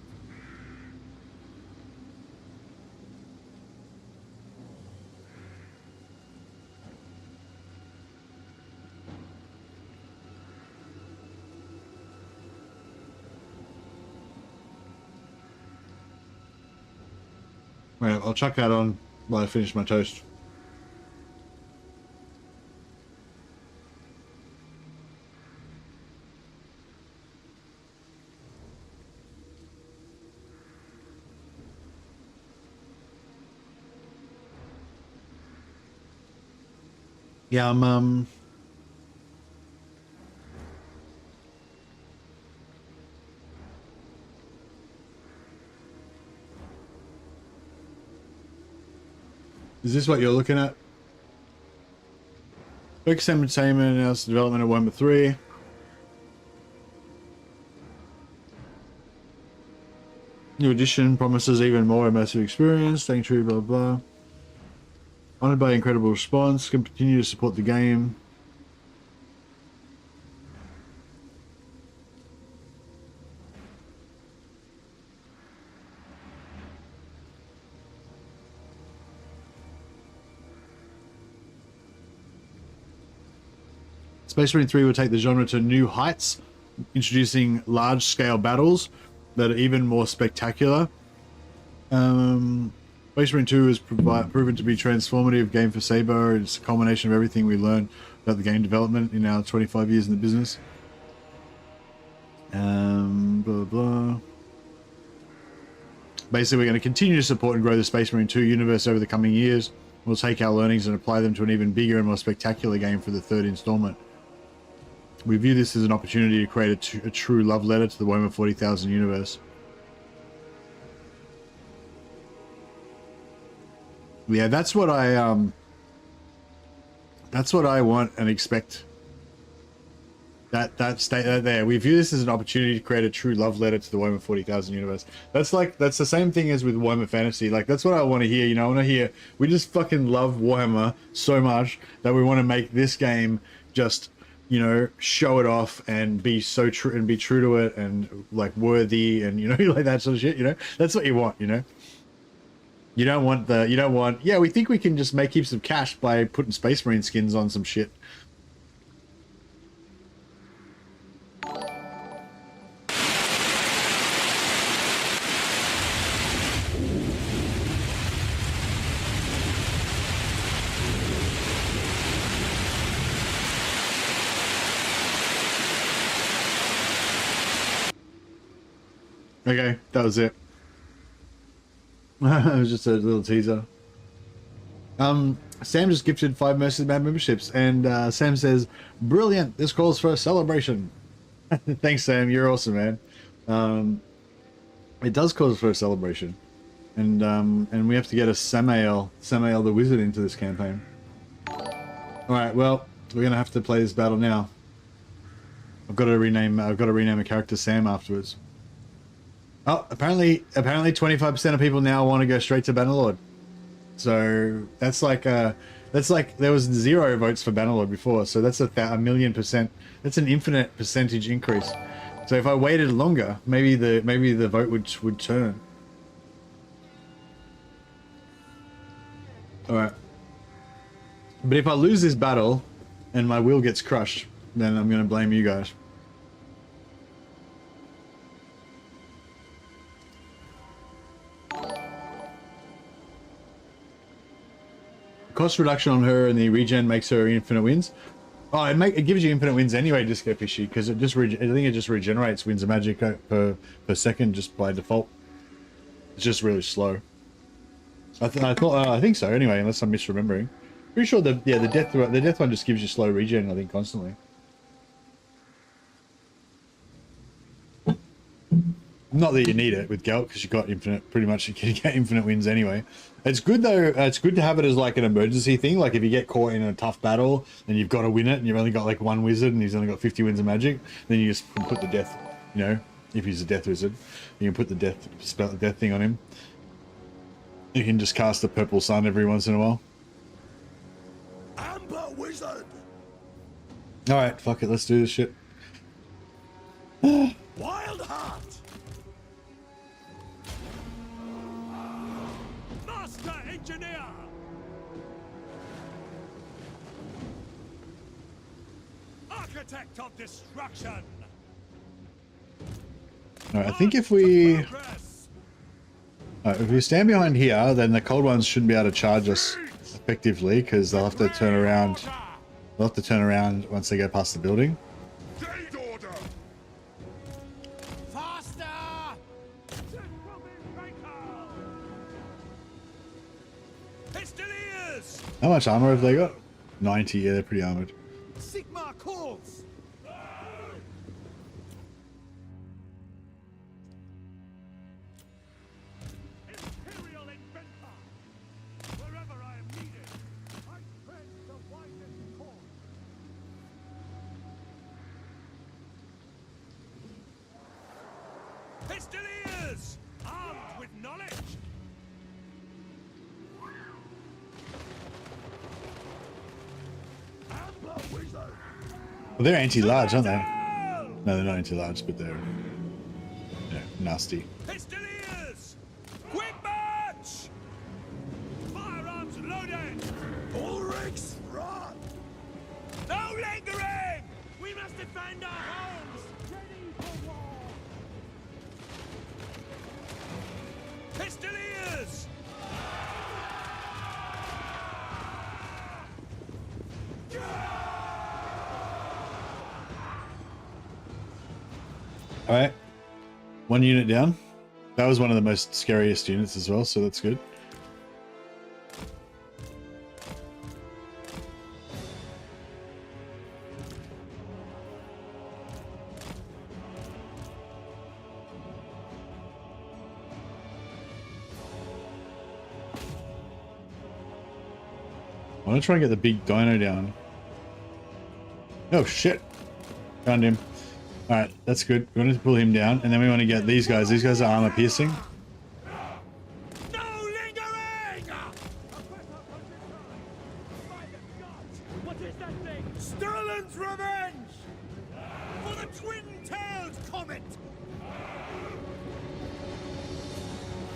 S4: Right, I'll chuck that on while I finish my toast. Yeah, I'm Is this what you're looking at? Focus Entertainment announced the development of Warhammer 3. New edition promises even more immersive experience, staying true, blah, blah. Honored by incredible response, can continue to support the game. Space Marine 3 will take the genre to new heights, introducing large-scale battles that are even more spectacular. Space Marine 2 has proven to be a transformative game for Saber. It's a culmination of everything we learned about the game development in our 25 years in the business. Blah, blah. Basically, we're going to continue to support and grow the Space Marine 2 universe over the coming years. We'll take our learnings and apply them to an even bigger and more spectacular game for the third installment. We view this as an opportunity to create a true love letter to the Warhammer 40,000 universe. Yeah, that's what I want and expect. That state there. We view this as an opportunity to create a true love letter to the Warhammer 40,000 universe. That's the same thing as with Warhammer Fantasy. Like, that's what I want to hear. You know, I want to hear we just fucking love Warhammer so much that we want to make this game just you know, show it off and be so true and be true to it and like worthy and, you know, like that sort of shit, you know, that's what you want, you know. You don't want, yeah, we think we can just make heaps of cash by putting Space Marine skins on some shit. Okay, that was it. It was just a little teaser. Sam just gifted 5 Mercy Man memberships, and Sam says, "Brilliant! This calls for a celebration." Thanks, Sam. You're awesome, man. It does cause for a celebration, and we have to get a Samael the Wizard into this campaign. All right, well, we're gonna have to play this battle now. I've got to rename a character Sam afterwards. Oh, apparently 25% of people now want to go straight to Bannerlord. So that's like there was 0 votes for Bannerlord before. So that's a 1,000,000%. That's an infinite percentage increase. So if I waited longer, maybe the vote would turn. All right. But if I lose this battle and my will gets crushed, then I'm going to blame you guys. Cost reduction on her and the regen makes her infinite wins. Oh, it gives you infinite wins anyway, Disco Fishy, because I think it just regenerates wins of magic per second just by default. It's just really slow. I think so anyway, unless I'm misremembering. Pretty sure the death one just gives you slow regen, I think, constantly. Not that you need it with Gelt, because you got infinite, pretty much you can get infinite wins anyway. It's good though, it's good to have it as like an emergency thing, like if you get caught in a tough battle and you've got to win it and you've only got like 1 wizard and he's only got 50 wins of magic, then you just put the death, you know, if he's a death wizard, you can put the death thing on him. You can just cast the purple sun every once in a while.
S2: Amber Wizard!
S4: Alright, fuck it, let's do this shit.
S2: Wild Heart!
S10: Master Engineer! Architect of Destruction!
S4: Alright, I think if we stand behind here, then the cold ones shouldn't be able to charge us effectively, because they'll have to turn around. They'll have to turn around once they get past the building.
S10: Faster! Pistoliers!
S4: How much armor have they got? 90, yeah, they're pretty armored.
S10: Sigma calls! Imperial Inventor! Wherever I am needed, I tread the widest course. Pistoliers! Armed with knowledge!
S2: Amber Wizard!
S4: Well, they're anti-large, aren't they? No, they're not anti-large, but they're nasty.
S10: Pistoliers! Quick march! Firearms loaded!
S2: Ulrich's run!
S10: No lingering! We must defend our homes! Ready for war! Pistoliers!
S4: All right, 1 unit down. That was one of the most scariest units as well, so that's good. I want to try and get the big dino down. Oh shit! Found him. Alright, that's good. We want to pull him down, and then we want to get these guys. These guys are armor piercing.
S10: No lingering!
S7: What is that thing?
S10: Sterling's revenge!
S7: The twin-tailed comet!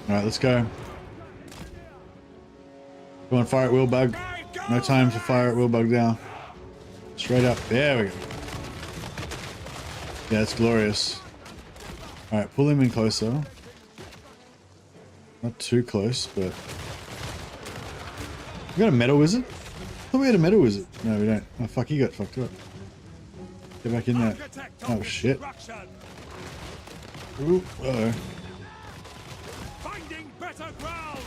S4: Alright, let's go. Go on, fire at Wheelbug. No time to fire at Wheelbug now. Straight up. There we go. Yeah, it's glorious. Alright, pull him in closer. Not too close, but... We got a metal wizard? I thought we had a metal wizard. No, we don't. Oh, fuck, he got fucked up. Get back in there. Oh, shit. Ooh, uh-oh.
S7: Finding better ground!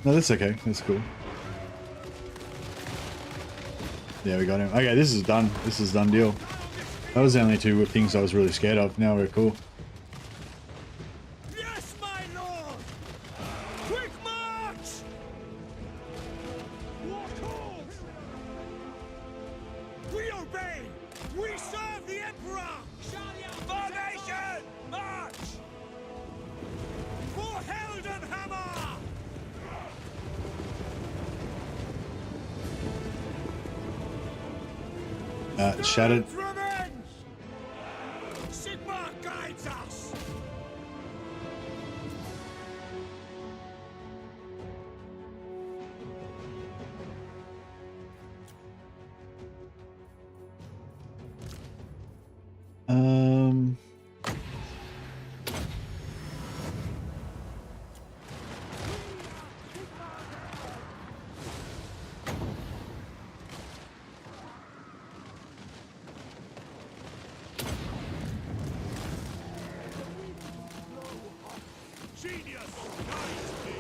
S4: No, that's okay. That's cool. Yeah, we got him. Okay, this is done. This is done deal. That was the only two things I was really scared of. Now we're cool.
S7: Yes, my lord! Quick march! We obey! We serve the Emperor! Formation! March! For Heldenhammer!
S4: Shattered.
S7: Revenge! Sigmar guides us!
S4: Um...
S7: Genius guides me!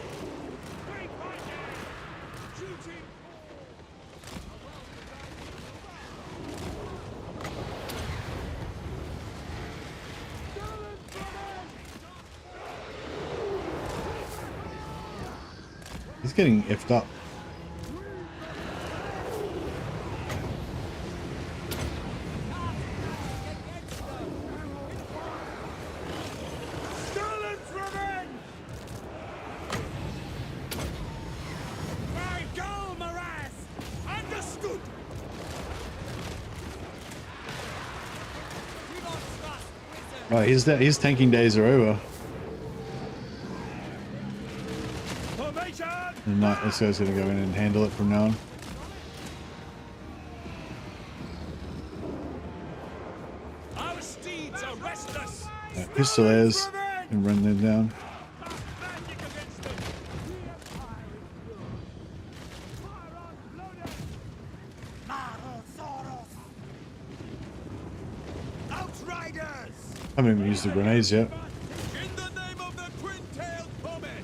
S7: Great fighting! Shooting!
S4: He's getting effed up.
S7: Stalin's revenge! By Gal Maraz! Understood!
S4: Right, his tanking days are over.
S7: Formation!
S4: And this guy's gonna go in and handle it from now on.
S7: Our steeds are restless!
S4: Pistoliers and run them down.
S7: Outriders!
S4: I haven't even used the grenades yet.
S7: In the name of the twin-tailed comet!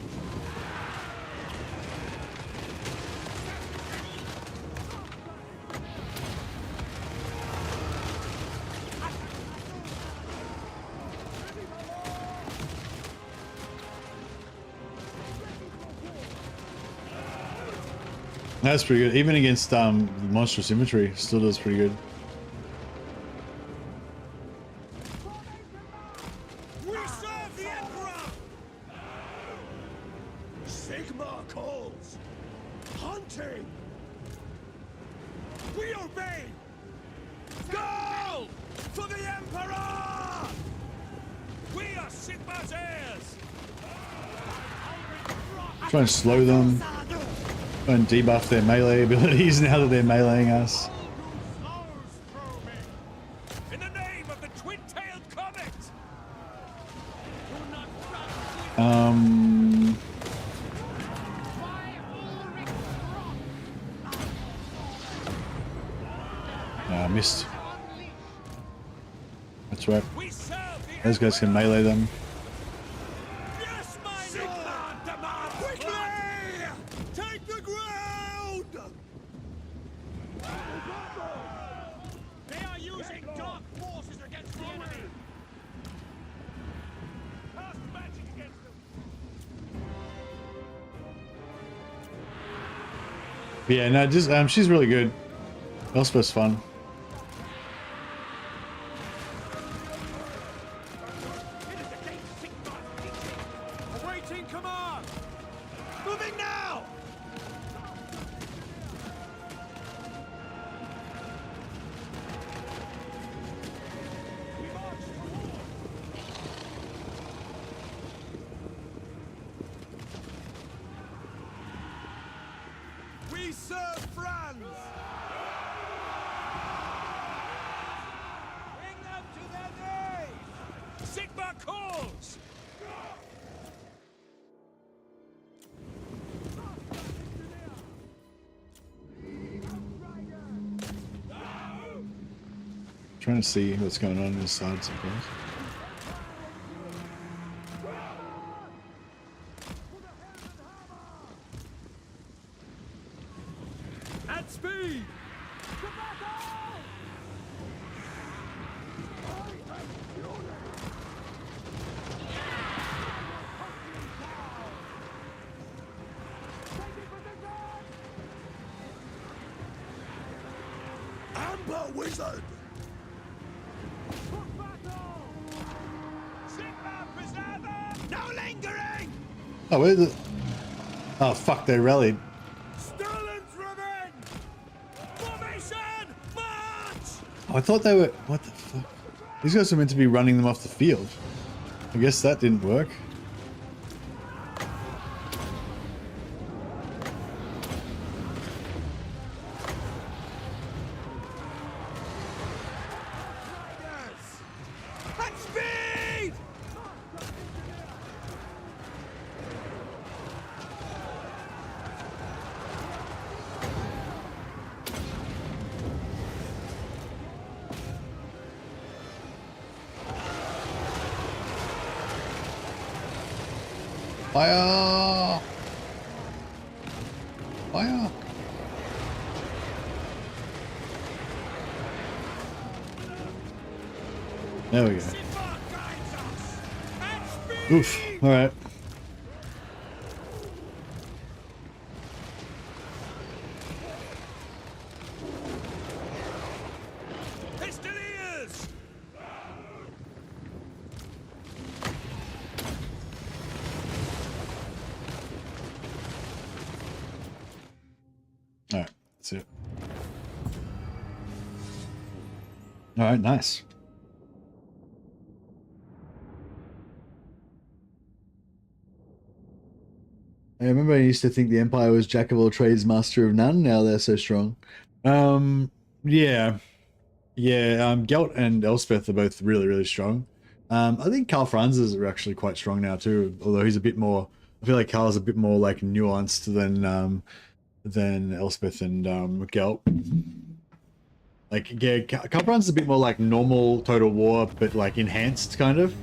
S4: That's pretty good. Even against monstrous infantry, still does pretty good.
S7: We serve the Emperor! Sigmar calls! Hunting! We obey! Go! For the Emperor! We are Sigmar's heirs!
S4: Try and slow them. Try and debuff their melee abilities now that they're meleeing us.
S7: In the name of the twin-tailed comet!
S4: Missed. That's right. Those guys can melee them.
S7: Yes, my lord! Quickly! Take the ground! They are using dark forces against the enemy! Cast magic against them!
S4: Yeah, no, just she's really good. Elspeth's fun.
S7: Awaiting command! Moving now!
S4: trying to see what's going on inside, I suppose.
S10: At speed!
S2: Amber Wizard!
S10: No lingering!
S4: Oh, where's the... Oh, fuck, they rallied.
S10: Sterling's revenge! Formation! March!
S4: Oh, I thought they were... What the fuck? These guys were meant to be running them off the field. I guess that didn't work.
S10: At speed!
S4: Fire! Fire! There we go. Oof. All right.
S10: Pistoliers!
S4: All right. That's it. All right. Nice. I remember I used to think the Empire was jack of all trades, master of none. Now they're so strong. Yeah. Yeah, Gelt and Elspeth are both really, really strong. I think Karl Franz is actually quite strong now too, although he's a bit more... I feel like Karl's a bit more like nuanced than Elspeth and Gelt. Like, yeah, Karl Franz is a bit more like normal Total War, but like enhanced kind of.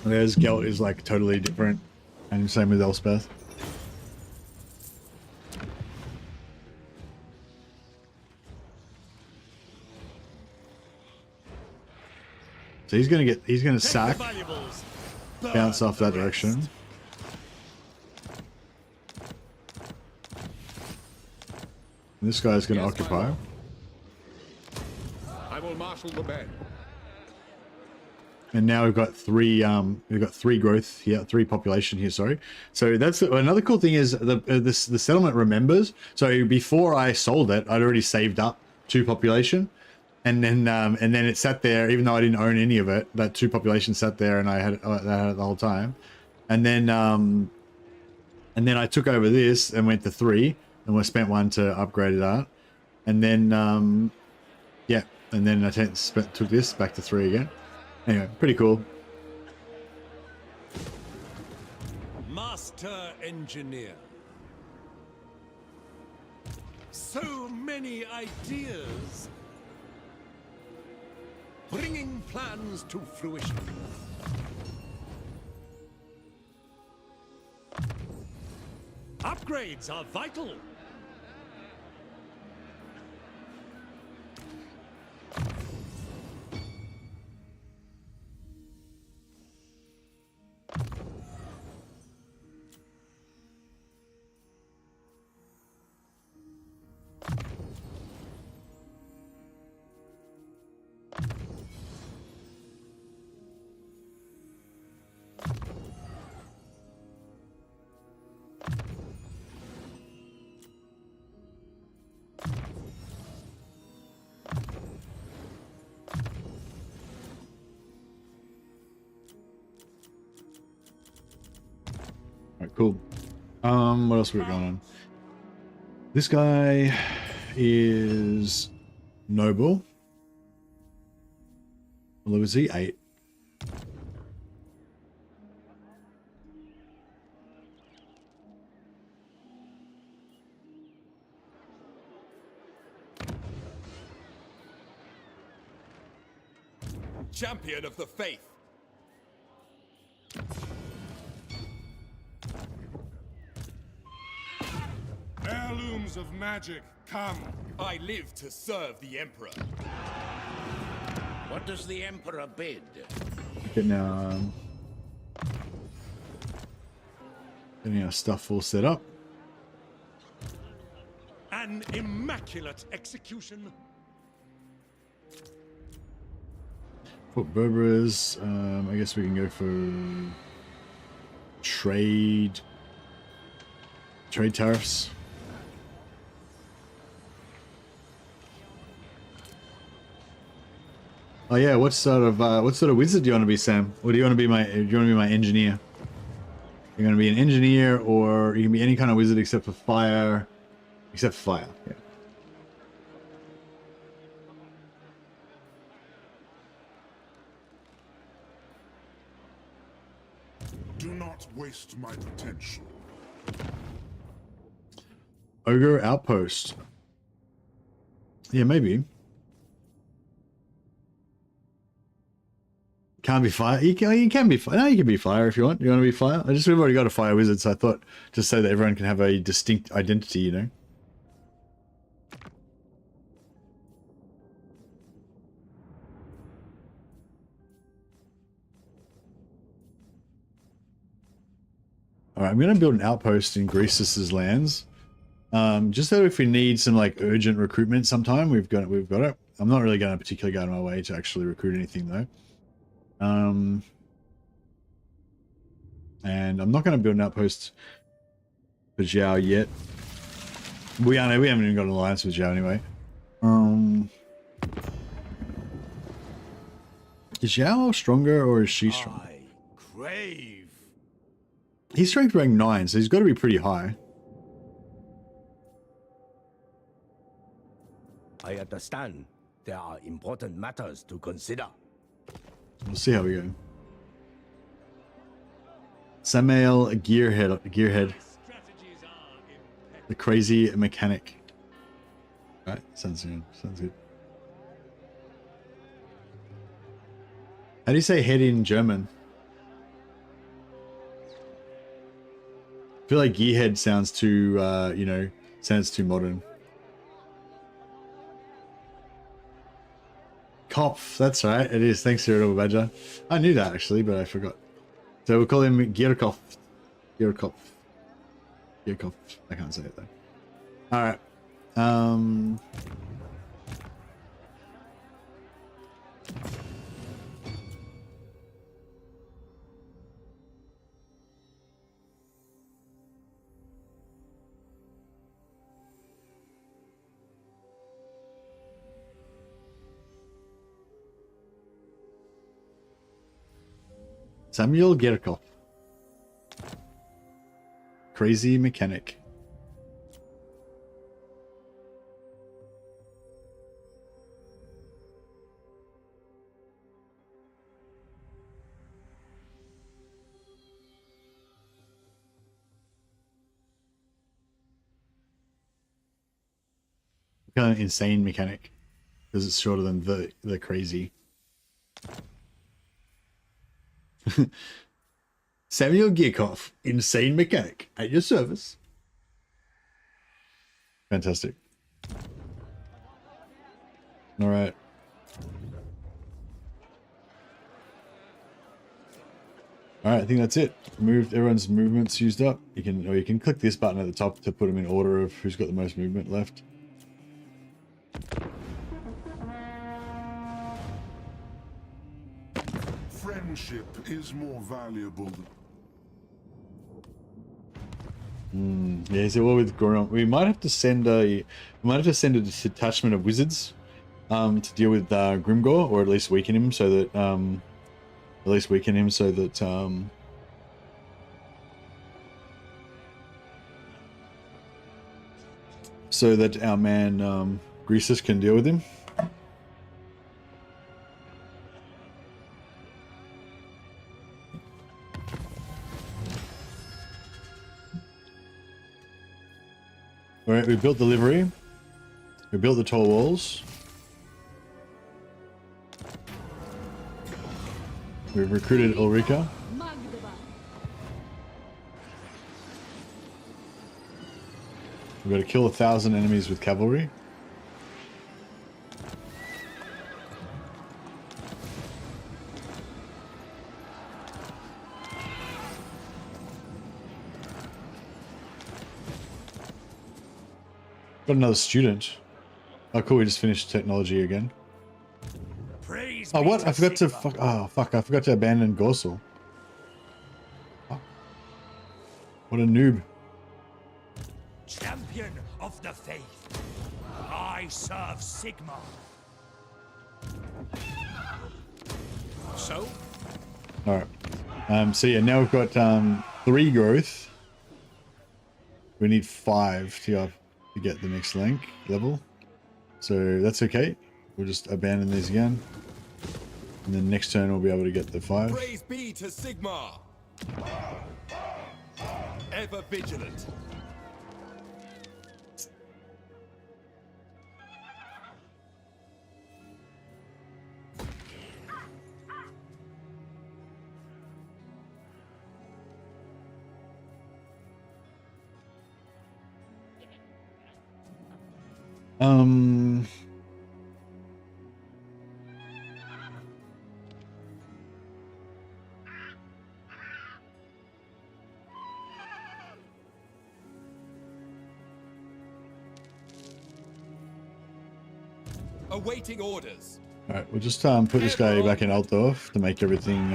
S4: There's Gelt is like totally different, and same with Elspeth. So he's gonna sack, bounce off that direction. And this guy's gonna occupy.
S12: I will marshal the men.
S4: And now we've got three growth here, 3 population here, sorry. So that's another cool thing is the settlement remembers. So before I sold it, I'd already saved up 2 population. And then it sat there, even though I didn't own any of it, that 2 population sat there and I had it the whole time. And then I took over this and went to 3 and we spent 1 to upgrade that. And then, yeah, and then I took this back to 3 again. Anyway, pretty cool.
S11: Master Engineer. So many ideas. Bringing plans to fruition. Upgrades are vital.
S4: Alright, cool. What else we got going on? This guy is noble. What level is he? 8.
S10: champion of the faith.
S2: Heirlooms of magic, come.
S10: I live to serve the Emperor.
S6: What does the Emperor bid?
S4: Getting our stuff all set up.
S11: An immaculate execution.
S4: For Berberers, I guess we can go for trade tariffs. Oh yeah, what sort of wizard do you want to be, Sam? Or do you want to be my engineer? You're going to be an engineer, or you can be any kind of wizard except for fire. Except for fire, yeah.
S2: Do not waste my potential.
S4: Ogre outpost. Yeah, maybe. Can't be fire. You can be fire. No, you can be fire if you want. You want to be fire? We've already got a fire wizard, so I thought just so that everyone can have a distinct identity, you know. All right, I'm going to build an outpost in Greasus's lands, just so if we need some like urgent recruitment sometime, we've got it. I'm not really going to particularly go out of my way to actually recruit anything though. And I'm not going to build an outpost for Zhao yet. We haven't even got an alliance with Zhao anyway. Is Zhao stronger or is she stronger?
S10: I crave.
S4: He's strength rank 9, so he's got to be pretty high.
S17: I understand. There are important matters to consider.
S4: We'll see how we go. Samael Gearhead. The crazy mechanic. Alright, sounds good. Sounds good. How do you say head in German? I feel like Gearhead sounds too, sounds too modern. Kopf, that's right, it is. Thanks, Irritable Badger. I knew that actually, but I forgot. So we'll call him Gierkopf. Gierkopf. Gierkopf. I can't say it though. Alright. Samuel Gierkopf. Crazy mechanic. Kind of insane mechanic because it's shorter than the crazy. Samuel Gierkopf, insane mechanic, at your service. Fantastic. All right. All right, I think that's it. Everyone's movements used up. You can click this button at the top to put them in order of who's got the most movement left.
S2: Friendship is more valuable
S4: Yeah, so what with Goron, we might have to send a detachment of wizards to deal with Grimgor, or at least weaken him so that our man Greasus can deal with him. Alright, we built the livery. We built the tall walls. We've recruited Ulrika. We've got to kill 1,000 enemies with cavalry. Got another student. Oh, cool. We just finished technology again. Oh, what? I forgot to fuck. Oh, fuck. I forgot to abandon Gorsel. Oh. What a noob.
S10: Champion of the faith. I serve Sigma. So?
S4: Alright. So yeah, now we've got 3 growth. We need 5 to get the next level. So that's okay. We'll just abandon these again. And then next turn we'll be able to get the 5.
S10: Praise be to Sigma. Ever vigilant. Awaiting orders.
S4: Alright, we'll just put this guy back in Altdorf to make everything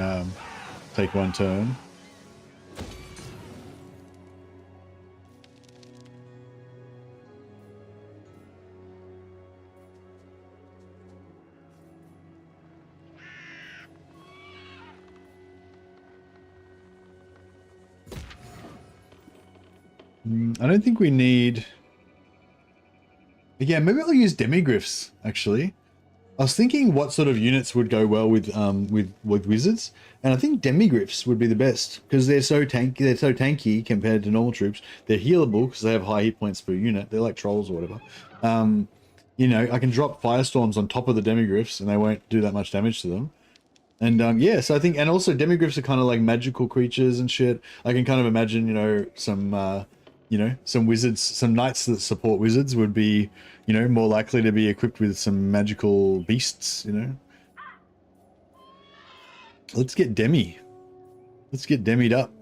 S4: take 1 turn. I don't think we need... Yeah, maybe I'll use demigryphs, actually. I was thinking what sort of units would go well with wizards, and I think demigryphs would be the best because they're so tanky compared to normal troops. They're healable because they have high hit points per unit. They're like trolls or whatever. You know, I can drop firestorms on top of the demigryphs and they won't do that much damage to them. And yeah, so I think, and also demigryphs are kind of like magical creatures and shit. I can kind of imagine, you know, some wizards, some knights that support wizards would be, you know, more likely to be equipped with some magical beasts, you know. Let's get Demi. Let's get Demi'd up.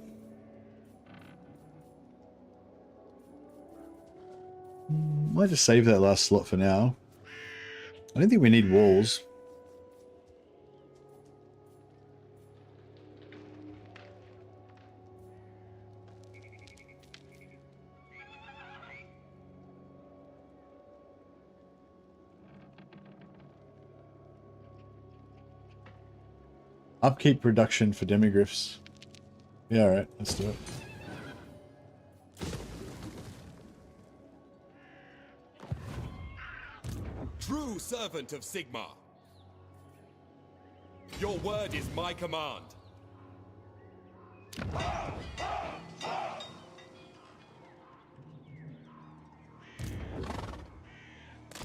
S4: Might just save that last slot for now. I don't think we need walls. Upkeep production for demigryphs. Yeah, alright, let's do it.
S10: True servant of Sigma. Your word is my command.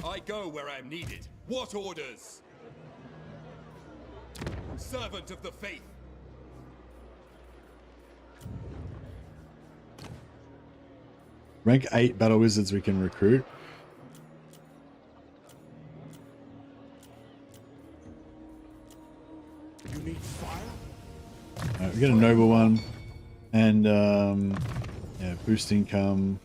S10: I go where I am needed. What orders? Servant of the faith.
S4: Rank 8 battle wizards we can recruit.
S2: You need fire?
S4: Alright, we get a noble one. And yeah, boost income.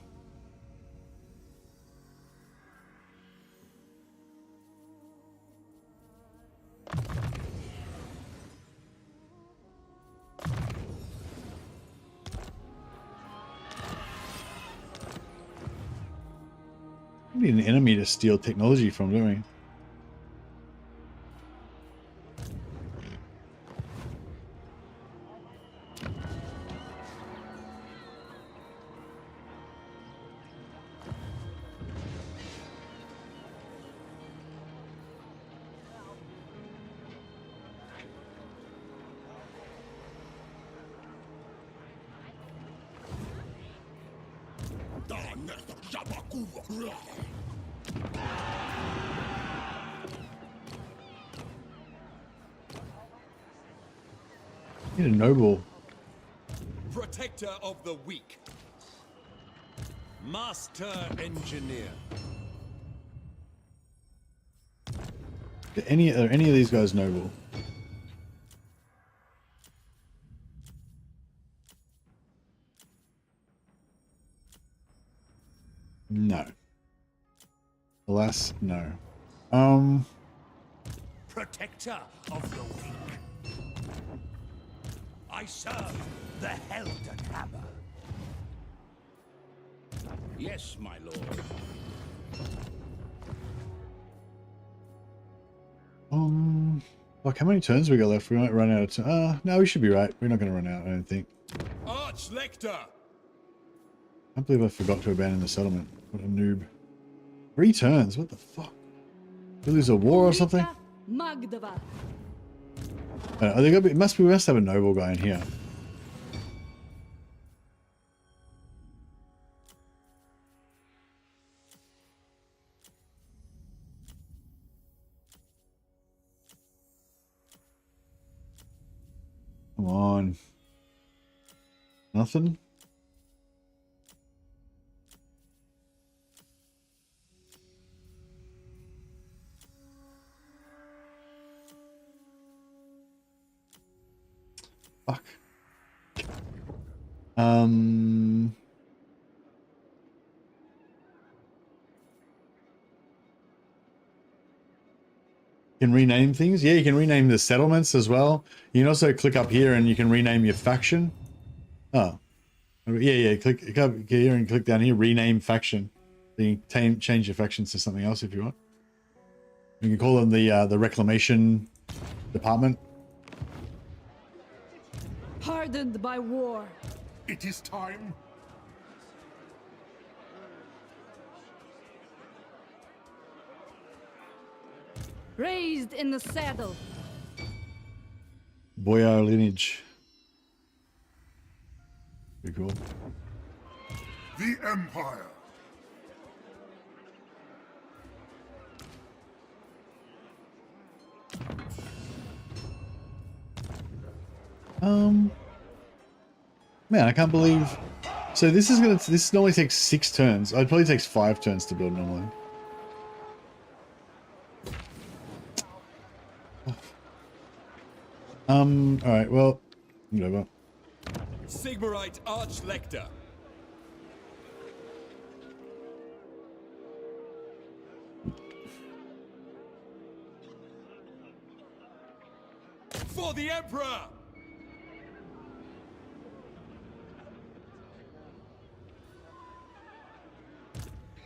S4: We need an enemy to steal technology from, don't we? Need a noble.
S11: Protector of the weak. Master engineer.
S4: Are any of these guys noble? No. Alas, no.
S6: Protector of the weak. I serve the Helden Hammer. Yes, my lord.
S4: Like how many turns we got left? We might run out of time. No, we should be right. We're not going to run out, I don't think.
S11: Arch-Lector.
S4: I can't believe I forgot to abandon the settlement. What a noob. 3 turns? What the fuck? We lose a war or something? Are they gonna be, we must have a noble guy in here. Come on. Nothing? Fuck. You can rename things? Yeah, you can rename the settlements as well. You can also click up here and you can rename your faction. Oh. Yeah, click up here and click down here, rename faction. You can change your factions to something else if you want. You can call them the reclamation department.
S18: Hardened by war.
S2: It is time.
S18: Raised in the saddle.
S4: Boyar lineage. Pretty cool.
S2: The Empire.
S4: Man, I can't believe. So this normally takes 6 turns. It probably takes 5 turns to build normally. Alright, well, whatever.
S11: Sigmarite Arch-Lector. For the Emperor!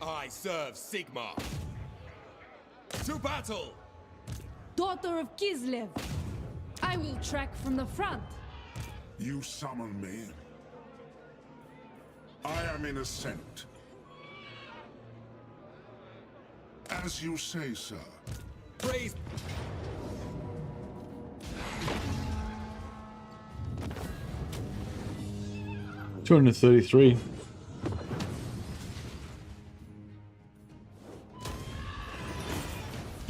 S11: I serve Sigmar. To battle!
S18: Daughter of Kislev. I will track from the front.
S2: You summon me. I am in ascent. As you say, sir.
S11: Praise.
S4: $233.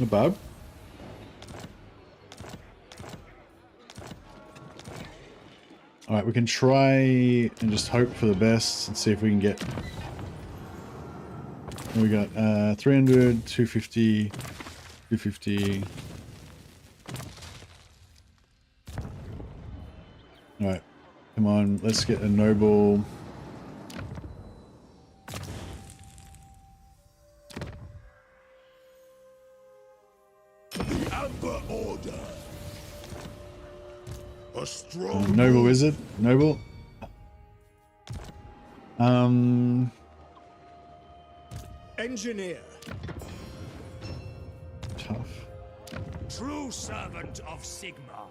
S4: Not bad. Alright, we can try and just hope for the best and see if we can get... We got 300, 250, 250. Alright, come on, let's get a noble... Noble wizard, noble.
S7: Engineer.
S4: Tough.
S6: True servant of Sigmar.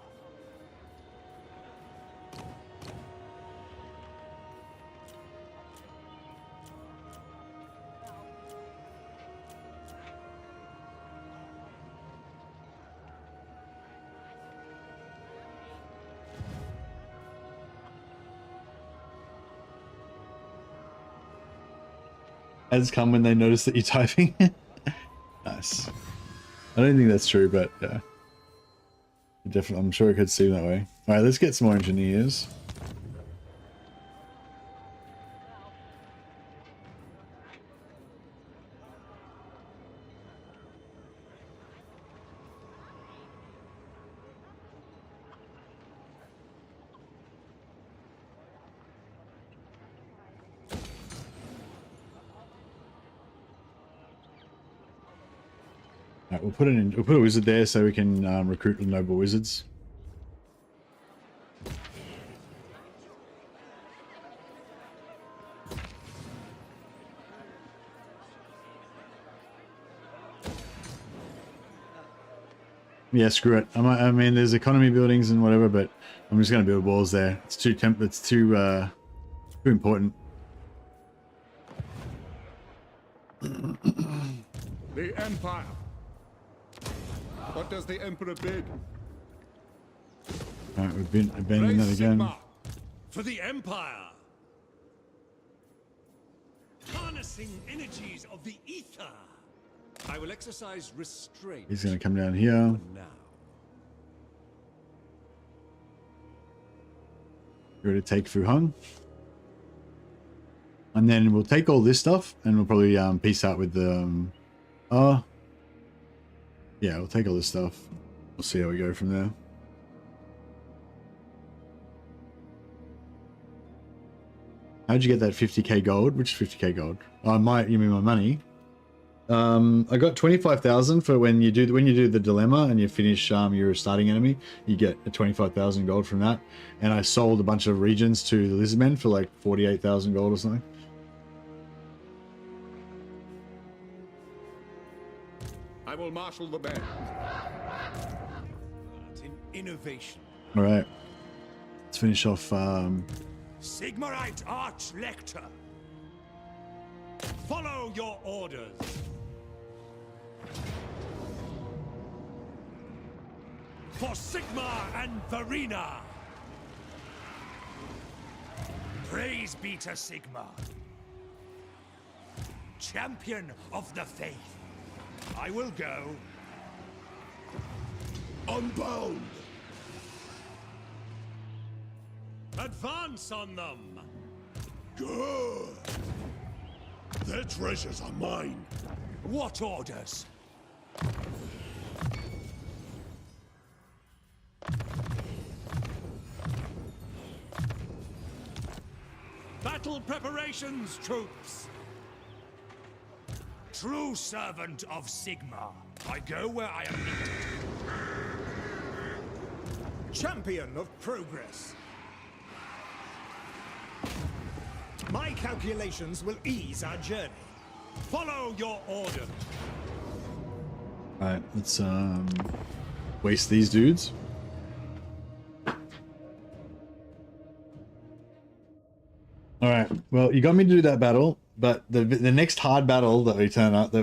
S4: Ads come when they notice that you're typing. Nice. I don't think that's true, but yeah. Definitely, I'm sure it could seem that way. All right, let's get some more engineers. All right, we'll put a wizard there so we can recruit the noble wizards. Yeah, screw it. I mean, there's economy buildings and whatever, but I'm just going to build walls there. It's too too important.
S12: The Empire. What does the Emperor bid?
S4: All right, we've been abandoning that again.
S11: Sigmar, for the Empire. Harnessing energies of the ether. I will exercise restraint.
S4: He's going to come down here.
S11: Now.
S4: We're going to take Fuheng. And then we'll take all this stuff and we'll probably peace out with the... yeah, we'll take all this stuff. We'll see how we go from there. How'd you get that 50k gold? Which 50k gold? Oh, you mean my money? I got 25,000 for when you do the dilemma and you finish your starting enemy. You get a 25,000 gold from that. And I sold a bunch of regions to the lizardmen for like 48,000 gold or something.
S12: I will marshal the band.
S11: Innovation.
S4: All right, let's finish off.
S7: Sigmarite Arch-Lector. Follow your orders. For Sigmar and Verena. Praise be to Sigmar, champion of the faith. I will go.
S2: Unbound!
S7: Advance on them!
S2: Good! Their treasures are mine.
S7: What orders? Battle preparations, troops! True servant of Sigmar, I go where I am needed. Champion of progress. My calculations will ease our journey. Follow your order.
S4: All right, let's waste these dudes. All right. Well, you got me to do that battle, but the next hard battle that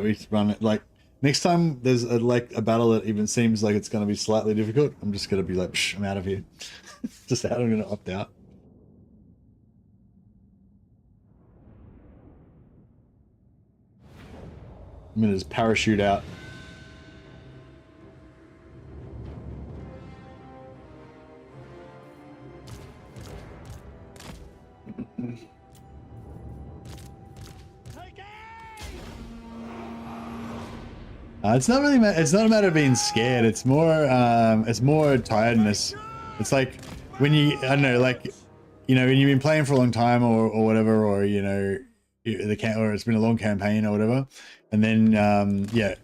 S4: we run, like next time there's a battle that even seems like it's going to be slightly difficult, I'm just going to be like, psh, I'm out of here. Just out. I'm going to opt out. I'm going to just parachute out. It's not really. It's not a matter of being scared. It's more. It's more tiredness. It's like when you. I don't know. Like, you know, when you've been playing for a long time or whatever, or you know, or it's been a long campaign or whatever, and then yeah,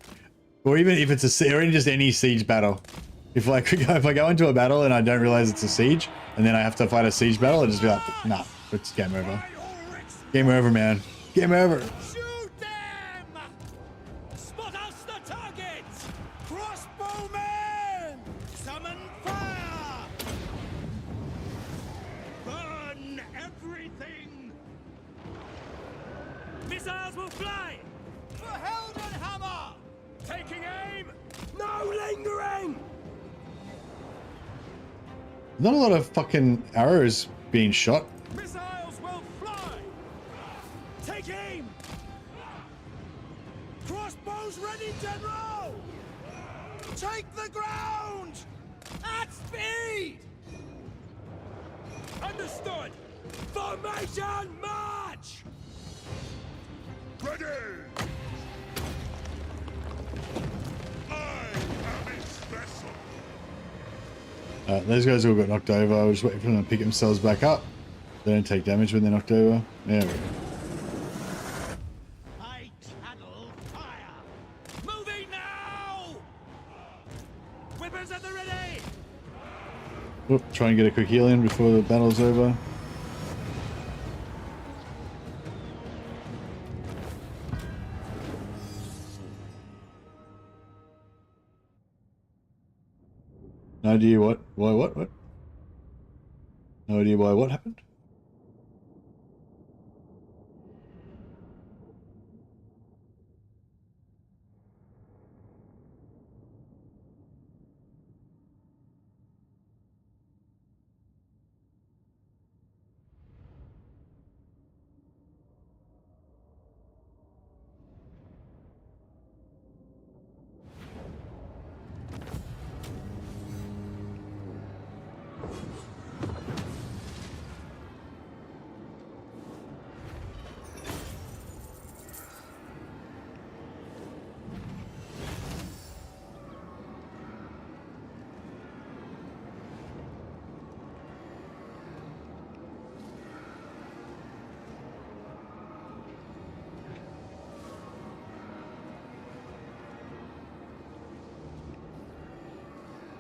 S4: or even if it's or even just any siege battle. If I go into a battle and I don't realize it's a siege, and then I have to fight a siege battle, I just be like, nah, it's game over. Game over, man. Game over.
S7: Missiles will fly! For Heldenhammer! Taking aim! No lingering!
S4: Not a lot of fucking arrows being shot.
S7: Missiles will fly! Take aim! Crossbows ready, General! Take the ground! At speed!
S10: Understood! Formation march!
S2: Ready! I am its vessel.
S4: Those guys all got knocked over. I was waiting for them to pick themselves back up. They don't take damage when they're knocked over. There we go.
S10: I channel fire! Moving now! Whippers at the ready!
S4: Oop, try and get a quick heal in before the battle's over. No idea what? What? No idea why what happened?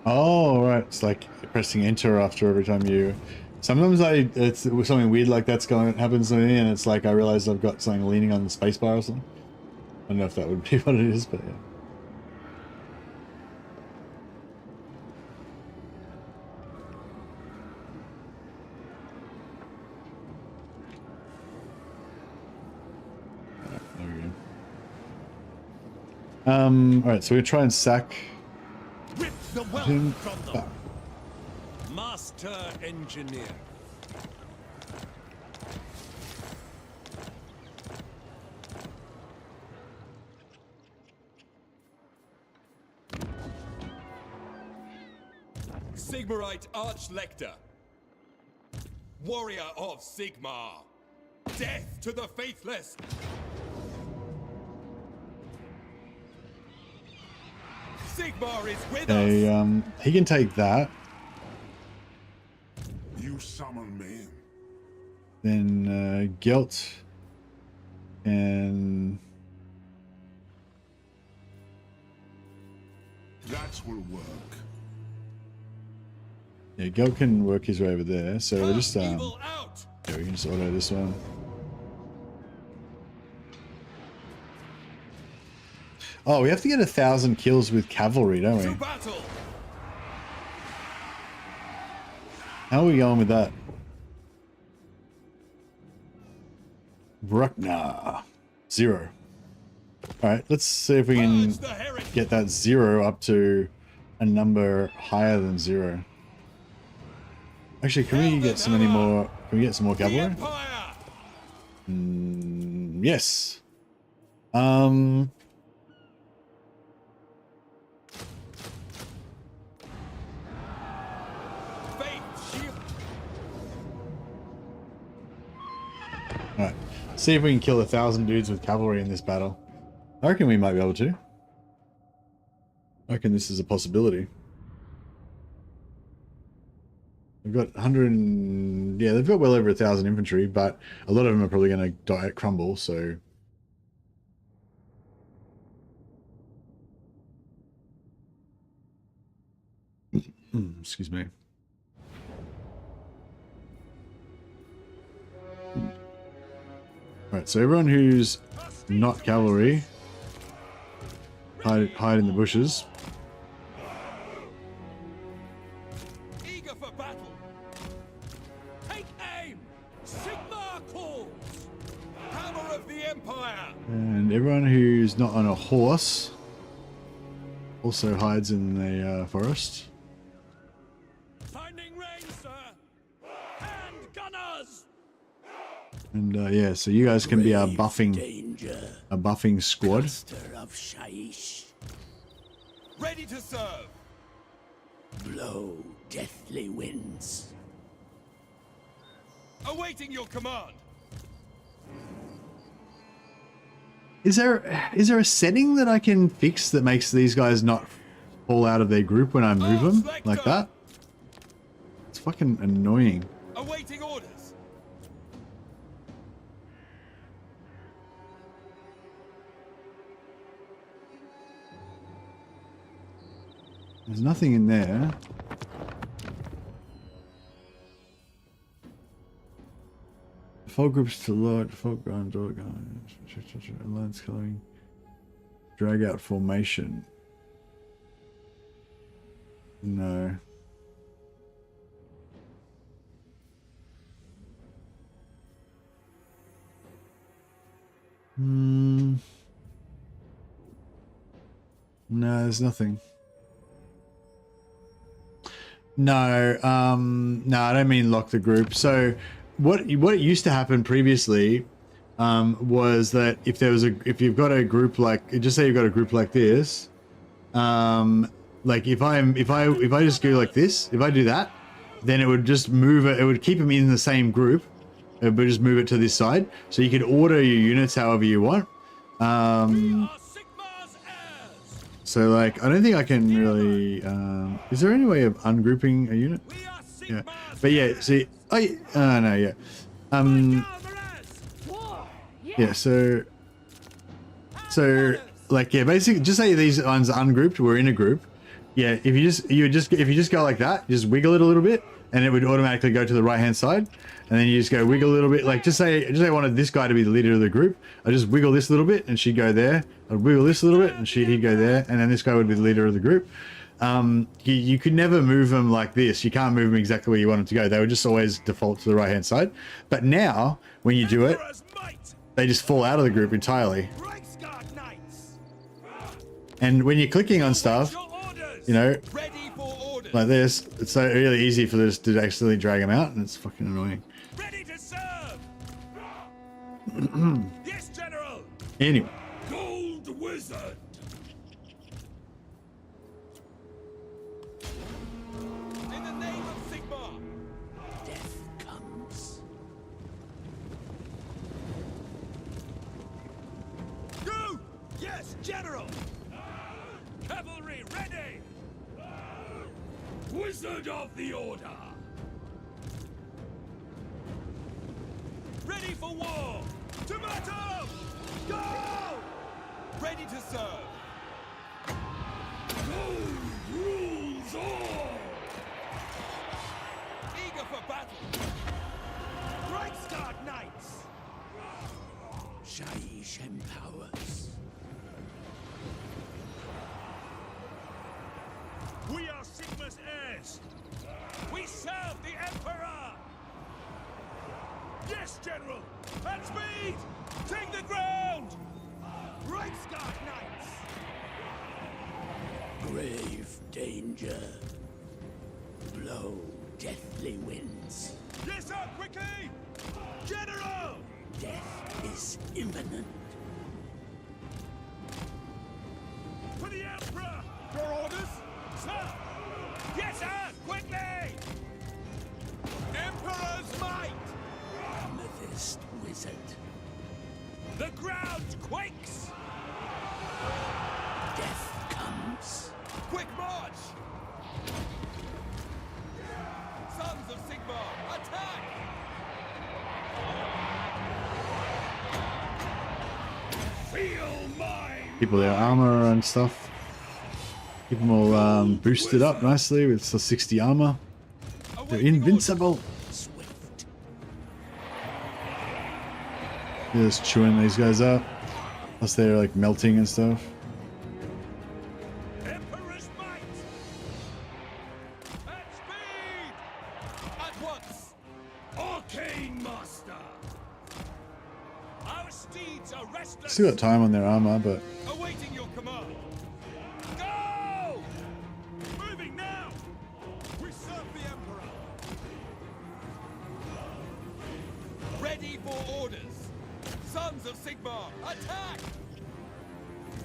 S4: Oh, right. It's like pressing enter after every time you... Sometimes it's something weird like that's happens to me, and it's like I realize I've got something leaning on the spacebar or something. I don't know if that would be what it is, but yeah. Alright, so we're gonna try and sack
S11: Rip the wealth
S4: him
S11: from them.
S4: back.
S11: Master engineer.
S10: Sigmarite Archlector. Warrior of Sigmar. Death to the faithless. Sigmar is with us.
S4: He can take that.
S2: You summon me.
S4: Then Gelt and
S2: That will work.
S4: yeah, Gelt can work his way over there. So we're just yeah, we can just auto this one. Oh, we have to get 1,000 kills with cavalry, don't we? How are we going with that? Bruckner. 0. Alright, let's see if we can get that 0 up to a number higher than 0. Actually, can we get some more? Can we get some more cavalry? Yes. Alright, see if we can kill 1,000 dudes with cavalry in this battle. I reckon we might be able to. I reckon this is a possibility. We've got 100 and... yeah, they've got well over 1,000 infantry, but a lot of them are probably going to die at crumble, so... excuse me. Alright, so everyone who's not cavalry, hide in the bushes.
S10: Eager for battle. Take aim. Sigmar calls. Hammer of the Empire.
S4: And everyone who's not on a horse also hides in the forest.
S10: Finding range, sir. Hand gunners.
S4: And yeah, so you guys can be our buffing squad.
S8: Of Shaish.
S10: Ready to serve.
S8: Blow deathly winds.
S10: Awaiting your command.
S4: Is there a setting that I can fix that makes these guys not fall out of their group when I move them like that? It's fucking annoying.
S10: Awaiting orders.
S4: There's nothing in there. Default groups to load, default ground, door lines coloring, drag out formation. No. No, there's nothing. No, no, I don't mean lock the group. So what used to happen previously was that if you've got a group like, just say you've got a group like this, like if I just go like this, if I do that, then it would just move it, it would keep them in the same group, it would just move it to this side. So you could order your units however you want. So like, I don't think I can really, is there any way of ungrouping a unit? Yeah, but yeah, see, no, yeah. Yeah, so like, yeah, basically just say these ones are ungrouped, we're in a group. Yeah, if you just go like that, just wiggle it a little bit and it would automatically go to the right hand side. And then you just go wiggle a little bit, like just say I wanted this guy to be the leader of the group. I just wiggle this a little bit and she'd go there. I'd wiggle this a little bit and he'd go there. And then this guy would be the leader of the group. You could never move them like this. You can't move them exactly where you want them to go. They would just always default to the right hand side. But now, when you do it, they just fall out of the group entirely. And when you're clicking on stuff, you know, like this, it's so really easy for this to accidentally drag them out, and it's fucking annoying.
S10: Ready to serve. Yes, General.
S4: Anyway.
S10: Gold Wizard. In the name of Sigmar. Death comes. Go! Yes, General. Cavalry ready. Wizard of the Order. Ready for war. Tomato. Go! Ready to serve. Gold rules all. Eager for battle. Reichsguard Knights. Shaiish empowers. We are Sigma's heirs. We serve the Emperor. Yes, General. At speed. Take the ground. Reichsguard Knights. Grave danger. Blow deathly winds. Yes, sir. Quickly. General. Death is imminent. For the Emperor. Your orders. Sir! Yes, sir! Quickly! Emperor's might! Amethyst Wizard. The ground quakes! Death comes. Quick march! Sons of Sigmar, attack! Feel mine!
S4: People their armor and stuff. Keep them all boosted up nicely with 60 armor. They're invincible. They're just chewing these guys up. Plus they're like melting and stuff.
S10: Emperor's might! At speed! At once! Arcane Master! Our steeds are restless!
S4: Still got time on their armor, but
S10: awaiting your command. Go! Moving now! We serve the Emperor! Ready for orders! Sons of Sigmar, attack!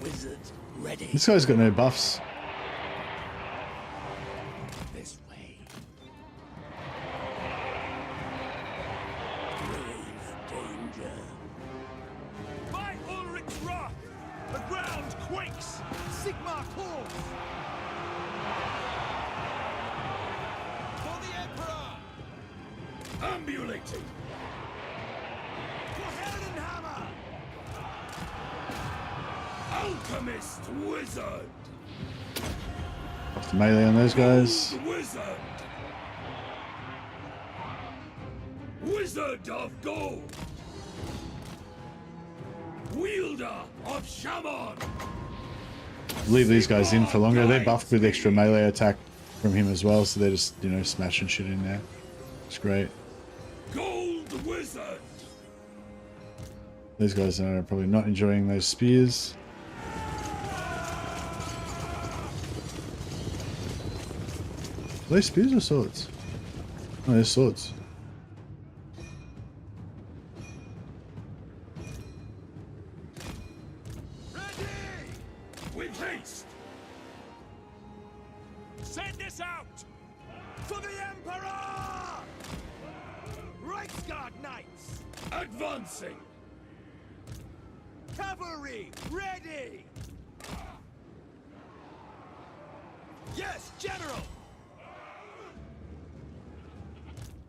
S10: Wizard ready.
S4: this guy's got no buffs.
S10: This way.
S6: Stimulating. Alchemist wizard.
S4: Off the melee on those guys.
S6: Wizard. Wizard of gold. Wielder of shaman.
S4: Leave these guys in for longer. They're buffed with extra melee attack from him as well, so they're just, you know, smashing shit in there. It's great.
S6: Gold wizard.
S4: These guys are probably not enjoying those spears. Are they spears or swords? Oh, they're swords.
S6: With haste.
S10: Send this out for the Emperor! Reichsguard Knights!
S6: Advancing.
S10: Cavalry, ready! Yes, General!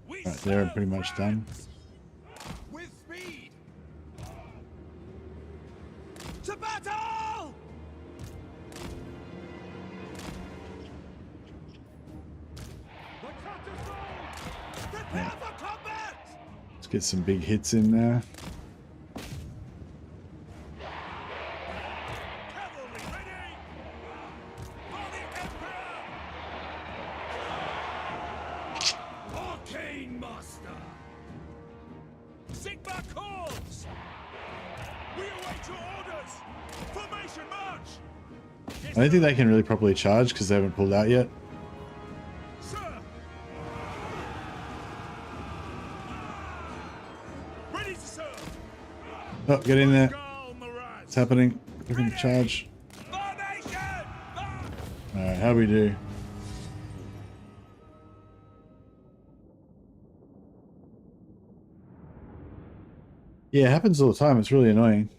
S4: Right, they're pretty much done.
S10: With speed! To battle! Prepare for combat!
S4: Let's get some big hits in there.
S6: Arcane Master.
S10: Sigma calls! We await your orders! Formation march!
S4: I don't think they can really properly charge because they haven't pulled out yet.
S10: Sir! Ready to serve!
S4: Oh, get in there. What's happening? Looking to charge. Alright, how we do? Yeah, it happens all the time. It's really annoying.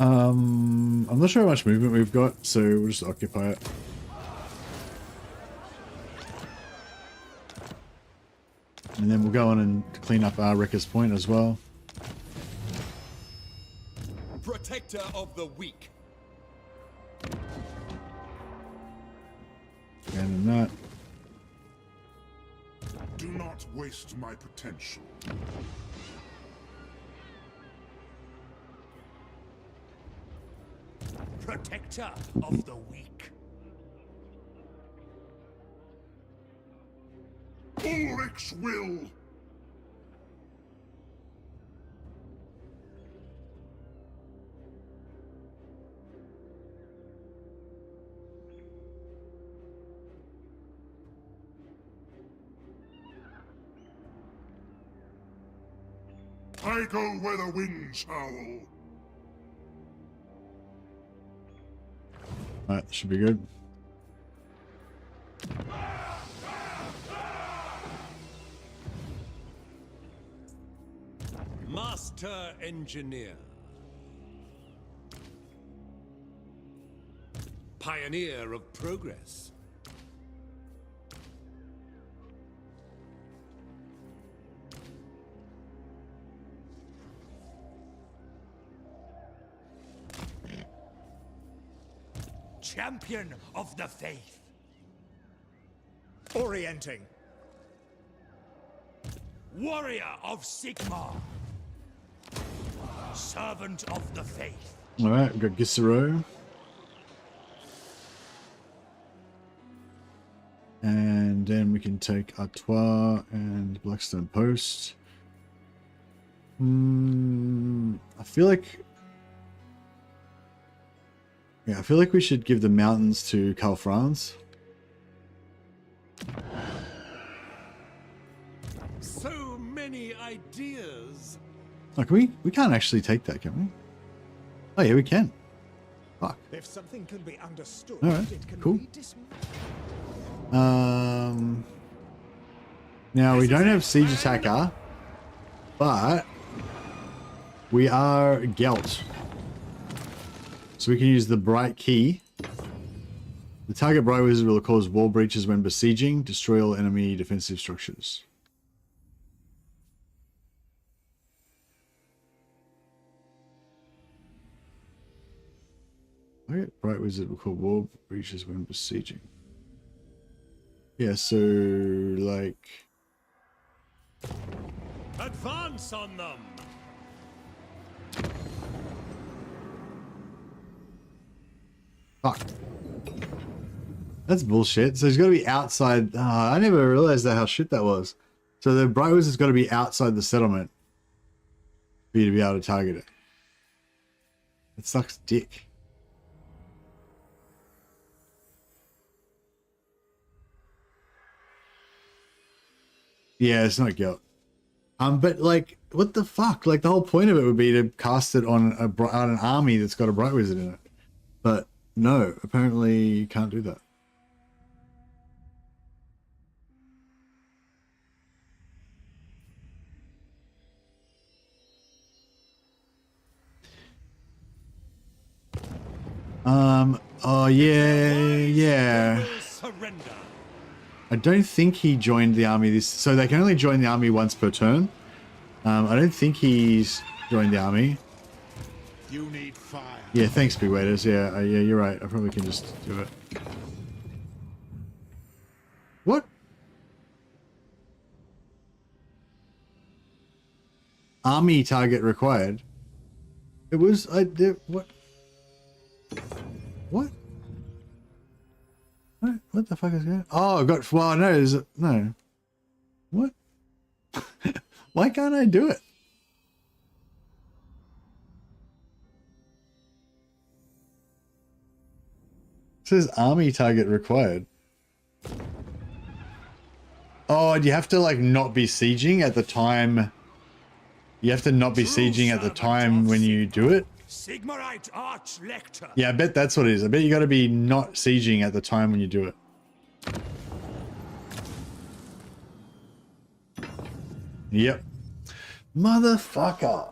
S4: I'm not sure how much movement we've got, so we'll just occupy it. And then we'll go on and clean up our Wrecker's Point as well.
S10: Protector of the weak.
S4: And then that.
S2: Do not waste my potential.
S10: Protector of the weak.
S2: Ulrich's will! I go where the winds howl.
S4: Alright, should be good.
S11: Master Engineer. Pioneer of Progress.
S10: Champion of the faith.
S7: Orienting.
S10: Warrior of Sigmar. Servant of the faith.
S4: Alright, we've got Gisero. And then we can take Artois and Blackstone Post. I feel like... Yeah, I feel like we should give the mountains to Karl Franz.
S11: So many ideas.
S4: Oh, can we can't actually take that, can we? Oh yeah, we can. Fuck.
S7: If something can be understood,
S4: Alright,
S7: it can
S4: cool.
S7: be dismantled.
S4: Now we don't have siege attacker, but we are Gelt. So we can use the bright key. The target bright wizard will cause wall breaches when besieging, destroy all enemy defensive structures. Target bright wizard will cause wall breaches when besieging. Yeah, so like
S11: Advance on them.
S4: fuck. That's bullshit. So he's got to be outside. I never realized how shit that was. So the bright wizard's got to be outside the settlement for you to be able to target it. It sucks dick. Yeah, it's not Gelt. But like, what the fuck? Like, the whole point of it would be to cast it on an army that's got a bright wizard in it. But no, apparently you can't do that. Oh yeah.
S11: Surrender.
S4: I don't think he joined the army so they can only join the army once per turn. I don't think he's joined the army.
S2: You need fire.
S4: Yeah, thanks, Big Waiters. Yeah, yeah, you're right. I probably can just do it. What? Army target required. It was, what? What? What the fuck is going on? Oh, I got, well, no, no. What? Why can't I do it? It says army target required. Oh, and you have to like not be sieging at the time. You have to not be sieging at the time when you do it.
S11: Sigmarite Arch-Lector.
S4: Yeah, I bet that's what it is. I bet you got to be not sieging at the time when you do it. Yep. Motherfucker.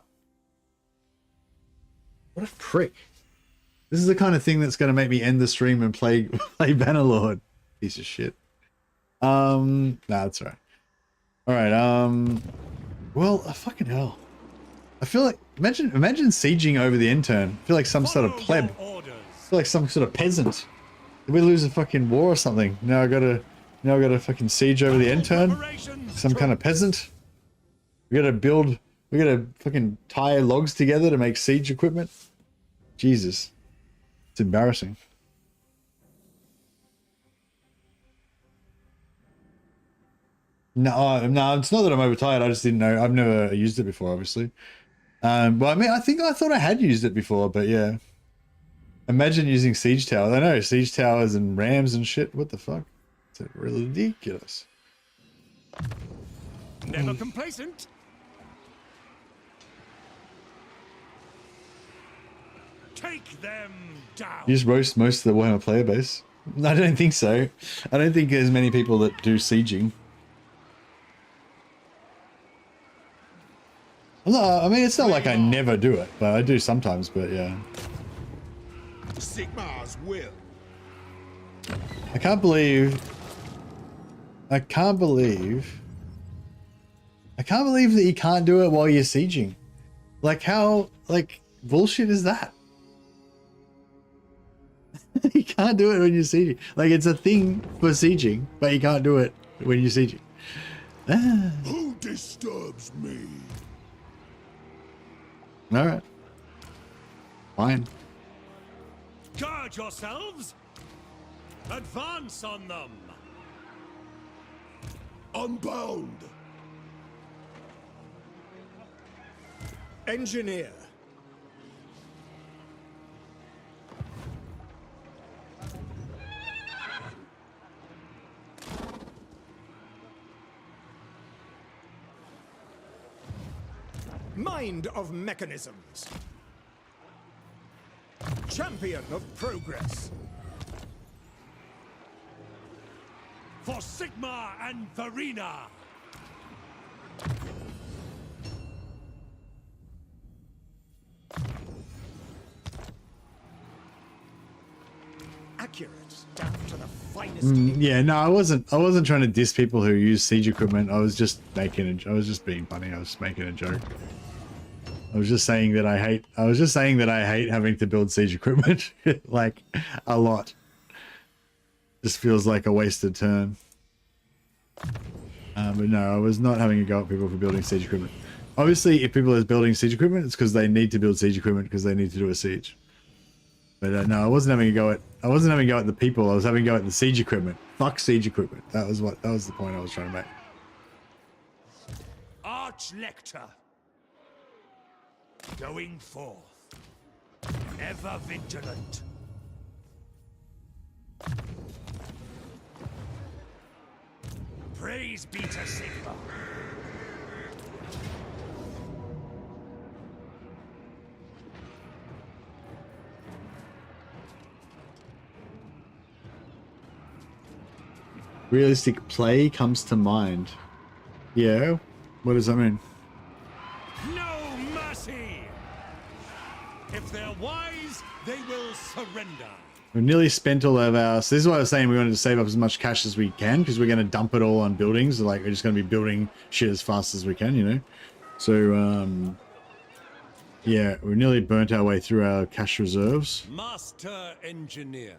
S4: What a prick. This is the kind of thing that's going to make me end the stream and play Bannerlord. Piece of shit. Nah, that's all right. All right, well, fucking hell. I feel like, imagine sieging over the intern. I feel like some sort of pleb. I feel like some sort of peasant. Did we lose a fucking war or something? Now I gotta fucking siege over the intern? Some kind of peasant? We gotta fucking tie logs together to make siege equipment? Jesus. It's embarrassing. No, it's not that I'm overtired. I just didn't know. I've never used it before, obviously. Well, I mean, I thought I had used it before, but yeah. Imagine using siege towers. I know, siege towers and rams and shit. What the fuck? It's ridiculous.
S11: Never complacent. Take them down.
S4: You just roast most of the Warhammer player base? I don't think so. I don't think there's many people that do sieging. No, I mean, it's not like I never do it, but I do sometimes, but yeah.
S2: Sigmar's will.
S4: I can't believe that you can't do it while you're sieging. Like, how, like, bullshit is that? You can't do it when you're sieging. Like, it's a thing for sieging, but you can't do it when you're sieging.
S2: Who disturbs me?
S4: Alright. Fine.
S11: Guard yourselves. Advance on them.
S2: Unbound.
S7: Engineer. Mind of mechanisms. Champion of progress.
S10: For Sigma and Verena!
S7: Accurate down to the finest.
S4: Yeah, no, I wasn't trying to diss people who use siege equipment. I was just being funny. I was just making a joke. I was just saying that I hate having to build siege equipment like a lot. Just feels like a wasted turn. But no, I was not having a go at people for building siege equipment. Obviously, if people are building siege equipment, it's because they need to build siege equipment because they need to do a siege. But no, I wasn't having a go at the people. I was having a go at the siege equipment. Fuck siege equipment. That was the point I was trying to make.
S10: Arch-Lector. Going forth. Ever vigilant. Praise be to Sigma.
S4: Realistic play comes to mind. Yeah? What does that mean?
S10: No mercy! If they're wise, they will surrender.
S4: We've nearly spent all of our... So this is why I was saying we wanted to save up as much cash as we can, because we're going to dump it all on buildings. Like, we're just going to be building shit as fast as we can, you know? So, yeah, we nearly burnt our way through our cash reserves.
S11: Master Engineer.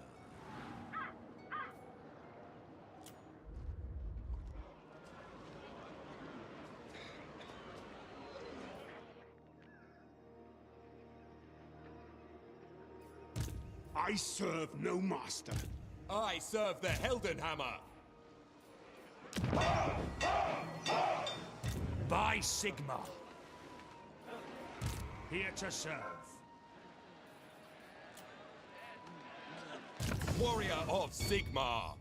S2: I serve no master.
S10: I serve the Heldenhammer. By Sigma. Here to serve. Warrior of Sigma.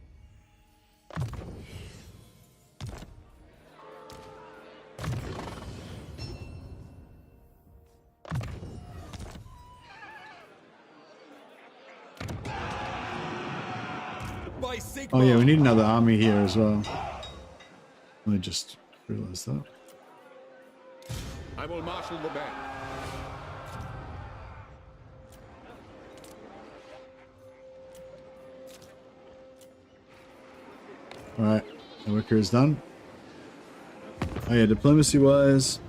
S10: By Sigma.
S4: Oh yeah, we need another army here as well. I just realized that.
S12: I will marshal the band.
S4: Alright, the worker is done. Oh yeah, diplomacy wise.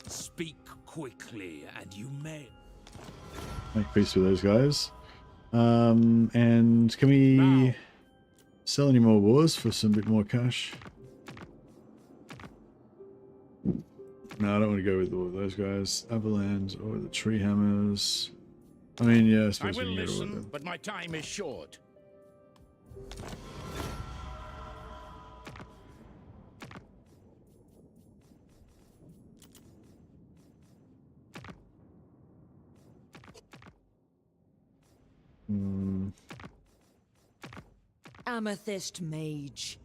S6: Speak quickly, and you may.
S4: Make peace with those guys. And can we sell any more wars for some bit more cash? No, I don't want to go with all of those guys. Avalanche or the tree hammers. I mean, yeah, I suppose
S6: I will
S4: we can go with
S6: listen,
S4: them.
S6: but my time is short.
S5: Amethyst Mage.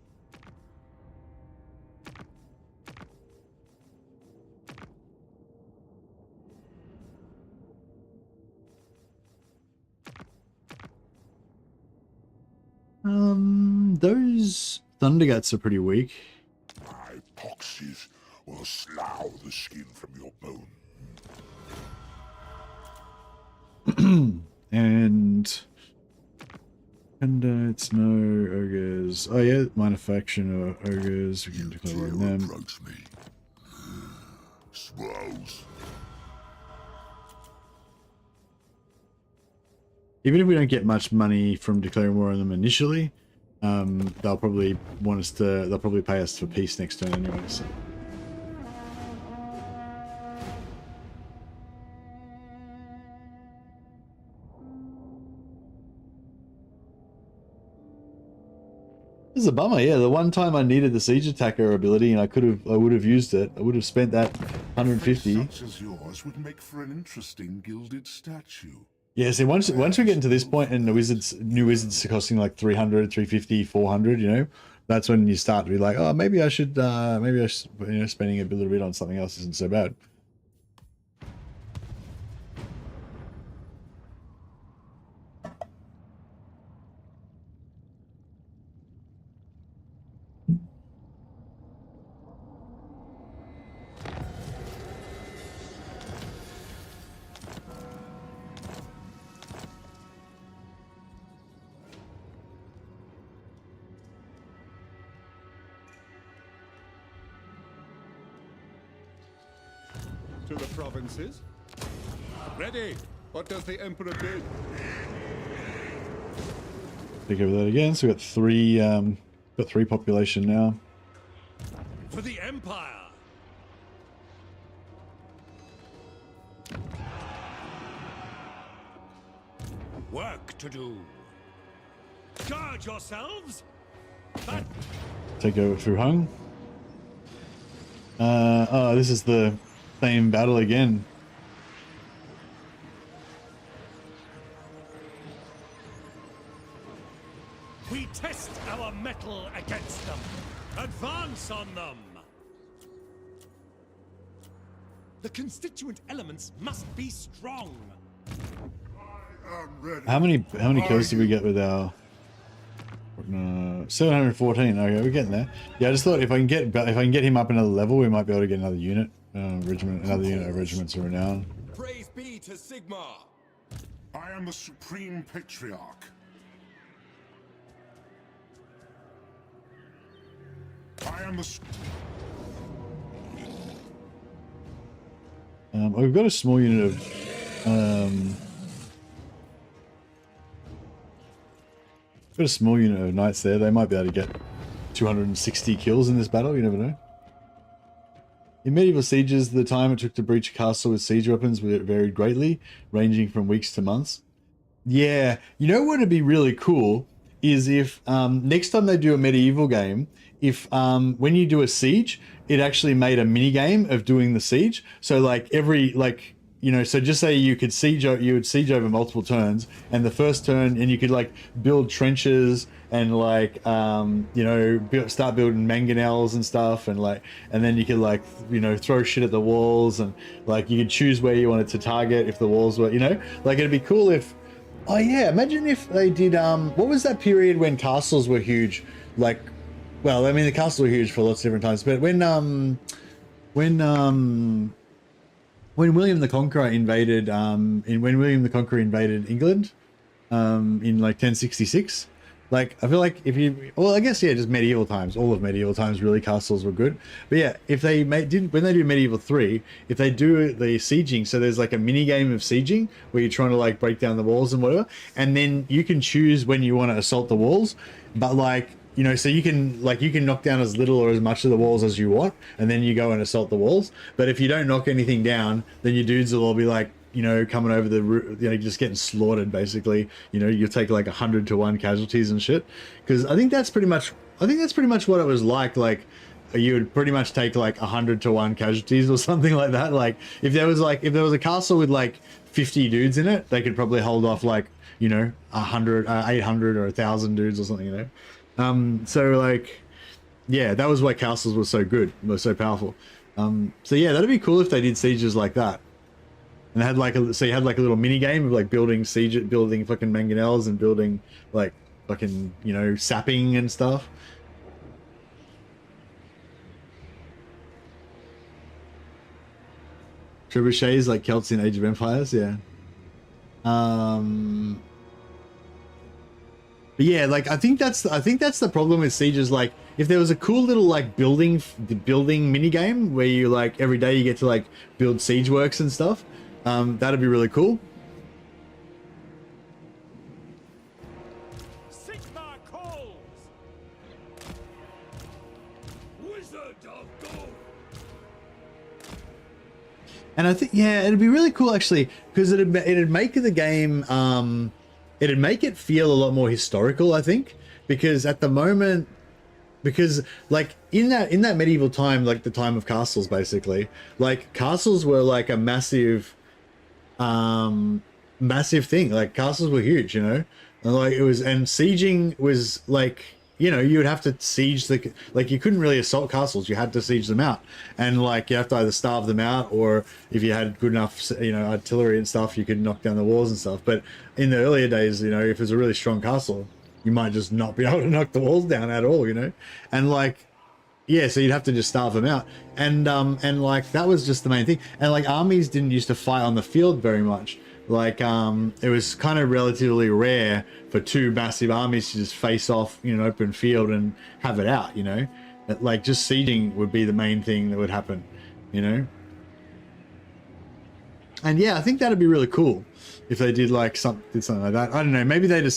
S4: Those Thunderguts are pretty weak.
S2: My poxes will slough the skin from your bone.
S4: And it's no ogres. Oh yeah, minor faction or ogres. We can declare war on them.
S2: Approach me. Swells.
S4: Even if we don't get much money from declaring war on them initially, they'll probably want us to. They'll probably pay us for peace next turn anyway. So. This is a bummer, yeah. The one time I needed the siege attacker ability and I would have used it. I would have spent that 150.
S2: Such as yours would make for an interesting gilded statue.
S4: Yeah, see, once we get into this point and the new wizards are costing like 300, 350, 400, you know, that's when you start to be like, oh, maybe I should, you know, spending a little bit on something else isn't so bad.
S12: To the provinces. Ready. What does the Emperor bid?
S4: Take over that again. So we've got three population now.
S11: For the Empire. Work to do. Guard yourselves.
S4: Take over through Hung. Oh, this is the same battle again.
S11: We test our mettle against them. Advance on them. The constituent elements must be strong.
S4: How many kills did we get with our 714? Okay, we're getting there. Yeah, I just thought if I can get him up another level, we might be able to get another unit, another unit of regiments of renown.
S10: Praise be to Sigmar.
S2: I am the Supreme Patriarch. I am the...
S4: We've got a small unit of got a small unit of knights there. They might be able to get 260 kills in this battle. You never know. In medieval sieges, the time it took to breach a castle with siege weapons varied greatly, ranging from weeks to months. Yeah, you know what would be really cool is if next time they do a medieval game, if when you do a siege, it actually made a mini game of doing the siege. So like so just say you would siege over multiple turns, and the first turn, and you could like build trenches and start building mangonels and stuff, and then you could throw shit at the walls, and like you could choose where you wanted to target if the walls were, it'd be cool if, oh yeah, imagine if they did what was that period when castles were huge? Well, I mean the castles were huge for lots of different times, but when William the Conqueror invaded England in 1066, I feel like just medieval times, all of medieval times really castles were good. But yeah, if they when they do medieval 3, if they do the sieging, so there's like a mini game of sieging where you're trying to break down the walls and whatever, and then you can choose when you want to assault the walls, but so you can knock down as little or as much of the walls as you want, and then you go and assault the walls. But if you don't knock anything down, then your dudes will all be coming over the roof, just getting slaughtered basically. You'll take 100 to 1 casualties and shit. Because I think that's pretty much what it was like. You would pretty much take 100 to 1 casualties or something like that. If there was a castle with 50 dudes in it, they could probably hold off 100, 800 or 1,000 dudes or something. Yeah, that was why castles were so good, were so powerful. So yeah, that'd be cool if they did sieges like that, and they had you had a little mini game of building fucking mangonels and building fucking sapping and stuff. Trebuchets like Celts in Age of Empires, yeah. But yeah, I think that's the problem with sieges. If there was a cool little building mini game where you every day you get to build siege works and stuff, that'd be really cool.
S11: Sigmar calls. Wizard of Gold.
S4: And I think it'd be really cool actually, because it'd make the game it'd make it feel a lot more historical, I think, because at the moment, in that medieval time, the time of castles, basically, castles were a massive massive thing. Like castles were huge, you know, and like it was, and sieging was like, you know, you would have to siege the, like you couldn't really assault castles. You had to siege them out, and like you have to either starve them out, or if you had good enough, you know, artillery and stuff, you could knock down the walls and stuff. But in the earlier days, you know, if it's a really strong castle, you might just not be able to knock the walls down at all, you know, and like. Yeah, so you'd have to just starve them out, and like that was just the main thing. And like armies didn't used to fight on the field very much. Like it was kind of relatively rare for two massive armies to just face off in an open field and have it out. You know, like just sieging would be the main thing that would happen. You know, and yeah, I think that'd be really cool if they did like something like that. I don't know, maybe it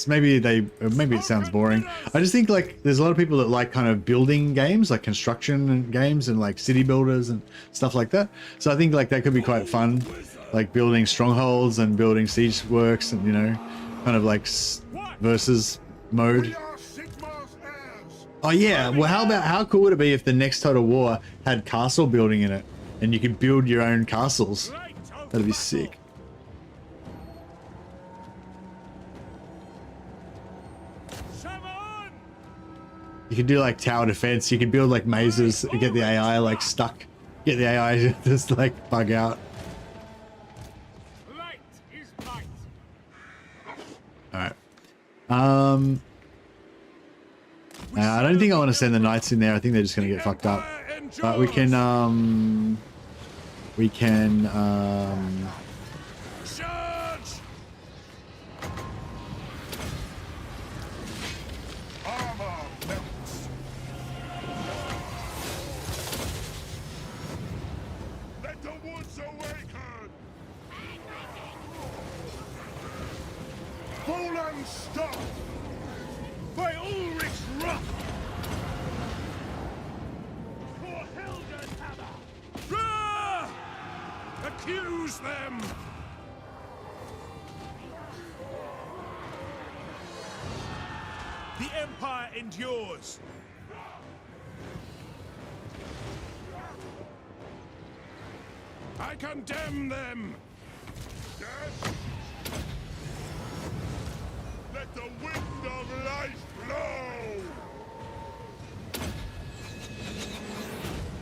S4: sounds boring. I just think like there's a lot of people that like kind of building games, like construction games and like city builders and stuff like that. So I think like that could be quite fun, like building strongholds and building siege works, and you know, kind of like versus mode. Oh yeah, well how cool would it be if the next Total War had castle building in it and you could build your own castles? That'd be sick. You could do like tower defense. You could build like mazes, get the AI like stuck, get the AI to just like bug out. All right. I don't think I want to send the knights in there. I think they're just gonna get fucked up. But we can
S2: by Ulrich's wrath!
S10: Accuse them!
S14: The Empire endures.
S10: I condemn them!
S2: Yes? Let the wind of life blow!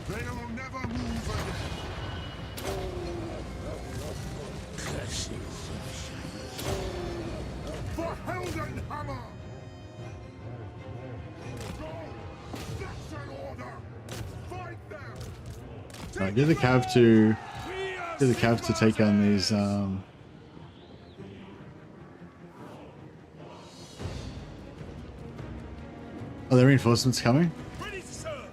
S2: They'll never move again.
S6: Curses
S2: For Heldenhammer! Go! That's an order! Fight them!
S4: Alright, get the cav to take on these Are there reinforcements coming?
S14: Ready to serve.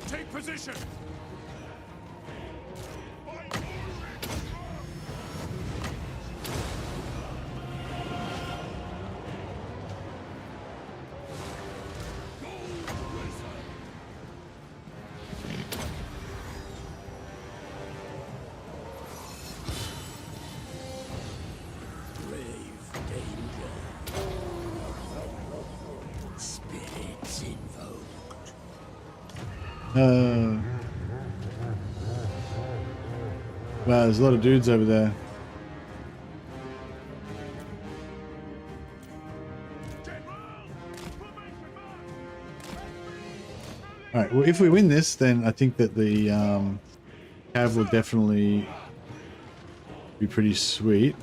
S10: Take position!
S4: Wow, there's a lot of dudes over there. Alright, well if we win this, then I think that the cav will definitely be pretty sweet.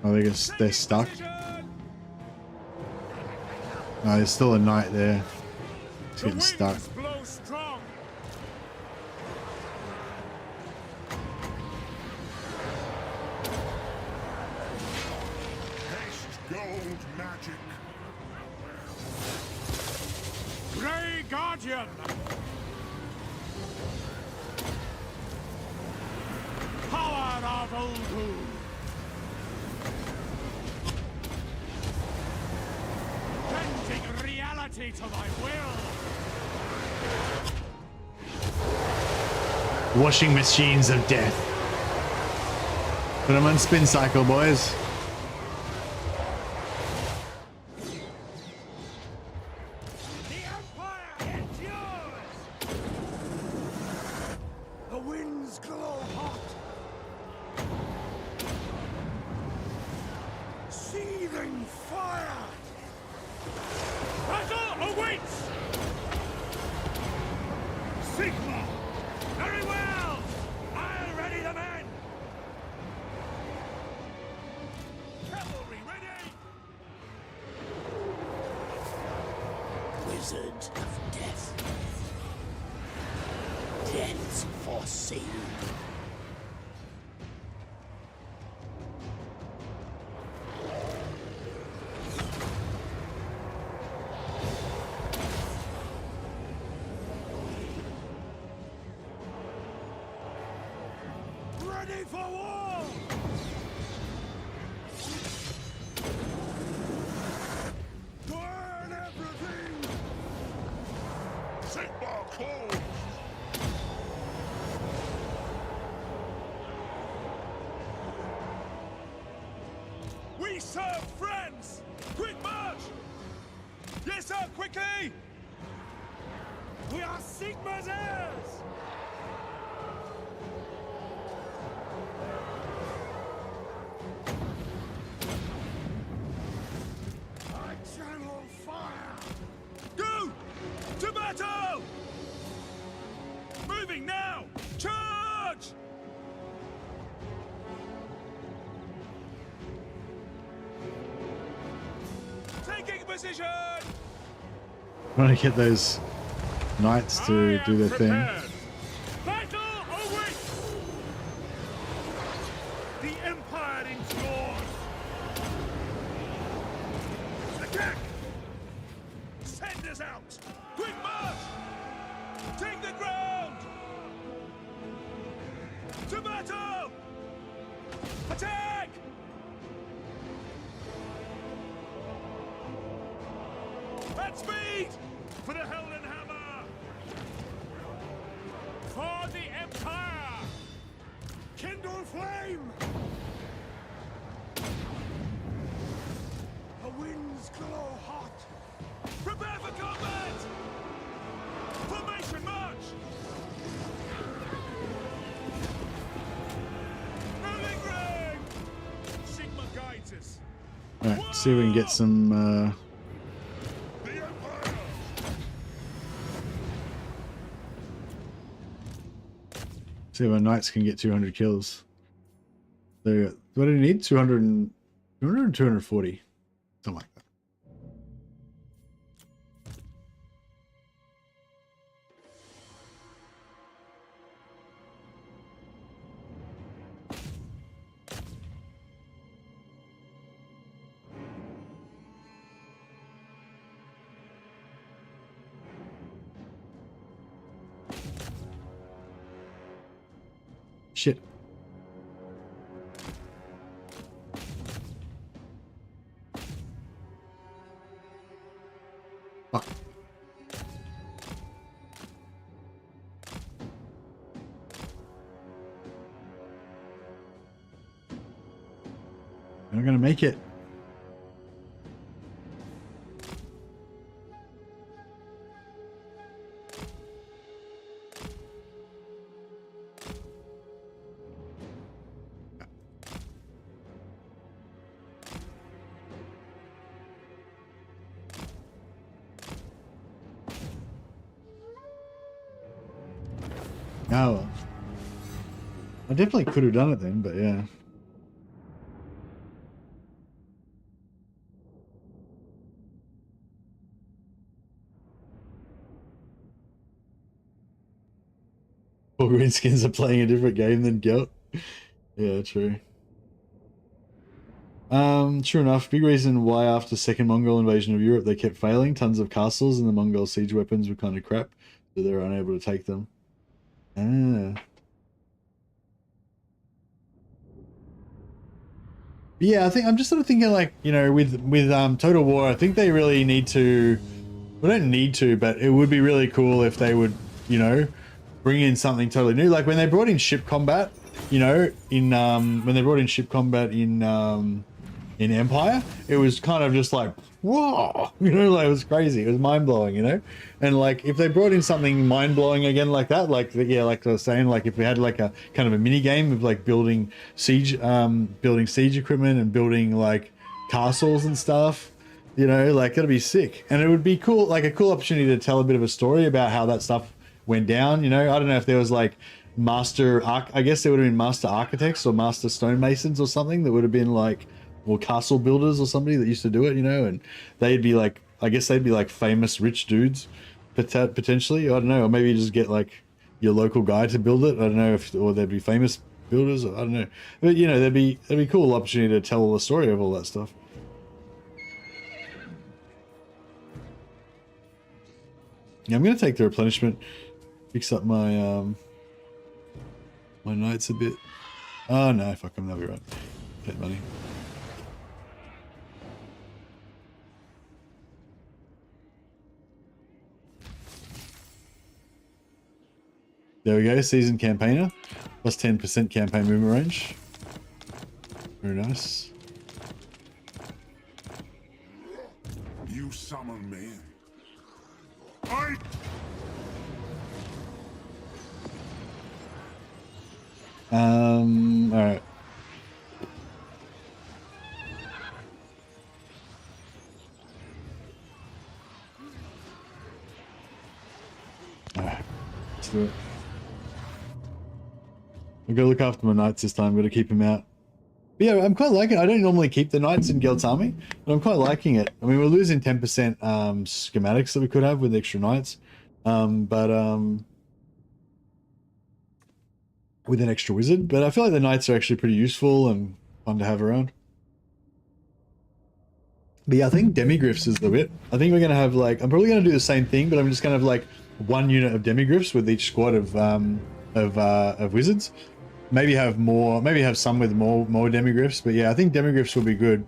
S4: Oh, they're stuck. No, there's still a knight there. He's getting stuck.
S2: Gold magic.
S10: Grey Guardian!
S14: Power of Uldu. loyalty to my will.
S4: Washing machines of death. Put them on spin cycle, boys.
S7: The Empire endures! The winds glow hot. Seething fire!
S14: Battle awaits! Sigma! Very well! I'll ready the men! Cavalry ready!
S6: Wizard of death. Death's foreseen.
S7: Ready for war! Burn everything!
S2: Sigma calls!
S14: We serve friends! Quick march! Yes, sir, quickly! We are Sigma's heirs!
S7: I channel fire!
S14: Go! To battle! Moving now! Charge! Taking position!
S4: Want to get those knights to do their thing.
S14: Battle awaits! The Empire endures! Attack! Send us out! Quick march! Take the ground! To battle! Attack! At speed! For the Helden Hammer! For the Empire!
S7: Kindle flame! The winds glow hot!
S14: Prepare for combat! Formation march! Moving ring! Sigma guides us.
S4: Alright, see if we can get some see if our knights can get 200 kills. So what do you need? 200 and 200 and 240. Something like that. Shit. Fuck. I'm gonna make it. Oh, well. I definitely could have done it then, but yeah. All greenskins are playing a different game than Gelt. Yeah, true. Sure enough, big reason why after second Mongol invasion of Europe they kept failing. Tons of castles and the Mongol siege weapons were kind of crap, so they were unable to take them. Ah. Yeah, I think I'm just sort of thinking like, you know, with Total War, I think they really need to We don't need to, but it would be really cool if they would, you know, bring in something totally new. Like when they brought in ship combat, you know, in when they brought in ship combat in Empire, it was kind of just like, whoa, you know, like it was crazy. It was mind blowing, you know. And like if they brought in something mind blowing again like that, like yeah, like I was saying, like if we had like a kind of a mini game of like building siege equipment and building like castles and stuff. You know, like it'd be sick, and it would be cool, like a cool opportunity to tell a bit of a story about how that stuff went down. You know, I don't know if there was like I guess there would have been master architects or master stonemasons or something that would have been like, or castle builders or somebody that used to do it. You know, and they'd be like, I guess they'd be like famous rich dudes, potentially. I don't know, or maybe you just get like your local guy to build it. I don't know if, or they'd be famous builders. I don't know, but you know, that'd be a cool opportunity to tell the story of all that stuff. Yeah, I'm gonna take the replenishment, fix up my my knights a bit. Oh no, fuck them, that'll be right. Take money. There we go, seasoned campaigner, plus 10% campaign movement range. Very nice.
S2: You summon me.
S4: All right. All right, let's do it. I'll go look after my knights this time. I'm gonna keep them out. But yeah, I'm quite liking it. I don't normally keep the knights in Gelt's army, but I'm quite liking it. I mean, we're losing 10% schematics that we could have with extra knights, with an extra wizard. But I feel like the knights are actually pretty useful and fun to have around. But yeah, I think demigryphs is the bit. I think we're gonna have like, I'm probably gonna do the same thing, but I'm just gonna have like one unit of demigryphs with each squad of wizards. Maybe have more, maybe have some with more demigryphs, but yeah, I think demigryphs will be good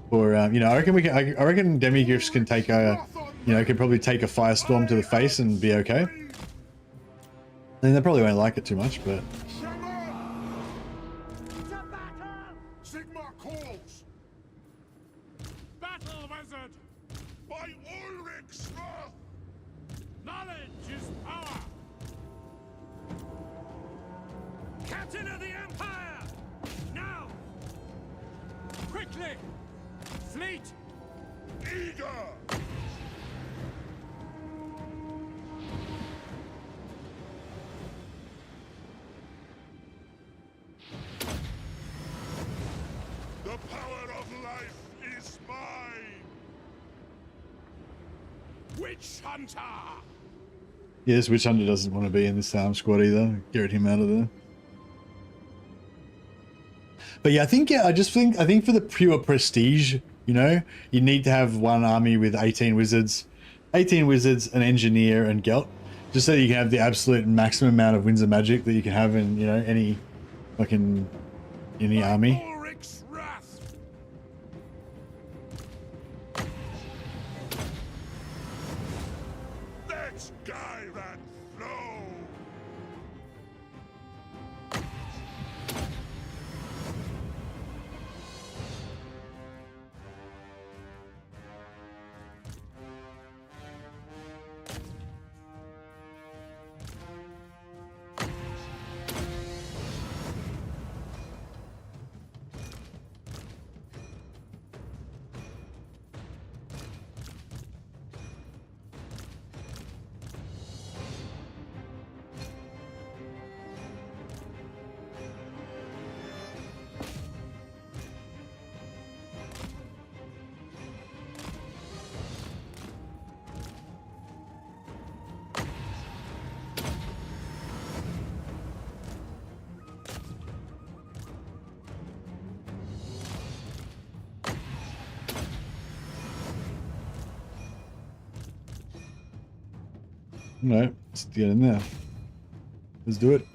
S4: for you know, I reckon demigryphs can take a, you know, can probably take a firestorm to the face and be okay. I think they probably won't like it too much, but
S2: Sigmar calls.
S14: Battle, wizard!
S2: By Ulrich's wrath!
S14: Knowledge is power! Captain of the Empire! Now! Quickly! Fleet!
S2: Eager! The power of life is mine! Witch Hunter!
S4: yeah, this witch hunter doesn't want to be in this squad either. Get him out of there. But yeah, I think I think for the pure prestige, you know, you need to have one army with 18 wizards, an engineer, and Gelt, just so you can have the absolute maximum amount of winds of magic that you can have in, you know, any fucking any army.
S2: Ulrich's wrath! Let's gyre and flow!
S4: No, let's get in there. Let's do it.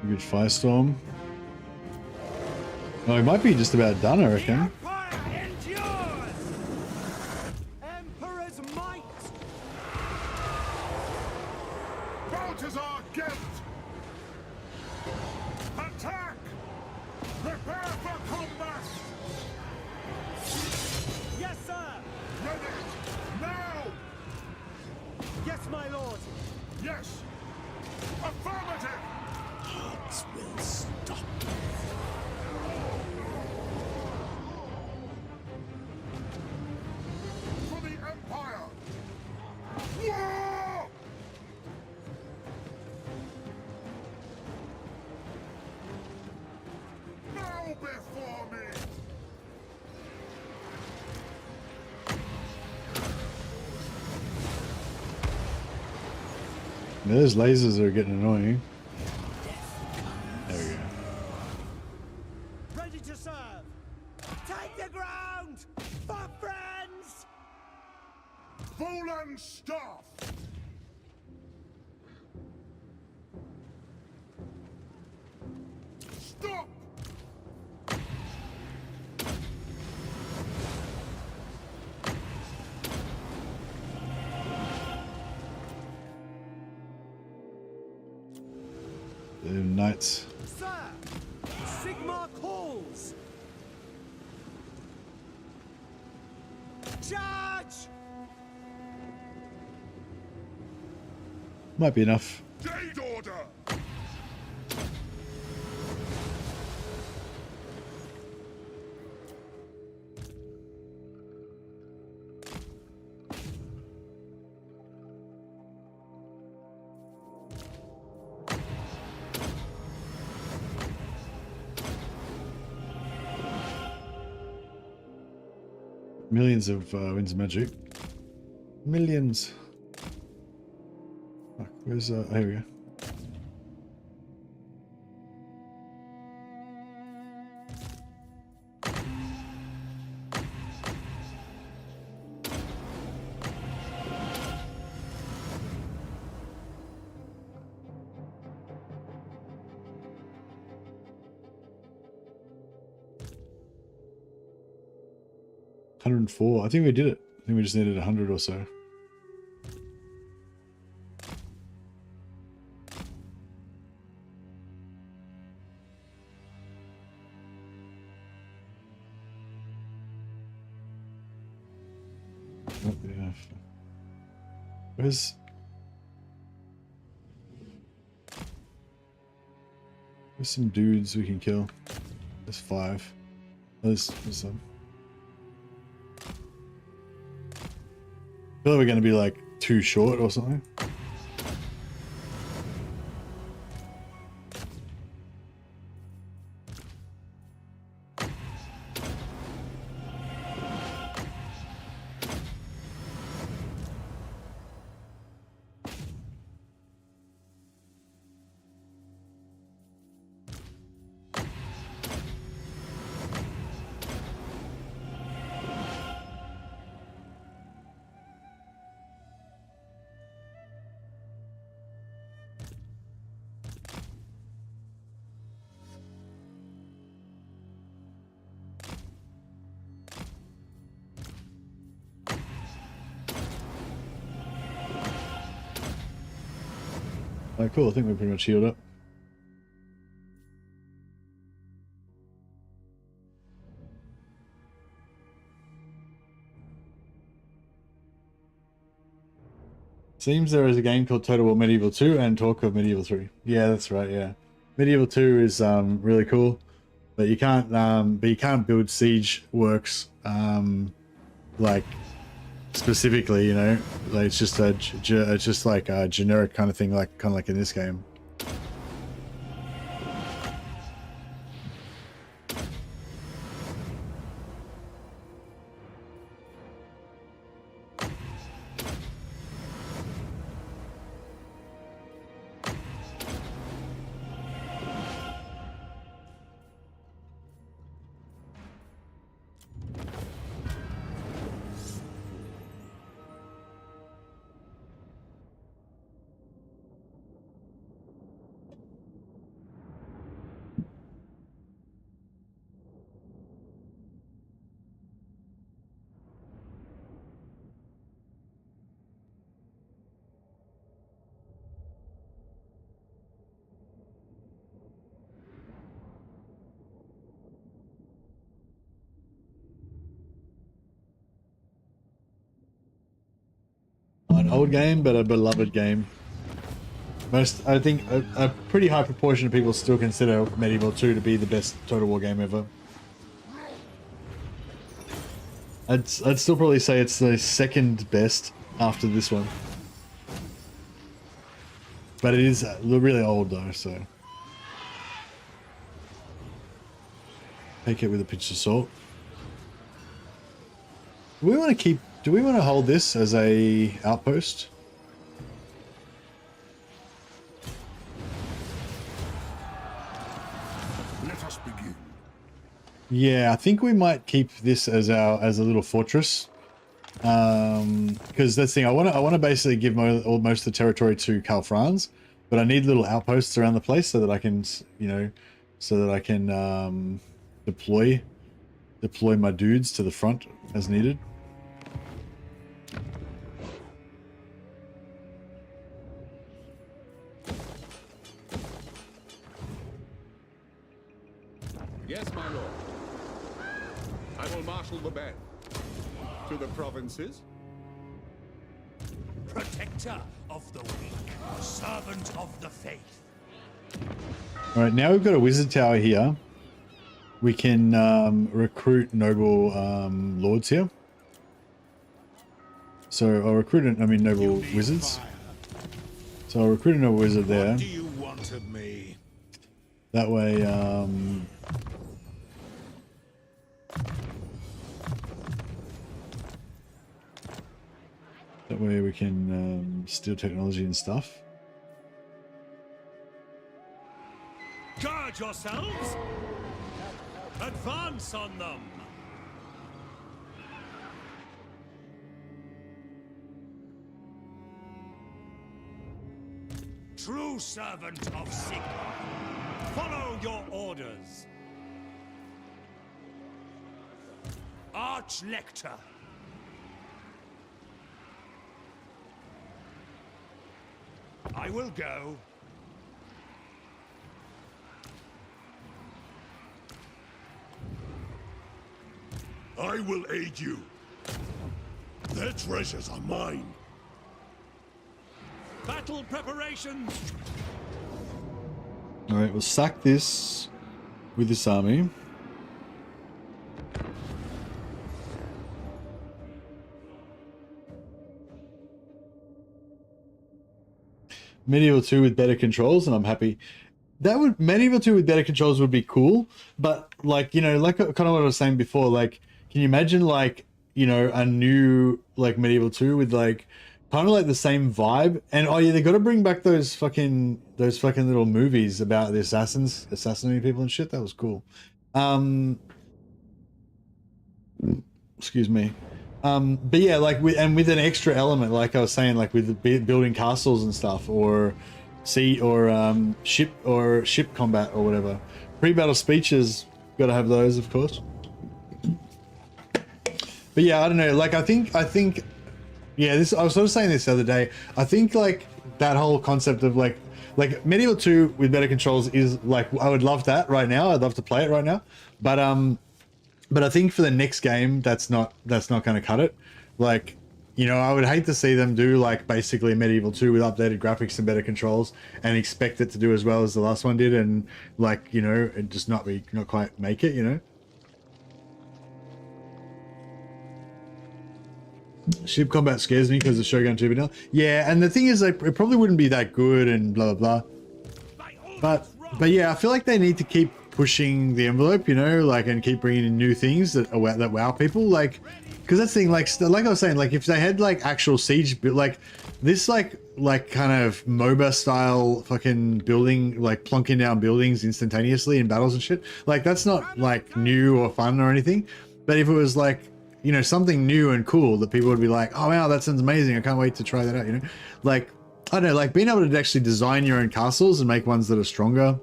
S4: Good firestorm. Oh, it might be just about done, I reckon.
S7: Empire endures! Emperor's might!
S2: Balthasar Gelt! Attack! Prepare for combat!
S7: Yes, sir!
S2: Ready! Now!
S7: Yes, my lord!
S2: Yes! Affirmative!
S6: Hearts will stop.
S2: For the Empire! War! Now before me!
S4: Those lasers are getting annoying. There we go.
S7: Ready to serve! Take the ground! For friends!
S2: Fallen staff! Stop!
S4: The knights.
S7: Sir! Sigmar calls! Charge!
S4: Might be enough.
S2: Jade order!
S4: Millions of winds of magic. Millions. Fuck, where's here we go. $104. I think we did it. I think we just needed 100 or so. Not good enough. Where's some dudes we can kill? There's 5. There's some. I feel like we're going to be like too short or something. Alright, cool. I think we're pretty much healed up. Seems there is a game called Total War Medieval 2 and talk of Medieval 3. Yeah, that's right, yeah. Medieval 2 is really cool, but you can't build siege works like specifically, you know. Like it's just like a generic kind of thing, kind of like in this game. an old game, but a beloved game. I think a pretty high proportion of people still consider Medieval 2 to be the best Total War game ever. I'd still probably say it's the second best after this one. But it is really old though, so. Take it with a pinch of salt. Do we want to hold this as a outpost?
S2: Let us begin.
S4: Yeah, I think we might keep this as a little fortress. Because that's the thing, I want to basically give most of the territory to Karl Franz, but I need little outposts around the place so that I can, you know, deploy my dudes to the front as needed.
S12: Yes, my lord. I will marshal the band. To the provinces.
S10: Protector of the weak, servant of the faith.
S4: Alright, now we've got a wizard tower here. We can recruit noble lords here. So I'll recruit, noble wizards. So I'll recruit a noble wizard there.
S10: What do you want of me?
S4: That way, that way we can steal technology and stuff.
S10: Guard yourselves! Advance on them! True servant of Sigmar, follow your orders. Arch-Lector. I will go.
S2: I will aid you. Their treasures are mine.
S10: Battle preparations.
S4: All right, we'll sack this with this army. Medieval 2 with better controls, and I'm happy. That would Medieval 2 with better controls would be cool, but like, you know, like kind of what I was saying before, like, can you imagine like, you know, a new like Medieval 2 with like kind of like the same vibe? And oh yeah, they got to bring back those fucking little movies about the assassinating people and shit. That was cool. Excuse me. But yeah, like with an extra element, like I was saying, like with building castles and stuff, or ship combat or whatever. Pre-battle speeches, got to have those, of course. But yeah, I don't know. Like I think, yeah. I was sort of saying this the other day. I think like that whole concept of like Medieval 2 with better controls is like, I would love that right now. I'd love to play it right now. But I think for the next game, that's not going to cut it. Like, you know, I would hate to see them do like basically Medieval 2 with updated graphics and better controls and expect it to do as well as the last one did, and like, you know, and just not quite make it, you know. Ship combat scares me because of Shogun 2 now. Yeah, and the thing is, like, it probably wouldn't be that good and blah blah blah. But yeah, I feel like they need to keep pushing the envelope, you know, like, and keep bringing in new things that wow people, like, because that's the thing, like I was saying, like if they had like actual siege, like this like kind of MOBA style fucking building, like plonking down buildings instantaneously in battles and shit, like that's not like new or fun or anything. But if it was like, you know, something new and cool that people would be like, oh wow, that sounds amazing, I can't wait to try that out, you know, like, I don't know, like being able to actually design your own castles and make ones that are stronger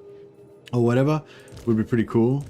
S4: or whatever would be pretty cool.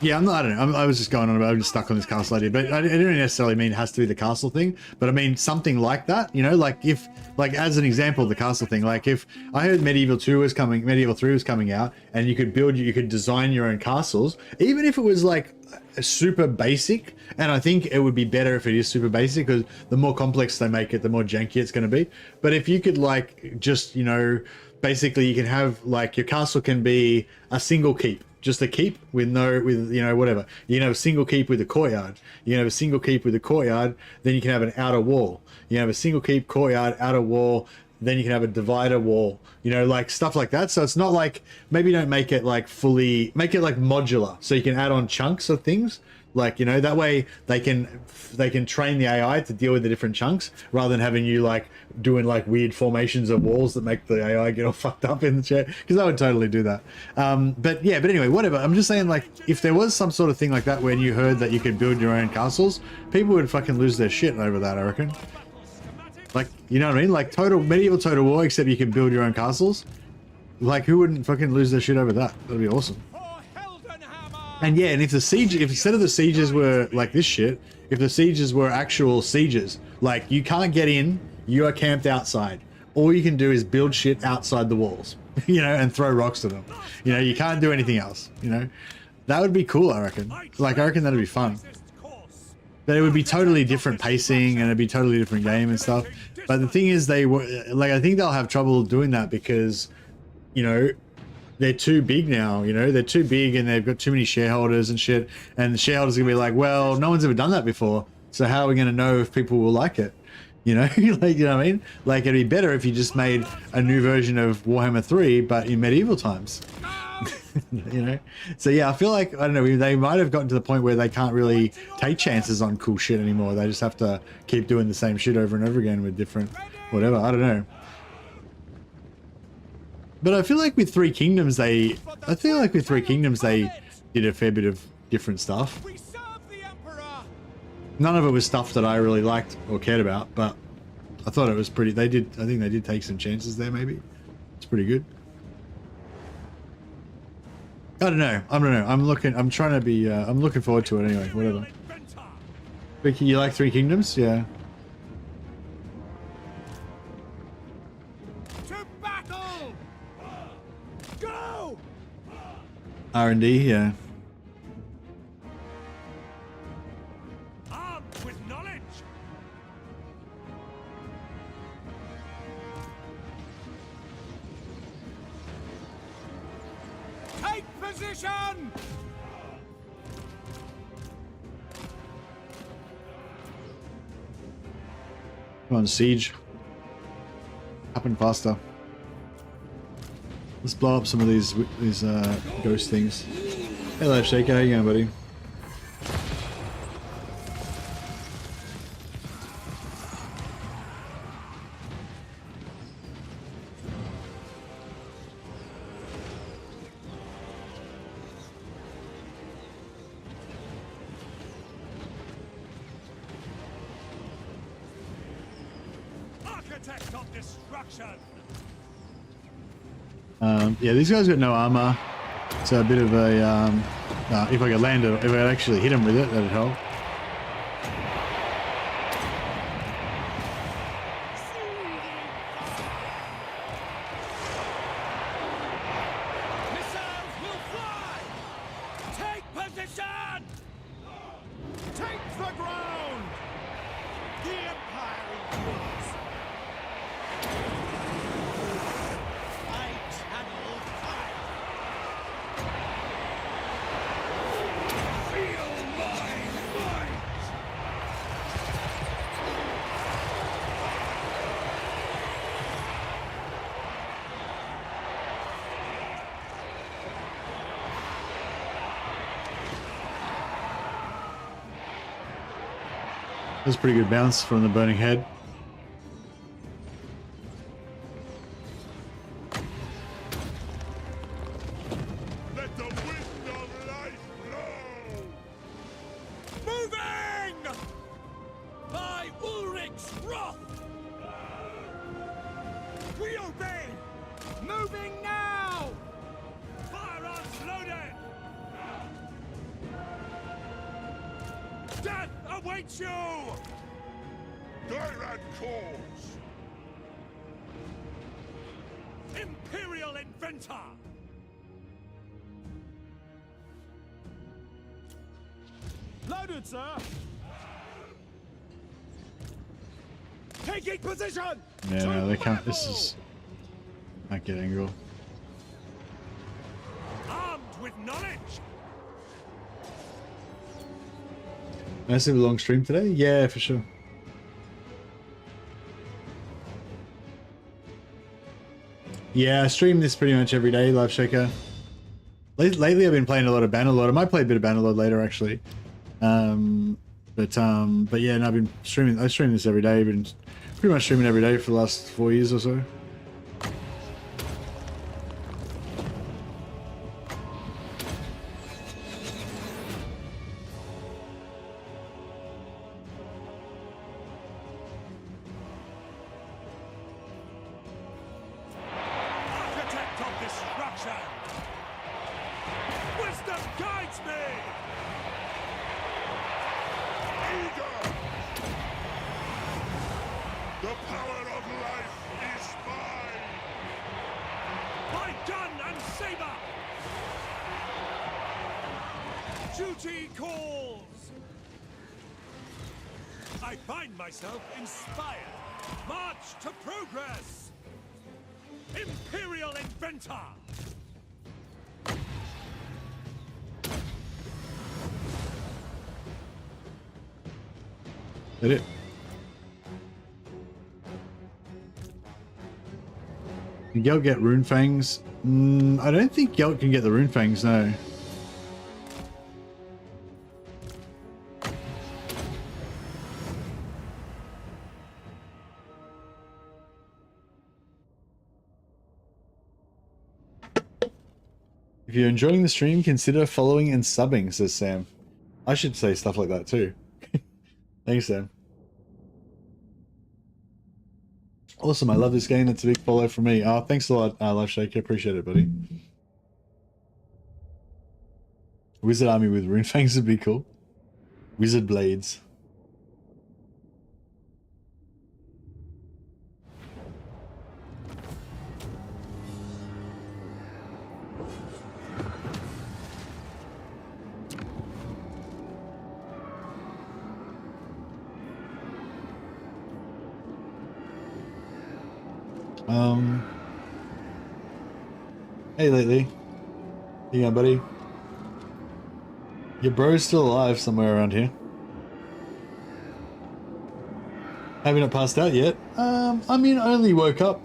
S4: Yeah, I'm not. I don't know. I was just going on about. I'm just stuck on this castle idea, but I didn't necessarily mean it has to be the castle thing. But I mean something like that. You know, like if, like as an example, the castle thing. Like if I heard Medieval 2 was coming, Medieval 3 was coming out, and you could design your own castles, even if it was like super basic. And I think it would be better if it is super basic, because the more complex they make it, the more janky it's going to be. But if you could like just, you know, basically you can have like your castle can be a single keep. Just a keep with you know, whatever. You can have a single keep with a courtyard. You can have a single keep with a courtyard, then you can have an outer wall. You can have a single keep, courtyard, outer wall, then you can have a divider wall. You know, like stuff like that. So it's not like, maybe don't make it like fully, make it like modular. So you can add on chunks of things. Like, you know, that way they can train the AI to deal with the different chunks, rather than having you like doing like weird formations of walls that make the AI get all fucked up in the chair, because I would totally do that. But yeah, but anyway, whatever. I'm just saying, like, if there was some sort of thing like that when you heard that you could build your own castles, people would fucking lose their shit over that, I reckon. Like, you know what I mean? Like medieval Total War, except you can build your own castles. Like, who wouldn't fucking lose their shit over that? That'd be awesome. And yeah, and if the siege, if instead of the sieges were like this shit, if the sieges were actual sieges, like you can't get in, you are camped outside. All you can do is build shit outside the walls, you know, and throw rocks to them. You know, you can't do anything else, you know. That would be cool, I reckon. Like, I reckon that'd be fun. But it would be totally different pacing, and it'd be totally different game and stuff. But the thing is, they were like, I think they'll have trouble doing that because, you know, they're too big now, you know, they're too big and they've got too many shareholders and shit. And the shareholders are gonna be like, well, no one's ever done that before. So how are we gonna know if people will like it? You know, like, you know what I mean? Like, it'd be better if you just made a new version of Warhammer 3, but in medieval times. You know? So yeah, I feel like, I don't know, they might have gotten to the point where they can't really take chances on cool shit anymore. They just have to keep doing the same shit over and over again with different whatever. I don't know. But I feel like with Three Kingdoms, they did a fair bit of different stuff. None of it was stuff that I really liked or cared about, but I thought it was pretty, I think they did take some chances there, maybe. It's pretty good. I don't know. I'm looking forward to it anyway, whatever. Vicky, you like Three Kingdoms? Yeah. R&D, yeah.
S14: Armed with knowledge. Take position.
S4: Come on, siege. Happen faster. Let's blow up some of these ghost things. Hello, Shaker. How you going, buddy?
S14: Architect of destruction.
S4: Yeah, these guys got no armor, so a bit of a if I could land it, if I could actually hit him with it, that'd help.
S14: Missiles will fly. Take position. Take the ground. The Empire endures.
S4: That's a pretty good bounce from the burning head.
S14: Let the wind of life blow! Moving! By Ulrich's wrath! We obey! Moving now! Firearms loaded!
S10: Death awaits you!
S2: Dyrad calls!
S10: Imperial Inventor!
S16: Loaded, sir! Taking position!
S4: Yeah, no, they can't. This is. I get angle.
S10: Armed with knowledge!
S4: Massive long stream today? Yeah, for sure. Yeah, I stream this pretty much every day, Live Shaker. Lately I've been playing a lot of Bannerlord. I might play a bit of Bannerlord later actually. But yeah, no, I've been streaming. I stream this every day. I've been pretty much streaming every day for the last 4 years or so.
S10: Architect of destruction! Wisdom guides me!
S2: Eager! The power of life is mine!
S10: My gun and saber! Duty calls! I find myself inspired. March to progress! Imperial Inventor!
S4: Did it? Can Gelt get rune fangs? I don't think Gelt can get the rune fangs, no. If you're enjoying the stream, consider following and subbing, says Sam. I should say stuff like that too. Thanks, Sam. Awesome, I love this game. It's a big follow from me. Oh, thanks a lot, Life Shaker. Appreciate it, buddy. Wizard army with rune fangs would be cool. Wizard blades. Hey, lately. You going, buddy? Your bro's still alive somewhere around here. Haven't it passed out yet? I mean, I only woke up,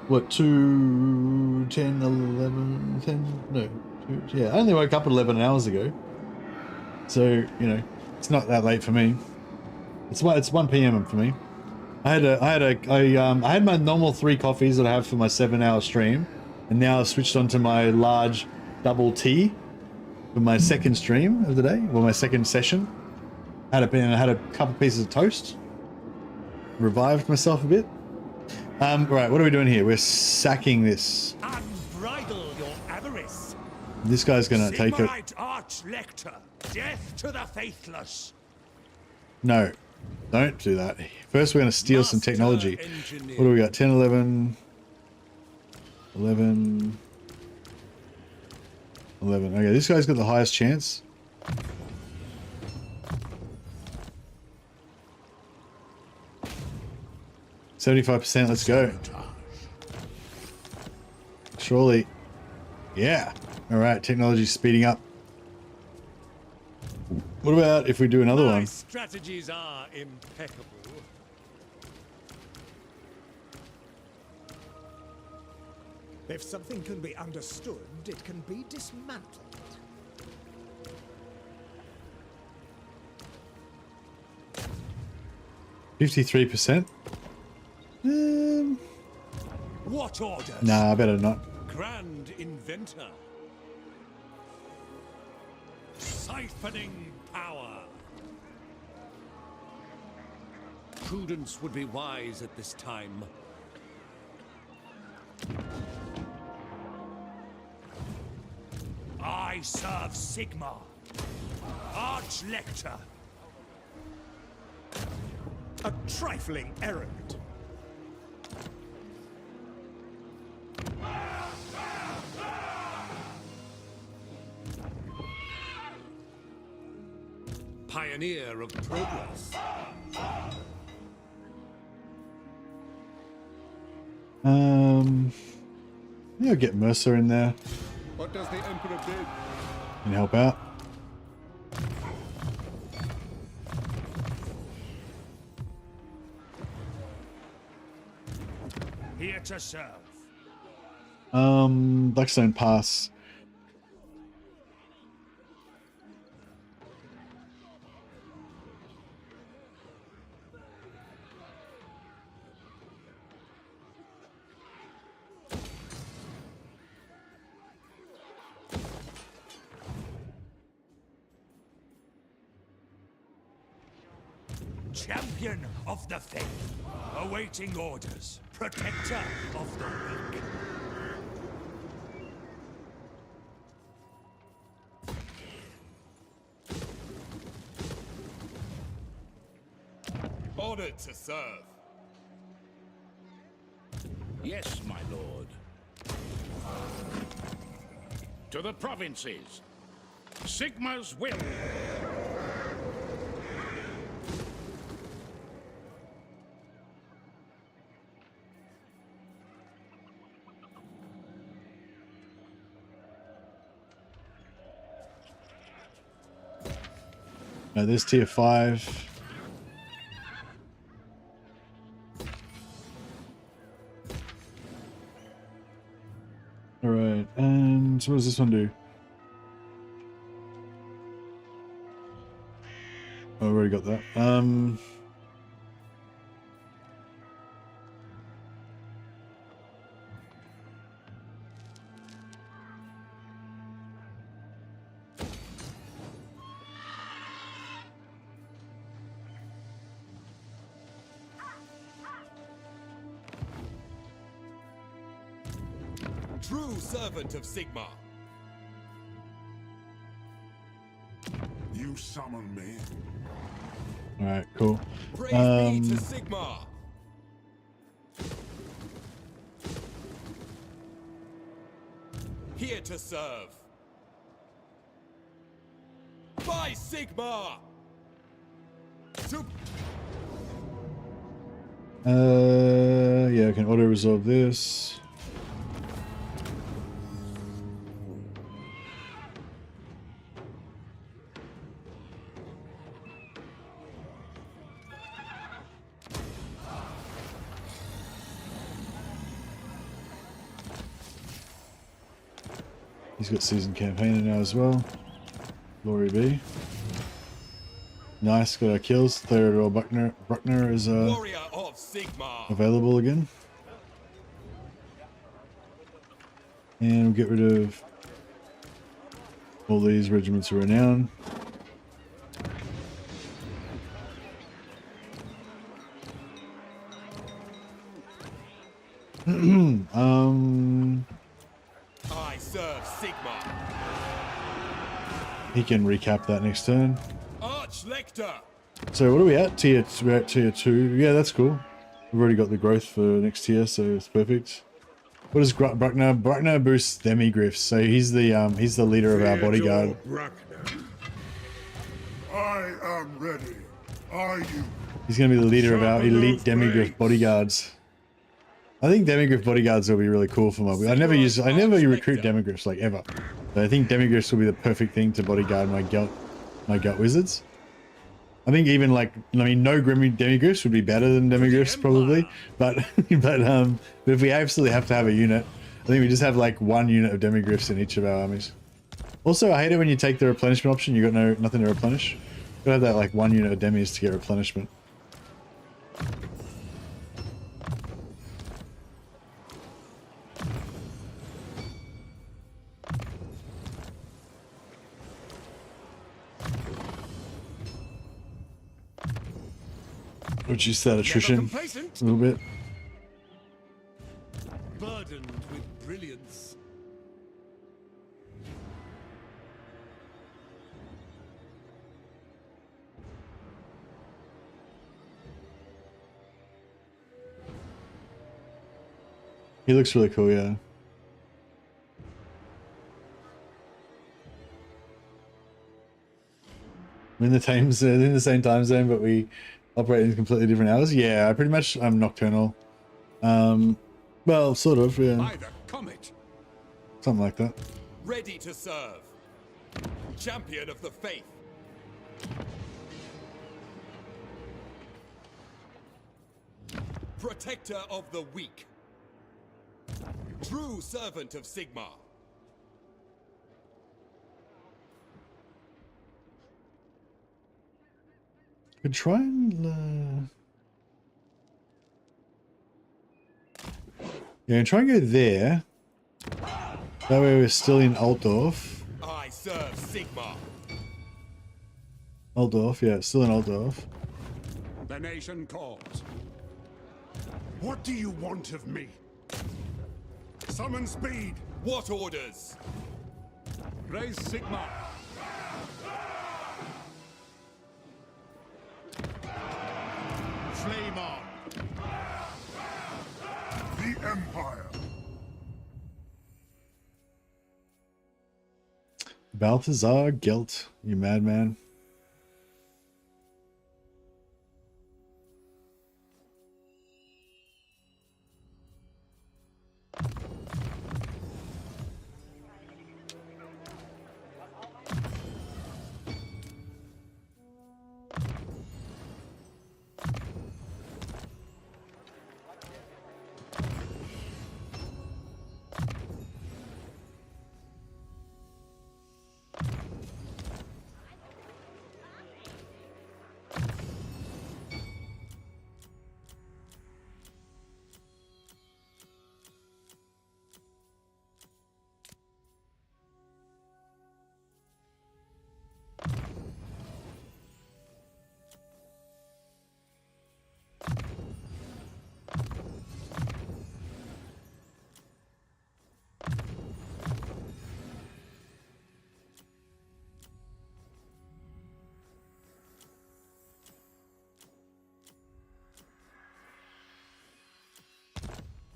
S4: what, 10, 11, 10, no, 2, yeah, I only woke up 11 hours ago. So, you know, it's not that late for me. It's 1 p.m. for me. I had my normal 3 coffees that I have for my 7-hour stream, and now I've switched onto my large double tea for my second stream of the day, or my second session. I had a couple pieces of toast. Revived myself a bit. Right, what are we doing here? We're sacking this.
S10: Unbridle your avarice.
S4: This guy's gonna take it.
S10: Sigmarite Arch-Lector, death to the faithless.
S4: No, don't do that. First, we're gonna steal some technology. What do we got? 10, 11, 11, 11. Okay, this guy's got the highest chance. %. Let's go. Surely. Yeah. All right. Technology's speeding up. What about if we do another one?
S10: Strategies are impeccable.
S7: If something can be understood, it can be dismantled.
S4: %53%.
S10: What orders?
S4: Nah, I better not.
S10: Grand Inventor. Siphoning power. Prudence would be wise at this time. I serve Sigma. Arch-Lector!
S7: A trifling errand.
S11: Pioneer of progress.
S4: Yeah, I'll get Mercer in there
S12: What does the Emperor bid?
S4: and help out.
S10: Here to serve.
S4: Blackstone Pass.
S10: Champion of the faith, awaiting orders, protector of the weak.
S14: Honored to serve.
S6: Yes, my lord. To the provinces. Sigma's will.
S4: No, there's tier 5. Alright, and what does this one do? Oh, I've already got that.
S14: True servant of Sigma.
S2: You summon me.
S4: Alright, cool.
S14: Praise be to Sigma. Here to serve. By Sigma.
S4: Yeah, I can auto resolve this. He's got seasoned campaigner now as well. Glory be. Nice, got our kills. Theodore Bruckner is
S14: Warrior of Sigma.
S4: available again. And we'll get rid of all these regiments of renown.
S14: I serve Sigma.
S4: He can recap that next turn.
S14: Arch-Lector.
S4: So what are we at? We're at tier 2. Yeah, that's cool. We've already got the growth for next tier, so it's perfect. What is Bruckner? Bruckner boosts demigriffs, so he's the leader of our bodyguard.
S2: I am ready. Are you?
S4: He's gonna be the leader of our elite demigriff bodyguards. I think demigriff bodyguards will be really cool for my. I never recruit demigriffs like ever. But I think demigriffs will be the perfect thing to bodyguard my Gelt wizards. I think even like, I mean, no Grimmy demigriffs would be better than demigriffs probably, but if we absolutely have to have a unit, I think we just have like one unit of demigriffs in each of our armies. Also, I hate it when you take the replenishment option, you got nothing to replenish. You gotta have that like one unit of demis to get replenishment. Reduce that attrition a little bit.
S11: Burdened with brilliance.
S4: He looks really cool, yeah. We're in the same time zone, but we operate in completely different hours. Yeah, I pretty much I'm nocturnal. Well, sort of, yeah.
S10: By the comet.
S4: Something like that.
S10: Ready to serve. Champion of the faith. Protector of the weak. True servant of Sigmar.
S4: Could try and yeah, try and go there. That way we're still in Altdorf.
S10: I serve Sigmar.
S4: Altdorf, yeah, still in Altdorf.
S12: The nation calls.
S2: What do you want of me? Summon speed.
S10: What orders?
S12: Raise Sigmar.
S2: Flame on. The Empire.
S4: Balthasar, Gelt, you madman.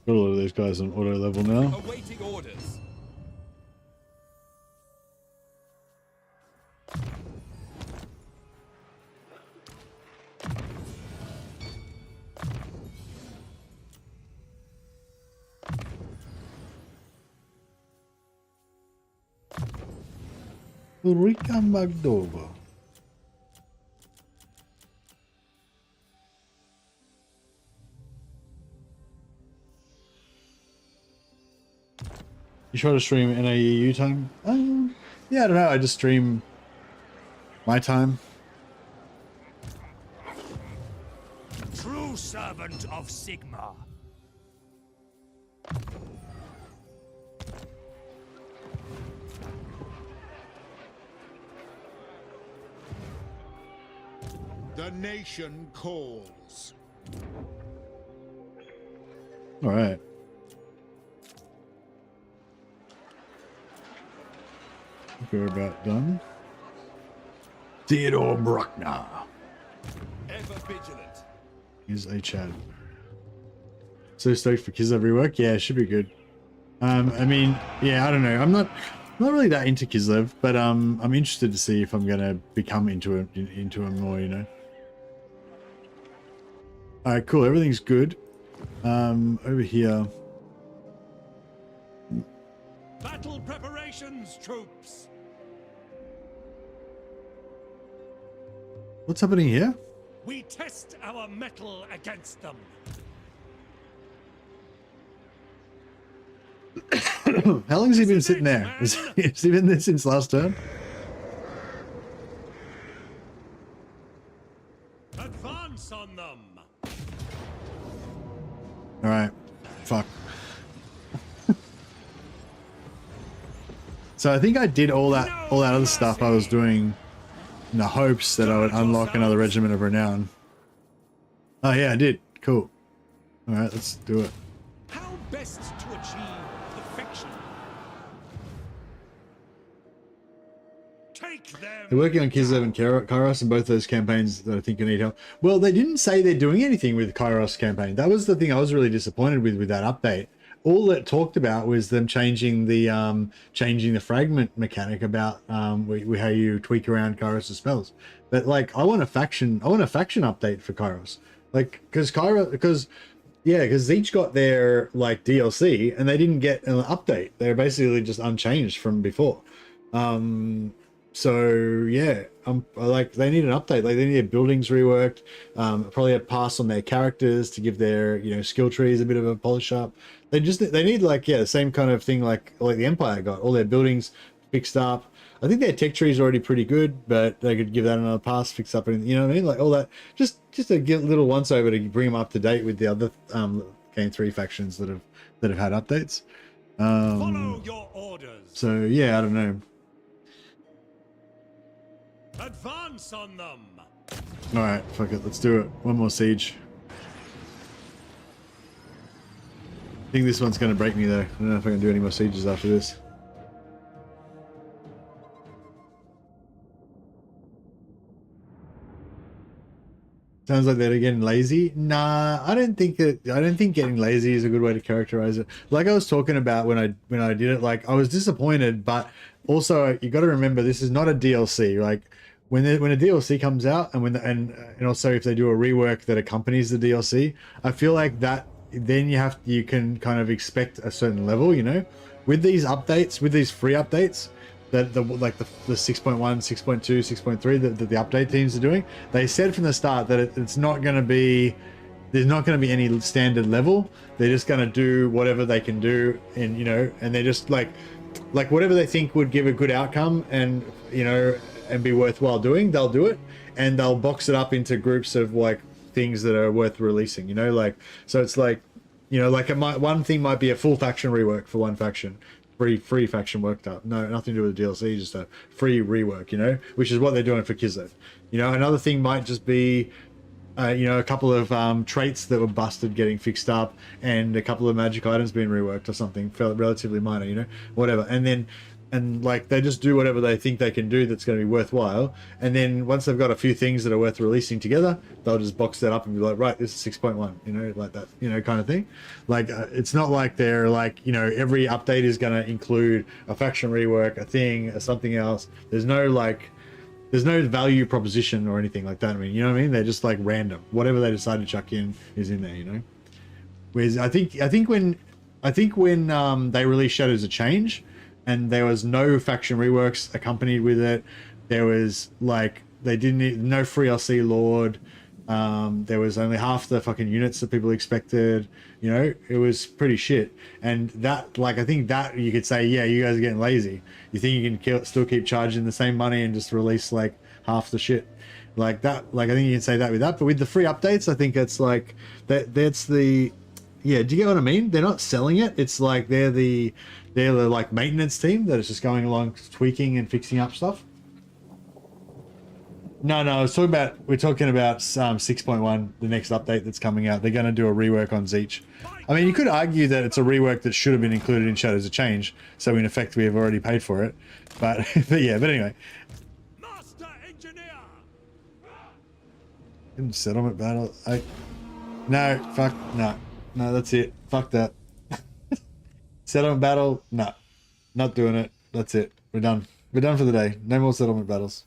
S4: Got a lot of these guys on auto level now.
S10: Awaiting orders.
S4: Ulrika Magdova. You try to stream NAEU time? Yeah, I don't know. I just stream my time.
S14: True servant of Sigmar.
S2: The nation calls.
S4: All right. We're about done. Theodore Bruckner
S10: Ever vigilant.
S4: is a Chad. So stoked for Kislev rework. Yeah, it should be good. I mean, yeah, I don't know. I'm not really that into Kislev, but I'm interested to see if I'm gonna become into him more. You know. All right, cool. Everything's good. Over here.
S14: Battle preparations, troops.
S4: What's happening here?
S14: We test our mettle against them.
S4: How long has he been sitting there? Has he been there since last turn?
S14: Advance on them.
S4: All right. Fuck. So I think I did all that other stuff I was doing in the hopes that I would unlock another regiment of renown. Oh yeah, I did. Cool. All right, let's do it.
S14: How best to achieve perfection? Take them.
S4: They're working on Kislev and Kairos and both those campaigns that I think you need help. Well, they didn't say they're doing anything with Kairos campaign. That was the thing I was really disappointed with that update. all it talked about was them changing the fragment mechanic about how you tweak around Kairos' spells. But like, I want a faction update for Kairos, like because Zeech got their like DLC and they didn't get an update. They're basically just unchanged from before. So yeah, like they need an update. Like they need their buildings reworked. Probably a pass on their characters to give their skill trees a bit of a polish up. They need like the same kind of thing like the Empire got all their buildings fixed up. I think their tech tree is already pretty good, but they could give that another pass, fix up, and you know what I mean, like all that. Just a little once over to bring them up to date with the other Game 3 factions that have had updates.
S7: Follow your orders.
S4: So yeah, I don't know.
S7: Advance on them.
S4: All right, fuck it, let's do it. One more siege. I think this one's going to break me though. I don't know if I can do any more sieges after this. Sounds like they're getting lazy. Nah, I don't think getting lazy is a good way to characterize it. Like I was talking about when I did it, like I was disappointed, but also you got to remember this is not a DLC. Like when a DLC comes out, and and also if they do a rework that accompanies the DLC, I feel like that then you can kind of expect a certain level, with these updates, with these free updates. That the 6.1, 6.2, 6.3 that the update teams are doing, they said from the start that it's not going to be, there's not going to be any standard level. They're just going to do whatever they can do, and and they're just like whatever they think would give a good outcome, and and be worthwhile doing, they'll do it, and they'll box it up into groups of like things that are worth releasing. So it's like one thing might be a full faction rework for one faction. Free faction worked up. No, nothing to do with the DLC, just a free rework, which is what they're doing for Kislev. Another thing might just be, a couple of traits that were busted getting fixed up, and a couple of magic items being reworked or something, felt relatively minor, whatever. And like they just do whatever they think they can do that's going to be worthwhile, and then once they've got a few things that are worth releasing together, they'll just box that up and be like, right, this is 6.1, like that, kind of thing. Like it's not like they're like, every update is going to include a faction rework, a thing, or something else. There's no value proposition or anything like that. I mean, you know what I mean? They're just like random. Whatever they decide to chuck in is in there, Whereas I think when they released Shadows of Change, and there was no faction reworks accompanied with it. There was like no free LC Lord. There was only half the fucking units that people expected. It was pretty shit. And that, like, I think that you could say, yeah, you guys are getting lazy. You think you can still keep charging the same money and just release like half the shit like that. Like I think you can say that with that, but with the free updates, I think it's like that's the. Yeah, do you get what I mean? They're not selling it. It's like they're the like maintenance team that is just going along tweaking and fixing up stuff. No, we're talking about 6.1, the next update that's coming out. They're going to do a rework on Zeech. I mean, you could argue that it's a rework that should have been included in Shadows of Change, so in effect we have already paid for it. But anyway.
S7: Master Engineer.
S4: Settlement battle. No, that's it. Fuck that. Settlement battle. No, not doing it. That's it. We're done. We're done for the day. No more settlement battles.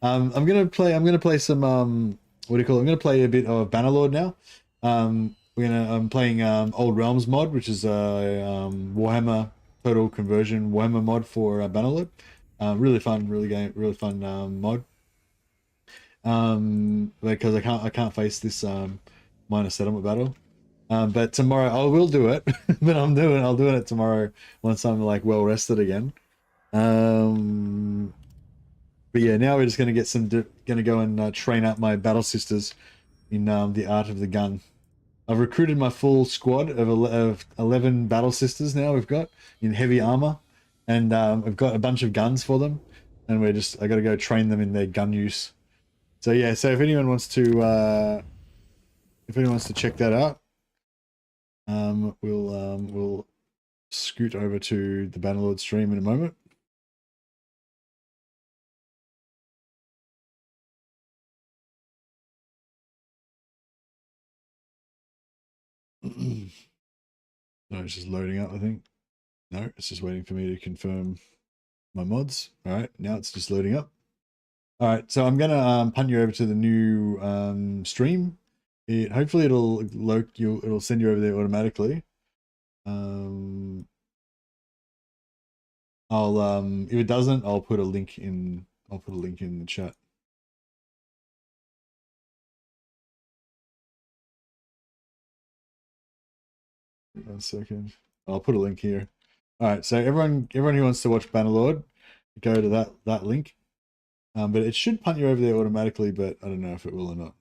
S4: I'm gonna play some what do you call it? I'm gonna play a bit of Bannerlord now. I'm playing Old Realms mod, which is a Warhammer total conversion Warhammer mod for Bannerlord. Really fun, really fun mod. Because I can't face this minor settlement battle. But tomorrow I will do it, but I'll do it tomorrow once I'm like well rested again. But yeah, now we're just gonna go and train up my battle sisters in the art of the gun. I've recruited my full squad of 11 battle sisters now. We've got in heavy armor, and I've got a bunch of guns for them, and I got to go train them in their gun use. So yeah, so if anyone wants to check that out. We'll scoot over to the Bannerlord stream in a moment. No, it's just loading up, I think. No, it's just waiting for me to confirm my mods. All right, now it's just loading up. All right, so I'm gonna punt you over to the new stream. Hopefully it'll send you over there automatically. If it doesn't, I'll put a link in the chat. One second. I'll put a link here. All right, so everyone who wants to watch Bannerlord, go to that link. But it should punt you over there automatically, but I don't know if it will or not.